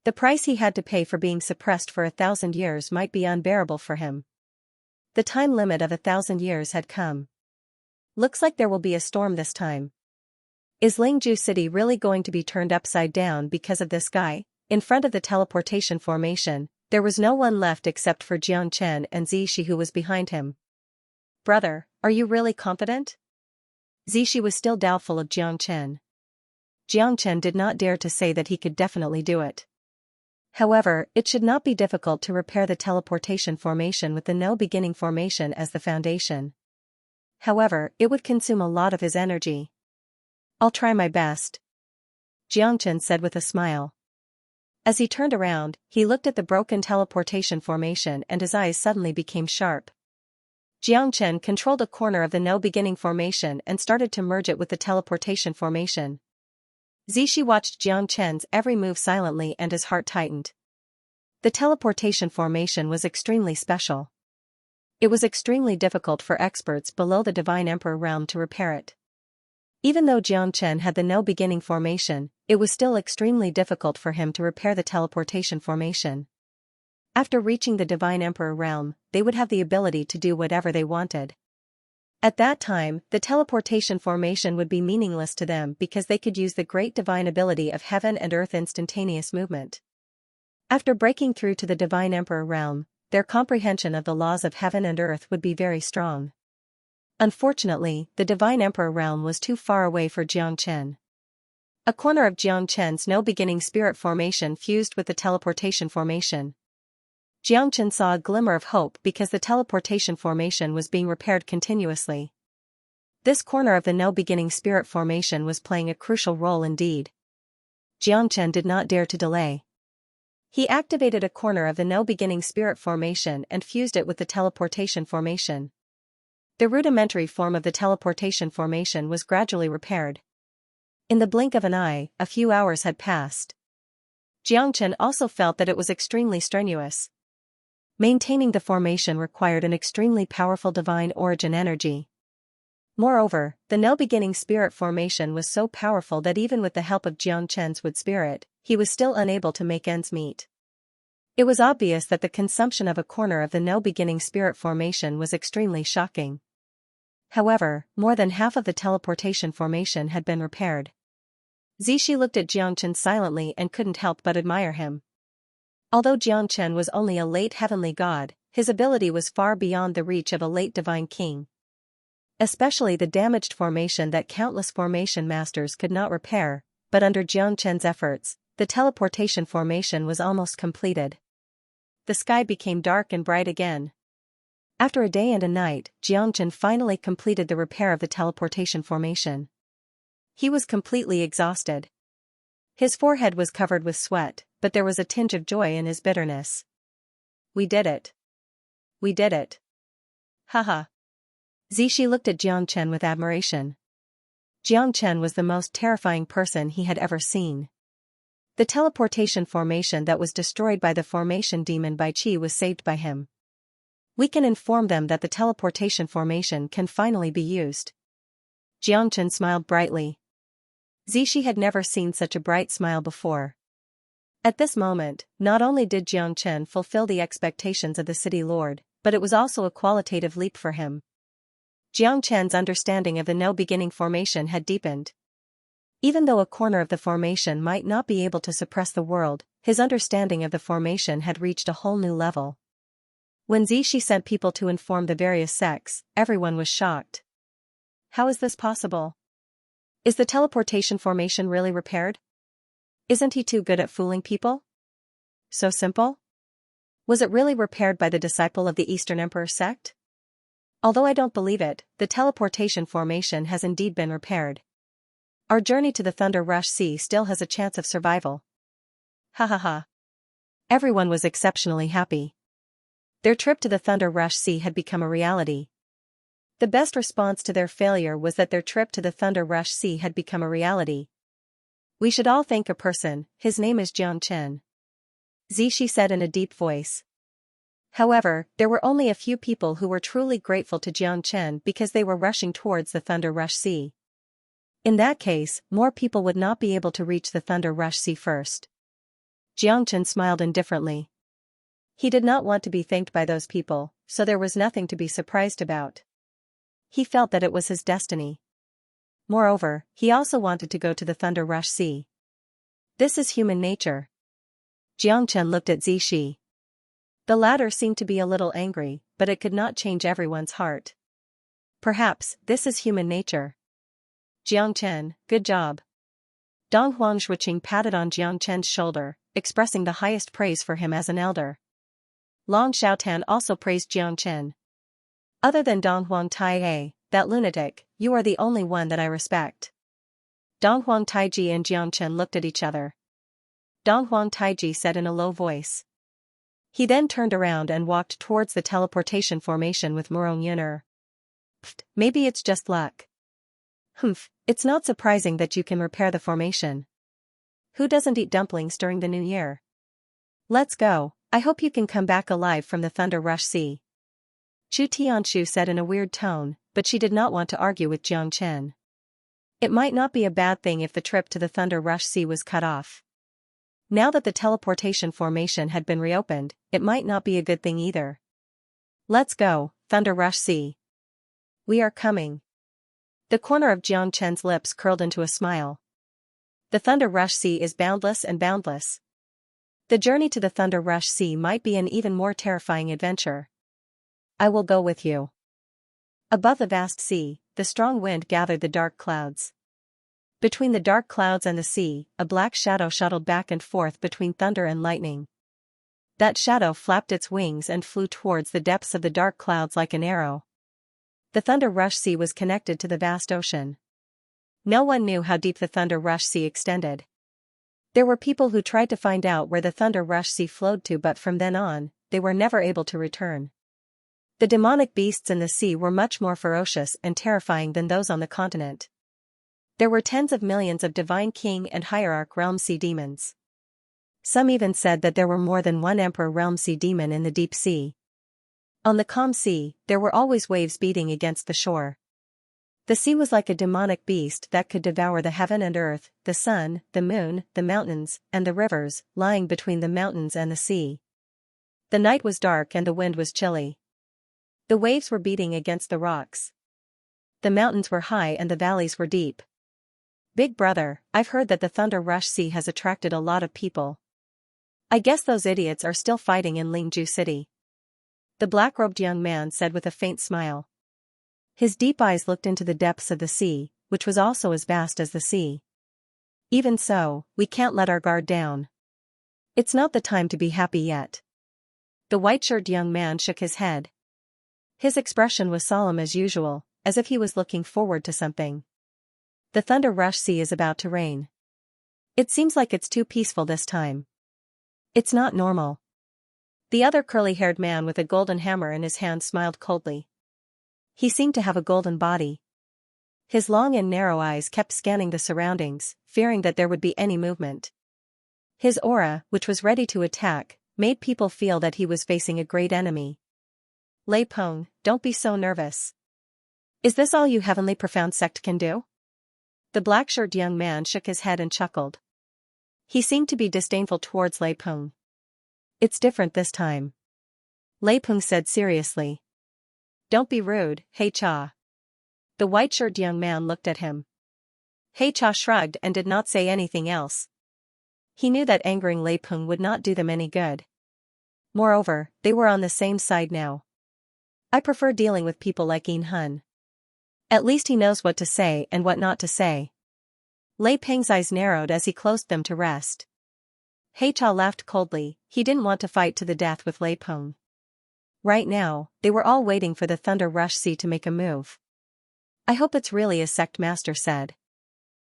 The price he had to pay for being suppressed for 1,000 years might be unbearable for him. The time limit of 1,000 years had come. Looks like there will be a storm this time. Is Lingju City really going to be turned upside down because of this guy? In front of the teleportation formation, there was no one left except for Xianxia and Zishi who was behind him. Brother, are you really confident? Zishi was still doubtful of Xianxia. Xianxia did not dare to say that he could definitely do it. However, it should not be difficult to repair the teleportation formation with the no-beginning formation as the foundation. However, it would consume a lot of his energy. I'll try my best. Xianxia said with a smile. As he turned around, he looked at the broken teleportation formation and his eyes suddenly became sharp. Xianxia controlled a corner of the no-beginning formation and started to merge it with the teleportation formation. Zishi watched Xianxia's every move silently and his heart tightened. The teleportation formation was extremely special. It was extremely difficult for experts below the Divine Emperor realm to repair it. Even though Xianxia had the no-beginning formation, it was still extremely difficult for him to repair the teleportation formation. After reaching the Divine Emperor realm, they would have the ability to do whatever they wanted. At that time, the teleportation formation would be meaningless to them because they could use the great divine ability of heaven and earth instantaneous movement. After breaking through to the Divine Emperor realm, their comprehension of the laws of heaven and earth would be very strong. Unfortunately, the Divine Emperor realm was too far away for Xianxia. A corner of Xianxia's no-beginning spirit formation fused with the teleportation formation. Xianxia saw a glimmer of hope because the teleportation formation was being repaired continuously. This corner of the no-beginning spirit formation was playing a crucial role indeed. Xianxia did not dare to delay. He activated a corner of the no-beginning spirit formation and fused it with the teleportation formation. The rudimentary form of the teleportation formation was gradually repaired. In the blink of an eye, a few hours had passed. Xianxia also felt that it was extremely strenuous. Maintaining the formation required an extremely powerful divine origin energy. Moreover, the no-beginning spirit formation was so powerful that even with the help of Xianxia's wood spirit, he was still unable to make ends meet. It was obvious that the consumption of a corner of the no-beginning spirit formation was extremely shocking. However, more than half of the teleportation formation had been repaired. Zishi looked at Xianxia silently and couldn't help but admire him. Although Xianxia was only a late heavenly god, his ability was far beyond the reach of a late divine king. Especially the damaged formation that countless formation masters could not repair, but under Xianxia's efforts, the teleportation formation was almost completed. The sky became dark and bright again. After a day and a night, Xianxia finally completed the repair of the teleportation formation. He was completely exhausted. His forehead was covered with sweat, but there was a tinge of joy in his bitterness. We did it. We did it. Haha. Zishi looked at Xianxia with admiration. Xianxia was the most terrifying person he had ever seen. The teleportation formation that was destroyed by the formation demon Bai Qi was saved by him. We can inform them that the teleportation formation can finally be used. Xianxia smiled brightly. Zishi had never seen such a bright smile before. At this moment, not only did Xianxia fulfill the expectations of the city lord, but it was also a qualitative leap for him. Xianxia's understanding of the no-beginning formation had deepened. Even though a corner of the formation might not be able to suppress the world, his understanding of the formation had reached a whole new level. When Zishi sent people to inform the various sects, everyone was shocked. How is this possible? Is the teleportation formation really repaired? Isn't he too good at fooling people? So simple? Was it really repaired by the disciple of the Eastern Emperor sect? Although I don't believe it, the teleportation formation has indeed been repaired. Our journey to the Thunder Rush Sea still has a chance of survival. Ha ha ha. Everyone was exceptionally happy. Their trip to the Thunder Rush Sea had become a reality. The best response to their failure was that their trip to the Thunder Rush Sea had become a reality. We should all thank a person, his name is Xianxia. Zishi said in a deep voice. However, there were only a few people who were truly grateful to Xianxia because they were rushing towards the Thunder Rush Sea. In that case, more people would not be able to reach the Thunder Rush Sea first. Xianxia smiled indifferently. He did not want to be thanked by those people, so there was nothing to be surprised about. He felt that it was his destiny. Moreover, he also wanted to go to the Thunder Rush Sea. This is human nature. Xianxia looked at Zishi. The latter seemed to be a little angry, but it could not change everyone's heart. Perhaps, this is human nature. Xianxia, good job. Dong Huang Zhuqing patted on Xianxia's shoulder, expressing the highest praise for him as an elder. Long Xiaotan also praised Xianxia. Other than Dong Huang Taie, that lunatic, you are the only one that I respect. Dong Huang Taiji and Xianxia looked at each other. Dong Huang Taiji said in a low voice. He then turned around and walked towards the teleportation formation with Murong Yuner. Pfft, maybe it's just luck. Humph, it's not surprising that you can repair the formation. Who doesn't eat dumplings during the new year? Let's go, I hope you can come back alive from the Thunder Rush Sea. Chu Tianshu said in a weird tone, but she did not want to argue with Xianxia. It might not be a bad thing if the trip to the Thunder Rush Sea was cut off. Now that the teleportation formation had been reopened, it might not be a good thing either. Let's go, Thunder Rush Sea. We are coming. The corner of Xianxia's lips curled into a smile. The Thunder Rush Sea is boundless and boundless. The journey to the Thunder Rush Sea might be an even more terrifying adventure. I will go with you. Above the vast sea, the strong wind gathered the dark clouds. Between the dark clouds and the sea, a black shadow shuttled back and forth between thunder and lightning. That shadow flapped its wings and flew towards the depths of the dark clouds like an arrow. The Thunder Rush Sea was connected to the vast ocean. No one knew how deep the Thunder Rush Sea extended. There were people who tried to find out where the Thunder Rush Sea flowed to, but from then on, they were never able to return. The demonic beasts in the sea were much more ferocious and terrifying than those on the continent. There were tens of millions of divine king and hierarch realm sea demons. Some even said that there were more than one emperor realm sea demon in the deep sea. On the calm sea, there were always waves beating against the shore. The sea was like a demonic beast that could devour the heaven and earth, the sun, the moon, the mountains, and the rivers, lying between the mountains and the sea. The night was dark and the wind was chilly. The waves were beating against the rocks. The mountains were high and the valleys were deep. Big brother, I've heard that the Thunder Rush Sea has attracted a lot of people. I guess those idiots are still fighting in Lingju City. the black-robed young man said with a faint smile. His deep eyes looked into the depths of the sea, which was also as vast as the sea. Even so, we can't let our guard down. It's not the time to be happy yet. The white-shirted young man shook his head. His expression was solemn as usual, as if he was looking forward to something. The Thunder Rush Sea is about to rain. It seems like it's too peaceful this time. It's not normal. The other curly-haired man with a golden hammer in his hand smiled coldly. He seemed to have a golden body. His long and narrow eyes kept scanning the surroundings, fearing that there would be any movement. His aura, which was ready to attack, made people feel that he was facing a great enemy. Lei Peng, don't be so nervous. Is this all you heavenly profound sect can do? The black-shirted young man shook his head and chuckled. He seemed to be disdainful towards Lei Peng. It's different this time. Lei Peng said seriously. Don't be rude, He Cha. The white-shirted young man looked at him. He Cha shrugged and did not say anything else. He knew that angering Lei Peng would not do them any good. Moreover, they were on the same side now. I prefer dealing with people like Yin Hun. At least he knows what to say and what not to say. Lei Peng's eyes narrowed as he closed them to rest. He Cha laughed coldly. He didn't want to fight to the death with Lei Peng. Right now, they were all waiting for the Thunder Rush Sea to make a move. I hope it's really as Sect Master said.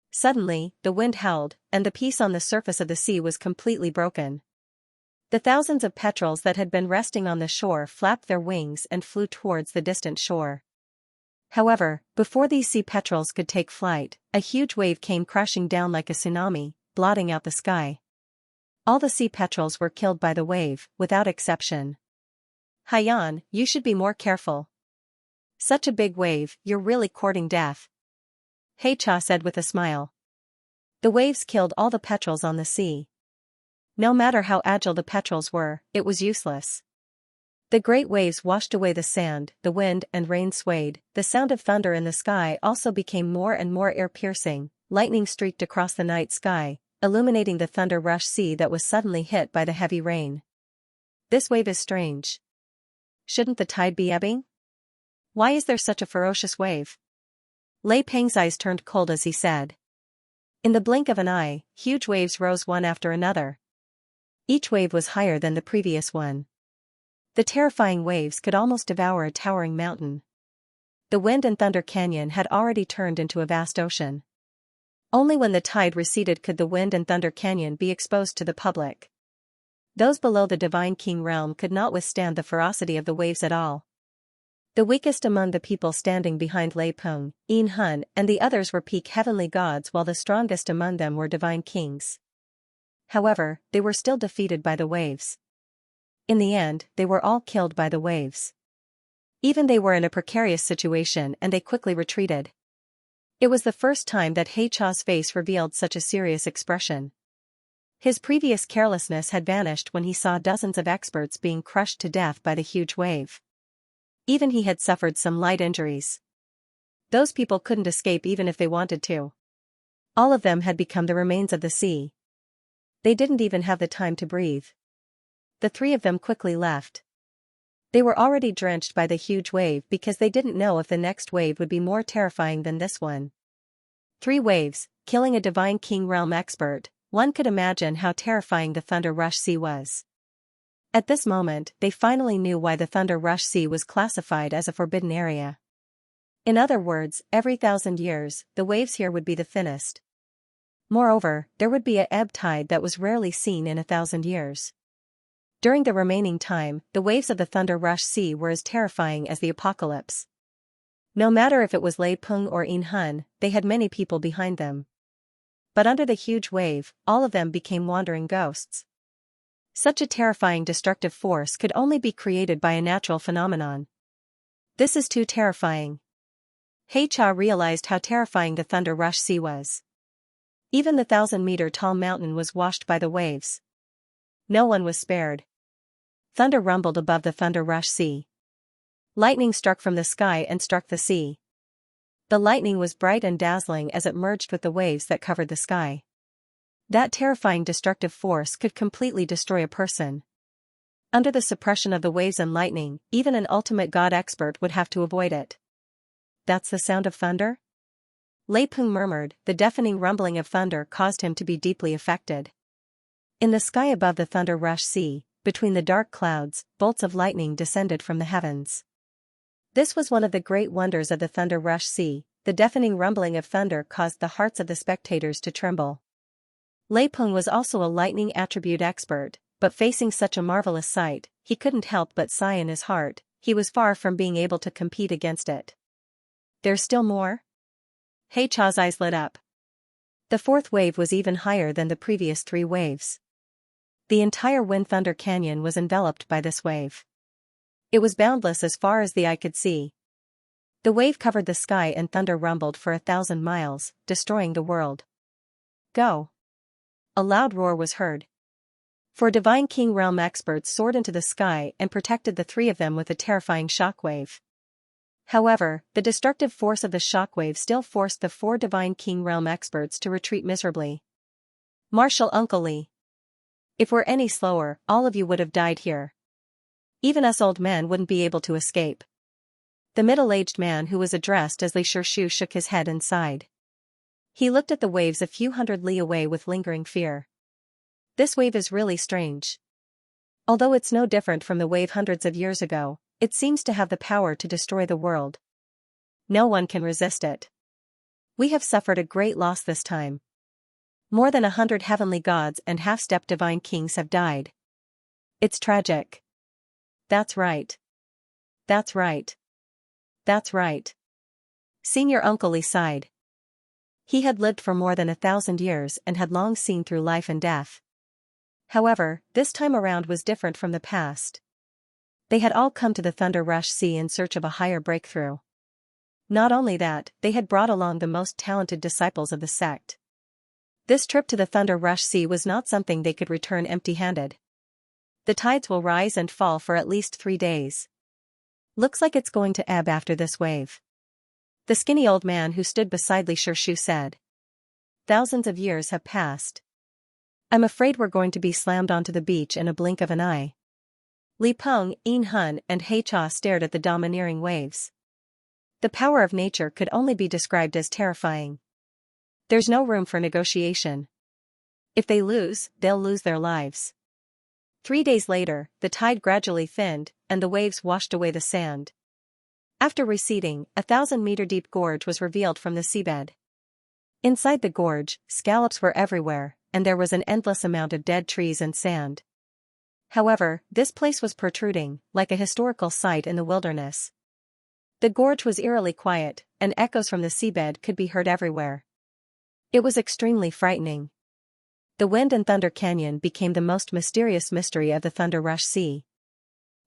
Suddenly, the wind howled, and the peace on the surface of the sea was completely broken. The thousands of petrels that had been resting on the shore flapped their wings and flew towards the distant shore. However, before these sea petrels could take flight, a huge wave came crashing down like a tsunami, blotting out the sky. All the sea petrels were killed by the wave, without exception. Haiyan, you should be more careful. Such a big wave, you're really courting death. He Cha said with a smile. The waves killed all the petrels on the sea. No matter how agile the petrels were, it was useless. The great waves washed away the sand, the wind and rain swayed, the sound of thunder in the sky also became more and more ear-piercing, lightning streaked across the night sky, illuminating the Thunder Rush Sea that was suddenly hit by the heavy rain. This wave is strange. Shouldn't the tide be ebbing? Why is there such a ferocious wave? Lei Peng's eyes turned cold as he said. In the blink of an eye, huge waves rose one after another. Each wave was higher than the previous one. The terrifying waves could almost devour a towering mountain. The Wind and Thunder Canyon had already turned into a vast ocean. Only when the tide receded could the Wind and Thunder Canyon be exposed to the public. Those below the Divine King realm could not withstand the ferocity of the waves at all. The weakest among the people standing behind Lei Peng, Yin Hun and the others were peak heavenly gods while the strongest among them were divine kings. However, they were still defeated by the waves. In the end, they were all killed by the waves. Even they were in a precarious situation and they quickly retreated. It was the first time that He Cha's face revealed such a serious expression. His previous carelessness had vanished when he saw dozens of experts being crushed to death by the huge wave. Even he had suffered some light injuries. Those people couldn't escape even if they wanted to. All of them had become the remains of the sea. They didn't even have the time to breathe. The three of them quickly left. They were already drenched by the huge wave because they didn't know if the next wave would be more terrifying than this one. 3 waves, killing a Divine King realm expert, one could imagine how terrifying the Thunder Rush Sea was. At this moment, they finally knew why the Thunder Rush Sea was classified as a forbidden area. In other words, every 1,000 years, the waves here would be the thinnest. Moreover, there would be a ebb tide that was rarely seen in 1,000 years. During the remaining time, the waves of the Thunder Rush Sea were as terrifying as the apocalypse. No matter if it was Lei Peng or Yin Hun, they had many people behind them. But under the huge wave, all of them became wandering ghosts. Such a terrifying destructive force could only be created by a natural phenomenon. This is too terrifying. He Cha realized how terrifying the Thunder Rush Sea was. Even the 1,000-meter-tall mountain was washed by the waves. No one was spared. Thunder rumbled above the Thunder Rush Sea. Lightning struck from the sky and struck the sea. The lightning was bright and dazzling as it merged with the waves that covered the sky. That terrifying destructive force could completely destroy a person. Under the suppression of the waves and lightning, even an ultimate god expert would have to avoid it. That's the sound of thunder? Lei Peng murmured. The deafening rumbling of thunder caused him to be deeply affected. In the sky above the thunder rush sea, between the dark clouds, bolts of lightning descended from the heavens. This was one of the great wonders of the thunder rush sea. The deafening rumbling of thunder caused the hearts of the spectators to tremble. Lei Peng was also a lightning attribute expert, but facing such a marvelous sight, he couldn't help but sigh in his heart. He was far from being able to compete against it. There's still more? He Cha's eyes lit up. The fourth wave was even higher than the previous three waves. The entire Wind Thunder Canyon was enveloped by this wave. It was boundless as far as the eye could see. The wave covered the sky and thunder rumbled for 1,000 miles, destroying the world. Go! A loud roar was heard. Four Divine King Realm experts soared into the sky and protected the three of them with a terrifying shockwave. However, the destructive force of the shockwave still forced the four Divine King Realm experts to retreat miserably. Marshal Uncle Li. If we're any slower, all of you would have died here. Even us old men wouldn't be able to escape. The middle-aged man who was addressed as Li Shirshu shook his head and sighed. He looked at the waves a few hundred li away with lingering fear. This wave is really strange. Although it's no different from the wave hundreds of years ago, it seems to have the power to destroy the world. No one can resist it. We have suffered a great loss this time. More than 100 heavenly gods and half-step divine kings have died. It's tragic. That's right. That's right. That's right. Senior Uncle Li sighed. He had lived for more than 1,000 years and had long seen through life and death. However, this time around was different from the past. They had all come to the Thunder Rush Sea in search of a higher breakthrough. Not only that, they had brought along the most talented disciples of the sect. This trip to the Thunder Rush Sea was not something they could return empty-handed. The tides will rise and fall for at least 3 days. Looks like it's going to ebb after this wave. The skinny old man who stood beside Li Shirshu said. Thousands of years have passed. I'm afraid we're going to be slammed onto the beach in a blink of an eye. Li Peng, Yin Hun and He Cha stared at the domineering waves. The power of nature could only be described as terrifying. There's no room for negotiation. If they lose, they'll lose their lives. 3 days later, the tide gradually thinned, and the waves washed away the sand. After receding, a 1,000-meter-deep gorge was revealed from the seabed. Inside the gorge, scallops were everywhere, and there was an endless amount of dead trees and sand. However, this place was protruding, like a historical site in the wilderness. The gorge was eerily quiet, and echoes from the seabed could be heard everywhere. It was extremely frightening. The Wind and Thunder Canyon became the most mysterious mystery of the Thunder Rush Sea.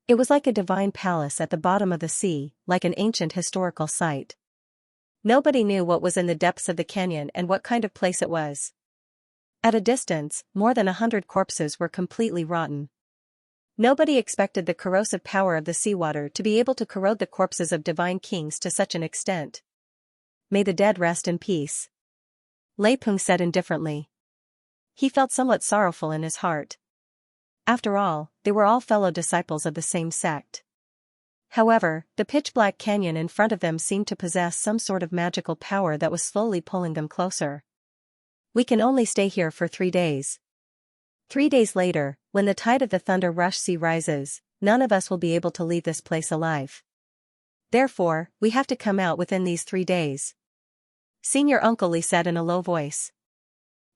It was like a divine palace at the bottom of the sea, like an ancient historical site. Nobody knew what was in the depths of the canyon and what kind of place it was. At a distance, more than 100 corpses were completely rotten. Nobody expected the corrosive power of the seawater to be able to corrode the corpses of divine kings to such an extent. May the dead rest in peace. Lei Peng said indifferently. He felt somewhat sorrowful in his heart. After all, they were all fellow disciples of the same sect. However, the pitch-black canyon in front of them seemed to possess some sort of magical power that was slowly pulling them closer. We can only stay here for 3 days. 3 days later, when the tide of the Thunder Rush Sea rises, none of us will be able to leave this place alive. Therefore, we have to come out within these 3 days. Senior Uncle Li said in a low voice.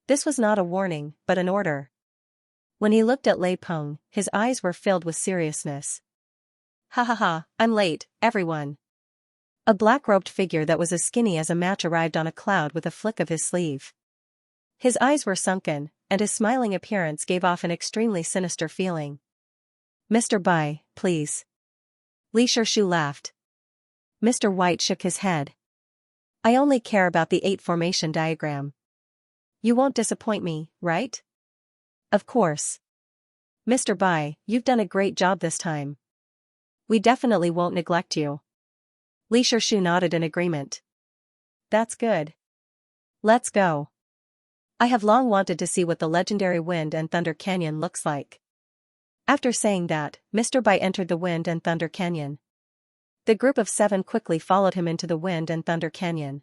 This was not a warning, but an order. When he looked at Lei Peng, his eyes were filled with seriousness. Ha ha ha, I'm late, everyone. A black-robed figure that was as skinny as a match arrived on a cloud with a flick of his sleeve. His eyes were sunken, and his smiling appearance gave off an extremely sinister feeling. Mr. Bai, please. Li Shirshu laughed. Mr. White shook his head. I only care about the 8 formation diagram. You won't disappoint me, right? Of course. Mr. Bai, you've done a great job this time. We definitely won't neglect you. Li Shirshu nodded in agreement. That's good. Let's go. I have long wanted to see what the legendary Wind and Thunder Canyon looks like. After saying that, Mr. Bai entered the Wind and Thunder Canyon. The group of 7 quickly followed him into the Wind and Thunder Canyon.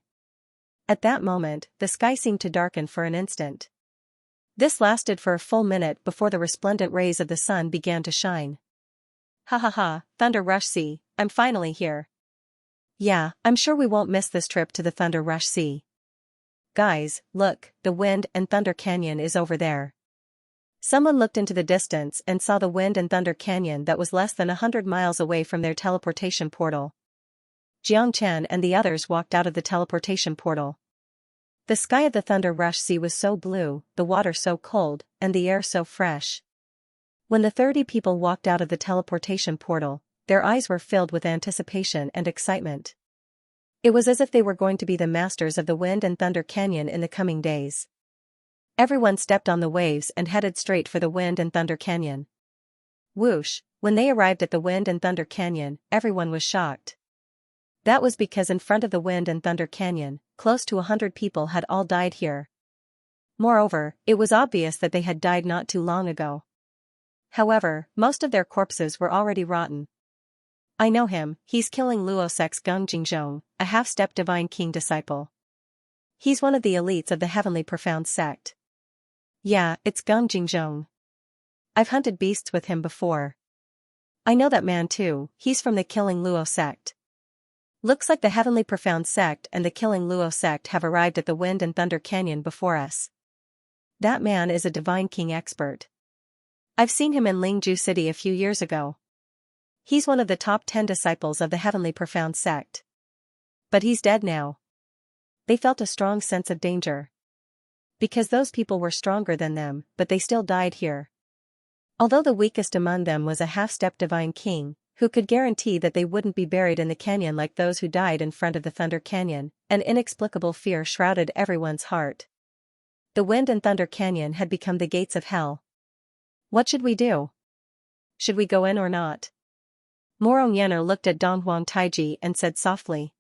At that moment, the sky seemed to darken for an instant. This lasted for a full minute before the resplendent rays of the sun began to shine. Ha ha ha, Thunder Rush Sea, I'm finally here. Yeah, I'm sure we won't miss this trip to the Thunder Rush Sea. Guys, look, the Wind and Thunder Canyon is over there. Someone looked into the distance and saw the Wind and Thunder Canyon that was less than 100 miles away from their teleportation portal. Xianxia and the others walked out of the teleportation portal. The sky of the Thunder Rush Sea was so blue, the water so cold, and the air so fresh. When the 30 people walked out of the teleportation portal, their eyes were filled with anticipation and excitement. It was as if they were going to be the masters of the Wind and Thunder Canyon in the coming days. Everyone stepped on the waves and headed straight for the Wind and Thunder Canyon. Whoosh, when they arrived at the Wind and Thunder Canyon, everyone was shocked. That was because in front of the Wind and Thunder Canyon, close to 100 people had all died here. Moreover, it was obvious that they had died not too long ago. However, most of their corpses were already rotten. I know him, he's killing Luosek's Gung Jingzhong, a half-step Divine King disciple. He's one of the elites of the Heavenly Profound sect. Yeah, it's Gung Jingzhong. I've hunted beasts with him before. I know that man too, he's from the Killing Luo sect. Looks like the Heavenly Profound sect and the Killing Luo sect have arrived at the Wind and Thunder Canyon before us. That man is a Divine King expert. I've seen him in Lingju City a few years ago. He's one of the top 10 disciples of the Heavenly Profound sect. But he's dead now. They felt a strong sense of danger. Because those people were stronger than them, but they still died here. Although the weakest among them was a half-step Divine King, who could guarantee that they wouldn't be buried in the canyon like those who died in front of the Thunder Canyon, an inexplicable fear shrouded everyone's heart. The Wind and Thunder Canyon had become the gates of hell. What should we do? Should we go in or not? Morong Yener looked at Dong Huang Taiji and said softly.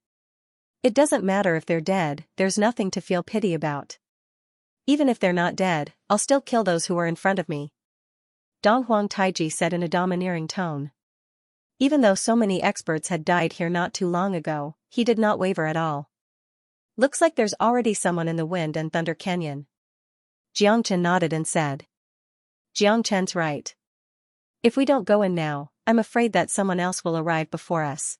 It doesn't matter if they're dead, there's nothing to feel pity about. Even if they're not dead, I'll still kill those who are in front of me. Dong Huang Taiji said in a domineering tone. Even though so many experts had died here not too long ago, he did not waver at all. Looks like there's already someone in the Wind and Thunder Canyon. Jiangchen nodded and said. Jiangchen's right. If we don't go in now, I'm afraid that someone else will arrive before us.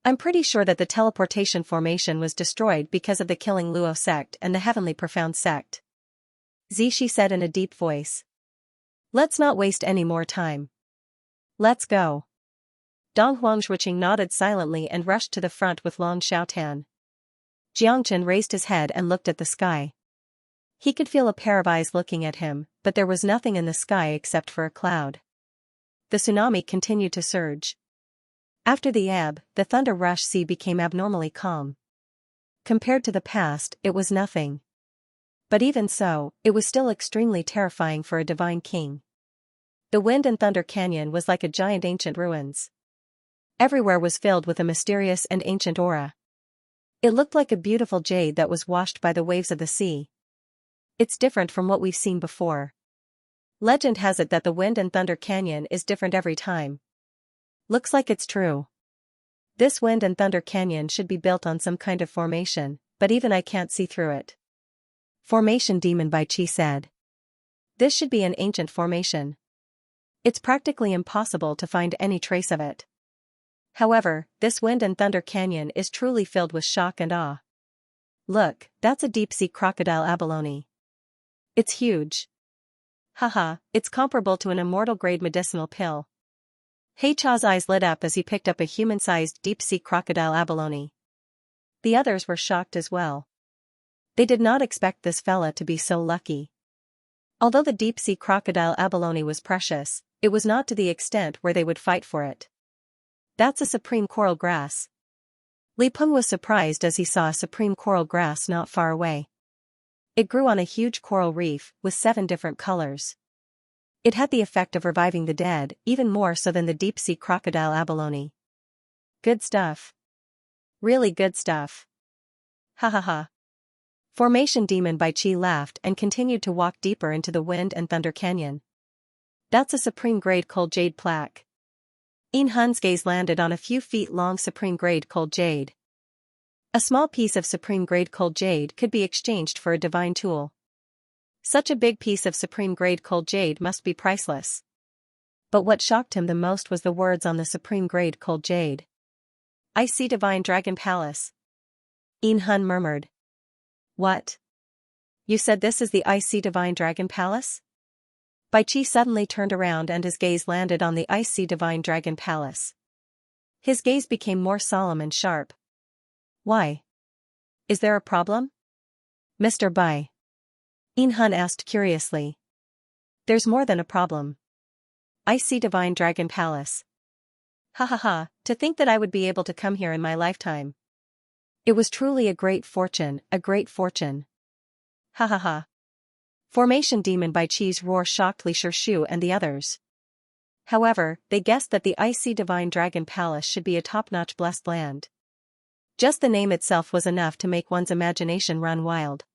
I'm pretty sure that the teleportation formation was destroyed because of the Killing Luo sect and the Heavenly Profound sect. Zishi said in a deep voice. Let's not waste any more time. Let's go. Dong Huangzhuiqing nodded silently and rushed to the front with Long Xiaotan. Jiangchen raised his head and looked at the sky. He could feel a pair of eyes looking at him, but there was nothing in the sky except for a cloud. The tsunami continued to surge. After the ebb, the Thunder Rush Sea became abnormally calm. Compared to the past, it was nothing. But even so, it was still extremely terrifying for a Divine King. The Wind and Thunder Canyon was like a giant ancient ruins. Everywhere was filled with a mysterious and ancient aura. It looked like a beautiful jade that was washed by the waves of the sea. It's different from what we've seen before. Legend has it that the Wind and Thunder Canyon is different every time. Looks like it's true. This Wind and Thunder Canyon should be built on some kind of formation, but even I can't see through it. Formation Demon Bai Chi said. This should be an ancient formation. It's practically impossible to find any trace of it. However, this Wind and Thunder Canyon is truly filled with shock and awe. Look, that's a deep-sea crocodile abalone. It's huge. Haha, it's comparable to an immortal-grade medicinal pill. Hei Cha's eyes lit up as he picked up a human-sized deep-sea crocodile abalone. The others were shocked as well. They did not expect this fella to be so lucky. Although the deep-sea crocodile abalone was precious, it was not to the extent where they would fight for it. That's a supreme coral grass. Li Peng was surprised as he saw a supreme coral grass not far away. It grew on a huge coral reef, with 7 different colors. It had the effect of reviving the dead, even more so than the deep-sea crocodile abalone. Good stuff. Really good stuff. Ha ha ha. Formation Demon Bai Chi laughed and continued to walk deeper into the Wind and Thunder Canyon. That's a supreme-grade cold jade plaque. In Hun's gaze landed on a few feet-long supreme-grade cold jade. A small piece of supreme-grade cold jade could be exchanged for a divine tool. Such a big piece of supreme-grade cold jade must be priceless. But what shocked him the most was the words on the supreme-grade cold jade. "I see Divine Dragon Palace." In Hun murmured. "What? You said this is the Icy Divine Dragon Palace?" Bai Qi suddenly turned around and his gaze landed on the Icy Divine Dragon Palace. His gaze became more solemn and sharp. "Why? Is there a problem, Mr. Bai?" In Hun asked curiously. "There's more than a problem. Icy Divine Dragon Palace. Ha ha ha, to think that I would be able to come here in my lifetime. It was truly a great fortune, a great fortune. Ha ha ha." Formation Demon Bai Qi's roar shocked Li Shu and the others. However, they guessed that the Icy Divine Dragon Palace should be a top-notch blessed land. Just the name itself was enough to make one's imagination run wild.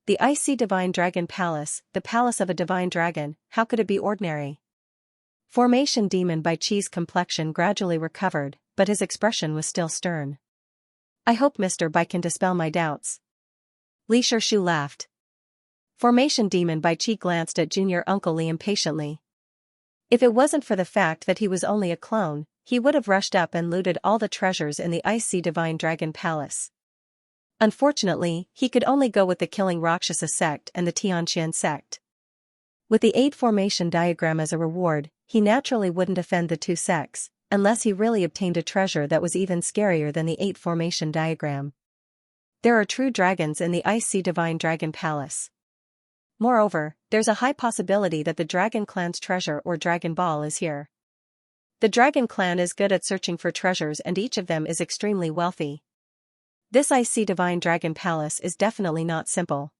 The Icy Divine Dragon Palace, the palace of a divine dragon, how could it be ordinary? Formation Demon Bai Qi's complexion gradually recovered, but his expression was still stern. "I hope Mr. Bai can dispel my doubts." Li Shu laughed. Formation Demon Bai Qi glanced at Junior Uncle Li impatiently. If it wasn't for the fact that he was only a clone, he would have rushed up and looted all the treasures in the Icy Divine Dragon Palace. Unfortunately, he could only go with the Killing Rakshasa sect and the Tianqian sect. With the 8 formation diagram as a reward, he naturally wouldn't offend the two sects, unless he really obtained a treasure that was even scarier than the 8 formation diagram. There are true dragons in the Icy Divine Dragon Palace. Moreover, there's a high possibility that the Dragon Clan's treasure or Dragon Ball is here. The Dragon Clan is good at searching for treasures and each of them is extremely wealthy. This Icy Divine Dragon Palace is definitely not simple.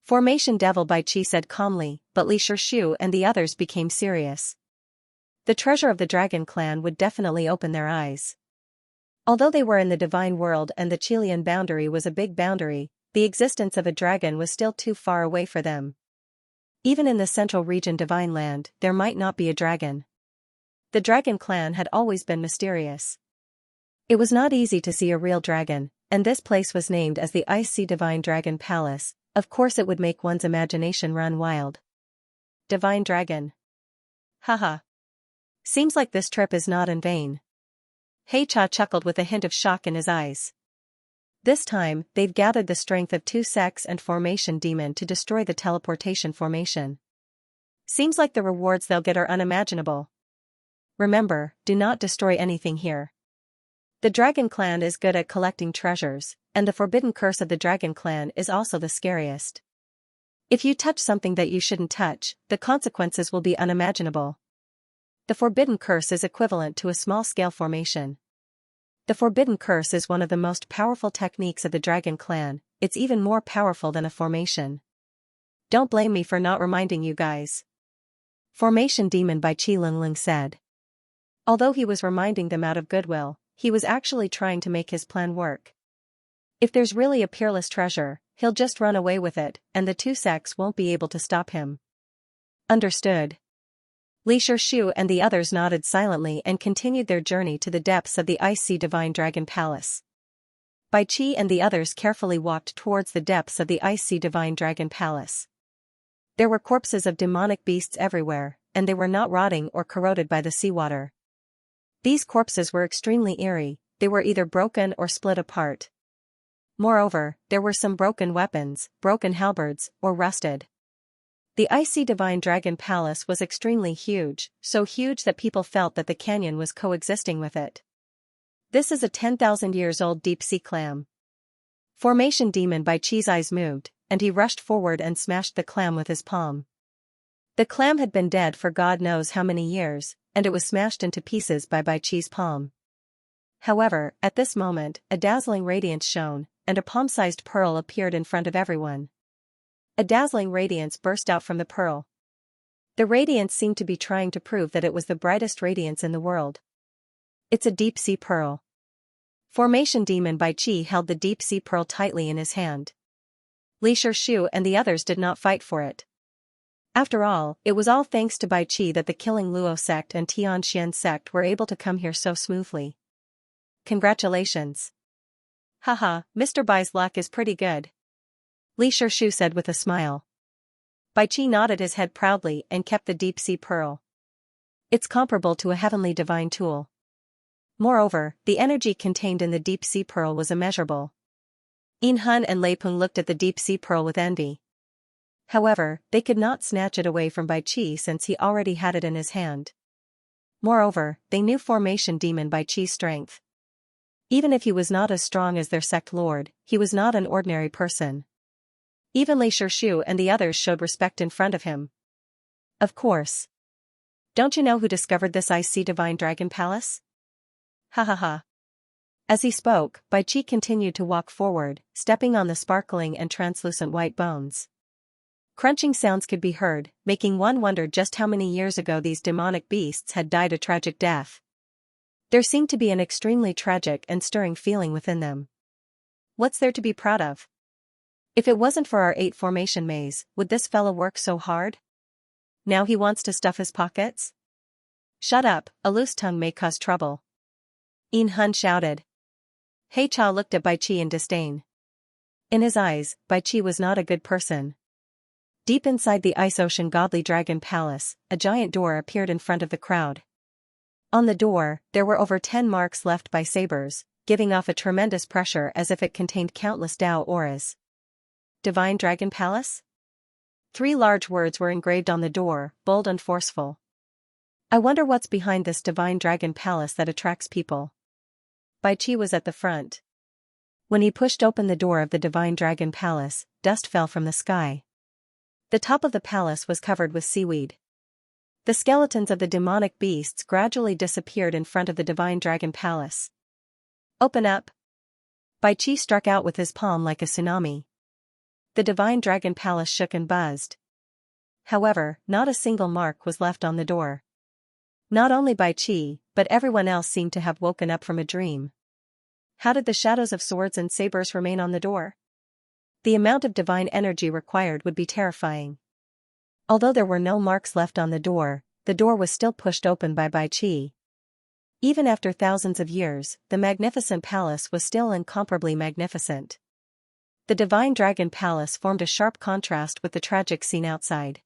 Formation Devil Bai Qi said calmly, but Li Shu and the others became serious. The treasure of the Dragon Clan would definitely open their eyes. Although they were in the divine world and the Chilean boundary was a big boundary, the existence of a dragon was still too far away for them. Even in the central region Divine Land, there might not be a dragon. The Dragon Clan had always been mysterious. It was not easy to see a real dragon, and this place was named as the Icy Divine Dragon Palace. Of course it would make one's imagination run wild. Divine Dragon. Haha. Seems like this trip is not in vain. Hei Cha chuckled with a hint of shock in his eyes. This time, they've gathered the strength of 2 sects and Formation Demon to destroy the teleportation formation. Seems like the rewards they'll get are unimaginable. Remember, do not destroy anything here. The Dragon Clan is good at collecting treasures, and the forbidden curse of the Dragon Clan is also the scariest. If you touch something that you shouldn't touch, the consequences will be unimaginable. The forbidden curse is equivalent to a small-scale formation. The forbidden curse is one of the most powerful techniques of the Dragon Clan, it's even more powerful than a formation. Don't blame me for not reminding you guys. Formation Demon Bai Qi Lingling said. Although he was reminding them out of goodwill, he was actually trying to make his plan work. If there's really a peerless treasure, he'll just run away with it, and the two sects won't be able to stop him. Understood. Li Shu and the others nodded silently and continued their journey to the depths of the Icy Divine Dragon Palace. Bai Qi and the others carefully walked towards the depths of the Icy Divine Dragon Palace. There were corpses of demonic beasts everywhere, and they were not rotting or corroded by the seawater. These corpses were extremely eerie, they were either broken or split apart. Moreover, there were some broken weapons, broken halberds, or rusted. The Icy Divine Dragon Palace was extremely huge, so huge that people felt that the canyon was coexisting with it. This is a 10,000 years old deep-sea clam. Formation Demon Bai Qi's eyes moved, and he rushed forward and smashed the clam with his palm. The clam had been dead for God knows how many years, and it was smashed into pieces by Bai Qi's palm. However, at this moment, a dazzling radiance shone, and a palm-sized pearl appeared in front of everyone. A dazzling radiance burst out from the pearl. The radiance seemed to be trying to prove that it was the brightest radiance in the world. It's a deep-sea pearl. Formation Demon Bai Qi held the deep-sea pearl tightly in his hand. Li Shu and the others did not fight for it. After all, it was all thanks to Bai Qi that the Killing Luo sect and Tianxian sect were able to come here so smoothly. Congratulations. Haha, Mr. Bai's luck is pretty good. Li Shishu said with a smile. Bai Qi nodded his head proudly and kept the deep-sea pearl. It's comparable to a heavenly divine tool. Moreover, the energy contained in the deep-sea pearl was immeasurable. Yin Hun and Lei Peng looked at the deep-sea pearl with envy. However, they could not snatch it away from Bai Qi since he already had it in his hand. Moreover, they knew formation demon Bai Qi's strength. Even if he was not as strong as their sect lord, he was not an ordinary person. Even Li Shishu and the others showed respect in front of him. Of course. Don't you know who discovered this icy divine dragon palace? Ha ha ha. As he spoke, Bai Qi continued to walk forward, stepping on the sparkling and translucent white bones. Crunching sounds could be heard, making one wonder just how many years ago these demonic beasts had died a tragic death. There seemed to be an extremely tragic and stirring feeling within them. What's there to be proud of? If it wasn't for our 8 formation maze, would this fella work so hard? Now he wants to stuff his pockets? Shut up, a loose tongue may cause trouble. Yin Hun shouted. He Chao looked at Bai Qi in disdain. In his eyes, Bai Qi was not a good person. Deep inside the Ice Ocean Godly Dragon Palace, a giant door appeared in front of the crowd. On the door, there were over 10 marks left by sabers, giving off a tremendous pressure as if it contained countless Dao auras. Divine Dragon Palace? 3 large words were engraved on the door, bold and forceful. I wonder what's behind this Divine Dragon Palace that attracts people. Bai Qi was at the front. When he pushed open the door of the Divine Dragon Palace, dust fell from the sky. The top of the palace was covered with seaweed. The skeletons of the demonic beasts gradually disappeared in front of the Divine Dragon Palace. Open up! Bai Qi struck out with his palm like a tsunami. The Divine Dragon Palace shook and buzzed. However, not a single mark was left on the door. Not only Bai Qi, but everyone else seemed to have woken up from a dream. How did the shadows of swords and sabers remain on the door? The amount of divine energy required would be terrifying. Although there were no marks left on the door was still pushed open by Bai Qi. Even after thousands of years, the magnificent palace was still incomparably magnificent. The Divine Dragon Palace formed a sharp contrast with the tragic scene outside.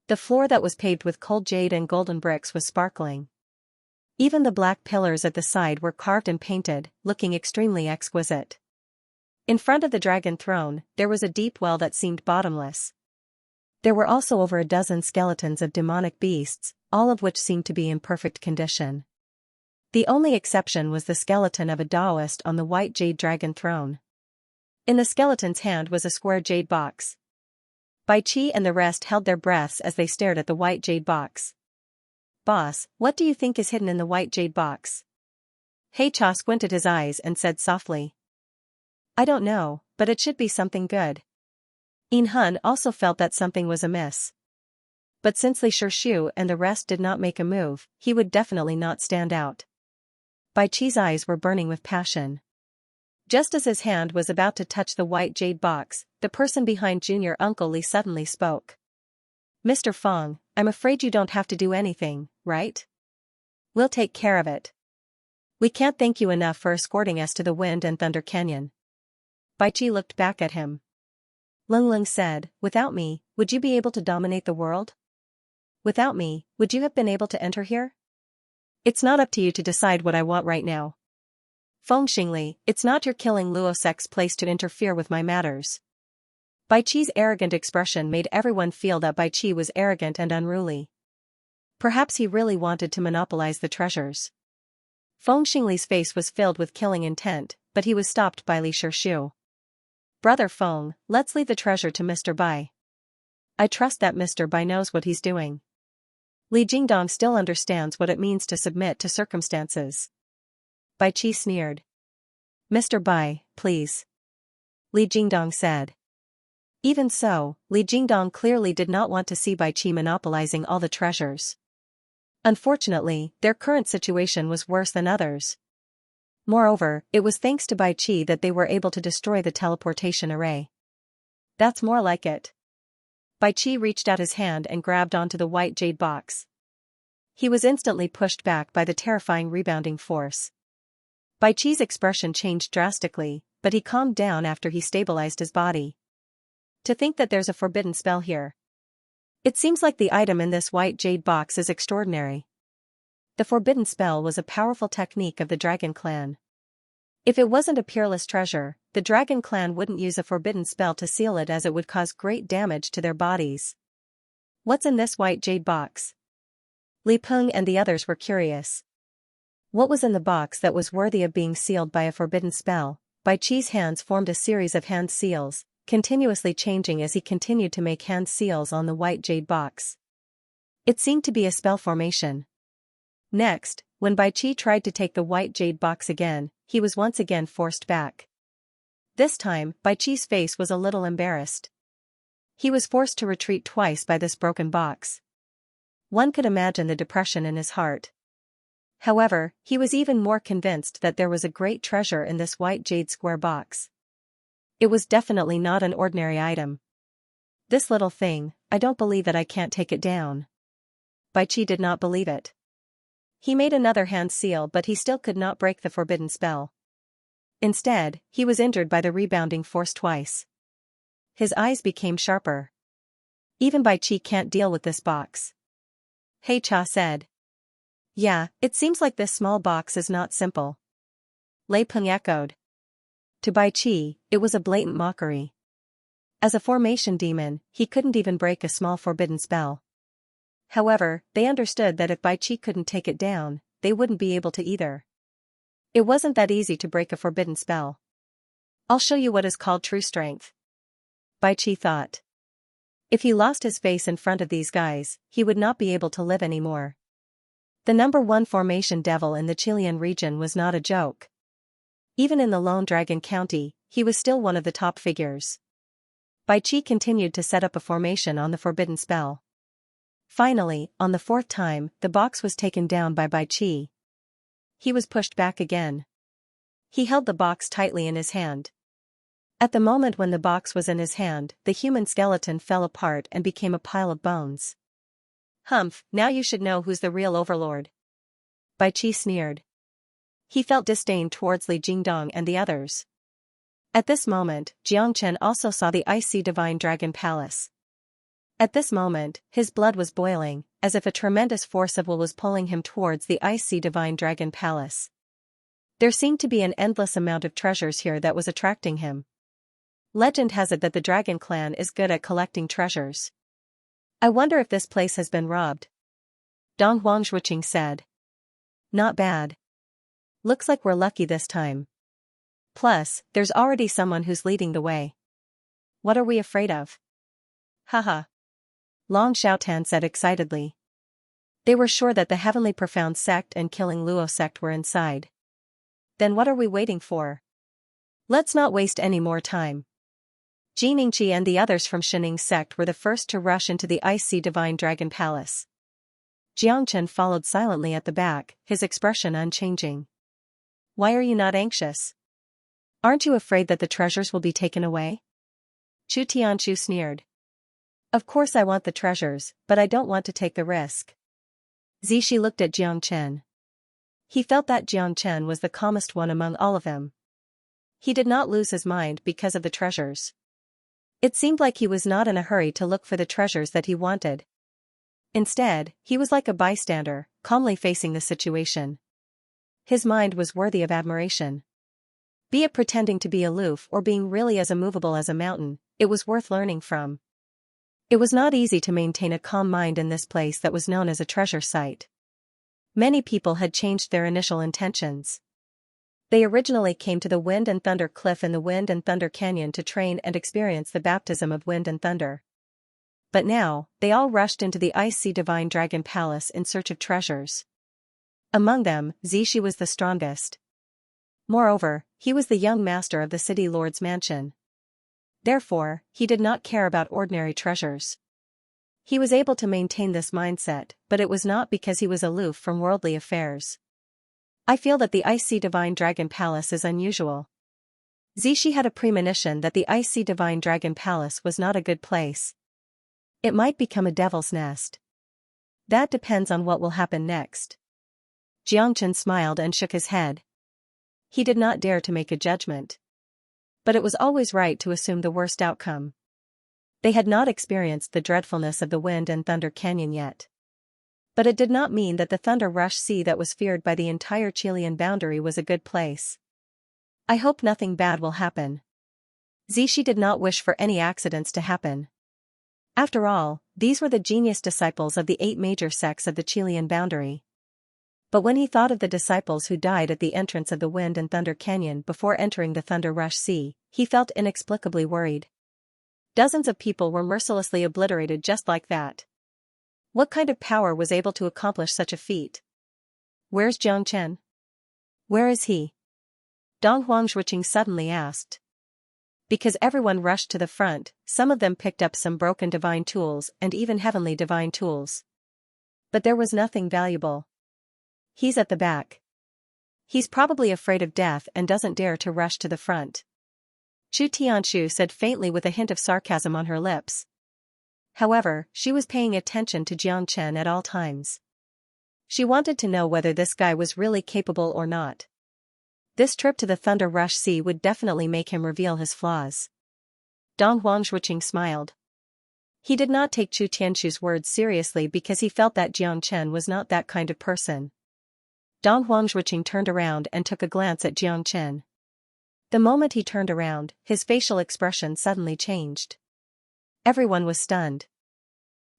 The floor that was paved with cold jade and golden bricks was sparkling. Even the black pillars at the side were carved and painted, looking extremely exquisite. In front of the dragon throne, there was a deep well that seemed bottomless. There were also over a dozen skeletons of demonic beasts, all of which seemed to be in perfect condition. The only exception was the skeleton of a Taoist on the white jade dragon throne. In the skeleton's hand was a square jade box. Bai Qi and the rest held their breaths as they stared at the white jade box. Boss, what do you think is hidden in the white jade box? He Cha squinted his eyes and said softly. I don't know, but it should be something good. Yin Hun also felt that something was amiss. But since Li Shishu and the rest did not make a move, he would definitely not stand out. Bai Qi's eyes were burning with passion. Just as his hand was about to touch the white jade box, the person behind Junior Uncle Li suddenly spoke. Mr. Fong, I'm afraid you don't have to do anything, right? We'll take care of it. We can't thank you enough for escorting us to the Wind and Thunder Canyon. Bai Qi looked back at him. Lung Lung said, without me, would you be able to dominate the world? Without me, would you have been able to enter here? It's not up to you to decide what I want right now. Feng Xingli, it's not your Killing Luo sect's place to interfere with my matters. Bai Qi's arrogant expression made everyone feel that Bai Qi was arrogant and unruly. Perhaps he really wanted to monopolize the treasures. Feng Xingli's face was filled with killing intent, but he was stopped by Li Shishu. Brother Feng, let's leave the treasure to Mr. Bai. I trust that Mr. Bai knows what he's doing. Li Jingdong still understands what it means to submit to circumstances. Bai Qi sneered. Mr. Bai, please. Li Jingdong said. Even so, Li Jingdong clearly did not want to see Bai Qi monopolizing all the treasures. Unfortunately, their current situation was worse than others. Moreover, it was thanks to Bai Qi that they were able to destroy the teleportation array. That's more like it. Bai Qi reached out his hand and grabbed onto the white jade box. He was instantly pushed back by the terrifying rebounding force. Bai Qi's expression changed drastically, but he calmed down after he stabilized his body. To think that there's a forbidden spell here. It seems like the item in this white jade box is extraordinary. The forbidden spell was a powerful technique of the Dragon Clan. If it wasn't a peerless treasure, the Dragon Clan wouldn't use a forbidden spell to seal it, as it would cause great damage to their bodies. What's in this white jade box? Li Peng and the others were curious. What was in the box that was worthy of being sealed by a forbidden spell? Bai Qi's hands formed a series of hand seals, continuously changing as he continued to make hand seals on the white jade box. It seemed to be a spell formation. Next, when Bai Qi tried to take the white jade box again, he was once again forced back. This time, Bai Qi's face was a little embarrassed. He was forced to retreat twice by this broken box. One could imagine the depression in his heart. However, he was even more convinced that there was a great treasure in this white jade square box. It was definitely not an ordinary item. This little thing, I don't believe that I can't take it down. Bai Qi did not believe it. He made another hand seal, but he still could not break the forbidden spell. Instead, he was injured by the rebounding force twice. His eyes became sharper. Even Bai Qi can't deal with this box. He Cha said. Yeah, it seems like this small box is not simple. Lei Peng echoed. To Bai Qi, it was a blatant mockery. As a formation demon, he couldn't even break a small forbidden spell. However, they understood that if Bai Qi couldn't take it down, they wouldn't be able to either. It wasn't that easy to break a forbidden spell. I'll show you what is called true strength. Bai Qi thought. If he lost his face in front of these guys, he would not be able to live anymore. The #1 formation devil in the Chilean region was not a joke. Even in the Lone Dragon County, he was still one of the top figures. Bai Qi continued to set up a formation on the forbidden spell. Finally, on the 4th time, the box was taken down by Bai Qi. He was pushed back again. He held the box tightly in his hand. At the moment when the box was in his hand, the human skeleton fell apart and became a pile of bones. Humph, now you should know who's the real overlord. Bai Qi sneered. He felt disdain towards Li Jingdong and the others. At this moment, Xianxia also saw the icy divine dragon palace. At this moment, his blood was boiling, as if a tremendous force of will was pulling him towards the icy divine dragon palace. There seemed to be an endless amount of treasures here that was attracting him. Legend has it that the Dragon Clan is good at collecting treasures. I wonder if this place has been robbed. Dong Huangzhuqing said. Not bad. Looks like we're lucky this time. Plus, there's already someone who's leading the way. What are we afraid of? Haha. Long Xiaotan said excitedly. They were sure that the Heavenly Profound Sect and Killing Luo Sect were inside. Then what are we waiting for? Let's not waste any more time. Jiningqi and the others from Shining Sect were the first to rush into the icy divine dragon palace. Jiangchen followed silently at the back, his expression unchanging. Why are you not anxious? Aren't you afraid that the treasures will be taken away? Chu Tianchu sneered. Of course I want the treasures, but I don't want to take the risk. Zishi looked at Jiangchen. He felt that Jiangchen was the calmest one among all of them. He did not lose his mind because of the treasures. It seemed like he was not in a hurry to look for the treasures that he wanted. Instead, he was like a bystander, calmly facing the situation. His mind was worthy of admiration. Be it pretending to be aloof or being really as immovable as a mountain, it was worth learning from. It was not easy to maintain a calm mind in this place that was known as a treasure site. Many people had changed their initial intentions. They originally came to the Wind and Thunder Cliff in the Wind and Thunder Canyon to train and experience the baptism of wind and thunder. But now, they all rushed into the icy divine dragon palace in search of treasures. Among them, Zishi was the strongest. Moreover, he was the young master of the city lord's mansion. Therefore, he did not care about ordinary treasures. He was able to maintain this mindset, but it was not because he was aloof from worldly affairs. I feel that the icy divine dragon palace is unusual. Zishi had a premonition that the icy divine dragon palace was not a good place. It might become a devil's nest. That depends on what will happen next. Xianxia smiled and shook his head. He did not dare to make a judgment. But it was always right to assume the worst outcome. They had not experienced the dreadfulness of the Wind and Thunder Canyon yet. But it did not mean that the Thunder Rush Sea that was feared by the entire Chilean boundary was a good place. I hope nothing bad will happen. Xianxia did not wish for any accidents to happen. After all, these were the genius disciples of the 8 major sects of the Chilean boundary. But when he thought of the disciples who died at the entrance of the Wind and Thunder Canyon before entering the Thunder Rush Sea, he felt inexplicably worried. Dozens of people were mercilessly obliterated just like that. What kind of power was able to accomplish such a feat? Where's Xianxia? Where is he? Dong Huangzhuqing suddenly asked. Because everyone rushed to the front, some of them picked up some broken divine tools and even heavenly divine tools. But there was nothing valuable. He's at the back. He's probably afraid of death and doesn't dare to rush to the front. Chu Tianshu said faintly with a hint of sarcasm on her lips. However, she was paying attention to Xianxia at all times. She wanted to know whether this guy was really capable or not. This trip to the Thunder Rush Sea would definitely make him reveal his flaws. Dong Huangzhuqing smiled. He did not take Chu Tianshu's words seriously because he felt that Xianxia was not that kind of person. Dong Huangzhuqing turned around and took a glance at Xianxia. The moment he turned around, his facial expression suddenly changed. Everyone was stunned.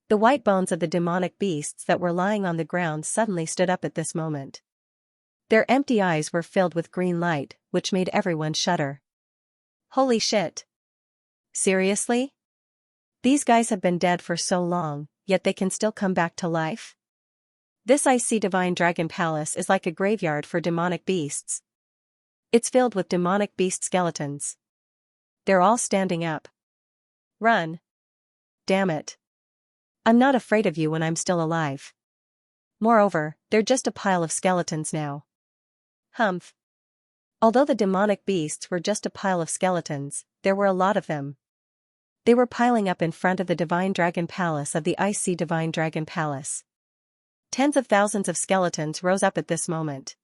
The white bones of the demonic beasts that were lying on the ground suddenly stood up at this moment. Their empty eyes were filled with green light, which made everyone shudder. Holy shit! Seriously? These guys have been dead for so long, yet they can still come back to life? This icy divine dragon palace is like a graveyard for demonic beasts. It's filled with demonic beast skeletons. They're all standing up. Run! Damn it. I'm not afraid of you when I'm still alive. Moreover, they're just a pile of skeletons now. Humph. Although the demonic beasts were just a pile of skeletons, there were a lot of them. They were piling up in front of the divine dragon palace of the icy divine dragon palace. Tens of thousands of skeletons rose up at this moment.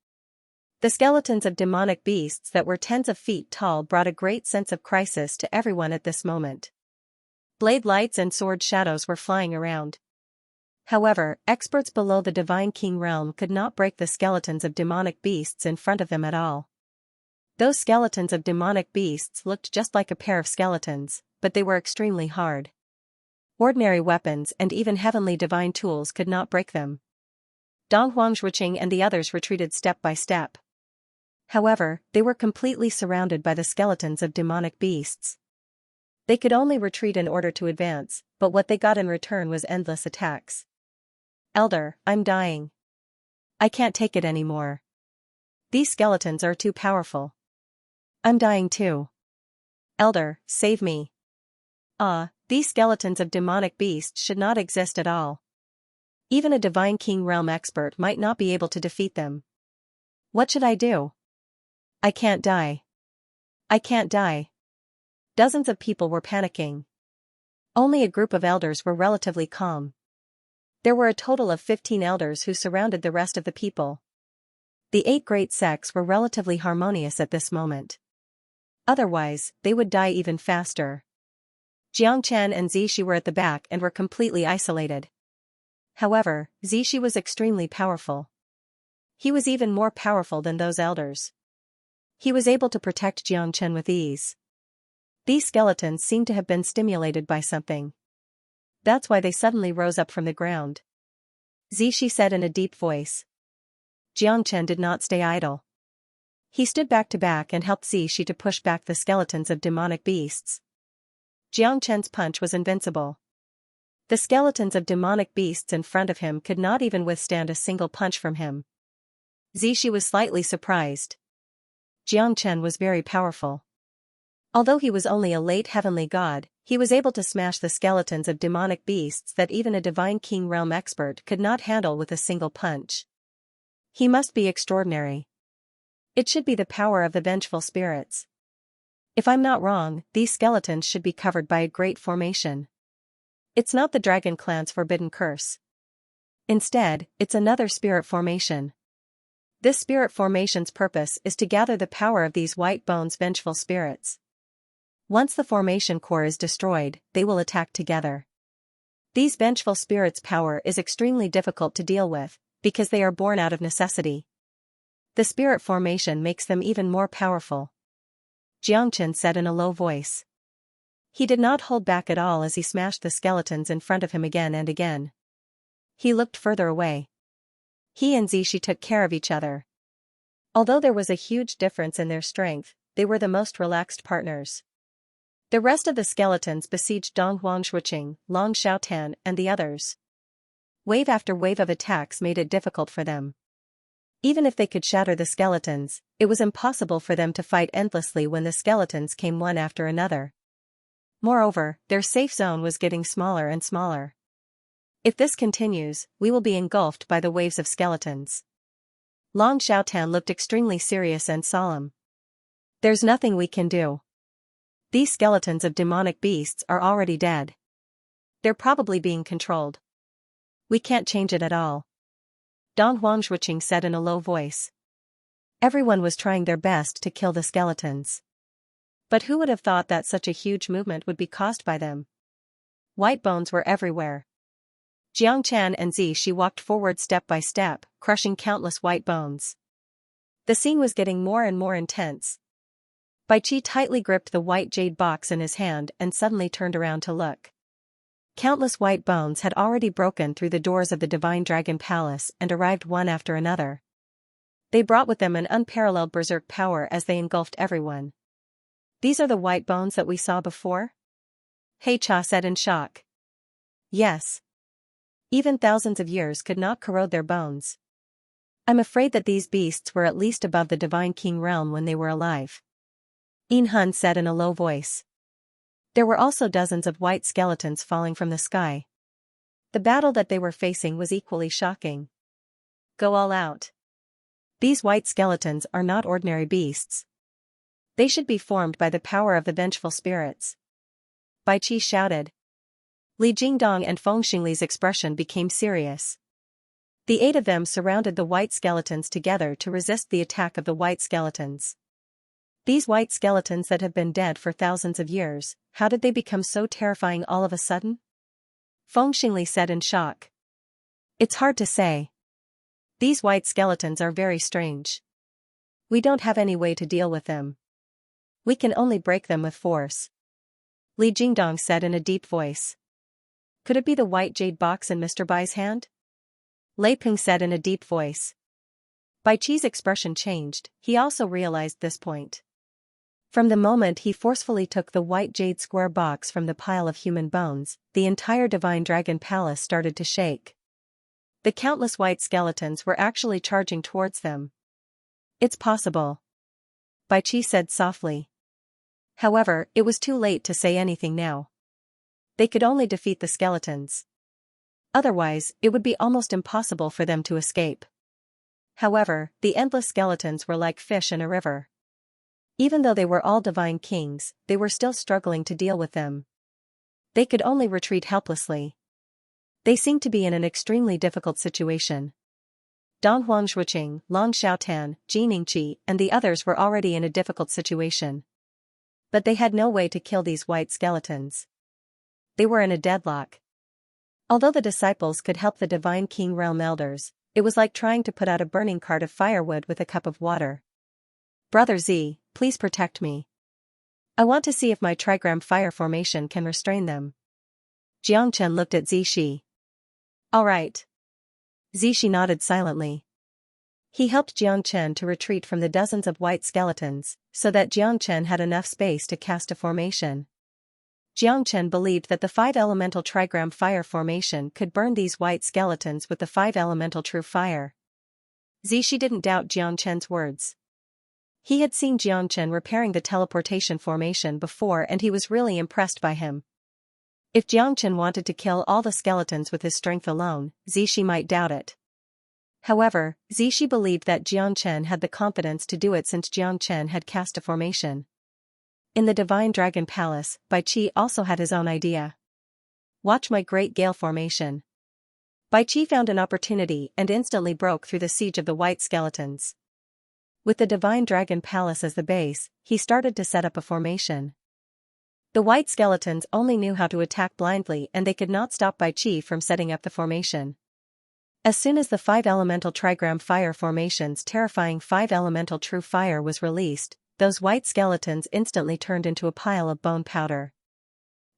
The skeletons of demonic beasts that were tens of feet tall brought a great sense of crisis to everyone at this moment. Blade lights and sword shadows were flying around. However, experts below the Divine King realm could not break the skeletons of demonic beasts in front of them at all. Those skeletons of demonic beasts looked just like a pair of skeletons, but they were extremely hard. Ordinary weapons and even heavenly divine tools could not break them. Dong Huangzhuqing and the others retreated step by step. However, they were completely surrounded by the skeletons of demonic beasts. They could only retreat in order to advance, but what they got in return was endless attacks. Elder, I'm dying. I can't take it anymore. These skeletons are too powerful. I'm dying too. Elder, save me. These skeletons of demonic beasts should not exist at all. Even a Divine King realm expert might not be able to defeat them. What should I do? I can't die. I can't die. Dozens of people were panicking. Only a group of elders were relatively calm. There were a total of 15 elders who surrounded the rest of the people. The 8 great sects were relatively harmonious at this moment. Otherwise, they would die even faster. Xianxia and Xianxia were at the back and were completely isolated. However, Xianxia was extremely powerful. He was even more powerful than those elders. He was able to protect Xianxia with ease. These skeletons seemed to have been stimulated by something. That's why they suddenly rose up from the ground. Xianxia said in a deep voice. Xianxia did not stay idle. He stood back to back and helped Xianxia to push back the skeletons of demonic beasts. Xianxia's punch was invincible. The skeletons of demonic beasts in front of him could not even withstand a single punch from him. Xianxia was slightly surprised. Xianxia was very powerful. Although he was only a late heavenly god, he was able to smash the skeletons of demonic beasts that even a Divine King realm expert could not handle with a single punch. He must be extraordinary. It should be the power of the vengeful spirits. If I'm not wrong, these skeletons should be covered by a great formation. It's not the dragon clan's forbidden curse. Instead, it's another spirit formation. This spirit formation's purpose is to gather the power of these white bones' vengeful spirits. Once the formation core is destroyed, they will attack together. These vengeful spirits' power is extremely difficult to deal with, because they are born out of necessity. The spirit formation makes them even more powerful. Xianxia said in a low voice. He did not hold back at all as he smashed the skeletons in front of him again and again. He looked further away. He and Zishi took care of each other. Although there was a huge difference in their strength, they were the most relaxed partners. The rest of the skeletons besieged Dong Huangshuqing, Long Xiaotan, and the others. Wave after wave of attacks made it difficult for them. Even if they could shatter the skeletons, it was impossible for them to fight endlessly when the skeletons came one after another. Moreover, their safe zone was getting smaller and smaller. If this continues, we will be engulfed by the waves of skeletons. Long Xiaotan looked extremely serious and solemn. There's nothing we can do. These skeletons of demonic beasts are already dead. They're probably being controlled. We can't change it at all. Dong Huangshuqing said in a low voice. Everyone was trying their best to kill the skeletons. But who would have thought that such a huge movement would be caused by them? White bones were everywhere. Xianxia and Zishi walked forward step by step, crushing countless white bones. The scene was getting more and more intense. Baiqi tightly gripped the white jade box in his hand and suddenly turned around to look. Countless white bones had already broken through the doors of the Divine Dragon Palace and arrived one after another. They brought with them an unparalleled berserk power as they engulfed everyone. These are the white bones that we saw before? Heicha said in shock. Yes. Even thousands of years could not corrode their bones. I'm afraid that these beasts were at least above the Divine King realm when they were alive. Inhun said in a low voice. There were also dozens of white skeletons falling from the sky. The battle that they were facing was equally shocking. Go all out. These white skeletons are not ordinary beasts. They should be formed by the power of the vengeful spirits. Baiqi shouted. Li Jingdong and Feng Xingli's expression became serious. The 8 of them surrounded the white skeletons together to resist the attack of the white skeletons. These white skeletons that have been dead for thousands of years, how did they become so terrifying all of a sudden? Feng Xingli said in shock. It's hard to say. These white skeletons are very strange. We don't have any way to deal with them. We can only break them with force. Li Jingdong said in a deep voice. Could it be the white jade box in Mr. Bai's hand? Lei Ping said in a deep voice. Baiqi's expression changed, he also realized this point. From the moment he forcefully took the white jade square box from the pile of human bones, the entire Divine Dragon Palace started to shake. The countless white skeletons were actually charging towards them. It's possible. Baiqi said softly. However, it was too late to say anything now. They could only defeat the skeletons. Otherwise, it would be almost impossible for them to escape. However, the endless skeletons were like fish in a river. Even though they were all divine kings, they were still struggling to deal with them. They could only retreat helplessly. They seemed to be in an extremely difficult situation. Dong Huangshuqing, Long Xiaotan, Ji Ningqi, and the others were already in a difficult situation. But they had no way to kill these white skeletons. They were in a deadlock. Although the disciples could help the Divine King Realm elders, it was like trying to put out a burning cart of firewood with a cup of water. Brother Z, please protect me. I want to see if my trigram fire formation can restrain them. Jiangchen looked at Zishi. All right. Zishi nodded silently. He helped Jiangchen to retreat from the dozens of white skeletons, so that Jiangchen had enough space to cast a formation. Jiangchen believed that the 5-elemental trigram fire formation could burn these white skeletons with the 5-elemental true fire. Zishi didn't doubt Jiangchen's words. He had seen Jiangchen repairing the teleportation formation before and he was really impressed by him. If Jiangchen wanted to kill all the skeletons with his strength alone, Zishi might doubt it. However, Zishi believed that Jiangchen had the confidence to do it since Jiangchen had cast a formation. In the Divine Dragon Palace, Baiqi also had his own idea. watch my great gale formation. Bai Qi found an opportunity and instantly broke through the siege of the white skeletons. With the Divine Dragon Palace as the base, he started to set up a formation. The white skeletons only knew how to attack blindly, and they could not stop Bai Qi from setting up the formation. As soon as the 5-elemental trigram fire formation's terrifying 5-elemental true fire was released, those white skeletons instantly turned into a pile of bone powder.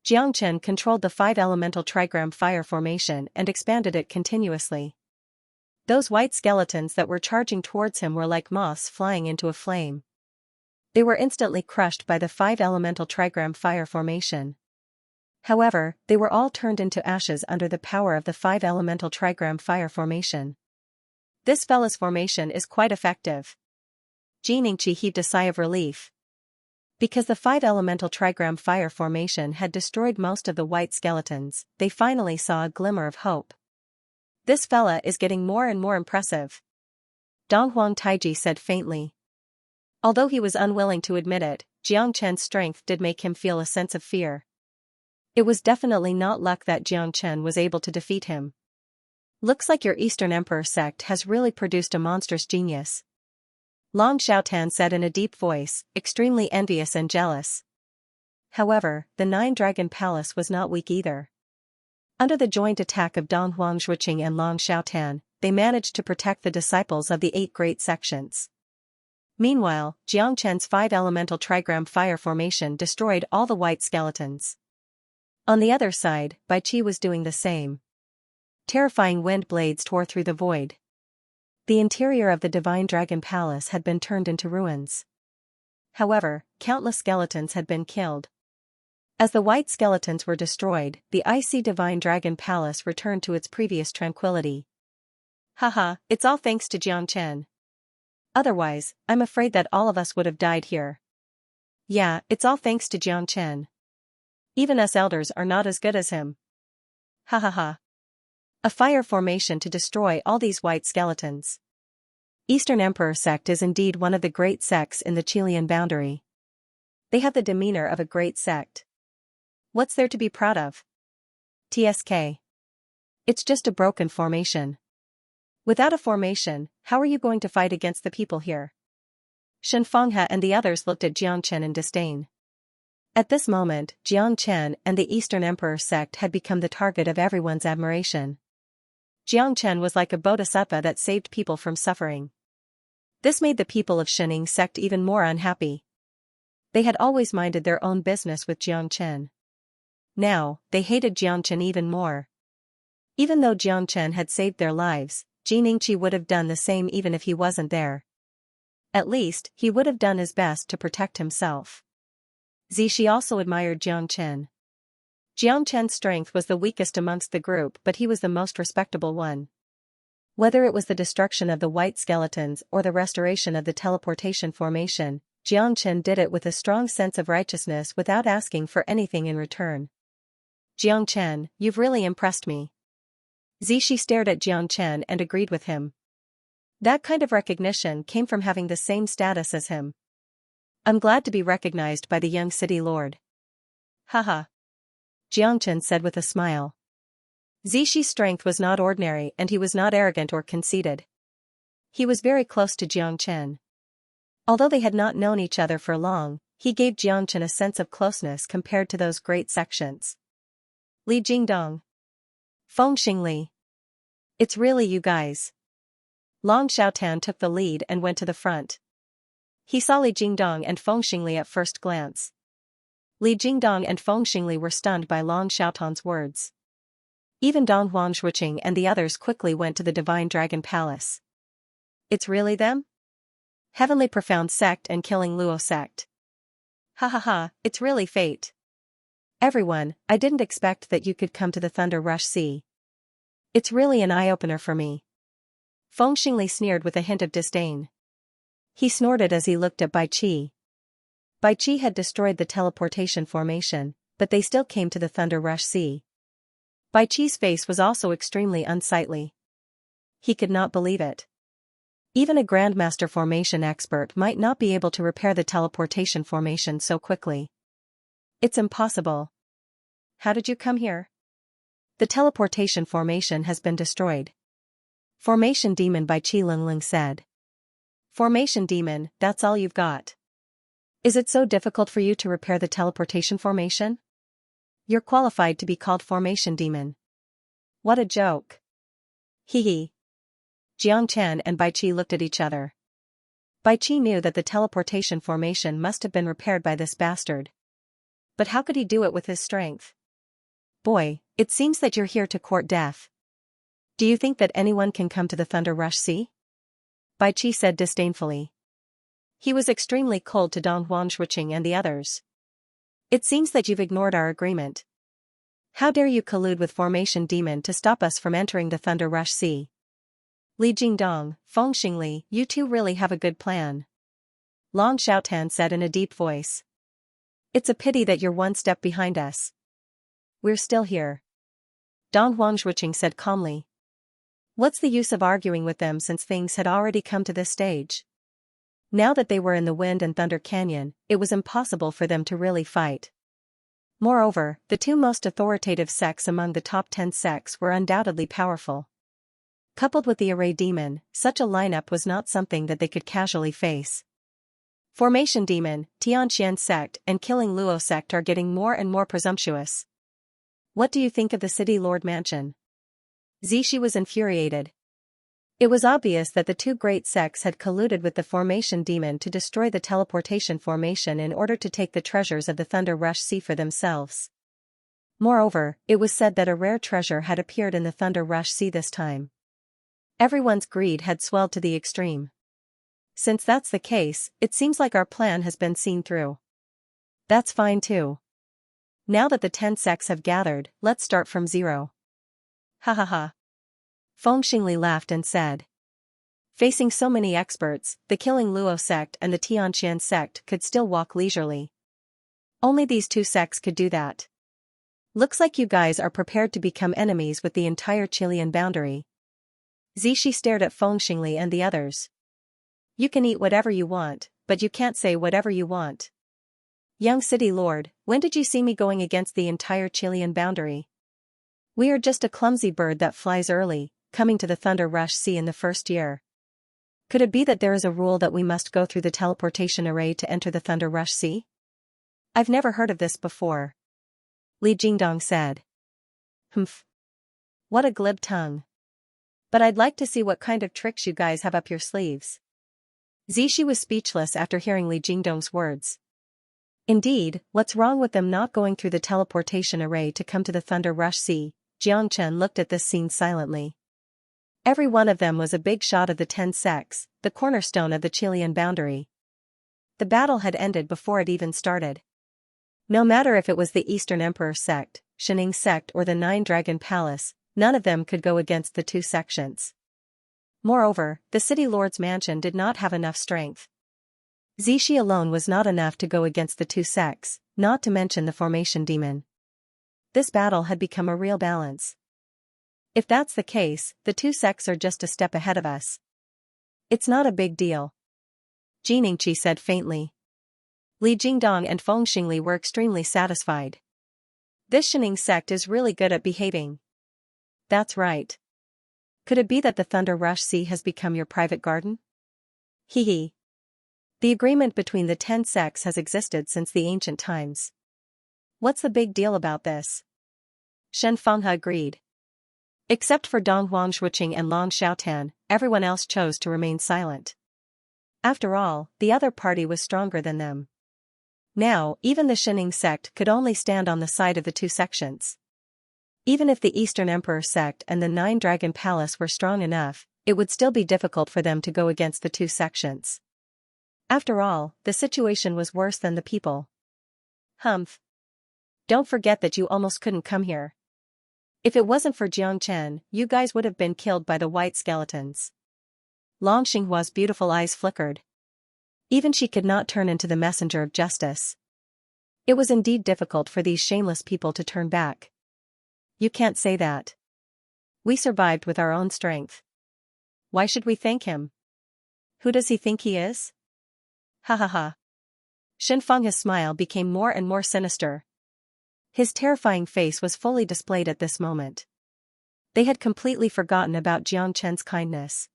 Xianxia controlled the 5-elemental trigram fire formation and expanded it continuously. Those white skeletons that were charging towards him were like moths flying into a flame. They were instantly crushed by the 5-elemental trigram fire formation. However, they were all turned into ashes under the power of the 5-elemental trigram fire formation. This fella's formation is quite effective. Xianxia heaved a sigh of relief. Because the 5-elemental trigram fire formation had destroyed most of the white skeletons, they finally saw a glimmer of hope. This fella is getting more and more impressive. Donghuang Taiji said faintly. Although he was unwilling to admit it, Xianxia's strength did make him feel a sense of fear. It was definitely not luck that Xianxia was able to defeat him. Looks like your Eastern Emperor sect has really produced a monstrous genius. Long Xiaotan said in a deep voice, extremely envious and jealous. However, the 9-Dragon Palace was not weak either. Under the joint attack of Dong Huangzhuqing and Long Xiaotan, they managed to protect the disciples of the 8 great sections. Meanwhile, Xianxia's 5-elemental trigram fire formation destroyed all the white skeletons. On the other side, Bai Qi was doing the same. Terrifying wind blades tore through the void. The interior of the Divine Dragon Palace had been turned into ruins. However, countless skeletons had been killed. As the white skeletons were destroyed, the icy Divine Dragon Palace returned to its previous tranquility. Haha, it's all thanks to Xianxia. Otherwise, I'm afraid that all of us would have died here. Yeah, it's all thanks to Xianxia. Even us elders are not as good as him. Ha ha ha. A fire formation to destroy all these white skeletons. Eastern Emperor sect is indeed one of the great sects in the Chilean boundary. They have the demeanor of a great sect. What's there to be proud of? TSK. It's just a broken formation. Without a formation, how are you going to fight against the people here? Shen Fenghe and the others looked at Xianxia in disdain. At this moment, Xianxia and the Eastern Emperor sect had become the target of everyone's admiration. Xianxia was like a bodhisattva that saved people from suffering. This made the people of Shening sect even more unhappy. They had always minded their own business with Xianxia. Now, they hated Xianxia even more. Even though Xianxia had saved their lives, Xianxia would have done the same even if he wasn't there. At least, he would have done his best to protect himself. Zishi also admired Xianxia. Xianxia's strength was the weakest amongst the group, but he was the most respectable one. Whether it was the destruction of the white skeletons or the restoration of the teleportation formation, Xianxia did it with a strong sense of righteousness without asking for anything in return. Xianxia, you've really impressed me. Zishi stared at Xianxia and agreed with him. That kind of recognition came from having the same status as him. I'm glad to be recognized by the young city lord. Haha. Xianxia said with a smile. Zishi's strength was not ordinary and he was not arrogant or conceited. He was very close to Xianxia. Although they had not known each other for long, he gave Xianxia a sense of closeness compared to those great sections. Li Jingdong. Feng Xingli. It's really you guys. Long Xiaotan took the lead and went to the front. He saw Li Jingdong and Feng Xingli at first glance. Li Jingdong and Feng Xingli were stunned by Long Xiaotan's words. Even Dong Huangzhuqing and the others quickly went to the Divine Dragon Palace. It's really them? Heavenly Profound Sect and Killing Luo Sect. Ha ha ha, it's really fate. Everyone, I didn't expect that you could come to the Thunder Rush Sea. It's really an eye-opener for me. Feng Xingli sneered with a hint of disdain. He snorted as he looked at Bai Qi. Bai Qi had destroyed the teleportation formation, but they still came to the Thunder Rush Sea. Bai Qi's face was also extremely unsightly. He could not believe it. Even a Grandmaster formation expert might not be able to repair the teleportation formation so quickly. It's impossible. How did you come here? The teleportation formation has been destroyed. Formation Demon by Qi Lingling said. Formation Demon, that's all you've got? Is it so difficult for you to repair the teleportation formation? You're qualified to be called Formation Demon. What a joke. Hee hee. Jiang Chen and Bai Qi looked at each other. Bai Qi knew that the teleportation formation must have been repaired by this bastard. But how could he do it with his strength? Boy, it seems that you're here to court death. Do you think that anyone can come to the Thunder Rush Sea? Bai Qi said disdainfully. He was extremely cold to Dong Huangshuiqing and the others. It seems that you've ignored our agreement. How dare you collude with Formation Demon to stop us from entering the Thunder Rush Sea? Li Jingdong, Feng Xingli, you two really have a good plan. Long Xiaotan said in a deep voice. It's a pity that you're one step behind us. We're still here. Dong Huangshuiqing said calmly. What's the use of arguing with them since things had already come to this stage? Now that they were in the Wind and Thunder Canyon, it was impossible for them to really fight. Moreover, the two most authoritative sects among the top 10 sects were undoubtedly powerful. Coupled with the Array Demon, such a lineup was not something that they could casually face. Formation Demon, Tianqian sect and Killing Luo sect are getting more and more presumptuous. What do you think of the City Lord Mansion? Zishi was infuriated. It was obvious that the two great sects had colluded with the Formation Demon to destroy the teleportation formation in order to take the treasures of the Thunder Rush Sea for themselves. Moreover, it was said that a rare treasure had appeared in the Thunder Rush Sea this time. Everyone's greed had swelled to the extreme. Since that's the case, it seems like our plan has been seen through. That's fine too. Now that the 10 sects have gathered, let's start from zero. Ha ha ha. Feng Xingli laughed and said. Facing so many experts, the Killing Luo sect and the Tianqian sect could still walk leisurely. Only these two sects could do that. Looks like you guys are prepared to become enemies with the entire Chilean boundary. Zishi stared at Feng Xingli and the others. You can eat whatever you want, but you can't say whatever you want. Young City Lord, when did you see me going against the entire Chilean boundary? We are just a clumsy bird that flies early, coming to the Thunder Rush Sea in the first year. Could it be that there is a rule that we must go through the teleportation array to enter the Thunder Rush Sea? I've never heard of this before. Li Jingdong said. Humph. What a glib tongue. But I'd like to see what kind of tricks you guys have up your sleeves. Zishi was speechless after hearing Li Jingdong's words. Indeed, what's wrong with them not going through the teleportation array to come to the Thunder Rush Sea? Jiang Chen looked at this scene silently. Every one of them was a big shot of the 10 sects, the cornerstone of the Chilean boundary. The battle had ended before it even started. No matter if it was the Eastern Emperor sect, Xianxia sect or the Nine Dragon Palace, none of them could go against the two sections. Moreover, the City Lord's mansion did not have enough strength. Zishi alone was not enough to go against the two sects, not to mention the Formation Demon. This battle had become a real balance. If that's the case, the two sects are just a step ahead of us. It's not a big deal. Jiningqi said faintly. Li Jingdong and Feng Xingli were extremely satisfied. This Xianxia sect is really good at behaving. That's right. Could it be that the Thunder Rush Sea has become your private garden? Hee hee. The agreement between the 10 sects has existed since the ancient times. What's the big deal about this? Shen Fenghe agreed. Except for Dong Huangshuiqing and Long Xiaotan, everyone else chose to remain silent. After all, the other party was stronger than them. Now, even the Xianxia sect could only stand on the side of the two sections. Even if the Eastern Emperor sect and the Nine Dragon Palace were strong enough, it would still be difficult for them to go against the two sections. After all, the situation was worse than the people. Humph. Don't forget that you almost couldn't come here. If it wasn't for Jiang Chen, you guys would have been killed by the white skeletons. Long Xinghua's beautiful eyes flickered. Even she could not turn into the messenger of justice. It was indeed difficult for these shameless people to turn back. You can't say that. We survived with our own strength. Why should we thank him? Who does he think he is? Ha ha ha. Shen Fenghe's smile became more and more sinister. His terrifying face was fully displayed at this moment. They had completely forgotten about Jiang Chen's kindness.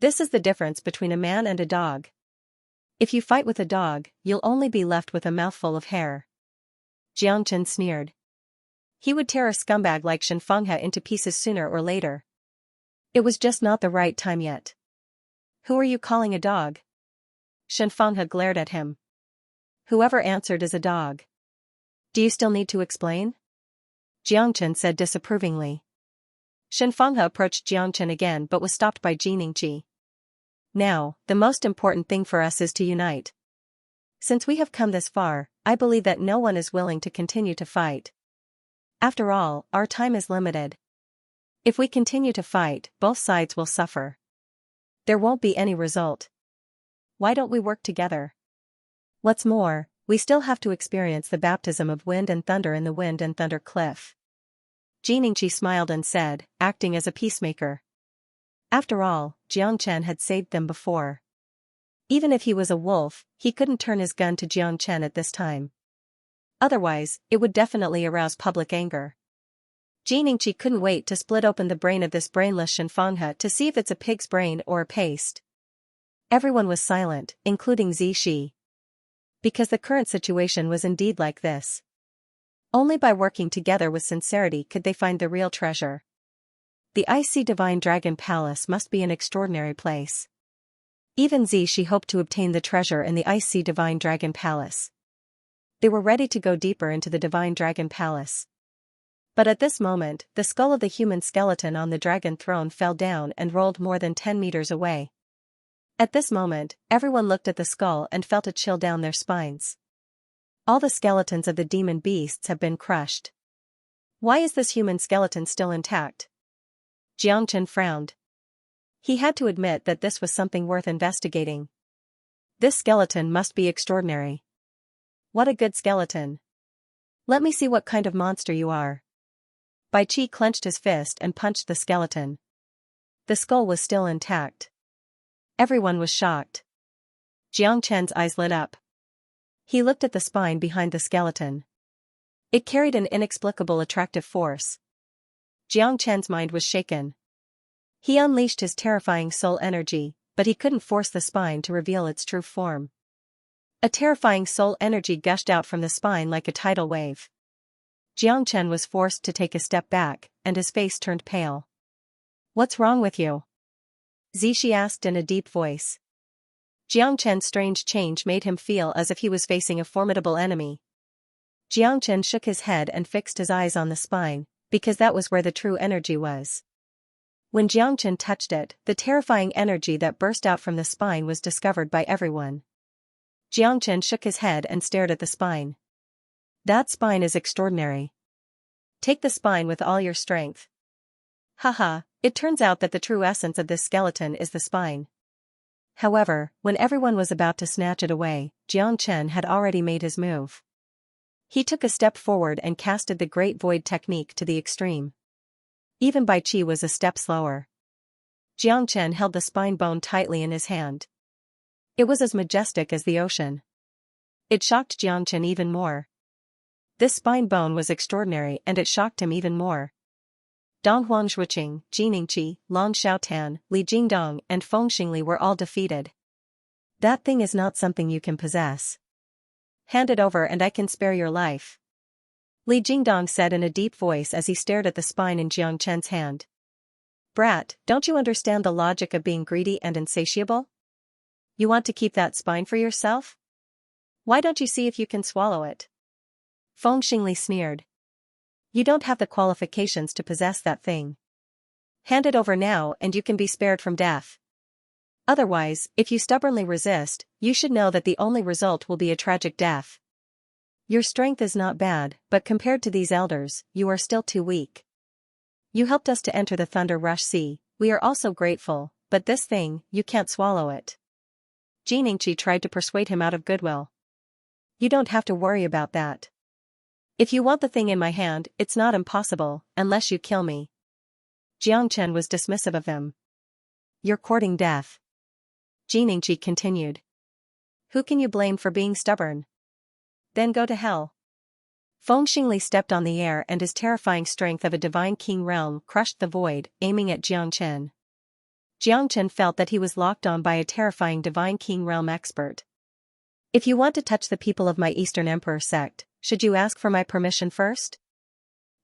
This is the difference between a man and a dog. If you fight with a dog, you'll only be left with a mouthful of hair. Jiang Chen sneered. He would tear a scumbag like Xianxia into pieces sooner or later. It was just not the right time yet. Who are you calling a dog? Xianxia glared at him. Whoever answered is a dog. Do you still need to explain? Jiang Chen said disapprovingly. Xianxia approached Jiang Chen again but was stopped by Xianxia. Now, the most important thing for us is to unite. Since we have come this far, I believe that no one is willing to continue to fight. After all, our time is limited. If we continue to fight, both sides will suffer. There won't be any result. Why don't we work together? What's more, we still have to experience the baptism of wind and thunder in the wind and thunder cliff. Xianxia smiled and said, acting as a peacemaker. After all, Jiang Chen had saved them before. Even if he was a wolf, he couldn't turn his gun to Jiang Chen at this time. Otherwise, it would definitely arouse public anger. Xianxia couldn't wait to split open the brain of this brainless Xianxia to see if it's a pig's brain or a paste. Everyone was silent, including Zishi. Because the current situation was indeed like this. Only by working together with sincerity could they find the real treasure. The icy divine dragon palace must be an extraordinary place. Even Zishi hoped to obtain the treasure in the icy divine dragon palace. They were ready to go deeper into the divine dragon palace. But at this moment, the skull of the human skeleton on the dragon throne fell down and rolled more than 10 meters away. At this moment, everyone looked at the skull and felt a chill down their spines. All the skeletons of the demon beasts have been crushed. Why is this human skeleton still intact? Jiang Chen frowned. He had to admit that this was something worth investigating. This skeleton must be extraordinary. What a good skeleton. Let me see what kind of monster you are. Bai Qi clenched his fist and punched the skeleton. The skull was still intact. Everyone was shocked. Jiang Chen's eyes lit up. He looked at the spine behind the skeleton. It carried an inexplicable attractive force. Jiang Chen's mind was shaken. He unleashed his terrifying soul energy, but he couldn't force the spine to reveal its true form. A terrifying soul energy gushed out from the spine like a tidal wave. Jiang Chen was forced to take a step back, and his face turned pale. What's wrong with you? Zishi asked in a deep voice. Jiang Chen's strange change made him feel as if he was facing a formidable enemy. Jiang Chen shook his head and fixed his eyes on the spine, because that was where the true energy was. When Jiang Chen touched it, the terrifying energy that burst out from the spine was discovered by everyone. Jiang Chen shook his head and stared at the spine. That spine is extraordinary. Take the spine with all your strength. Haha, it turns out that the true essence of this skeleton is the spine. However, when everyone was about to snatch it away, Jiang Chen had already made his move. He took a step forward and casted the Great Void technique to the extreme. Even Bai Qi was a step slower. Jiang Chen held the spine bone tightly in his hand. It was as majestic as the ocean. It shocked Jiang Chen even more. This spine bone was extraordinary and it shocked him even more. Dong Huangshuiqing, Xianxia, Lan Xiaotan, Li Jingdong and Feng Xingli were all defeated. That thing is not something you can possess. Hand it over and I can spare your life. Li Jingdong said in a deep voice as he stared at the spine in Jiang Chen's hand. Brat, don't you understand the logic of being greedy and insatiable? You want to keep that spine for yourself? Why don't you see if you can swallow it? Feng Xingli sneered. You don't have the qualifications to possess that thing. Hand it over now and you can be spared from death. Otherwise, if you stubbornly resist, you should know that the only result will be a tragic death. Your strength is not bad, but compared to these elders, you are still too weak. You helped us to enter the Thunder Rush Sea, we are also grateful, but this thing, you can't swallow it. Xianxia tried to persuade him out of goodwill. You don't have to worry about that. If you want the thing in my hand, it's not impossible, unless you kill me. Jiang Chen was dismissive of them. You're courting death. Xianxia continued. Who can you blame for being stubborn? Then go to hell. Feng Xingli stepped on the air and his terrifying strength of a divine king realm crushed the void, aiming at Jiang Chen. Jiang Chen felt that he was locked on by a terrifying divine king realm expert. If you want to touch the people of my Eastern Emperor sect, should you ask for my permission first?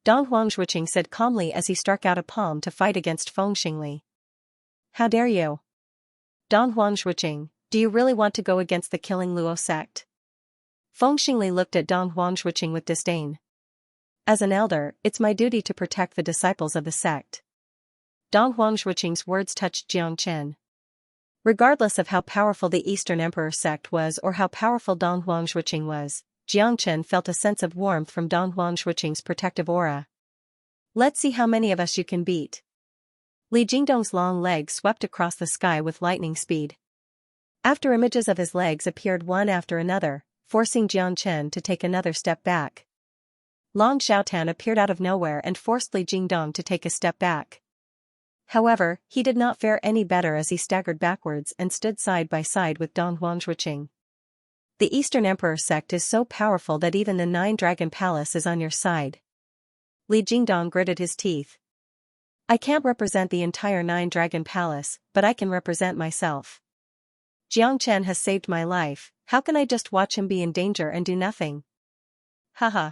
Dong Huangzhuqing said calmly as he struck out a palm to fight against Feng Xingli. How dare you? Dong Huangzhuqing, do you really want to go against the Killing Luo sect? Feng Xingli looked at Dong Huangzhuqing with disdain. As an elder, it's my duty to protect the disciples of the sect. Dong Huangzhuqing's words touched Jiang Chen. Regardless of how powerful the Eastern Emperor sect was or how powerful Dong Huangzhuqing was, Jiang Chen felt a sense of warmth from Dong Huangzhuqing's protective aura. Let's see how many of us you can beat. Li Jingdong's long legs swept across the sky with lightning speed. After images of his legs appeared one after another, forcing Jiang Chen to take another step back. Long Xiaotan appeared out of nowhere and forced Li Jingdong to take a step back. However, he did not fare any better as he staggered backwards and stood side by side with Dong Huangzhuqing. The Eastern Emperor sect is so powerful that even the Nine-Dragon Palace is on your side. Li Jingdong gritted his teeth. I can't represent the entire Nine-Dragon Palace, but I can represent myself. Jiang Chen has saved my life, how can I just watch him be in danger and do nothing? Haha.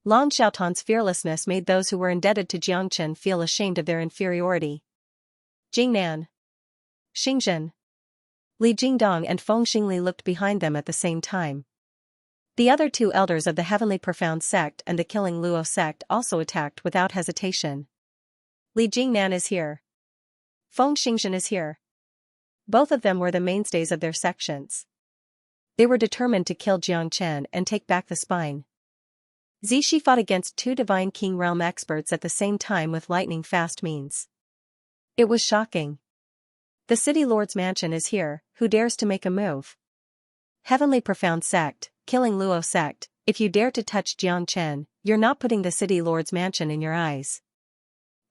Long Xiaotan's fearlessness made those who were indebted to Jiang Chen feel ashamed of their inferiority. Jingnan. Xingzhen. Li Jingdong and Feng Xingli looked behind them at the same time. The other two elders of the Heavenly Profound sect and the Killing Luo sect also attacked without hesitation. Li Jingnan is here. Feng Xingzhen is here. Both of them were the mainstays of their sections. They were determined to kill Jiang Chen and take back the spine. Zishi fought against two Divine King Realm experts at the same time with lightning-fast means. It was shocking. The City Lord's mansion is here, who dares to make a move? Heavenly Profound sect, Killing Luo sect, if you dare to touch Jiang Chen, you're not putting the City Lord's mansion in your eyes.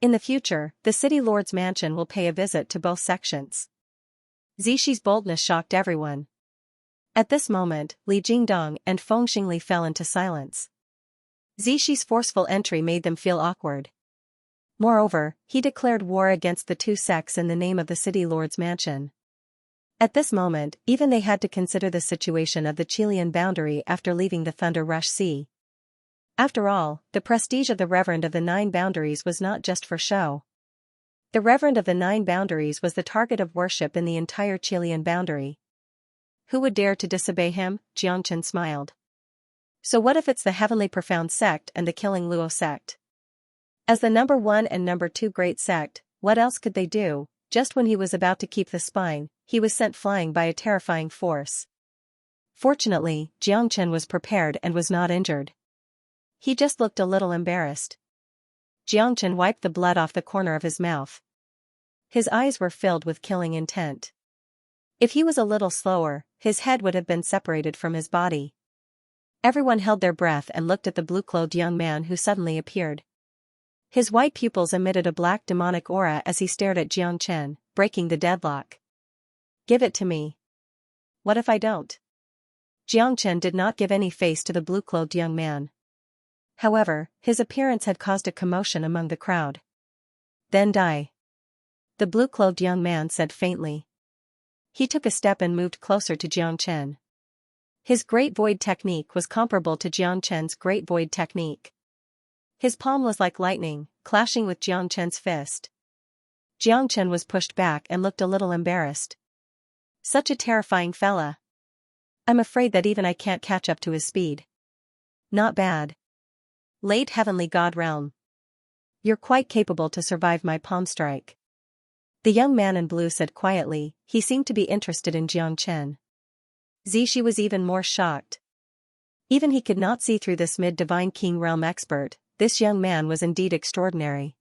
In the future, the City Lord's mansion will pay a visit to both sections. Zishi's boldness shocked everyone. At this moment, Li Jingdong and Feng Xingli fell into silence. Zishi's forceful entry made them feel awkward. Moreover, he declared war against the two sects in the name of the City Lord's mansion. At this moment, even they had to consider the situation of the Qilian boundary after leaving the Thunder Rush Sea. After all, the prestige of the Reverend of the Nine Boundaries was not just for show. The Reverend of the Nine Boundaries was the target of worship in the entire Qilian boundary. Who would dare to disobey him? Jiang Chen smiled. So what if it's the Heavenly Profound sect and the Killing Luo sect? As the number 1 and number 2 great sect, what else could they do? Just when he was about to keep the spine, he was sent flying by a terrifying force. Fortunately, Jiang Chen was prepared and was not injured. He just looked a little embarrassed. Jiang Chen wiped the blood off the corner of his mouth. His eyes were filled with killing intent. If he was a little slower, his head would have been separated from his body. Everyone held their breath and looked at the blue-clothed young man who suddenly appeared. His white pupils emitted a black demonic aura as he stared at Jiang Chen, breaking the deadlock. Give it to me. What if I don't? Jiang Chen did not give any face to the blue-clothed young man. However, his appearance had caused a commotion among the crowd. Then die. The blue-clothed young man said faintly. He took a step and moved closer to Jiang Chen. His Great Void technique was comparable to Jiang Chen's Great Void technique. His palm was like lightning, clashing with Jiang Chen's fist. Jiang Chen was pushed back and looked a little embarrassed. Such a terrifying fella. I'm afraid that even I can't catch up to his speed. Not bad. Late Heavenly God Realm. You're quite capable to survive my palm strike. The young man in blue said quietly, he seemed to be interested in Jiang Chen. Zishi was even more shocked. Even he could not see through this mid-divine king realm expert, this young man was indeed extraordinary.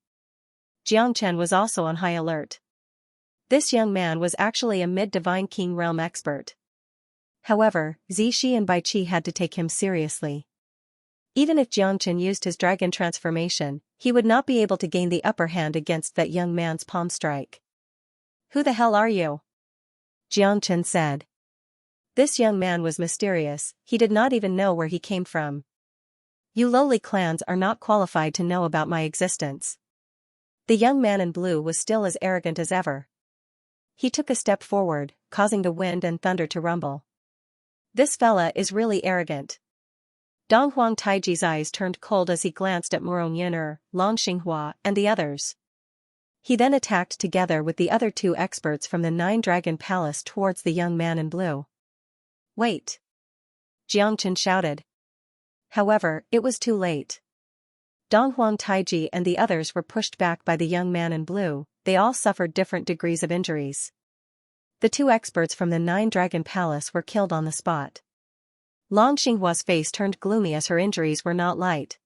Jiang Chen was also on high alert. This young man was actually a mid-divine king realm expert. However, Zishi and Baiqi had to take him seriously. Even if Jiang Chen used his dragon transformation, he would not be able to gain the upper hand against that young man's palm strike. Who the hell are you? Jiang Chen said. This young man was mysterious, he did not even know where he came from. You lowly clans are not qualified to know about my existence. The young man in blue was still as arrogant as ever. He took a step forward, causing the wind and thunder to rumble. This fella is really arrogant. Dong Huang Taiji's eyes turned cold as he glanced at Murong Yin'er, Long Xinghua, and the others. He then attacked together with the other two experts from the Nine-Dragon Palace towards the young man in blue. Wait! Jiangchen shouted. However, it was too late. Dong Huang Taiji and the others were pushed back by the young man in blue. They all suffered different degrees of injuries. The two experts from the Nine-Dragon Palace were killed on the spot. Long Xinghua's face turned gloomy as her injuries were not light.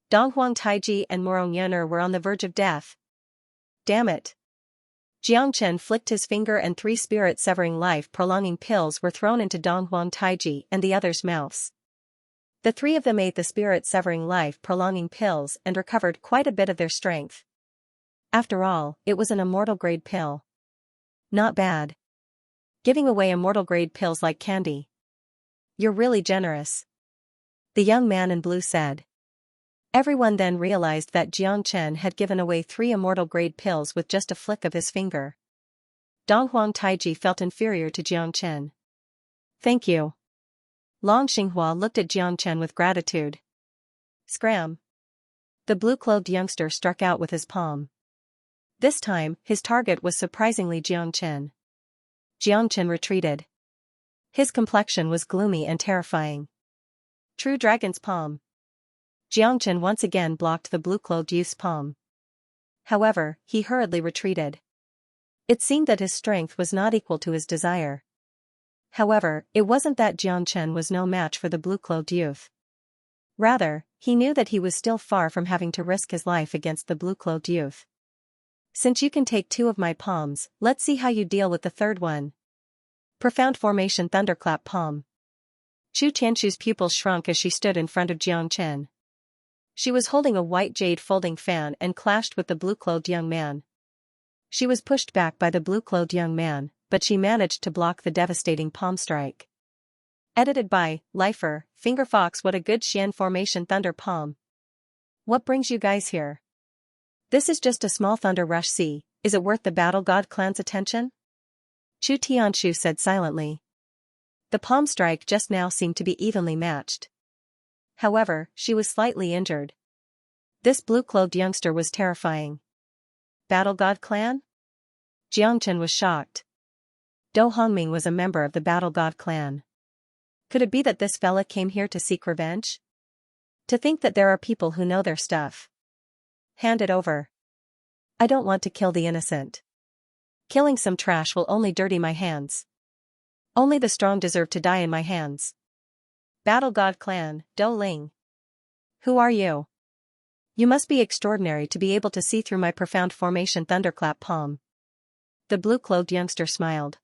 Dong Huang Taiji and Murong Yin'er were on the verge of death. Damn it! Jiangchen flicked his finger and 3 spirit-severing life-prolonging pills were thrown into Dong Huang Taiji and the others' mouths. The 3 of them ate the spirit-severing life-prolonging pills and recovered quite a bit of their strength. After all, it was an immortal-grade pill. Not bad. Giving away immortal-grade pills like candy. You're really generous. The young man in blue said. Everyone then realized that Jiangchen had given away 3 immortal-grade pills with just a flick of his finger. Dong Huang Taiji felt inferior to Jiangchen. Thank you. Long Xinghua looked at Jiangchen with gratitude. Scram. The blue-clothed youngster struck out with his palm. This time, his target was surprisingly Jiangchen. Jiangchen retreated. His complexion was gloomy and terrifying. True dragon's palm. Jiangchen once again blocked the blue-clothed youth's palm. However, he hurriedly retreated. It seemed that his strength was not equal to his desire. However, it wasn't that Jiangchen was no match for the blue-clothed youth. Rather, he knew that he was still far from having to risk his life against the blue-clothed youth. Since you can take 2 of my palms, let's see how you deal with the third one. Profound formation thunderclap palm. Chu Tianshu's pupils shrunk as she stood in front of Jiangchen. She was holding a white jade folding fan and clashed with the blue-clothed young man. She was pushed back by the blue-clothed young man, but she managed to block the devastating palm strike. Edited by Lifer, Fingerfox. What a good Xian formation thunder palm. What brings you guys here? This is just a small thunder rush. See, is it worth the Battle God clan's attention? Chu Tianshu said silently. The palm strike just now seemed to be evenly matched. However, she was slightly injured. This blue-clothed youngster was terrifying. Battle God clan? Jiangchen was shocked. Do Hongming was a member of the Battle God clan. Could it be that this fella came here to seek revenge? To think that there are people who know their stuff. Hand it over. I don't want to kill the innocent. Killing some trash will only dirty my hands. Only the strong deserve to die in my hands. Battle God clan, Do Ling. Who are you? You must be extraordinary to be able to see through my profound formation thunderclap palm. The blue-clothed youngster smiled.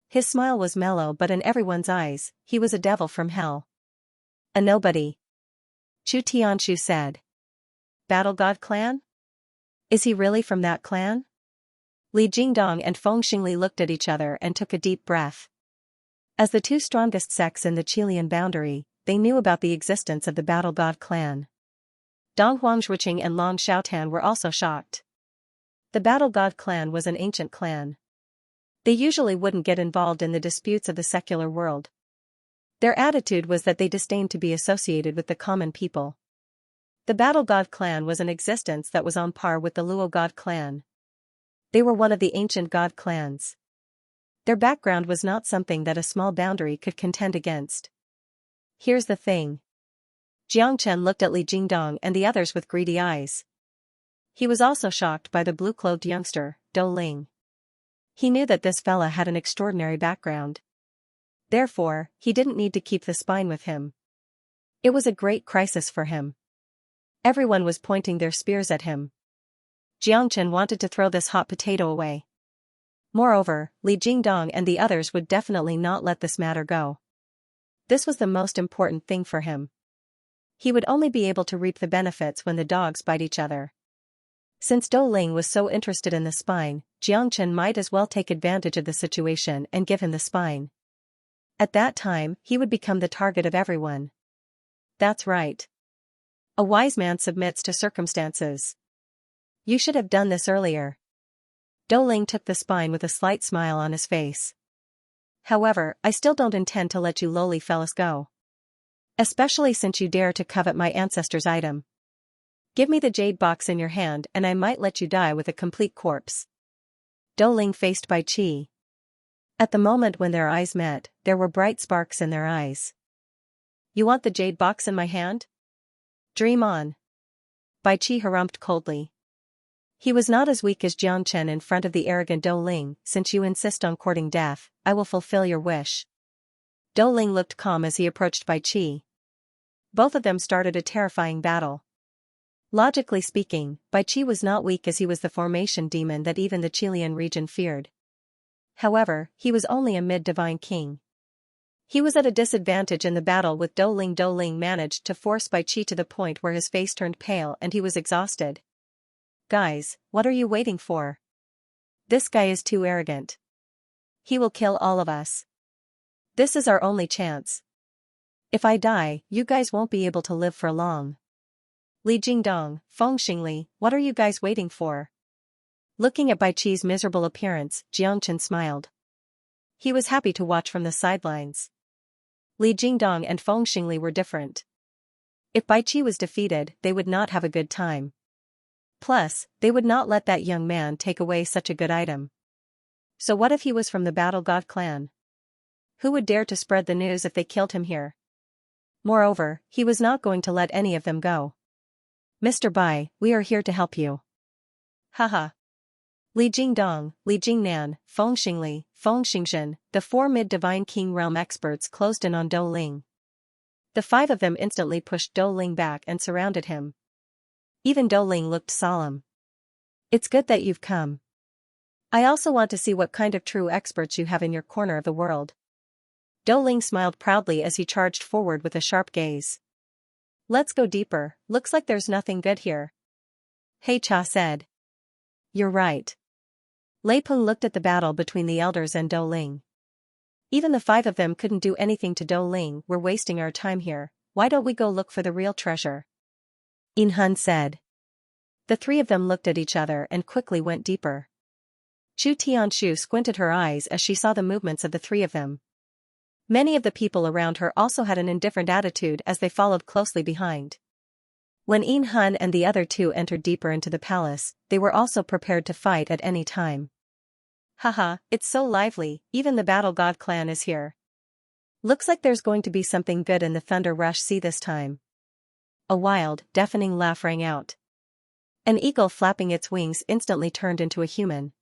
His smile was mellow, but in everyone's eyes, he was a devil from hell. A nobody. Chu Tianshu said. Battle God clan? Is he really from that clan? Li Jingdong and Feng Xingli looked at each other and took a deep breath. As the 2 strongest sects in the Qilian boundary, they knew about the existence of the Battle God clan. Dong Huangzhuiqing and Long Xiaotan were also shocked. The Battle God clan was an ancient clan. They usually wouldn't get involved in the disputes of the secular world. Their attitude was that they disdained to be associated with the common people. The Battle God clan was an existence that was on par with the Luo God clan. They were one of the ancient God clans. Their background was not something that a small boundary could contend against. Here's the thing. Jiangchen looked at Li Jingdong and the others with greedy eyes. He was also shocked by the blue-clothed youngster, Do Ling. He knew that this fella had an extraordinary background. Therefore, he didn't need to keep the spine with him. It was a great crisis for him. Everyone was pointing their spears at him. Jiangchen wanted to throw this hot potato away. Moreover, Li Jingdong and the others would definitely not let this matter go. This was the most important thing for him. He would only be able to reap the benefits when the dogs bite each other. Since Do Ling was so interested in the spine, Jiangchen might as well take advantage of the situation and give him the spine. At that time, he would become the target of everyone. That's right. A wise man submits to circumstances. You should have done this earlier. Dou Ling took the spine with a slight smile on his face. However, I still don't intend to let you lowly fellas go. Especially since you dare to covet my ancestor's item. Give me the jade box in your hand and I might let you die with a complete corpse. Dou Ling faced Bai Qi. At the moment when their eyes met, there were bright sparks in their eyes. You want the jade box in my hand? Dream on. Bai Qi harumphed coldly. He was not as weak as Jiang in front of the arrogant Dou Ling. Since you insist on courting death, I will fulfill your wish. Dou Ling looked calm as he approached Bai Qi. Both of them started a terrifying battle. Logically speaking, Bai Qi was not weak as he was the formation demon that even the Qilian region feared. However, he was only a mid-divine king. He was at a disadvantage in the battle with Dou Ling. Dou Ling managed to force Bai Qi to the point where his face turned pale and he was exhausted. Guys, what are you waiting for? This guy is too arrogant. He will kill all of us. This is our only chance. If I die, you guys won't be able to live for long. Li Jingdong, Feng Xingli, what are you guys waiting for? Looking at Bai Qi's miserable appearance, Jiang smiled. He was happy to watch from the sidelines. Li Jingdong and Feng Xingli were different. If Bai Qi was defeated, they would not have a good time. Plus, they would not let that young man take away such a good item. So what if he was from the Battle God clan? Who would dare to spread the news if they killed him here? Moreover, he was not going to let any of them go. Mr. Bai, we are here to help you. Haha. Li Jingdong, Li Jingnan, Feng Xingli, Feng Xingzhen, the four mid-divine king realm experts closed in on Dou Ling. The five of them instantly pushed Dou Ling back and surrounded him. Even Dou Ling looked solemn. It's good that you've come. I also want to see what kind of true experts you have in your corner of the world. Dou Ling smiled proudly as he charged forward with a sharp gaze. Let's go deeper, looks like there's nothing good here. He Cha said. You're right. Lei Peng looked at the battle between the elders and Dou Ling. Even the five of them couldn't do anything to Dou Ling. We're wasting our time here, why don't we go look for the real treasure? Yin Hun said. The three of them looked at each other and quickly went deeper. Chu Tianshu squinted her eyes as she saw the movements of the three of them. Many of the people around her also had an indifferent attitude as they followed closely behind. When Yin Hun and the other two entered deeper into the palace, they were also prepared to fight at any time. Haha, it's so lively, even the Battle God clan is here. Looks like there's going to be something good in the Thunder Rush Sea this time. A wild, deafening laugh rang out. An eagle flapping its wings instantly turned into a human.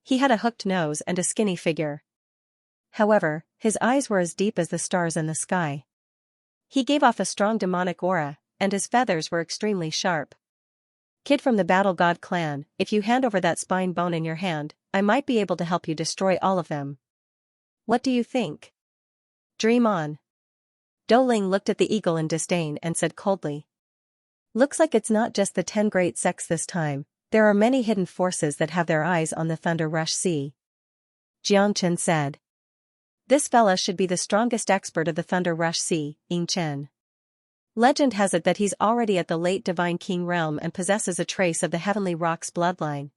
He had a hooked nose and a skinny figure. However, his eyes were as deep as the stars in the sky. He gave off a strong demonic aura, and his feathers were extremely sharp. Kid from the Battle God clan, if you hand over that spine bone in your hand, I might be able to help you destroy all of them. What do you think? Dream on. Dou Ling looked at the eagle in disdain and said coldly. Looks like it's not just the 10 great sects this time, there are many hidden forces that have their eyes on the Thunder Rush Sea. Jiang said. This fella should be the strongest expert of the Thunder Rush Sea, Ying Chen. Legend has it that he's already at the late Divine King realm and possesses a trace of the Heavenly Rock's bloodline.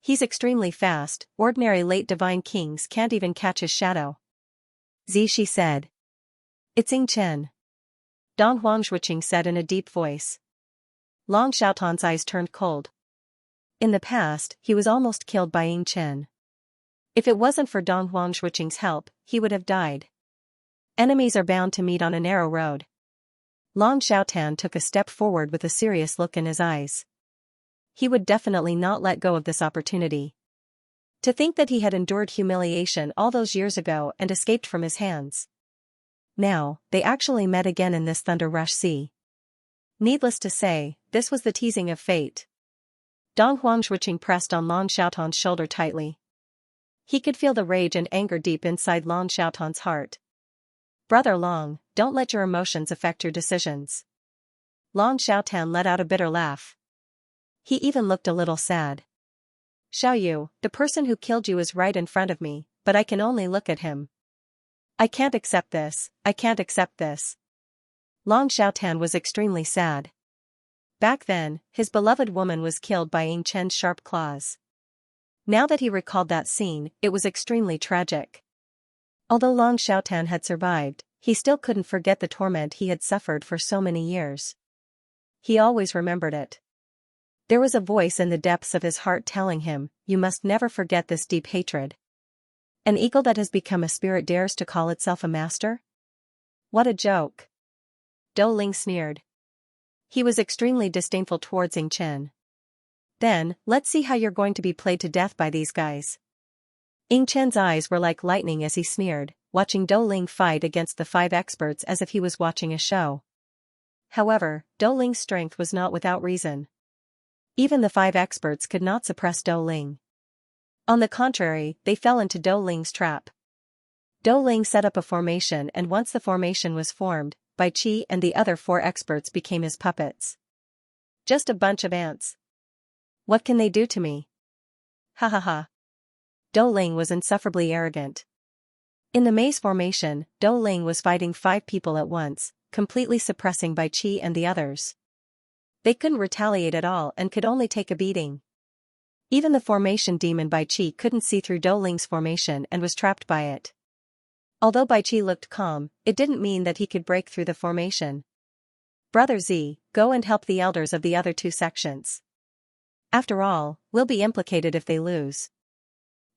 He's extremely fast, ordinary late Divine Kings can't even catch his shadow. Zishi said. It's Ying Chen. Dong Huangshuiqing said in a deep voice. Long Xiaotan's eyes turned cold. In the past, he was almost killed by Ying Chen. If it wasn't for Dong Huangshuiqing's help, he would have died. Enemies are bound to meet on a narrow road. Long Xiaotan took a step forward with a serious look in his eyes. He would definitely not let go of this opportunity. To think that he had endured humiliation all those years ago and escaped from his hands. Now, they actually met again in this Thunder Rush Sea. Needless to say, this was the teasing of fate. Dong Huangshuiqing pressed on Long Xiaotan's shoulder tightly. He could feel the rage and anger deep inside Long Xiaotan's heart. Brother Long, don't let your emotions affect your decisions. Long Xiaotan let out a bitter laugh. He even looked a little sad. Xiaoyu, the person who killed you is right in front of me, but I can only look at him. I can't accept this, I can't accept this. Long Xiaotan was extremely sad. Back then, his beloved woman was killed by Ying Chen's sharp claws. Now that he recalled that scene, it was extremely tragic. Although Long Xiaotan had survived, he still couldn't forget the torment he had suffered for so many years. He always remembered it. There was a voice in the depths of his heart telling him, "You must never forget this deep hatred." An eagle that has become a spirit dares to call itself a master? What a joke. Dou Ling sneered. He was extremely disdainful towards Ying Chen. Then, let's see how you're going to be played to death by these guys. Ying Chen's eyes were like lightning as he sneered, watching Dou Ling fight against the 5 experts as if he was watching a show. However, Dou Ling's strength was not without reason. Even the 5 experts could not suppress Dou Ling. On the contrary, they fell into Dou Ling's trap. Dou Ling set up a formation, and once the formation was formed, Bai Qi and the other 4 experts became his puppets. Just a bunch of ants. What can they do to me? Ha ha ha. Dou Ling was insufferably arrogant. In the maze formation, Dou Ling was fighting 5 people at once, completely suppressing Bai Qi and the others. They couldn't retaliate at all and could only take a beating. Even the formation demon Bai Qi couldn't see through Dou Ling's formation and was trapped by it. Although Bai Qi looked calm, it didn't mean that he could break through the formation. Brother Z, go and help the elders of the other 2 sections. After all, we'll be implicated if they lose.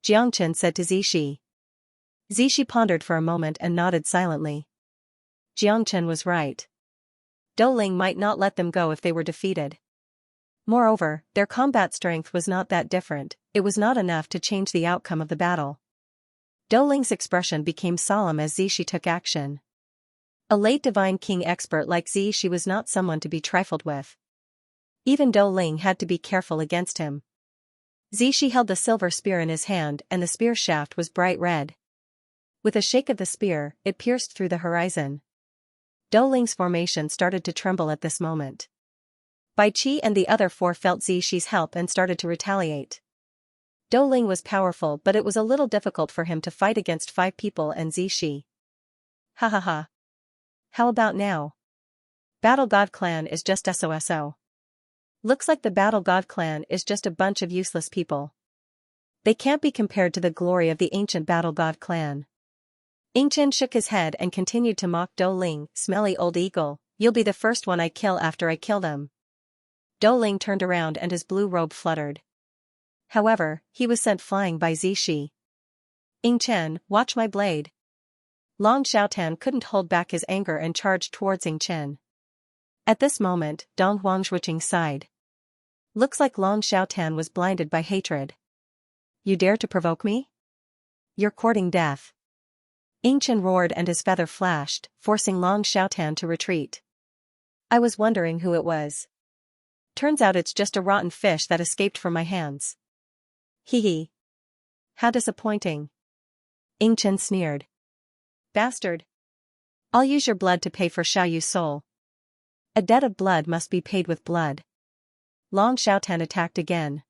Jiangchen said to Zishi. Zishi pondered for a moment and nodded silently. Jiangchen was right. Dou Ling might not let them go if they were defeated. Moreover, their combat strength was not that different, it was not enough to change the outcome of the battle. Dou Ling's expression became solemn as Zishi took action. A late divine king expert like Zishi was not someone to be trifled with. Even Dou Ling had to be careful against him. Zishi held the silver spear in his hand and the spear shaft was bright red. With a shake of the spear, it pierced through the horizon. Dou Ling's formation started to tremble at this moment. Bai Qi and the other 4 felt Zishi's help and started to retaliate. Dou Ling was powerful, but it was a little difficult for him to fight against 5 people and Zishi. Ha ha ha. How about now? Battle God Clan is just SOSO. Looks like the Battle God Clan is just a bunch of useless people. They can't be compared to the glory of the ancient Battle God Clan. Ying Chen shook his head and continued to mock Dou Ling, "Smelly old eagle, you'll be the first one I kill after I kill them." Dou Ling turned around and his blue robe fluttered. However, he was sent flying by Zishi. Ying Chen, watch my blade. Long Xiaotan couldn't hold back his anger and charged towards Ying Chen. At this moment, Dong Huangzhuqing sighed. Looks like Long Xiaotan was blinded by hatred. You dare to provoke me? You're courting death. Ying Chen roared and his feather flashed, forcing Long Xiaotan to retreat. I was wondering who it was. Turns out it's just a rotten fish that escaped from my hands. Hee hee. How disappointing. Ying Chen sneered. Bastard. I'll use your blood to pay for Xiaoyu's soul. A debt of blood must be paid with blood. Long Xiaotan attacked again.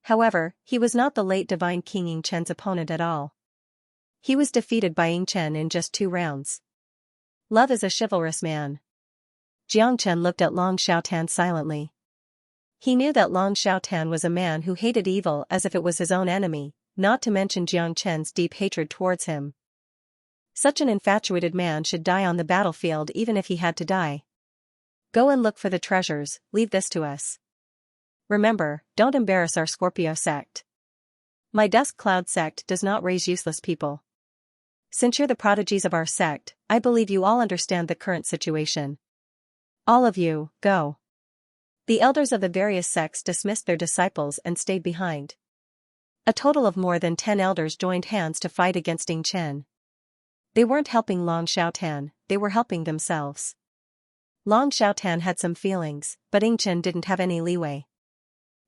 However, he was not the late divine king Ying Chen's opponent at all. He was defeated by Ying Chen in just 2 rounds. Love is a chivalrous man. Jiangchen looked at Long Xiaotan silently. He knew that Long Xiaotan was a man who hated evil as if it was his own enemy, not to mention Jiangchen's deep hatred towards him. Such an infatuated man should die on the battlefield even if he had to die. Go and look for the treasures, leave this to us. Remember, don't embarrass our Scorpio sect. My Dusk Cloud sect does not raise useless people. Since you're the prodigies of our sect, I believe you all understand the current situation. All of you, go. The elders of the various sects dismissed their disciples and stayed behind. A total of more than 10 elders joined hands to fight against Ying Chen. They weren't helping Long Xiaotan, they were helping themselves. Long Xiaotan had some feelings, but Ying Chen didn't have any leeway.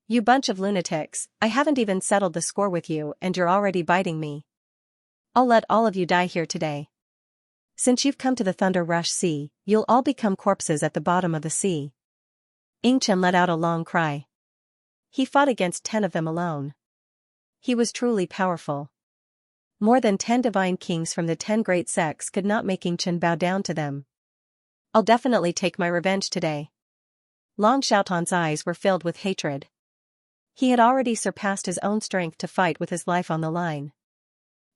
You bunch of lunatics, I haven't even settled the score with you and you're already biting me. I'll let all of you die here today. Since you've come to the Thunder Rush Sea, you'll all become corpses at the bottom of the sea. Ying Chen let out a long cry. He fought against 10 of them alone. He was truly powerful. More than 10 divine kings from the 10 great sects could not make Ying Chen bow down to them. I'll definitely take my revenge today. Long Xiaotan's eyes were filled with hatred. He had already surpassed his own strength to fight with his life on the line.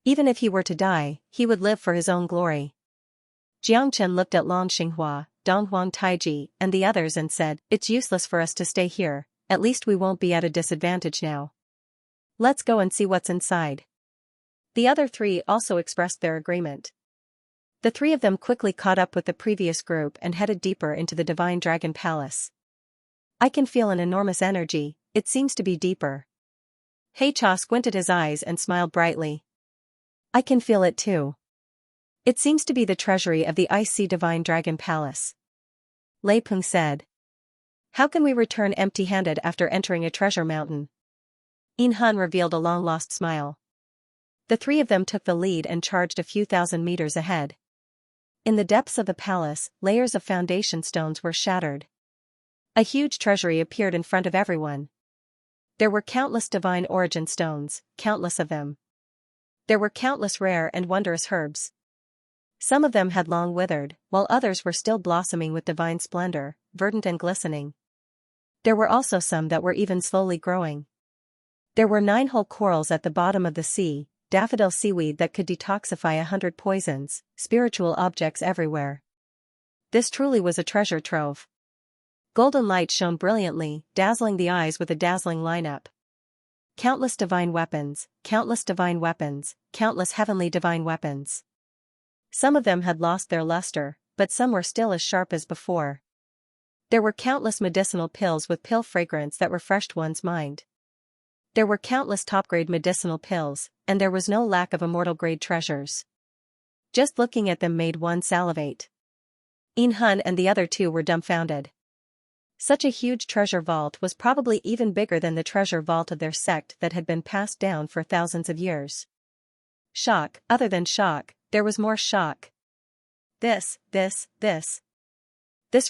Even if he were to die, he would live for his own glory. Jiangchen looked at Long Xinghua, Donghuang Taiji, and the others and said, "It's useless for us to stay here, at least we won't be at a disadvantage now. Let's go and see what's inside." The other three also expressed their agreement. The three of them quickly caught up with the previous group and headed deeper into the Divine Dragon Palace. "I can feel an enormous energy, it seems to be deeper." Heicha squinted his eyes and smiled brightly. "I can feel it too. It seems to be the treasury of the Ice Sea Divine Dragon Palace." Lei Peng said. "How can we return empty-handed after entering a treasure mountain?" Yin Han revealed a long-lost smile. The three of them took the lead and charged a few thousand meters ahead. In the depths of the palace, layers of foundation stones were shattered. A huge treasury appeared in front of everyone. There were countless divine origin stones, countless of them. There were countless rare and wondrous herbs. Some of them had long withered, while others were still blossoming with divine splendor, verdant and glistening. There were also some that were even slowly growing. There were 9 whole corals at the bottom of the sea, daffodil seaweed that could detoxify 100 poisons, spiritual objects everywhere. This truly was a treasure trove. Golden light shone brilliantly, dazzling the eyes with a dazzling lineup. Countless divine weapons, countless divine weapons, countless heavenly divine weapons. Some of them had lost their luster, but some were still as sharp as before. There were countless medicinal pills with pill fragrance that refreshed one's mind. There were countless top-grade medicinal pills, and there was no lack of immortal-grade treasures. Just looking at them made one salivate. Yin Han and the other two were dumbfounded. Such a huge treasure vault was probably even bigger than the treasure vault of their sect that had been passed down for thousands of years. Shock, other than shock, there was more shock. This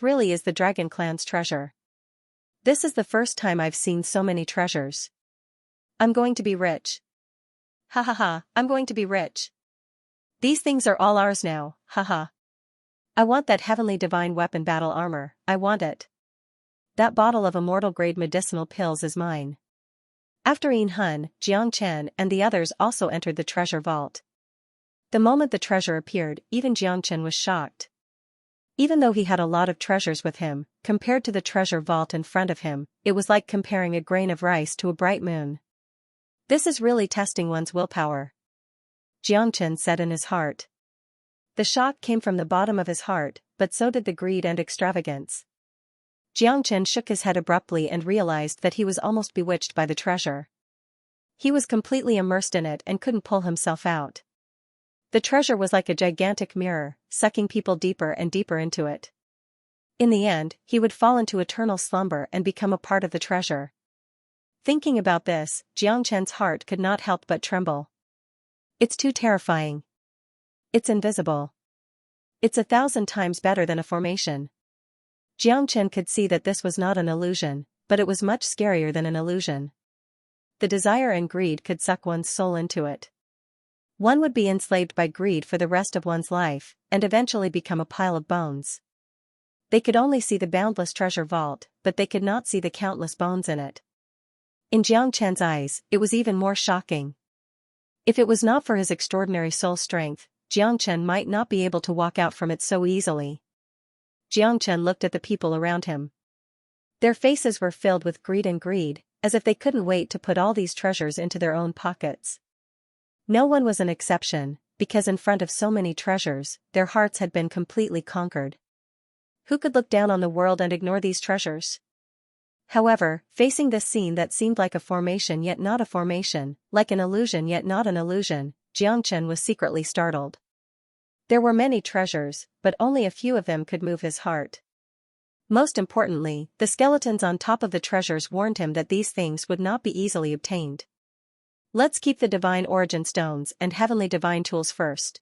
really is the Dragon Clan's treasure. This is the first time I've seen so many treasures. I'm going to be rich. Ha ha ha, I'm going to be rich. These things are all ours now, haha. I want that heavenly divine weapon battle armor, I want it. That bottle of immortal-grade medicinal pills is mine. After Yin Han, Jiang Chen and the others also entered the treasure vault. The moment the treasure appeared, even Jiang Chen was shocked. Even though he had a lot of treasures with him, compared to the treasure vault in front of him, it was like comparing a grain of rice to a bright moon. This is really testing one's willpower, Jiang Chen said in his heart. The shock came from the bottom of his heart, but so did the greed and extravagance. Jiang Chen shook his head abruptly and realized that he was almost bewitched by the treasure. He was completely immersed in it and couldn't pull himself out. The treasure was like a gigantic mirror, sucking people deeper and deeper into it. In the end, he would fall into eternal slumber and become a part of the treasure. Thinking about this, Jiang Chen's heart could not help but tremble. It's too terrifying. It's invisible. It's 1,000 times better than a formation. Jiang Chen could see that this was not an illusion, but it was much scarier than an illusion. The desire and greed could suck one's soul into it. One would be enslaved by greed for the rest of one's life, and eventually become a pile of bones. They could only see the boundless treasure vault, but they could not see the countless bones in it. In Jiang Chen's eyes, it was even more shocking. If it was not for his extraordinary soul strength, Jiang Chen might not be able to walk out from it so easily. Jiang Chen looked at the people around him. Their faces were filled with greed, as if they couldn't wait to put all these treasures into their own pockets. No one was an exception, because in front of so many treasures, their hearts had been completely conquered. Who could look down on the world and ignore these treasures? However, facing this scene that seemed like a formation yet not a formation, like an illusion yet not an illusion, Jiang Chen was secretly startled. There were many treasures, but only a few of them could move his heart. Most importantly, the skeletons on top of the treasures warned him that these things would not be easily obtained. Let's keep the divine origin stones and heavenly divine tools first.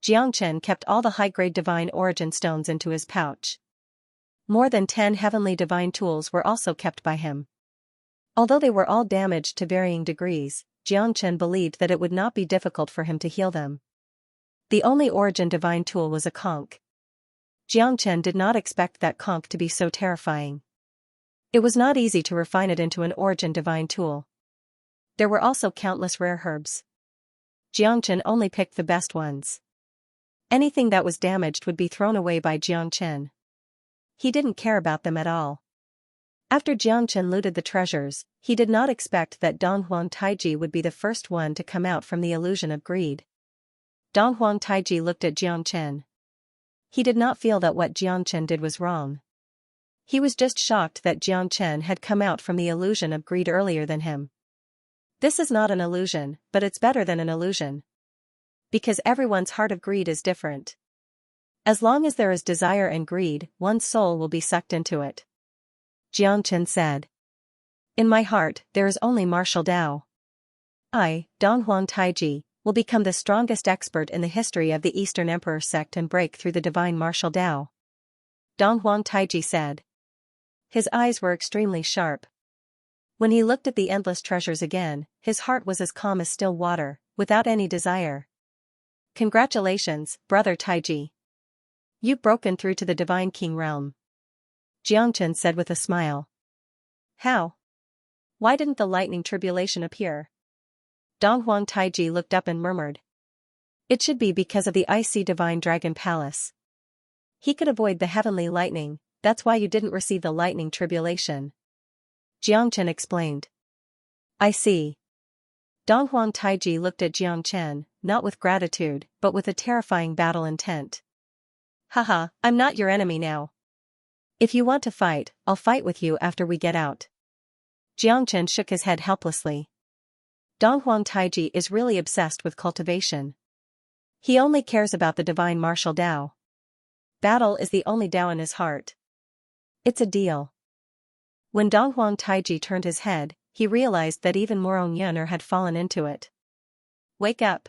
Jiang Chen kept all the high-grade divine origin stones into his pouch. More than 10 heavenly divine tools were also kept by him. Although they were all damaged to varying degrees, Jiang Chen believed that it would not be difficult for him to heal them. The only origin divine tool was a conch. Jiang Chen did not expect that conch to be so terrifying. It was not easy to refine it into an origin divine tool. There were also countless rare herbs. Xianxia only picked the best ones. Anything that was damaged would be thrown away by Xianxia. He didn't care about them at all. After Xianxia looted the treasures, he did not expect that Dong Huang Taiji would be the first one to come out from the illusion of greed. Dong Huang Taiji looked at Xianxia. He did not feel that what Xianxia did was wrong. He was just shocked that Xianxia had come out from the illusion of greed earlier than him. This is not an illusion, but it's better than an illusion. Because everyone's heart of greed is different. As long as there is desire and greed, one's soul will be sucked into it. Xianxia said. In my heart, there is only martial Tao. I, Dong Huang Taiji, will become the strongest expert in the history of the Eastern Emperor sect and break through the divine martial Tao. Dong Huang Taiji said. His eyes were extremely sharp. When he looked at the endless treasures again, his heart was as calm as still water, without any desire. Congratulations, brother Taiji. You've broken through to the divine king realm. Xianxia said with a smile. How? Why didn't the lightning tribulation appear? Dong Huang Taiji looked up and murmured. It should be because of the icy divine dragon palace. He could avoid the heavenly lightning, that's why you didn't receive the lightning tribulation. Xianxia explained. I see. Dong Huang Taiji looked at Xianxia, not with gratitude, but with a terrifying battle intent. Haha, I'm not your enemy now. If you want to fight, I'll fight with you after we get out. Xianxia shook his head helplessly. Dong Huang Taiji is really obsessed with cultivation. He only cares about the divine martial Tao. Battle is the only Tao in his heart. It's a deal. When Dong Huang Taiji turned his head, he realized that even Murong Yun'er had fallen into it. Wake up!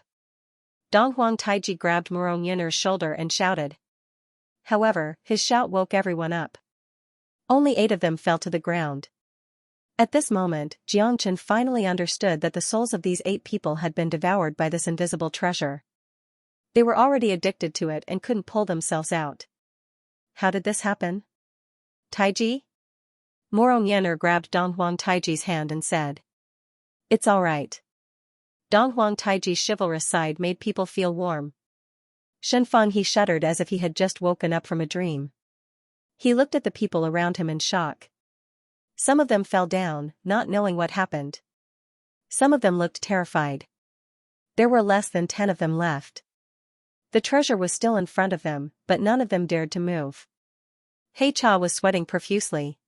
Dong Huang Taiji grabbed Murong Yun'er's shoulder and shouted. However, his shout woke everyone up. Only 8 of them fell to the ground. At this moment, Xianxia finally understood that the souls of these 8 people had been devoured by this invisible treasure. They were already addicted to it and couldn't pull themselves out. How did this happen? Taiji? Murong Yun'er grabbed Dong Huang Taiji's hand and said. It's all right. Dong Huang Taiji's chivalrous side made people feel warm. Shenfang he shuddered as if he had just woken up from a dream. He looked at the people around him in shock. Some of them fell down, not knowing what happened. Some of them looked terrified. There were less than 10 of them left. The treasure was still in front of them, but none of them dared to move. Hei Cha was sweating profusely.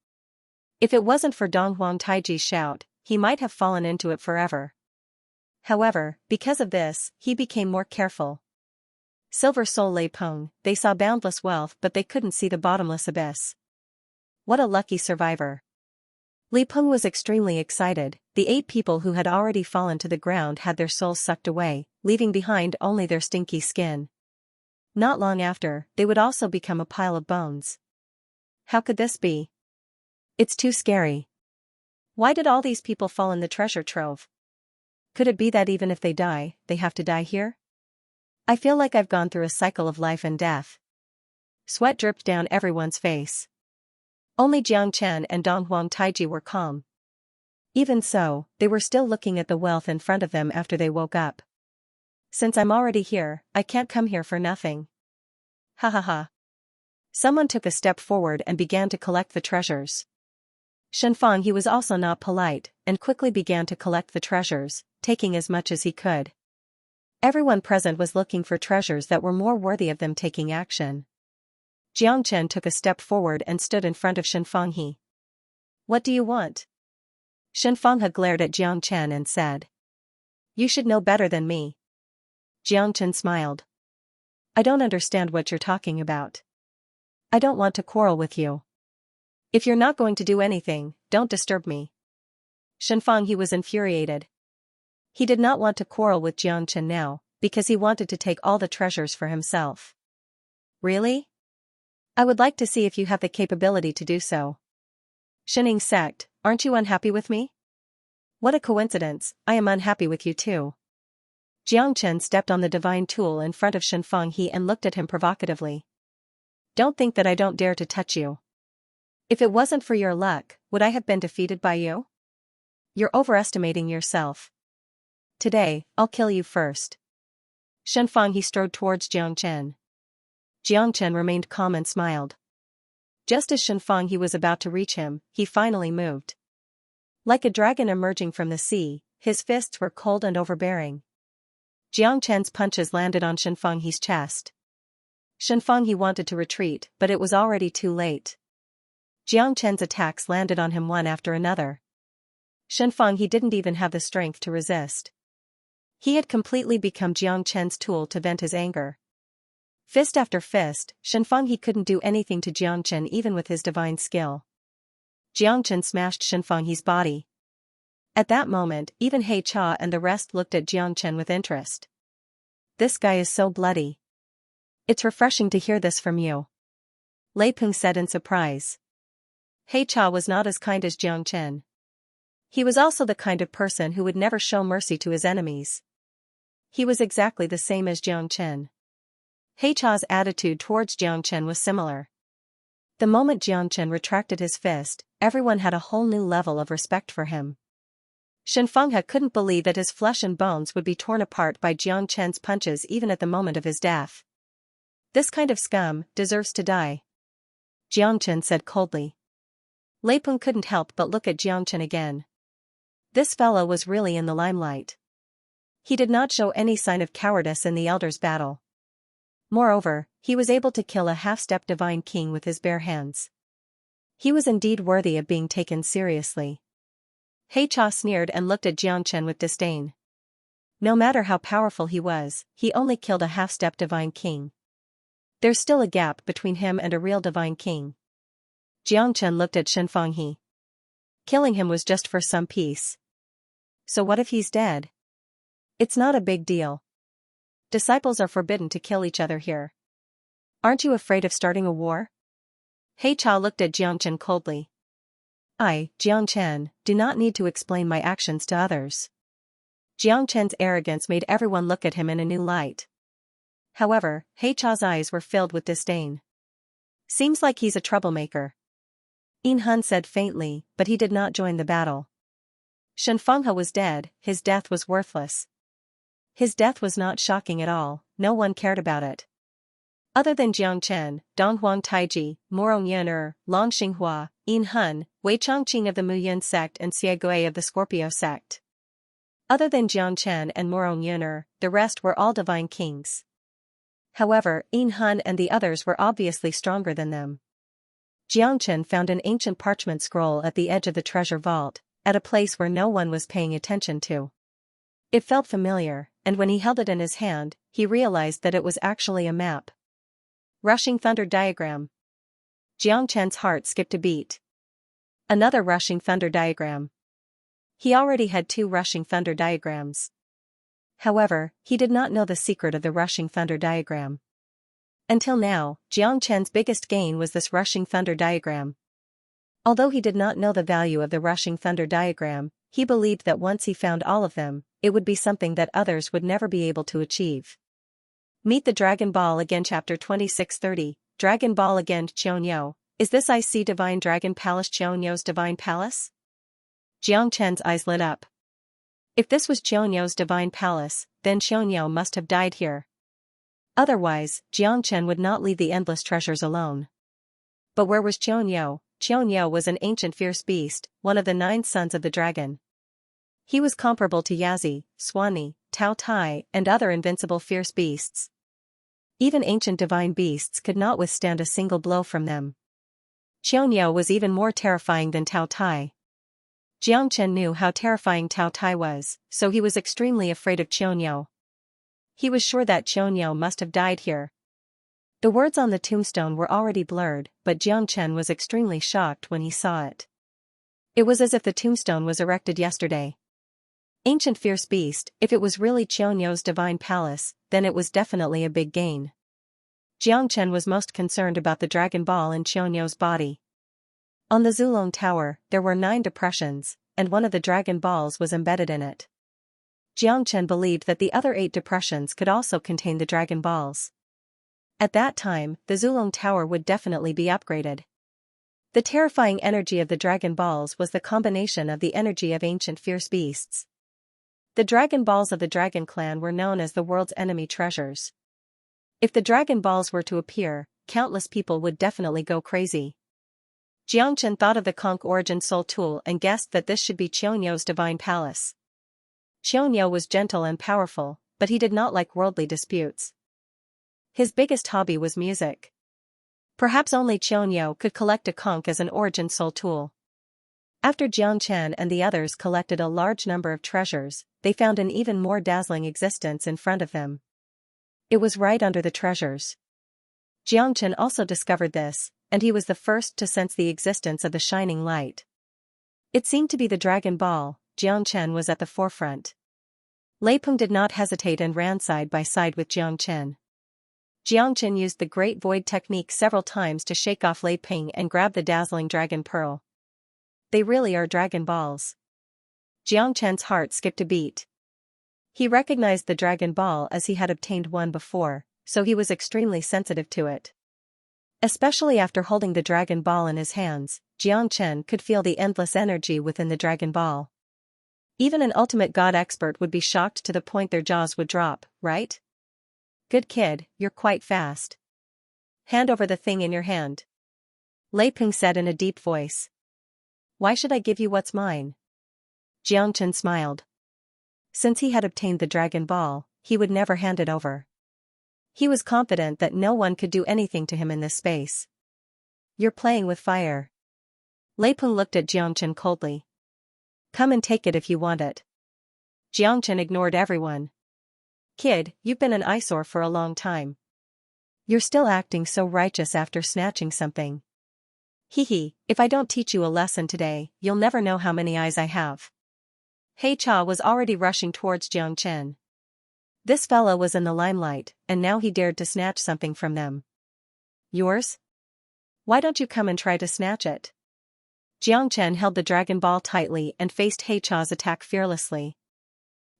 If it wasn't for Dong Huang Taiji's shout, he might have fallen into it forever. However, because of this, he became more careful. Silver Soul Lei Peng, they saw boundless wealth but they couldn't see the bottomless abyss. What a lucky survivor. Li Peng was extremely excited. The 8 people who had already fallen to the ground had their souls sucked away, leaving behind only their stinky skin. Not long after, they would also become a pile of bones. How could this be? It's too scary. Why did all these people fall in the treasure trove? Could it be that even if they die, they have to die here? I feel like I've gone through a cycle of life and death. Sweat dripped down everyone's face. Only Xianxia and Dong Huang Taiji were calm. Even so, they were still looking at the wealth in front of them after they woke up. Since I'm already here, I can't come here for nothing. Ha ha ha. Someone took a step forward and began to collect the treasures. Shenfang he was also not polite, and quickly began to collect the treasures, taking as much as he could. Everyone present was looking for treasures that were more worthy of them taking action. Xianxia took a step forward and stood in front of Shenfang he. What do you want? Shenfang he glared at Xianxia and said. You should know better than me. Xianxia smiled. I don't understand what you're talking about. I don't want to quarrel with you. If you're not going to do anything, don't disturb me. Shenfang he was infuriated. He did not want to quarrel with Xianxia now, because he wanted to take all the treasures for himself. Really? I would like to see if you have the capability to do so. Shining sect, aren't you unhappy with me? What a coincidence, I am unhappy with you too. Xianxia stepped on the divine tool in front of Shenfang he and looked at him provocatively. Don't think that I don't dare to touch you. If it wasn't for your luck, would I have been defeated by you? You're overestimating yourself. Today, I'll kill you first. Xianfang he strode towards Jiangchen. Jiangchen remained calm and smiled. Just as Xianfang he was about to reach him, he finally moved. Like a dragon emerging from the sea, his fists were cold and overbearing. Jiangchen's punches landed on Xianfang he's chest. Xianfang he wanted to retreat, but it was already too late. Jiangchen's attacks landed on him one after another. Xianfang he didn't even have the strength to resist. He had completely become Jiangchen's tool to vent his anger. Fist after fist, Xianfang he couldn't do anything to Jiangchen even with his divine skill. Jiangchen smashed Xianfang he's body. At that moment, even He Cha and the rest looked at Jiangchen with interest. This guy is so bloody. It's refreshing to hear this from you. Lei Peng said in surprise. He Cha was not as kind as Jiangchen. He was also the kind of person who would never show mercy to his enemies. He was exactly the same as Jiangchen. He Cha's attitude towards Jiangchen was similar. The moment Jiangchen retracted his fist, everyone had a whole new level of respect for him. Xianfang he couldn't believe that his flesh and bones would be torn apart by Jiangchen's punches even at the moment of his death. This kind of scum deserves to die. Jiangchen said coldly. Lei Peng couldn't help but look at Jiangchen again. This fellow was really in the limelight. He did not show any sign of cowardice in the Elder's battle. Moreover, he was able to kill a half-step divine king with his bare hands. He was indeed worthy of being taken seriously. He Cha sneered and looked at Jiangchen with disdain. No matter how powerful he was, he only killed a half-step divine king. There's still a gap between him and a real divine king. Jiangchen looked at Xianfang he. Killing him was just for some peace. So what if he's dead? It's not a big deal. Disciples are forbidden to kill each other here. Aren't you afraid of starting a war? He Cha looked at Jiangchen coldly. I, Jiangchen, do not need to explain my actions to others. Jiangchen's arrogance made everyone look at him in a new light. However, He Cha's eyes were filled with disdain. Seems like he's a troublemaker. Yin Hun said faintly, but he did not join the battle. Xianfang he was dead, his death was worthless. His death was not shocking at all, no one cared about it. Other than Jiangchen, Donghuang Taiji, Morong Yener, Long Xinghua, Yin Hun, Wei Chongqing of the Muyun sect and Xie Gui of the Scorpio sect. Other than Jiangchen and Morong Yener, the rest were all divine kings. However, Yin Hun and the others were obviously stronger than them. Jiangchen found an ancient parchment scroll at the edge of the treasure vault, at a place where no one was paying attention to. It felt familiar, and when he held it in his hand, he realized that it was actually a map. Rushing thunder diagram. Jiangchen's heart skipped a beat. Another rushing thunder diagram. He already had 2 rushing thunder diagrams. However, he did not know the secret of the rushing thunder diagram. Until now, Jiangchen's biggest gain was this rushing thunder diagram. Although he did not know the value of the rushing thunder diagram, he believed that once he found all of them, it would be something that others would never be able to achieve. Meet the Dragon Ball again. Chapter 2630, Dragon Ball again. Qianyo, is this IC Divine Dragon Palace Qianyo's Divine Palace? Jiangchen's eyes lit up. If this was Qianyo's Divine Palace, then Qianyo must have died here. Otherwise, Jiangchen would not leave the endless treasures alone. But where was Qianyo? Qianyo was an ancient fierce beast, one of the 9 sons of the dragon. He was comparable to Yazi, Swanee, Tao Tai, and other invincible fierce beasts. Even ancient divine beasts could not withstand a single blow from them. Qianyo was even more terrifying than Tao Tai. Jiangchen knew how terrifying Tao Tai was, so he was extremely afraid of Qianyo. He was sure that Qianyo must have died here. The words on the tombstone were already blurred, but Jiangchen was extremely shocked when he saw it. It was as if the tombstone was erected yesterday. Ancient fierce beast, if it was really Qianyo's divine palace, then it was definitely a big gain. Jiangchen was most concerned about the Dragon Ball in Qianyo's body. On the Zulong Tower, there were 9 depressions, and one of the Dragon Balls was embedded in it. Jiangchen believed that the other 8 depressions could also contain the Dragon Balls. At that time, the Zulong Tower would definitely be upgraded. The terrifying energy of the Dragon Balls was the combination of the energy of ancient fierce beasts. The Dragon Balls of the Dragon Clan were known as the world's enemy treasures. If the Dragon Balls were to appear, countless people would definitely go crazy. Xianxia thought of the conch origin soul tool and guessed that this should be Qianxia's divine palace. Qianxia was gentle and powerful, but he did not like worldly disputes. His biggest hobby was music. Perhaps only Qianxia could collect a conch as an origin soul tool. After Xianxia and the others collected a large number of treasures, they found an even more dazzling existence in front of them. It was right under the treasures. Xianxia also discovered this, and he was the first to sense the existence of the shining light. It seemed to be the Dragon Ball. Xianxia was at the forefront. Lei Peng did not hesitate and ran side by side with Xianxia. Xianxia used the Great Void technique several times to shake off Lei Peng and grab the dazzling Dragon Pearl. They really are Dragon Balls. Xianxia's heart skipped a beat. He recognized the Dragon Ball as he had obtained one before, so he was extremely sensitive to it. Especially after holding the Dragon Ball in his hands, Xianxia could feel the endless energy within the Dragon Ball. Even an ultimate god expert would be shocked to the point their jaws would drop, right? Good kid, you're quite fast. Hand over the thing in your hand. Lei Peng said in a deep voice. Why should I give you what's mine? Xianxia smiled. Since he had obtained the Dragon Ball, he would never hand it over. He was confident that no one could do anything to him in this space. You're playing with fire. Lei Peng looked at Xianxia coldly. Come and take it if you want it. Xianxia ignored everyone. Kid, you've been an eyesore for a long time. You're still acting so righteous after snatching something. Hee, if I don't teach you a lesson today, you'll never know how many eyes I have. Heicha was already rushing towards Xianxia. This fella was in the limelight, and now he dared to snatch something from them. Yours? Why don't you come and try to snatch it? Xianxia held the Dragon Ball tightly and faced Heicha's attack fearlessly.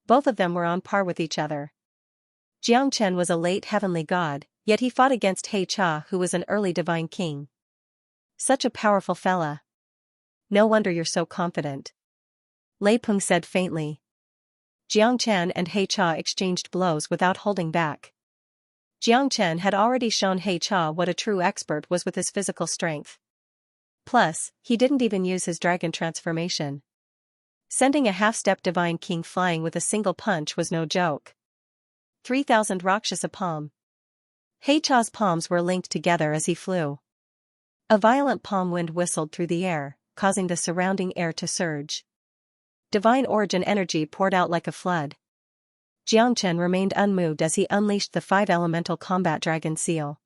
Both of them were on par with each other. Xianxia was a late heavenly god, yet he fought against Heicha, who was an early divine king. Such a powerful fella. No wonder you're so confident. Lei Peng said faintly. Xianxia and Heicha exchanged blows without holding back. Xianxia had already shown Heicha what a true expert was with his physical strength. Plus, he didn't even use his dragon transformation. Sending a half-step divine king flying with a single punch was no joke. 3,000 Rakshasa palm. Heicha's palms were linked together as he flew. A violent palm wind whistled through the air, causing the surrounding air to surge. Divine origin energy poured out like a flood. Xianxia remained unmoved as he unleashed the 5 elemental combat dragon seal.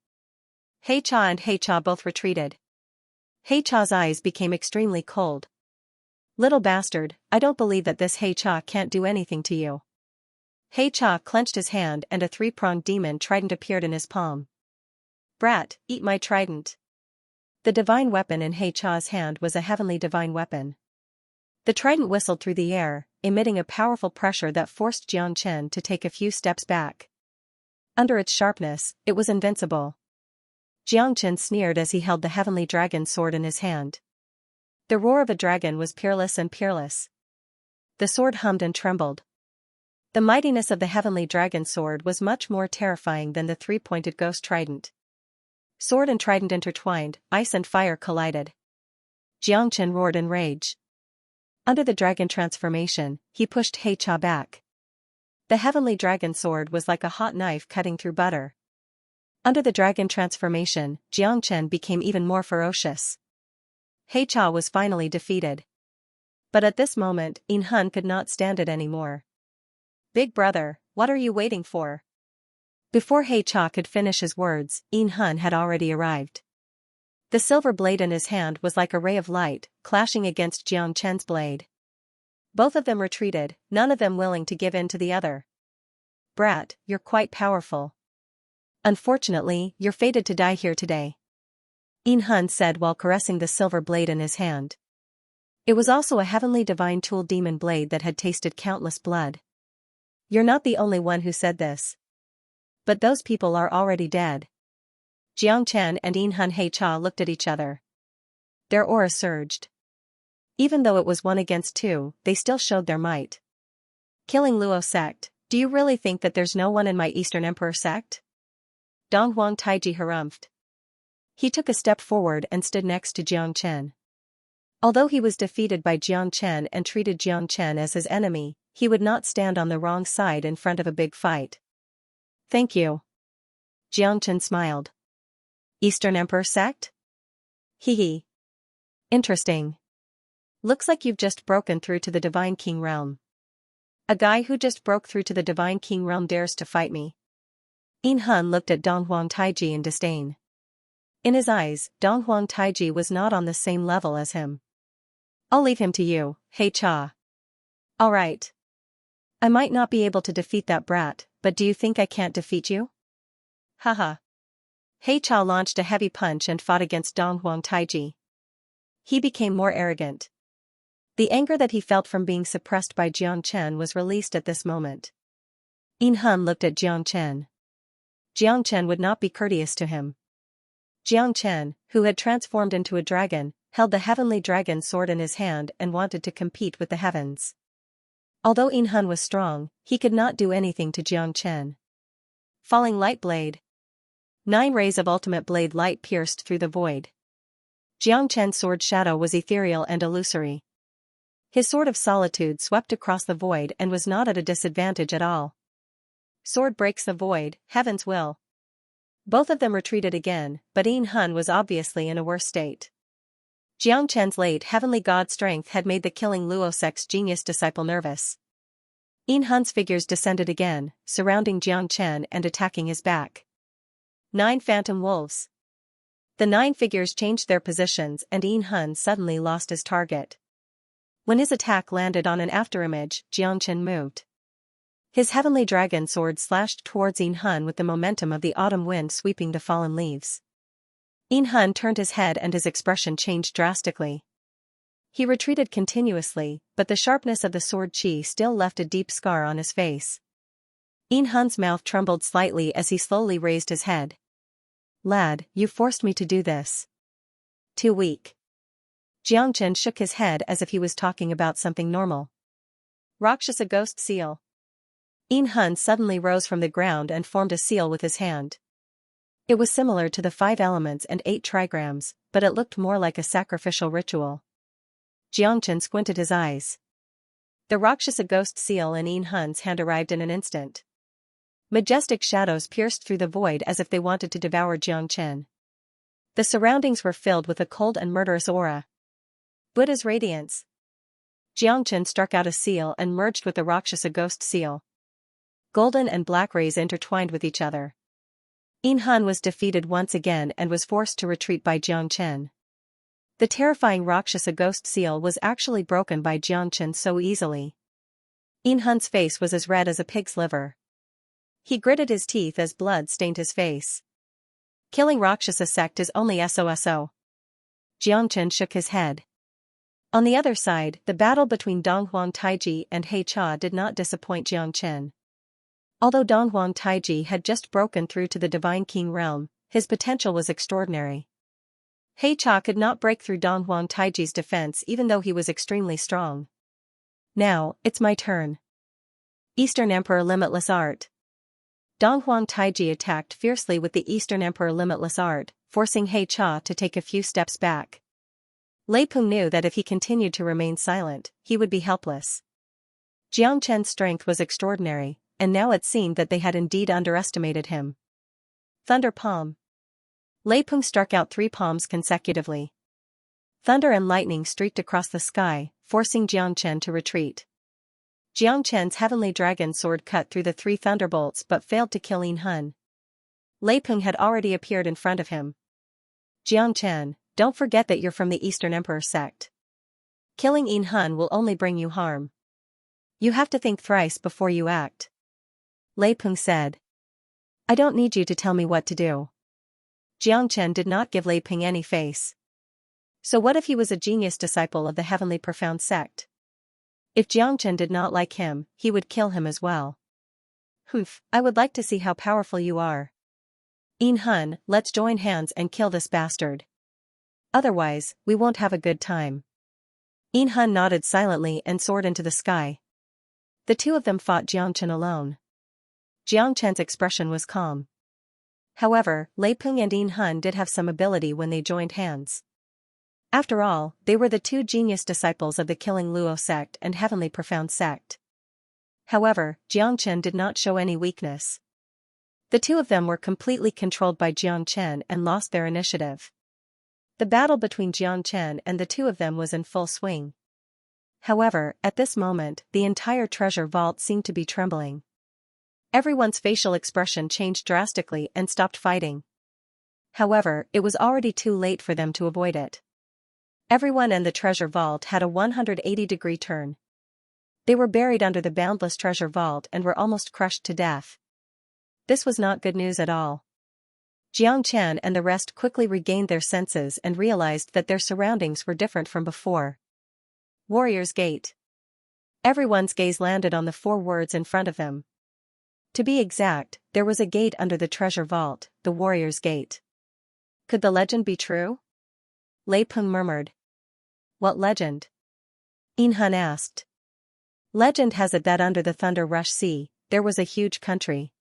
Heicha and Heicha both retreated. Heicha's eyes became extremely cold. Little bastard, I don't believe that this Heicha can't do anything to you. Heicha clenched his hand and a 3-pronged demon trident appeared in his palm. Brat, eat my trident. The divine weapon in Heicha's hand was a heavenly divine weapon. The trident whistled through the air, emitting a powerful pressure that forced Xianxia to take a few steps back. Under its sharpness, it was invincible. Xianxia sneered as he held the heavenly dragon sword in his hand. The roar of a dragon was peerless and peerless. The sword hummed and trembled. The mightiness of the heavenly dragon sword was much more terrifying than the 3-pointed ghost trident. Sword and trident intertwined, ice and fire collided. Xianxia roared in rage. Under the dragon transformation, he pushed Heicha back. The heavenly dragon sword was like a hot knife cutting through butter. Under the dragon transformation, Xianxia became even more ferocious. Heicha was finally defeated. But at this moment, In Hun could not stand it anymore. Big brother, what are you waiting for? Before Heicha could finish his words, In Hun had already arrived. The silver blade in his hand was like a ray of light, clashing against Xianxia's blade. Both of them retreated, none of them willing to give in to the other. Brat, you're quite powerful. Unfortunately, you're fated to die here today. In Hun said while caressing the silver blade in his hand. It was also a heavenly divine tool demon blade that had tasted countless blood. You're not the only one who said this. But those people are already dead. Xianxia and In Hun Heicha looked at each other. Their aura surged. Even though it was 1 against 2, they still showed their might. Killing Luo sect, do you really think that there's no one in my Eastern Emperor sect? Donghuang Taiji harumphed. He took a step forward and stood next to Jiang Chen. Although he was defeated by Jiang Chen and treated Jiang Chen as his enemy, he would not stand on the wrong side in front of a big fight. Thank you. Jiang Chen smiled. Eastern Emperor sect? Hee. Interesting. Looks like you've just broken through to the Divine King realm. A guy who just broke through to the Divine King realm dares to fight me. Yin Hun looked at Donghuang Taiji in disdain. In his eyes, Donghuang Taiji was not on the same level as him. I'll leave him to you, He Cha. Alright. I might not be able to defeat that brat, but do you think I can't defeat you? Haha. He Cha launched a heavy punch and fought against Donghuang Taiji. He became more arrogant. The anger that he felt from being suppressed by Jiang Chen was released at this moment. Yin Hun looked at Jiang Chen. Jiang Chen would not be courteous to him. Jiang Chen, who had transformed into a dragon, held the heavenly dragon sword in his hand and wanted to compete with the heavens. Although Yin Hun was strong, he could not do anything to Jiang Chen. Falling light blade. 9 rays of ultimate blade light pierced through the void. Jiang Chen's sword shadow was ethereal and illusory. His sword of solitude swept across the void and was not at a disadvantage at all. Sword breaks the void, heaven's will. Both of them retreated again, but Yin Hun was obviously in a worse state. Jiang Chen's late heavenly god strength had made the killing Luo sect's genius disciple nervous. Yin Hun's figures descended again, surrounding Jiang Chen and attacking his back. 9 phantom wolves. The 9 figures changed their positions and Yin Hun suddenly lost his target. When his attack landed on an afterimage, Jiang Chen moved. His heavenly dragon sword slashed towards Yin Hun with the momentum of the autumn wind sweeping the fallen leaves. Yin Hun turned his head and his expression changed drastically. He retreated continuously, but the sharpness of the sword chi still left a deep scar on his face. Yin Hun's mouth trembled slightly as he slowly raised his head. Lad, you forced me to do this. Too weak. Jiang Chen shook his head as if he was talking about something normal. Rakshasa ghost seal. Yin Hun suddenly rose from the ground and formed a seal with his hand. It was similar to the 5 elements and 8 trigrams, but it looked more like a sacrificial ritual. Jiang Chen squinted his eyes. The Rakshasa ghost seal in Yin Hun's hand arrived in an instant. Majestic shadows pierced through the void as if they wanted to devour Jiang Chen. The surroundings were filled with a cold and murderous aura. Buddha's radiance. Jiang Chen struck out a seal and merged with the Rakshasa ghost seal. Golden and black rays intertwined with each other. Yin Hun was defeated once again and was forced to retreat by Jiang Chen. The terrifying Rakshasa ghost seal was actually broken by Jiang Chen so easily. Yin Hun's face was as red as a pig's liver. He gritted his teeth as blood stained his face. Killing Rakshasa sect is only SOSO. Jiang Chen shook his head. On the other side, the battle between Donghuang Taiji and He Cha did not disappoint Jiang Chen. Although Donghuang Taiji had just broken through to the Divine King realm, his potential was extraordinary. He Cha could not break through Donghuang Taiji's defense even though he was extremely strong. Now, it's my turn. Eastern Emperor Limitless Art. Donghuang Taiji attacked fiercely with the Eastern Emperor Limitless Art, forcing He Cha to take a few steps back. Lei Peng knew that if he continued to remain silent, he would be helpless. Jiang Chen's strength was extraordinary, and now it seemed that they had indeed underestimated him. Thunder Palm. Lei Peng struck out 3 palms consecutively. Thunder and lightning streaked across the sky, forcing Jiang Chen to retreat. Jiang Chen's heavenly dragon sword cut through the 3 thunderbolts but failed to kill Yin Hun. Lei Peng had already appeared in front of him. Jiang Chen, don't forget that you're from the Eastern Emperor sect. Killing Yin Hun will only bring you harm. You have to think thrice before you act. Lei Peng said. I don't need you to tell me what to do. Jiang Chen did not give Lei Peng any face. So what if he was a genius disciple of the Heavenly Profound sect? If Jiang Chen did not like him, he would kill him as well. Humph, I would like to see how powerful you are. Yin Hun, let's join hands and kill this bastard. Otherwise, we won't have a good time. Hun nodded silently and soared into the sky. The two of them fought Jiangchen alone. Jiangchen's expression was calm. However, Lei Peng and Hun did have some ability when they joined hands. After all, they were the two genius disciples of the Killing Luo sect and Heavenly Profound sect. However, Jiangchen did not show any weakness. The two of them were completely controlled by Jiangchen and lost their initiative. The battle between Jiangchen and the two of them was in full swing. However, at this moment, the entire treasure vault seemed to be trembling. Everyone's facial expression changed drastically and stopped fighting. However, it was already too late for them to avoid it. Everyone and the treasure vault had a 180-degree turn. They were buried under the boundless treasure vault and were almost crushed to death. This was not good news at all. Jiangchen and the rest quickly regained their senses and realized that their surroundings were different from before. Warrior's Gate. Everyone's gaze landed on the 4 words in front of them. To be exact, there was a gate under the treasure vault, the Warrior's Gate. Could the legend be true? Lei Peng murmured. What legend? Hun asked. Legend has it that under the Thunder Rush Sea, there was a huge country.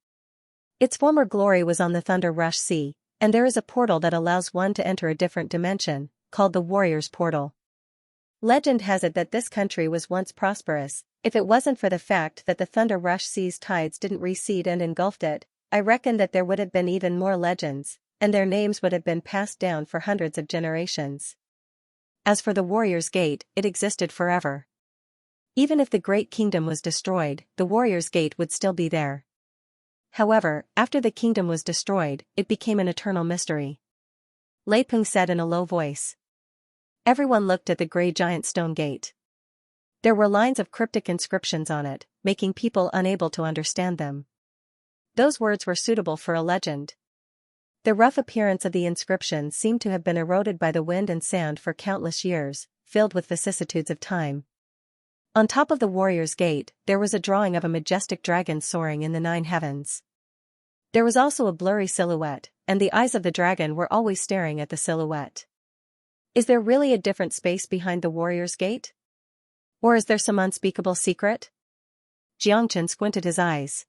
Its former glory was on the Thunder Rush Sea, and there is a portal that allows one to enter a different dimension, called the Warrior's Portal. Legend has it that this country was once prosperous. If it wasn't for the fact that the Thunder Rush Sea's tides didn't recede and engulfed it, I reckon that there would have been even more legends, and their names would have been passed down for hundreds of generations. As for the Warrior's Gate, it existed forever. Even if the Great Kingdom was destroyed, the Warrior's Gate would still be there. However, after the kingdom was destroyed, it became an eternal mystery. Lei Peng said in a low voice. Everyone looked at the gray giant stone gate. There were lines of cryptic inscriptions on it, making people unable to understand them. Those words were suitable for a legend. The rough appearance of the inscriptions seemed to have been eroded by the wind and sand for countless years, filled with vicissitudes of time. On top of the Warrior's Gate, there was a drawing of a majestic dragon soaring in the 9 heavens. There was also a blurry silhouette, and the eyes of the dragon were always staring at the silhouette. Is there really a different space behind the Warrior's Gate? Or is there some unspeakable secret? Jiangchen squinted his eyes.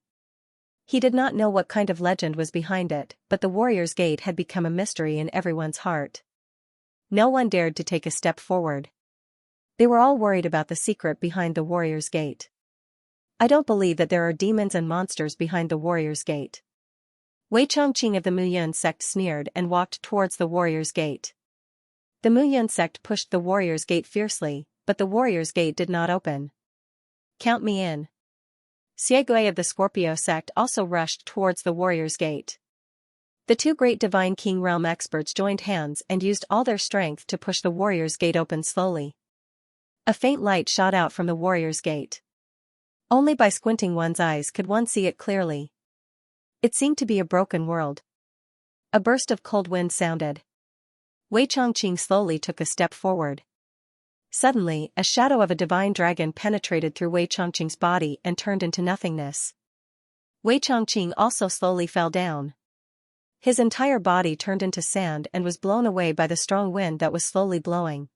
He did not know what kind of legend was behind it, but the Warrior's Gate had become a mystery in everyone's heart. No one dared to take a step forward. They were all worried about the secret behind the Warrior's Gate. I don't believe that there are demons and monsters behind the Warrior's Gate. Wei Chongqing of the Muyun sect sneered and walked towards the Warrior's Gate. The Muyun sect pushed the Warrior's Gate fiercely, but the Warrior's Gate did not open. Count me in. Xianxia of the Scorpio sect also rushed towards the Warrior's Gate. The 2 great Divine King Realm experts joined hands and used all their strength to push the Warrior's Gate open slowly. A faint light shot out from the Warrior's Gate. Only by squinting one's eyes could one see it clearly. It seemed to be a broken world. A burst of cold wind sounded. Wei Chongqing slowly took a step forward. Suddenly, a shadow of a divine dragon penetrated through Wei Chongqing's body and turned into nothingness. Wei Chongqing also slowly fell down. His entire body turned into sand and was blown away by the strong wind that was slowly blowing.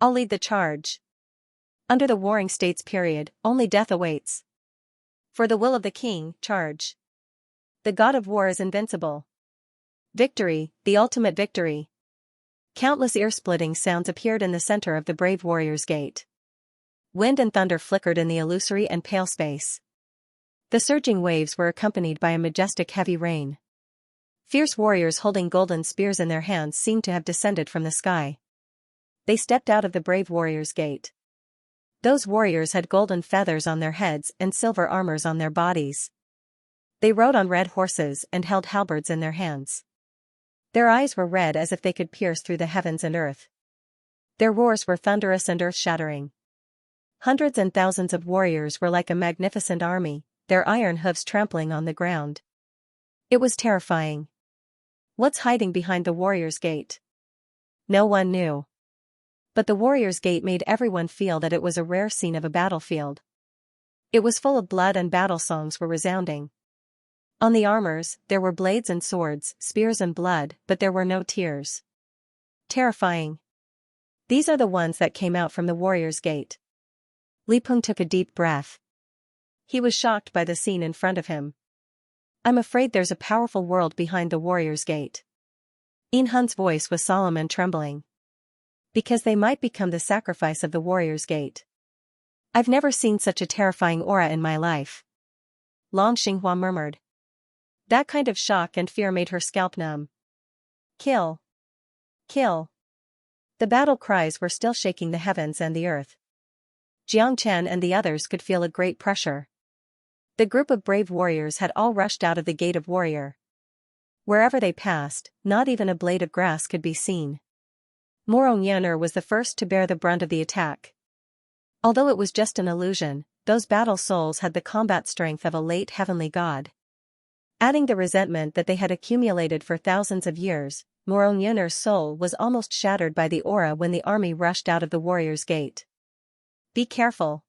I'll lead the charge. Under the Warring States period, only death awaits. For the will of the king, charge. The god of war is invincible. Victory, the ultimate victory. Countless ear-splitting sounds appeared in the center of the brave Warrior's Gate. Wind and thunder flickered in the illusory and pale space. The surging waves were accompanied by a majestic heavy rain. Fierce warriors holding golden spears in their hands seemed to have descended from the sky. They stepped out of the brave Warrior's Gate. Those warriors had golden feathers on their heads and silver armors on their bodies. They rode on red horses and held halberds in their hands. Their eyes were red as if they could pierce through the heavens and earth. Their roars were thunderous and earth-shattering. Hundreds and thousands of warriors were like a magnificent army, their iron hooves trampling on the ground. It was terrifying. What's hiding behind the Warrior's Gate? No one knew. But the Warrior's Gate made everyone feel that it was a rare scene of a battlefield. It was full of blood and battle songs were resounding. On the armors, there were blades and swords, spears and blood, but there were no tears. Terrifying. These are the ones that came out from the warrior's gate. Li Peng took a deep breath. He was shocked by the scene in front of him. I'm afraid there's a powerful world behind the warrior's gate. In Hun's voice was solemn and trembling. Because they might become the sacrifice of the warrior's gate. I've never seen such a terrifying aura in my life. Long Xinghua murmured. That kind of shock and fear made her scalp numb. Kill. Kill. The battle cries were still shaking the heavens and the earth. Jiang Chen and the others could feel a great pressure. The group of brave warriors had all rushed out of the gate of warrior. Wherever they passed, not even a blade of grass could be seen. Morong Yener was the first to bear the brunt of the attack. Although it was just an illusion, those battle souls had the combat strength of a late heavenly god. Adding the resentment that they had accumulated for thousands of years, Morong Yener's soul was almost shattered by the aura when the army rushed out of the warrior's gate. Be careful.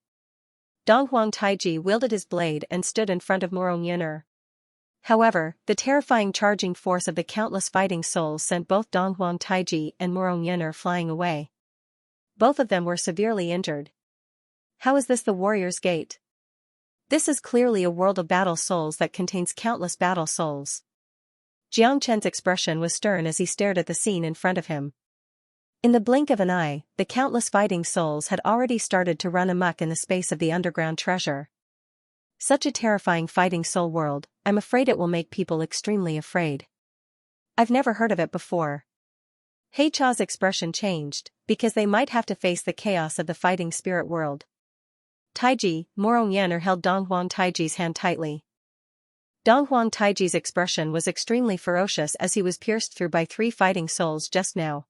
Donghuang Taiji wielded his blade and stood in front of Morong Yener. However, the terrifying charging force of the countless fighting souls sent both Donghuang Taiji and Morong Yener flying away. Both of them were severely injured. How is this the warrior's gate? This is clearly a world of battle souls that contains countless battle souls. Jiang Chen's expression was stern as he stared at the scene in front of him. In the blink of an eye, the countless fighting souls had already started to run amok in the space of the underground treasure. Such a terrifying fighting soul world, I'm afraid it will make people extremely afraid. I've never heard of it before. Hei Cha's expression changed, because they might have to face the chaos of the fighting spirit world. Taiji, Morong Yener held Donghuang Taiji's hand tightly. Donghuang Taiji's expression was extremely ferocious as he was pierced through by 3 fighting souls just now.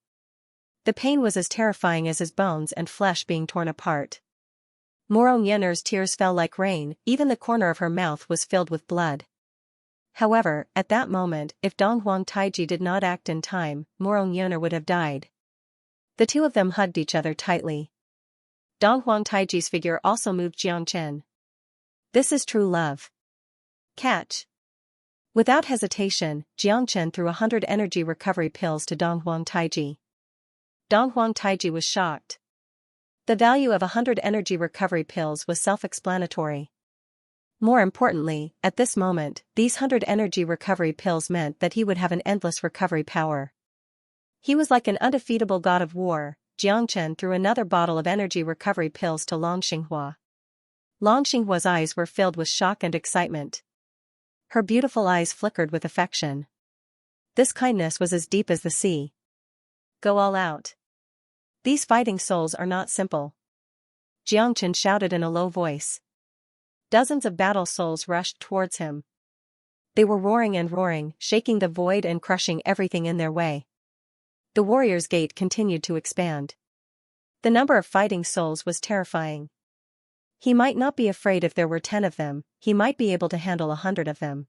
The pain was as terrifying as his bones and flesh being torn apart. Morong Yener's tears fell like rain, even the corner of her mouth was filled with blood. However, at that moment, if Donghuang Taiji did not act in time, Morong Yener would have died. The two of them hugged each other tightly. Donghuang Taiji's figure also moved Jiang Chen. This is true love. Catch. Without hesitation, Jiang Chen threw 100 energy recovery pills to Donghuang Taiji. Donghuang Taiji was shocked. The value of 100 energy recovery pills was self-explanatory. More importantly, at this moment, these 100 energy recovery pills meant that he would have an endless recovery power. He was like an undefeatable god of war. Jiang Chen threw another bottle of energy recovery pills to Long Xinghua. Long Xinghua's eyes were filled with shock and excitement. Her beautiful eyes flickered with affection. This kindness was as deep as the sea. Go all out. These fighting souls are not simple. Jiang Chen shouted in a low voice. Dozens of battle souls rushed towards him. They were roaring and roaring, shaking the void and crushing everything in their way. The warrior's gate continued to expand. The number of fighting souls was terrifying. He might not be afraid if there were 10 of them, he might be able to handle 100 of them.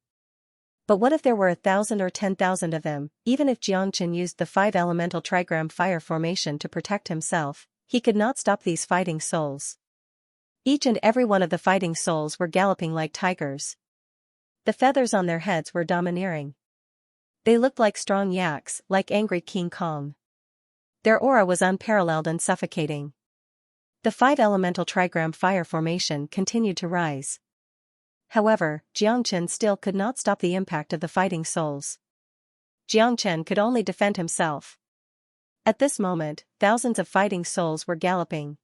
But what if there were 1,000 or 10,000 of them? Even if Jiang Chen used the 5-elemental trigram fire formation to protect himself, he could not stop these fighting souls. Each and every one of the fighting souls were galloping like tigers. The feathers on their heads were domineering. They looked like strong yaks, like angry King Kong. Their aura was unparalleled and suffocating. The 5-elemental trigram fire formation continued to rise. However, Jiang Chen still could not stop the impact of the fighting souls. Jiang Chen could only defend himself. At this moment, thousands of fighting souls were galloping.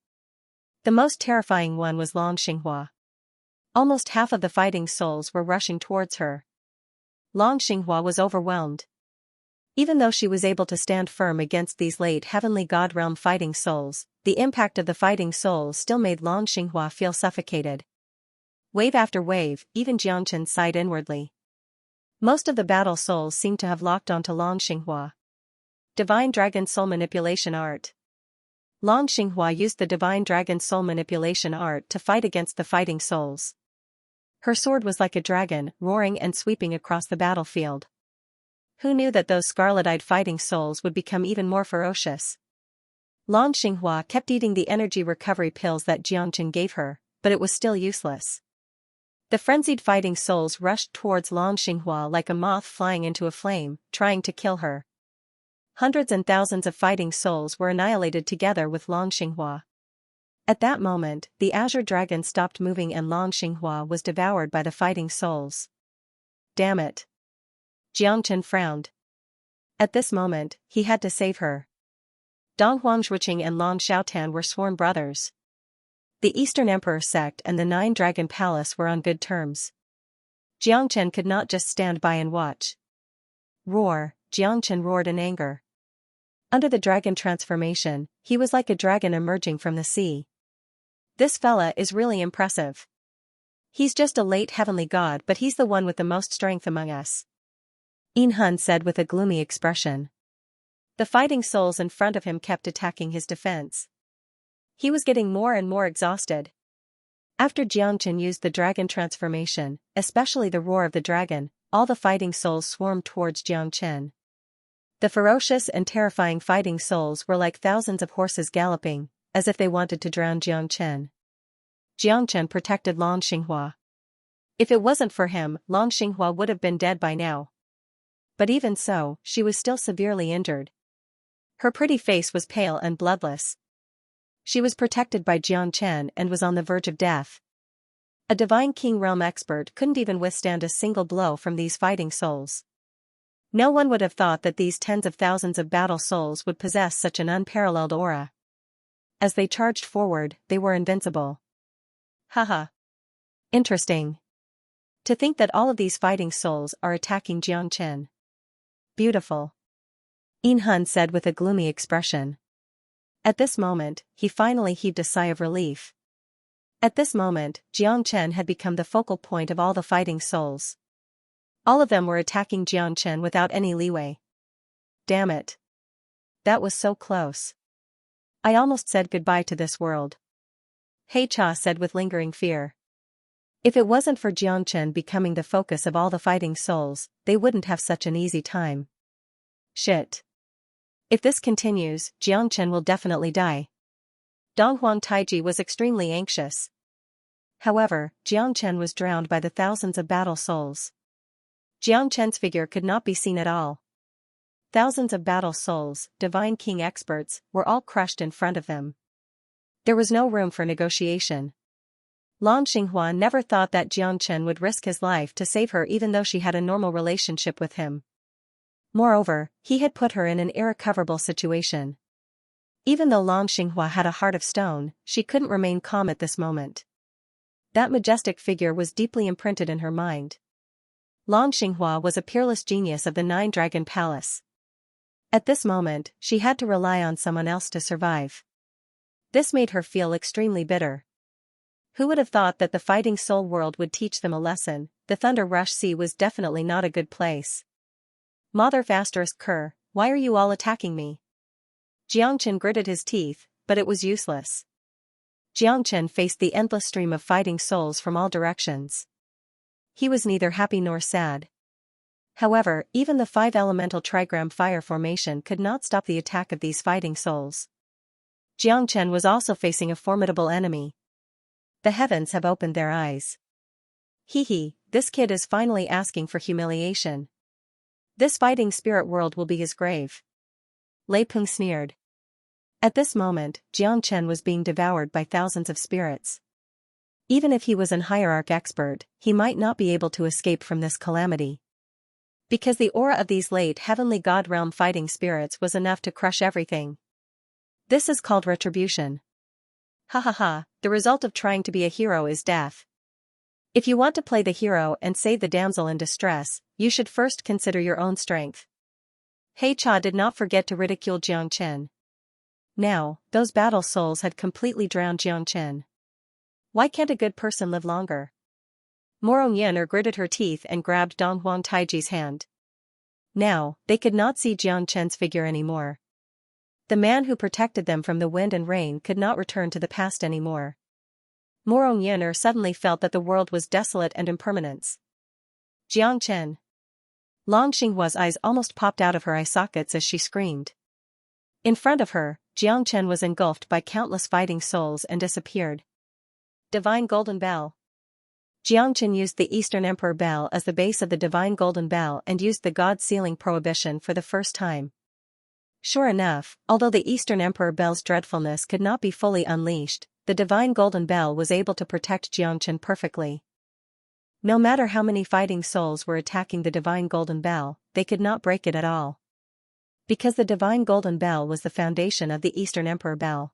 The most terrifying one was Long Xinghua. Almost half of the fighting souls were rushing towards her. Long Xinghua was overwhelmed. Even though she was able to stand firm against these late heavenly god realm fighting souls, the impact of the fighting souls still made Long Xinghua feel suffocated. Wave after wave, even Jiang Chen sighed inwardly. Most of the battle souls seemed to have locked onto Long Xinghua. Divine Dragon Soul Manipulation Art. Long Xinghua used the Divine Dragon Soul Manipulation Art to fight against the fighting souls. Her sword was like a dragon, roaring and sweeping across the battlefield. Who knew that those scarlet-eyed fighting souls would become even more ferocious? Long Xinghua kept eating the energy recovery pills that Jiang Chen gave her, but it was still useless. The frenzied fighting souls rushed towards Long Xinghua like a moth flying into a flame, trying to kill her. Hundreds and thousands of fighting souls were annihilated together with Long Xinghua. At that moment, the azure dragon stopped moving and Long Xinghua was devoured by the fighting souls. Damn it. Jiangchen frowned. At this moment, he had to save her. Dong Huangzhuqing and Long Xiaotan were sworn brothers. The Eastern Emperor sect and the Nine Dragon Palace were on good terms. Jiangchen could not just stand by and watch. Roar, Jiangchen roared in anger. Under the dragon transformation, he was like a dragon emerging from the sea. This fella is really impressive. He's just a late heavenly god, but he's the one with the most strength among us. Yin Hun said with a gloomy expression. The fighting souls in front of him kept attacking his defense. He was getting more and more exhausted. After Jiangchen used the dragon transformation, especially the roar of the dragon, all the fighting souls swarmed towards Jiangchen. The ferocious and terrifying fighting souls were like thousands of horses galloping, as if they wanted to drown Jiangchen. Jiangchen protected Long Xinghua. If it wasn't for him, Long Xinghua would have been dead by now. But even so, she was still severely injured. Her pretty face was pale and bloodless. She was protected by Jiangchen and was on the verge of death. A divine king realm expert couldn't even withstand a single blow from these fighting souls. No one would have thought that these tens of thousands of battle souls would possess such an unparalleled aura. As they charged forward, they were invincible. Haha. Interesting. To think that all of these fighting souls are attacking Jiangchen. Beautiful. Yin Hun said with a gloomy expression. At this moment, he finally heaved a sigh of relief. At this moment, Jiangchen had become the focal point of all the fighting souls. All of them were attacking Jiangchen without any leeway. Damn it. That was so close. I almost said goodbye to this world. He Cha said with lingering fear. If it wasn't for Jiangchen becoming the focus of all the fighting souls, they wouldn't have such an easy time. Shit. If this continues, Jiangchen will definitely die. Dong Huang Taiji was extremely anxious. However, Jiangchen was drowned by the thousands of battle souls. Jiangchen's figure could not be seen at all. Thousands of battle souls, divine king experts, were all crushed in front of them. There was no room for negotiation. Long Xinghua never thought that Jiangchen would risk his life to save her even though she had a normal relationship with him. Moreover, he had put her in an irrecoverable situation. Even though Long Xinghua had a heart of stone, she couldn't remain calm at this moment. That majestic figure was deeply imprinted in her mind. Long Xinghua was a peerless genius of the Nine Dragon Palace. At this moment, she had to rely on someone else to survive. This made her feel extremely bitter. Who would have thought that the fighting soul world would teach them a lesson? The Thunder Rush Sea was definitely not a good place. Mother Kerr, why are you all attacking me? Jiangchen gritted his teeth, but it was useless. Jiangchen faced the endless stream of fighting souls from all directions. He was neither happy nor sad. However, even the 5-elemental trigram fire formation could not stop the attack of these fighting souls. Jiangchen was also facing a formidable enemy. The heavens have opened their eyes. Hee, this kid is finally asking for humiliation. This fighting spirit world will be his grave. Lei Peng sneered. At this moment, Jiangchen was being devoured by thousands of spirits. Even if he was an hierarch expert, he might not be able to escape from this calamity. Because the aura of these late heavenly god realm fighting spirits was enough to crush everything. This is called retribution. The result of trying to be a hero is death. If you want to play the hero and save the damsel in distress, you should first consider your own strength. He Cha did not forget to ridicule Jiangchen. Now, those battle souls had completely drowned Jiangchen. Why can't a good person live longer? Morong Yener gritted her teeth and grabbed Dong Huang Taiji's hand. Now, they could not see Jiangchen's figure anymore. The man who protected them from the wind and rain could not return to the past anymore. Morong Yener suddenly felt that the world was desolate and impermanence. Jiangchen. Long Xinghua's eyes almost popped out of her eye sockets as she screamed. In front of her, Jiangchen was engulfed by countless fighting souls and disappeared. Divine Golden Bell. Jiangchen used the Eastern Emperor Bell as the base of the Divine Golden Bell and used the God Sealing Prohibition for the first time. Sure enough, although the Eastern Emperor Bell's dreadfulness could not be fully unleashed, the divine golden bell was able to protect Xianxia perfectly. No matter how many fighting souls were attacking the divine golden bell, they could not break it at all. Because the divine golden bell was the foundation of the Eastern Emperor Bell.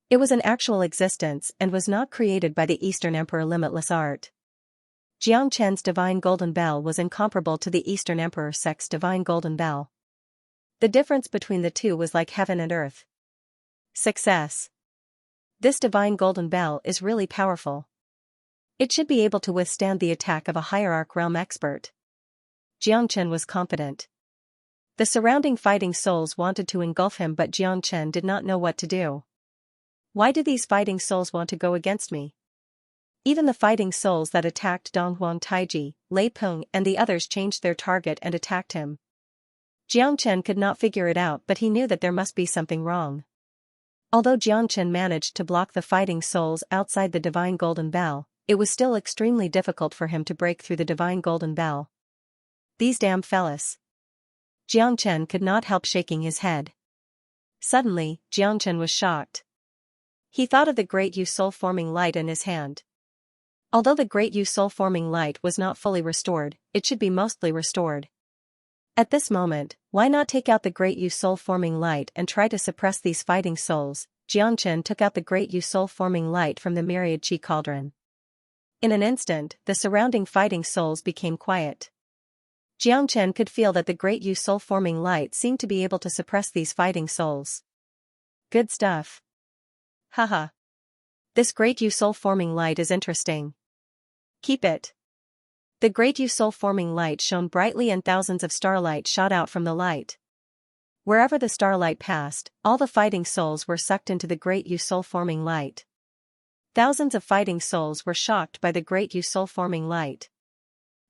It was an actual existence and was not created by the Eastern Emperor limitless art. Xianxia's divine golden bell was incomparable to the Eastern Emperor Sek's divine golden bell. The difference between the two was like heaven and earth. Success. This divine golden bell is really powerful. It should be able to withstand the attack of a hierarch realm expert. Xianxia was confident. The surrounding fighting souls wanted to engulf him, but Xianxia did not know what to do. Why do these fighting souls want to go against me? Even the fighting souls that attacked Donghuang Taiji, Lei Peng and the others changed their target and attacked him. Xianxia could not figure it out, but he knew that there must be something wrong. Although Xianxia managed to block the fighting souls outside the divine golden bell, it was still extremely difficult for him to break through the divine golden bell. These damn fellas. Xianxia could not help shaking his head. Suddenly, Xianxia was shocked. He thought of the great Yu soul-forming light in his hand. Although the great Yu soul-forming light was not fully restored, it should be mostly restored. At this moment, why not take out the great Yu soul-forming light and try to suppress these fighting souls? Xianxia took out the great Yu soul-forming light from the myriad chi cauldron. In an instant, the surrounding fighting souls became quiet. Xianxia could feel that the great Yu soul-forming light seemed to be able to suppress these fighting souls. Good stuff. Haha. This great Yu soul-forming light is interesting. Keep it. The great Yu soul-forming light shone brightly and thousands of starlight shot out from the light. Wherever the starlight passed, all the fighting souls were sucked into the great Yu soul-forming light. Thousands of fighting souls were shocked by the great Yu soul-forming light.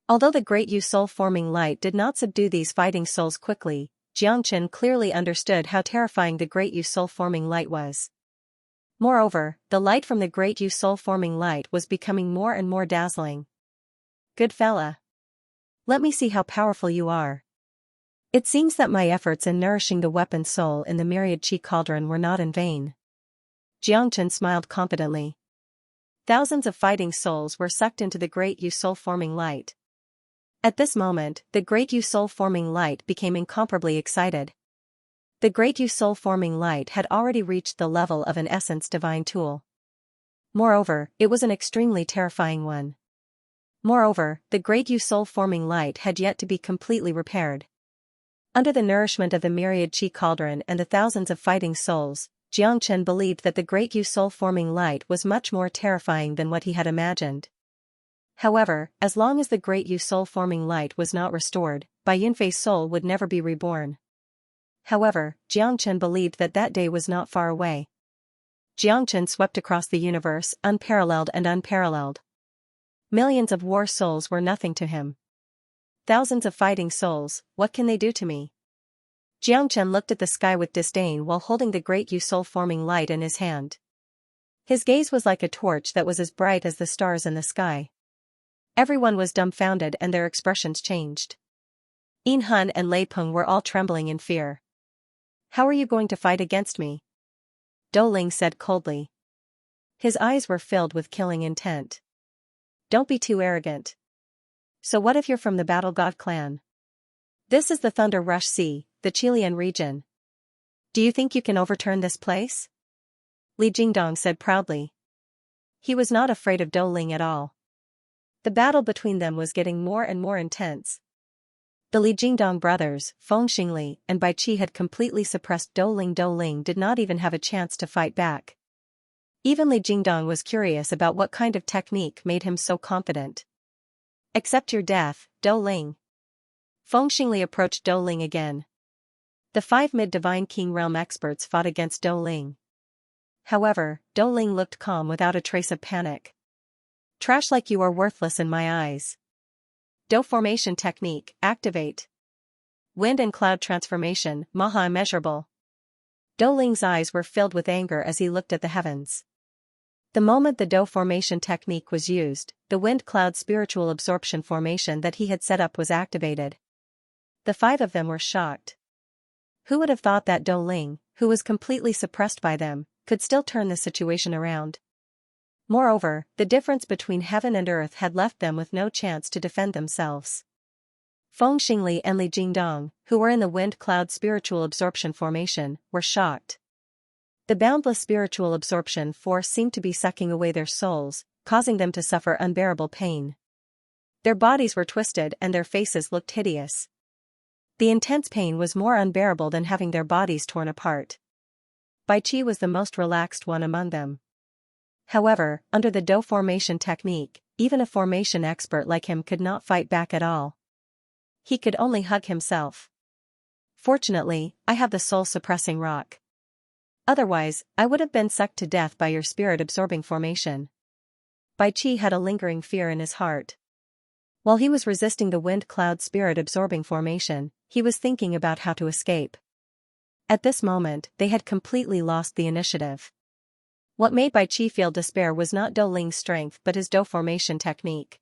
Although the great Yu soul-forming light did not subdue these fighting souls quickly, Xianxia clearly understood how terrifying the great Yu soul-forming light was. Moreover, the light from the great Yu soul-forming light was becoming more and more dazzling. Good fella. Let me see how powerful you are. It seems that my efforts in nourishing the weapon soul in the myriad chi cauldron were not in vain. Xianxia smiled confidently. Thousands of fighting souls were sucked into the great Yu soul-forming light. At this moment, the great Yu soul-forming light became incomparably excited. The great Yu soul-forming light had already reached the level of an essence divine tool. Moreover, it was an extremely terrifying one. Moreover, the great Yu soul-forming light had yet to be completely repaired. Under the nourishment of the myriad chi cauldron and the thousands of fighting souls, Xianxia believed that the great Yu soul-forming light was much more terrifying than what he had imagined. However, as long as the great Yu soul-forming light was not restored, Bai Yunfei's soul would never be reborn. However, Xianxia believed that that day was not far away. Xianxia swept across the universe, unparalleled and unparalleled. Millions of war souls were nothing to him. Thousands of fighting souls, what can they do to me? Xianxia looked at the sky with disdain while holding the great Yu soul-forming light in his hand. His gaze was like a torch that was as bright as the stars in the sky. Everyone was dumbfounded and their expressions changed. Yin Hun and Lei Peng were all trembling in fear. How are you going to fight against me? Dou Ling said coldly. His eyes were filled with killing intent. Don't be too arrogant. So what if you're from the Battle God clan? This is the Thunder Rush Sea, the Qilian region. Do you think you can overturn this place? Li Jingdong said proudly. He was not afraid of Dou Ling at all. The battle between them was getting more and more intense. The Li Jingdong brothers, Feng Xingli and Bai Qi had completely suppressed Dou Ling. Dou Ling did not even have a chance to fight back. Even Li Jingdong was curious about what kind of technique made him so confident. Accept your death, Dou Ling. Feng Xingli approached Dou Ling again. The 5 mid-divine king realm experts fought against Dou Ling. However, Dou Ling looked calm without a trace of panic. Trash like you are worthless in my eyes. Dou formation technique, activate. Wind and cloud transformation, Maha immeasurable. Dou Ling's eyes were filled with anger as he looked at the heavens. The moment the Dou formation technique was used, the wind cloud spiritual absorption formation that he had set up was activated. The 5 of them were shocked. Who would have thought that Dou Ling, who was completely suppressed by them, could still turn the situation around? Moreover, the difference between heaven and earth had left them with no chance to defend themselves. Feng Xingli and Li Jingdong, who were in the wind cloud spiritual absorption formation, were shocked. The boundless spiritual absorption force seemed to be sucking away their souls, causing them to suffer unbearable pain. Their bodies were twisted and their faces looked hideous. The intense pain was more unbearable than having their bodies torn apart. Bai Qi was the most relaxed one among them. However, under the Dou formation technique, even a formation expert like him could not fight back at all. He could only hug himself. Fortunately, I have the soul-suppressing rock. Otherwise, I would have been sucked to death by your spirit-absorbing formation. Bai Qi had a lingering fear in his heart. While he was resisting the wind cloud spirit-absorbing formation, he was thinking about how to escape. At this moment, they had completely lost the initiative. What made Bai Qi feel despair was not Dou Ling's strength but his Dou formation technique.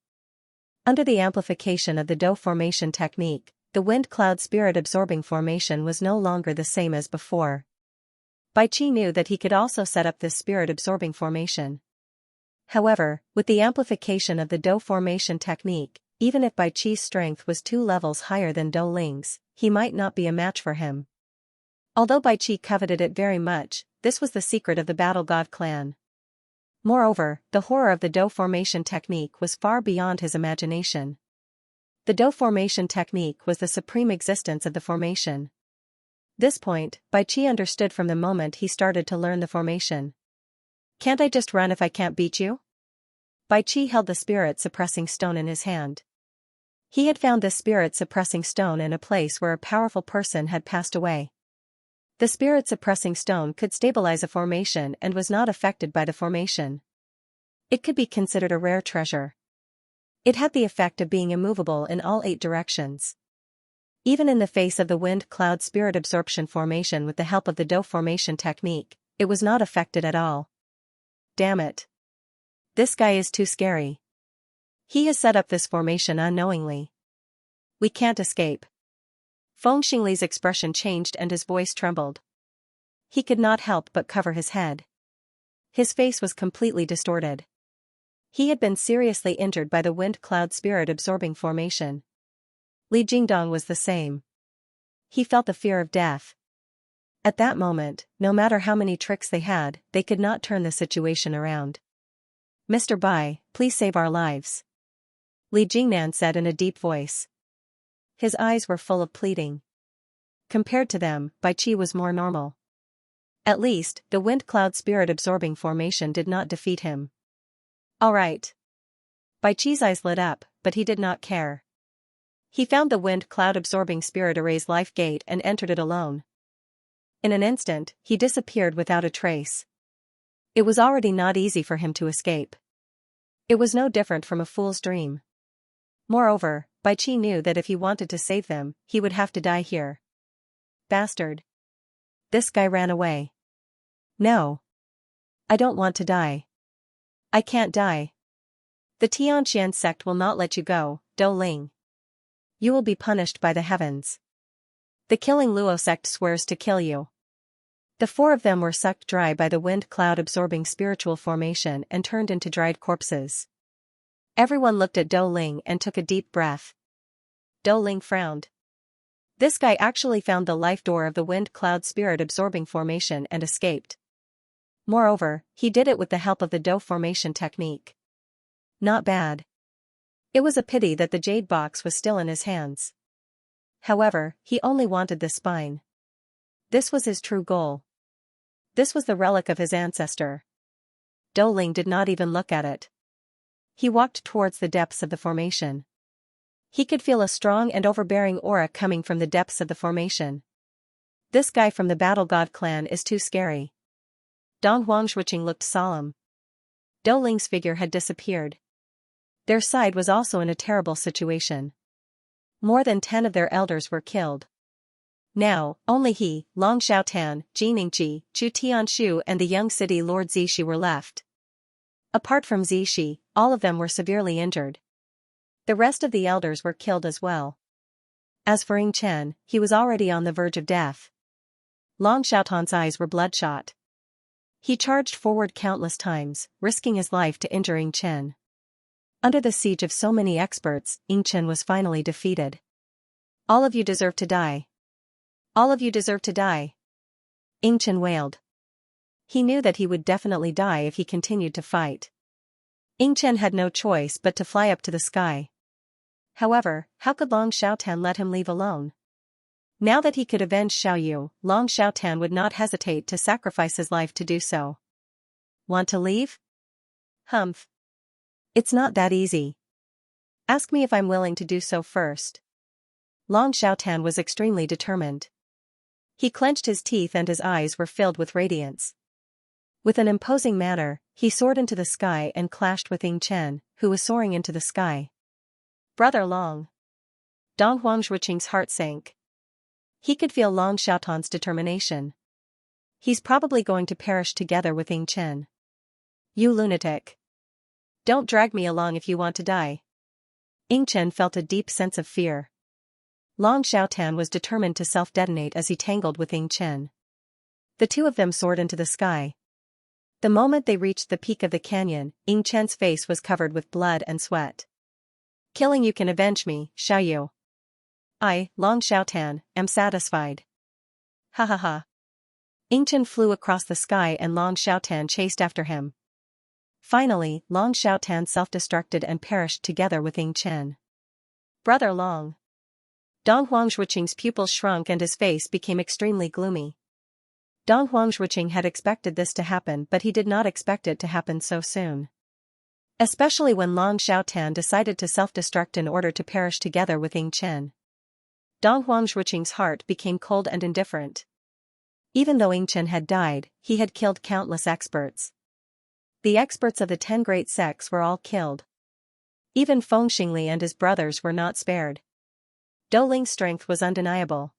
Under the amplification of the Dou formation technique, the wind cloud spirit-absorbing formation was no longer the same as before. Bai Qi knew that he could also set up this spirit-absorbing formation. However, with the amplification of the Dou formation technique, even if Bai Qi's strength was 2 levels higher than Dou Ling's, he might not be a match for him. Although Bai Qi coveted it very much, this was the secret of the Battle God clan. Moreover, the horror of the Dou formation technique was far beyond his imagination. The Dou formation technique was the supreme existence of the formation. This point, Bai Qi understood from the moment he started to learn the formation. Can't I just run if I can't beat you? Bai Qi held the spirit-suppressing stone in his hand. He had found this spirit-suppressing stone in a place where a powerful person had passed away. The spirit-suppressing stone could stabilize a formation and was not affected by the formation. It could be considered a rare treasure. It had the effect of being immovable in all 8 directions. Even in the face of the wind cloud spirit absorption formation with the help of the Dou formation technique, it was not affected at all. Damn it. This guy is too scary. He has set up this formation unknowingly. We can't escape. Feng Xingli's expression changed and his voice trembled. He could not help but cover his head. His face was completely distorted. He had been seriously injured by the wind cloud spirit absorbing formation. Li Jingdong was the same. He felt the fear of death. At that moment, no matter how many tricks they had, they could not turn the situation around. Mr. Bai, please save our lives. Li Jingnan said in a deep voice. His eyes were full of pleading. Compared to them, Bai Qi was more normal. At least, the wind cloud spirit absorbing formation did not defeat him. All right. Bai Qi's eyes lit up, but he did not care. He found the wind cloud absorbing spirit array's life gate and entered it alone. In an instant, he disappeared without a trace. It was already not easy for him to escape. It was no different from a fool's dream. Moreover, Bai Qi knew that if he wanted to save them, he would have to die here. Bastard. This guy ran away. No. I don't want to die. I can't die. The Tianxian sect will not let you go, Dou Ling. You will be punished by the heavens. The Killing Luo sect swears to kill you. The 4 of them were sucked dry by the wind cloud absorbing spiritual formation and turned into dried corpses. Everyone looked at Dou Ling and took a deep breath. Dou Ling frowned. This guy actually found the life door of the wind cloud spirit absorbing formation and escaped. Moreover, he did it with the help of the Dou formation technique. Not bad. It was a pity that the jade box was still in his hands. However, he only wanted the spine. This was his true goal. This was the relic of his ancestor. Dou Ling did not even look at it. He walked towards the depths of the formation. He could feel a strong and overbearing aura coming from the depths of the formation. This guy from the Battle God clan is too scary. Dong Huangshuiqing looked solemn. Dou Ling's figure had disappeared. Their side was also in a terrible situation. More than 10 of their elders were killed. Now, only he, Long Xiaotan, Ji Ningqi, Chu Tianshu and the young city lord Zixi were left. Apart from Zixi, all of them were severely injured. The rest of the elders were killed as well. As for Ying Chen, he was already on the verge of death. Long Xiaotan's eyes were bloodshot. He charged forward countless times, risking his life to injure Ying Chen. Under the siege of so many experts, Ying Chen was finally defeated. All of you deserve to die. All of you deserve to die. Ying Chen wailed. He knew that he would definitely die if he continued to fight. Ying Chen had no choice but to fly up to the sky. However, how could Long Xiaotan let him leave alone? Now that he could avenge Xiao Yu, Long Xiaotan would not hesitate to sacrifice his life to do so. Want to leave? Humph. It's not that easy. Ask me if I'm willing to do so first. Long Xiaotan was extremely determined. He clenched his teeth and his eyes were filled with radiance. With an imposing manner, he soared into the sky and clashed with Ying Chen, who was soaring into the sky. Brother Long. Dong Huangzhuqing's heart sank. He could feel Long Xiaotan's determination. He's probably going to perish together with Ying Chen. You lunatic. Don't drag me along if you want to die. Ying Chen felt a deep sense of fear. Long Xiaotan was determined to self-detonate as he tangled with Ying Chen. The two of them soared into the sky. The moment they reached the peak of the canyon, Ying Chen's face was covered with blood and sweat. Killing you can avenge me, Xiao Yu. I, Long Xiaotan, am satisfied. Ha ha ha. Ying Chen flew across the sky and Long Xiaotan chased after him. Finally, Long Xiaotan self-destructed and perished together with Ying Chen. Brother Long. Dong Huangzhuqing's pupils shrunk and his face became extremely gloomy. Dong Huangzhuqing had expected this to happen, but he did not expect it to happen so soon. Especially when Long Xiaotan decided to self-destruct in order to perish together with Ying Chen. Dong Huangzhuqing's heart became cold and indifferent. Even though Ying Chen had died, he had killed countless experts. The experts of the 10 great sects were all killed. Even Feng Xingli and his brothers were not spared. Dou Ling's strength was undeniable.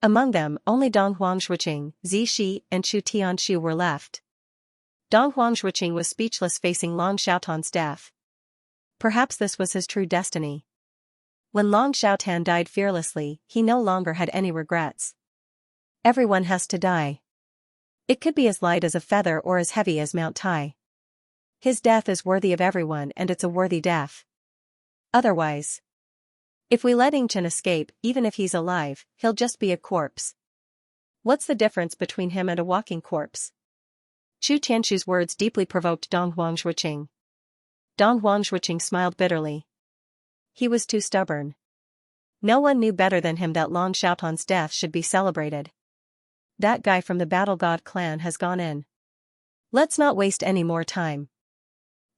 Among them, only Dong Huangzhuqing, Zixi, and Chu Tianshu were left. Dong Huangzhuqing was speechless facing Long Xiaotan's death. Perhaps this was his true destiny. When Long Xiaotan died fearlessly, he no longer had any regrets. Everyone has to die. It could be as light as a feather or as heavy as Mount Tai. His death is worthy of everyone and it's a worthy death. Otherwise, if we let Ying Chen escape, even if he's alive, he'll just be a corpse. What's the difference between him and a walking corpse? Chu Tianshu's words deeply provoked Dong Huangzhuqing. Dong Huangzhuqing smiled bitterly. He was too stubborn. No one knew better than him that Long Xiaotan's death should be celebrated. That guy from the Battle God clan has gone in. Let's not waste any more time.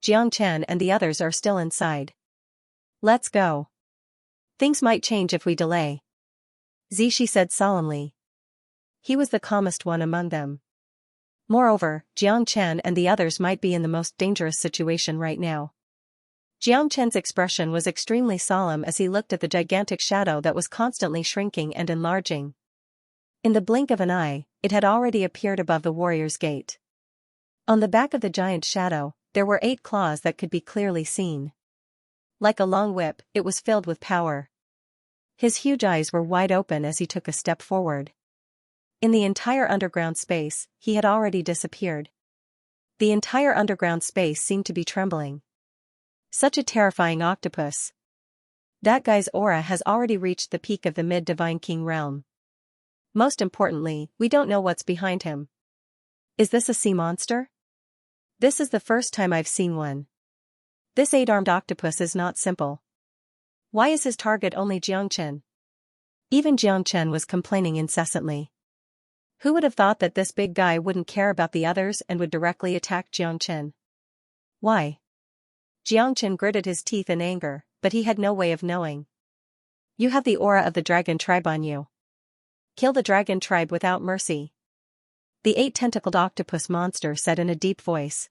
Jiang Chen and the others are still inside. Let's go. Things might change if we delay. Zixi said solemnly. He was the calmest one among them. Moreover, Jiang Chen and the others might be in the most dangerous situation right now. Jiang Chen's expression was extremely solemn as he looked at the gigantic shadow that was constantly shrinking and enlarging. In the blink of an eye, it had already appeared above the warrior's gate. On the back of the giant shadow, there were 8 claws that could be clearly seen. Like a long whip, it was filled with power. His huge eyes were wide open as he took a step forward. In the entire underground space, he had already disappeared. The entire underground space seemed to be trembling. Such a terrifying octopus. That guy's aura has already reached the peak of the mid-divine king realm. Most importantly, we don't know what's behind him. Is this a sea monster? This is the first time I've seen one. This 8-armed octopus is not simple. Why is his target only Jiang Chen? Even Jiang Chen was complaining incessantly. Who would have thought that this big guy wouldn't care about the others and would directly attack Jiang Chen? Why? Jiang Chen gritted his teeth in anger, but he had no way of knowing. You have the aura of the dragon tribe on you. Kill the dragon tribe without mercy. The 8-tentacled octopus monster said in a deep voice.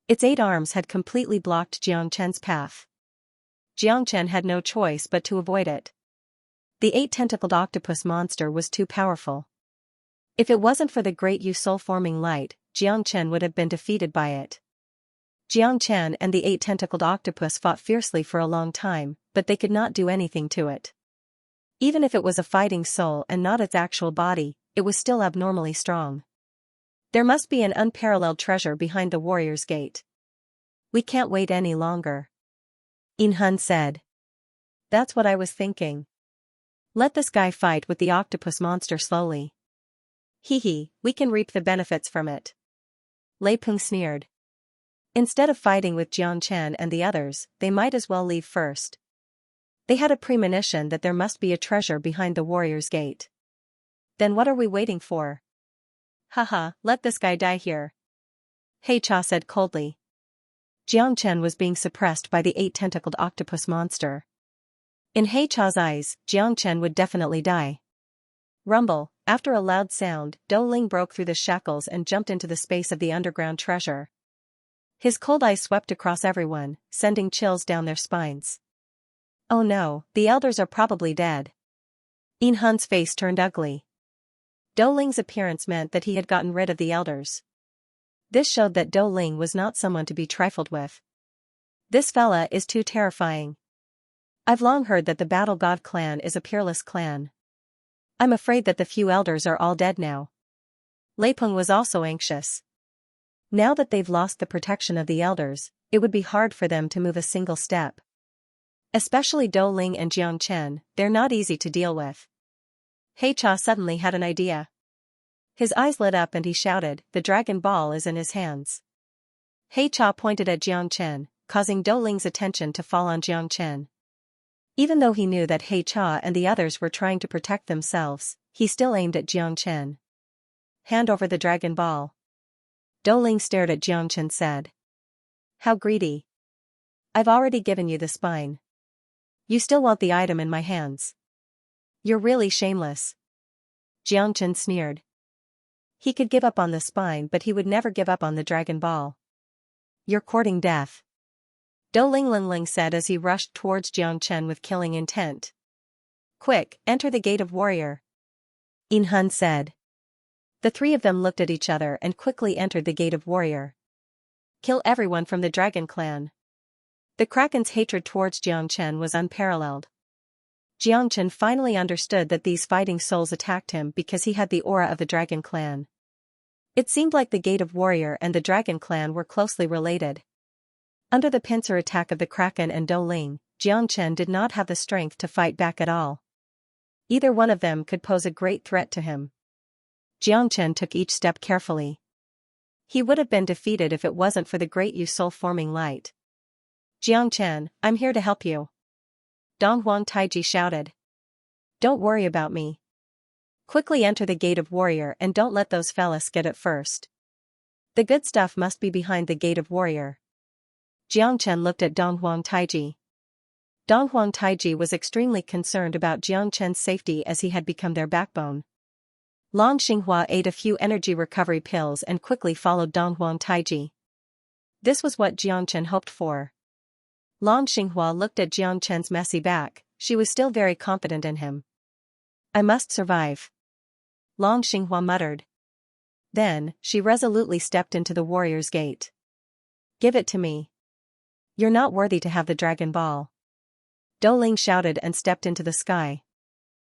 Its 8 arms had completely blocked Jiang Chen's path. Jiang Chen had no choice but to avoid it. The 8-tentacled octopus monster was too powerful. If it wasn't for the great Yu soul-forming light, Jiang Chen would have been defeated by it. Jiang Chen and the 8-tentacled octopus fought fiercely for a long time, but they could not do anything to it. Even if it was a fighting soul and not its actual body, it was still abnormally strong. There must be an unparalleled treasure behind the warrior's gate. We can't wait any longer. In-hun said. That's what I was thinking. Let this guy fight with the octopus monster slowly. Hee, we can reap the benefits from it. Lei Peng sneered. Instead of fighting with Jiang Chen and the others, they might as well leave first. They had a premonition that there must be a treasure behind the warrior's gate. Then what are we waiting for? Haha, let this guy die here. Heicha said coldly. Jiang Chen was being suppressed by the 8-tentacled octopus monster. In Heicha's eyes, Jiang Chen would definitely die. Rumble, after a loud sound, Dou Ling broke through the shackles and jumped into the space of the underground treasure. His cold eyes swept across everyone, sending chills down their spines. Oh no, the elders are probably dead. In-hun's face turned ugly. Dou Ling's appearance meant that he had gotten rid of the elders. This showed that Dou Ling was not someone to be trifled with. This fella is too terrifying. I've long heard that the Battle God clan is a peerless clan. I'm afraid that the few elders are all dead now. Lei Peng was also anxious. Now that they've lost the protection of the elders, it would be hard for them to move a single step. Especially Dou Ling and Jiang Chen, they're not easy to deal with. Heicha suddenly had an idea. His eyes lit up and he shouted, "The Dragon Ball is in his hands." Heicha pointed at Jiang Chen, causing Dou Ling's attention to fall on Jiang Chen. Even though he knew that Heicha and the others were trying to protect themselves, he still aimed at Jiang Chen. Hand over the Dragon Ball. Dou Ling stared at Jiang Chen said. How greedy. I've already given you the spine. You still want the item in my hands. You're really shameless. Jiang Chen sneered. He could give up on the spine but he would never give up on the Dragon Ball. You're courting death. Dou Ling said as he rushed towards Jiang Chen with killing intent. Quick, enter the Gate of Warrior. In-hun said. The three of them looked at each other and quickly entered the Gate of Warrior. Kill everyone from the Dragon Clan. The Kraken's hatred towards Jiang Chen was unparalleled. Jiang Chen finally understood that these fighting souls attacked him because he had the aura of the Dragon Clan. It seemed like the Gate of Warrior and the Dragon Clan were closely related. Under the pincer attack of the Kraken and Dou Ling, Jiang Chen did not have the strength to fight back at all. Either one of them could pose a great threat to him. Jiang Chen took each step carefully. He would have been defeated if it wasn't for the great Yu soul-forming light. Jiang Chen, I'm here to help you. Dong Huang Taiji shouted. Don't worry about me. Quickly enter the Gate of Warrior and don't let those fellas get it first. The good stuff must be behind the Gate of Warrior. Jiang Chen looked at Dong Huang Taiji. Dong Huang Taiji was extremely concerned about Jiang Chen's safety as he had become their backbone. Long Xinghua ate a few energy recovery pills and quickly followed Dong Huang Taiji. This was what Jiang Chen hoped for. Long Xinghua looked at Jiang Chen's messy back, she was still very confident in him. I must survive. Long Xinghua muttered. Then, she resolutely stepped into the warrior's gate. Give it to me. You're not worthy to have the Dragon Ball. Dou Ling shouted and stepped into the sky.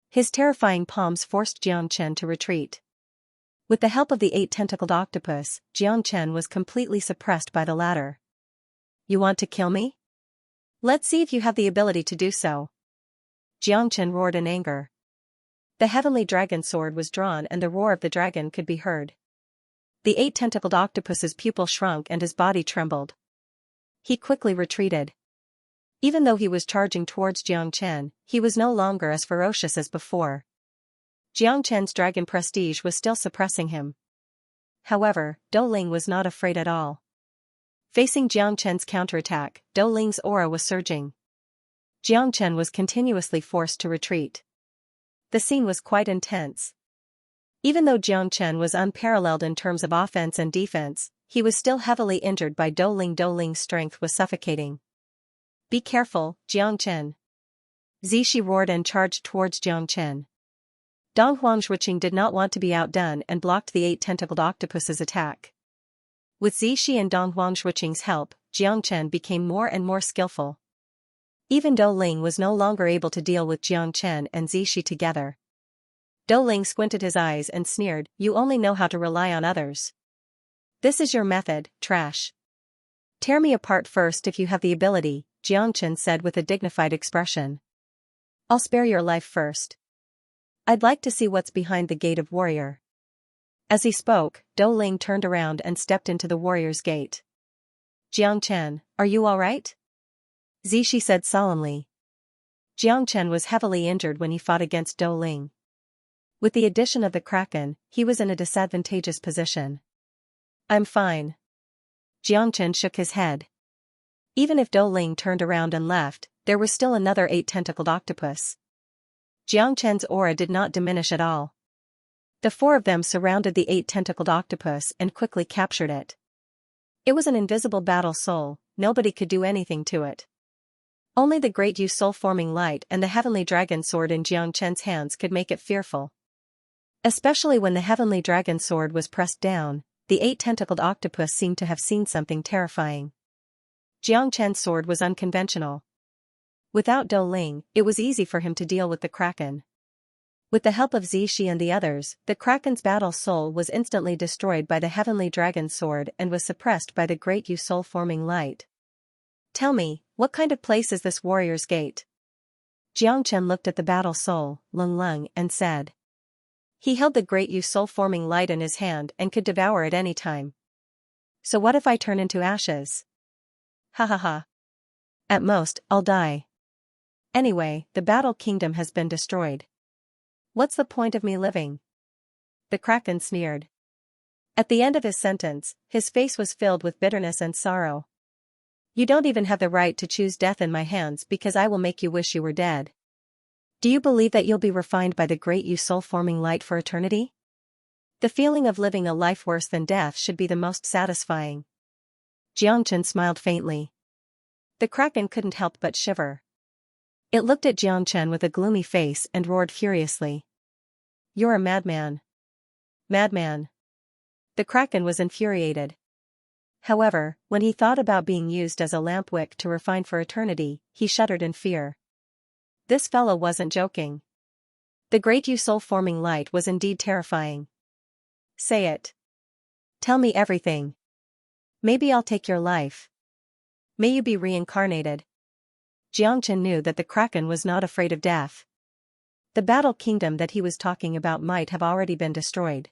His terrifying palms forced Jiang Chen to retreat. With the help of the 8-tentacled octopus, Jiang Chen was completely suppressed by the latter. You want to kill me? Let's see if you have the ability to do so. Jiang Chen roared in anger. The heavenly dragon sword was drawn and the roar of the dragon could be heard. The 8-tentacled octopus's pupil shrunk and his body trembled. He quickly retreated. Even though he was charging towards Jiang Chen, he was no longer as ferocious as before. Jiang Chen's dragon prestige was still suppressing him. However, Dou Ling was not afraid at all. Facing Jiang Chen's counterattack, Dou Ling's aura was surging. Jiang Chen was continuously forced to retreat. The scene was quite intense. Even though Jiang Chen was unparalleled in terms of offense and defense, he was still heavily injured by Dou Ling. Dou Ling's strength was suffocating. Be careful, Jiang Chen. Zishi roared and charged towards Jiang Chen. Dong Huangzuoqing did not want to be outdone and blocked the 8-tentacled octopus's attack. With Zishi and Dong Huangzuoqing's help, Jiang Chen became more and more skillful. Even Dou Ling was no longer able to deal with Jiang Chen and Zishi together. Dou Ling squinted his eyes and sneered, "You only know how to rely on others. This is your method, trash. Tear me apart first if you have the ability," Xianxia said with a dignified expression. "I'll spare your life first. I'd like to see what's behind the gate of warrior." As he spoke, Dou Ling turned around and stepped into the warrior's gate. "Xianxia, are you all right?" Zishi said solemnly. Xianxia was heavily injured when he fought against Dou Ling. With the addition of the Kraken, he was in a disadvantageous position. "I'm fine." Xianxia shook his head. Even if Dou Ling turned around and left, there was still another 8-tentacled octopus. Xianxia's aura did not diminish at all. The four of them surrounded the 8-tentacled octopus and quickly captured it. It was an invisible battle soul, nobody could do anything to it. Only the great Yu soul-forming light and the heavenly dragon sword in Xianxia's hands could make it fearful. Especially when the heavenly dragon sword was pressed down, the 8-tentacled octopus seemed to have seen something terrifying. Xianxia's sword was unconventional. Without Dou Ling, it was easy for him to deal with the Kraken. With the help of Zishi and the others, the Kraken's battle soul was instantly destroyed by the heavenly dragon sword and was suppressed by the great Yu soul-forming light. "Tell me, what kind of place is this warrior's gate?" Xianxia looked at the battle soul, Lung Lung, and said. He held the great Yu soul-forming light in his hand and could devour it any time. "So what if I turn into ashes?" "Ha ha ha. At most, I'll die. Anyway, the battle kingdom has been destroyed. What's the point of me living?" The Kraken sneered. At the end of his sentence, his face was filled with bitterness and sorrow. "You don't even have the right to choose death in my hands because I will make you wish you were dead. Do you believe that you'll be refined by the great Yu soul-forming light for eternity? The feeling of living a life worse than death should be the most satisfying." Xianxia smiled faintly. The Kraken couldn't help but shiver. It looked at Xianxia with a gloomy face and roared furiously. "You're a madman. Madman." The Kraken was infuriated. However, when he thought about being used as a lamp wick to refine for eternity, he shuddered in fear. This fellow wasn't joking. The great Yu soul-forming light was indeed terrifying. "Say it. Tell me everything. Maybe I'll take your life. May you be reincarnated." Xianxia knew that the Kraken was not afraid of death. The battle kingdom that he was talking about might have already been destroyed.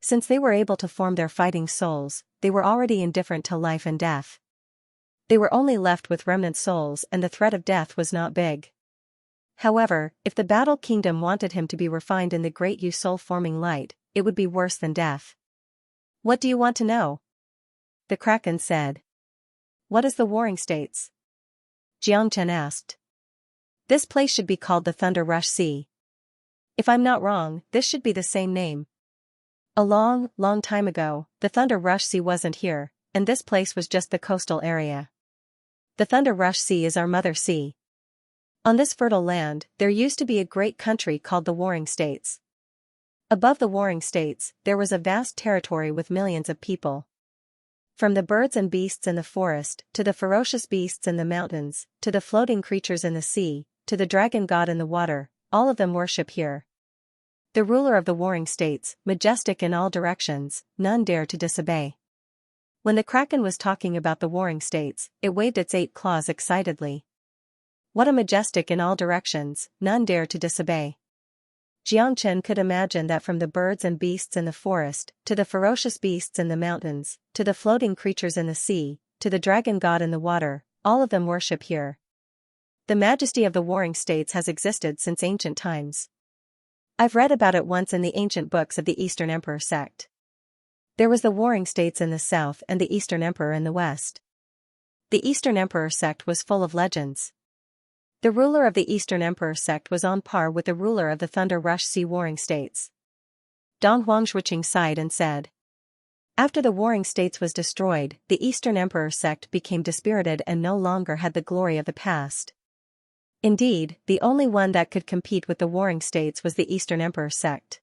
Since they were able to form their fighting souls, they were already indifferent to life and death. They were only left with remnant souls and the threat of death was not big. However, if the battle kingdom wanted him to be refined in the great Yu soul-forming light, it would be worse than death. "What do you want to know?" The Kraken said. "What is the Warring States?" Xianxia asked. "This place should be called the Thunder Rush Sea. If I'm not wrong, this should be the same name. A long, long time ago, the Thunder Rush Sea wasn't here, and this place was just the coastal area. The Thunder Rush Sea is our mother sea. On this fertile land, there used to be a great country called the Warring States. Above the Warring States, there was a vast territory with millions of people. From the birds and beasts in the forest, to the ferocious beasts in the mountains, to the floating creatures in the sea, to the dragon god in the water, all of them worship here. The ruler of the Warring States, majestic in all directions, none dare to disobey." When the Kraken was talking about the Warring States, it waved its 8 claws excitedly. What a majestic in all directions, none dare to disobey. Xianxia could imagine that from the birds and beasts in the forest, to the ferocious beasts in the mountains, to the floating creatures in the sea, to the dragon god in the water, all of them worship here. The majesty of the Warring States has existed since ancient times. I've read about it once in the ancient books of the Eastern Emperor sect. There was the Warring States in the south and the Eastern Emperor in the west. The Eastern Emperor sect was full of legends. The ruler of the Eastern Emperor sect was on par with the ruler of the Thunder Rush Sea Warring States. Dong Huangshuiqing sighed and said. After the Warring States was destroyed, the Eastern Emperor sect became dispirited and no longer had the glory of the past. Indeed, the only one that could compete with the Warring States was the Eastern Emperor sect.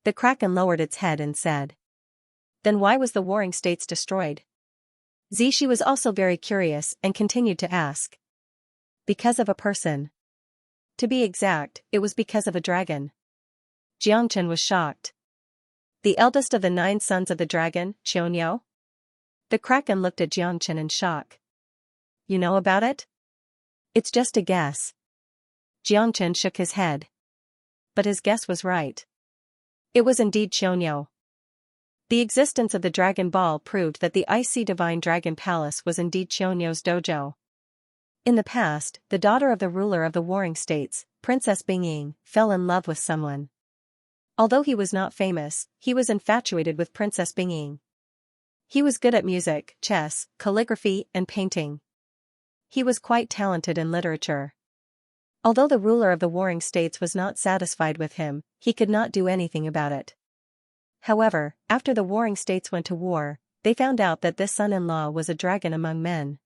The Kraken lowered its head and said. Then why was the Warring States destroyed? Zishi was also very curious and continued to ask. Because of a person. To be exact, it was because of a dragon. Jiangchen was shocked. The eldest of the 9 sons of the dragon, Xianxia? The Kraken looked at Jiangchen in shock. You know about it? It's just a guess. Jiangchen shook his head. But his guess was right. It was indeed Xianxia. The existence of the Dragon Ball proved that the icy divine Dragon Palace was indeed Xianxia's dojo. In the past, the daughter of the ruler of the Warring States, Princess Bingying, fell in love with someone. Although he was not famous, he was infatuated with Princess Bingying. He was good at music, chess, calligraphy, and painting. He was quite talented in literature. Although the ruler of the Warring States was not satisfied with him, he could not do anything about it. However, after the Warring States went to war, they found out that this son-in-law was a dragon among men.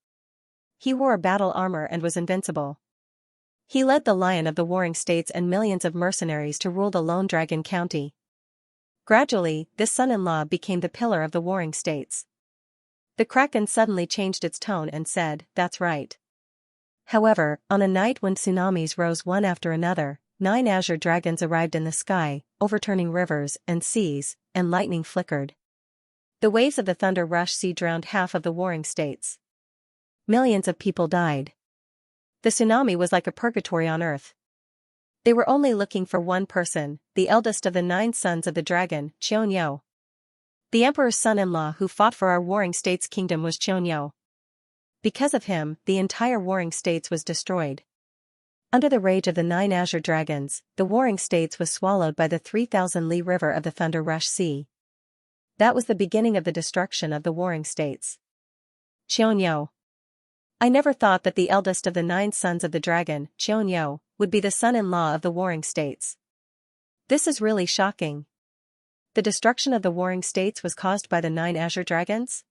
He wore battle armor and was invincible. He led the Lion of the Warring States and millions of mercenaries to rule the Lone Dragon County. Gradually, this son-in-law became the pillar of the Warring States. The Kraken suddenly changed its tone and said, "That's right." However, on a night when tsunamis rose one after another, 9 azure dragons arrived in the sky, overturning rivers and seas, and lightning flickered. The waves of the Thunder Rush Sea drowned half of the Warring States. Millions of people died. The tsunami was like a purgatory on Earth. They were only looking for one person, the eldest of the 9 sons of the dragon, Xianxia. The emperor's son-in-law who fought for our Warring States kingdom was Xianxia. Because of him, the entire Warring States was destroyed. Under the rage of the 9 azure dragons, the Warring States was swallowed by the 3,000-li river of the Thunder Rush Sea. That was the beginning of the destruction of the Warring States. Xianxia. I never thought that the eldest of the 9 sons of the dragon, Xianxia, would be the son-in-law of the Warring States. This is really shocking. The destruction of the Warring States was caused by the 9 azure dragons?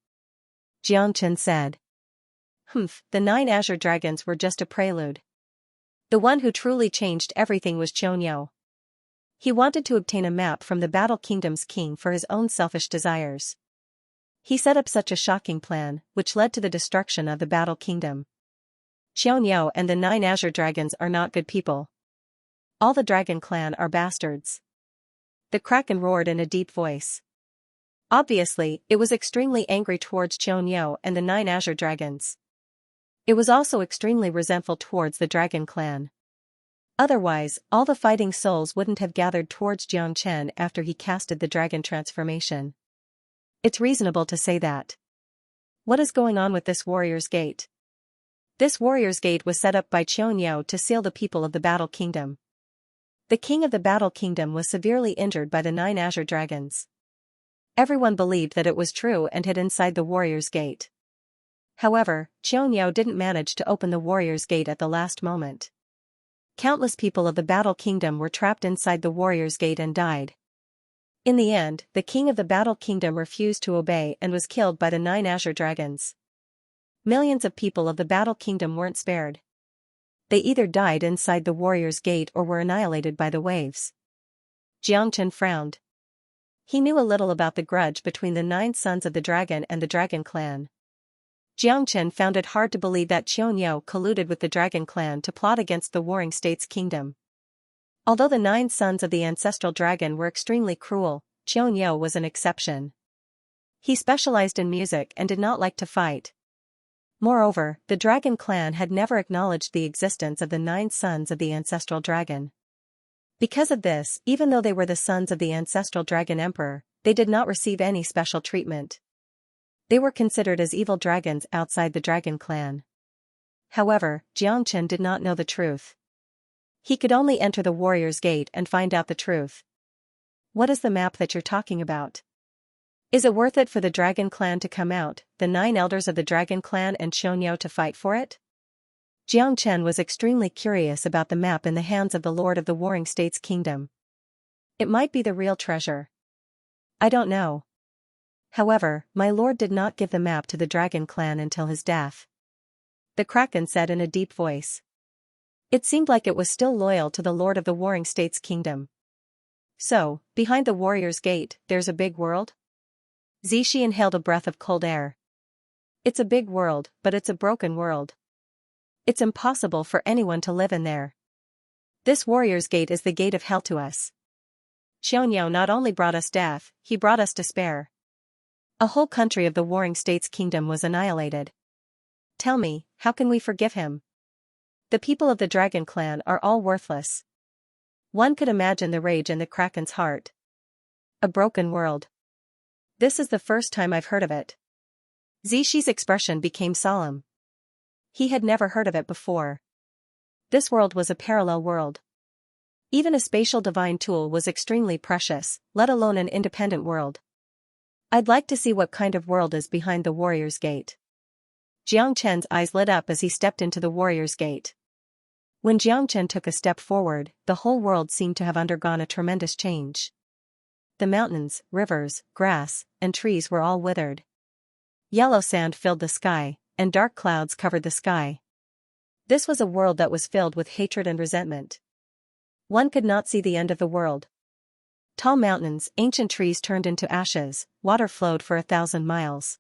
Jiangchen said. The 9 azure dragons were just a prelude. The one who truly changed everything was Xianxia. He wanted to obtain a map from the Battle Kingdom's king for his own selfish desires. He set up such a shocking plan, which led to the destruction of the Battle Kingdom. Xianxia and the 9 azure dragons are not good people. All the dragon clan are bastards. The Kraken roared in a deep voice. Obviously, it was extremely angry towards Xianxia and the 9 azure dragons. It was also extremely resentful towards the dragon clan. Otherwise, all the fighting souls wouldn't have gathered towards Jiangchen after he casted the dragon transformation. It's reasonable to say that. What is going on with this Warrior's Gate? This Warrior's Gate was set up by Xianxia to seal the people of the Battle Kingdom. The king of the Battle Kingdom was severely injured by the 9 azure dragons. Everyone believed that it was true and hid inside the Warrior's Gate. However, Xianxia didn't manage to open the Warrior's Gate at the last moment. Countless people of the Battle Kingdom were trapped inside the Warrior's Gate and died. In the end, the king of the Battle Kingdom refused to obey and was killed by the 9 azure dragons. Millions of people of the Battle Kingdom weren't spared. They either died inside the Warrior's Gate or were annihilated by the waves. Jiangchen frowned. He knew a little about the grudge between the 9 sons of the dragon and the dragon clan. Jiangchen found it hard to believe that Xianxia colluded with the dragon clan to plot against the Warring States kingdom. Although the 9 sons of the ancestral dragon were extremely cruel, Xianxia was an exception. He specialized in music and did not like to fight. Moreover, the dragon clan had never acknowledged the existence of the 9 sons of the ancestral dragon. Because of this, even though they were the sons of the ancestral dragon emperor, they did not receive any special treatment. They were considered as evil dragons outside the dragon clan. However, Jiangchen did not know the truth. He could only enter the Warrior's Gate and find out the truth. What is the map that you're talking about? Is it worth it for the dragon clan to come out, the 9 elders of the dragon clan and Xianxia to fight for it? Jiangchen was extremely curious about the map in the hands of the Lord of the Warring States Kingdom. It might be the real treasure. I don't know. However, my lord did not give the map to the dragon clan until his death. The Kraken said in a deep voice. It seemed like it was still loyal to the Lord of the Warring States Kingdom. So, behind the Warrior's Gate, there's a big world? Zishi inhaled a breath of cold air. It's a big world, but it's a broken world. It's impossible for anyone to live in there. This Warrior's Gate is the gate of hell to us. Xianxia not only brought us death, he brought us despair. A whole country of the warring state's kingdom was annihilated. Tell me, how can we forgive him? The people of the dragon clan are all worthless. One could imagine the rage in the Kraken's heart. A broken world. This is the first time I've heard of it. Zixi's expression became solemn. He had never heard of it before. This world was a parallel world. Even a spatial divine tool was extremely precious, let alone an independent world. I'd like to see what kind of world is behind the Warrior's Gate. Jiang Chen's eyes lit up as he stepped into the Warrior's Gate. When Jiang Chen took a step forward, the whole world seemed to have undergone a tremendous change. The mountains, rivers, grass, and trees were all withered. Yellow sand filled the sky, and dark clouds covered the sky. This was a world that was filled with hatred and resentment. One could not see the end of the world. Tall mountains, ancient trees turned into ashes, water flowed for 1,000 miles.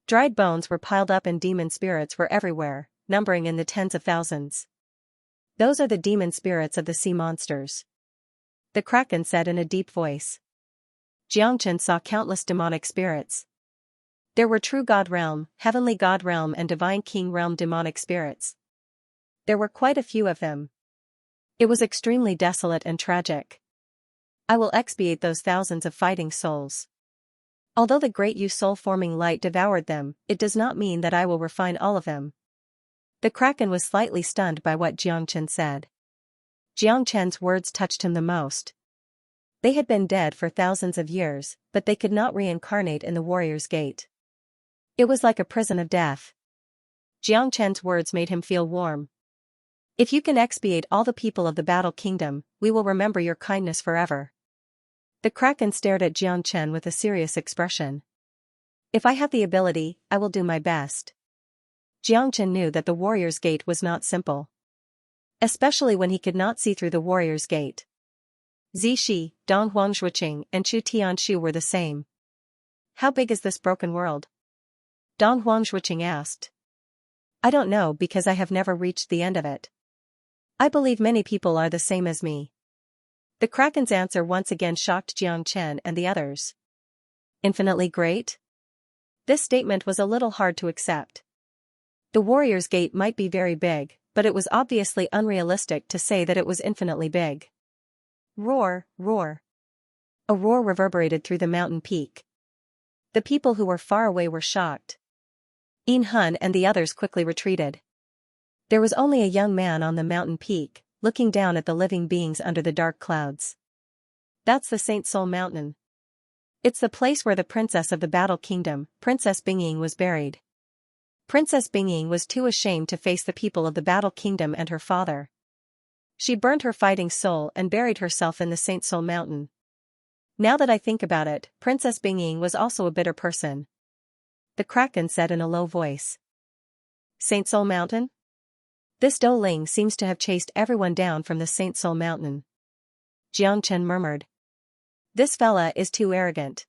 Dried bones were piled up and demon spirits were everywhere, numbering in the tens of thousands. Those are the demon spirits of the sea monsters. The Kraken said in a deep voice. Jiangchen saw countless demonic spirits. There were true God realm, heavenly God realm and divine king realm demonic spirits. There were quite a few of them. It was extremely desolate and tragic. I will expiate those thousands of fighting souls. Although the great Yu soul-forming light devoured them, it does not mean that I will refine all of them. The Kraken was slightly stunned by what Jiangchen said. Jiangchen's words touched him the most. They had been dead for thousands of years, but they could not reincarnate in the Warrior's Gate. It was like a prison of death. Jiangchen's words made him feel warm. If you can expiate all the people of the Battle Kingdom, we will remember your kindness forever. The Kraken stared at Jiangchen with a serious expression. If I have the ability, I will do my best. Jiangchen knew that the Warrior's Gate was not simple. Especially when he could not see through the Warrior's Gate. Zixi, Dong Huangshuiqing and Chu Tianshu were the same. How big is this broken world? Dong Huangshuiqing asked. I don't know because I have never reached the end of it. I believe many people are the same as me. The Kraken's answer once again shocked Jiangchen and the others. Infinitely great? This statement was a little hard to accept. The Warrior's Gate might be very big, but it was obviously unrealistic to say that it was infinitely big. Roar, roar. A roar reverberated through the mountain peak. The people who were far away were shocked. Yin Hun and the others quickly retreated. There was only a young man on the mountain peak, looking down at the living beings under the dark clouds. That's the Saint Soul Mountain. It's the place where the princess of the Battle Kingdom, Princess Bingying, was buried. Princess Bingying was too ashamed to face the people of the Battle Kingdom and her father. She burned her fighting soul and buried herself in the Saint Soul Mountain. Now that I think about it, Princess Bingying was also a bitter person. The Kraken said in a low voice. Saint Soul Mountain? This Do Ling seems to have chased everyone down from the Saint Soul Mountain. Jiangchen murmured. This fella is too arrogant.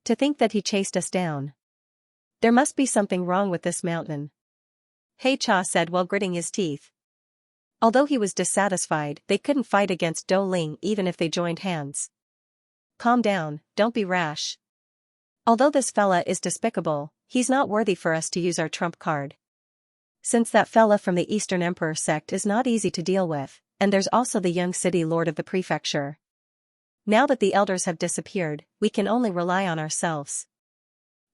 To think that he chased us down. There must be something wrong with this mountain. He Cha said while gritting his teeth. Although he was dissatisfied, they couldn't fight against Do Ling even if they joined hands. Calm down, don't be rash. Although this fella is despicable, he's not worthy for us to use our trump card. Since that fella from the Eastern Emperor sect is not easy to deal with, and there's also the young city lord of the prefecture. Now that the elders have disappeared, we can only rely on ourselves.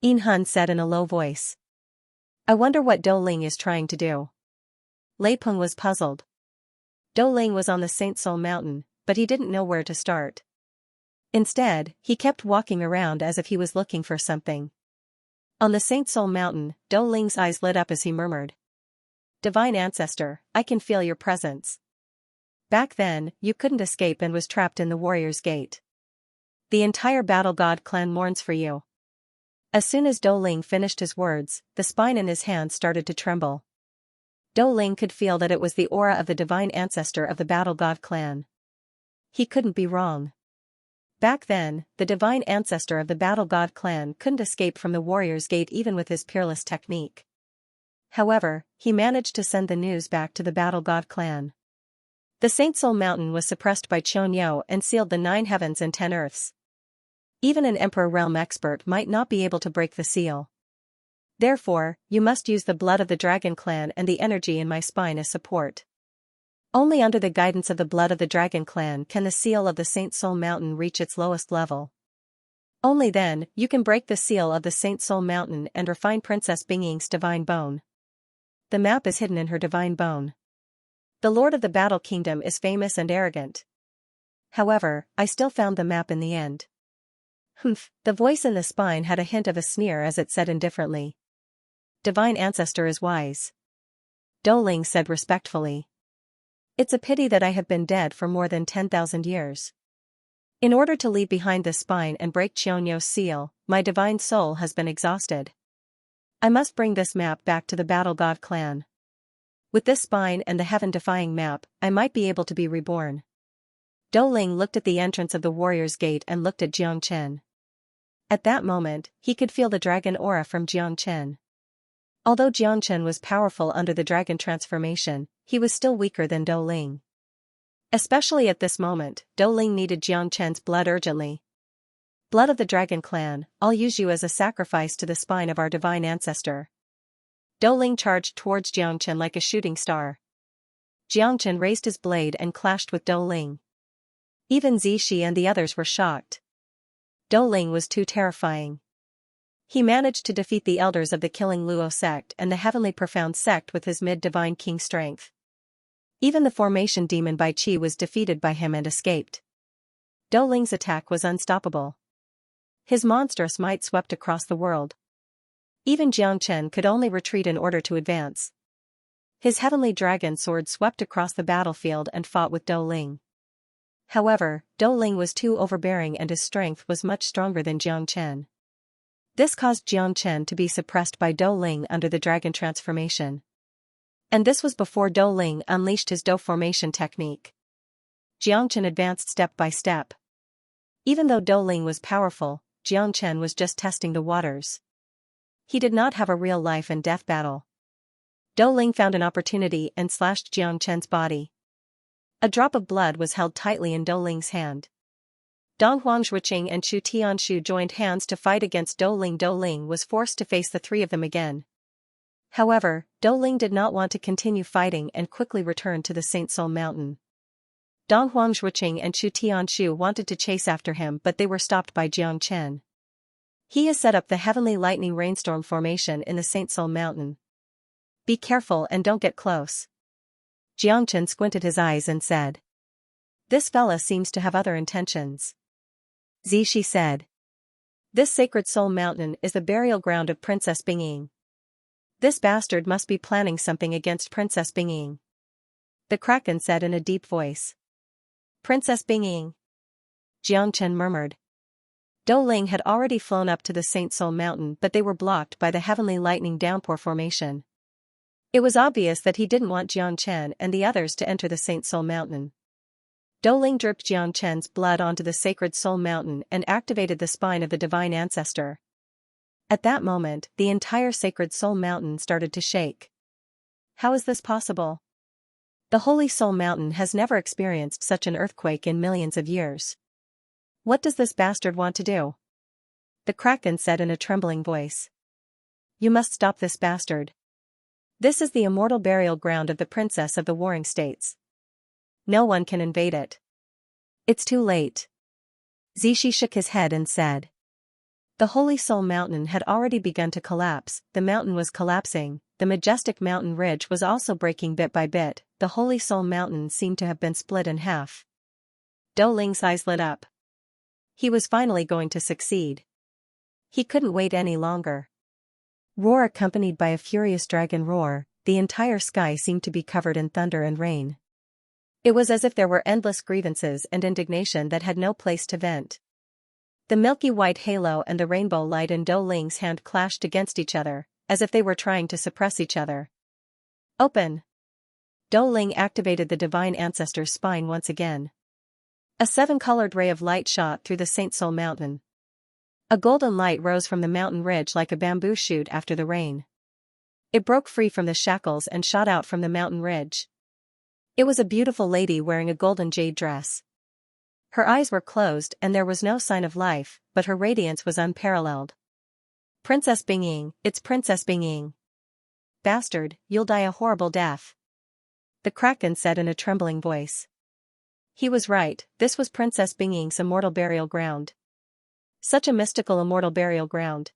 Yin Hun said in a low voice. I wonder what Do Ling is trying to do. Lei Peng was puzzled. Do Ling was on the Saint Soul Mountain, but he didn't know where to start. Instead, he kept walking around as if he was looking for something. On the Saint Soul Mountain, Do Ling's eyes lit up as he murmured. Divine Ancestor, I can feel your presence. Back then, you couldn't escape and was trapped in the Warrior's Gate. The entire Battle God clan mourns for you. As soon as Do Ling finished his words, the spine in his hand started to tremble. Do Ling could feel that it was the aura of the Divine Ancestor of the Battle God clan. He couldn't be wrong. Back then, the Divine Ancestor of the Battle God clan couldn't escape from the Warrior's Gate even with his peerless technique. However, he managed to send the news back to the Battle God clan. The Saint Soul Mountain was suppressed by Xianxia and sealed the 9 heavens and 10 earths. Even an Emperor realm expert might not be able to break the seal. Therefore, you must use the blood of the Dragon Clan and the energy in my spine as support. Only under the guidance of the blood of the Dragon Clan can the seal of the Saint Soul Mountain reach its lowest level. Only then, you can break the seal of the Saint Soul Mountain and refine Princess Bingying's divine bone. The map is hidden in her divine bone. The Lord of the Battle Kingdom is famous and arrogant. However, I still found the map in the end. Humph, the voice in the spine had a hint of a sneer as it said indifferently. Divine Ancestor is wise. Douling said respectfully. It's a pity that I have been dead for more than 10,000 years. In order to leave behind this spine and break Xianxio's seal, my divine soul has been exhausted. I must bring this map back to the Battle God clan. With this spine and the heaven-defying map, I might be able to be reborn. Douling looked at the entrance of the Warrior's Gate and looked at Jiang Chen. At that moment, he could feel the dragon aura from Jiang Chen. Although Jiang Chen was powerful under the dragon transformation, he was still weaker than Douling. Especially at this moment, Douling needed Jiang Chen's blood urgently. Blood of the Dragon Clan, I'll use you as a sacrifice to the spine of our divine ancestor. Douling charged towards Jiang Chen like a shooting star. Jiang Chen raised his blade and clashed with Douling. Even Zishi and the others were shocked. Douling was too terrifying. He managed to defeat the elders of the Killing Luo sect and the Heavenly Profound sect with his mid-divine king strength. Even the formation demon Bai Qi was defeated by him and escaped. Douling's attack was unstoppable. His monstrous might swept across the world. Even Jiang Chen could only retreat in order to advance. His heavenly dragon sword swept across the battlefield and fought with Douling. However, Douling was too overbearing and his strength was much stronger than Jiang Chen. This caused Jiang Chen to be suppressed by Douling under the dragon transformation. And this was before Douling unleashed his Dou formation technique. Jiang Chen advanced step by step. Even though Douling was powerful, Jiang Chen was just testing the waters. He did not have a real life and death battle. Douling found an opportunity and slashed Jiang Chen's body. A drop of blood was held tightly in Douling's hand. Dong Huangzhuqing and Chu Tianshu joined hands to fight against Douling. Douling was forced to face the 3 of them again. However, Douling did not want to continue fighting and quickly returned to the Saint Soul Mountain. Dong Huangzhuqing and Chu Tianshu wanted to chase after him but they were stopped by Jiang Chen. He has set up the Heavenly Lightning Rainstorm formation in the Saint Soul Mountain. Be careful and don't get close. Jiang Chen squinted his eyes and said. This fella seems to have other intentions. Zishi said. This Sacred Soul Mountain is the burial ground of Princess Bingying. This bastard must be planning something against Princess Bingying. The Kraken said in a deep voice. Princess Bingying. Jiang Chen murmured. Douling had already flown up to the Saint Soul Mountain but they were blocked by the Heavenly Lightning Downpour formation. It was obvious that he didn't want Jiang Chen and the others to enter the Saint Soul Mountain. Douling dripped Jiang Chen's blood onto the Sacred Soul Mountain and activated the spine of the Divine Ancestor. At that moment, the entire Sacred Soul Mountain started to shake. How is this possible? The Holy Soul Mountain has never experienced such an earthquake in millions of years. What does this bastard want to do? The Kraken said in a trembling voice. You must stop this bastard. This is the immortal burial ground of the Princess of the Warring States. No one can invade it. It's too late. Zishi shook his head and said. The Holy Soul Mountain had already begun to collapse, the mountain was collapsing, the majestic mountain ridge was also breaking bit by bit, the Holy Soul Mountain seemed to have been split in half. Douling's eyes lit up. He was finally going to succeed. He couldn't wait any longer. Roar accompanied by a furious dragon roar, the entire sky seemed to be covered in thunder and rain. It was as if there were endless grievances and indignation that had no place to vent. The milky white halo and the rainbow light in Douling's hand clashed against each other, as if they were trying to suppress each other. Open! Douling activated the Divine Ancestor's spine once again. A 7-colored ray of light shot through the Saint Soul Mountain. A golden light rose from the mountain ridge like a bamboo shoot after the rain. It broke free from the shackles and shot out from the mountain ridge. It was a beautiful lady wearing a golden jade dress. Her eyes were closed and there was no sign of life, but her radiance was unparalleled. Princess Bingying, it's Princess Bingying. Bastard, you'll die a horrible death. The Kraken said in a trembling voice. He was right, this was Princess Bingying's immortal burial ground. Such a mystical immortal burial ground.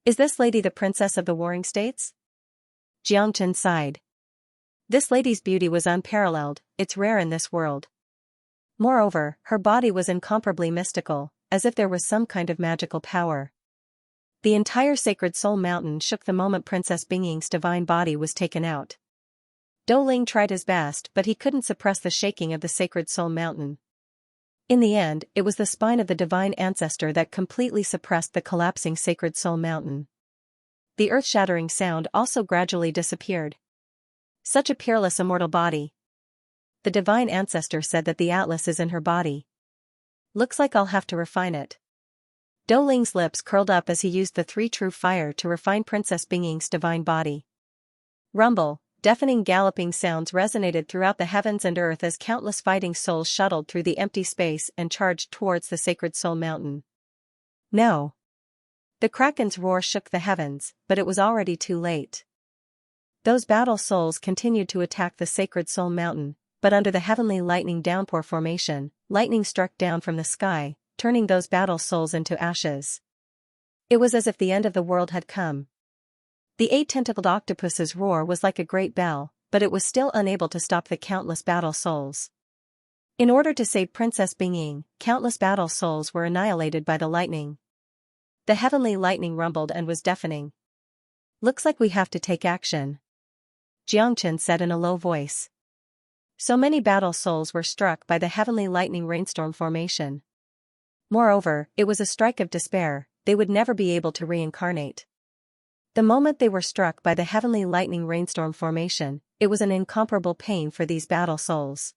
Is this lady the princess of the warring states? Xianxia sighed. This lady's beauty was unparalleled, it's rare in this world. Moreover, her body was incomparably mystical, as if there was some kind of magical power. The entire Sacred Soul Mountain shook the moment Princess Bingying's divine body was taken out. Douling tried his best but he couldn't suppress the shaking of the Sacred Soul Mountain. In the end, it was the spine of the divine ancestor that completely suppressed the collapsing Sacred Soul Mountain. The earth-shattering sound also gradually disappeared. Such a peerless immortal body. The divine ancestor said that the Atlas is in her body. Looks like I'll have to refine it. Douling's lips curled up as he used the three true fire to refine Princess Bingying's divine body. Rumble, deafening galloping sounds resonated throughout the heavens and earth as countless fighting souls shuttled through the empty space and charged towards the Sacred Soul Mountain. No. The Kraken's roar shook the heavens, but it was already too late. Those battle souls continued to attack the Sacred Soul Mountain, but under the heavenly lightning downpour formation, lightning struck down from the sky, turning those battle souls into ashes. It was as if the end of the world had come. The eight-tentacled octopus's roar was like a great bell, but it was still unable to stop the countless battle souls. In order to save Princess Bingying, countless battle souls were annihilated by the lightning. The heavenly lightning rumbled and was deafening. Looks like we have to take action. Xianxia said in a low voice. So many battle souls were struck by the heavenly lightning rainstorm formation. Moreover, it was a strike of despair, they would never be able to reincarnate. The moment they were struck by the heavenly lightning rainstorm formation, it was an incomparable pain for these battle souls.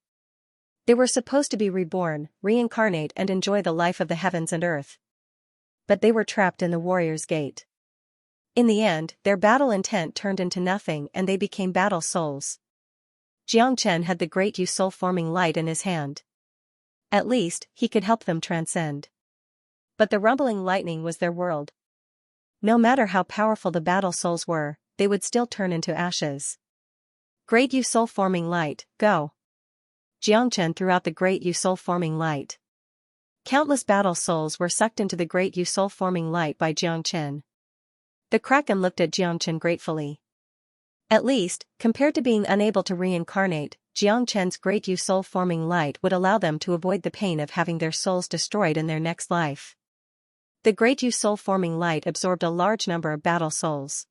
They were supposed to be reborn, reincarnate and enjoy the life of the heavens and earth. But they were trapped in the warrior's gate. In the end, their battle intent turned into nothing and they became battle souls. Xianxia had the great soul-forming light in his hand. At least, he could help them transcend. But the rumbling lightning was their world. No matter how powerful the battle souls were, they would still turn into ashes. Great soul-forming light, go. Xianxia threw out the great soul-forming light. Countless battle souls were sucked into the great soul-forming light by Xianxia. The Kraken looked at Xianxia gratefully. At least, compared to being unable to reincarnate, Xianxia's great soul-forming light would allow them to avoid the pain of having their souls destroyed in their next life. The great soul-forming light absorbed a large number of battle souls.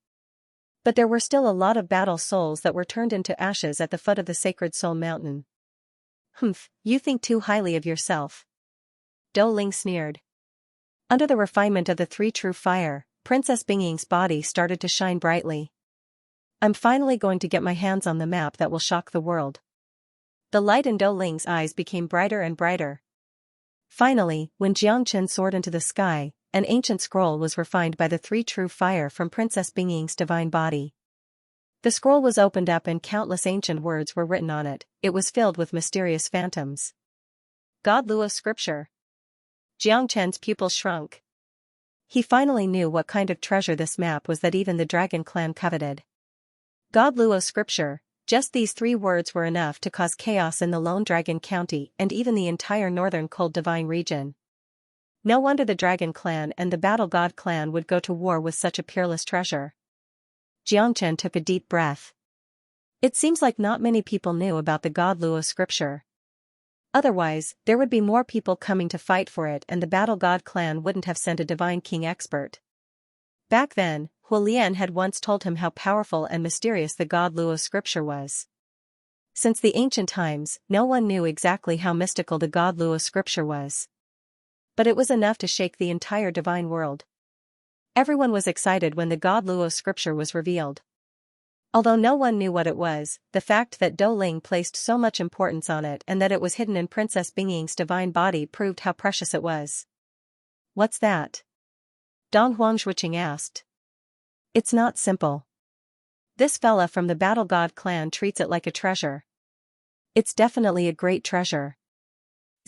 But there were still a lot of battle souls that were turned into ashes at the foot of the Sacred Soul Mountain. Humph, you think too highly of yourself. Douling sneered. Under the refinement of the three true fire, Princess Bingying's body started to shine brightly. I'm finally going to get my hands on the map that will shock the world. The light in Douling's eyes became brighter and brighter. Finally, when Xianxia soared into the sky, an ancient scroll was refined by the three true fire from Princess Bingying's divine body. The scroll was opened up and countless ancient words were written on it. It was filled with mysterious phantoms. God Luo scripture. Xianxia's pupils shrunk. He finally knew what kind of treasure this map was that even the dragon clan coveted. God Luo scripture, just these three words were enough to cause chaos in the Lone Dragon County and even the entire northern Cold Divine region. No wonder the Dragon Clan and the Battle God Clan would go to war with such a peerless treasure. Xianxia took a deep breath. It seems like not many people knew about the God Luo scripture. Otherwise, there would be more people coming to fight for it and the Battle God Clan wouldn't have sent a Divine King expert. Back then, Huolian had once told him how powerful and mysterious the God Luo scripture was. Since the ancient times, no one knew exactly how mystical the God Luo scripture was. But it was enough to shake the entire divine world. Everyone was excited when the God Luo scripture was revealed. Although no one knew what it was, the fact that Douling placed so much importance on it and that it was hidden in Princess Bingying's divine body proved how precious it was. What's that? Dong Huangshuiqing asked. It's not simple. This fella from the Battle God clan treats it like a treasure. It's definitely a great treasure.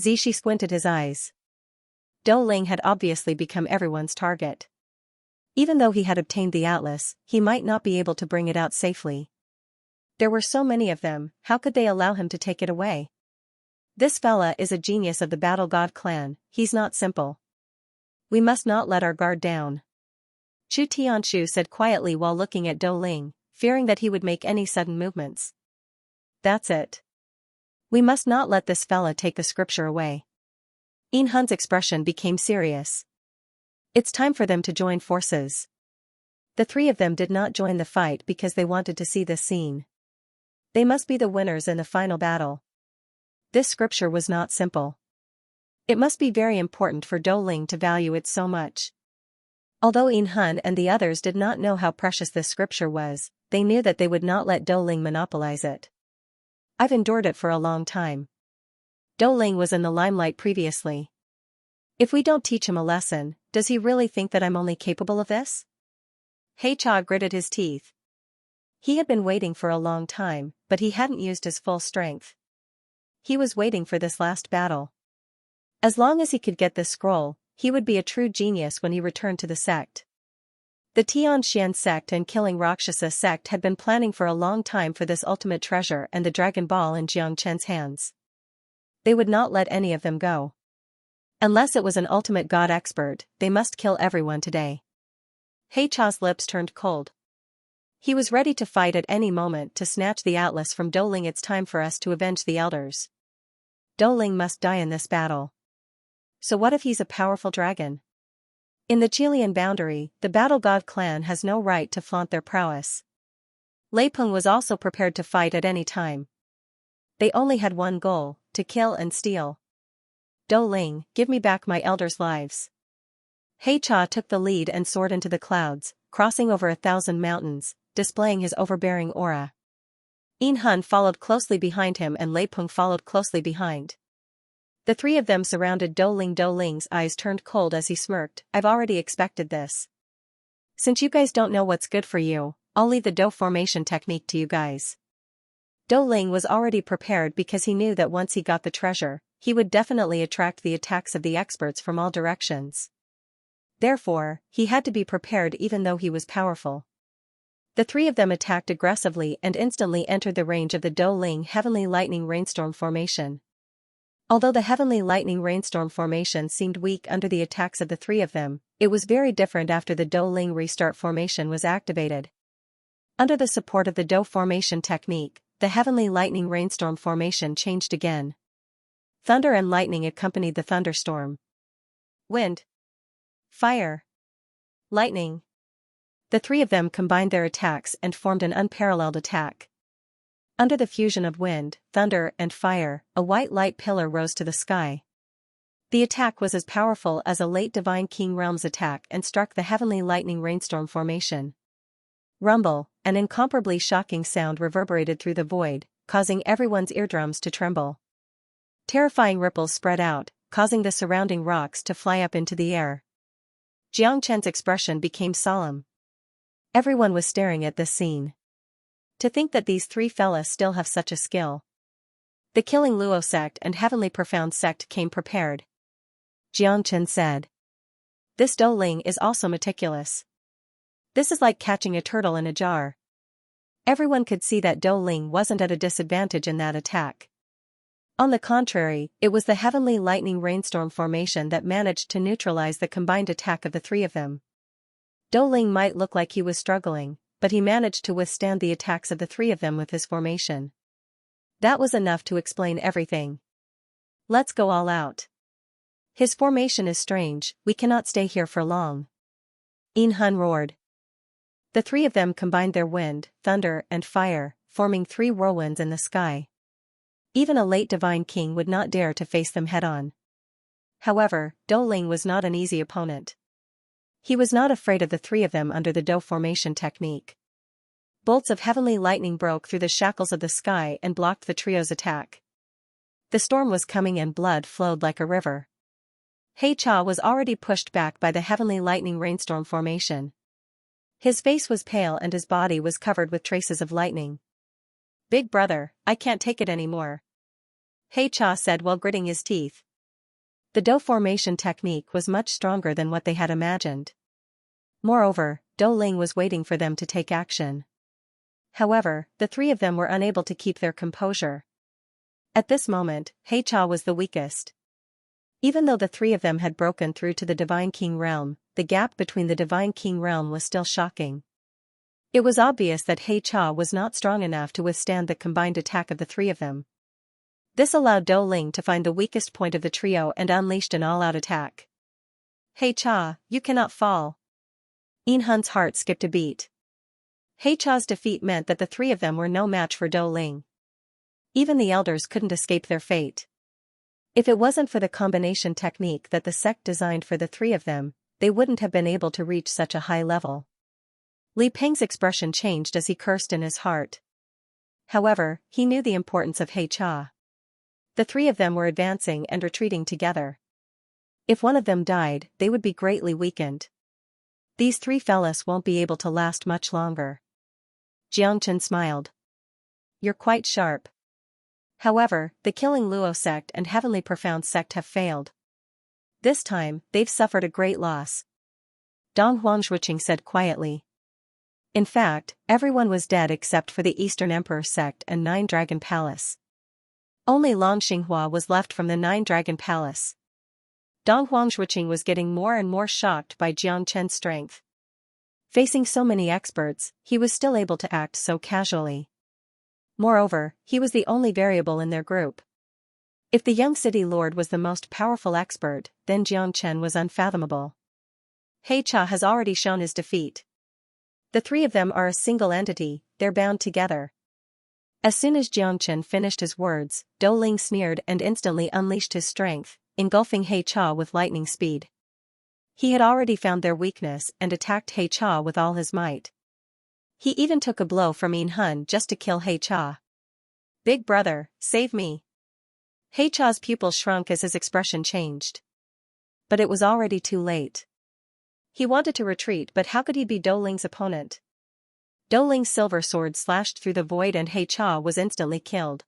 Zishi squinted his eyes. Dou Ling had obviously become everyone's target. Even though he had obtained the atlas, he might not be able to bring it out safely. There were so many of them, how could they allow him to take it away? This fella is a genius of the Battle God clan, he's not simple. We must not let our guard down. Chu Tianshu said quietly while looking at Dou Ling, fearing that he would make any sudden movements. That's it. We must not let this fella take the scripture away. In Hun's expression became serious. It's time for them to join forces. The three of them did not join the fight because they wanted to see this scene. They must be the winners in the final battle. This scripture was not simple. It must be very important for Dou Ling to value it so much. Although In Hun and the others did not know how precious this scripture was, they knew that they would not let Dou Ling monopolize it. I've endured it for a long time. Dou Ling was in the limelight previously. If we don't teach him a lesson, does he really think that I'm only capable of this? He Cha gritted his teeth. He had been waiting for a long time, but he hadn't used his full strength. He was waiting for this last battle. As long as he could get this scroll, he would be a true genius when he returned to the sect. The Tianxian sect and Killing Rakshasa sect had been planning for a long time for this ultimate treasure and the Dragon Ball in Jiang Chen's hands. They would not let any of them go. Unless it was an ultimate god expert, they must kill everyone today. He Cha's lips turned cold. He was ready to fight at any moment to snatch the atlas from Dou Ling. It's time for us to avenge the elders. Dou Ling must die in this battle. So what if he's a powerful dragon? In the Chilean boundary, the Battle God clan has no right to flaunt their prowess. Lei Peng was also prepared to fight at any time. They only had one goal, to kill and steal. Dou Ling, give me back my elders' lives. He Cha took the lead and soared into the clouds, crossing over 1,000 mountains, displaying his overbearing aura. In Hun followed closely behind him and Lei Peng followed closely behind. The three of them surrounded Dou Ling. Dou Ling's eyes turned cold as he smirked. I've already expected this. Since you guys don't know what's good for you, I'll leave the Dou formation technique to you guys. Dou Ling was already prepared because he knew that once he got the treasure, he would definitely attract the attacks of the experts from all directions. Therefore, he had to be prepared even though he was powerful. The three of them attacked aggressively and instantly entered the range of the Dou Ling Heavenly Lightning Rainstorm formation. Although the Heavenly Lightning Rainstorm formation seemed weak under the attacks of the three of them, it was very different after the Dou Ling Restart formation was activated. Under the support of the Dou formation technique, the Heavenly Lightning Rainstorm formation changed again. Thunder and lightning accompanied the thunderstorm. Wind. Fire. Lightning. The three of them combined their attacks and formed an unparalleled attack. Under the fusion of wind, thunder, and fire, a white light pillar rose to the sky. The attack was as powerful as a late Divine King Realm's attack and struck the Heavenly Lightning Rainstorm formation. Rumble, an incomparably shocking sound reverberated through the void, causing everyone's eardrums to tremble. Terrifying ripples spread out, causing the surrounding rocks to fly up into the air. Jiang Chen's expression became solemn. Everyone was staring at this scene. To think that these three fellas still have such a skill. The Killing Luo sect and Heavenly Profound sect came prepared. Jiang Chen said. This Dou Ling is also meticulous. This is like catching a turtle in a jar. Everyone could see that Dou Ling wasn't at a disadvantage in that attack. On the contrary, it was the Heavenly Lightning Rainstorm formation that managed to neutralize the combined attack of the three of them. Dou Ling might look like he was struggling, but he managed to withstand the attacks of the three of them with his formation. That was enough to explain everything. Let's go all out. His formation is strange, we cannot stay here for long. In Hun roared. The three of them combined their wind, thunder, and fire, forming 3 whirlwinds in the sky. Even a late Divine King would not dare to face them head-on. However, Dou Ling was not an easy opponent. He was not afraid of the three of them under the Dou formation technique. Bolts of heavenly lightning broke through the shackles of the sky and blocked the trio's attack. The storm was coming and blood flowed like a river. He Cha was already pushed back by the heavenly lightning rainstorm formation. His face was pale and his body was covered with traces of lightning. Big brother, I can't take it anymore. He Cha said while gritting his teeth. The dough formation technique was much stronger than what they had imagined. Moreover, Dou Ling was waiting for them to take action. However, the three of them were unable to keep their composure. At this moment, He Cha was the weakest. Even though the three of them had broken through to the Divine King realm, the gap between the Divine King realm was still shocking. It was obvious that He Cha was not strong enough to withstand the combined attack of the three of them. This allowed Dou Ling to find the weakest point of the trio and unleashed an all-out attack. He Cha, you cannot fall. Yin Hun's heart skipped a beat. He Cha's defeat meant that the three of them were no match for Dou Ling. Even the elders couldn't escape their fate. If it wasn't for the combination technique that the sect designed for the three of them, they wouldn't have been able to reach such a high level. Li Peng's expression changed as he cursed in his heart. However, he knew the importance of He Cha. The three of them were advancing and retreating together. If one of them died, they would be greatly weakened. These three fellas won't be able to last much longer. Xianxia smiled. You're quite sharp. However, the Killing Luo sect and Heavenly Profound sect have failed. This time, they've suffered a great loss. Dong Huangzhuqing said quietly. In fact, everyone was dead except for the Eastern Emperor sect and Nine Dragon Palace. Only Lan Xinghua was left from the Nine Dragon Palace. Dong Huangzhuqing was getting more and more shocked by Jiang Chen's strength. Facing so many experts, he was still able to act so casually. Moreover, he was the only variable in their group. If the young city lord was the most powerful expert, then Jiang Chen was unfathomable. He Cha has already shown his defeat. The three of them are a single entity, they're bound together. As soon as Jiang Chen finished his words, Dou Ling sneered and instantly unleashed his strength, engulfing He Cha with lightning speed. He had already found their weakness and attacked He Cha with all his might. He even took a blow from Yin Hun just to kill He Cha. Big brother, save me. He Cha's pupils shrunk as his expression changed. But it was already too late. He wanted to retreat, but how could he be Dou Ling's opponent? Dou Ling's silver sword slashed through the void and He Cha was instantly killed.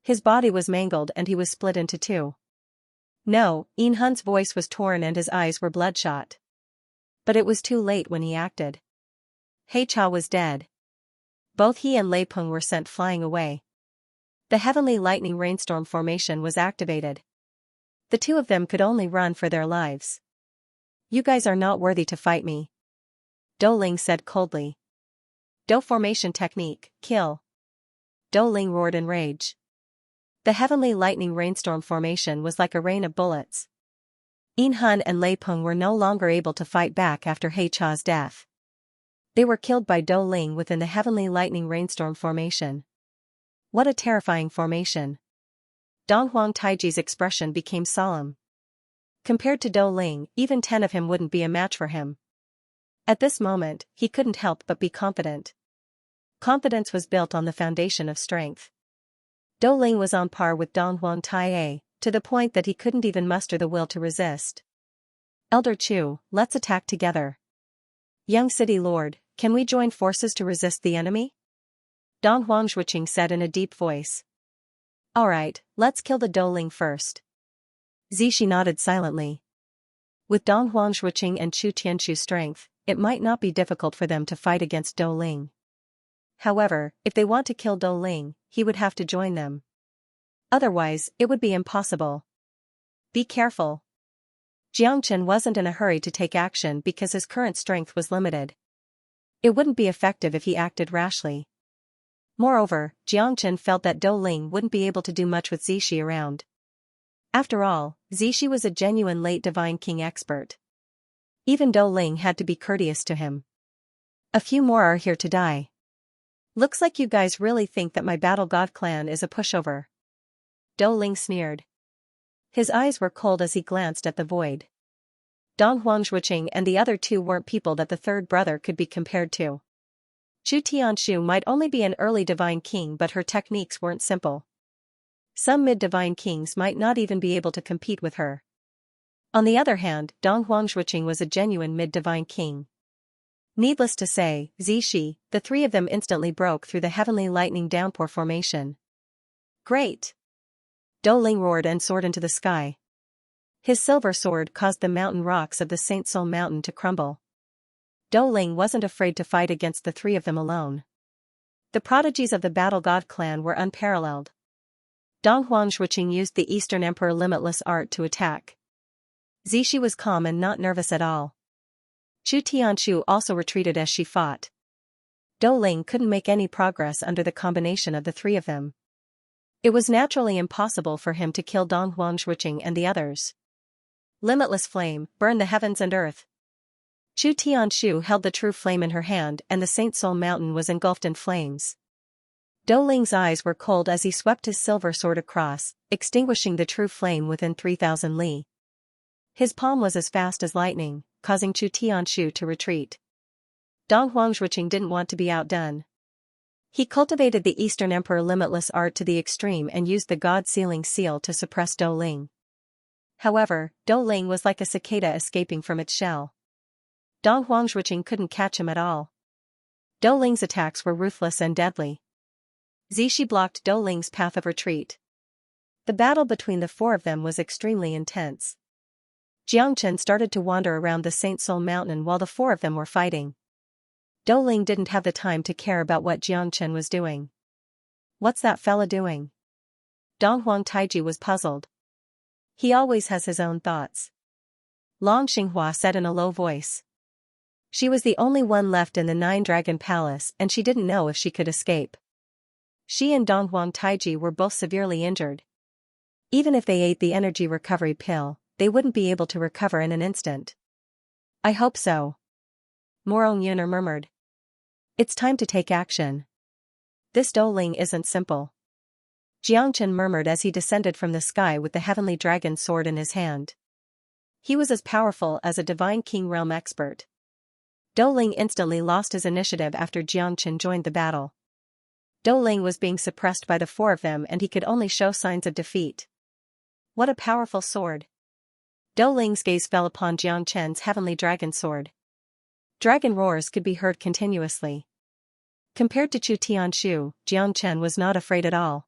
His body was mangled and he was split into two. No, Yin Hun's voice was torn and his eyes were bloodshot. But it was too late when he acted. He Cha was dead. Both he and Lei Peng were sent flying away. The heavenly lightning rainstorm formation was activated. The two of them could only run for their lives. You guys are not worthy to fight me. Dou Ling said coldly. Dou formation technique, kill. Dou Ling roared in rage. The heavenly lightning rainstorm formation was like a rain of bullets. Yin Hun and Lei Peng were no longer able to fight back after He Cha's death. They were killed by Dou Ling within the heavenly lightning rainstorm formation. What a terrifying formation. Dong Huang Taiji's expression became solemn. Compared to Dou Ling, even 10 of him wouldn't be a match for him. At this moment, he couldn't help but be confident. Confidence was built on the foundation of strength. Dou Ling was on par with Dong Huang Tai, to the point that he couldn't even muster the will to resist. Elder Chu, let's attack together. Young City Lord, can we join forces to resist the enemy? Dong Huangzhuqing said in a deep voice. Alright, let's kill the Dou Ling first. Zishi nodded silently. With Dong Huangzhuqing and Chu Tianchu's strength, it might not be difficult for them to fight against Dou Ling. However, if they want to kill Dou Ling, he would have to join them. Otherwise, it would be impossible. Be careful. Jiang Chen wasn't in a hurry to take action because his current strength was limited. It wouldn't be effective if he acted rashly. Moreover, Jiang Chen felt that Dou Ling wouldn't be able to do much with Zishi around. After all, Zishi was a genuine late Divine King expert. Even Dou Ling had to be courteous to him. A few more are here to die. Looks like you guys really think that my Battle God clan is a pushover. Dou Ling sneered. His eyes were cold as he glanced at the void. Dong Huangzhuqing and the other two weren't people that the third brother could be compared to. Chu Tianshu might only be an early Divine King, but her techniques weren't simple. Some mid-Divine Kings might not even be able to compete with her. On the other hand, Dong Huangzhuqing was a genuine mid-Divine King. Needless to say, Zishi, the three of them instantly broke through the heavenly lightning downpour formation. Great! Dou Ling roared and soared into the sky. His silver sword caused the mountain rocks of the Saint Soul Mountain to crumble. Dou Ling wasn't afraid to fight against the three of them alone. The prodigies of the Battle God clan were unparalleled. Dong Huangshuqing used the Eastern Emperor Limitless Art to attack. Zishi was calm and not nervous at all. Chu Tianshu also retreated as she fought. Dou Ling couldn't make any progress under the combination of the three of them. It was naturally impossible for him to kill Dong Huangshuqing and the others. Limitless flame, burn the heavens and earth. Chu Tianshu held the true flame in her hand and the Saint Soul Mountain was engulfed in flames. Dou Ling's eyes were cold as he swept his silver sword across, extinguishing the true flame within 3,000 li. His palm was as fast as lightning, causing Chu Tianshu to retreat. Dong Huangshuqing didn't want to be outdone. He cultivated the Eastern Emperor Limitless Art to the extreme and used the God Sealing Seal to suppress Dou Ling. However, Dou Ling was like a cicada escaping from its shell. Dong Huangshuqing couldn't catch him at all. Dou Ling's attacks were ruthless and deadly. Zishi blocked Dou Ling's path of retreat. The battle between the four of them was extremely intense. Xianxia started to wander around the Saint Soul Mountain while the four of them were fighting. Dou Ling didn't have the time to care about what Xianxia was doing. What's that fella doing? Dong Huang Taiji was puzzled. He always has his own thoughts. Long Xinghua said in a low voice. She was the only one left in the Nine-Dragon Palace and she didn't know if she could escape. She and Dong Huang Taiji were both severely injured. Even if they ate the energy recovery pill, they wouldn't be able to recover in an instant. I hope so. Morong Yuner murmured. It's time to take action. This Dou Ling isn't simple. Xianxia murmured as he descended from the sky with the heavenly dragon sword in his hand. He was as powerful as a divine king realm expert. Dou Ling instantly lost his initiative after Xianxia joined the battle. Dou Ling was being suppressed by the four of them and he could only show signs of defeat. What a powerful sword. Dou Ling's gaze fell upon Xianxia's heavenly dragon sword. Dragon roars could be heard continuously. Compared to Chu Tianshu, Xianxia was not afraid at all.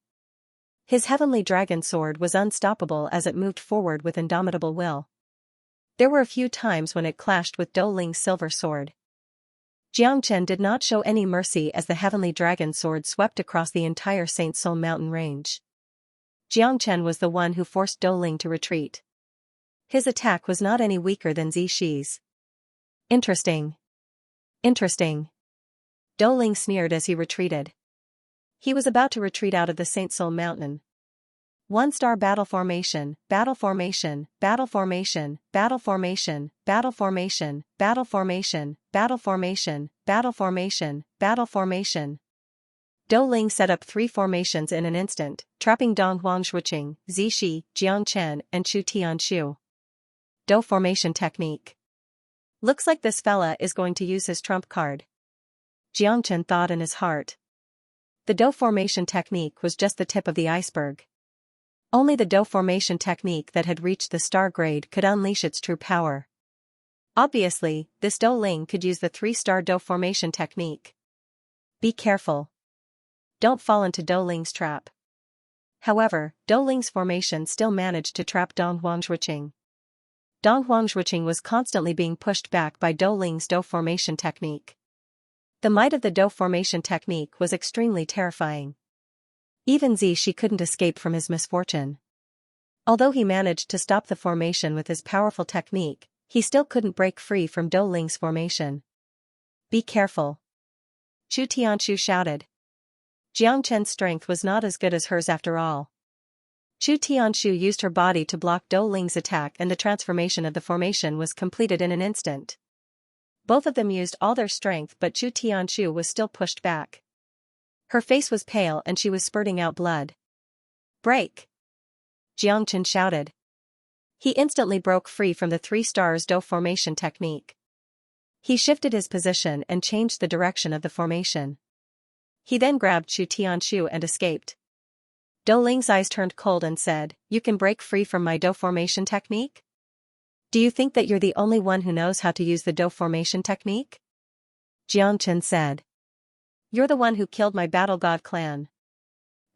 His heavenly dragon sword was unstoppable as it moved forward with indomitable will. There were a few times when it clashed with Dou Ling's silver sword. Xianxia did not show any mercy as the heavenly dragon sword swept across the entire Saint Soul Mountain range. Xianxia was the one who forced Dou Ling to retreat. His attack was not any weaker than Zishi's. Interesting. Interesting. Dou Ling sneered as he retreated. He was about to retreat out of the Saint Soul Mountain. One-star battle formation, battle formation, battle formation, battle formation, battle formation, battle formation, battle formation, battle formation, battle formation. Dou Ling set up 3 formations in an instant, trapping Dong Huangshuqing, Zishi, Xianxia, and Chu Tianshu. Dou formation technique. Looks like this fella is going to use his trump card. Xianxia thought in his heart. The Dou formation technique was just the tip of the iceberg. Only the Dou formation technique that had reached the star grade could unleash its true power. Obviously, this Dou Ling could use the 3-star Dou formation technique. Be careful. Don't fall into Dou Ling's trap. However, Dou Ling's formation still managed to trap Dong Huangshuqing. Dong Huangshuqing was constantly being pushed back by Dou Ling's Dou formation technique. The might of the Dou formation technique was extremely terrifying. Even Zishi couldn't escape from his misfortune. Although he managed to stop the formation with his powerful technique, he still couldn't break free from Dou Ling's formation. Be careful. Chu Tianshu shouted. Xianxia's strength was not as good as hers after all. Chu Tianshu used her body to block Dou Ling's attack and the transformation of the formation was completed in an instant. Both of them used all their strength but Chu Tianshu was still pushed back. Her face was pale and she was spurting out blood. Break! Xianxia shouted. He instantly broke free from the 3-stars Dou formation technique. He shifted his position and changed the direction of the formation. He then grabbed Chu Tianshu and escaped. Dou Ling's eyes turned cold and said, "You can break free from my Dou formation technique? Do you think that you're the only one who knows how to use the Dou formation technique?" Xianxia said. "You're the one who killed my Battle God clan."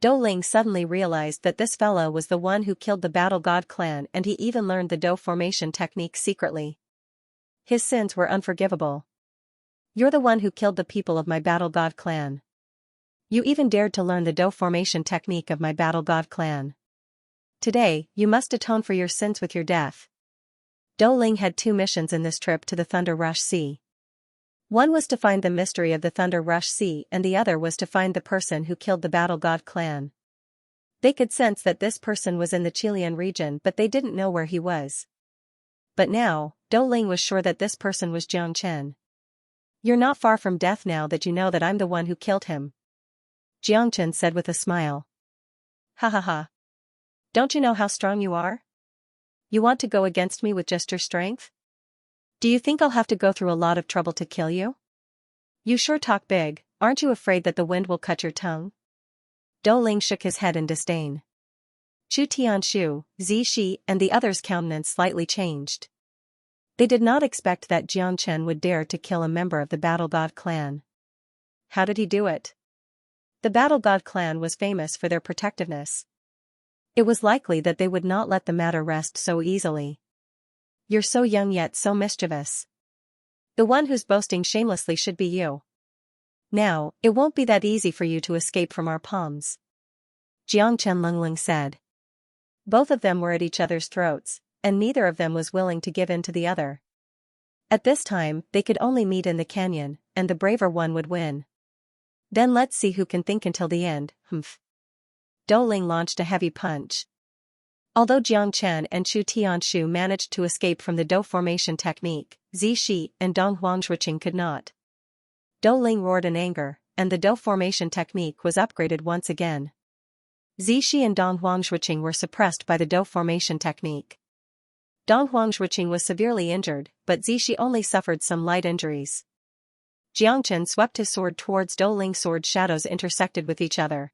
Dou Ling suddenly realized that this fellow was the one who killed the Battle God clan, and he even learned the Dou formation technique secretly. His sins were unforgivable. You're the one who killed the people of my Battle God clan. You even dared to learn the Dou formation technique of my Battle God clan. Today, you must atone for your sins with your death. Dou Ling had 2 missions in this trip to the Thunder Rush Sea. One was to find the mystery of the Thunder Rush Sea, and the other was to find the person who killed the Battle God clan. They could sense that this person was in the Chilean region, but they didn't know where he was. But now, Dou Ling was sure that this person was Jiang Chen. You're not far from death now that you know that I'm the one who killed him, Jiang Chen said with a smile. Ha ha ha. Don't you know how strong you are? You want to go against me with just your strength? Do you think I'll have to go through a lot of trouble to kill you? You sure talk big, aren't you afraid that the wind will cut your tongue? Dou Ling shook his head in disdain. Chu Tianshu, Zishi, and the others' countenance slightly changed. They did not expect that Jiang Chen would dare to kill a member of the Battle God clan. How did he do it? The Battle God clan was famous for their protectiveness. It was likely that they would not let the matter rest so easily. You're so young yet so mischievous. The one who's boasting shamelessly should be you. Now, it won't be that easy for you to escape from our palms, Jiang Chen Lungling said. Both of them were at each other's throats, and neither of them was willing to give in to the other. At this time, they could only meet in the canyon, and the braver one would win. Then let's see who can think until the end, humph. Dou Ling launched a heavy punch. Although Jiang Chen and Chu Tianshu managed to escape from the Dou formation technique, Zishi and Dong Huangshuiqing could not. Dou Ling roared in anger, and the Dou formation technique was upgraded once again. Zishi and Dong Huangshuiqing were suppressed by the Dou formation technique. Dong Huangshuiqing was severely injured, but Zishi only suffered some light injuries. Jiang Chen swept his sword towards Dou Ling's sword. Shadows intersected with each other.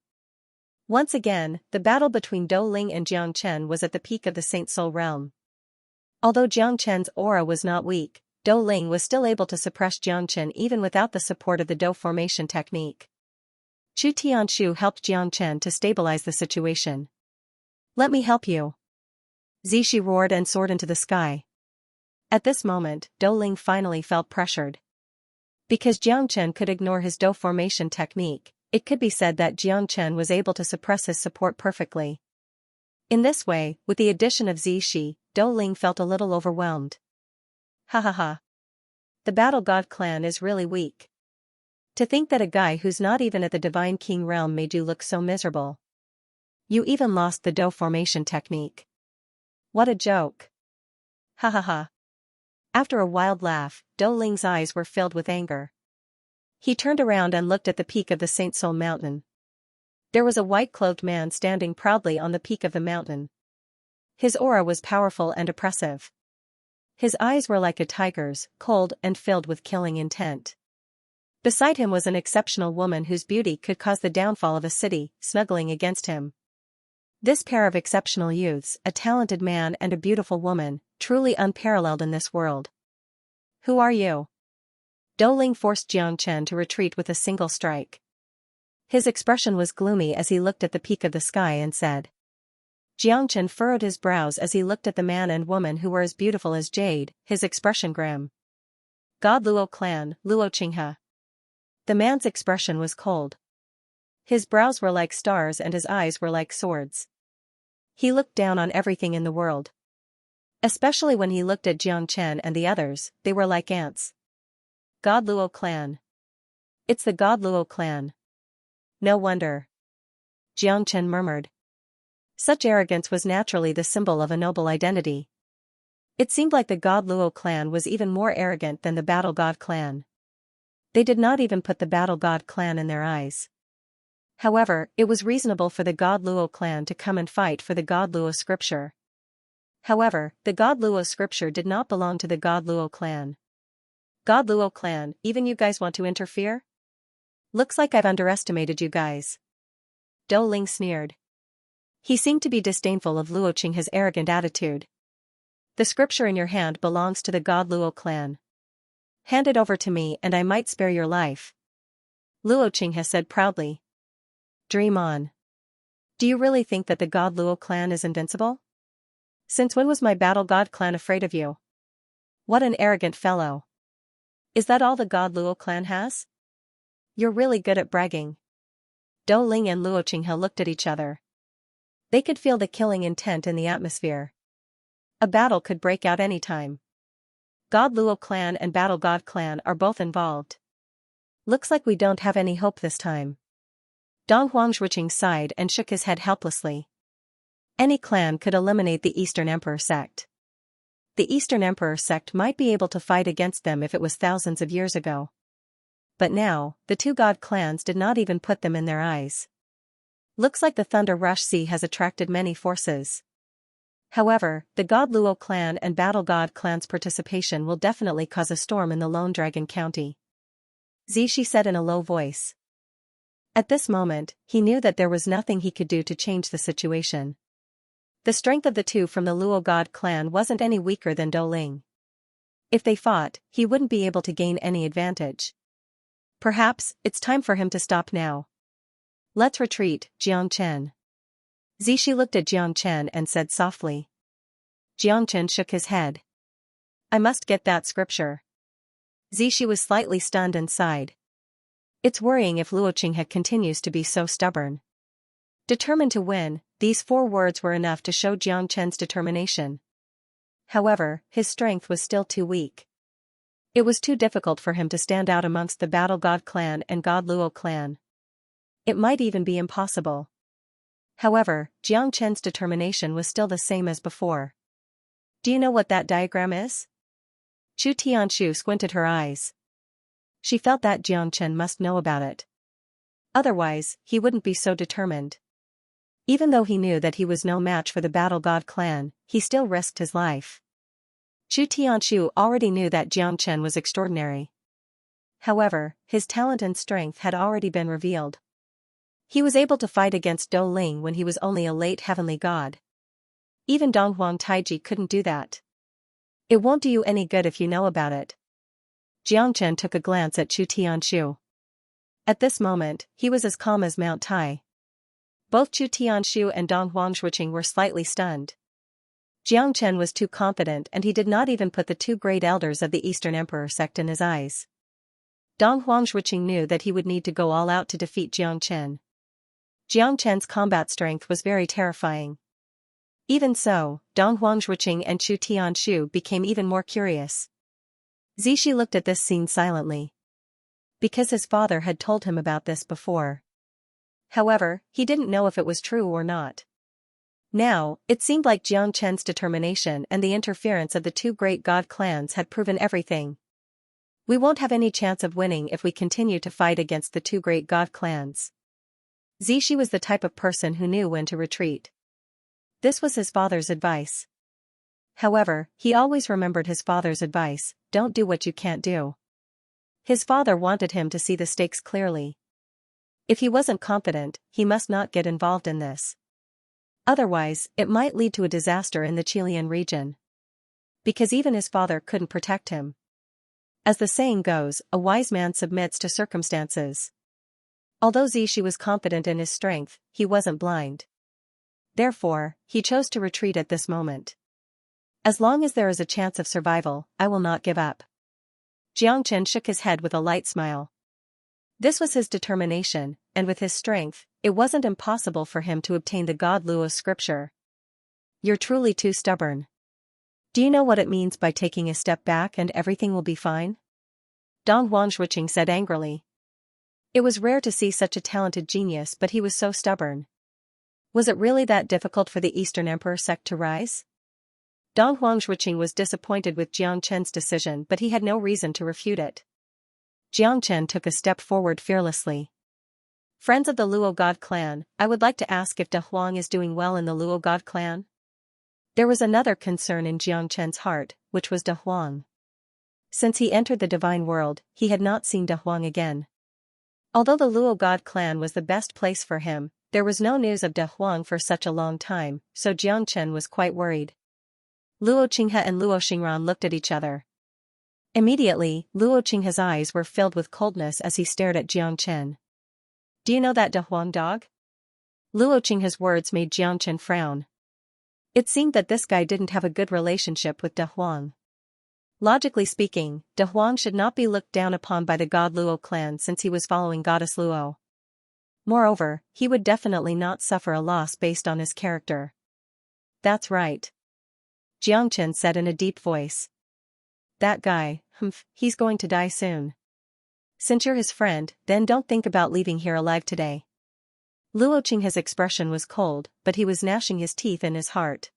Once again, the battle between Dou Ling and Jiang Chen was at the peak of the Saint Soul realm. Although Jiang Chen's aura was not weak, Dou Ling was still able to suppress Jiang Chen even without the support of the Dou formation technique. Chu Tianshu helped Jiang Chen to stabilize the situation. Let me help you, Zishi roared and soared into the sky. At this moment, Dou Ling finally felt pressured. Because Jiang Chen could ignore his Dou formation technique, it could be said that Jiang Chen was able to suppress his support perfectly. In this way, with the addition of Zishi, Dou Ling felt a little overwhelmed. Ha ha ha. The Battle God clan is really weak. To think that a guy who's not even at the Divine King realm made you look so miserable. You even lost the Dou formation technique. What a joke. Ha ha ha. After a wild laugh, Dou Ling's eyes were filled with anger. He turned around and looked at the peak of the Saint Soul mountain. There was a white-clothed man standing proudly on the peak of the mountain. His aura was powerful and oppressive. His eyes were like a tiger's, cold and filled with killing intent. Beside him was an exceptional woman whose beauty could cause the downfall of a city, snuggling against him. This pair of exceptional youths, a talented man and a beautiful woman, truly unparalleled in this world. Who are you? Dou Ling forced Jiang Chen to retreat with a single strike. His expression was gloomy as he looked at the peak of the sky and said. Jiang Chen furrowed his brows as he looked at the man and woman who were as beautiful as jade, his expression grim. God Luo clan, Luo Qinghe. The man's expression was cold. His brows were like stars and his eyes were like swords. He looked down on everything in the world. Especially when he looked at Jiang Chen and the others, they were like ants. God Luo clan. It's the God Luo clan. No wonder. Jiang Chen murmured. Such arrogance was naturally the symbol of a noble identity. It seemed like the God Luo clan was even more arrogant than the Battle God clan. They did not even put the Battle God clan in their eyes. However, it was reasonable for the God Luo clan to come and fight for the God Luo scripture. However, the God Luo scripture did not belong to the God Luo clan. God Luo clan, even you guys want to interfere? Looks like I've underestimated you guys. Dou Ling sneered. He seemed to be disdainful of Luo Qinghe's arrogant attitude. The scripture in your hand belongs to the God Luo clan. Hand it over to me and I might spare your life, Luo Qinghe said proudly. Dream on. Do you really think that the god Luo clan is invincible? Since when was my battle god clan afraid of you? What an arrogant fellow. Is that all the god Luo clan has? You're really good at bragging. Dou Ling and Luo Qinghe looked at each other. They could feel the killing intent in the atmosphere. A battle could break out any time. God Luo clan and Battle God clan are both involved. Looks like we don't have any hope this time. Dong Huangzhuqing sighed and shook his head helplessly. Any clan could eliminate the Eastern Emperor sect. The Eastern Emperor sect might be able to fight against them if it was thousands of years ago. But now, the two god clans did not even put them in their eyes. Looks like the Thunder Rush Sea has attracted many forces. However, the God Luo clan and Battle God clan's participation will definitely cause a storm in the Lone Dragon County. Zishi said in a low voice. At this moment, he knew that there was nothing he could do to change the situation. The strength of the two from the Luo God clan wasn't any weaker than Dou Ling. If they fought, he wouldn't be able to gain any advantage. Perhaps, it's time for him to stop now. Let's retreat, Jiang Chen. Zishi looked at Jiang Chen and said softly. Jiang Chen shook his head. I must get that scripture. Zishi was slightly stunned and sighed. It's worrying if Luo Qinghe continues to be so stubborn. Determined to win, these 4 words were enough to show Jiang Chen's determination. However, his strength was still too weak. It was too difficult for him to stand out amongst the Battle God clan and God Luo clan. It might even be impossible. However, Jiang Chen's determination was still the same as before. Do you know what that diagram is? Chu Tianshu squinted her eyes. She felt that Jiang Chen must know about it. Otherwise, he wouldn't be so determined. Even though he knew that he was no match for the Battle God clan, he still risked his life. Chu Tianshu already knew that Jiang Chen was extraordinary. However, his talent and strength had already been revealed. He was able to fight against Dou Ling when he was only a late heavenly god. Even Donghuang Taiji couldn't do that. It won't do you any good if you know about it. Jiang Chen took a glance at Chu Tianshu. At this moment, he was as calm as Mount Tai. Both Chu Tianshu and Dong Huangzhuqing were slightly stunned. Jiang Chen was too confident and he did not even put the 2 great elders of the Eastern Emperor sect in his eyes. Dong Huangzhuqing knew that he would need to go all out to defeat Jiang Chen. Jiang Chen's combat strength was very terrifying. Even so, Dong Huangzhuqing and Chu Tianshu became even more curious. Zishi looked at this scene silently. Because his father had told him about this before. However, he didn't know if it was true or not. Now, it seemed like Jiang Chen's determination and the interference of the 2 great god clans had proven everything. We won't have any chance of winning if we continue to fight against the 2 great god clans. Zishi was the type of person who knew when to retreat. This was his father's advice. However, he always remembered his father's advice, don't do what you can't do. His father wanted him to see the stakes clearly. If he wasn't confident, he must not get involved in this. Otherwise, it might lead to a disaster in the Chilean region. Because even his father couldn't protect him. As the saying goes, a wise man submits to circumstances. Although Zishi was confident in his strength, he wasn't blind. Therefore, he chose to retreat at this moment. As long as there is a chance of survival, I will not give up. Jiang Chen shook his head with a light smile. This was his determination, and with his strength, it wasn't impossible for him to obtain the God Luo scripture. You're truly too stubborn. Do you know what it means by taking a step back and everything will be fine? Dong Huangzhuqing said angrily. It was rare to see such a talented genius, but he was so stubborn. Was it really that difficult for the Eastern Emperor sect to rise? Dong Huangzhuqing was disappointed with Jiang Chen's decision, but he had no reason to refute it. Jiang Chen took a step forward fearlessly. Friends of the Luo God clan, I would like to ask if De Huang is doing well in the Luo God clan? There was another concern in Jiang Chen's heart, which was De Huang. Since he entered the divine world, he had not seen De Huang again. Although the Luo God clan was the best place for him, there was no news of De Huang for such a long time, so Jiang Chen was quite worried. Luo Qinghe and Luo Xingran looked at each other. Immediately, Luo Qinghe's eyes were filled with coldness as he stared at Jiang Chen. Do you know that De Huang dog? Luo Qinghe's words made Xianxia frown. It seemed that this guy didn't have a good relationship with De Huang. Logically speaking, De Huang should not be looked down upon by the god Luo clan since he was following goddess Luo. Moreover, he would definitely not suffer a loss based on his character. That's right. Xianxia said in a deep voice. That guy, he's going to die soon. Since you're his friend, then don't think about leaving here alive today. Luo Qinghe's expression was cold, but he was gnashing his teeth in his heart.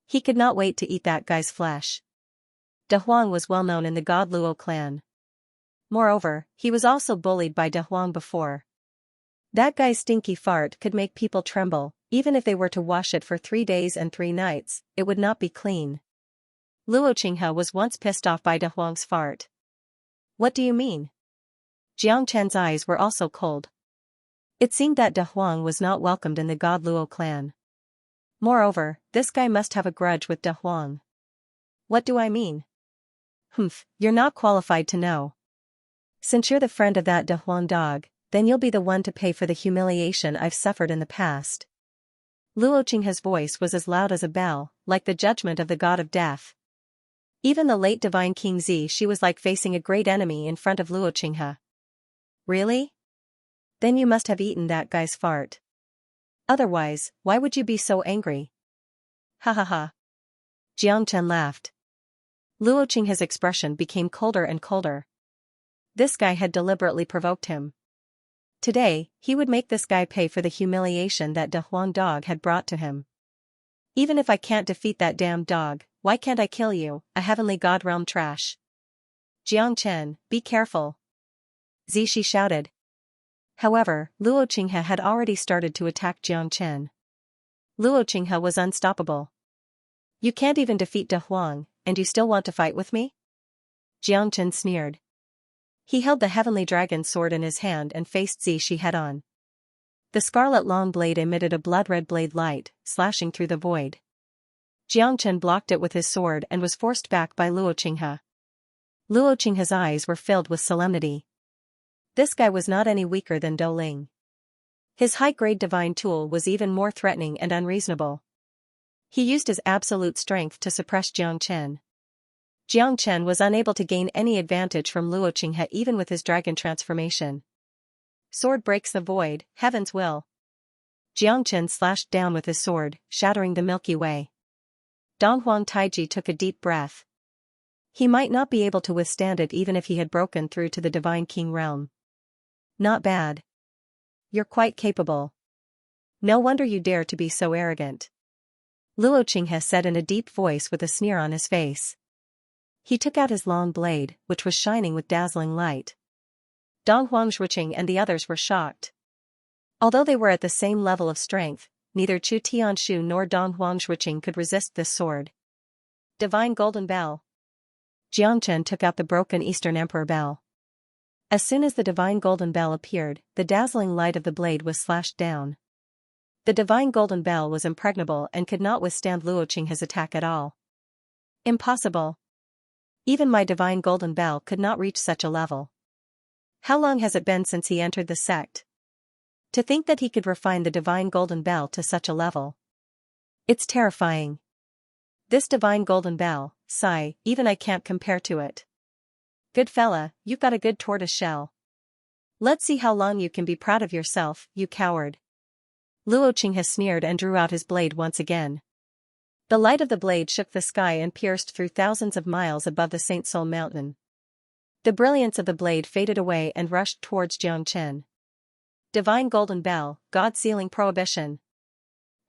He could not wait to eat that guy's flesh. De Huang was well known in the god Luo clan. Moreover, he was also bullied by De Huang before. That guy's stinky fart could make people tremble, even if they were to wash it for 3 days and 3 nights, it would not be clean. Luo Qinghe was once pissed off by De Huang's fart. What do you mean? Xianxia's eyes were also cold. It seemed that De Huang was not welcomed in the god Luo clan. Moreover, this guy must have a grudge with De Huang. What do I mean? You're not qualified to know. Since you're the friend of that De Huang dog, then you'll be the one to pay for the humiliation I've suffered in the past. Luo Qinghe's voice was as loud as a bell, like the judgment of the god of death. Even the late divine King Xi was like facing a great enemy in front of Luo Qinghe. Really? Then you must have eaten that guy's fart. Otherwise, why would you be so angry? Ha ha ha. Xianxia laughed. Luo Qinghe's expression became colder and colder. This guy had deliberately provoked him. Today, he would make this guy pay for the humiliation that De Huang dog had brought to him. Even if I can't defeat that damn dog, why can't I kill you, a heavenly god realm trash? Xianxia, be careful. Zishi shouted. However, Luo Qinghe had already started to attack Xianxia. Luo Qinghe was unstoppable. You can't even defeat De Huang, and you still want to fight with me? Xianxia sneered. He held the heavenly dragon sword in his hand and faced Zishi head-on. The scarlet long blade emitted a blood-red blade light, slashing through the void. Xianxia blocked it with his sword and was forced back by Luo Qinghe. Luo Qinghe's eyes were filled with solemnity. This guy was not any weaker than Dou Ling. His high-grade divine tool was even more threatening and unreasonable. He used his absolute strength to suppress Xianxia. Xianxia was unable to gain any advantage from Luo Qinghe even with his dragon transformation. Sword breaks the void, heaven's will. Xianxia slashed down with his sword, shattering the Milky Way. Donghuang Taiji took a deep breath. He might not be able to withstand it even if he had broken through to the Divine King realm. Not bad. You're quite capable. No wonder you dare to be so arrogant. Luo Qinghe said in a deep voice with a sneer on his face. He took out his long blade, which was shining with dazzling light. Donghuang Zhuqing and the others were shocked. Although they were at the same level of strength, neither Chu Tianshu nor Donghuang Zhuqing could resist this sword. Divine Golden Bell. Xianxia took out the broken Eastern Emperor Bell. As soon as the Divine Golden Bell appeared, the dazzling light of the blade was slashed down. The Divine Golden Bell was impregnable and could not withstand Luo Qinghe's attack at all. Impossible. Even my Divine Golden Bell could not reach such a level. How long has it been since he entered the sect? To think that he could refine the Divine Golden Bell to such a level. It's terrifying. This Divine Golden Bell, sigh, even I can't compare to it. Good fella, you've got a good tortoise shell. Let's see how long you can be proud of yourself, you coward. Luo Qinghe sneered and drew out his blade once again. The light of the blade shook the sky and pierced through thousands of miles above the Saint Soul Mountain. The brilliance of the blade faded away and rushed towards Xianxia. Divine Golden Bell, God-sealing prohibition.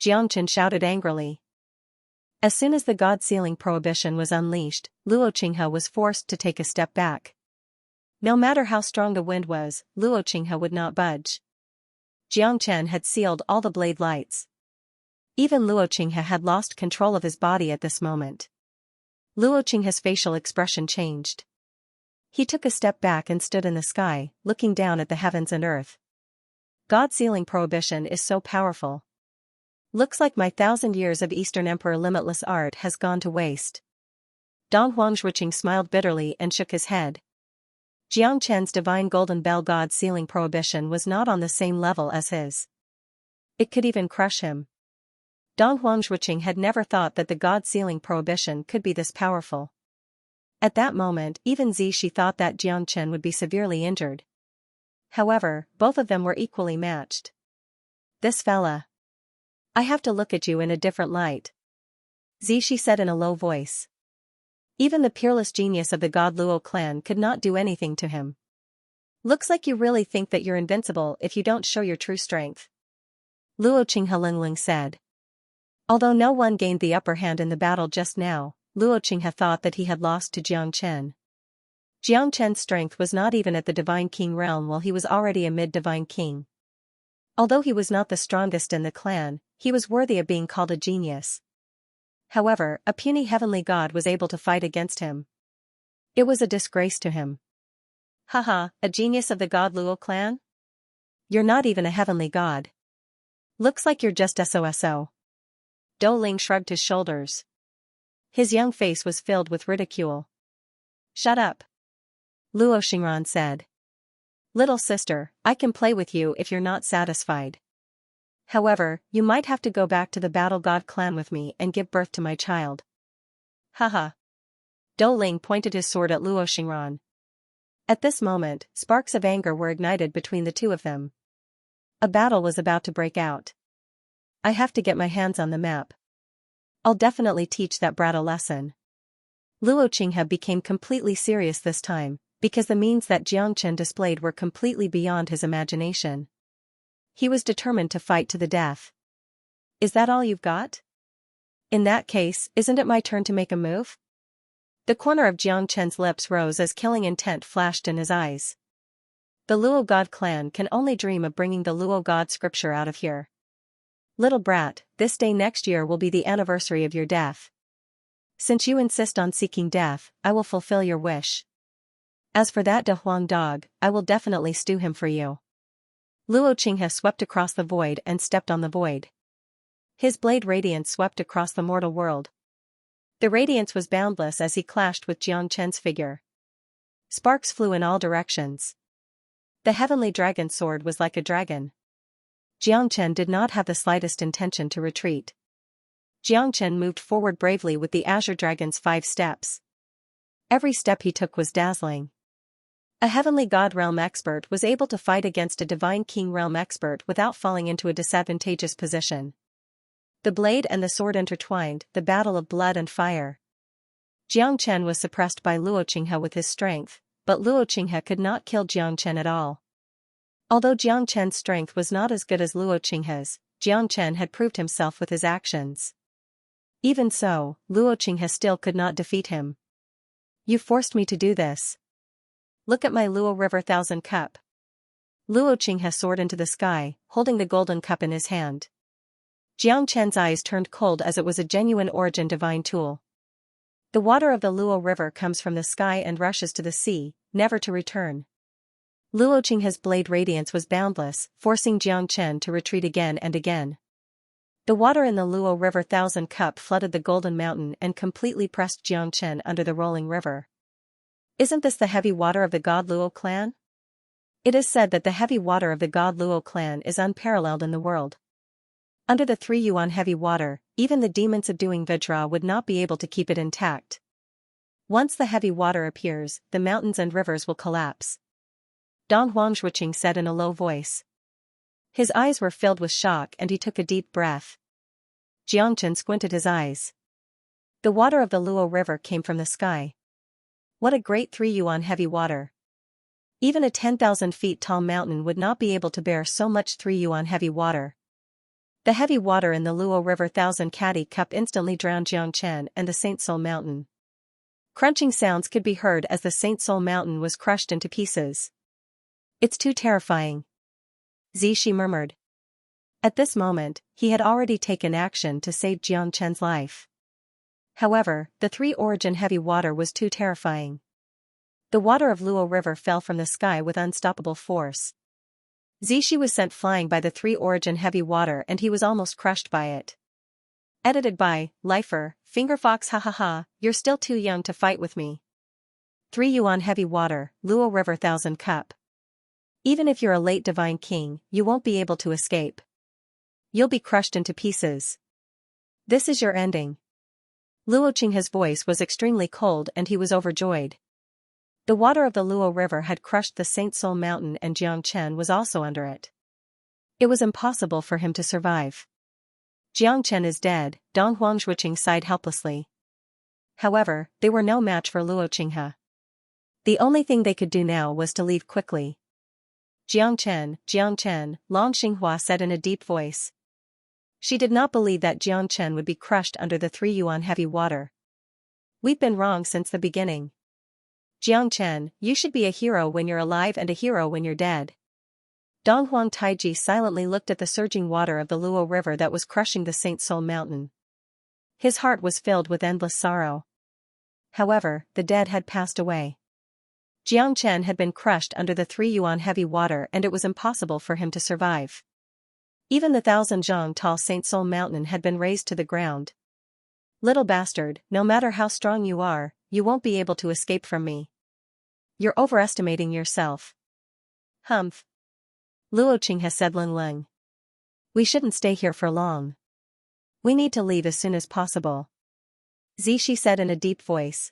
Xianxia shouted angrily. As soon as the God-sealing prohibition was unleashed, Luo Qinghe was forced to take a step back. No matter how strong the wind was, Luo Qinghe would not budge. Xianxia had sealed all the blade lights. Even Luo Qinghe had lost control of his body at this moment. Luo Qinghe's facial expression changed. He took a step back and stood in the sky, looking down at the heavens and earth. God-sealing prohibition is so powerful. Looks like my 1,000 years of Eastern Emperor limitless art has gone to waste. Donghuang Zhuqing smiled bitterly and shook his head. Xianxia's Divine Golden Bell God-sealing prohibition was not on the same level as his. It could even crush him. Dong Huangshuiqing had never thought that the god-sealing prohibition could be this powerful. At that moment, even Zixi thought that Jiang Chen would be severely injured. However, both of them were equally matched. This fella. I have to look at you in a different light. Zixi said in a low voice. Even the peerless genius of the god Luo clan could not do anything to him. Looks like you really think that you're invincible if you don't show your true strength. Luo Qinghe said. Although no one gained the upper hand in the battle just now, Luo Qinghe thought that he had lost to Jiang Chen. Jiang Chen's strength was not even at the Divine King realm while he was already a mid-Divine King. Although he was not the strongest in the clan, he was worthy of being called a genius. However, a puny heavenly god was able to fight against him. It was a disgrace to him. Haha, a genius of the god Luo clan? You're not even a heavenly god. Looks like you're just SOSO. Dou Ling shrugged his shoulders. His young face was filled with ridicule. Shut up. Luo Xingran said. Little sister, I can play with you if you're not satisfied. However, you might have to go back to the Battle God clan with me and give birth to my child. Haha. Dou Ling pointed his sword at Luo Xingran. At this moment, sparks of anger were ignited between the two of them. A battle was about to break out. I have to get my hands on the map. I'll definitely teach that brat a lesson. Luo Qinghe became completely serious this time, because the means that Jiang Chen displayed were completely beyond his imagination. He was determined to fight to the death. Is that all you've got? In that case, isn't it my turn to make a move? The corner of Jiang Chen's lips rose as killing intent flashed in his eyes. The Luo God clan can only dream of bringing the Luo God scripture out of here. Little brat, this day next year will be the anniversary of your death. Since you insist on seeking death, I will fulfill your wish. As for that De Huang dog, I will definitely stew him for you. Luo Qinghe swept across the void and stepped on the void. His blade radiance swept across the mortal world. The radiance was boundless as he clashed with Jiang Chen's figure. Sparks flew in all directions. The heavenly dragon sword was like a dragon. Jiang Chen did not have the slightest intention to retreat. Jiang Chen moved forward bravely with the Azure Dragon's 5 steps. Every step he took was dazzling. A heavenly god realm expert was able to fight against a divine king realm expert without falling into a disadvantageous position. The blade and the sword intertwined, the battle of blood and fire. Jiang Chen was suppressed by Luo Qinghe with his strength, but Luo Qinghe could not kill Jiang Chen at all. Although Jiang Chen's strength was not as good as Luo Qinghe's, Jiang Chen had proved himself with his actions. Even so, Luo Qinghe still could not defeat him. You forced me to do this. Look at my Luo River Thousand Cup. Luo Qinghe soared into the sky, holding the golden cup in his hand. Jiang Chen's eyes turned cold as it was a genuine origin divine tool. The water of the Luo River comes from the sky and rushes to the sea, never to return. Luo Qinghe's blade radiance was boundless, forcing Jiang Chen to retreat again and again. The water in the Luo River Thousand Cup flooded the Golden Mountain and completely pressed Jiang Chen under the rolling river. Isn't this the heavy water of the god Luo clan? It is said that the heavy water of the god Luo clan is unparalleled in the world. Under the 3 yuan heavy water, even the demon subduing Vajra would not be able to keep it intact. Once the heavy water appears, the mountains and rivers will collapse. Dong Huangshuiqing said in a low voice. His eyes were filled with shock and he took a deep breath. Jiang Chen squinted his eyes. The water of the Luo River came from the sky. What a great 3 yuan heavy water. Even a 10,000 feet tall mountain would not be able to bear so much 3 yuan heavy water. The heavy water in the Luo River Thousand Caddy Cup instantly drowned Jiang Chen and the Saint Soul Mountain. Crunching sounds could be heard as the Saint Soul Mountain was crushed into pieces. It's too terrifying. Zixi murmured. At this moment, he had already taken action to save Jiang Chen's life. However, the 3 origin heavy water was too terrifying. The water of Luo River fell from the sky with unstoppable force. Zixi was sent flying by the 3 origin heavy water and he was almost crushed by it. Edited by Lifer, Fingerfox. Hahaha, you're still too young to fight with me. 3 yuan heavy water, Luo River Thousand Cup. Even if you're a late divine king, you won't be able to escape. You'll be crushed into pieces. This is your ending. Luo Qinghe's voice was extremely cold and he was overjoyed. The water of the Luo River had crushed the Saint Soul Mountain and Jiang Chen was also under it. It was impossible for him to survive. Jiang Chen is dead, Dong Huangshuiqing sighed helplessly. However, they were no match for Luo Qinghe. The only thing they could do now was to leave quickly. Jiang Chen, Long Xinghua said in a deep voice. She did not believe that Jiang Chen would be crushed under the 3 yuan heavy water. We've been wrong since the beginning. Jiang Chen, you should be a hero when you're alive and a hero when you're dead. Dong Huang Taiji silently looked at the surging water of the Luo River that was crushing the Saint Soul Mountain. His heart was filled with endless sorrow. However, the dead had passed away. Jiang Chen had been crushed under the 3 yuan heavy water and it was impossible for him to survive. Even the 1,000 zhang tall Saint Soul Mountain had been razed to the ground. Little bastard, no matter how strong you are, you won't be able to escape from me. You're overestimating yourself. Humph. Luo Qinghe said Leng. We shouldn't stay here for long. We need to leave as soon as possible. Zishi said in a deep voice.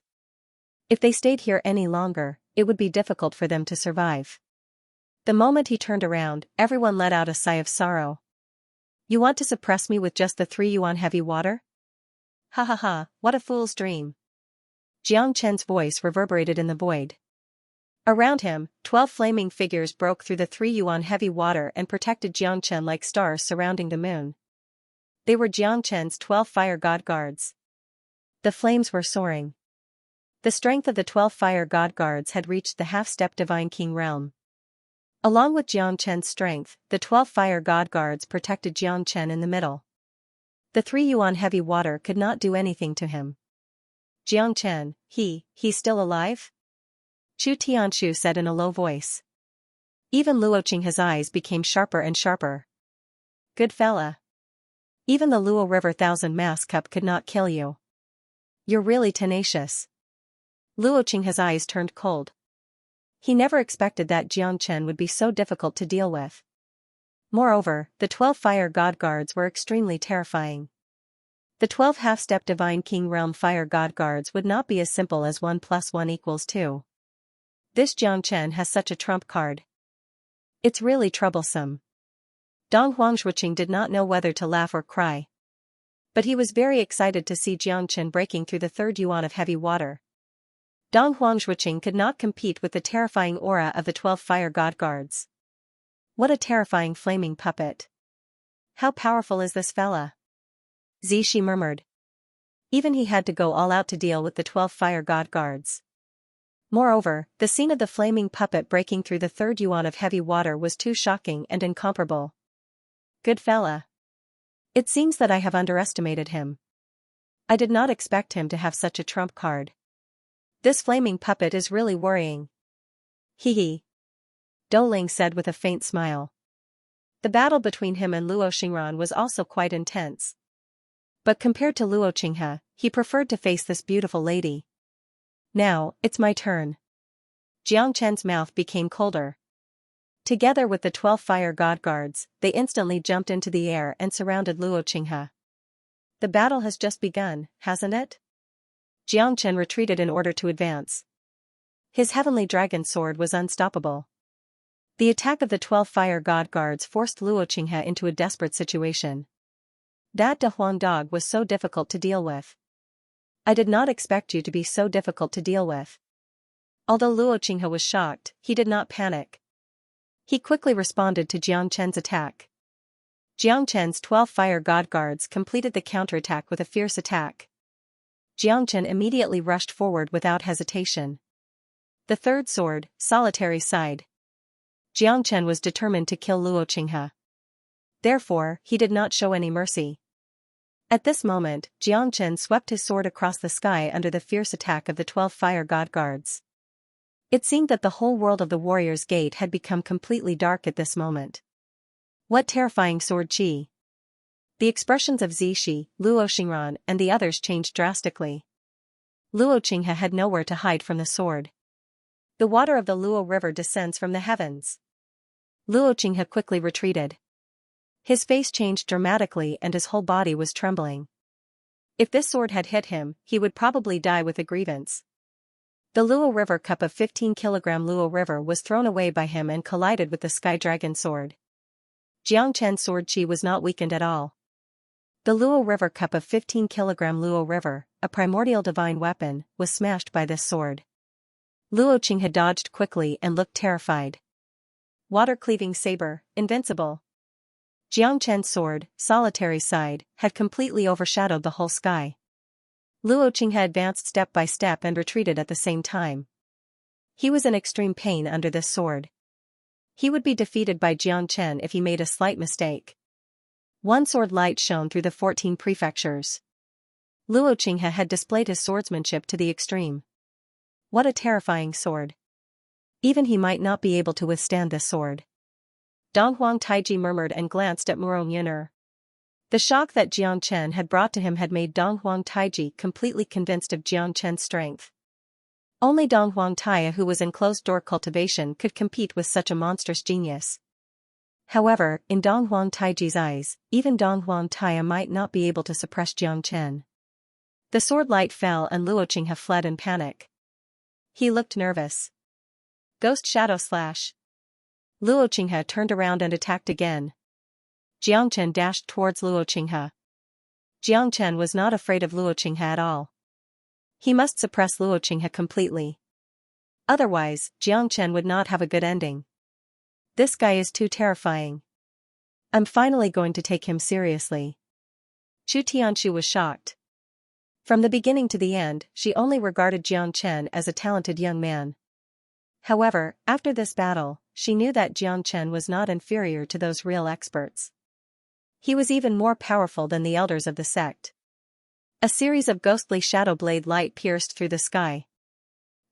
If they stayed here any longer, it would be difficult for them to survive. The moment he turned around, everyone let out a sigh of sorrow. You want to suppress me with just the 3 yuan heavy water? Ha ha ha, what a fool's dream. Jiang Chen's voice reverberated in the void. Around him, 12 flaming figures broke through the 3 yuan heavy water and protected Jiang Chen like stars surrounding the moon. They were Jiang Chen's 12 fire god guards. The flames were soaring. The strength of the 12 fire god guards had reached the half-step divine king realm. Along with Jiang Chen's strength, the 12 fire god guards protected Jiang Chen in the middle. The 3 yuan heavy water could not do anything to him. Jiang Chen, he's still alive? Chu Tianshu said in a low voice. Even Luo Qinghe's eyes became sharper and sharper. Good fella. Even the Luo River 1,000 mass cup could not kill you. You're really tenacious. Luo Qinghe's eyes turned cold. He never expected that Jiang Chen would be so difficult to deal with. Moreover, the 12 fire god guards were extremely terrifying. The 12 half-step divine king realm fire god guards would not be as simple as 1 + 1 = 2. This Jiang Chen has such a trump card. It's really troublesome. Dong Huangshuiqing did not know whether to laugh or cry. But he was very excited to see Jiang Chen breaking through the 3rd yuan of heavy water. Dong Huangshuiqing could not compete with the terrifying aura of the 12 fire god guards. What a terrifying flaming puppet. How powerful is this fella? Zishi murmured. Even he had to go all out to deal with the 12 fire god guards. Moreover, the scene of the flaming puppet breaking through the 3rd yuan of heavy water was too shocking and incomparable. Good fella. It seems that I have underestimated him. I did not expect him to have such a trump card. This flaming puppet is really worrying. Hee. Douling said with a faint smile. The battle between him and Luo Xingran was also quite intense. But compared to Luo Qinghe, he preferred to face this beautiful lady. Now, it's my turn. Jiang Chen's mouth became colder. Together with the 12 fire god guards, they instantly jumped into the air and surrounded Luo Qinghe. The battle has just begun, hasn't it? Jiang Chen retreated in order to advance. His heavenly dragon sword was unstoppable. The attack of the 12 fire god guards forced Luo Qinghe into a desperate situation. That De Huang dog was so difficult to deal with. I did not expect you to be so difficult to deal with. Although Luo Qinghe was shocked, he did not panic. He quickly responded to Jiang Chen's attack. Jiang Chen's 12 fire god guards completed the counterattack with a fierce attack. Jiang Chen immediately rushed forward without hesitation. The third sword, solitary side. Jiang Chen was determined to kill Luo Qinghe. Therefore, he did not show any mercy. At this moment, Jiang Chen swept his sword across the sky under the fierce attack of the 12 fire god guards. It seemed that the whole world of the warrior's gate had become completely dark at this moment. What terrifying sword chi! The expressions of Zishi, Luo Xingran, and the others changed drastically. Luo Qinghe had nowhere to hide from the sword. The water of the Luo River descends from the heavens. Luo Qinghe quickly retreated. His face changed dramatically and his whole body was trembling. If this sword had hit him, he would probably die with a grievance. The Luo River cup of 15-kilogram Luo River was thrown away by him and collided with the Sky Dragon sword. Jiang Chen's sword chi was not weakened at all. The Luo River cup of 15-kilogram Luo River, a primordial divine weapon, was smashed by this sword. Luo Qing had dodged quickly and looked terrified. Water-cleaving saber, invincible. Jiang Chen's sword, solitary side, had completely overshadowed the whole sky. Luo Qing had advanced step by step and retreated at the same time. He was in extreme pain under this sword. He would be defeated by Jiang Chen if he made a slight mistake. One sword light shone through the 14 prefectures. Luo Qing had displayed his swordsmanship to the extreme. What a terrifying sword. Even he might not be able to withstand this sword. Dong Huang Taiji murmured and glanced at Murong Yun'er. The shock that Jiang Chen had brought to him had made Dong Huang Taiji completely convinced of Jiang Chen's strength. Only Dong Huang Taia, who was in closed-door cultivation, could compete with such a monstrous genius. However, in Dong Huang Taiji's eyes, even Dong Huang Taia might not be able to suppress Jiang Chen. The sword light fell and Luo Qing fled in panic. He looked nervous. Ghost Shadow Slash. Luo Qing turned around and attacked again. Jiang Chen dashed towards Luo Qing. Jiang Chen was not afraid of Luo Qing at all. He must suppress Luo Qing completely. Otherwise, Jiang Chen would not have a good ending. This guy is too terrifying. I'm finally going to take him seriously. Chu Tianxu was shocked. From the beginning to the end, she only regarded Jiang Chen as a talented young man. However, after this battle, she knew that Jiang Chen was not inferior to those real experts. He was even more powerful than the elders of the sect. A series of ghostly shadow blade light pierced through the sky.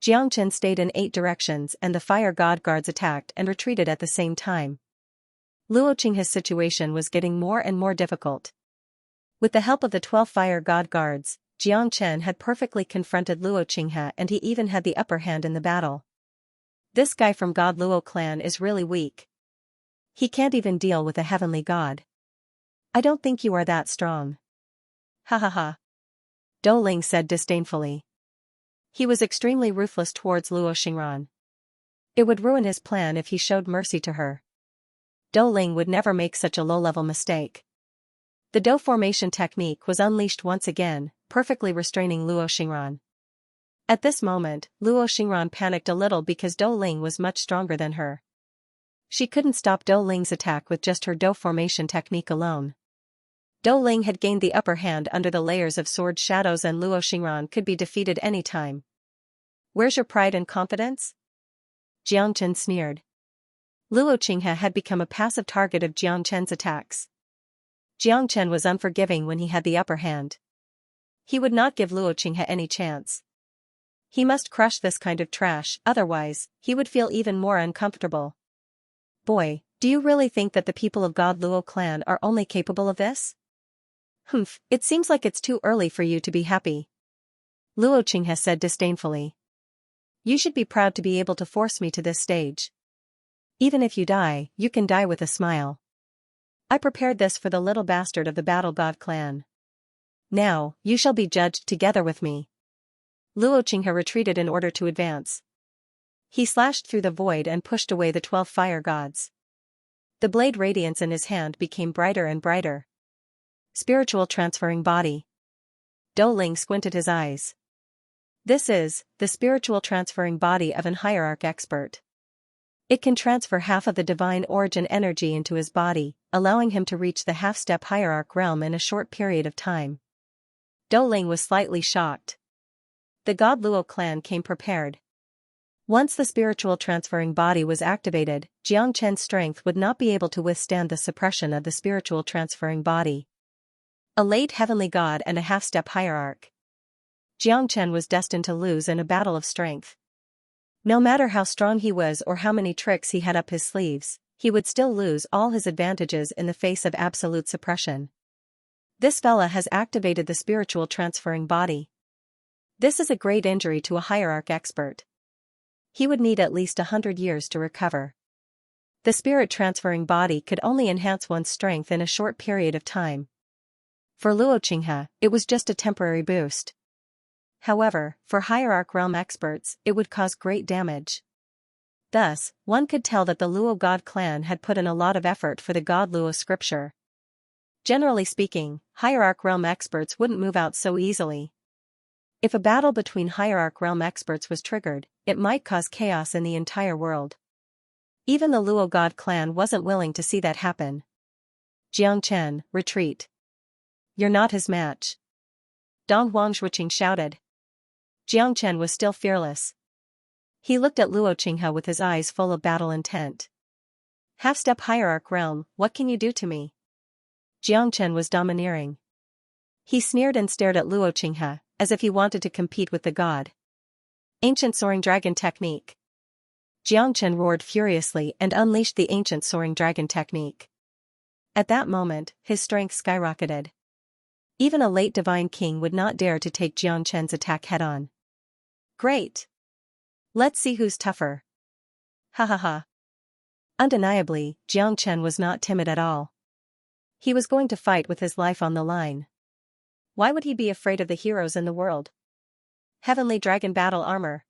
Jiang Chen stayed in 8 directions and the fire god guards attacked and retreated at the same time. Luo Qing's situation was getting more and more difficult. With the help of the 12 fire god guards, Jiang Chen had perfectly confronted Luo Qing and he even had the upper hand in the battle. This guy from God Luo clan is really weak. He can't even deal with a heavenly god. I don't think you are that strong. Ha ha ha. Dou Ling said disdainfully. He was extremely ruthless towards Luo Xingran. It would ruin his plan if he showed mercy to her. Dou Ling would never make such a low-level mistake. The Dou formation technique was unleashed once again, perfectly restraining Luo Xingran. At this moment, Luo Xingran panicked a little because Dou Ling was much stronger than her. She couldn't stop Dou Ling's attack with just her Dou formation technique alone. Dou Ling had gained the upper hand under the layers of sword shadows and Luo Xingran could be defeated any time. Where's your pride and confidence? Jiang Chen sneered. Luo Qing had become a passive target of Jiang Chen's attacks. Jiang Chen was unforgiving when he had the upper hand. He would not give Luo Qing any chance. He must crush this kind of trash, otherwise, he would feel even more uncomfortable. Boy, do you really think that the people of God Luo clan are only capable of this? Humph, it seems like it's too early for you to be happy. Luo Qing has said disdainfully. You should be proud to be able to force me to this stage. Even if you die, you can die with a smile. I prepared this for the little bastard of the Battle God clan. Now, you shall be judged together with me. Luo Qing retreated in order to advance. He slashed through the void and pushed away the 12 fire gods. The blade radiance in his hand became brighter and brighter. Spiritual transferring body. Dou Ling squinted his eyes. This is the spiritual transferring body of an hierarch expert. It can transfer half of the divine origin energy into his body, allowing him to reach the half-step hierarch realm in a short period of time. Dou Ling was slightly shocked. The God Luo clan came prepared. Once the spiritual transferring body was activated, Jiang Chen's strength would not be able to withstand the suppression of the spiritual transferring body. A late heavenly god and a half-step hierarch. Jiang Chen was destined to lose in a battle of strength. No matter how strong he was or how many tricks he had up his sleeves, he would still lose all his advantages in the face of absolute suppression. This fella has activated the spiritual transferring body. This is a great injury to a hierarch expert. He would need at least 100 years to recover. The spirit-transferring body could only enhance one's strength in a short period of time. For Luo Qinghe, it was just a temporary boost. However, for hierarch realm experts, it would cause great damage. Thus, one could tell that the Luo god clan had put in a lot of effort for the god Luo scripture. Generally speaking, hierarch realm experts wouldn't move out so easily. If a battle between hierarch realm experts was triggered, it might cause chaos in the entire world. Even the Luo god clan wasn't willing to see that happen. Jiang Chen, retreat. You're not his match. Dong Huangshuiqing shouted. Jiang Chen was still fearless. He looked at Luo Qinghe with his eyes full of battle intent. Half-step hierarch realm, what can you do to me? Jiang Chen was domineering. He sneered and stared at Luo Qinghe, as if he wanted to compete with the god. Ancient soaring dragon technique. Jiang Chen roared furiously and unleashed the ancient soaring dragon technique. At that moment, his strength skyrocketed. Even a late divine king would not dare to take Jiang Chen's attack head-on. Great! Let's see who's tougher. Ha ha ha. Undeniably, Jiang Chen was not timid at all. He was going to fight with his life on the line. Why would he be afraid of the heroes in the world? Heavenly Dragon Battle Armor.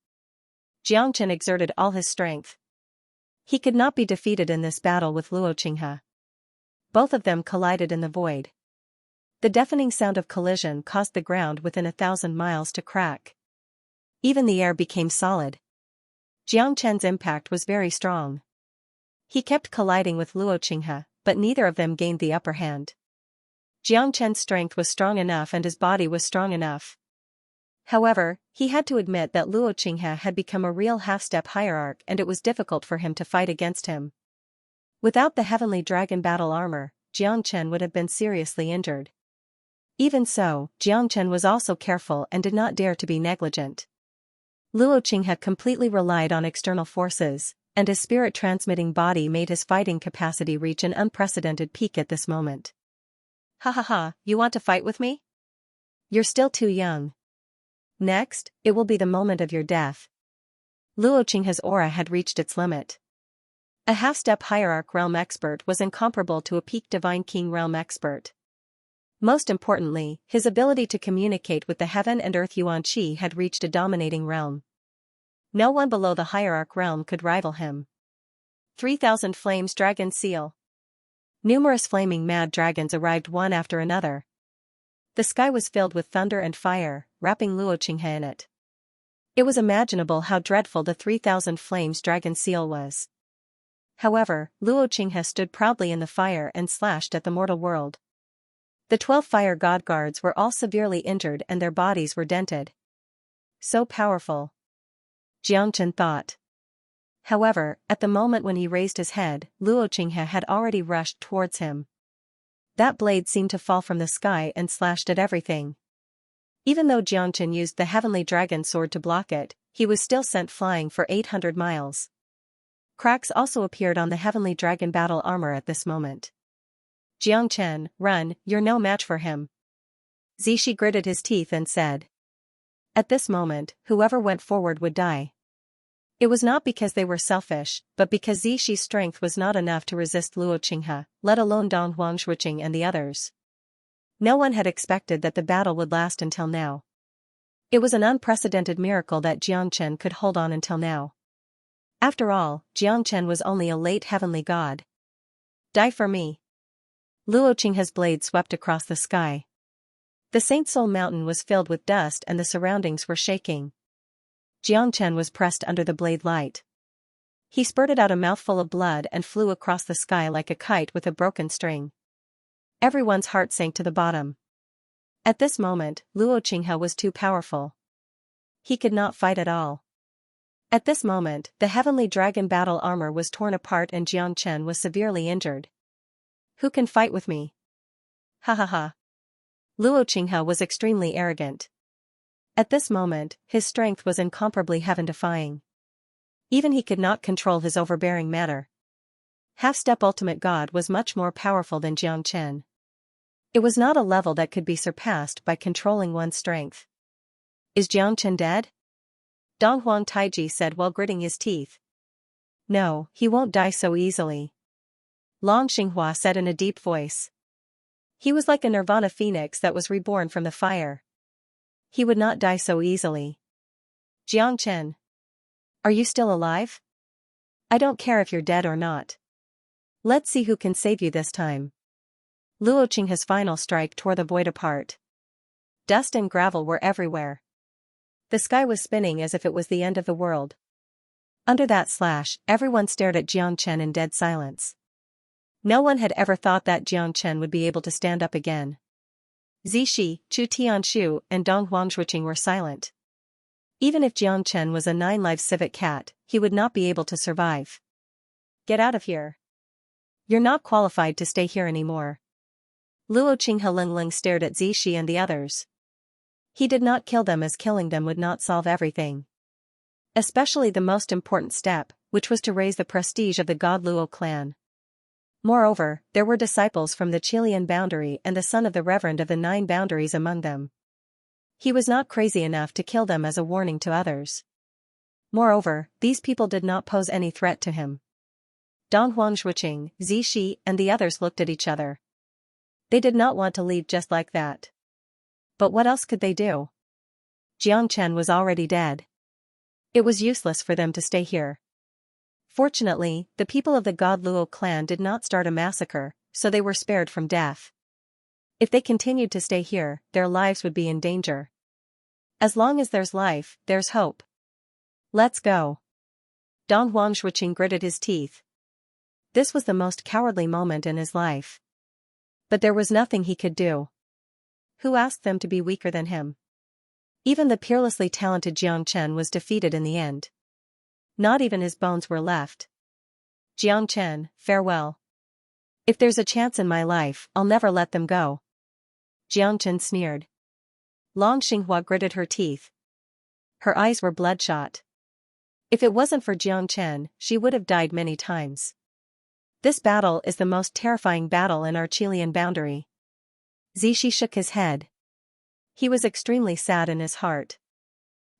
Jiang Chen exerted all his strength. He could not be defeated in this battle with Luo Qinghe. Both of them collided in the void. The deafening sound of collision caused the ground within 1,000 miles to crack. Even the air became solid. Jiang Chen's impact was very strong. He kept colliding with Luo Qinghe, but neither of them gained the upper hand. Jiang Chen's strength was strong enough and his body was strong enough. However, he had to admit that Luo Qinghe had become a real half-step hierarch and it was difficult for him to fight against him. Without the Heavenly Dragon Battle Armor, Jiang Chen would have been seriously injured. Even so, Jiang Chen was also careful and did not dare to be negligent. Luo Qinghe completely relied on external forces, and his spirit-transmitting body made his fighting capacity reach an unprecedented peak at this moment. Ha ha ha, you want to fight with me? You're still too young. Next, it will be the moment of your death. Luo Qinghe's aura had reached its limit. A half-step hierarch realm expert was incomparable to a peak divine king realm expert. Most importantly, his ability to communicate with the heaven and earth Yuan Qi had reached a dominating realm. No one below the hierarch realm could rival him. 3,000 Flames Dragon Seal. Numerous flaming mad dragons arrived one after another. The sky was filled with thunder and fire, wrapping Luo Qinghe in it. It was imaginable how dreadful the 3,000 Flames Dragon Seal was. However, Luo Qinghe stood proudly in the fire and slashed at the mortal world. The 12 fire god guards were all severely injured and their bodies were dented. So powerful. Jiang Chen thought. However, at the moment when he raised his head, Luo Qinghe had already rushed towards him. That blade seemed to fall from the sky and slashed at everything. Even though Jiang Chen used the heavenly dragon sword to block it, he was still sent flying for 800 miles. Cracks also appeared on the heavenly dragon battle armor at this moment. Jiang Chen, run, you're no match for him. Zishi gritted his teeth and said. At this moment, whoever went forward would die. It was not because they were selfish, but because Zishi's strength was not enough to resist Luo Qinghe, let alone Dong Huangshuiqing and the others. No one had expected that the battle would last until now. It was an unprecedented miracle that Jiang Chen could hold on until now. After all, Jiang Chen was only a late heavenly god. Die for me. Luo Qinghe's blade swept across the sky. The Saint Soul Mountain was filled with dust and the surroundings were shaking. Jiang Chen was pressed under the blade light. He spurted out a mouthful of blood and flew across the sky like a kite with a broken string. Everyone's heart sank to the bottom. At this moment, Luo Qinghe was too powerful. He could not fight at all. At this moment, the heavenly dragon battle armor was torn apart and Jiang Chen was severely injured. Who can fight with me? Ha ha ha. Luo Qinghe was extremely arrogant. At this moment, his strength was incomparably heaven-defying. Even he could not control his overbearing manner. Half-step ultimate god was much more powerful than Jiang Chen. It was not a level that could be surpassed by controlling one's strength. Is Jiang Chen dead? Dong Huang Taiji said while gritting his teeth. No, he won't die so easily. Long Xinghua said in a deep voice. He was like a nirvana phoenix that was reborn from the fire. He would not die so easily. Jiang Chen. Are you still alive? I don't care if you're dead or not. Let's see who can save you this time. Luo Qinghe's final strike tore the void apart. Dust and gravel were everywhere. The sky was spinning as if it was the end of the world. Under that slash, everyone stared at Jiang Chen in dead silence. No one had ever thought that Jiang Chen would be able to stand up again. Zixi, Chu Tianshu, and Dong Huangshuqing were silent. Even if Jiang Chen was a 9-live civet cat, he would not be able to survive. Get out of here. You're not qualified to stay here anymore. Luo Qinghe Lingling stared at Zixi and the others. He did not kill them as killing them would not solve everything. Especially the most important step, which was to raise the prestige of the God Luo clan. Moreover, there were disciples from the Chilean boundary and the son of the Reverend of the 9 boundaries among them. He was not crazy enough to kill them as a warning to others. Moreover, these people did not pose any threat to him. Dong Huangshuqing, Zixi, and the others looked at each other. They did not want to leave just like that. But what else could they do? Jiang Chen was already dead. It was useless for them to stay here. Fortunately, the people of the God Luo clan did not start a massacre, so they were spared from death. If they continued to stay here, their lives would be in danger. As long as there's life, there's hope. Let's go. Dong Huangshuqing gritted his teeth. This was the most cowardly moment in his life. But there was nothing he could do. Who asked them to be weaker than him? Even the peerlessly talented Jiang Chen was defeated in the end. Not even his bones were left. Jiang Chen, farewell. If there's a chance in my life, I'll never let them go. Jiang Chen sneered. Long Xinghua gritted her teeth. Her eyes were bloodshot. If it wasn't for Jiang Chen, she would have died many times. This battle is the most terrifying battle in our Chilean boundary. Zixi shook his head. He was extremely sad in his heart.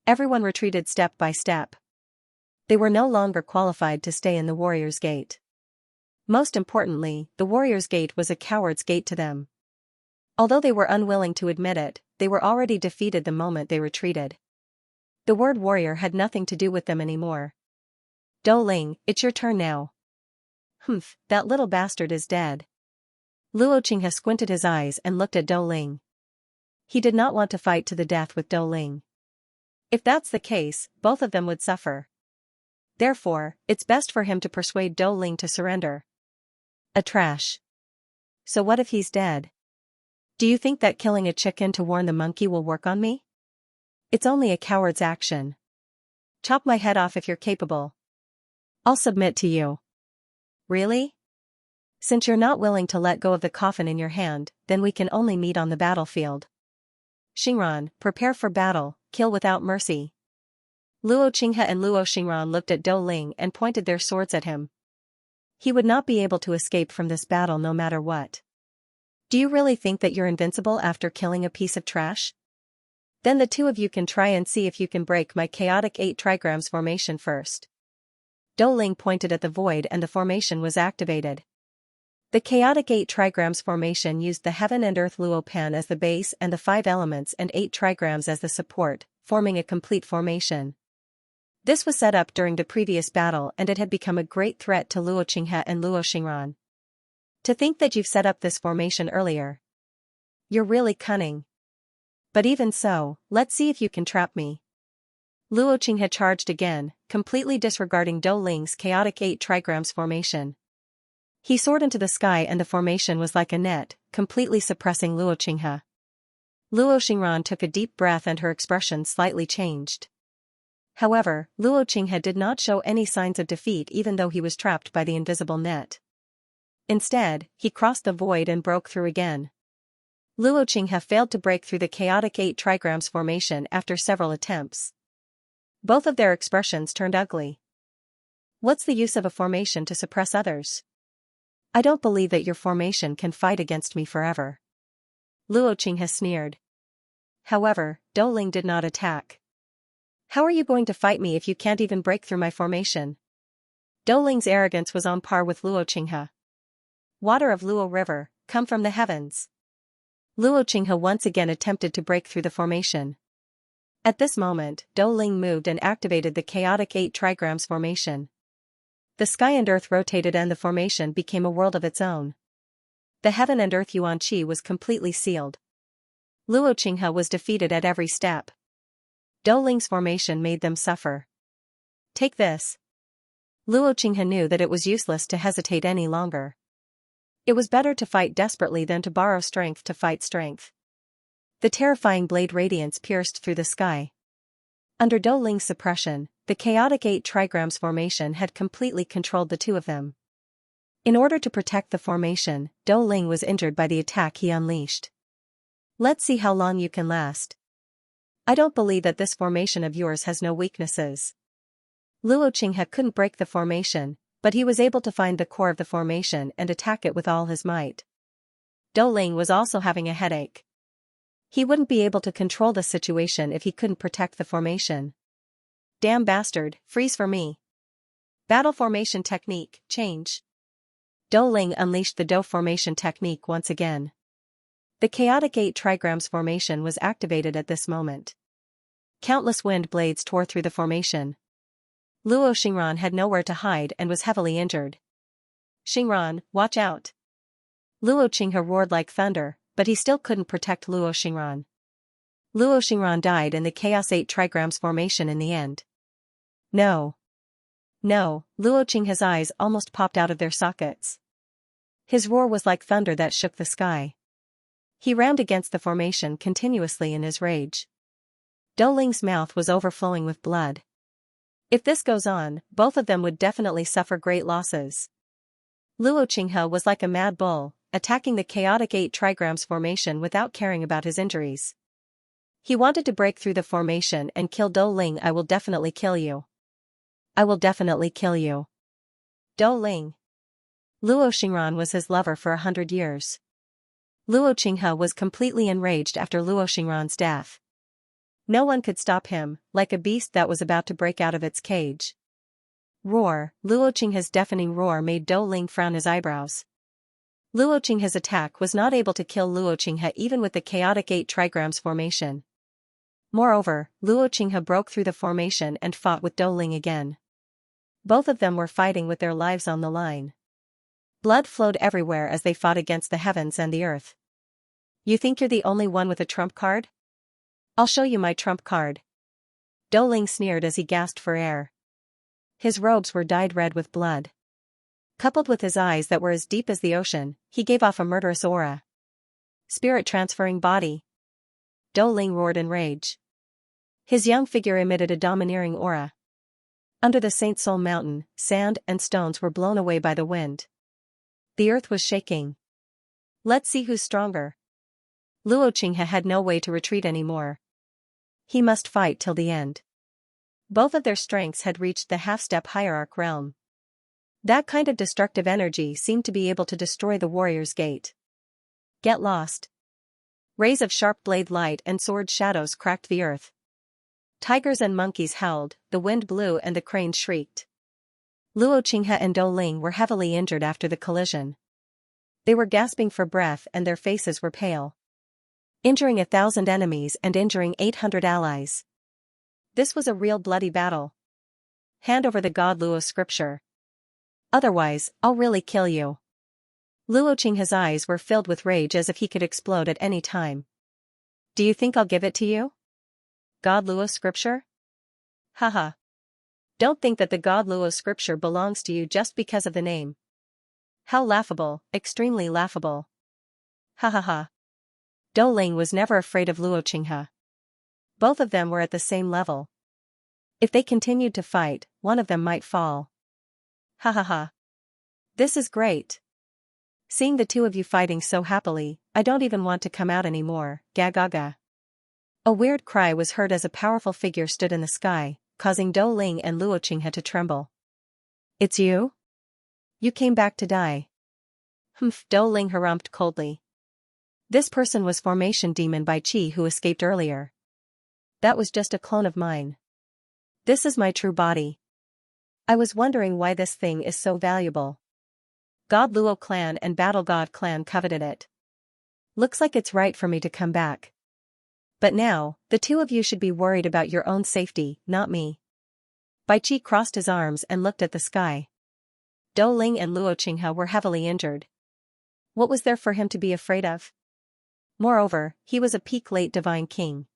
Everyone retreated step by step. They were no longer qualified to stay in the Warrior's Gate. Most importantly, the Warrior's Gate was a coward's gate to them. Although they were unwilling to admit it, they were already defeated the moment they retreated. The word warrior had nothing to do with them anymore. Do Ling, it's your turn now. Humph, that little bastard is dead. Luo Qinghe squinted his eyes and looked at Do Ling. He did not want to fight to the death with Do Ling. If that's the case, both of them would suffer. Therefore, it's best for him to persuade Do Ling to surrender. A trash. So what if he's dead? Do you think that killing a chicken to warn the monkey will work on me? It's only a coward's action. Chop my head off if you're capable. I'll submit to you. Really? Since you're not willing to let go of the coffin in your hand, then we can only meet on the battlefield. Xingran, prepare for battle, kill without mercy. Luo Qinghe and Luo Xingran looked at Do Ling and pointed their swords at him. He would not be able to escape from this battle no matter what. Do you really think that you're invincible after killing a piece of trash? Then the two of you can try and see if you can break my chaotic 8 trigrams formation first. Do Ling pointed at the void and the formation was activated. The chaotic 8 trigrams formation used the Heaven and Earth Luo Pan as the base and the 5 elements and 8 trigrams as the support, forming a complete formation. This was set up during the previous battle and it had become a great threat to Luo Qinghe and Luo Xingran. To think that you've set up this formation earlier. You're really cunning. But even so, let's see if you can trap me. Luo Qinghe charged again, completely disregarding Do Ling's chaotic 8 trigrams formation. He soared into the sky and the formation was like a net, completely suppressing Luo Qinghe. Luo Xingran took a deep breath and her expression slightly changed. However, Luo Qinghe did not show any signs of defeat even though he was trapped by the invisible net. Instead, he crossed the void and broke through again. Luo Qinghe failed to break through the chaotic 8 trigrams formation after several attempts. Both of their expressions turned ugly. What's the use of a formation to suppress others? I don't believe that your formation can fight against me forever. Luo Qinghe sneered. However, Do Ling did not attack. How are you going to fight me if you can't even break through my formation? Dou Ling's arrogance was on par with Luo Qinghe. Water of Luo River, come from the heavens. Luo Qinghe once again attempted to break through the formation. At this moment, Dou Ling moved and activated the chaotic 8 trigrams formation. The sky and earth rotated and the formation became a world of its own. The heaven and earth Yuan Qi was completely sealed. Luo Qinghe was defeated at every step. Dou Ling's formation made them suffer. Take this. Luo Qinghe knew that it was useless to hesitate any longer. It was better to fight desperately than to borrow strength to fight strength. The terrifying blade radiance pierced through the sky. Under Dou Ling's suppression, the chaotic 8 trigrams formation had completely controlled the two of them. In order to protect the formation, Dou Ling was injured by the attack he unleashed. Let's see how long you can last. I don't believe that this formation of yours has no weaknesses. Luo Qinghe couldn't break the formation, but he was able to find the core of the formation and attack it with all his might. Dou Ling was also having a headache. He wouldn't be able to control the situation if he couldn't protect the formation. Damn bastard, freeze for me. Battle formation technique, change. Dou Ling unleashed the Dou formation technique once again. The chaotic 8 trigrams formation was activated at this moment. Countless wind blades tore through the formation. Luo Xingran had nowhere to hide and was heavily injured. Xingran, watch out. Luo Qinghe roared like thunder, but he still couldn't protect Luo Xingran. Luo Xingran died in the Chaos 8 trigrams formation in the end. No. No, Luo Qinghe's eyes almost popped out of their sockets. His roar was like thunder that shook the sky. He rammed against the formation continuously in his rage. Dou Ling's mouth was overflowing with blood. If this goes on, both of them would definitely suffer great losses. Luo Qinghe was like a mad bull, attacking the chaotic 8 trigrams formation without caring about his injuries. He wanted to break through the formation and kill Dou Ling. I will definitely kill you. I will definitely kill you. Dou Ling. Luo Xingran was his lover for 100 years. Luo Qinghe was completely enraged after Luo Xingran's death. No one could stop him, like a beast that was about to break out of its cage. Roar, Luo Qinghe's deafening roar made Dou Ling frown his eyebrows. Luo Qinghe's attack was not able to kill Luo Qinghe even with the chaotic 8 trigrams formation. Moreover, Luo Qinghe broke through the formation and fought with Dou Ling again. Both of them were fighting with their lives on the line. Blood flowed everywhere as they fought against the heavens and the earth. You think you're the only one with a trump card? I'll show you my trump card. Dou Ling sneered as he gasped for air. His robes were dyed red with blood. Coupled with his eyes that were as deep as the ocean, he gave off a murderous aura. Spirit transferring body. Dou Ling roared in rage. His young figure emitted a domineering aura. Under the Saint Soul Mountain, sand and stones were blown away by the wind. The earth was shaking. Let's see who's stronger. Luo Qinghe had no way to retreat anymore. He must fight till the end. Both of their strengths had reached the half-step hierarch realm. That kind of destructive energy seemed to be able to destroy the warrior's gate. Get lost. Rays of sharp blade light and sword shadows cracked the earth. Tigers and monkeys howled, the wind blew and the cranes shrieked. Luo Qinghe and Dou Ling were heavily injured after the collision. They were gasping for breath and their faces were pale. Injuring 1,000 enemies and injuring 800 allies. This was a real bloody battle. Hand over the God Luo scripture. Otherwise, I'll really kill you. Luo Qinghe's eyes were filled with rage as if he could explode at any time. Do you think I'll give it to you? God Luo scripture? Haha. Don't think that the God Luo scripture belongs to you just because of the name. How laughable, extremely laughable. Ha ha ha. Dou Ling was never afraid of Luo Qinghe. Both of them were at the same level. If they continued to fight, one of them might fall. Ha ha ha. This is great. Seeing the two of you fighting so happily, I don't even want to come out anymore, ga ga ga. A weird cry was heard as a powerful figure stood in the sky, causing Dou Ling and Luo Qinghe to tremble. It's you? You came back to die. Humph, Dou Ling harumphed coldly. This person was Formation Demon Bai Qi who escaped earlier. That was just a clone of mine. This is my true body. I was wondering why this thing is so valuable. God Luo clan and Battle God clan coveted it. Looks like it's right for me to come back. But now, the two of you should be worried about your own safety, not me. Bai Qi crossed his arms and looked at the sky. Dou Ling and Luo Qinghe were heavily injured. What was there for him to be afraid of? Moreover, he was a peak late divine king.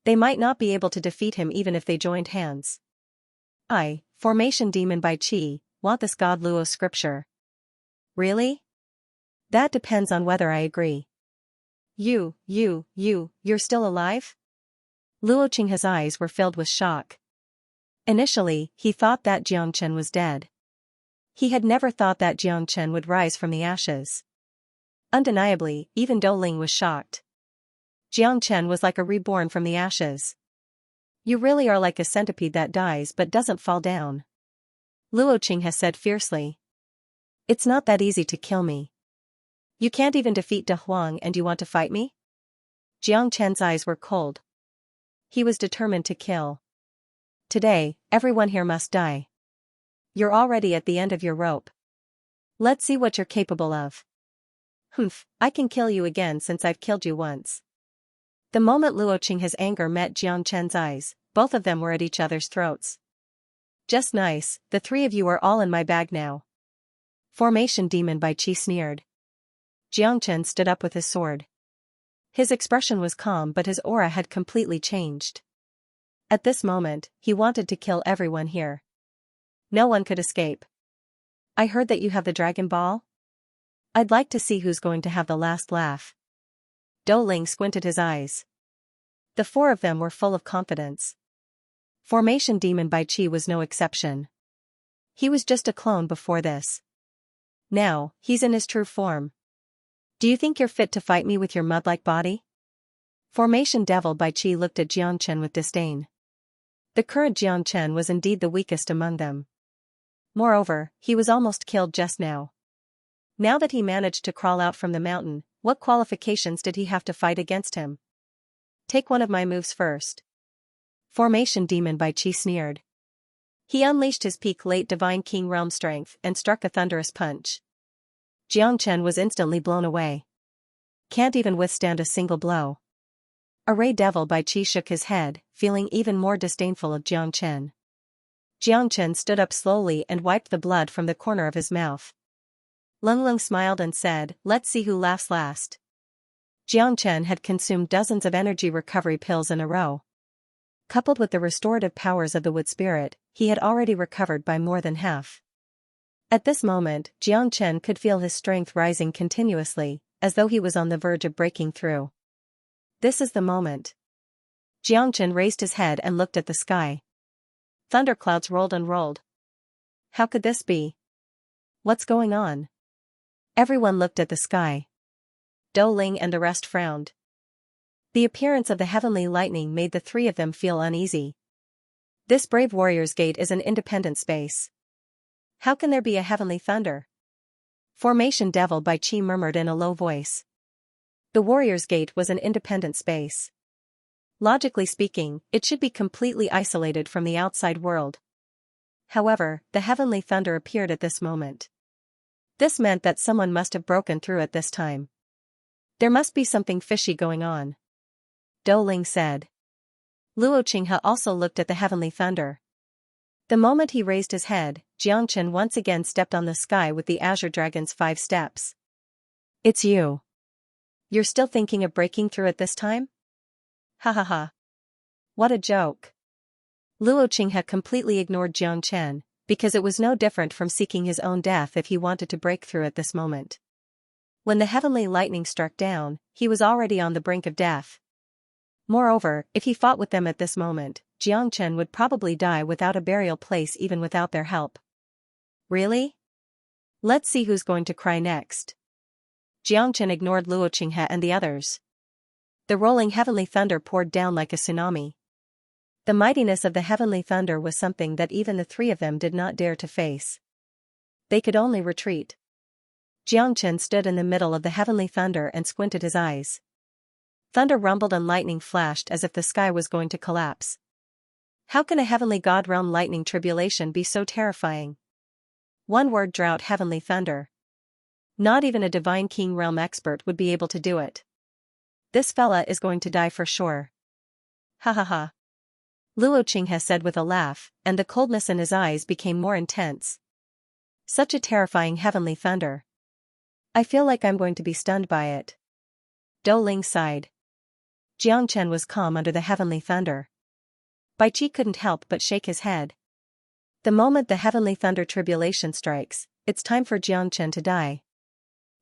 They might not be able to defeat him even if they joined hands. I, Formation Demon Bai Qi, want this God Luo scripture. Really? That depends on whether I agree. You're still alive? Luo Qinghe's eyes were filled with shock. Initially, he thought that Jiangchen was dead. He had never thought that Jiangchen would rise from the ashes. Undeniably, even Dou Ling was shocked. Jiangchen was like a reborn from the ashes. You really are like a centipede that dies but doesn't fall down. Luo Qinghe said fiercely. It's not that easy to kill me. You can't even defeat De Huang and you want to fight me? Jiangchen's eyes were cold. He was determined to kill. Today, everyone here must die. You're already at the end of your rope. Let's see what you're capable of. Humph, I can kill you again since I've killed you once. The moment Luo Qinghe's anger met Jiangchen's eyes, both of them were at each other's throats. Just nice, the three of you are all in my bag now. Formation Demon Bai Qi sneered. Jiangchen stood up with his sword. His expression was calm but his aura had completely changed. At this moment, he wanted to kill everyone here. No one could escape. I heard that you have the Dragon Ball? I'd like to see who's going to have the last laugh. Dou Ling squinted his eyes. The four of them were full of confidence. Formation Demon Bai Qi was no exception. He was just a clone before this. Now, he's in his true form. Do you think you're fit to fight me with your mud-like body? Formation Devil Bai Qi looked at Jiangchen with disdain. The current Jiangchen was indeed the weakest among them. Moreover, he was almost killed just now. Now that he managed to crawl out from the mountain, what qualifications did he have to fight against him? Take one of my moves first. Formation Demon Bai Qi sneered. He unleashed his peak late divine king realm strength and struck a thunderous punch. Jiangchen was instantly blown away. Can't even withstand a single blow. Array Devil Bai Qi shook his head, feeling even more disdainful of Jiangchen. Jiangchen stood up slowly and wiped the blood from the corner of his mouth. Lung Lung smiled and said, let's see who laughs last. Jiangchen had consumed dozens of energy recovery pills in a row. Coupled with the restorative powers of the wood spirit, he had already recovered by more than half. At this moment, Jiangchen could feel his strength rising continuously, as though he was on the verge of breaking through. This is the moment. Jiangchen raised his head and looked at the sky. Thunderclouds rolled and rolled. How could this be? What's going on? Everyone looked at the sky. Dou Ling and the rest frowned. The appearance of the heavenly lightning made the three of them feel uneasy. This brave warrior's gate is an independent space. How can there be a heavenly thunder? Formation Devil Bai Qi murmured in a low voice. The warrior's gate was an independent space. Logically speaking, it should be completely isolated from the outside world. However, the heavenly thunder appeared at this moment. This meant that someone must have broken through at this time. There must be something fishy going on. Dou Ling said. Luo Qinghe also looked at the heavenly thunder. The moment he raised his head, Jiangchen once again stepped on the sky with the Azure Dragon's 5 steps. It's you. You're still thinking of breaking through at this time? Ha ha ha. What a joke. Luo Qinghe completely ignored Jiangchen, because it was no different from seeking his own death if he wanted to break through at this moment. When the heavenly lightning struck down, he was already on the brink of death. Moreover, if he fought with them at this moment, Jiangchen would probably die without a burial place even without their help. Really? Let's see who's going to cry next. Jiangchen ignored Luo Qinghe and the others. The rolling heavenly thunder poured down like a tsunami. The mightiness of the heavenly thunder was something that even the three of them did not dare to face. They could only retreat. Jiangchen stood in the middle of the heavenly thunder and squinted his eyes. Thunder rumbled and lightning flashed as if the sky was going to collapse. How can a heavenly god realm lightning tribulation be so terrifying? One word drought heavenly thunder. Not even a divine king realm expert would be able to do it. This fella is going to die for sure. Ha ha ha. Luo Qinghe said with a laugh, and the coldness in his eyes became more intense. Such a terrifying heavenly thunder. I feel like I'm going to be stunned by it. Dou Ling sighed. Jiang Chen was calm under the heavenly thunder. Bai Qi couldn't help but shake his head. The moment the heavenly thunder tribulation strikes, it's time for Jiang Chen to die.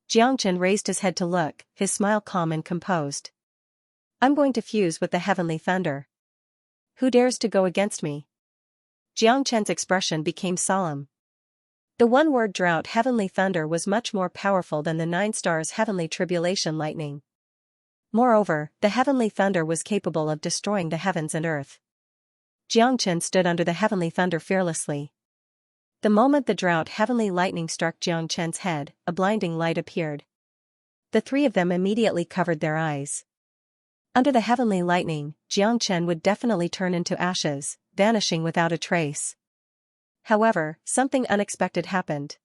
Jiang Chen raised his head to look, his smile calm and composed. I'm going to fuse with the heavenly thunder. Who dares to go against me? Jiang Chen's expression became solemn. The one-word drought heavenly thunder was much more powerful than the 9 stars heavenly tribulation lightning. Moreover, the heavenly thunder was capable of destroying the heavens and earth. Jiang Chen stood under the heavenly thunder fearlessly. The moment the drought heavenly lightning struck Jiang Chen's head, a blinding light appeared. The three of them immediately covered their eyes. Under the heavenly lightning, Jiang Chen would definitely turn into ashes, vanishing without a trace. However, something unexpected happened.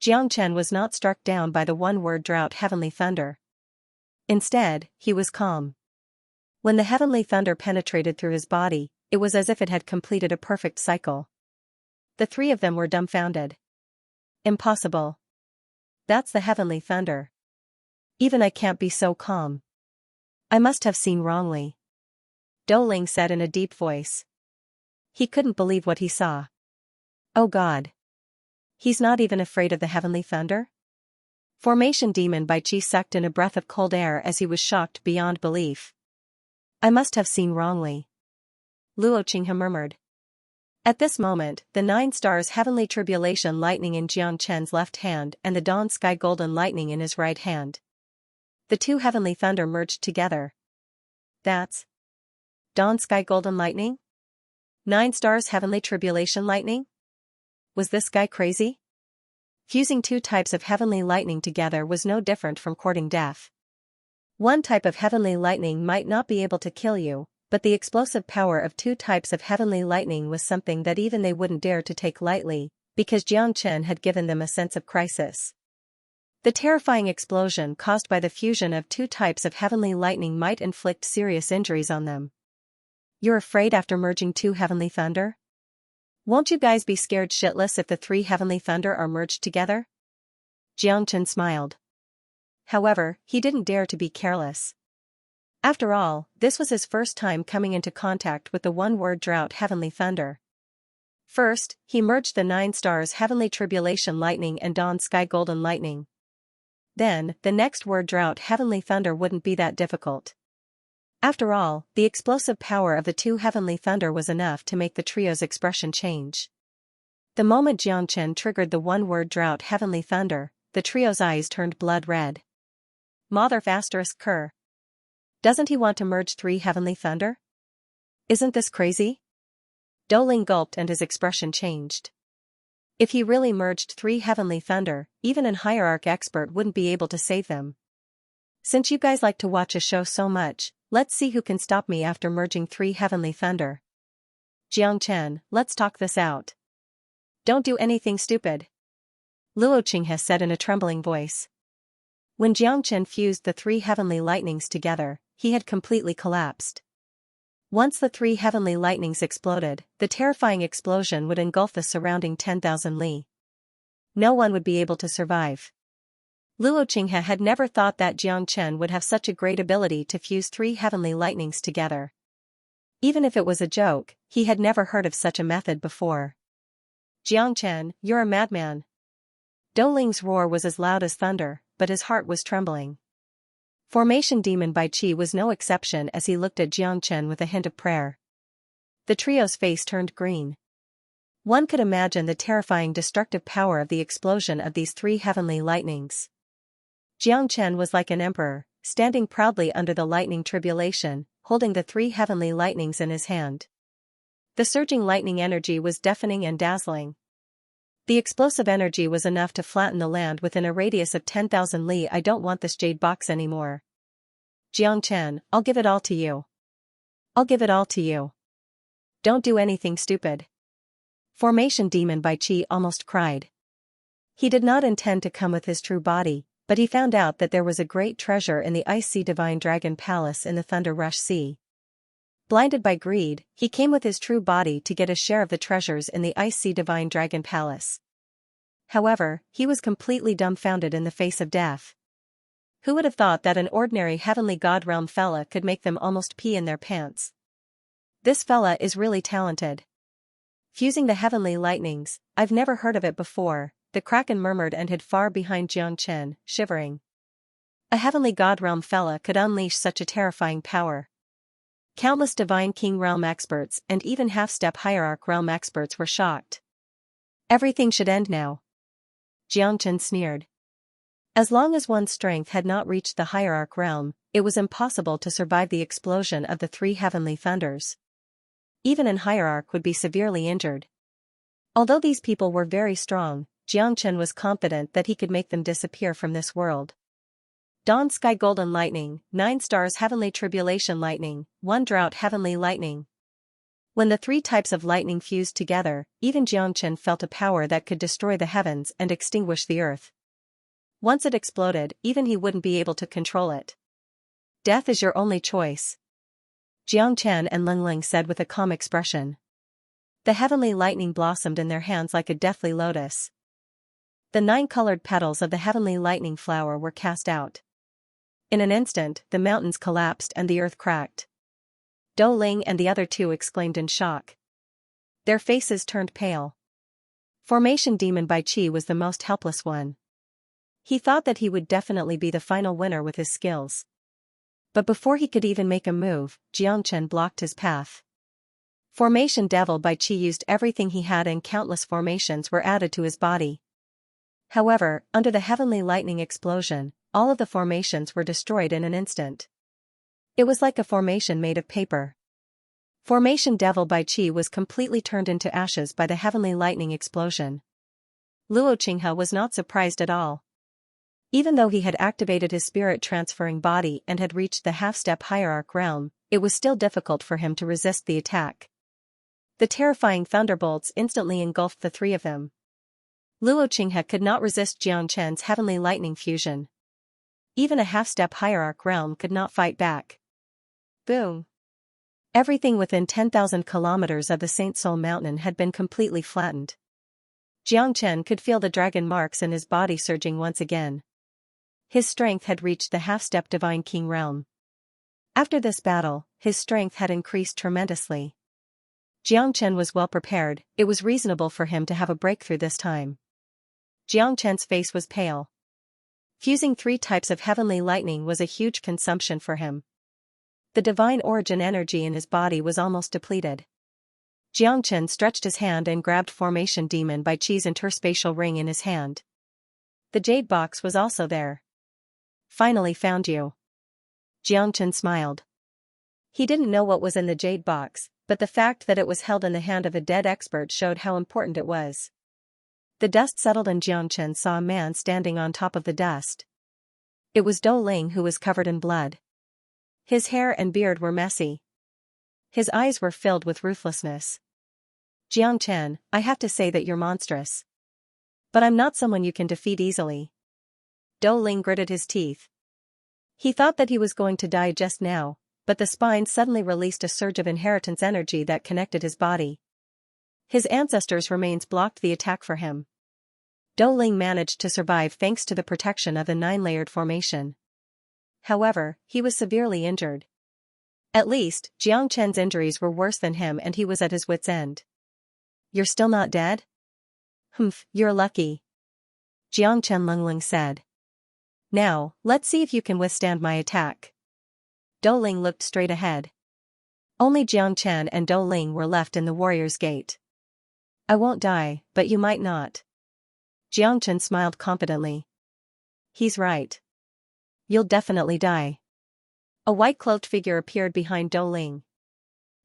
Jiang Chen was not struck down by the one-word drought heavenly thunder. Instead, he was calm. When the heavenly thunder penetrated through his body, it was as if it had completed a perfect cycle. The three of them were dumbfounded. Impossible. That's the heavenly thunder. Even I can't be so calm. I must have seen wrongly. Dou Ling said in a deep voice. He couldn't believe what he saw. Oh God. He's not even afraid of the heavenly thunder? Formation demon Bai Qi sucked in a breath of cold air as he was shocked beyond belief. I must have seen wrongly. Luo Qinghe murmured. At this moment, the 9 stars heavenly tribulation lightning in Jiang Chen's left hand and the dawn sky golden lightning in his right hand. The two heavenly thunder merged together. That's dawn sky golden lightning? 9 stars heavenly tribulation lightning? Was this guy crazy? Fusing 2 types of heavenly lightning together was no different from courting death. One type of heavenly lightning might not be able to kill you, but the explosive power of 2 types of heavenly lightning was something that even they wouldn't dare to take lightly, because Jiang Chen had given them a sense of crisis. The terrifying explosion caused by the fusion of 2 types of heavenly lightning might inflict serious injuries on them. You're afraid after merging 2 heavenly thunder? Won't you guys be scared shitless if the 3 heavenly thunder are merged together? Jiang Chen smiled. However, he didn't dare to be careless. After all, this was his first time coming into contact with the one-word drought heavenly thunder. First, he merged the 9 stars heavenly tribulation lightning and dawn sky golden lightning. Then, the next word drought heavenly thunder wouldn't be that difficult. After all, the explosive power of the 2 heavenly thunder was enough to make the trio's expression change. The moment Jiang Chen triggered the one-word drought heavenly thunder, the trio's eyes turned blood red. Mother ****. Doesn't he want to merge 3 heavenly thunder? Isn't this crazy? Dou Ling gulped and his expression changed. If he really merged 3 heavenly thunder, even an hierarch expert wouldn't be able to save them. Since you guys like to watch a show so much, let's see who can stop me after merging 3 heavenly thunder. Jiang Chen, let's talk this out. Don't do anything stupid. Luo Qinghe said in a trembling voice. When Jiang Chen fused the 3 heavenly lightnings together, he had completely collapsed. Once the 3 heavenly lightnings exploded, the terrifying explosion would engulf the surrounding 10,000 li. No one would be able to survive. Luo Qinghe had never thought that Jiang Chen would have such a great ability to fuse 3 heavenly lightnings together. Even if it was a joke, he had never heard of such a method before. Jiang Chen, you're a madman. Dou Ling's roar was as loud as thunder, but his heart was trembling. Formation demon Bai Qi was no exception as he looked at Jiang Chen with a hint of prayer. The trio's face turned green. One could imagine the terrifying destructive power of the explosion of these 3 heavenly lightnings. Jiang Chen was like an emperor, standing proudly under the lightning tribulation, holding the 3 heavenly lightnings in his hand. The surging lightning energy was deafening and dazzling. The explosive energy was enough to flatten the land within a radius of 10,000 li. I don't want this jade box anymore. Jiang Chen, I'll give it all to you. I'll give it all to you. Don't do anything stupid. Formation Demon Bai Qi almost cried. He did not intend to come with his true body, but he found out that there was a great treasure in the Ice Sea Divine Dragon Palace in the Thunder Rush Sea. Blinded by greed, he came with his true body to get a share of the treasures in the Ice Sea Divine Dragon Palace. However, he was completely dumbfounded in the face of death. Who would have thought that an ordinary heavenly god realm fella could make them almost pee in their pants? This fella is really talented. Fusing the heavenly lightnings, I've never heard of it before, the Kraken murmured and hid far behind Jiang Chen, shivering. A heavenly god realm fella could unleash such a terrifying power. Countless divine king realm experts and even half-step hierarch realm experts were shocked. Everything should end now. Jiang Chen sneered. As long as one's strength had not reached the hierarch realm, it was impossible to survive the explosion of the three heavenly thunders. Even an hierarch would be severely injured. Although these people were very strong, Jiang Chen was confident that he could make them disappear from this world. Dawn Sky Golden Lightning, 9 stars Heavenly Tribulation Lightning, 1 Drought Heavenly Lightning. When the three types of lightning fused together, even Jiang Chen felt a power that could destroy the heavens and extinguish the earth. Once it exploded, even he wouldn't be able to control it. Death is your only choice, Jiang Chen and Ling Ling said with a calm expression. The heavenly lightning blossomed in their hands like a deathly lotus. The 9 colored petals of the heavenly lightning flower were cast out. In an instant, the mountains collapsed and the earth cracked. Dou Ling and the other two exclaimed in shock. Their faces turned pale. Formation Demon Bai Qi was the most helpless one. He thought that he would definitely be the final winner with his skills. But before he could even make a move, Jiang Chen blocked his path. Formation Devil Bai Qi used everything he had and countless formations were added to his body. However, under the heavenly lightning explosion, all of the formations were destroyed in an instant. It was like a formation made of paper. Formation Devil Bai Qi was completely turned into ashes by the heavenly lightning explosion. Luo Qinghe was not surprised at all. Even though he had activated his spirit-transferring body and had reached the half-step hierarch realm, it was still difficult for him to resist the attack. The terrifying thunderbolts instantly engulfed the three of them. Luo Qinghe could not resist Jiang Chen's heavenly lightning fusion. Even a half-step hierarch realm could not fight back. Boom! Everything within 10,000 kilometers of the Saint Soul Mountain had been completely flattened. Jiang Chen could feel the dragon marks in his body surging once again. His strength had reached the half-step Divine King realm. After this battle, his strength had increased tremendously. Jiang Chen was well prepared, it was reasonable for him to have a breakthrough this time. Jiang Chen's face was pale. Fusing 3 types of heavenly lightning was a huge consumption for him. The divine origin energy in his body was almost depleted. Jiang Chen stretched his hand and grabbed Formation Demon Bai Qi's interspatial ring in his hand. The jade box was also there. Finally found you. Jiang Chen smiled. He didn't know what was in the jade box, but the fact that it was held in the hand of a dead expert showed how important it was. The dust settled and Jiang Chen saw a man standing on top of the dust. It was Dou Ling, who was covered in blood. His hair and beard were messy. His eyes were filled with ruthlessness. Jiang Chen, I have to say that you're monstrous. But I'm not someone you can defeat easily. Dou Ling gritted his teeth. He thought that he was going to die just now, but the spine suddenly released a surge of inheritance energy that connected his body. His ancestors' remains blocked the attack for him. Dou Ling managed to survive thanks to the protection of the 9-layered formation. However, he was severely injured. At least, Jiang Chen's injuries were worse than him and he was at his wit's end. You're still not dead? Humph, you're lucky. Jiang Chen Ling said. Now, let's see if you can withstand my attack. Dou Ling looked straight ahead. Only Jiang Chen and Dou Ling were left in the Warrior's Gate. I won't die, but you might not. Jiang Chen smiled confidently. He's right. You'll definitely die. A white-cloaked figure appeared behind Dou Ling.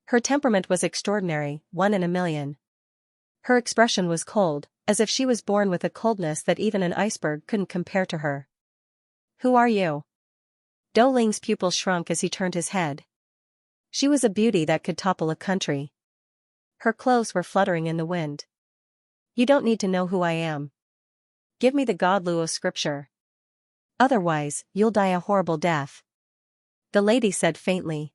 Her temperament was extraordinary, 1 in a million. Her expression was cold, as if she was born with a coldness that even an iceberg couldn't compare to her. Who are you? Dou Ling's pupils shrunk as he turned his head. She was a beauty that could topple a country. Her clothes were fluttering in the wind. You don't need to know who I am. Give me the God Luo scripture. Otherwise, you'll die a horrible death. The lady said faintly.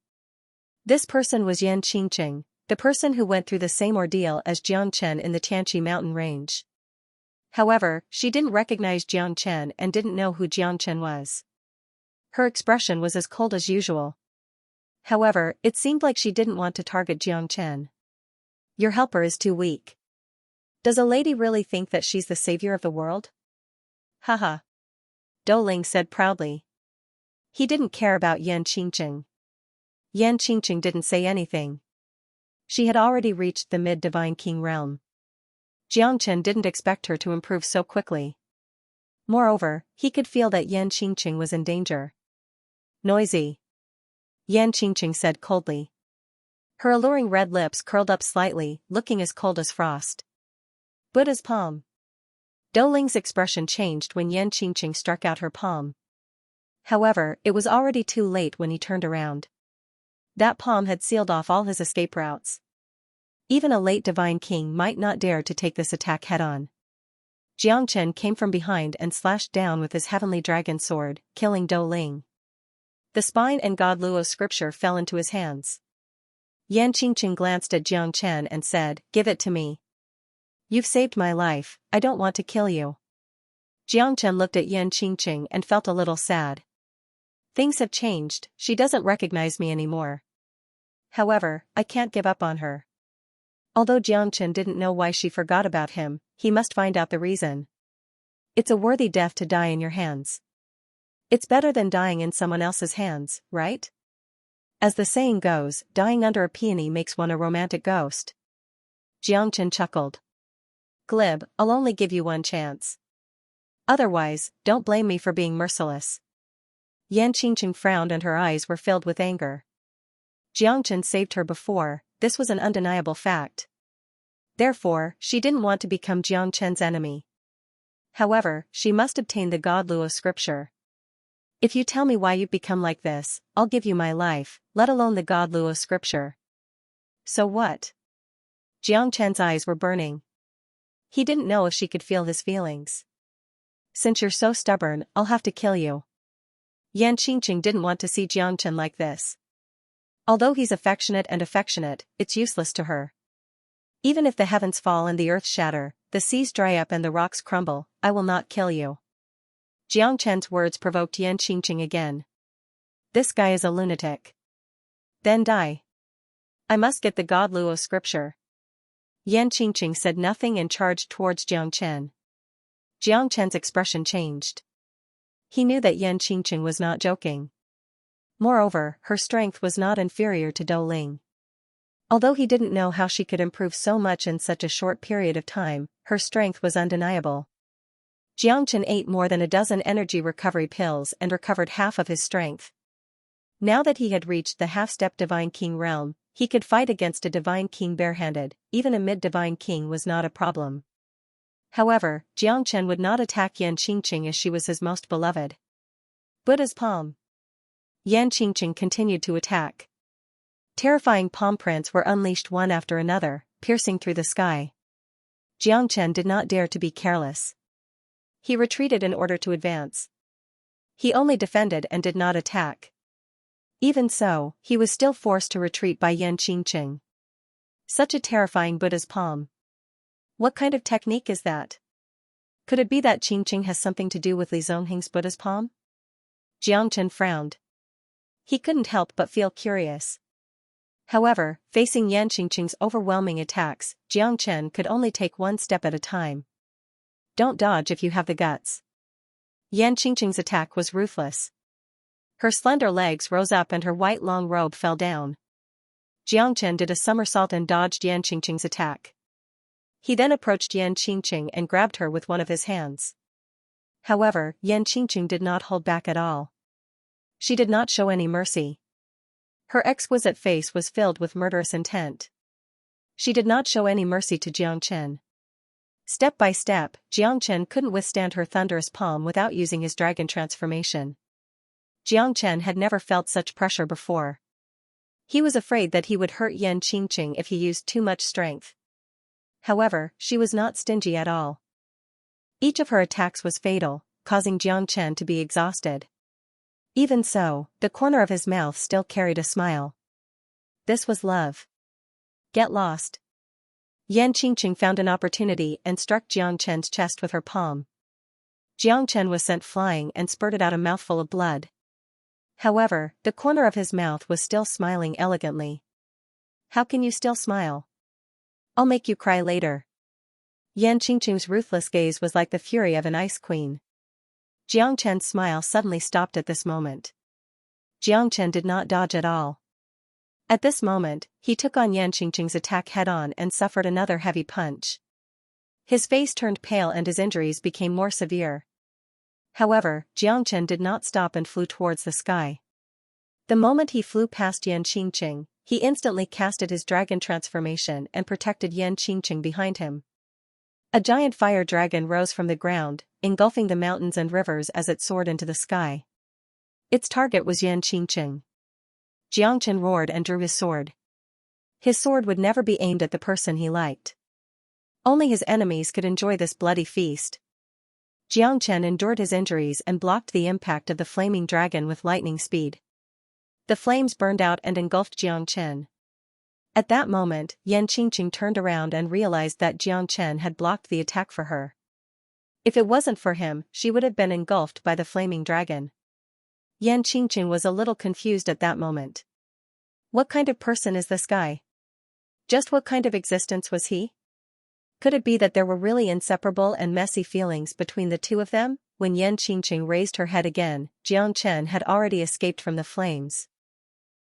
This person was Yan Qingqing, the person who went through the same ordeal as Jiang Chen in the Tianqi mountain range. However, she didn't recognize Jiang Chen and didn't know who Jiang Chen was. Her expression was as cold as usual. However, it seemed like she didn't want to target Jiang Chen. Your helper is too weak. Does a lady really think that she's the savior of the world? Haha. Dou Ling said proudly. He didn't care about Yan Qingqing. Yan Qingqing didn't say anything. She had already reached the mid-divine king realm. Jiang Chen didn't expect her to improve so quickly. Moreover, he could feel that Yan Qingqing was in danger. Noisy. Yan Qingqing said coldly. Her alluring red lips curled up slightly, looking as cold as frost. Buddha's palm. Dou Ling's expression changed when Yan Qingqing struck out her palm. However, it was already too late when he turned around. That palm had sealed off all his escape routes. Even a late divine king might not dare to take this attack head-on. Jiang Chen came from behind and slashed down with his heavenly dragon sword, killing Dou Ling. The spine and God Luo scripture fell into his hands. Yan Qingqing glanced at Jiang Chen and said, "Give it to me. You've saved my life, I don't want to kill you." Jiang Chen looked at Yan Qingqing and felt a little sad. Things have changed, she doesn't recognize me anymore. However, I can't give up on her. Although Jiang Chen didn't know why she forgot about him, he must find out the reason. It's a worthy death to die in your hands. It's better than dying in someone else's hands, right? As the saying goes, dying under a peony makes one a romantic ghost. Jiang Chen chuckled. Glib, I'll only give you one chance. Otherwise, don't blame me for being merciless. Yan Qingqing frowned and her eyes were filled with anger. Jiang Chen saved her before, this was an undeniable fact. Therefore, she didn't want to become Jiang Chen's enemy. However, she must obtain the God Luo scripture. If you tell me why you've become like this, I'll give you my life, let alone the God Luo scripture. So what? Jiang Chen's eyes were burning. He didn't know if she could feel his feelings. Since you're so stubborn, I'll have to kill you. Yan Qingqing didn't want to see Jiang Chen like this. Although he's affectionate, it's useless to her. Even if the heavens fall and the earth shatter, the seas dry up and the rocks crumble, I will not kill you. Jiang Chen's words provoked Yan Qingqing again. This guy is a lunatic. Then die. I must get the God Luo scripture. Yan Qingqing said nothing and charged towards Jiang Chen. Jiang Chen's expression changed. He knew that Yan Qingqing was not joking. Moreover, her strength was not inferior to Dou Ling. Although he didn't know how she could improve so much in such a short period of time, her strength was undeniable. Jiang Chen ate more than a dozen energy recovery pills and recovered half of his strength. Now that he had reached the half-step Divine King realm, he could fight against a Divine King barehanded, even a mid-Divine King was not a problem. However, Jiang Chen would not attack Yan Qingqing as she was his most beloved. Buddha's palm. Yan Qingqing continued to attack. Terrifying palm prints were unleashed one after another, piercing through the sky. Jiang Chen did not dare to be careless. He retreated in order to advance. He only defended and did not attack. Even so, he was still forced to retreat by Yan Qingqing. Such a terrifying Buddha's palm. What kind of technique is that? Could it be that Qingqing has something to do with Li Zongheng's Buddha's palm? Jiang Chen frowned. He couldn't help but feel curious. However, facing Yan Qingqing's overwhelming attacks, Jiang Chen could only take one step at a time. Don't dodge if you have the guts. Yan Qingqing's attack was ruthless. Her slender legs rose up and her white long robe fell down. Jiang Chen did a somersault and dodged Yan Qingqing's attack. He then approached Yan Qingqing and grabbed her with one of his hands. However, Yan Qingqing did not hold back at all. She did not show any mercy. Her exquisite face was filled with murderous intent. She did not show any mercy to Jiang Chen. Step by step, Jiang Chen couldn't withstand her thunderous palm without using his dragon transformation. Jiang Chen had never felt such pressure before. He was afraid that he would hurt Yan Qingqing if he used too much strength. However, she was not stingy at all. Each of her attacks was fatal, causing Jiang Chen to be exhausted. Even so, the corner of his mouth still carried a smile. This was love. Get lost. Yan Qingqing found an opportunity and struck Jiang Chen's chest with her palm. Jiang Chen was sent flying and spurted out a mouthful of blood. However, the corner of his mouth was still smiling elegantly. How can you still smile? I'll make you cry later. Yan Qingqing's ruthless gaze was like the fury of an ice queen. Jiang Chen's smile suddenly stopped at this moment. Jiang Chen did not dodge at all. At this moment, he took on Yan Qingqing's attack head-on and suffered another heavy punch. His face turned pale and his injuries became more severe. However, Jiang Chen did not stop and flew towards the sky. The moment he flew past Yan Qingqing, he instantly casted his dragon transformation and protected Yan Qingqing behind him. A giant fire dragon rose from the ground, engulfing the mountains and rivers as it soared into the sky. Its target was Yan Qingqing. Jiang Chen roared and drew his sword. His sword would never be aimed at the person he liked. Only his enemies could enjoy this bloody feast. Jiang Chen endured his injuries and blocked the impact of the flaming dragon with lightning speed. The flames burned out and engulfed Jiang Chen. At that moment, Yan Qingqing turned around and realized that Jiang Chen had blocked the attack for her. If it wasn't for him, she would have been engulfed by the flaming dragon. Yan Qingqing was a little confused at that moment. What kind of person is this guy? Just what kind of existence was he? Could it be that there were really inseparable and messy feelings between the two of them? When Yan Qingqing raised her head again, Jiang Chen had already escaped from the flames.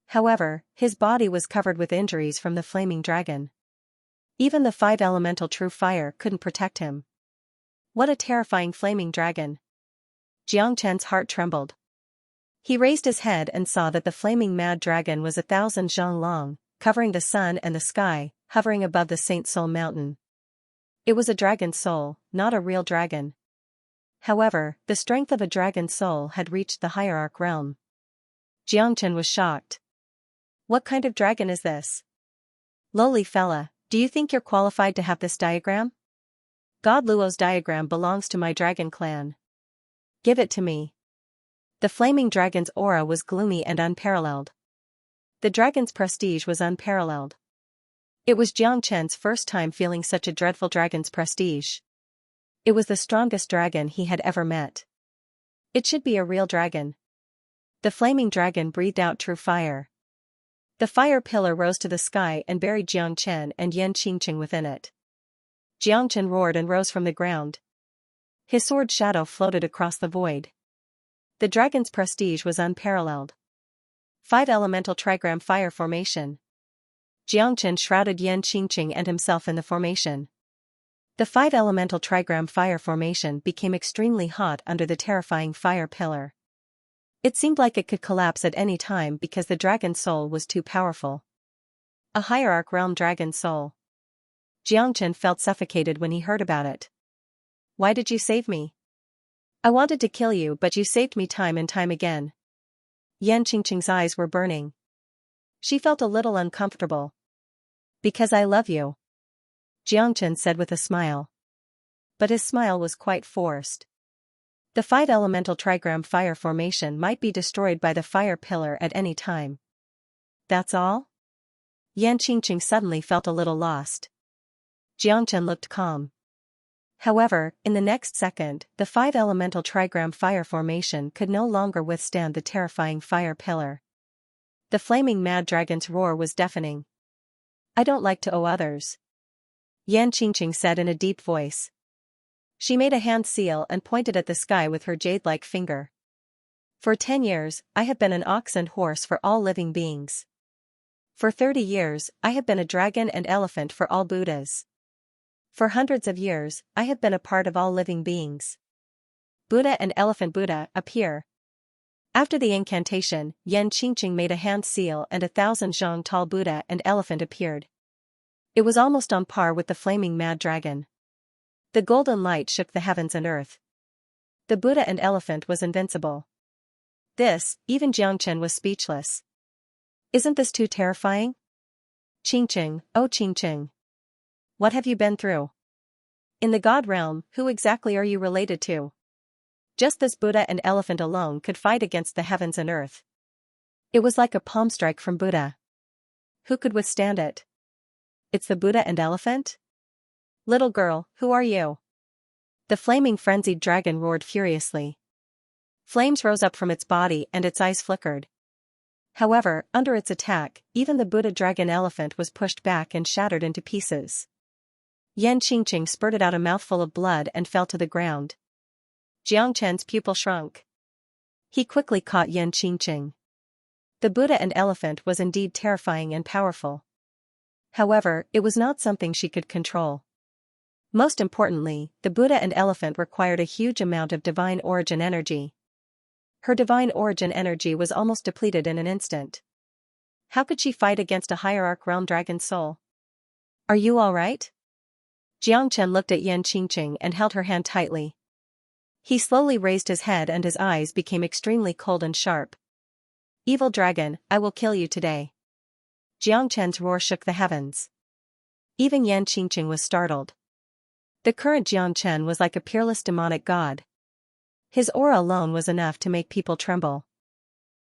However, his body was covered with injuries from the flaming dragon. Even the 5 elemental true fire couldn't protect him. What a terrifying flaming dragon! Jiang Chen's heart trembled. He raised his head and saw that the flaming mad dragon was 1,000 zhang long, covering the sun and the sky, hovering above the Saint Soul Mountain. It was a dragon soul, not a real dragon. However, the strength of a dragon soul had reached the hierarch realm. Jiang Chen was shocked. What kind of dragon is this? Lowly fella, do you think you're qualified to have this diagram? God Luo's diagram belongs to my dragon clan. Give it to me. The flaming dragon's aura was gloomy and unparalleled. The dragon's prestige was unparalleled. It was Jiang Chen's first time feeling such a dreadful dragon's prestige. It was the strongest dragon he had ever met. It should be a real dragon. The flaming dragon breathed out true fire. The fire pillar rose to the sky and buried Jiang Chen and Yan Qingqing within it. Jiang Chen roared and rose from the ground. His sword shadow floated across the void. The dragon's prestige was unparalleled. 5 elemental trigram fire formation. Jiang Chen shrouded Yan Qingqing and himself in the formation. The 5 elemental trigram fire formation became extremely hot under the terrifying fire pillar. It seemed like it could collapse at any time because the dragon soul was too powerful. A hierarch realm dragon soul. Jiang Chen felt suffocated when he heard about it. Why did you save me? I wanted to kill you, but you saved me time and time again. Yan Qingqing's eyes were burning. She felt a little uncomfortable. Because I love you. Jiang Chen said with a smile. But his smile was quite forced. The 5 elemental trigram fire formation might be destroyed by the fire pillar at any time. That's all? Yan Qingqing suddenly felt a little lost. Jiang Chen looked calm. However, in the next second, the 5 elemental trigram fire formation could no longer withstand the terrifying fire pillar. The flaming mad dragon's roar was deafening. I don't like to owe others. Yan Qingqing said in a deep voice. She made a hand seal and pointed at the sky with her jade-like finger. For 10 years, I have been an ox and horse for all living beings. For 30 years, I have been a dragon and elephant for all Buddhas. For hundreds of years, I have been a part of all living beings. Buddha and Elephant Buddha appear. After the incantation, Yan Qingqing made a hand seal and 1,000 zhang tall Buddha and elephant appeared. It was almost on par with the flaming mad dragon. The golden light shook the heavens and earth. The Buddha and elephant was invincible. This, even Jiang Chen was speechless. Isn't this too terrifying? Xianxia, oh Xianxia. What have you been through? In the god realm, who exactly are you related to? Just this Buddha and elephant alone could fight against the heavens and earth. It was like a palm strike from Buddha. Who could withstand it? It's the Buddha and elephant? Little girl, who are you? The flaming frenzied dragon roared furiously. Flames rose up from its body and its eyes flickered. However, under its attack, even the Buddha dragon elephant was pushed back and shattered into pieces. Yan Qingqing spurted out a mouthful of blood and fell to the ground. Jiang Chen's pupil shrunk. He quickly caught Yan Qingqing. The Buddha and elephant was indeed terrifying and powerful. However, it was not something she could control. Most importantly, the Buddha and elephant required a huge amount of divine origin energy. Her divine origin energy was almost depleted in an instant. How could she fight against a hierarch realm dragon soul? Are you alright? Jiang Chen looked at Yan Qingqing and held her hand tightly. He slowly raised his head and his eyes became extremely cold and sharp. Evil dragon, I will kill you today. Jiang Chen's roar shook the heavens. Even Yan Qingqing was startled. The current Jiang Chen was like a peerless demonic god. His aura alone was enough to make people tremble.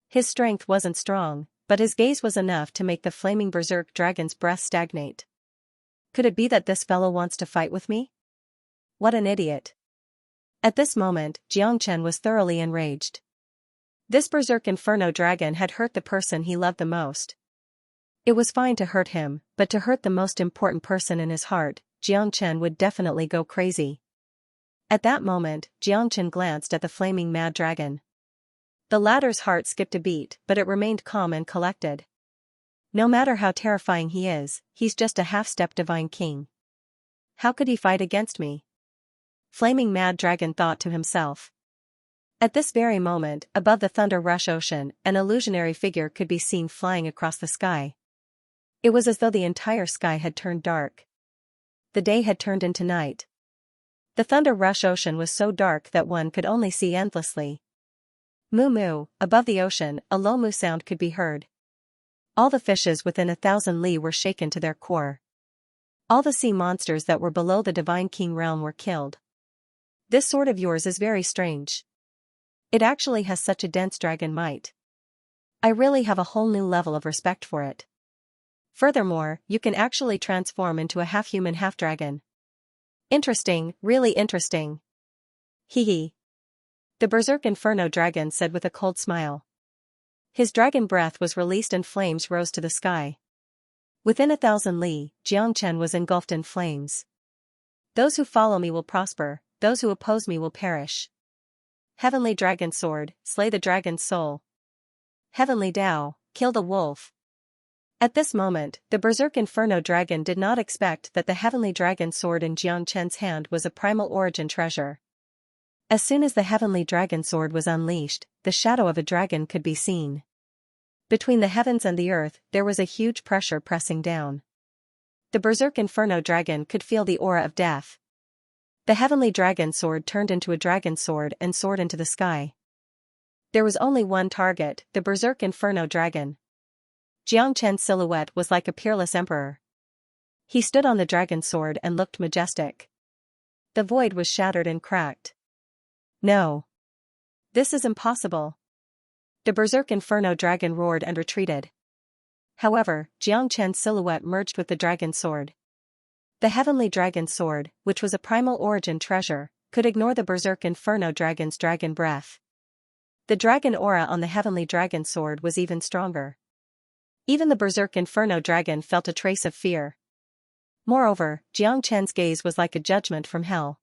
His strength wasn't strong, but his gaze was enough to make the flaming berserk dragon's breath stagnate. Could it be that this fellow wants to fight with me? What an idiot. At this moment, Jiang Chen was thoroughly enraged. This berserk inferno dragon had hurt the person he loved the most. It was fine to hurt him, but to hurt the most important person in his heart, Jiang Chen would definitely go crazy. At that moment, Jiang Chen glanced at the flaming mad dragon. The latter's heart skipped a beat, but it remained calm and collected. No matter how terrifying he is, he's just a half-step divine king. How could he fight against me? Flaming mad dragon thought to himself. At this very moment, above the thunder rush ocean, an illusionary figure could be seen flying across the sky. It was as though the entire sky had turned dark. The day had turned into night. The thunder rush ocean was so dark that one could only see endlessly. Moo moo, above the ocean, a low moo sound could be heard. All the fishes within 1,000 li were shaken to their core. All the sea monsters that were below the divine king realm were killed. This sword of yours is very strange. It actually has such a dense dragon might. I really have a whole new level of respect for it. Furthermore, you can actually transform into a half-human half-dragon. Interesting, really interesting. Hee hee. The berserk inferno dragon said with a cold smile. His dragon breath was released and flames rose to the sky. Within 1,000 li, Jiang Chen was engulfed in flames. Those who follow me will prosper, those who oppose me will perish. Heavenly dragon sword, slay the dragon's soul. Heavenly Tao, kill the wolf. At this moment, the berserk inferno dragon did not expect that the heavenly dragon sword in Jiang Chen's hand was a primal origin treasure. As soon as the heavenly dragon sword was unleashed, the shadow of a dragon could be seen. Between the heavens and the earth, there was a huge pressure pressing down. The berserk inferno dragon could feel the aura of death. The heavenly dragon sword turned into a dragon sword and soared into the sky. There was only one target, the berserk inferno dragon. Jiang Chen's silhouette was like a peerless emperor. He stood on the dragon sword and looked majestic. The void was shattered and cracked. No. This is impossible. The berserk inferno dragon roared and retreated. However, Jiang Chen's silhouette merged with the dragon sword. The heavenly dragon sword, which was a primal origin treasure, could ignore the berserk inferno dragon's dragon breath. The dragon aura on the heavenly dragon sword was even stronger. Even the berserk inferno dragon felt a trace of fear. Moreover, Jiang Chen's gaze was like a judgment from hell.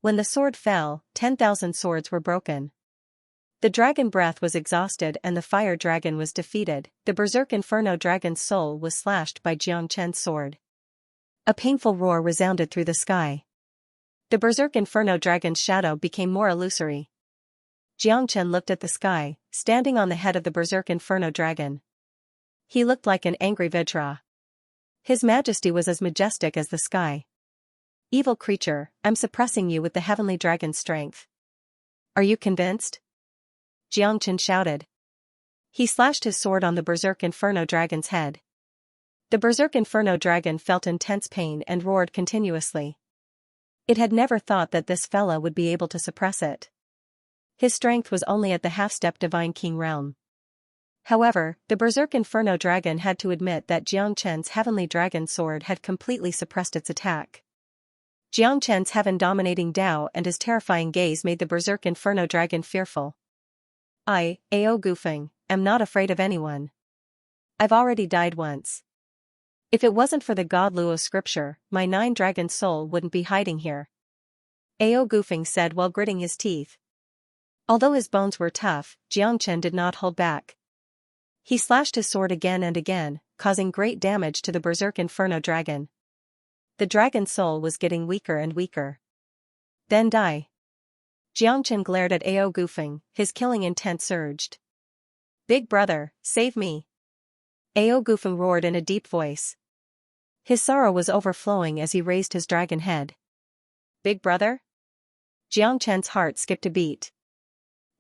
When the sword fell, 10,000 swords were broken. The dragon breath was exhausted and the fire dragon was defeated. The berserk inferno dragon's soul was slashed by Jiang Chen's sword. A painful roar resounded through the sky. The berserk inferno dragon's shadow became more illusory. Jiang Chen looked at the sky, standing on the head of the berserk inferno dragon. He looked like an angry Vajra. His majesty was as majestic as the sky. Evil creature, I'm suppressing you with the heavenly dragon's strength. Are you convinced? Jiang Chen shouted. He slashed his sword on the Berserk Inferno Dragon's head. The Berserk Inferno Dragon felt intense pain and roared continuously. It had never thought that this fella would be able to suppress it. His strength was only at the half-step Divine King realm. However, the Berserk Inferno Dragon had to admit that Jiang Chen's Heavenly Dragon Sword had completely suppressed its attack. Jiang Chen's heaven-dominating Dao and his terrifying gaze made the Berserk Inferno Dragon fearful. I, Ao Gufeng, am not afraid of anyone. I've already died once. If it wasn't for the God Luo scripture, my 9-dragon soul wouldn't be hiding here. Ao Gufeng said while gritting his teeth. Although his bones were tough, Jiang Chen did not hold back. He slashed his sword again and again, causing great damage to the Berserk Inferno Dragon. The dragon's soul was getting weaker and weaker. Then die. Jiang Chen glared at Ao Gufeng, his killing intent surged. Big brother, save me. Ao Gufeng roared in a deep voice. His sorrow was overflowing as he raised his dragon head. Big brother? Jiang Chen's heart skipped a beat.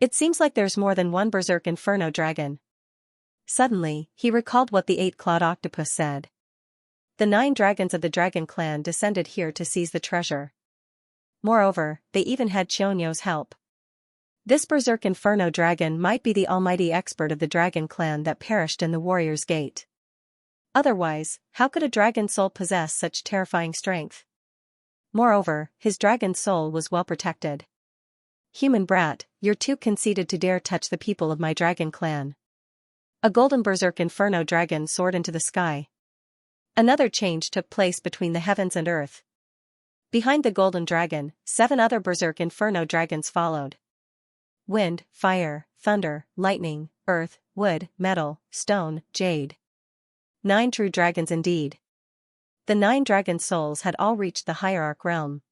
It seems like there's more than one Berserk Inferno Dragon. Suddenly, he recalled what the 8-clawed octopus said. The 9 dragons of the Dragon Clan descended here to seize the treasure. Moreover, they even had Qionyou's help. This Berserk Inferno Dragon might be the almighty expert of the Dragon Clan that perished in the Warrior's Gate. Otherwise, how could a dragon soul possess such terrifying strength? Moreover, his dragon soul was well protected. Human brat, you're too conceited to dare touch the people of my Dragon Clan. A golden Berserk Inferno Dragon soared into the sky. Another change took place between the heavens and earth. Behind the golden dragon, 7 other Berserk Inferno Dragons followed. Wind, fire, thunder, lightning, earth, wood, metal, stone, jade. 9 true dragons indeed. The 9 dragon souls had all reached the hierarch realm.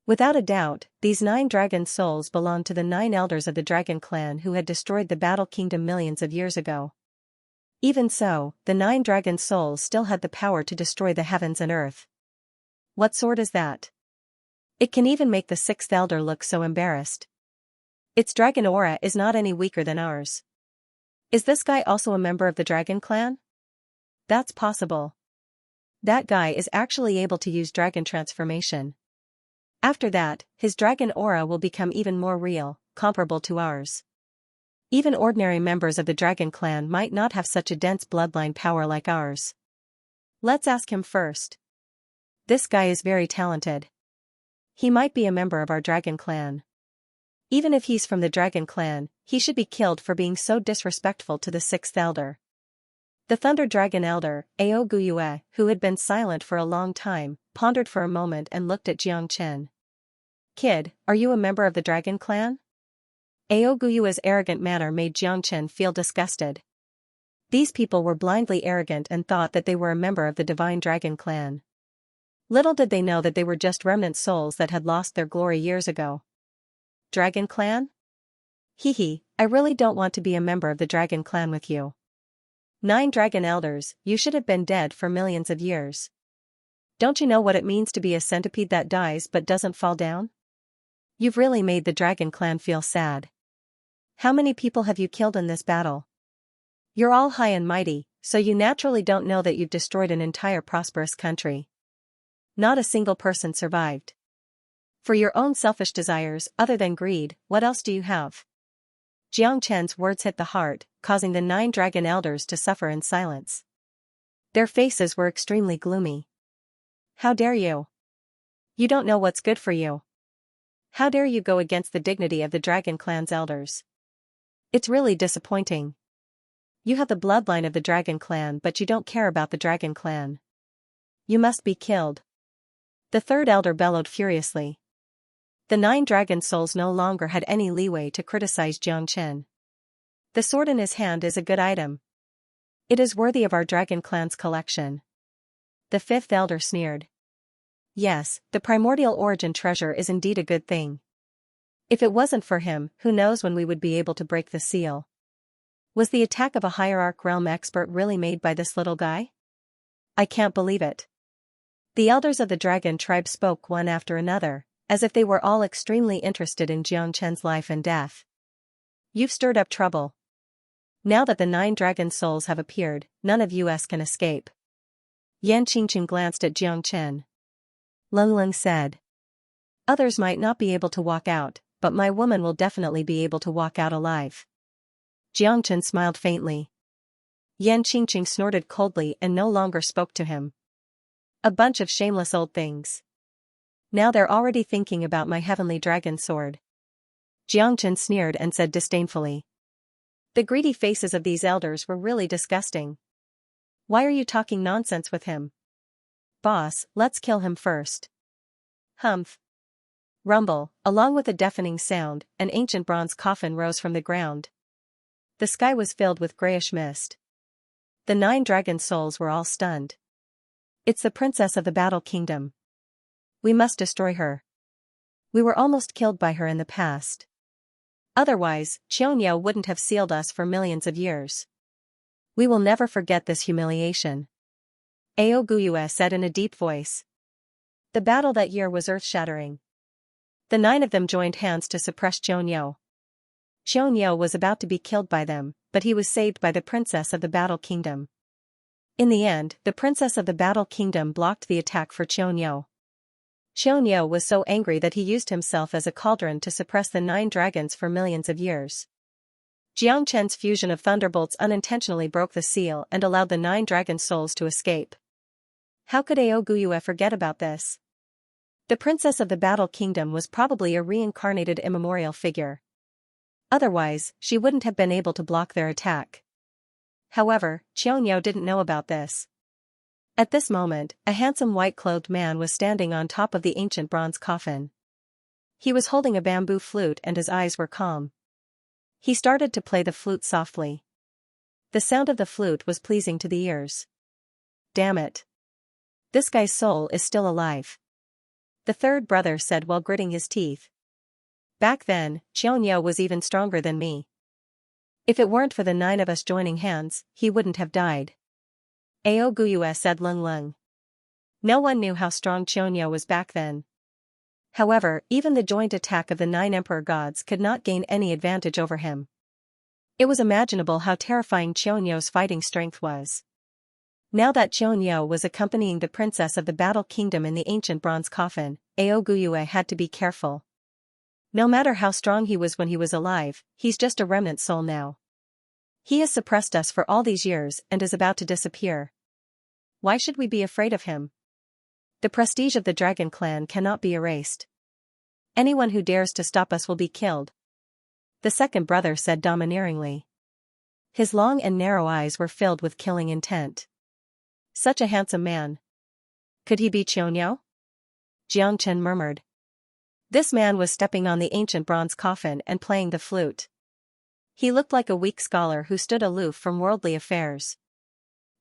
Without a doubt, these 9 dragon souls belonged to the 9 elders of the Dragon Clan who had destroyed the Battle Kingdom millions of years ago. Even so, the 9 dragon souls still had the power to destroy the heavens and earth. What sword is that? It can even make the 6th elder look so embarrassed. Its dragon aura is not any weaker than ours. Is this guy also a member of the Dragon Clan? That's possible. That guy is actually able to use dragon transformation. After that, his dragon aura will become even more real, comparable to ours. Even ordinary members of the Dragon Clan might not have such a dense bloodline power like ours. Let's ask him first. This guy is very talented. He might be a member of our Dragon Clan. Even if he's from the Dragon Clan, he should be killed for being so disrespectful to the 6th elder. The Thunder Dragon Elder, Ao Guyue, who had been silent for a long time, pondered for a moment and looked at Jiang Chen. Kid, are you a member of the Dragon Clan? Ao Guyue's arrogant manner made Jiang Chen feel disgusted. These people were blindly arrogant and thought that they were a member of the Divine Dragon Clan. Little did they know that they were just remnant souls that had lost their glory years ago. Dragon Clan? Hee, I really don't want to be a member of the Dragon Clan with you. 9 dragon elders, you should have been dead for millions of years. Don't you know what it means to be a centipede that dies but doesn't fall down? You've really made the Dragon Clan feel sad. How many people have you killed in this battle? You're all high and mighty, so you naturally don't know that you've destroyed an entire prosperous country. Not a single person survived. For your own selfish desires, other than greed, what else do you have? Jiang Chen's words hit the heart, causing the 9 dragon elders to suffer in silence. Their faces were extremely gloomy. How dare you? You don't know what's good for you. How dare you go against the dignity of the Dragon Clan's elders? It's really disappointing. You have the bloodline of the Dragon Clan but you don't care about the Dragon Clan. You must be killed. The 3rd elder bellowed furiously. The 9 dragon souls no longer had any leeway to criticize Jiang Chen. The sword in his hand is a good item. It is worthy of our Dragon Clan's collection. The 5th elder sneered. Yes, the primordial origin treasure is indeed a good thing. If it wasn't for him, who knows when we would be able to break the seal. Was the attack of a hierarch realm expert really made by this little guy? I can't believe it. The elders of the dragon tribe spoke one after another, as if they were all extremely interested in Jiang Chen's life and death. You've stirred up trouble. Now that the 9 dragon souls have appeared, none of us can escape. Yan Qingqing glanced at Jiang Chen. Leng Leng said. Others might not be able to walk out, but my woman will definitely be able to walk out alive. Jiang Chen smiled faintly. Yan Qingqing snorted coldly and no longer spoke to him. A bunch of shameless old things. Now they're already thinking about my heavenly dragon sword. Jiang Chen sneered and said disdainfully. The greedy faces of these elders were really disgusting. Why are you talking nonsense with him? Boss, let's kill him first. Humph. Rumble, along with a deafening sound, an ancient bronze coffin rose from the ground. The sky was filled with grayish mist. The 9 dragon souls were all stunned. It's the princess of the Battle Kingdom. We must destroy her. We were almost killed by her in the past. Otherwise, Xianxia wouldn't have sealed us for millions of years. We will never forget this humiliation. Ao Guyue said in a deep voice. The battle that year was earth-shattering. The 9 of them joined hands to suppress Xianxia. Xianxia was about to be killed by them, but he was saved by the princess of the Battle Kingdom. In the end, the princess of the Battle Kingdom blocked the attack for Xianxia. Xianxia was so angry that he used himself as a cauldron to suppress the 9 dragons for millions of years. Jiang Chen's fusion of thunderbolts unintentionally broke the seal and allowed the 9 dragon souls to escape. How could Ao Guyue forget about this? The princess of the Battle Kingdom was probably a reincarnated immemorial figure. Otherwise, she wouldn't have been able to block their attack. However, Xianxia didn't know about this. At this moment, a handsome white-clothed man was standing on top of the ancient bronze coffin. He was holding a bamboo flute and his eyes were calm. He started to play the flute softly. The sound of the flute was pleasing to the ears. Damn it. This guy's soul is still alive. The third brother said while gritting his teeth. Back then, Xianxia was even stronger than me. If it weren't for the 9 of us joining hands, he wouldn't have died. Ao Guyue said Leng Leng. No one knew how strong Xianxia was back then. However, even the joint attack of the 9 emperor gods could not gain any advantage over him. It was imaginable how terrifying Xianxia's fighting strength was. Now that Xianxia was accompanying the princess of the Battle Kingdom in the ancient bronze coffin, Ao Guyue had to be careful. No matter how strong he was when he was alive, he's just a remnant soul now. He has suppressed us for all these years and is about to disappear. Why should we be afraid of him? The prestige of the Dragon Clan cannot be erased. Anyone who dares to stop us will be killed. The second brother said domineeringly. His long and narrow eyes were filled with killing intent. Such a handsome man. Could he be Xianxia? Jiang Chen murmured. This man was stepping on the ancient bronze coffin and playing the flute. He looked like a weak scholar who stood aloof from worldly affairs.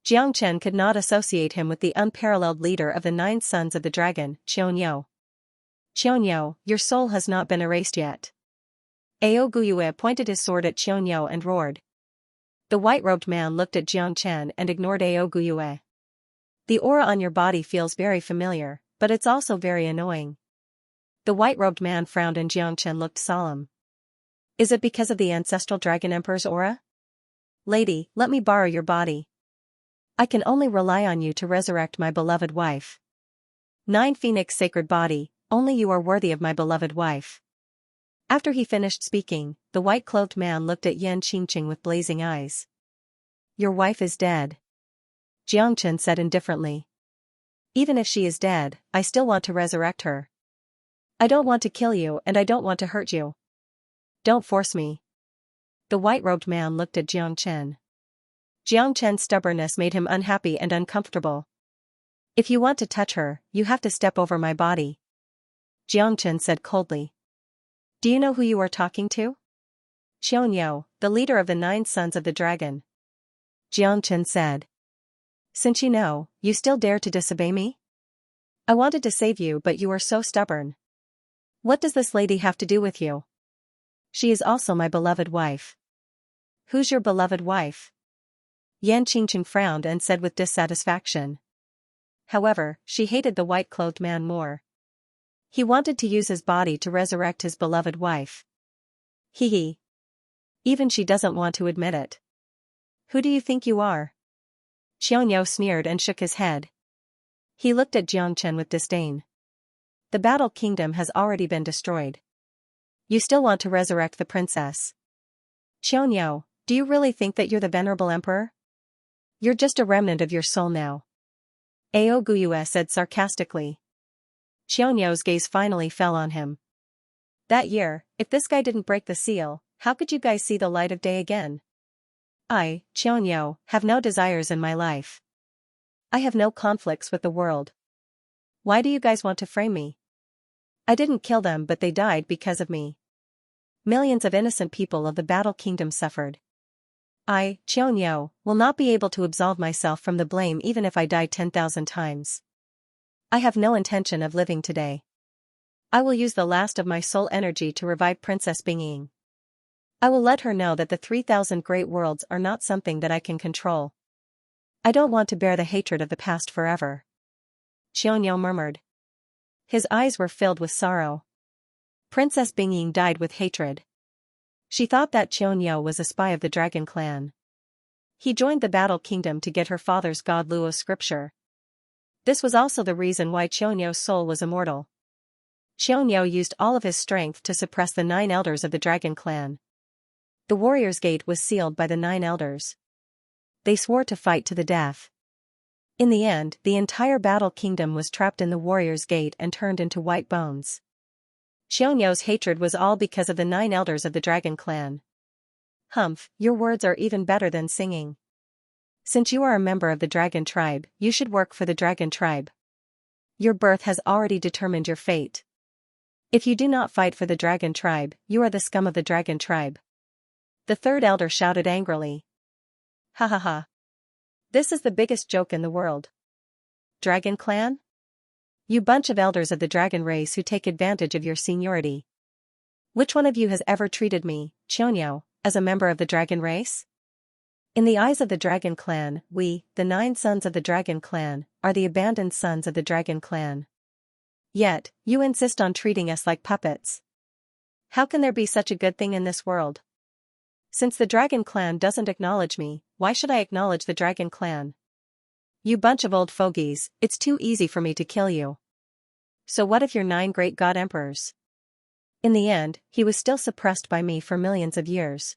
Jiang Chen could not associate him with the unparalleled leader of the 9 sons of the dragon, Xianxia. Xianxia, your soul has not been erased yet. Ao Guyue pointed his sword at Xianxia and roared. The white-robed man looked at Jiang Chen and ignored Ao Guyue. The aura on your body feels very familiar, but it's also very annoying. The white-robed man frowned and Jiang Chen looked solemn. Is it because of the ancestral Dragon Emperor's aura? Lady, let me borrow your body. I can only rely on you to resurrect my beloved wife. 9 Phoenix sacred body, only you are worthy of my beloved wife. After he finished speaking, the white-clothed man looked at Yan Qingqing with blazing eyes. Your wife is dead. Jiang Chen said indifferently. Even if she is dead, I still want to resurrect her. I don't want to kill you and I don't want to hurt you. Don't force me. The white-robed man looked at Jiang Chen. Jiang Chen's stubbornness made him unhappy and uncomfortable. If you want to touch her, you have to step over my body. Jiang Chen said coldly. Do you know who you are talking to? Xianxia, the leader of the 9 sons of the dragon. Jiang Chen said. Since you know, you still dare to disobey me? I wanted to save you but you are so stubborn. What does this lady have to do with you? She is also my beloved wife. Who's your beloved wife? Yan Qingqing frowned and said with dissatisfaction. However, she hated the white-clothed man more. He wanted to use his body to resurrect his beloved wife. Hee hee. Even she doesn't want to admit it. Who do you think you are? Xianxia sneered and shook his head. He looked at Jiangchen with disdain. The Battle Kingdom has already been destroyed. You still want to resurrect the princess? Xianxia, do you really think that you're the venerable emperor? You're just a remnant of your soul now. Ao Guyue said sarcastically. Xianxia's gaze finally fell on him. That year, if this guy didn't break the seal, how could you guys see the light of day again? I, Xianxia, have no desires in my life. I have no conflicts with the world. Why do you guys want to frame me? I didn't kill them, but they died because of me. Millions of innocent people of the Battle Kingdom suffered. I, Xianxia, will not be able to absolve myself from the blame even if I die 10,000 times. I have no intention of living today. I will use the last of my soul energy to revive Princess Bingying. I will let her know that the 3,000 great worlds are not something that I can control. I don't want to bear the hatred of the past forever. Xianxia murmured. His eyes were filled with sorrow. Princess Bingying died with hatred. She thought that Xianxia was a spy of the Dragon Clan. He joined the Battle Kingdom to get her father's god Luo's scripture. This was also the reason why Xianxia's soul was immortal. Xianxia used all of his strength to suppress the 9 elders of the Dragon Clan. The Warrior's Gate was sealed by the 9 elders. They swore to fight to the death. In the end, the entire Battle Kingdom was trapped in the Warrior's Gate and turned into white bones. Xianxia's hatred was all because of the 9 elders of the Dragon Clan. Humph, your words are even better than singing. Since you are a member of the Dragon Tribe, you should work for the Dragon Tribe. Your birth has already determined your fate. If you do not fight for the Dragon Tribe, you are the scum of the Dragon Tribe. The 3rd elder shouted angrily. Ha ha ha. This is the biggest joke in the world. Dragon Clan? You bunch of elders of the dragon race who take advantage of your seniority. Which one of you has ever treated me, Xianxia, as a member of the dragon race? In the eyes of the Dragon Clan, we, the 9 sons of the Dragon Clan, are the abandoned sons of the Dragon Clan. Yet, you insist on treating us like puppets. How can there be such a good thing in this world? Since the Dragon Clan doesn't acknowledge me, why should I acknowledge the Dragon Clan? You bunch of old fogies, it's too easy for me to kill you. So what if you're 9 great god emperors? In the end, he was still suppressed by me for millions of years.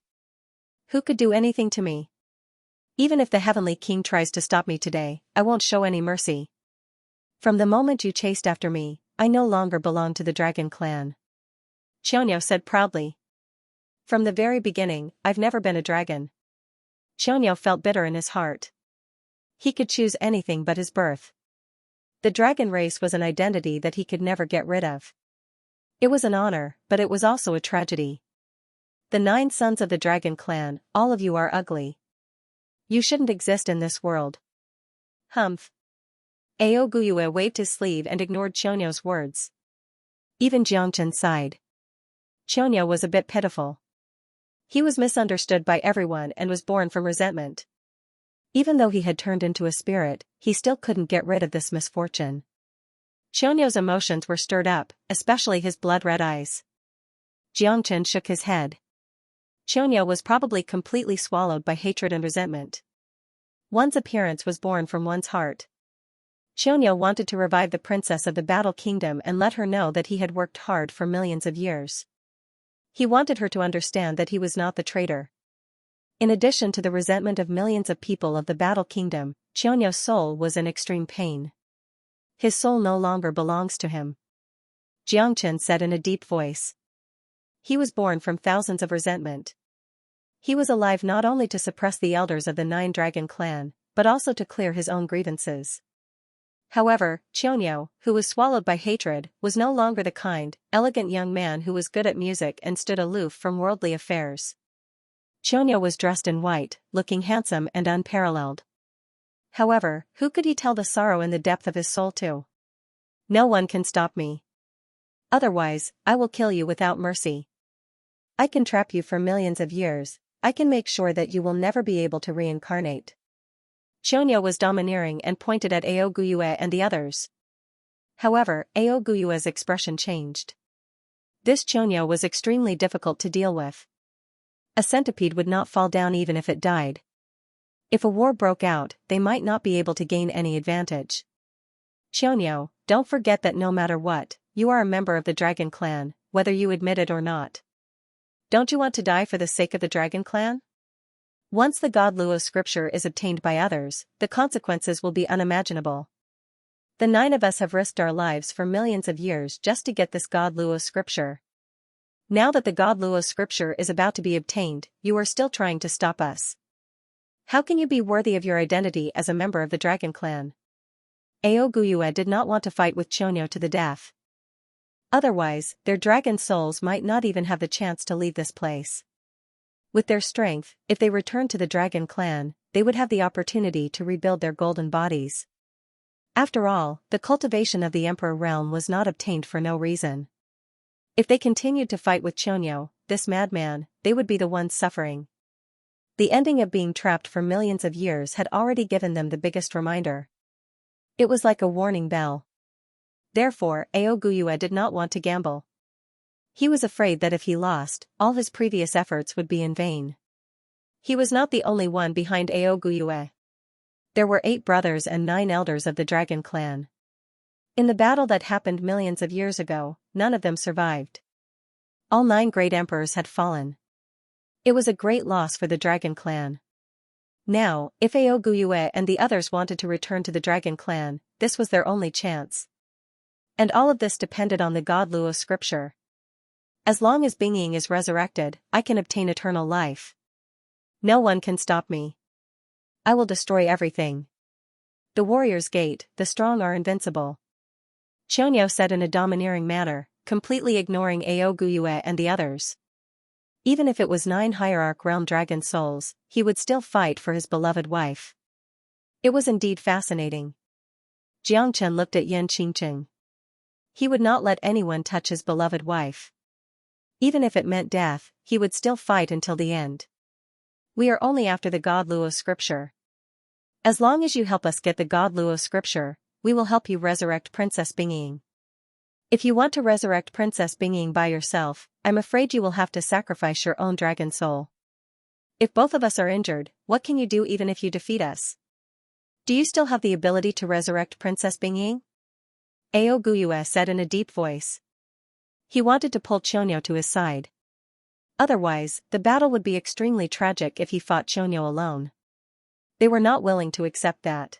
Who could do anything to me? Even if the Heavenly King tries to stop me today, I won't show any mercy. From the moment you chased after me, I no longer belong to the Dragon Clan. Xianxia said proudly. From the very beginning, I've never been a dragon. Xianxia felt bitter in his heart. He could choose anything but his birth. The dragon race was an identity that he could never get rid of. It was an honor, but it was also a tragedy. The 9 sons of the Dragon Clan, all of you are ugly. You shouldn't exist in this world. Humph. Ao Guyue waved his sleeve and ignored Xianxia's words. Even Jiangchen sighed. Xianxia was a bit pitiful. He was misunderstood by everyone and was born from resentment. Even though he had turned into a spirit, he still couldn't get rid of this misfortune. Xianxia's emotions were stirred up, especially his blood-red eyes. Jiangchen shook his head. Xianxia was probably completely swallowed by hatred and resentment. One's appearance was born from one's heart. Xianxia wanted to revive the princess of the Battle Kingdom and let her know that he had worked hard for millions of years. He wanted her to understand that he was not the traitor. In addition to the resentment of millions of people of the Battle Kingdom, Xianxia's soul was in extreme pain. His soul no longer belongs to him. Jiangchen said in a deep voice. He was born from thousands of resentment. He was alive not only to suppress the elders of the 9 Dragon Clan, but also to clear his own grievances. However, Xianxia, who was swallowed by hatred, was no longer the kind, elegant young man who was good at music and stood aloof from worldly affairs. Xianxia was dressed in white, looking handsome and unparalleled. However, who could he tell the sorrow in the depth of his soul to? No one can stop me. Otherwise, I will kill you without mercy. I can trap you for millions of years. I can make sure that you will never be able to reincarnate. Xianxia was domineering and pointed at Ao Guyue and the others. However, Ao Guyue's expression changed. This Xianxia was extremely difficult to deal with. A centipede would not fall down even if it died. If a war broke out, they might not be able to gain any advantage. Xianxia, don't forget that no matter what, you are a member of the Dragon Clan, whether you admit it or not. Don't you want to die for the sake of the Dragon Clan? Once the God Luo scripture is obtained by others, the consequences will be unimaginable. The 9 of us have risked our lives for millions of years just to get this God Luo scripture. Now that the God Luo scripture is about to be obtained, you are still trying to stop us. How can you be worthy of your identity as a member of the Dragon Clan? Ao Guyue did not want to fight with Xianxia to the death. Otherwise, their dragon souls might not even have the chance to leave this place. With their strength, if they returned to the Dragon Clan, they would have the opportunity to rebuild their golden bodies. After all, the cultivation of the Emperor realm was not obtained for no reason. If they continued to fight with Xianxia, this madman, they would be the ones suffering. The ending of being trapped for millions of years had already given them the biggest reminder. It was like a warning bell. Therefore, Ao Guyue did not want to gamble. He was afraid that if he lost, all his previous efforts would be in vain. He was not the only one behind Ao Guyue. There were 8 brothers and 9 elders of the Dragon Clan. In the battle that happened millions of years ago, none of them survived. All 9 great emperors had fallen. It was a great loss for the Dragon Clan. Now, if Ao Guyue and the others wanted to return to the Dragon Clan, this was their only chance. And all of this depended on the God Luo scripture. As long as Bingying is resurrected, I can obtain eternal life. No one can stop me. I will destroy everything. The warrior's gate, the strong are invincible. Xianxia said in a domineering manner, completely ignoring Ao Guyue and the others. Even if it was 9 Hierarch Realm Dragon souls, he would still fight for his beloved wife. It was indeed fascinating. Jiangchen looked at Xianxia. He would not let anyone touch his beloved wife. Even if it meant death, he would still fight until the end. We are only after the God Luo scripture. As long as you help us get the God Luo scripture, we will help you resurrect Princess Bingying. If you want to resurrect Princess Bingying by yourself, I'm afraid you will have to sacrifice your own dragon soul. If both of us are injured, what can you do even if you defeat us? Do you still have the ability to resurrect Princess Bingying? Ao Guyue said in a deep voice. He wanted to pull Xianxia to his side. Otherwise, the battle would be extremely tragic if he fought Xianxia alone. They were not willing to accept that.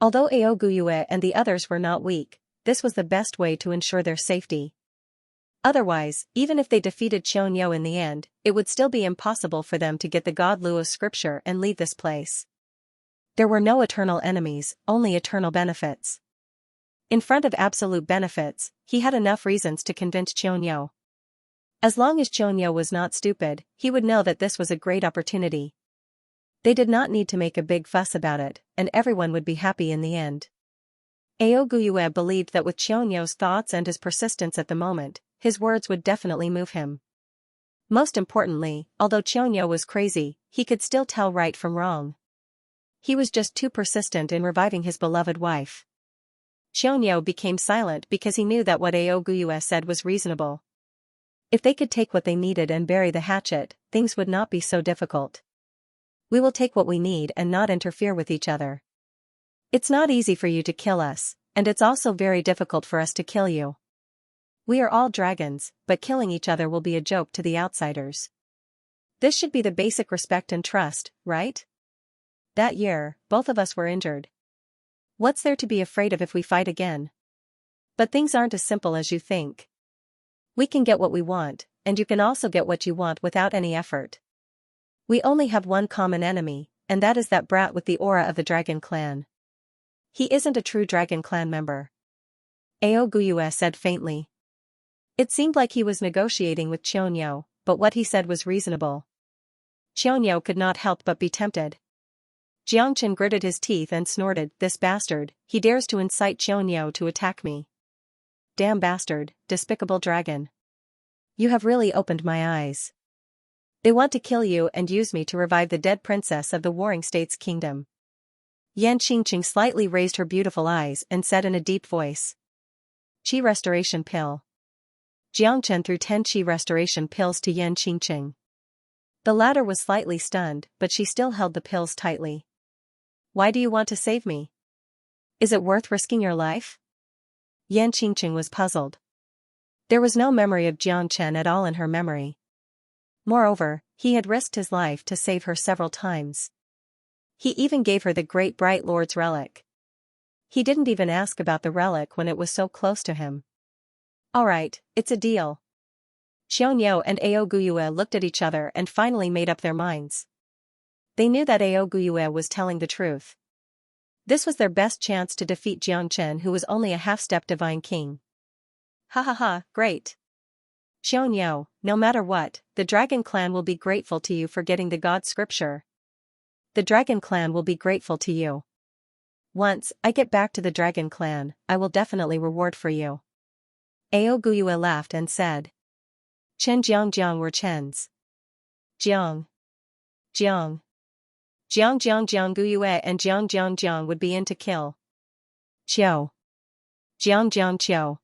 Although Ao Guyue and the others were not weak, this was the best way to ensure their safety. Otherwise, even if they defeated Xianxia in the end, it would still be impossible for them to get the God Luo scripture and leave this place. There were no eternal enemies, only eternal benefits. In front of absolute benefits, he had enough reasons to convince Xianxia. As long as Xianxia was not stupid, he would know that this was a great opportunity. They did not need to make a big fuss about it, and everyone would be happy in the end. Ao Guyue believed that with Xianxia's thoughts and his persistence at the moment, his words would definitely move him. Most importantly, although Xianxia was crazy, he could still tell right from wrong. He was just too persistent in reviving his beloved wife. Xianxia became silent because he knew that what Ao Guyue said was reasonable. If they could take what they needed and bury the hatchet, things would not be so difficult. We will take what we need and not interfere with each other. It's not easy for you to kill us, and it's also very difficult for us to kill you. We are all dragons, but killing each other will be a joke to the outsiders. This should be the basic respect and trust, right? That year, both of us were injured. What's there to be afraid of if we fight again? But things aren't as simple as you think. We can get what we want, and you can also get what you want without any effort. We only have one common enemy, and that is that brat with the aura of the Dragon Clan. He isn't a true Dragon Clan member. Ao Guyue said faintly. It seemed like he was negotiating with Xianxia, but what he said was reasonable. Xianxia could not help but be tempted. Jiangchen gritted his teeth and snorted, "This bastard, he dares to incite Xianxia to attack me. Damn bastard, despicable dragon. You have really opened my eyes. They want to kill you and use me to revive the dead princess of the Warring States Kingdom." Xianxia slightly raised her beautiful eyes and said in a deep voice. Qi restoration pill. Jiangchen threw 10 qi restoration pills to Xianxia. The latter was slightly stunned, but she still held the pills tightly. Why do you want to save me? Is it worth risking your life? Yan Qingqing was puzzled. There was no memory of Jiang Chen at all in her memory. Moreover, he had risked his life to save her several times. He even gave her the Great Bright Lord's relic. He didn't even ask about the relic when it was so close to him. All right, it's a deal. Xianxia and Ao Guyue looked at each other and finally made up their minds. They knew that Ao Guyue was telling the truth. This was their best chance to defeat Jiang Chen, who was only a half-step divine king. Ha ha ha, great. Xianxia, no matter what, the Dragon Clan will be grateful to you for getting the God Scripture. The Dragon Clan will be grateful to you. Once I get back to the Dragon Clan, I will definitely reward for you. Ao Guyue laughed and said. Chen Jiang were Chen's. Jiang. Jiang. Jiang Guyue and Jiang would be in to kill. Qiu. Jiang Qiu.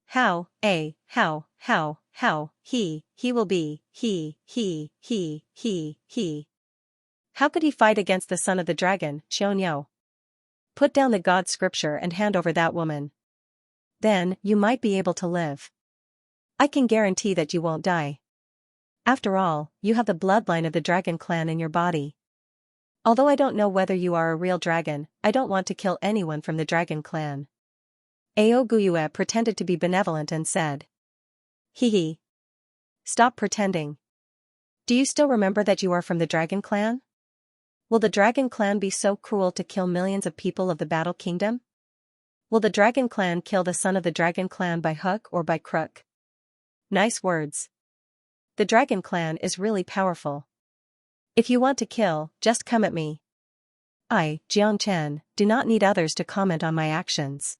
How, he will be, he. How could he fight against the son of the dragon, Xianxia? Put down the God Scripture and hand over that woman. Then, you might be able to live. I can guarantee that you won't die. After all, you have the bloodline of the Dragon Clan in your body. Although I don't know whether you are a real dragon, I don't want to kill anyone from the Dragon Clan. Ao Guyue pretended to be benevolent and said. Hee. Stop pretending. Do you still remember that you are from the Dragon Clan? Will the Dragon Clan be so cruel to kill millions of people of the Battle Kingdom? Will the Dragon Clan kill the son of the Dragon Clan by hook or by crook? Nice words. The Dragon Clan is really powerful. If you want to kill, just come at me. I, Jiang Chen, do not need others to comment on my actions.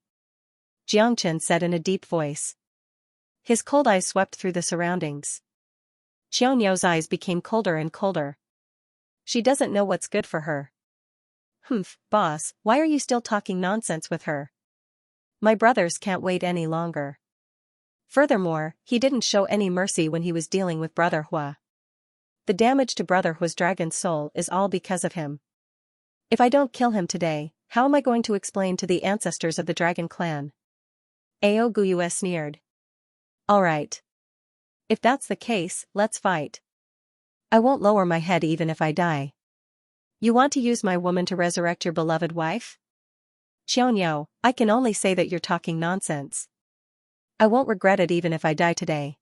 Jiang Chen said in a deep voice. His cold eyes swept through the surroundings. Xianxia's eyes became colder and colder. She doesn't know what's good for her. Humph, boss, why are you still talking nonsense with her? My brothers can't wait any longer. Furthermore, he didn't show any mercy when he was dealing with Brother Hua. The damage to Brother Hua's dragon soul is all because of him. If I don't kill him today, how am I going to explain to the ancestors of the Dragon Clan? Ao Guyue sneered. All right. If that's the case, let's fight. I won't lower my head even if I die. You want to use my woman to resurrect your beloved wife? Xianxia, I can only say that you're talking nonsense. I won't regret it even if I die today.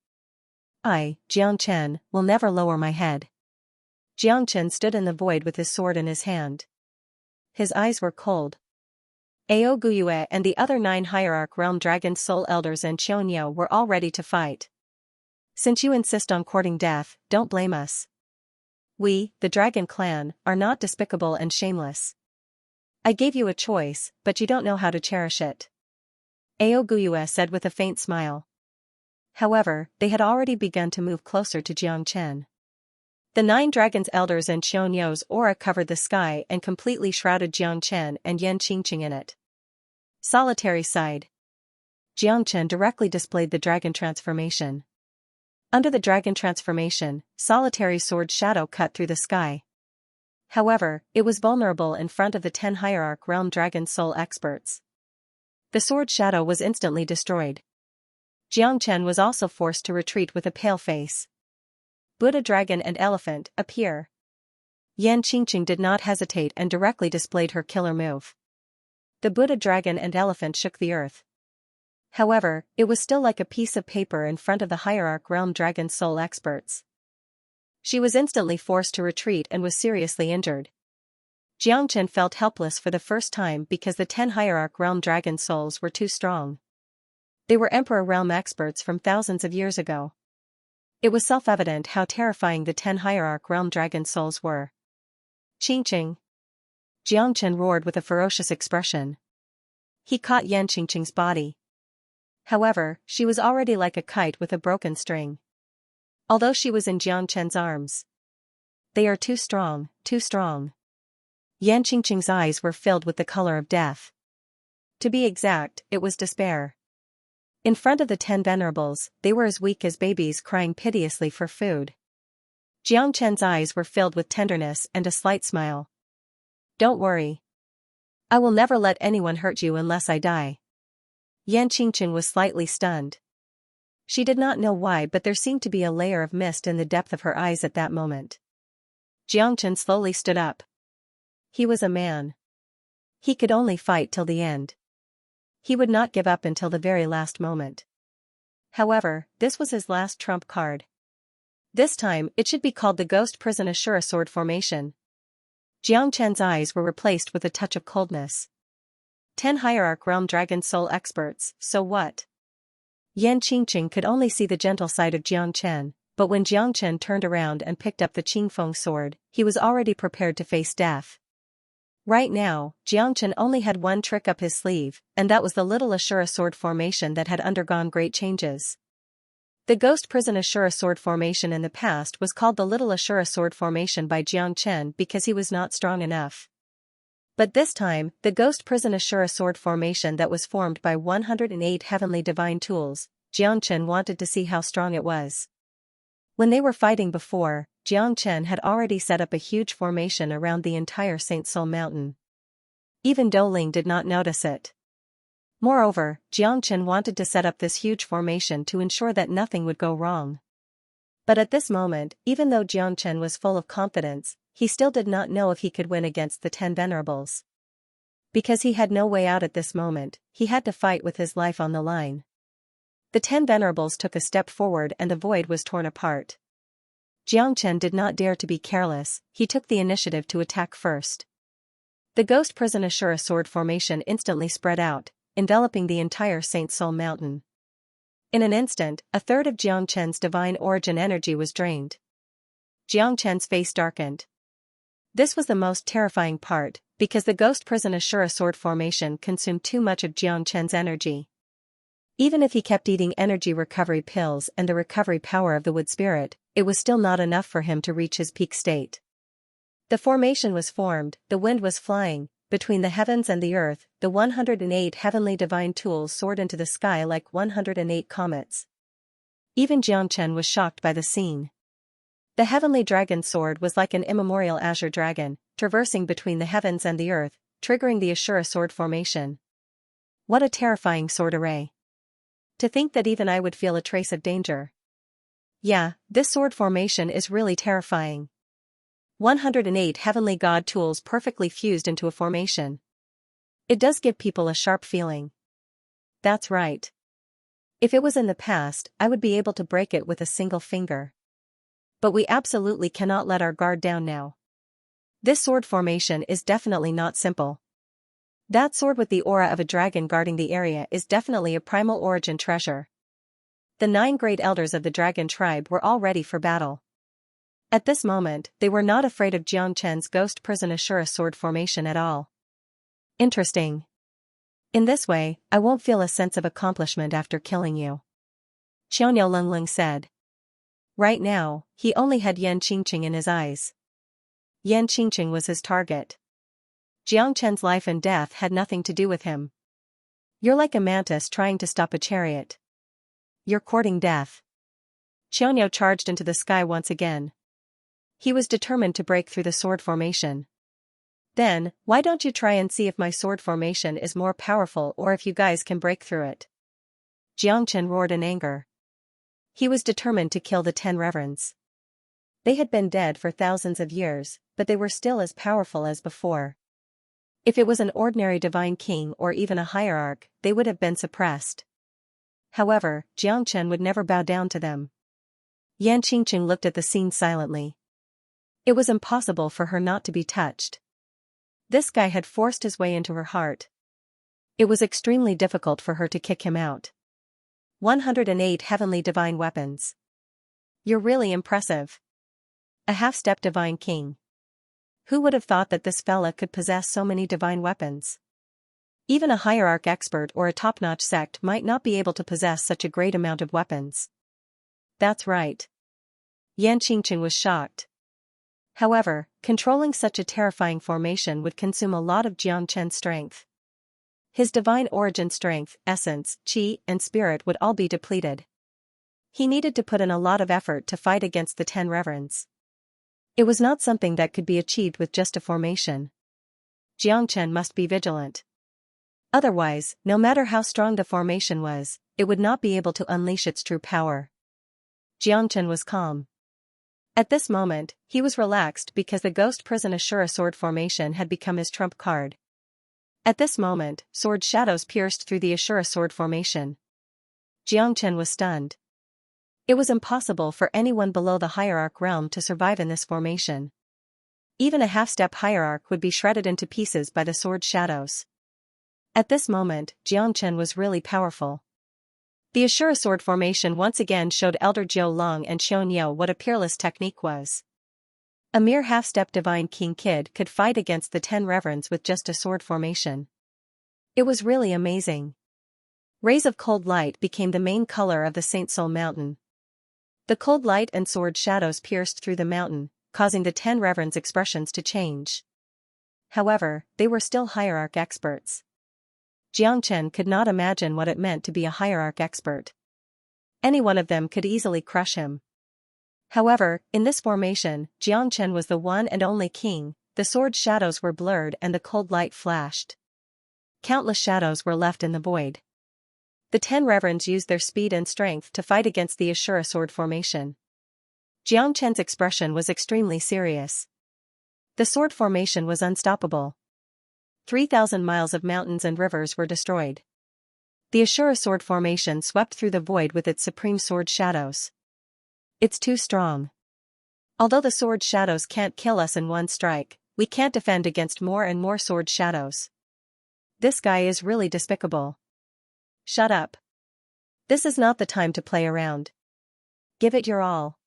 I, Jiang Chen, will never lower my head. Jiang Chen stood in the void with his sword in his hand. His eyes were cold. Ao Guyue and the other 9 Hierarch Realm Dragon Soul Elders and Xianxia were all ready to fight. Since you insist on courting death, don't blame us. We, the Dragon Clan, are not despicable and shameless. I gave you a choice, but you don't know how to cherish it. Ao Guyue said with a faint smile. However, they had already begun to move closer to Jiang Chen. The 9 Dragons Elders and Xianxia's aura covered the sky and completely shrouded Jiang Chen and Yan Qingqing in it. Solitary sighed. Jiang Chen directly displayed the dragon transformation. Under the dragon transformation, Solitary's sword shadow cut through the sky. However, it was vulnerable in front of the 10 Hierarch Realm Dragon Soul experts. The sword shadow was instantly destroyed. Jiang Chen was also forced to retreat with a pale face. Buddha Dragon and Elephant, appear. Yan Qingqing did not hesitate and directly displayed her killer move. The Buddha Dragon and Elephant shook the earth. However, it was still like a piece of paper in front of the Hierarch Realm Dragon Soul experts. She was instantly forced to retreat and was seriously injured. Jiang Chen felt helpless for the first time because the 10 Hierarch Realm Dragon Souls were too strong. They were Emperor Realm experts from thousands of years ago. It was self-evident how terrifying the 10 Hierarch Realm Dragon Souls were. Qingqing. Jiang Chen roared with a ferocious expression. He caught Yan Qingqing's body. However, she was already like a kite with a broken string. Although she was in Jiang Chen's arms. They are too strong, too strong. Yan Qingqing's eyes were filled with the color of death. To be exact, it was despair. In front of the 10 venerables, they were as weak as babies crying piteously for food. Jiang Chen's eyes were filled with tenderness and a slight smile. Don't worry. I will never let anyone hurt you unless I die. Yan Qingqing was slightly stunned. She did not know why, but there seemed to be a layer of mist in the depth of her eyes at that moment. Jiang Chen slowly stood up. He was a man. He could only fight till the end. He would not give up until the very last moment. However, this was his last trump card. This time, it should be called the Ghost Prison Ashura Sword Formation. Jiang Chen's eyes were replaced with a touch of coldness. 10 Hierarch Realm Dragon Soul Experts, so what? Yan Qingqing could only see the gentle side of Jiang Chen, but when Jiang Chen turned around and picked up the Qingfeng sword, he was already prepared to face death. Right now, Jiang Chen only had one trick up his sleeve, and that was the Little Ashura Sword Formation that had undergone great changes. The Ghost Prison Ashura Sword Formation in the past was called the Little Ashura Sword Formation by Jiang Chen because he was not strong enough. But this time, the Ghost Prison Ashura Sword Formation that was formed by 108 Heavenly Divine Tools, Jiang Chen wanted to see how strong it was. When they were fighting before, Jiang Chen had already set up a huge formation around the entire Saint Soul Mountain. Even Douling did not notice it. Moreover, Jiang Chen wanted to set up this huge formation to ensure that nothing would go wrong. But at this moment, even though Jiang Chen was full of confidence, he still did not know if he could win against the 10 Venerables. Because he had no way out at this moment, he had to fight with his life on the line. The 10 Venerables took a step forward and the void was torn apart. Jiang Chen did not dare to be careless, he took the initiative to attack first. The Ghost Prison Ashura Sword Formation instantly spread out, enveloping the entire Saint Soul Mountain. In an instant, a third of Jiang Chen's divine origin energy was drained. Jiang Chen's face darkened. This was the most terrifying part, because the Ghost Prison Ashura Sword Formation consumed too much of Jiang Chen's energy. Even if he kept eating energy recovery pills and the recovery power of the wood spirit, it was still not enough for him to reach his peak state. The formation was formed, the wind was flying, between the heavens and the earth, the 108 heavenly divine tools soared into the sky like 108 comets. Even Jiang Chen was shocked by the scene. The heavenly dragon sword was like an immemorial azure dragon, traversing between the heavens and the earth, triggering the Ashura sword formation. What a terrifying sword array. To think that even I would feel a trace of danger. Yeah, this sword formation is really terrifying. 108 heavenly god tools perfectly fused into a formation. It does give people a sharp feeling. That's right. If it was in the past, I would be able to break it with a single finger. But we absolutely cannot let our guard down now. This sword formation is definitely not simple. That sword with the aura of a dragon guarding the area is definitely a primal origin treasure. The 9 great elders of the dragon tribe were all ready for battle. At this moment, they were not afraid of Jiang Chen's Ghost Prison Ashura sword formation at all. Interesting. In this way, I won't feel a sense of accomplishment after killing you. Qianniao Lengling said. Right now, he only had Yan Qingqing in his eyes. Yan Qingqing was his target. Jiang Chen's life and death had nothing to do with him. You're like a mantis trying to stop a chariot. You're courting death. Qianniao charged into the sky once again. He was determined to break through the sword formation. Then, why don't you try and see if my sword formation is more powerful or if you guys can break through it? Jiang Chen roared in anger. He was determined to kill the 10 reverends. They had been dead for thousands of years, but they were still as powerful as before. If it was an ordinary divine king or even a hierarch, they would have been suppressed. However, Jiang Chen would never bow down to them. Yan Qingqing looked at the scene silently. It was impossible for her not to be touched. This guy had forced his way into her heart. It was extremely difficult for her to kick him out. 108 heavenly divine weapons. You're really impressive. A half-step divine king. Who would have thought that this fella could possess so many divine weapons? Even a hierarch expert or a top-notch sect might not be able to possess such a great amount of weapons. That's right. Yan Qingqing was shocked. However, controlling such a terrifying formation would consume a lot of Jiang Chen's strength. His divine origin strength, essence, qi, and spirit would all be depleted. He needed to put in a lot of effort to fight against the 10 reverends. It was not something that could be achieved with just a formation. Xianxia must be vigilant. Otherwise, no matter how strong the formation was, it would not be able to unleash its true power. Xianxia was calm. At this moment, he was relaxed because the ghost prison Ashura sword formation had become his trump card. At this moment, sword shadows pierced through the Ashura sword formation. Xianxia was stunned. It was impossible for anyone below the hierarch realm to survive in this formation. Even a half-step hierarch would be shredded into pieces by the sword shadows. At this moment, Xianxia was really powerful. The Ashura sword formation once again showed Elder Jiu Long and Xianxia what a peerless technique was. A mere half-step divine king kid could fight against the 10 reverends with just a sword formation. It was really amazing. Rays of cold light became the main color of the Saint Soul Mountain. The cold light and sword shadows pierced through the mountain, causing the 10 reverends' expressions to change. However, they were still hierarch experts. Xianxia could not imagine what it meant to be a hierarch expert. Any one of them could easily crush him. However, in this formation, Xianxia was the one and only king. The sword shadows were blurred and the cold light flashed. Countless shadows were left in the void. The 10 reverends used their speed and strength to fight against the Ashura sword formation. Xianxia's expression was extremely serious. The sword formation was unstoppable. 3,000 miles of mountains and rivers were destroyed. The Ashura sword formation swept through the void with its supreme sword shadows. It's too strong. Although the sword shadows can't kill us in one strike, we can't defend against more and more sword shadows. This guy is really despicable. Shut up. This is not the time to play around. Give it your all.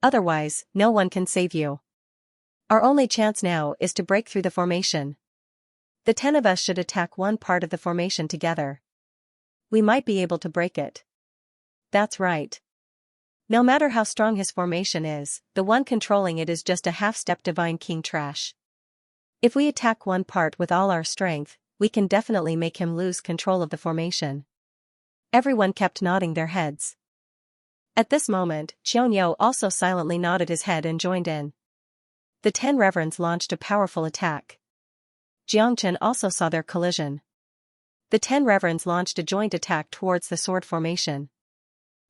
Otherwise, no one can save you. Our only chance now is to break through the formation. The 10 of us should attack one part of the formation together. We might be able to break it. That's right. No matter how strong his formation is, the one controlling it is just a half-step divine king trash. If we attack one part with all our strength, we can definitely make him lose control of the formation. Everyone kept nodding their heads. At this moment, Xianxia also silently nodded his head and joined in. The 10 reverends launched a powerful attack. Xianxia also saw their collision. The 10 reverends launched a joint attack towards the sword formation.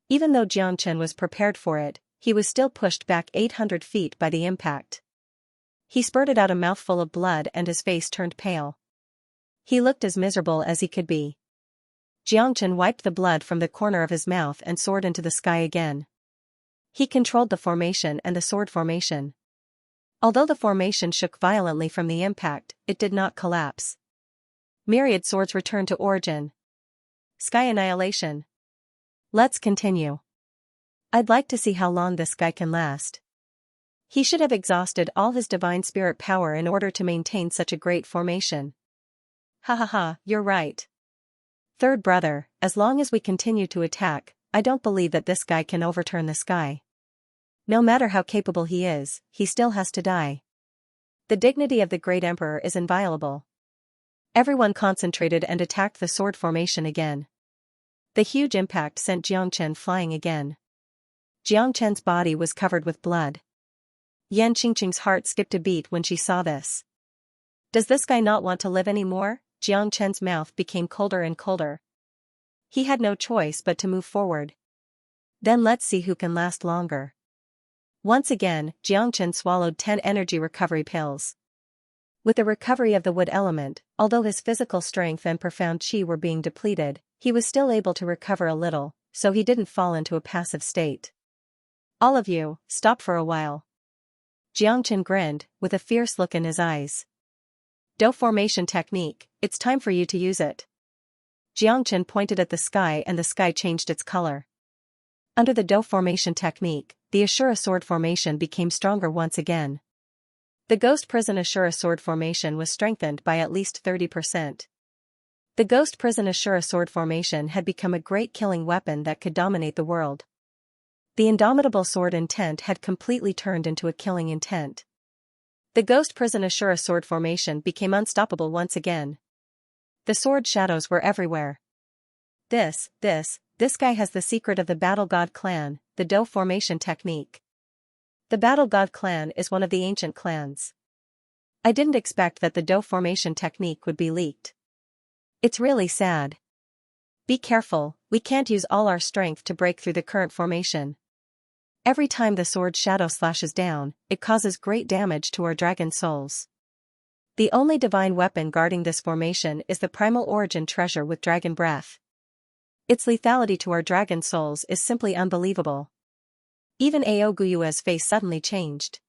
Even though Xianxia was prepared for it, he was still pushed back 800 feet by the impact. He spurted out a mouthful of blood and his face turned pale. He looked as miserable as he could be. Xianxia wiped the blood from the corner of his mouth and soared into the sky again. He controlled the formation and the sword formation. Although the formation shook violently from the impact, it did not collapse. Myriad swords returned to origin. Sky annihilation. Let's continue. I'd like to see how long this guy can last. He should have exhausted all his divine spirit power in order to maintain such a great formation. Ha ha ha, you're right. Third brother, as long as we continue to attack, I don't believe that this guy can overturn the sky. No matter how capable he is, he still has to die. The dignity of the great emperor is inviolable. Everyone concentrated and attacked the sword formation again. The huge impact sent Xianxia flying again. Xianxia's body was covered with blood. Yan Qingqing's heart skipped a beat when she saw this. Does this guy not want to live anymore? Xianxia's mouth became colder and colder. He had no choice but to move forward. Then let's see who can last longer. Once again, Xianxia swallowed 10 energy recovery pills. With the recovery of the wood element, although his physical strength and profound qi were being depleted, he was still able to recover a little, so he didn't fall into a passive state. All of you, stop for a while. Xianxia grinned, with a fierce look in his eyes. Dou formation technique, it's time for you to use it. Xianxia pointed at the sky and the sky changed its color. Under the Dou formation technique, the Ashura sword formation became stronger once again. The Ghost Prison Ashura sword formation was strengthened by at least 30%. The Ghost Prison Ashura sword formation had become a great killing weapon that could dominate the world. The indomitable sword intent had completely turned into a killing intent. The Ghost Prison Ashura sword formation became unstoppable once again. The sword shadows were everywhere. This guy has the secret of the Battle God clan, the Dou formation technique. The Battle God clan is one of the ancient clans. I didn't expect that the dough formation technique would be leaked. It's really sad. Be careful, we can't use all our strength to break through the current formation. Every time the sword shadow slashes down, it causes great damage to our dragon souls. The only divine weapon guarding this formation is the primal origin treasure with dragon breath. Its lethality to our dragon souls is simply unbelievable. Even Aoguyua's face suddenly changed.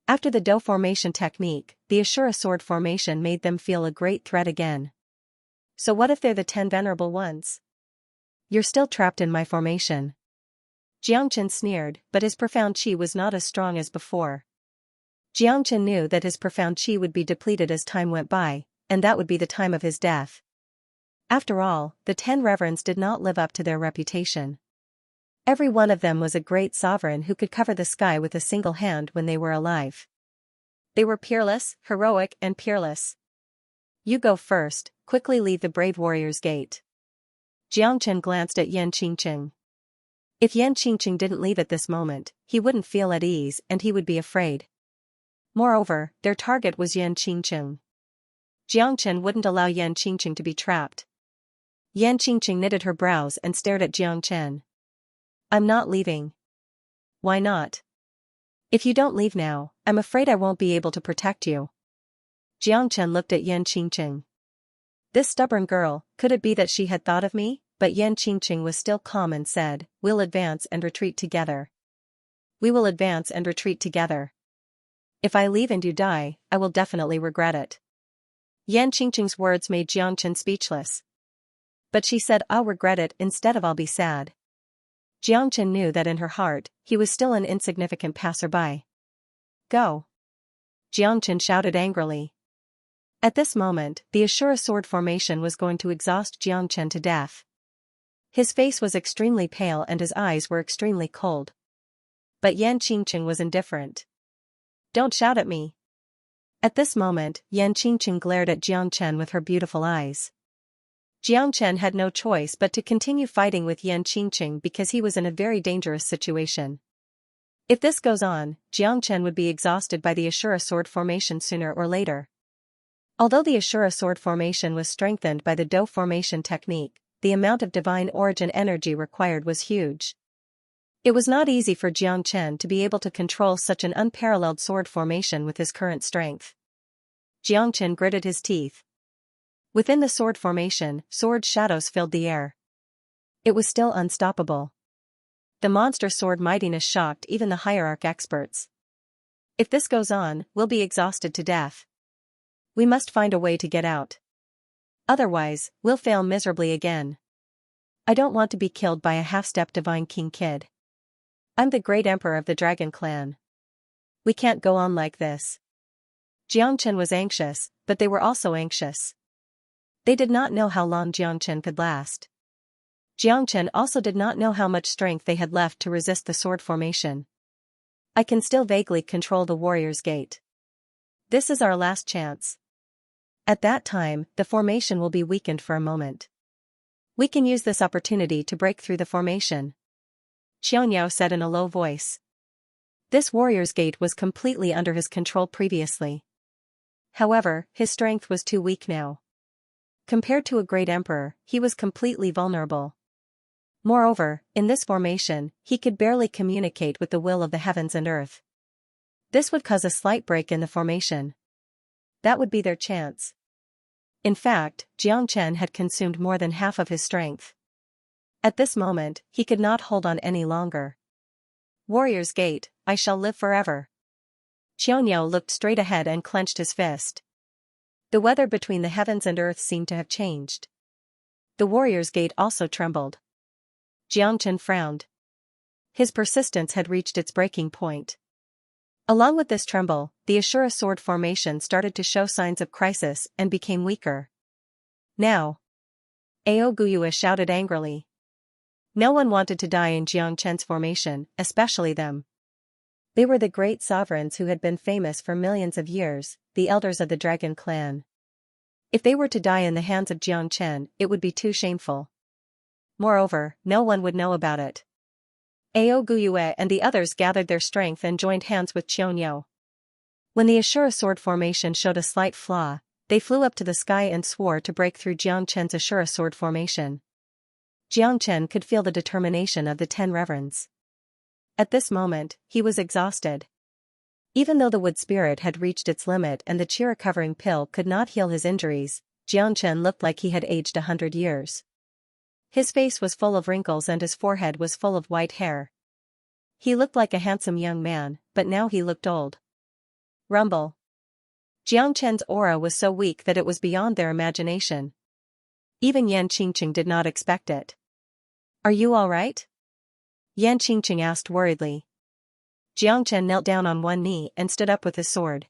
After the dough formation technique, the Ashura sword formation made them feel a great threat again. So what if they're the 10 venerable ones? You're still trapped in my formation. Xianxia sneered, but his profound chi was not as strong as before. Xianxia knew that his profound chi would be depleted as time went by, and that would be the time of his death. After all, the 10 reverends did not live up to their reputation. Every one of them was a great sovereign who could cover the sky with a single hand when they were alive. They were peerless, heroic and peerless. You go first, quickly leave the brave warrior's gate. Xianxia glanced at Yan Qingqing. If Yan Qingqing didn't leave at this moment, he wouldn't feel at ease and he would be afraid. Moreover, their target was Yan Qingqing. Xianxia wouldn't allow Yan Qingqing to be trapped. Yan Qingqing knitted her brows and stared at Xianxia. I'm not leaving. Why not? If you don't leave now, I'm afraid I won't be able to protect you. Xianxia looked at Yan Qingqing. This stubborn girl, could it be that she had thought of me? But Yan Qingqing was still calm and said, we'll advance and retreat together. We will advance and retreat together. If I leave and you die, I will definitely regret it. Yan Qingqing's words made Xianxia speechless. But she said I'll regret it instead of I'll be sad. Xianxia knew that in her heart, he was still an insignificant passerby. Go! Xianxia shouted angrily. At this moment, the Ashura sword formation was going to exhaust Xianxia to death. His face was extremely pale and his eyes were extremely cold. But Yan Qingqing was indifferent. Don't shout at me. At this moment, Yan Qingqing glared at Xianxia with her beautiful eyes. Xianxia had no choice but to continue fighting with Yan Qingqing because he was in a very dangerous situation. If this goes on, Xianxia would be exhausted by the Ashura sword formation sooner or later. Although the Ashura sword formation was strengthened by the dough formation technique, the amount of divine origin energy required was huge. It was not easy for Xianxia to be able to control such an unparalleled sword formation with his current strength. Xianxia gritted his teeth. Within the sword formation, sword shadows filled the air. It was still unstoppable. The monster sword mightiness shocked even the hierarch experts. If this goes on, we'll be exhausted to death. We must find a way to get out. Otherwise, we'll fail miserably again. I don't want to be killed by a half-step divine king kid. I'm the great emperor of the dragon clan. We can't go on like this. Xianxia was anxious, but they were also anxious. They did not know how long Xianxia could last. Xianxia also did not know how much strength they had left to resist the sword formation. I can still vaguely control the warrior's gate. This is our last chance. At that time, the formation will be weakened for a moment. We can use this opportunity to break through the formation. Xianxia said in a low voice. This warrior's gate was completely under his control previously. However, his strength was too weak now. Compared to a great emperor, he was completely vulnerable. Moreover, in this formation, he could barely communicate with the will of the heavens and earth. This would cause a slight break in the formation. That would be their chance. In fact, Xianxia had consumed more than half of his strength. At this moment, he could not hold on any longer. Warrior's Gate, I shall live forever. Xianxia looked straight ahead and clenched his fist. The weather between the heavens and earth seemed to have changed. The warrior's gate also trembled. Xianxia frowned. His persistence had reached its breaking point. Along with this tremble, the Ashura sword formation started to show signs of crisis and became weaker. Now! Aoguyua shouted angrily. No one wanted to die in Xianxia's formation, especially them. They were the great sovereigns who had been famous for millions of years, the elders of the dragon clan. If they were to die in the hands of Xianxia, it would be too shameful. Moreover, no one would know about it. Ao Guyue and the others gathered their strength and joined hands with Xianxia. When the Ashura sword formation showed a slight flaw, they flew up to the sky and swore to break through Jiang Chen's Ashura sword formation. Jiang Chen could feel the determination of the 10 reverends. At this moment, he was exhausted. Even though the wood spirit had reached its limit and the chi recovering pill could not heal his injuries, Jiang Chen looked like he had aged 100 years. His face was full of wrinkles and his forehead was full of white hair. He looked like a handsome young man, but now he looked old. Rumble. Jiang Chen's aura was so weak that it was beyond their imagination. Even Yan Qingqing did not expect it. "Are you all right?" Yan Qingqing asked worriedly. Jiang Chen knelt down on one knee and stood up with his sword.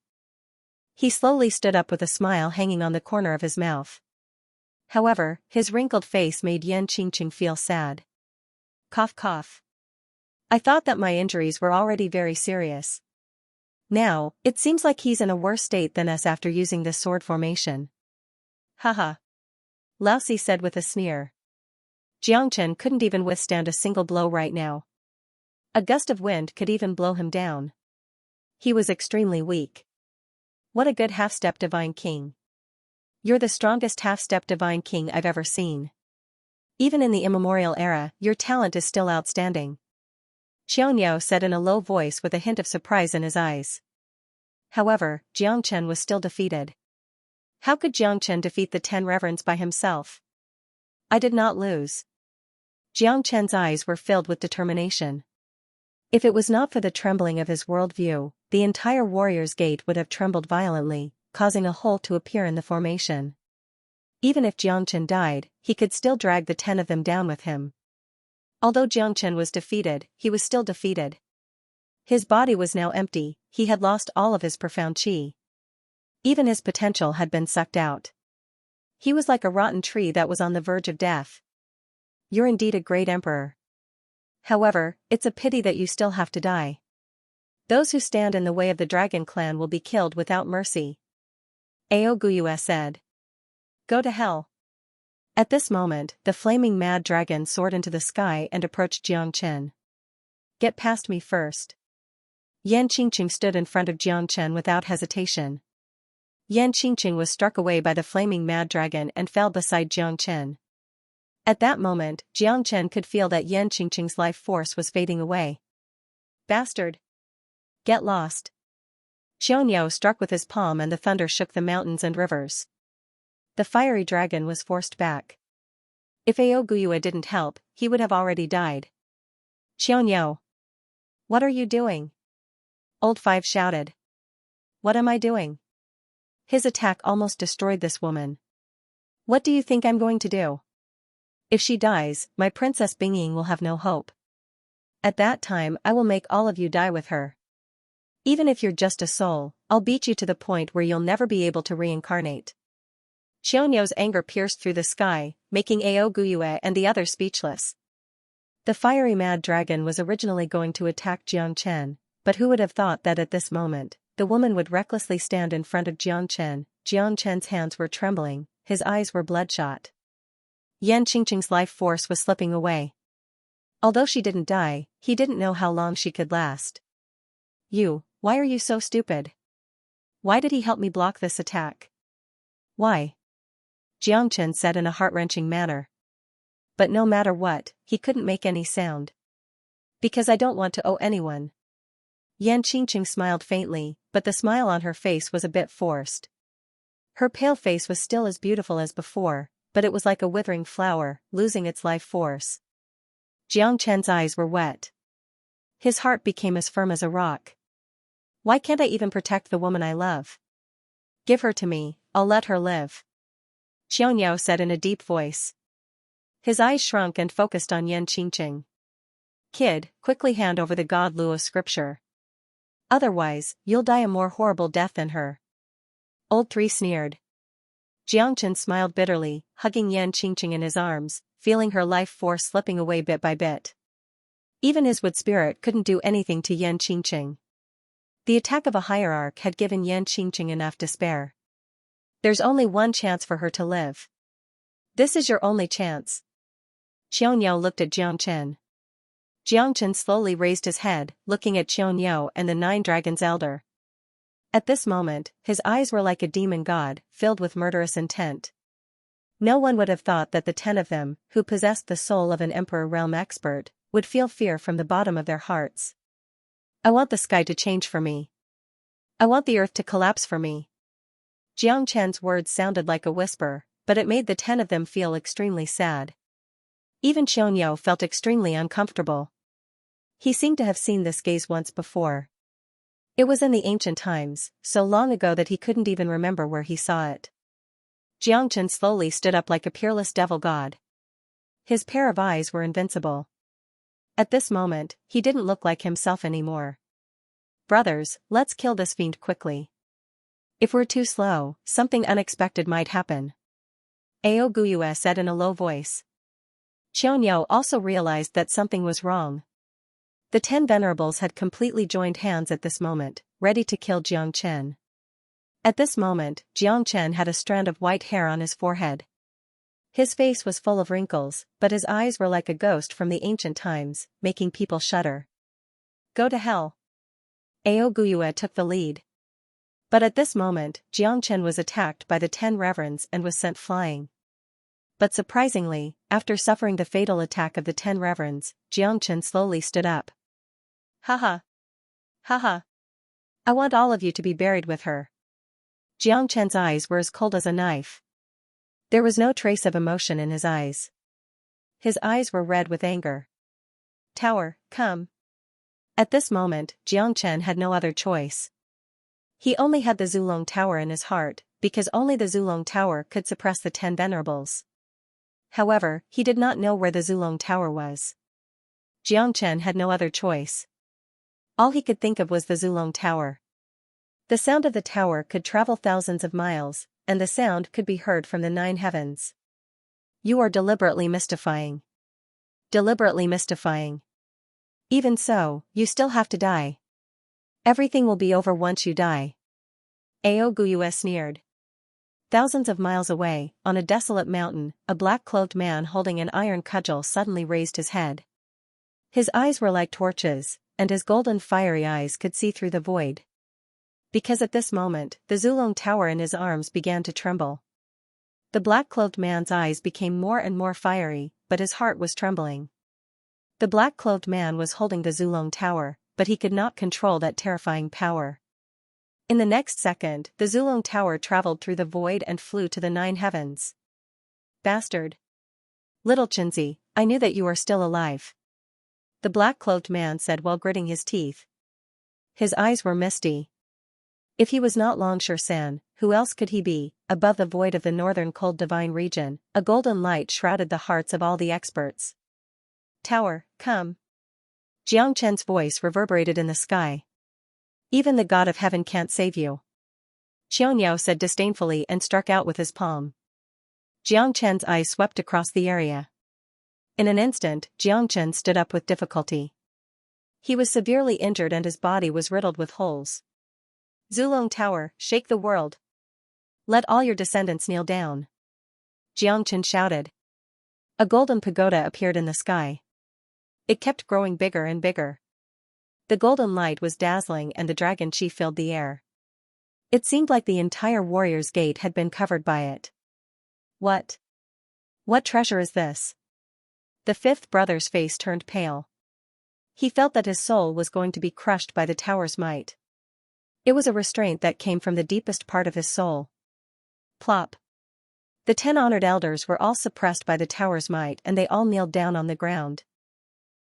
He slowly stood up with a smile hanging on the corner of his mouth. However, his wrinkled face made Yan Qingqing feel sad. Cough cough. "I thought that my injuries were already very serious. Now, it seems like he's in a worse state than us after using this sword formation." "Haha." Lao Si said with a sneer. Jiang Chen couldn't even withstand a single blow right now. A gust of wind could even blow him down. He was extremely weak. "What a good half-step divine king. You're the strongest half-step divine king I've ever seen. Even in the immemorial era, your talent is still outstanding," Xianxia said in a low voice with a hint of surprise in his eyes. However, Jiang Chen was still defeated. How could Jiang Chen defeat the 10 reverends by himself? "I did not lose." Jiang Chen's eyes were filled with determination. If it was not for the trembling of his worldview, the entire warrior's gate would have trembled violently, causing a hole to appear in the formation. Even if Jiang Chen died, he could still drag the 10 of them down with him. Although Jiang Chen was defeated, he was still defeated. His body was now empty, he had lost all of his profound qi. Even his potential had been sucked out. He was like a rotten tree that was on the verge of death. "You're indeed a great emperor. However, it's a pity that you still have to die. Those who stand in the way of the dragon clan will be killed without mercy," Ao Guyue said. "Go to hell." At this moment, the flaming mad dragon soared into the sky and approached Jiang Chen. "Get past me first." Yan Qingqing stood in front of Jiang Chen without hesitation. Yan Qingqing was struck away by the flaming mad dragon and fell beside Jiang Chen. At that moment, Jiang Chen could feel that Yan Qingqing's life force was fading away. "Bastard! Get lost." Xianxia struck with his palm and the thunder shook the mountains and rivers. The fiery dragon was forced back. If Ao Guyue didn't help, he would have already died. "Xianxia! What are you doing?" Old Five shouted. "What am I doing?" His attack almost destroyed this woman. "What do you think I'm going to do? If she dies, my Princess Bingying will have no hope. At that time I will make all of you die with her. Even if you're just a soul, I'll beat you to the point where you'll never be able to reincarnate." Xianxia's anger pierced through the sky, making Ao Guyue and the others speechless. The fiery mad dragon was originally going to attack Jiang Chen, but who would have thought that at this moment, the woman would recklessly stand in front of Jiang Chen. Jiang Chen's hands were trembling, his eyes were bloodshot. Yan Qingqing's life force was slipping away. Although she didn't die, he didn't know how long she could last. Why are you so stupid? Why did he help me block this attack? Why?" Jiang Chen said in a heart-wrenching manner. But no matter what, he couldn't make any sound. "Because I don't want to owe anyone." Yan Qingqing smiled faintly, but the smile on her face was a bit forced. Her pale face was still as beautiful as before, but it was like a withering flower, losing its life force. Jiang Chen's eyes were wet. His heart became as firm as a rock. "Why can't I even protect the woman I love? Give her to me, I'll let her live," Xianxia said in a deep voice. His eyes shrunk and focused on Yan Qingqing. "Kid, quickly hand over the God Luo scripture. Otherwise, you'll die a more horrible death than her." Old Three sneered. Jiang Chen smiled bitterly, hugging Yan Qingqing in his arms, feeling her life force slipping away bit by bit. Even his wood spirit couldn't do anything to Yan Qingqing. The attack of a hierarch had given Yan Qingqing enough despair. There's only one chance for her to live. This is your only chance. Xianxia looked at Jiang Chen. Jiangchen slowly raised his head, looking at Xianxia and the 9 dragons elder. At this moment, his eyes were like a demon god, filled with murderous intent. No one would have thought that the 10 of them, who possessed the soul of an emperor realm expert, would feel fear from the bottom of their hearts. I want the sky to change for me. I want the earth to collapse for me. Jiang Chen's words sounded like a whisper, but it made the 10 of them feel extremely sad. Even Xianxia felt extremely uncomfortable. He seemed to have seen this gaze once before. It was in the ancient times, so long ago that he couldn't even remember where he saw it. Jiangchen slowly stood up like a peerless devil god. His pair of eyes were invincible. At this moment, he didn't look like himself anymore. Brothers, let's kill this fiend quickly. If we're too slow, something unexpected might happen. Ao Guyue said in a low voice. Xianxia also realized that something was wrong. The 10 venerables had completely joined hands at this moment, ready to kill Jiang Chen. At this moment, Jiang Chen had a strand of white hair on his forehead. His face was full of wrinkles, but his eyes were like a ghost from the ancient times, making people shudder. Go to hell. Ao Guyue took the lead. But at this moment, Jiang Chen was attacked by the 10 reverends and was sent flying. But surprisingly, after suffering the fatal attack of the 10 reverends, Jiang Chen slowly stood up. Haha. Haha. I want all of you to be buried with her. Jiang Chen's eyes were as cold as a knife. There was no trace of emotion in his eyes. His eyes were red with anger. Tower, come. At this moment, Jiang Chen had no other choice. He only had the Zulong Tower in his heart, because only the Zulong Tower could suppress the 10 venerables. However, he did not know where the Zulong Tower was. Jiang Chen had no other choice. All he could think of was the Zulong Tower. The sound of the tower could travel thousands of miles, and the sound could be heard from the 9 heavens. You are deliberately mystifying. Deliberately mystifying. Even so, you still have to die. Everything will be over once you die. Ao Guyue sneered. Thousands of miles away, on a desolate mountain, a black-clothed man holding an iron cudgel suddenly raised his head. His eyes were like torches, and his golden fiery eyes could see through the void. Because at this moment, the Zulong Tower in his arms began to tremble. The black-clothed man's eyes became more and more fiery, but his heart was trembling. The black-clothed man was holding the Zulong Tower, but he could not control that terrifying power. In the next second, the Zulong Tower traveled through the void and flew to the 9 heavens. Bastard! Little Chenzi, I knew that you are still alive. The black-clothed man said while gritting his teeth. His eyes were misty. If he was not Longsher San, who else could he be? Above the void of the northern cold divine region, a golden light shrouded the hearts of all the experts. Tower, come. Jiang Chen's voice reverberated in the sky. Even the god of heaven can't save you. Xianxia said disdainfully and struck out with his palm. Jiang Chen's eyes swept across the area. In an instant, Jiang Chen stood up with difficulty. He was severely injured and his body was riddled with holes. Zulong Tower, shake the world. Let all your descendants kneel down. Jiang Chen shouted. A golden pagoda appeared in the sky. It kept growing bigger and bigger. The golden light was dazzling and the dragon chi filled the air. It seemed like the entire warrior's gate had been covered by it. What? What treasure is this? The 5th brother's face turned pale. He felt that his soul was going to be crushed by the tower's might. It was a restraint that came from the deepest part of his soul. Plop. The 10 honored elders were all suppressed by the tower's might and they all kneeled down on the ground.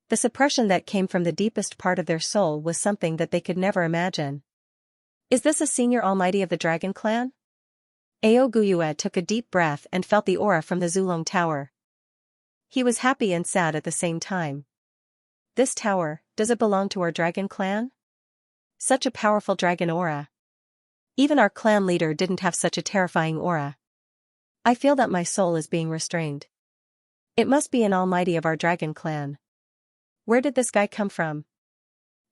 The suppression that came from the deepest part of their soul was something that they could never imagine. Is this a senior almighty of the Dragon Clan? Ao Guyue took a deep breath and felt the aura from the Zulong Tower. He was happy and sad at the same time. This tower, does it belong to our Dragon Clan? Such a powerful dragon aura. Even our clan leader didn't have such a terrifying aura. I feel that my soul is being restrained. It must be an almighty of our Dragon Clan. Where did this guy come from?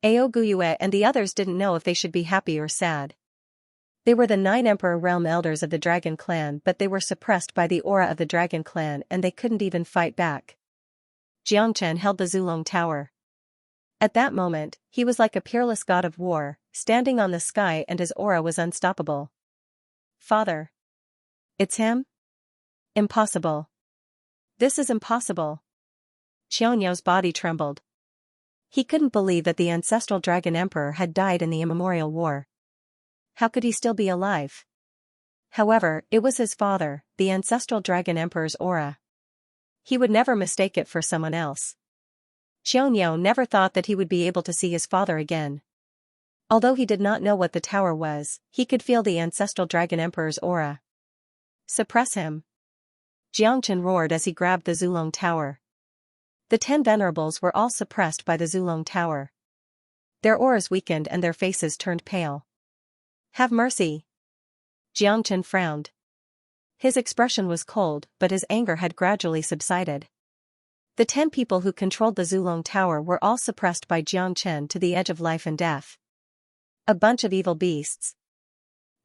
Ao Guyue and the others didn't know if they should be happy or sad. They were the 9 Emperor Realm Elders of the Dragon Clan, but they were suppressed by the aura of the Dragon Clan and they couldn't even fight back. Jiang Chen held the Zulong Tower. At that moment, he was like a peerless god of war, standing on the sky, and his aura was unstoppable. Father. It's him? Impossible. This is impossible. Xianxia's body trembled. He couldn't believe that the ancestral dragon emperor had died in the immemorial war. How could he still be alive? However, it was his father, the ancestral dragon emperor's aura. He would never mistake it for someone else. Xianxia never thought that he would be able to see his father again. Although he did not know what the tower was, he could feel the ancestral dragon emperor's aura. Suppress him. Xianxia roared as he grabbed the Zulong tower. The 10 venerables were all suppressed by the Zulong tower. Their auras weakened and their faces turned pale. Have mercy. Xianxia frowned. His expression was cold, but his anger had gradually subsided. The 10 people who controlled the Zulong tower were all suppressed by Xianxia to the edge of life and death. A bunch of evil beasts.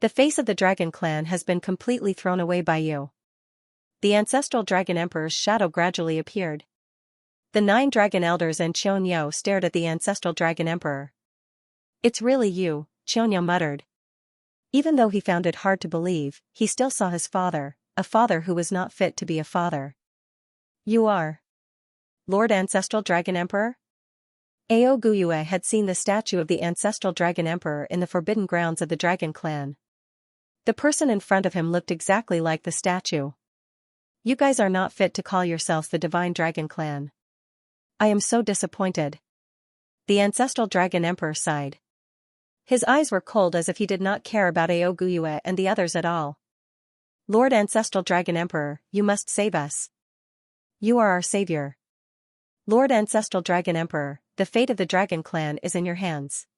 The face of the dragon clan has been completely thrown away by you. The ancestral dragon emperor's shadow gradually appeared. The 9 dragon elders and Xianxia stared at the ancestral dragon emperor. It's really you, Xianxia muttered. Even though he found it hard to believe, he still saw his father, a father who was not fit to be a father. You are Lord Ancestral Dragon Emperor? Ao Guyue had seen the statue of the Ancestral Dragon Emperor in the forbidden grounds of the Dragon Clan. The person in front of him looked exactly like the statue. You guys are not fit to call yourselves the Divine Dragon Clan. I am so disappointed. The Ancestral Dragon Emperor sighed. His eyes were cold as if he did not care about Ao Guyue and the others at all. Lord Ancestral Dragon Emperor, you must save us. You are our savior. Lord Ancestral Dragon Emperor, the fate of the Dragon Clan is in your hands.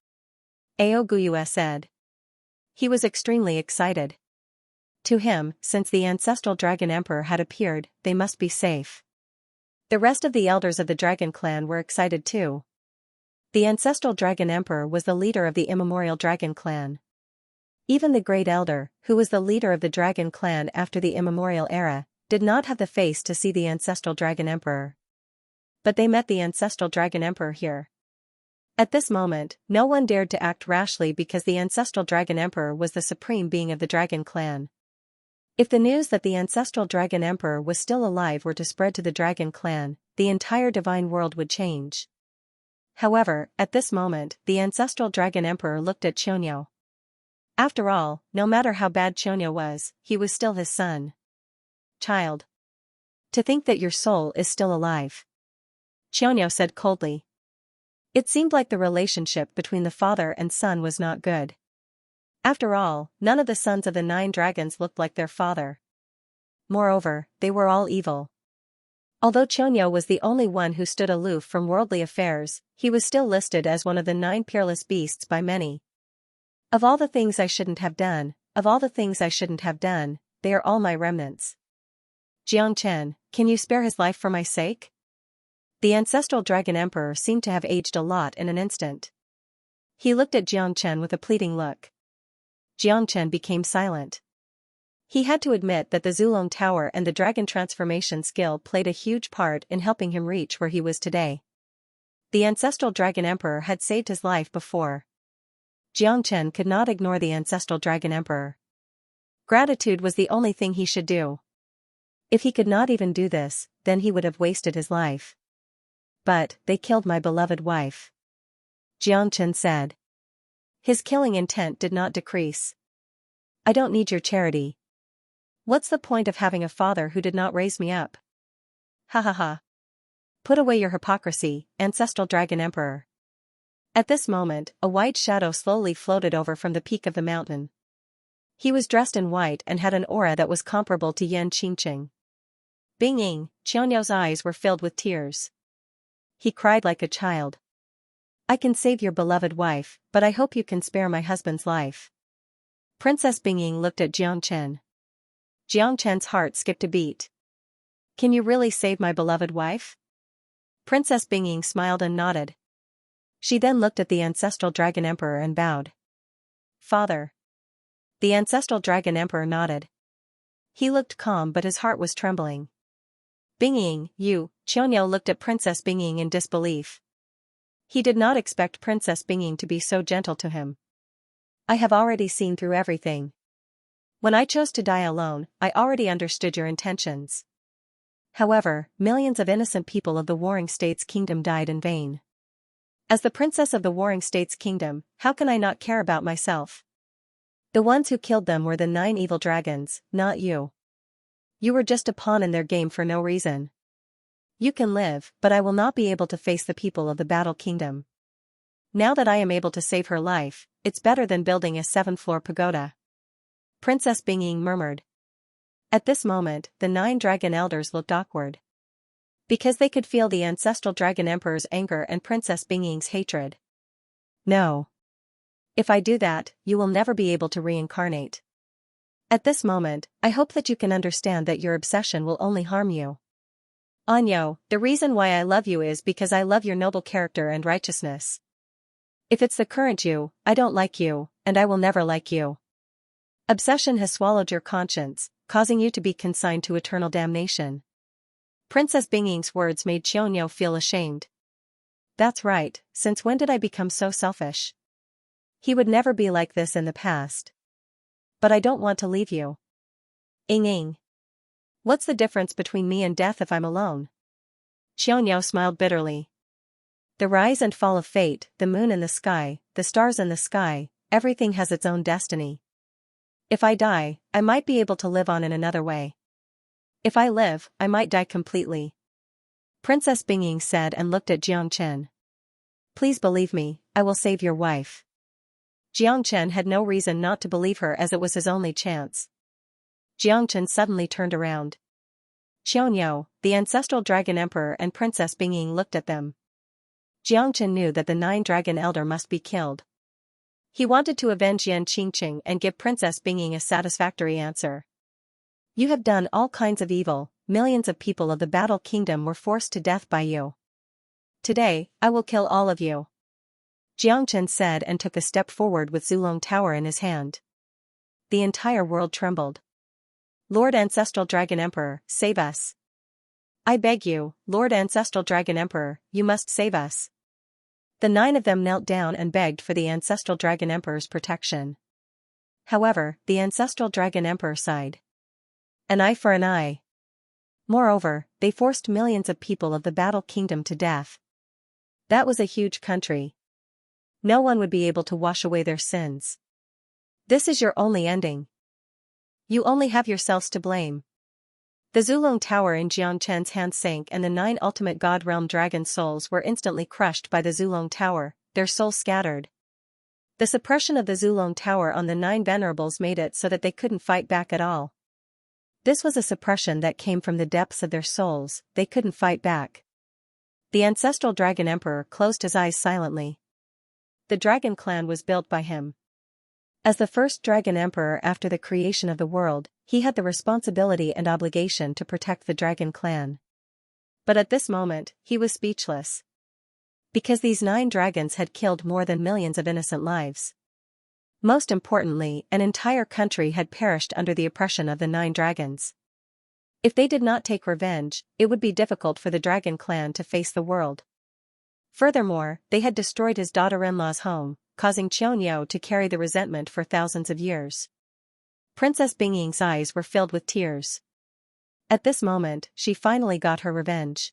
Ao Guyue said. He was extremely excited. To him, since the Ancestral Dragon Emperor had appeared, they must be safe. The rest of the elders of the Dragon Clan were excited too. The Ancestral Dragon Emperor was the leader of the immemorial Dragon Clan. Even the Great Elder, who was the leader of the Dragon Clan after the immemorial era, did not have the face to see the Ancestral Dragon Emperor. But they met the Ancestral Dragon Emperor here. At this moment, no one dared to act rashly because the Ancestral Dragon Emperor was the supreme being of the Dragon Clan. If the news that the Ancestral Dragon Emperor was still alive were to spread to the Dragon Clan, the entire divine world would change. However, at this moment, the Ancestral Dragon Emperor looked at Xianxia. After all, no matter how bad Xianxia was, he was still his son. Child. To think that your soul is still alive. Xianxia said coldly. It seemed like the relationship between the father and son was not good. After all, none of the sons of the 9 dragons looked like their father. Moreover, they were all evil. Although Xianxia was the only one who stood aloof from worldly affairs, he was still listed as one of the 9 peerless beasts by many. Of all the things I shouldn't have done, they are all my remnants. Xianxia, can you spare his life for my sake? The Ancestral Dragon Emperor seemed to have aged a lot in an instant. He looked at Xianxia with a pleading look. Xianxia became silent. He had to admit that the Zulong Tower and the dragon transformation skill played a huge part in helping him reach where he was today. The Ancestral Dragon Emperor had saved his life before. Xianxia could not ignore the Ancestral Dragon Emperor. Gratitude was the only thing he should do. If he could not even do this, then he would have wasted his life. But, they killed my beloved wife. Xianxia said. His killing intent did not decrease. I don't need your charity. What's the point of having a father who did not raise me up? Ha ha ha. Put away your hypocrisy, Ancestral Dragon Emperor. At this moment, a white shadow slowly floated over from the peak of the mountain. He was dressed in white and had an aura that was comparable to Yan Qingqing. Binging, Xianxia's eyes were filled with tears. He cried like a child. I can save your beloved wife, but I hope you can spare my husband's life. Princess Binging looked at Xianxia. Xianxia's heart skipped a beat. Can you really save my beloved wife? Princess Binging smiled and nodded. She then looked at the Ancestral Dragon Emperor and bowed. Father. The Ancestral Dragon Emperor nodded. He looked calm but his heart was trembling. Binging, you, Xianxia looked at Princess Binging in disbelief. He did not expect Princess Binging to be so gentle to him. I have already seen through everything. When I chose to die alone, I already understood your intentions. However, millions of innocent people of the Warring States Kingdom died in vain. As the princess of the Warring States Kingdom, how can I not care about myself? The ones who killed them were the 9 evil dragons, not you. You were just a pawn in their game for no reason. You can live, but I will not be able to face the people of the Battle Kingdom. Now that I am able to save her life, it's better than building a 7-floor pagoda. Princess Binging murmured. At this moment, the 9 dragon elders looked awkward. Because they could feel the ancestral dragon emperor's anger and Princess Binging's hatred. No. If I do that, you will never be able to reincarnate. At this moment, I hope that you can understand that your obsession will only harm you. Anyo, the reason why I love you is because I love your noble character and righteousness. If it's the current you, I don't like you, and I will never like you. Obsession has swallowed your conscience, causing you to be consigned to eternal damnation. Princess Binging's words made Xianxia feel ashamed. That's right, since when did I become so selfish? He would never be like this in the past. But I don't want to leave you. Ing. What's the difference between me and death if I'm alone? Xianxia smiled bitterly. The rise and fall of fate, the moon in the sky, the stars in the sky, everything has its own destiny. If I die, I might be able to live on in another way. If I live, I might die completely. Princess Binging said and looked at Xianxia. Please believe me, I will save your wife. Xianxia had no reason not to believe her as it was his only chance. Xianxia suddenly turned around. Xianxia, the ancestral dragon emperor and Princess Binging looked at them. Xianxia knew that the 9 dragon elder must be killed. He wanted to avenge Xianxia and give Princess Binging a satisfactory answer. You have done all kinds of evil, millions of people of the Battle Kingdom were forced to death by you. Today, I will kill all of you. Xianxia said and took a step forward with Zulong Tower in his hand. The entire world trembled. Lord Ancestral Dragon Emperor, save us. I beg you, Lord Ancestral Dragon Emperor, you must save us. The 9 of them knelt down and begged for the Ancestral Dragon Emperor's protection. However, the Ancestral Dragon Emperor sighed. An eye for an eye. Moreover, they forced millions of people of the Battle Kingdom to death. That was a huge country. No one would be able to wash away their sins. This is your only ending. You only have yourselves to blame. The Zulong Tower in Xianxia's hand sank and the 9 ultimate God Realm dragon souls were instantly crushed by the Zulong Tower, their souls scattered. The suppression of the Zulong Tower on the 9 venerables made it so that they couldn't fight back at all. This was a suppression that came from the depths of their souls, they couldn't fight back. The ancestral dragon emperor closed his eyes silently. The dragon clan was built by him. As the first dragon emperor after the creation of the world, he had the responsibility and obligation to protect the dragon clan. But at this moment, he was speechless. Because these 9 dragons had killed more than millions of innocent lives. Most importantly, an entire country had perished under the oppression of the 9 dragons. If they did not take revenge, it would be difficult for the dragon clan to face the world. Furthermore, they had destroyed his daughter-in-law's home, causing Xianxia to carry the resentment for thousands of years. Princess Binging's eyes were filled with tears. At this moment, she finally got her revenge.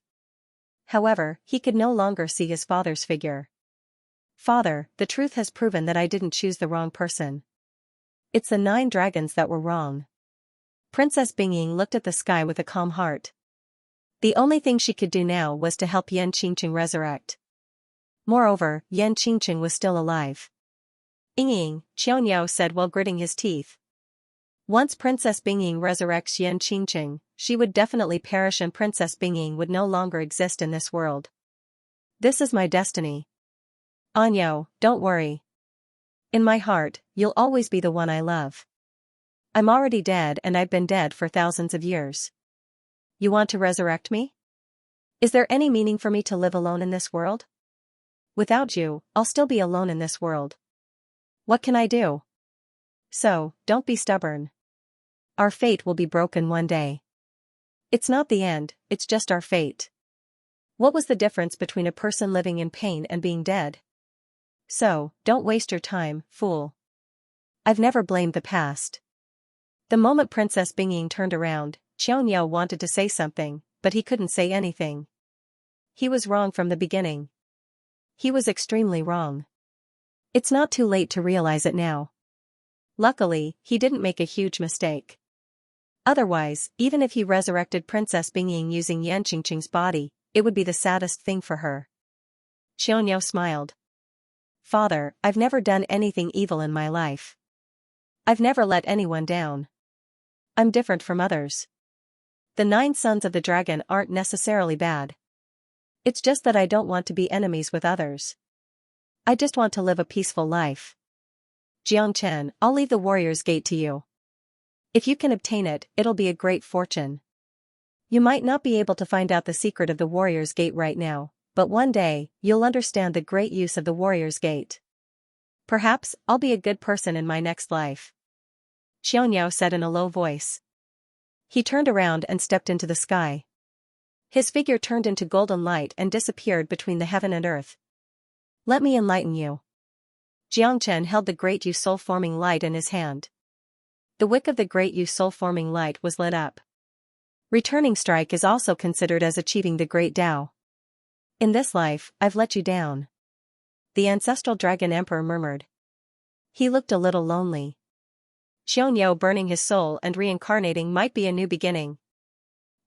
However, he could no longer see his father's figure. Father, the truth has proven that I didn't choose the wrong person. It's the 9 dragons that were wrong. Princess Binging looked at the sky with a calm heart. The only thing she could do now was to help Xianxia resurrect. Moreover, Xianxia was still alive. Ing, Xianxia said while gritting his teeth. Once Princess Binging resurrects Xianxia, she would definitely perish and Princess Binging would no longer exist in this world. This is my destiny. Anyo, don't worry. In my heart, you'll always be the one I love. I'm already dead and I've been dead for thousands of years. You want to resurrect me? Is there any meaning for me to live alone in this world? Without you, I'll still be alone in this world. What can I do? So, don't be stubborn. Our fate will be broken one day. It's not the end, it's just our fate. What was the difference between a person living in pain and being dead? So, don't waste your time, fool. I've never blamed the past. The moment Princess Bingying turned around, Xianxia wanted to say something, but he couldn't say anything. He was wrong from the beginning. He was extremely wrong. It's not too late to realize it now. Luckily, he didn't make a huge mistake. Otherwise, even if he resurrected Princess Bingying using Yanqingqing's body, it would be the saddest thing for her. Xianxia smiled. Father, I've never done anything evil in my life. I've never let anyone down. I'm different from others. The 9 sons of the dragon aren't necessarily bad. It's just that I don't want to be enemies with others. I just want to live a peaceful life. Jiangchen, I'll leave the warrior's gate to you. If you can obtain it, it'll be a great fortune. You might not be able to find out the secret of the warrior's gate right now, but one day, you'll understand the great use of the warrior's gate. Perhaps, I'll be a good person in my next life. Xianxia said in a low voice. He turned around and stepped into the sky. His figure turned into golden light and disappeared between the heaven and earth. Let me enlighten you. Jiangchen held the great Yu soul-forming light in his hand. The wick of the great Yu soul-forming light was lit up. Returning strike is also considered as achieving the great Tao. In this life, I've let you down. The ancestral dragon emperor murmured. He looked a little lonely. Xianxia burning his soul and reincarnating might be a new beginning.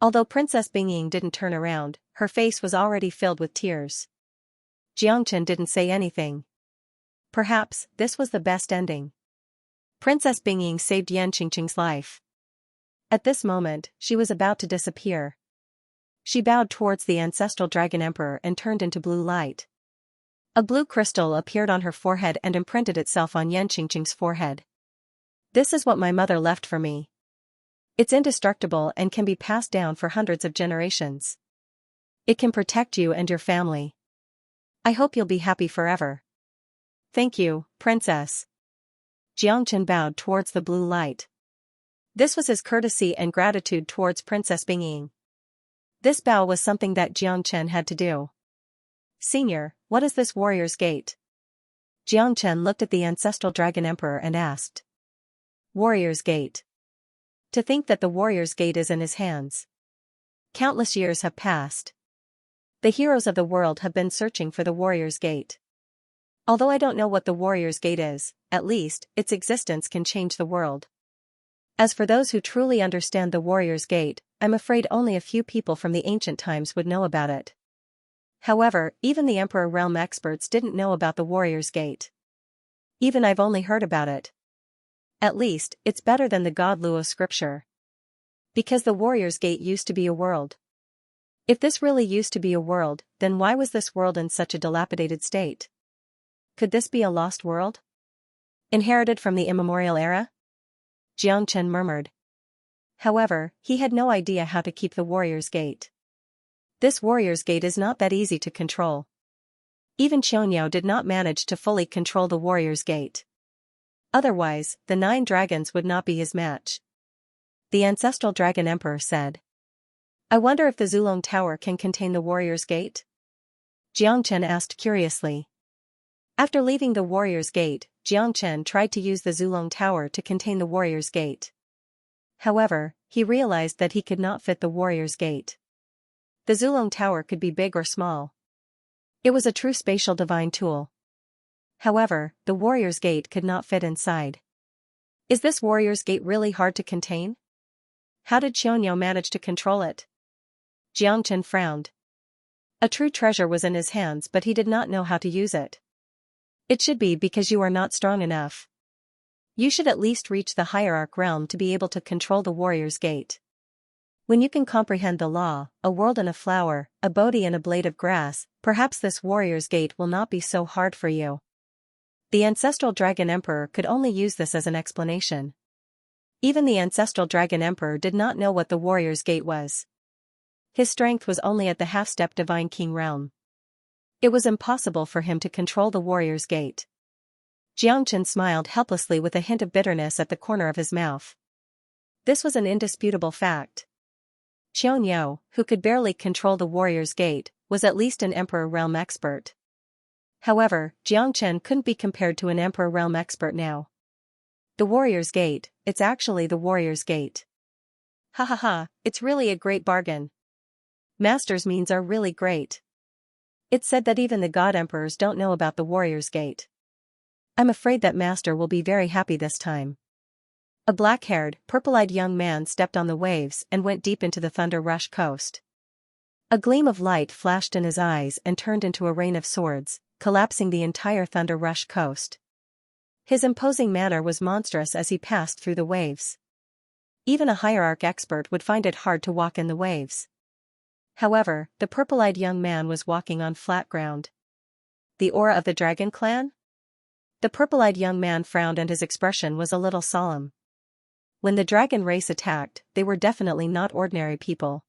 Although Princess Bingying didn't turn around, her face was already filled with tears. Jiangchen didn't say anything. Perhaps, this was the best ending. Princess Bingying saved Yanqingqing's life. At this moment, she was about to disappear. She bowed towards the ancestral dragon emperor and turned into blue light. A blue crystal appeared on her forehead and imprinted itself on Yanqingqing's forehead. This is what my mother left for me. It's indestructible and can be passed down for hundreds of generations. It can protect you and your family. I hope you'll be happy forever. Thank you, Princess. Jiangchen bowed towards the blue light. This was his courtesy and gratitude towards Princess Bingying. This bow was something that Jiangchen had to do. Senior, what is this warrior's gate? Jiangchen looked at the ancestral dragon emperor and asked. Warrior's gate. To think that the warrior's gate is in his hands. Countless years have passed. The heroes of the world have been searching for the warrior's gate. Although I don't know what the warrior's gate is, at least, its existence can change the world. As for those who truly understand the warrior's gate, I'm afraid only a few people from the ancient times would know about it. However, even the Emperor realm experts didn't know about the warrior's gate. Even I've only heard about it. At least, it's better than the God Luo scripture. Because the warrior's gate used to be a world. If this really used to be a world, then why was this world in such a dilapidated state? Could this be a lost world? Inherited from the immemorial era? Jiangchen murmured. However, he had no idea how to keep the warrior's gate. This warrior's gate is not that easy to control. Even Xianxia did not manage to fully control the warrior's gate. Otherwise, the 9 dragons would not be his match. The ancestral dragon emperor said. I wonder if the Zulong Tower can contain the warrior's gate? Jiangchen asked curiously. After leaving the warrior's gate, Jiangchen tried to use the Zulong Tower to contain the warrior's gate. However, he realized that he could not fit the warrior's gate. The Zulong Tower could be big or small. It was a true spatial divine tool. However, the warrior's gate could not fit inside. Is this warrior's gate really hard to contain? How did Xianxia manage to control it? Jiangchen frowned. A true treasure was in his hands, but he did not know how to use it. It should be because you are not strong enough. You should at least reach the hierarch realm to be able to control the warrior's gate. When you can comprehend the law, a world and a flower, a Bodhi and a blade of grass, perhaps this warrior's gate will not be so hard for you. The ancestral dragon emperor could only use this as an explanation. Even the ancestral dragon emperor did not know what the warrior's gate was. His strength was only at the half-step divine king realm. It was impossible for him to control the warrior's gate. Jiangchen smiled helplessly with a hint of bitterness at the corner of his mouth. This was an indisputable fact. Xianxia, who could barely control the warrior's gate, was at least an Emperor realm expert. However, Xianxia couldn't be compared to an Emperor realm expert now. The Warrior's Gate, it's actually the Warrior's Gate. Ha ha ha, it's really a great bargain. Master's means are really great. It's said that even the God Emperors don't know about the Warrior's Gate. I'm afraid that Master will be very happy this time. A black-haired, purple-eyed young man stepped on the waves and went deep into the Thunder Rush coast. A gleam of light flashed in his eyes and turned into a rain of swords, collapsing the entire Thunder Rush coast. His imposing manner was monstrous as he passed through the waves. Even a hierarch expert would find it hard to walk in the waves. However, the purple-eyed young man was walking on flat ground. The aura of the Dragon Clan? The purple-eyed young man frowned and his expression was a little solemn. When the dragon race attacked, they were definitely not ordinary people.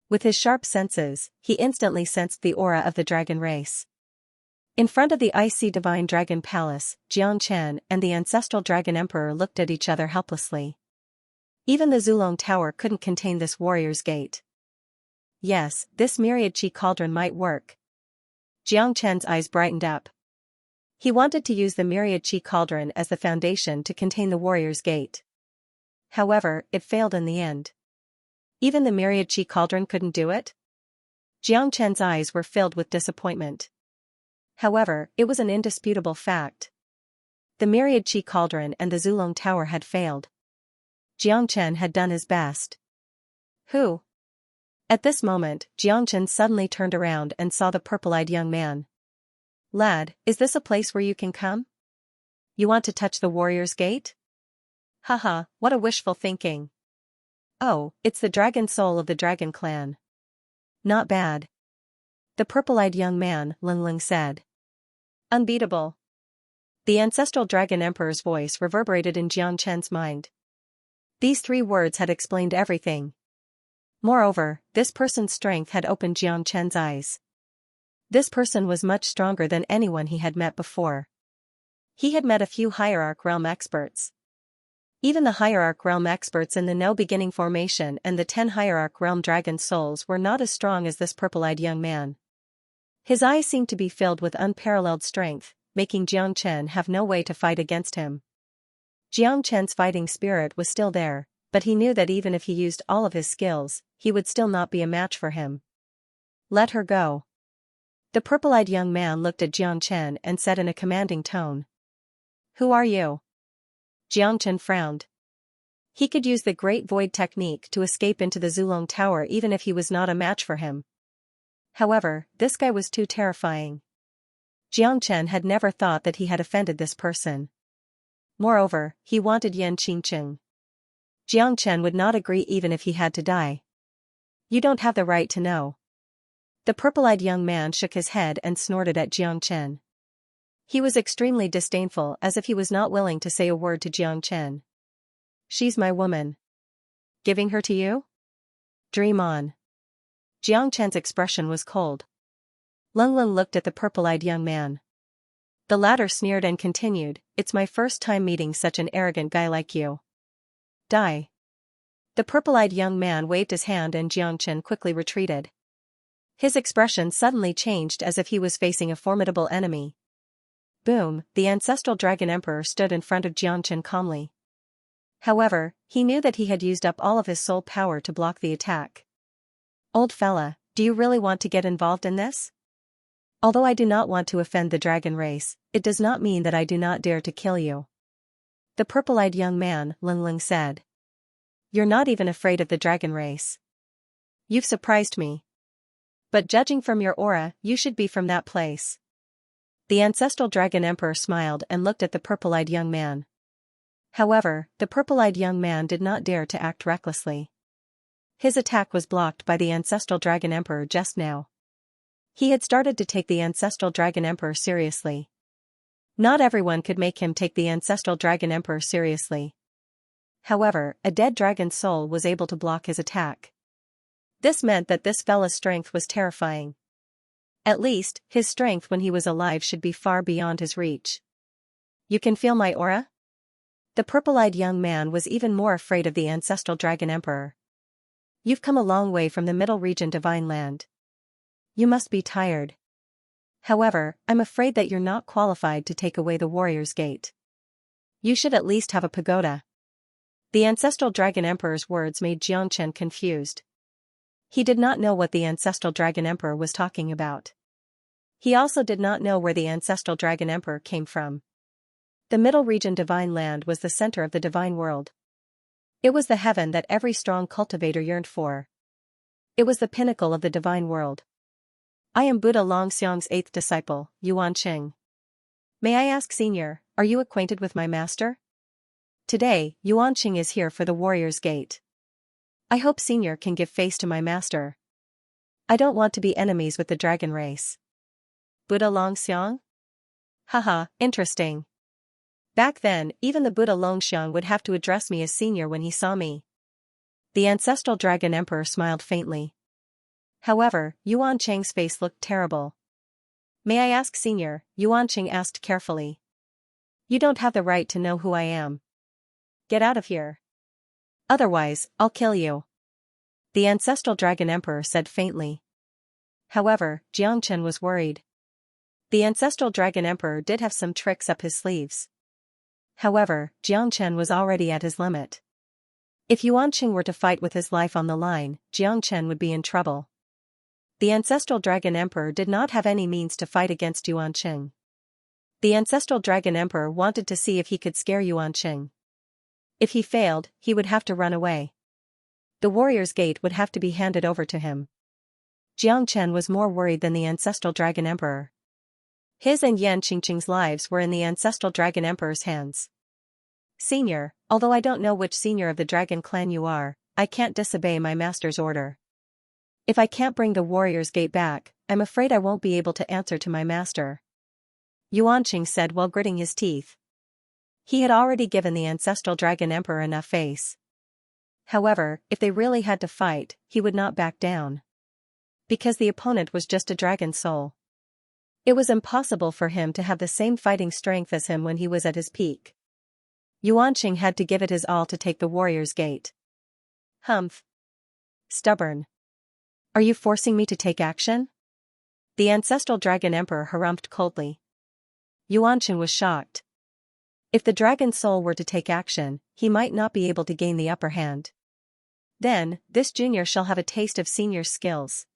With his sharp senses, he instantly sensed the aura of the dragon race. In front of the icy divine dragon palace, Xianxia and the ancestral dragon emperor looked at each other helplessly. Even the Zulong Tower couldn't contain this warrior's gate. Yes, this myriad chi cauldron might work. Xianxia's eyes brightened up. He wanted to use the myriad chi cauldron as the foundation to contain the warrior's gate. However, it failed in the end. Even the myriad chi cauldron couldn't do it? Xianxia's eyes were filled with disappointment. However, it was an indisputable fact. The myriad chi cauldron and the Zulong Tower had failed. Xianxia had done his best. Who? At this moment, Xianxia suddenly turned around and saw the purple-eyed young man. Lad, is this a place where you can come? You want to touch the warrior's gate? Haha, what a wishful thinking. Oh, it's the dragon soul of the dragon clan. Not bad. The purple-eyed young man, Ling said. Unbeatable. The ancestral dragon emperor's voice reverberated in Xianxia's mind. These 3 words had explained everything. Moreover, this person's strength had opened Xianxia's eyes. This person was much stronger than anyone he had met before. He had met a few hierarch realm experts. Even the hierarch realm experts in the No Beginning formation and the 10 hierarch realm dragon souls were not as strong as this purple-eyed young man. His eyes seemed to be filled with unparalleled strength, making Xianxia have no way to fight against him. Xianxia's fighting spirit was still there, but he knew that even if he used all of his skills, he would still not be a match for him. Let her go. The purple-eyed young man looked at Xianxia and said in a commanding tone. Who are you? Xianxia frowned. He could use the Great Void technique to escape into the Zulong Tower even if he was not a match for him. However, this guy was too terrifying. Xianxia had never thought that he had offended this person. Moreover, he wanted Yan Qingqing. Xianxia would not agree even if he had to die. You don't have the right to know. The purple-eyed young man shook his head and snorted at Xianxia. He was extremely disdainful as if he was not willing to say a word to Xianxia. She's my woman. Giving her to you? Dream on. Xianxia's expression was cold. Ling looked at the purple-eyed young man. The latter sneered and continued, it's my first time meeting such an arrogant guy like you. Die. The purple-eyed young man waved his hand and Xianxia quickly retreated. His expression suddenly changed as if he was facing a formidable enemy. Boom, the ancestral dragon emperor stood in front of Xianxia calmly. However, he knew that he had used up all of his soul power to block the attack. Old fella, do you really want to get involved in this? Although I do not want to offend the dragon race, it does not mean that I do not dare to kill you. The purple-eyed young man, Ling said. You're not even afraid of the dragon race. You've surprised me. But judging from your aura, you should be from that place. The ancestral dragon emperor smiled and looked at the purple-eyed young man. However, the purple-eyed young man did not dare to act recklessly. His attack was blocked by the ancestral dragon emperor just now. He had started to take the ancestral dragon emperor seriously. Not everyone could make him take the ancestral dragon emperor seriously. However, a dead dragon soul was able to block his attack. This meant that this fella's strength was terrifying. At least, his strength when he was alive should be far beyond his reach. You can feel my aura? The purple-eyed young man was even more afraid of the ancestral dragon emperor. You've come a long way from the middle region Divine Land. You must be tired. However, I'm afraid that you're not qualified to take away the warrior's gate. You should at least have a pagoda. The ancestral dragon emperor's words made Xianxia confused. He did not know what the ancestral dragon emperor was talking about. He also did not know where the ancestral dragon emperor came from. The middle region divine land was the center of the divine world. It was the heaven that every strong cultivator yearned for. It was the pinnacle of the divine world. I am Buddha Longxiang's 8th disciple, Yuan Qing. May I ask, Senior, are you acquainted with my master? Today, Yuan Qing is here for the warrior's gate. I hope Senior can give face to my master. I don't want to be enemies with the dragon race. Buddha Longxiang? Haha, interesting. Back then, even the Buddha Longxiang would have to address me as Senior when he saw me. The ancestral dragon emperor smiled faintly. However, Yuan Qing's face looked terrible. May I ask, Senior? Yuan Qing asked carefully. You don't have the right to know who I am. Get out of here. Otherwise, I'll kill you. The ancestral dragon emperor said faintly. However, Xianxia was worried. The ancestral dragon emperor did have some tricks up his sleeves. However, Xianxia was already at his limit. If Yuan Qing were to fight with his life on the line, Xianxia would be in trouble. The ancestral dragon emperor did not have any means to fight against Yuan Qing. The ancestral dragon emperor wanted to see if he could scare Yuan Qing. If he failed, he would have to run away. The warrior's gate would have to be handed over to him. Xianxia was more worried than the ancestral dragon emperor. His and Yan Qingqing's lives were in the ancestral dragon emperor's hands. Senior, although I don't know which senior of the dragon clan you are, I can't disobey my master's order. If I can't bring the warrior's gate back, I'm afraid I won't be able to answer to my master. Yuan Qing said while gritting his teeth. He had already given the ancestral dragon emperor enough face. However, if they really had to fight, he would not back down. Because the opponent was just a dragon soul. It was impossible for him to have the same fighting strength as him when he was at his peak. Yuan Qing had to give it his all to take the warrior's gate. Humph. Stubborn. Are you forcing me to take action? The ancestral dragon emperor harumphed coldly. Yuan Qing was shocked. If the dragon soul were to take action, he might not be able to gain the upper hand. Then, this junior shall have a taste of senior's skills.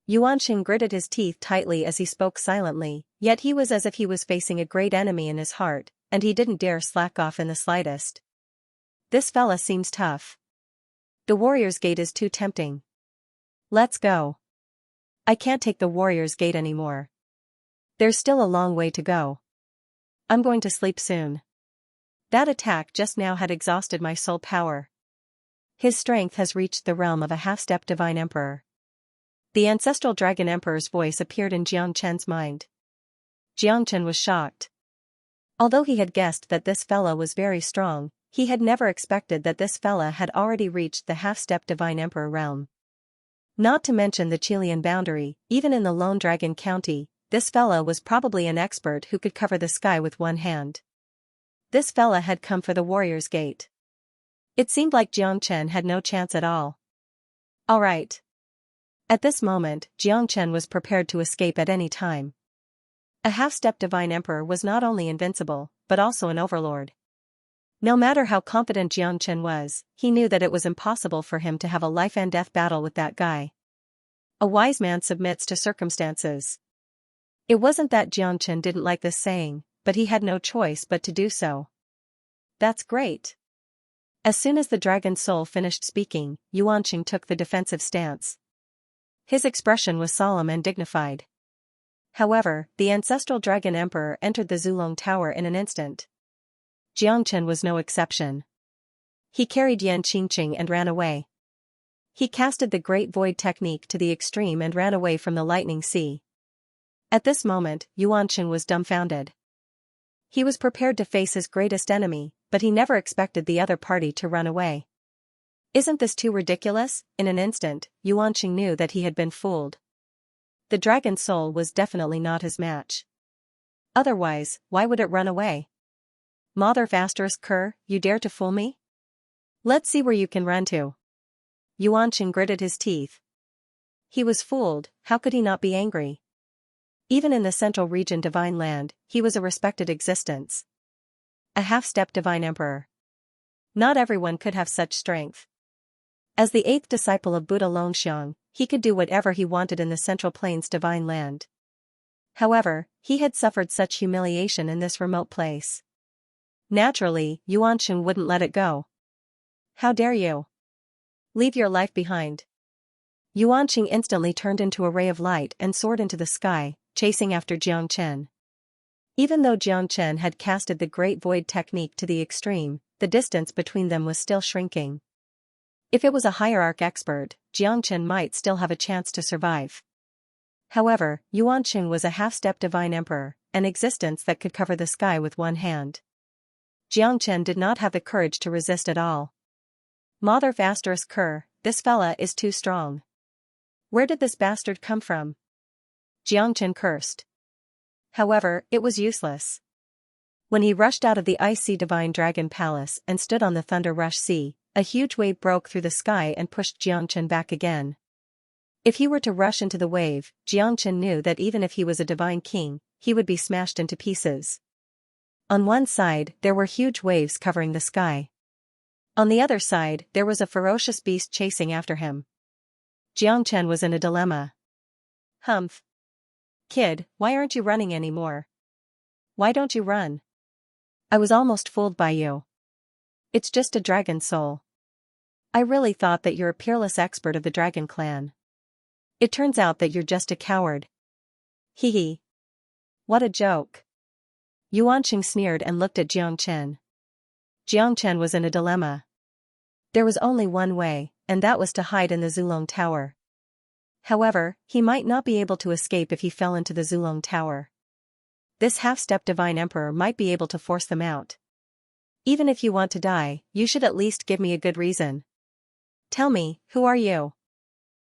Yuan Qing gritted his teeth tightly as he spoke silently, yet he was as if he was facing a great enemy in his heart, and he didn't dare slack off in the slightest. This fella seems tough. The warrior's gate is too tempting. Let's go. I can't take the warrior's gate anymore. There's still a long way to go. I'm going to sleep soon. That attack just now had exhausted my soul power. His strength has reached the realm of a half-step divine emperor. The ancestral dragon emperor's voice appeared in Xianxia mind. Xianxia was shocked. Although he had guessed that this fella was very strong, he had never expected that this fella had already reached the half-step divine emperor realm. Not to mention the Chilean boundary, even in the Lone Dragon County, this fella was probably an expert who could cover the sky with one hand. This fella had come for the warrior's gate. It seemed like Xianxia had no chance at all. All right. At this moment, Xianxia was prepared to escape at any time. A half-step divine emperor was not only invincible, but also an overlord. No matter how confident Xianxia was, he knew that it was impossible for him to have a life-and-death battle with that guy. A wise man submits to circumstances. It wasn't that Xianxia didn't like this saying, but he had no choice but to do so. That's great. As soon as the dragon soul finished speaking, Yuan Qing took the defensive stance. His expression was solemn and dignified. However, the ancestral dragon emperor entered the Zulong Tower in an instant. Xianxia was no exception. He carried Yan Qingqing and ran away. He casted the Great Void technique to the extreme and ran away from the lightning sea. At this moment, Yuan Qing was dumbfounded. He was prepared to face his greatest enemy, but he never expected the other party to run away. Isn't this too ridiculous? In an instant, Yuan Qing knew that he had been fooled. The dragon soul was definitely not his match. Otherwise, why would it run away? Mother Vastus Cur, you dare to fool me? Let's see where you can run to. Yuan Qing gritted his teeth. He was fooled, how could he not be angry? Even in the Central Region Divine Land, he was a respected existence. A half-step divine emperor. Not everyone could have such strength. As the 8th disciple of Buddha Longxiang, he could do whatever he wanted in the Central Plains Divine Land. However, he had suffered such humiliation in this remote place. Naturally, Yuanqing wouldn't let it go. How dare you? Leave your life behind. Yuanqing instantly turned into a ray of light and soared into the sky, chasing after Jiang Chen. Even though Jiang Chen had casted the Great Void technique to the extreme, the distance between them was still shrinking. If it was a hierarch expert, Jiang Chen might still have a chance to survive. However, Yuanqing was a half-step divine emperor, an existence that could cover the sky with one hand. Jiang Chen did not have the courage to resist at all. Mother asterisk cur, this fella is too strong. Where did this bastard come from? Jiang Chen cursed. However, it was useless. When he rushed out of the icy divine dragon palace and stood on the Thunder Rush Sea, a huge wave broke through the sky and pushed Jiang Chen back again. If he were to rush into the wave, Jiang Chen knew that even if he was a divine king, he would be smashed into pieces. On one side, there were huge waves covering the sky. On the other side, there was a ferocious beast chasing after him. Jiang Chen was in a dilemma. Humph. Kid, why aren't you running anymore? Why don't you run? I was almost fooled by you. It's just a dragon soul. I really thought that you're a peerless expert of the dragon clan. It turns out that you're just a coward. Hee hee. What a joke. Yuanqing sneered and looked at Jiang Chen. Jiang Chen was in a dilemma. There was only one way, and that was to hide in the Zulong Tower. However, he might not be able to escape if he fell into the Zulong Tower. This half-step divine emperor might be able to force them out. Even if you want to die, you should at least give me a good reason. Tell me, who are you?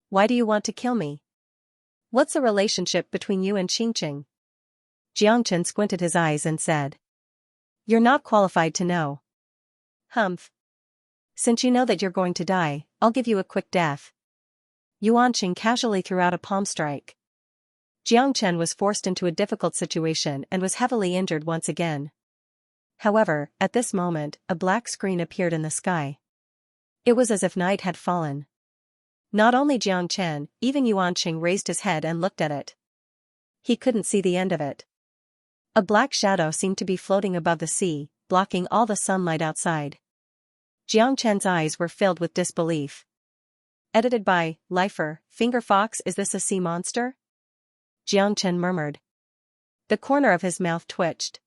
Why do you want to kill me? What's the relationship between you and Xianxia? Jiang Chen squinted his eyes and said. You're not qualified to know. Humph. Since you know that you're going to die, I'll give you a quick death. Yuanqing casually threw out a palm strike. Jiang Chen was forced into a difficult situation and was heavily injured once again. However, at this moment, a black screen appeared in the sky. It was as if night had fallen. Not only Jiang Chen, even Yuanqing raised his head and looked at it. He couldn't see the end of it. A black shadow seemed to be floating above the sea, blocking all the sunlight outside. Jiang Chen's eyes were filled with disbelief. Edited by Lifer, Finger Fox. Is this a sea monster? Jiang Chen murmured. The corner of his mouth twitched.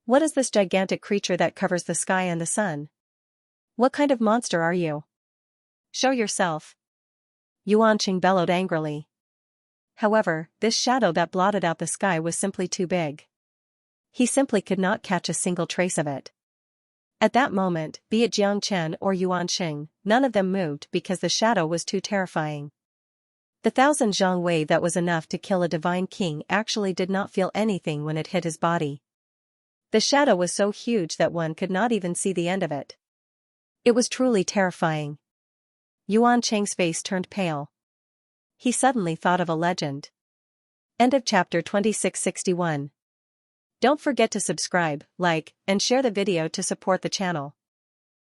What is this gigantic creature that covers the sky and the sun? What kind of monster are you? Show yourself. Yuanqing bellowed angrily. However, this shadow that blotted out the sky was simply too big. He simply could not catch a single trace of it. At that moment, be it Jiang Chen or Yuanqing, none of them moved because the shadow was too terrifying. The 1,000 zhang wei that was enough to kill a divine king actually did not feel anything when it hit his body. The shadow was so huge that one could not even see the end of it. It was truly terrifying. Yuanqing's face turned pale. He suddenly thought of a legend. End of chapter 2661. Don't forget to subscribe, like, and share the video to support the channel.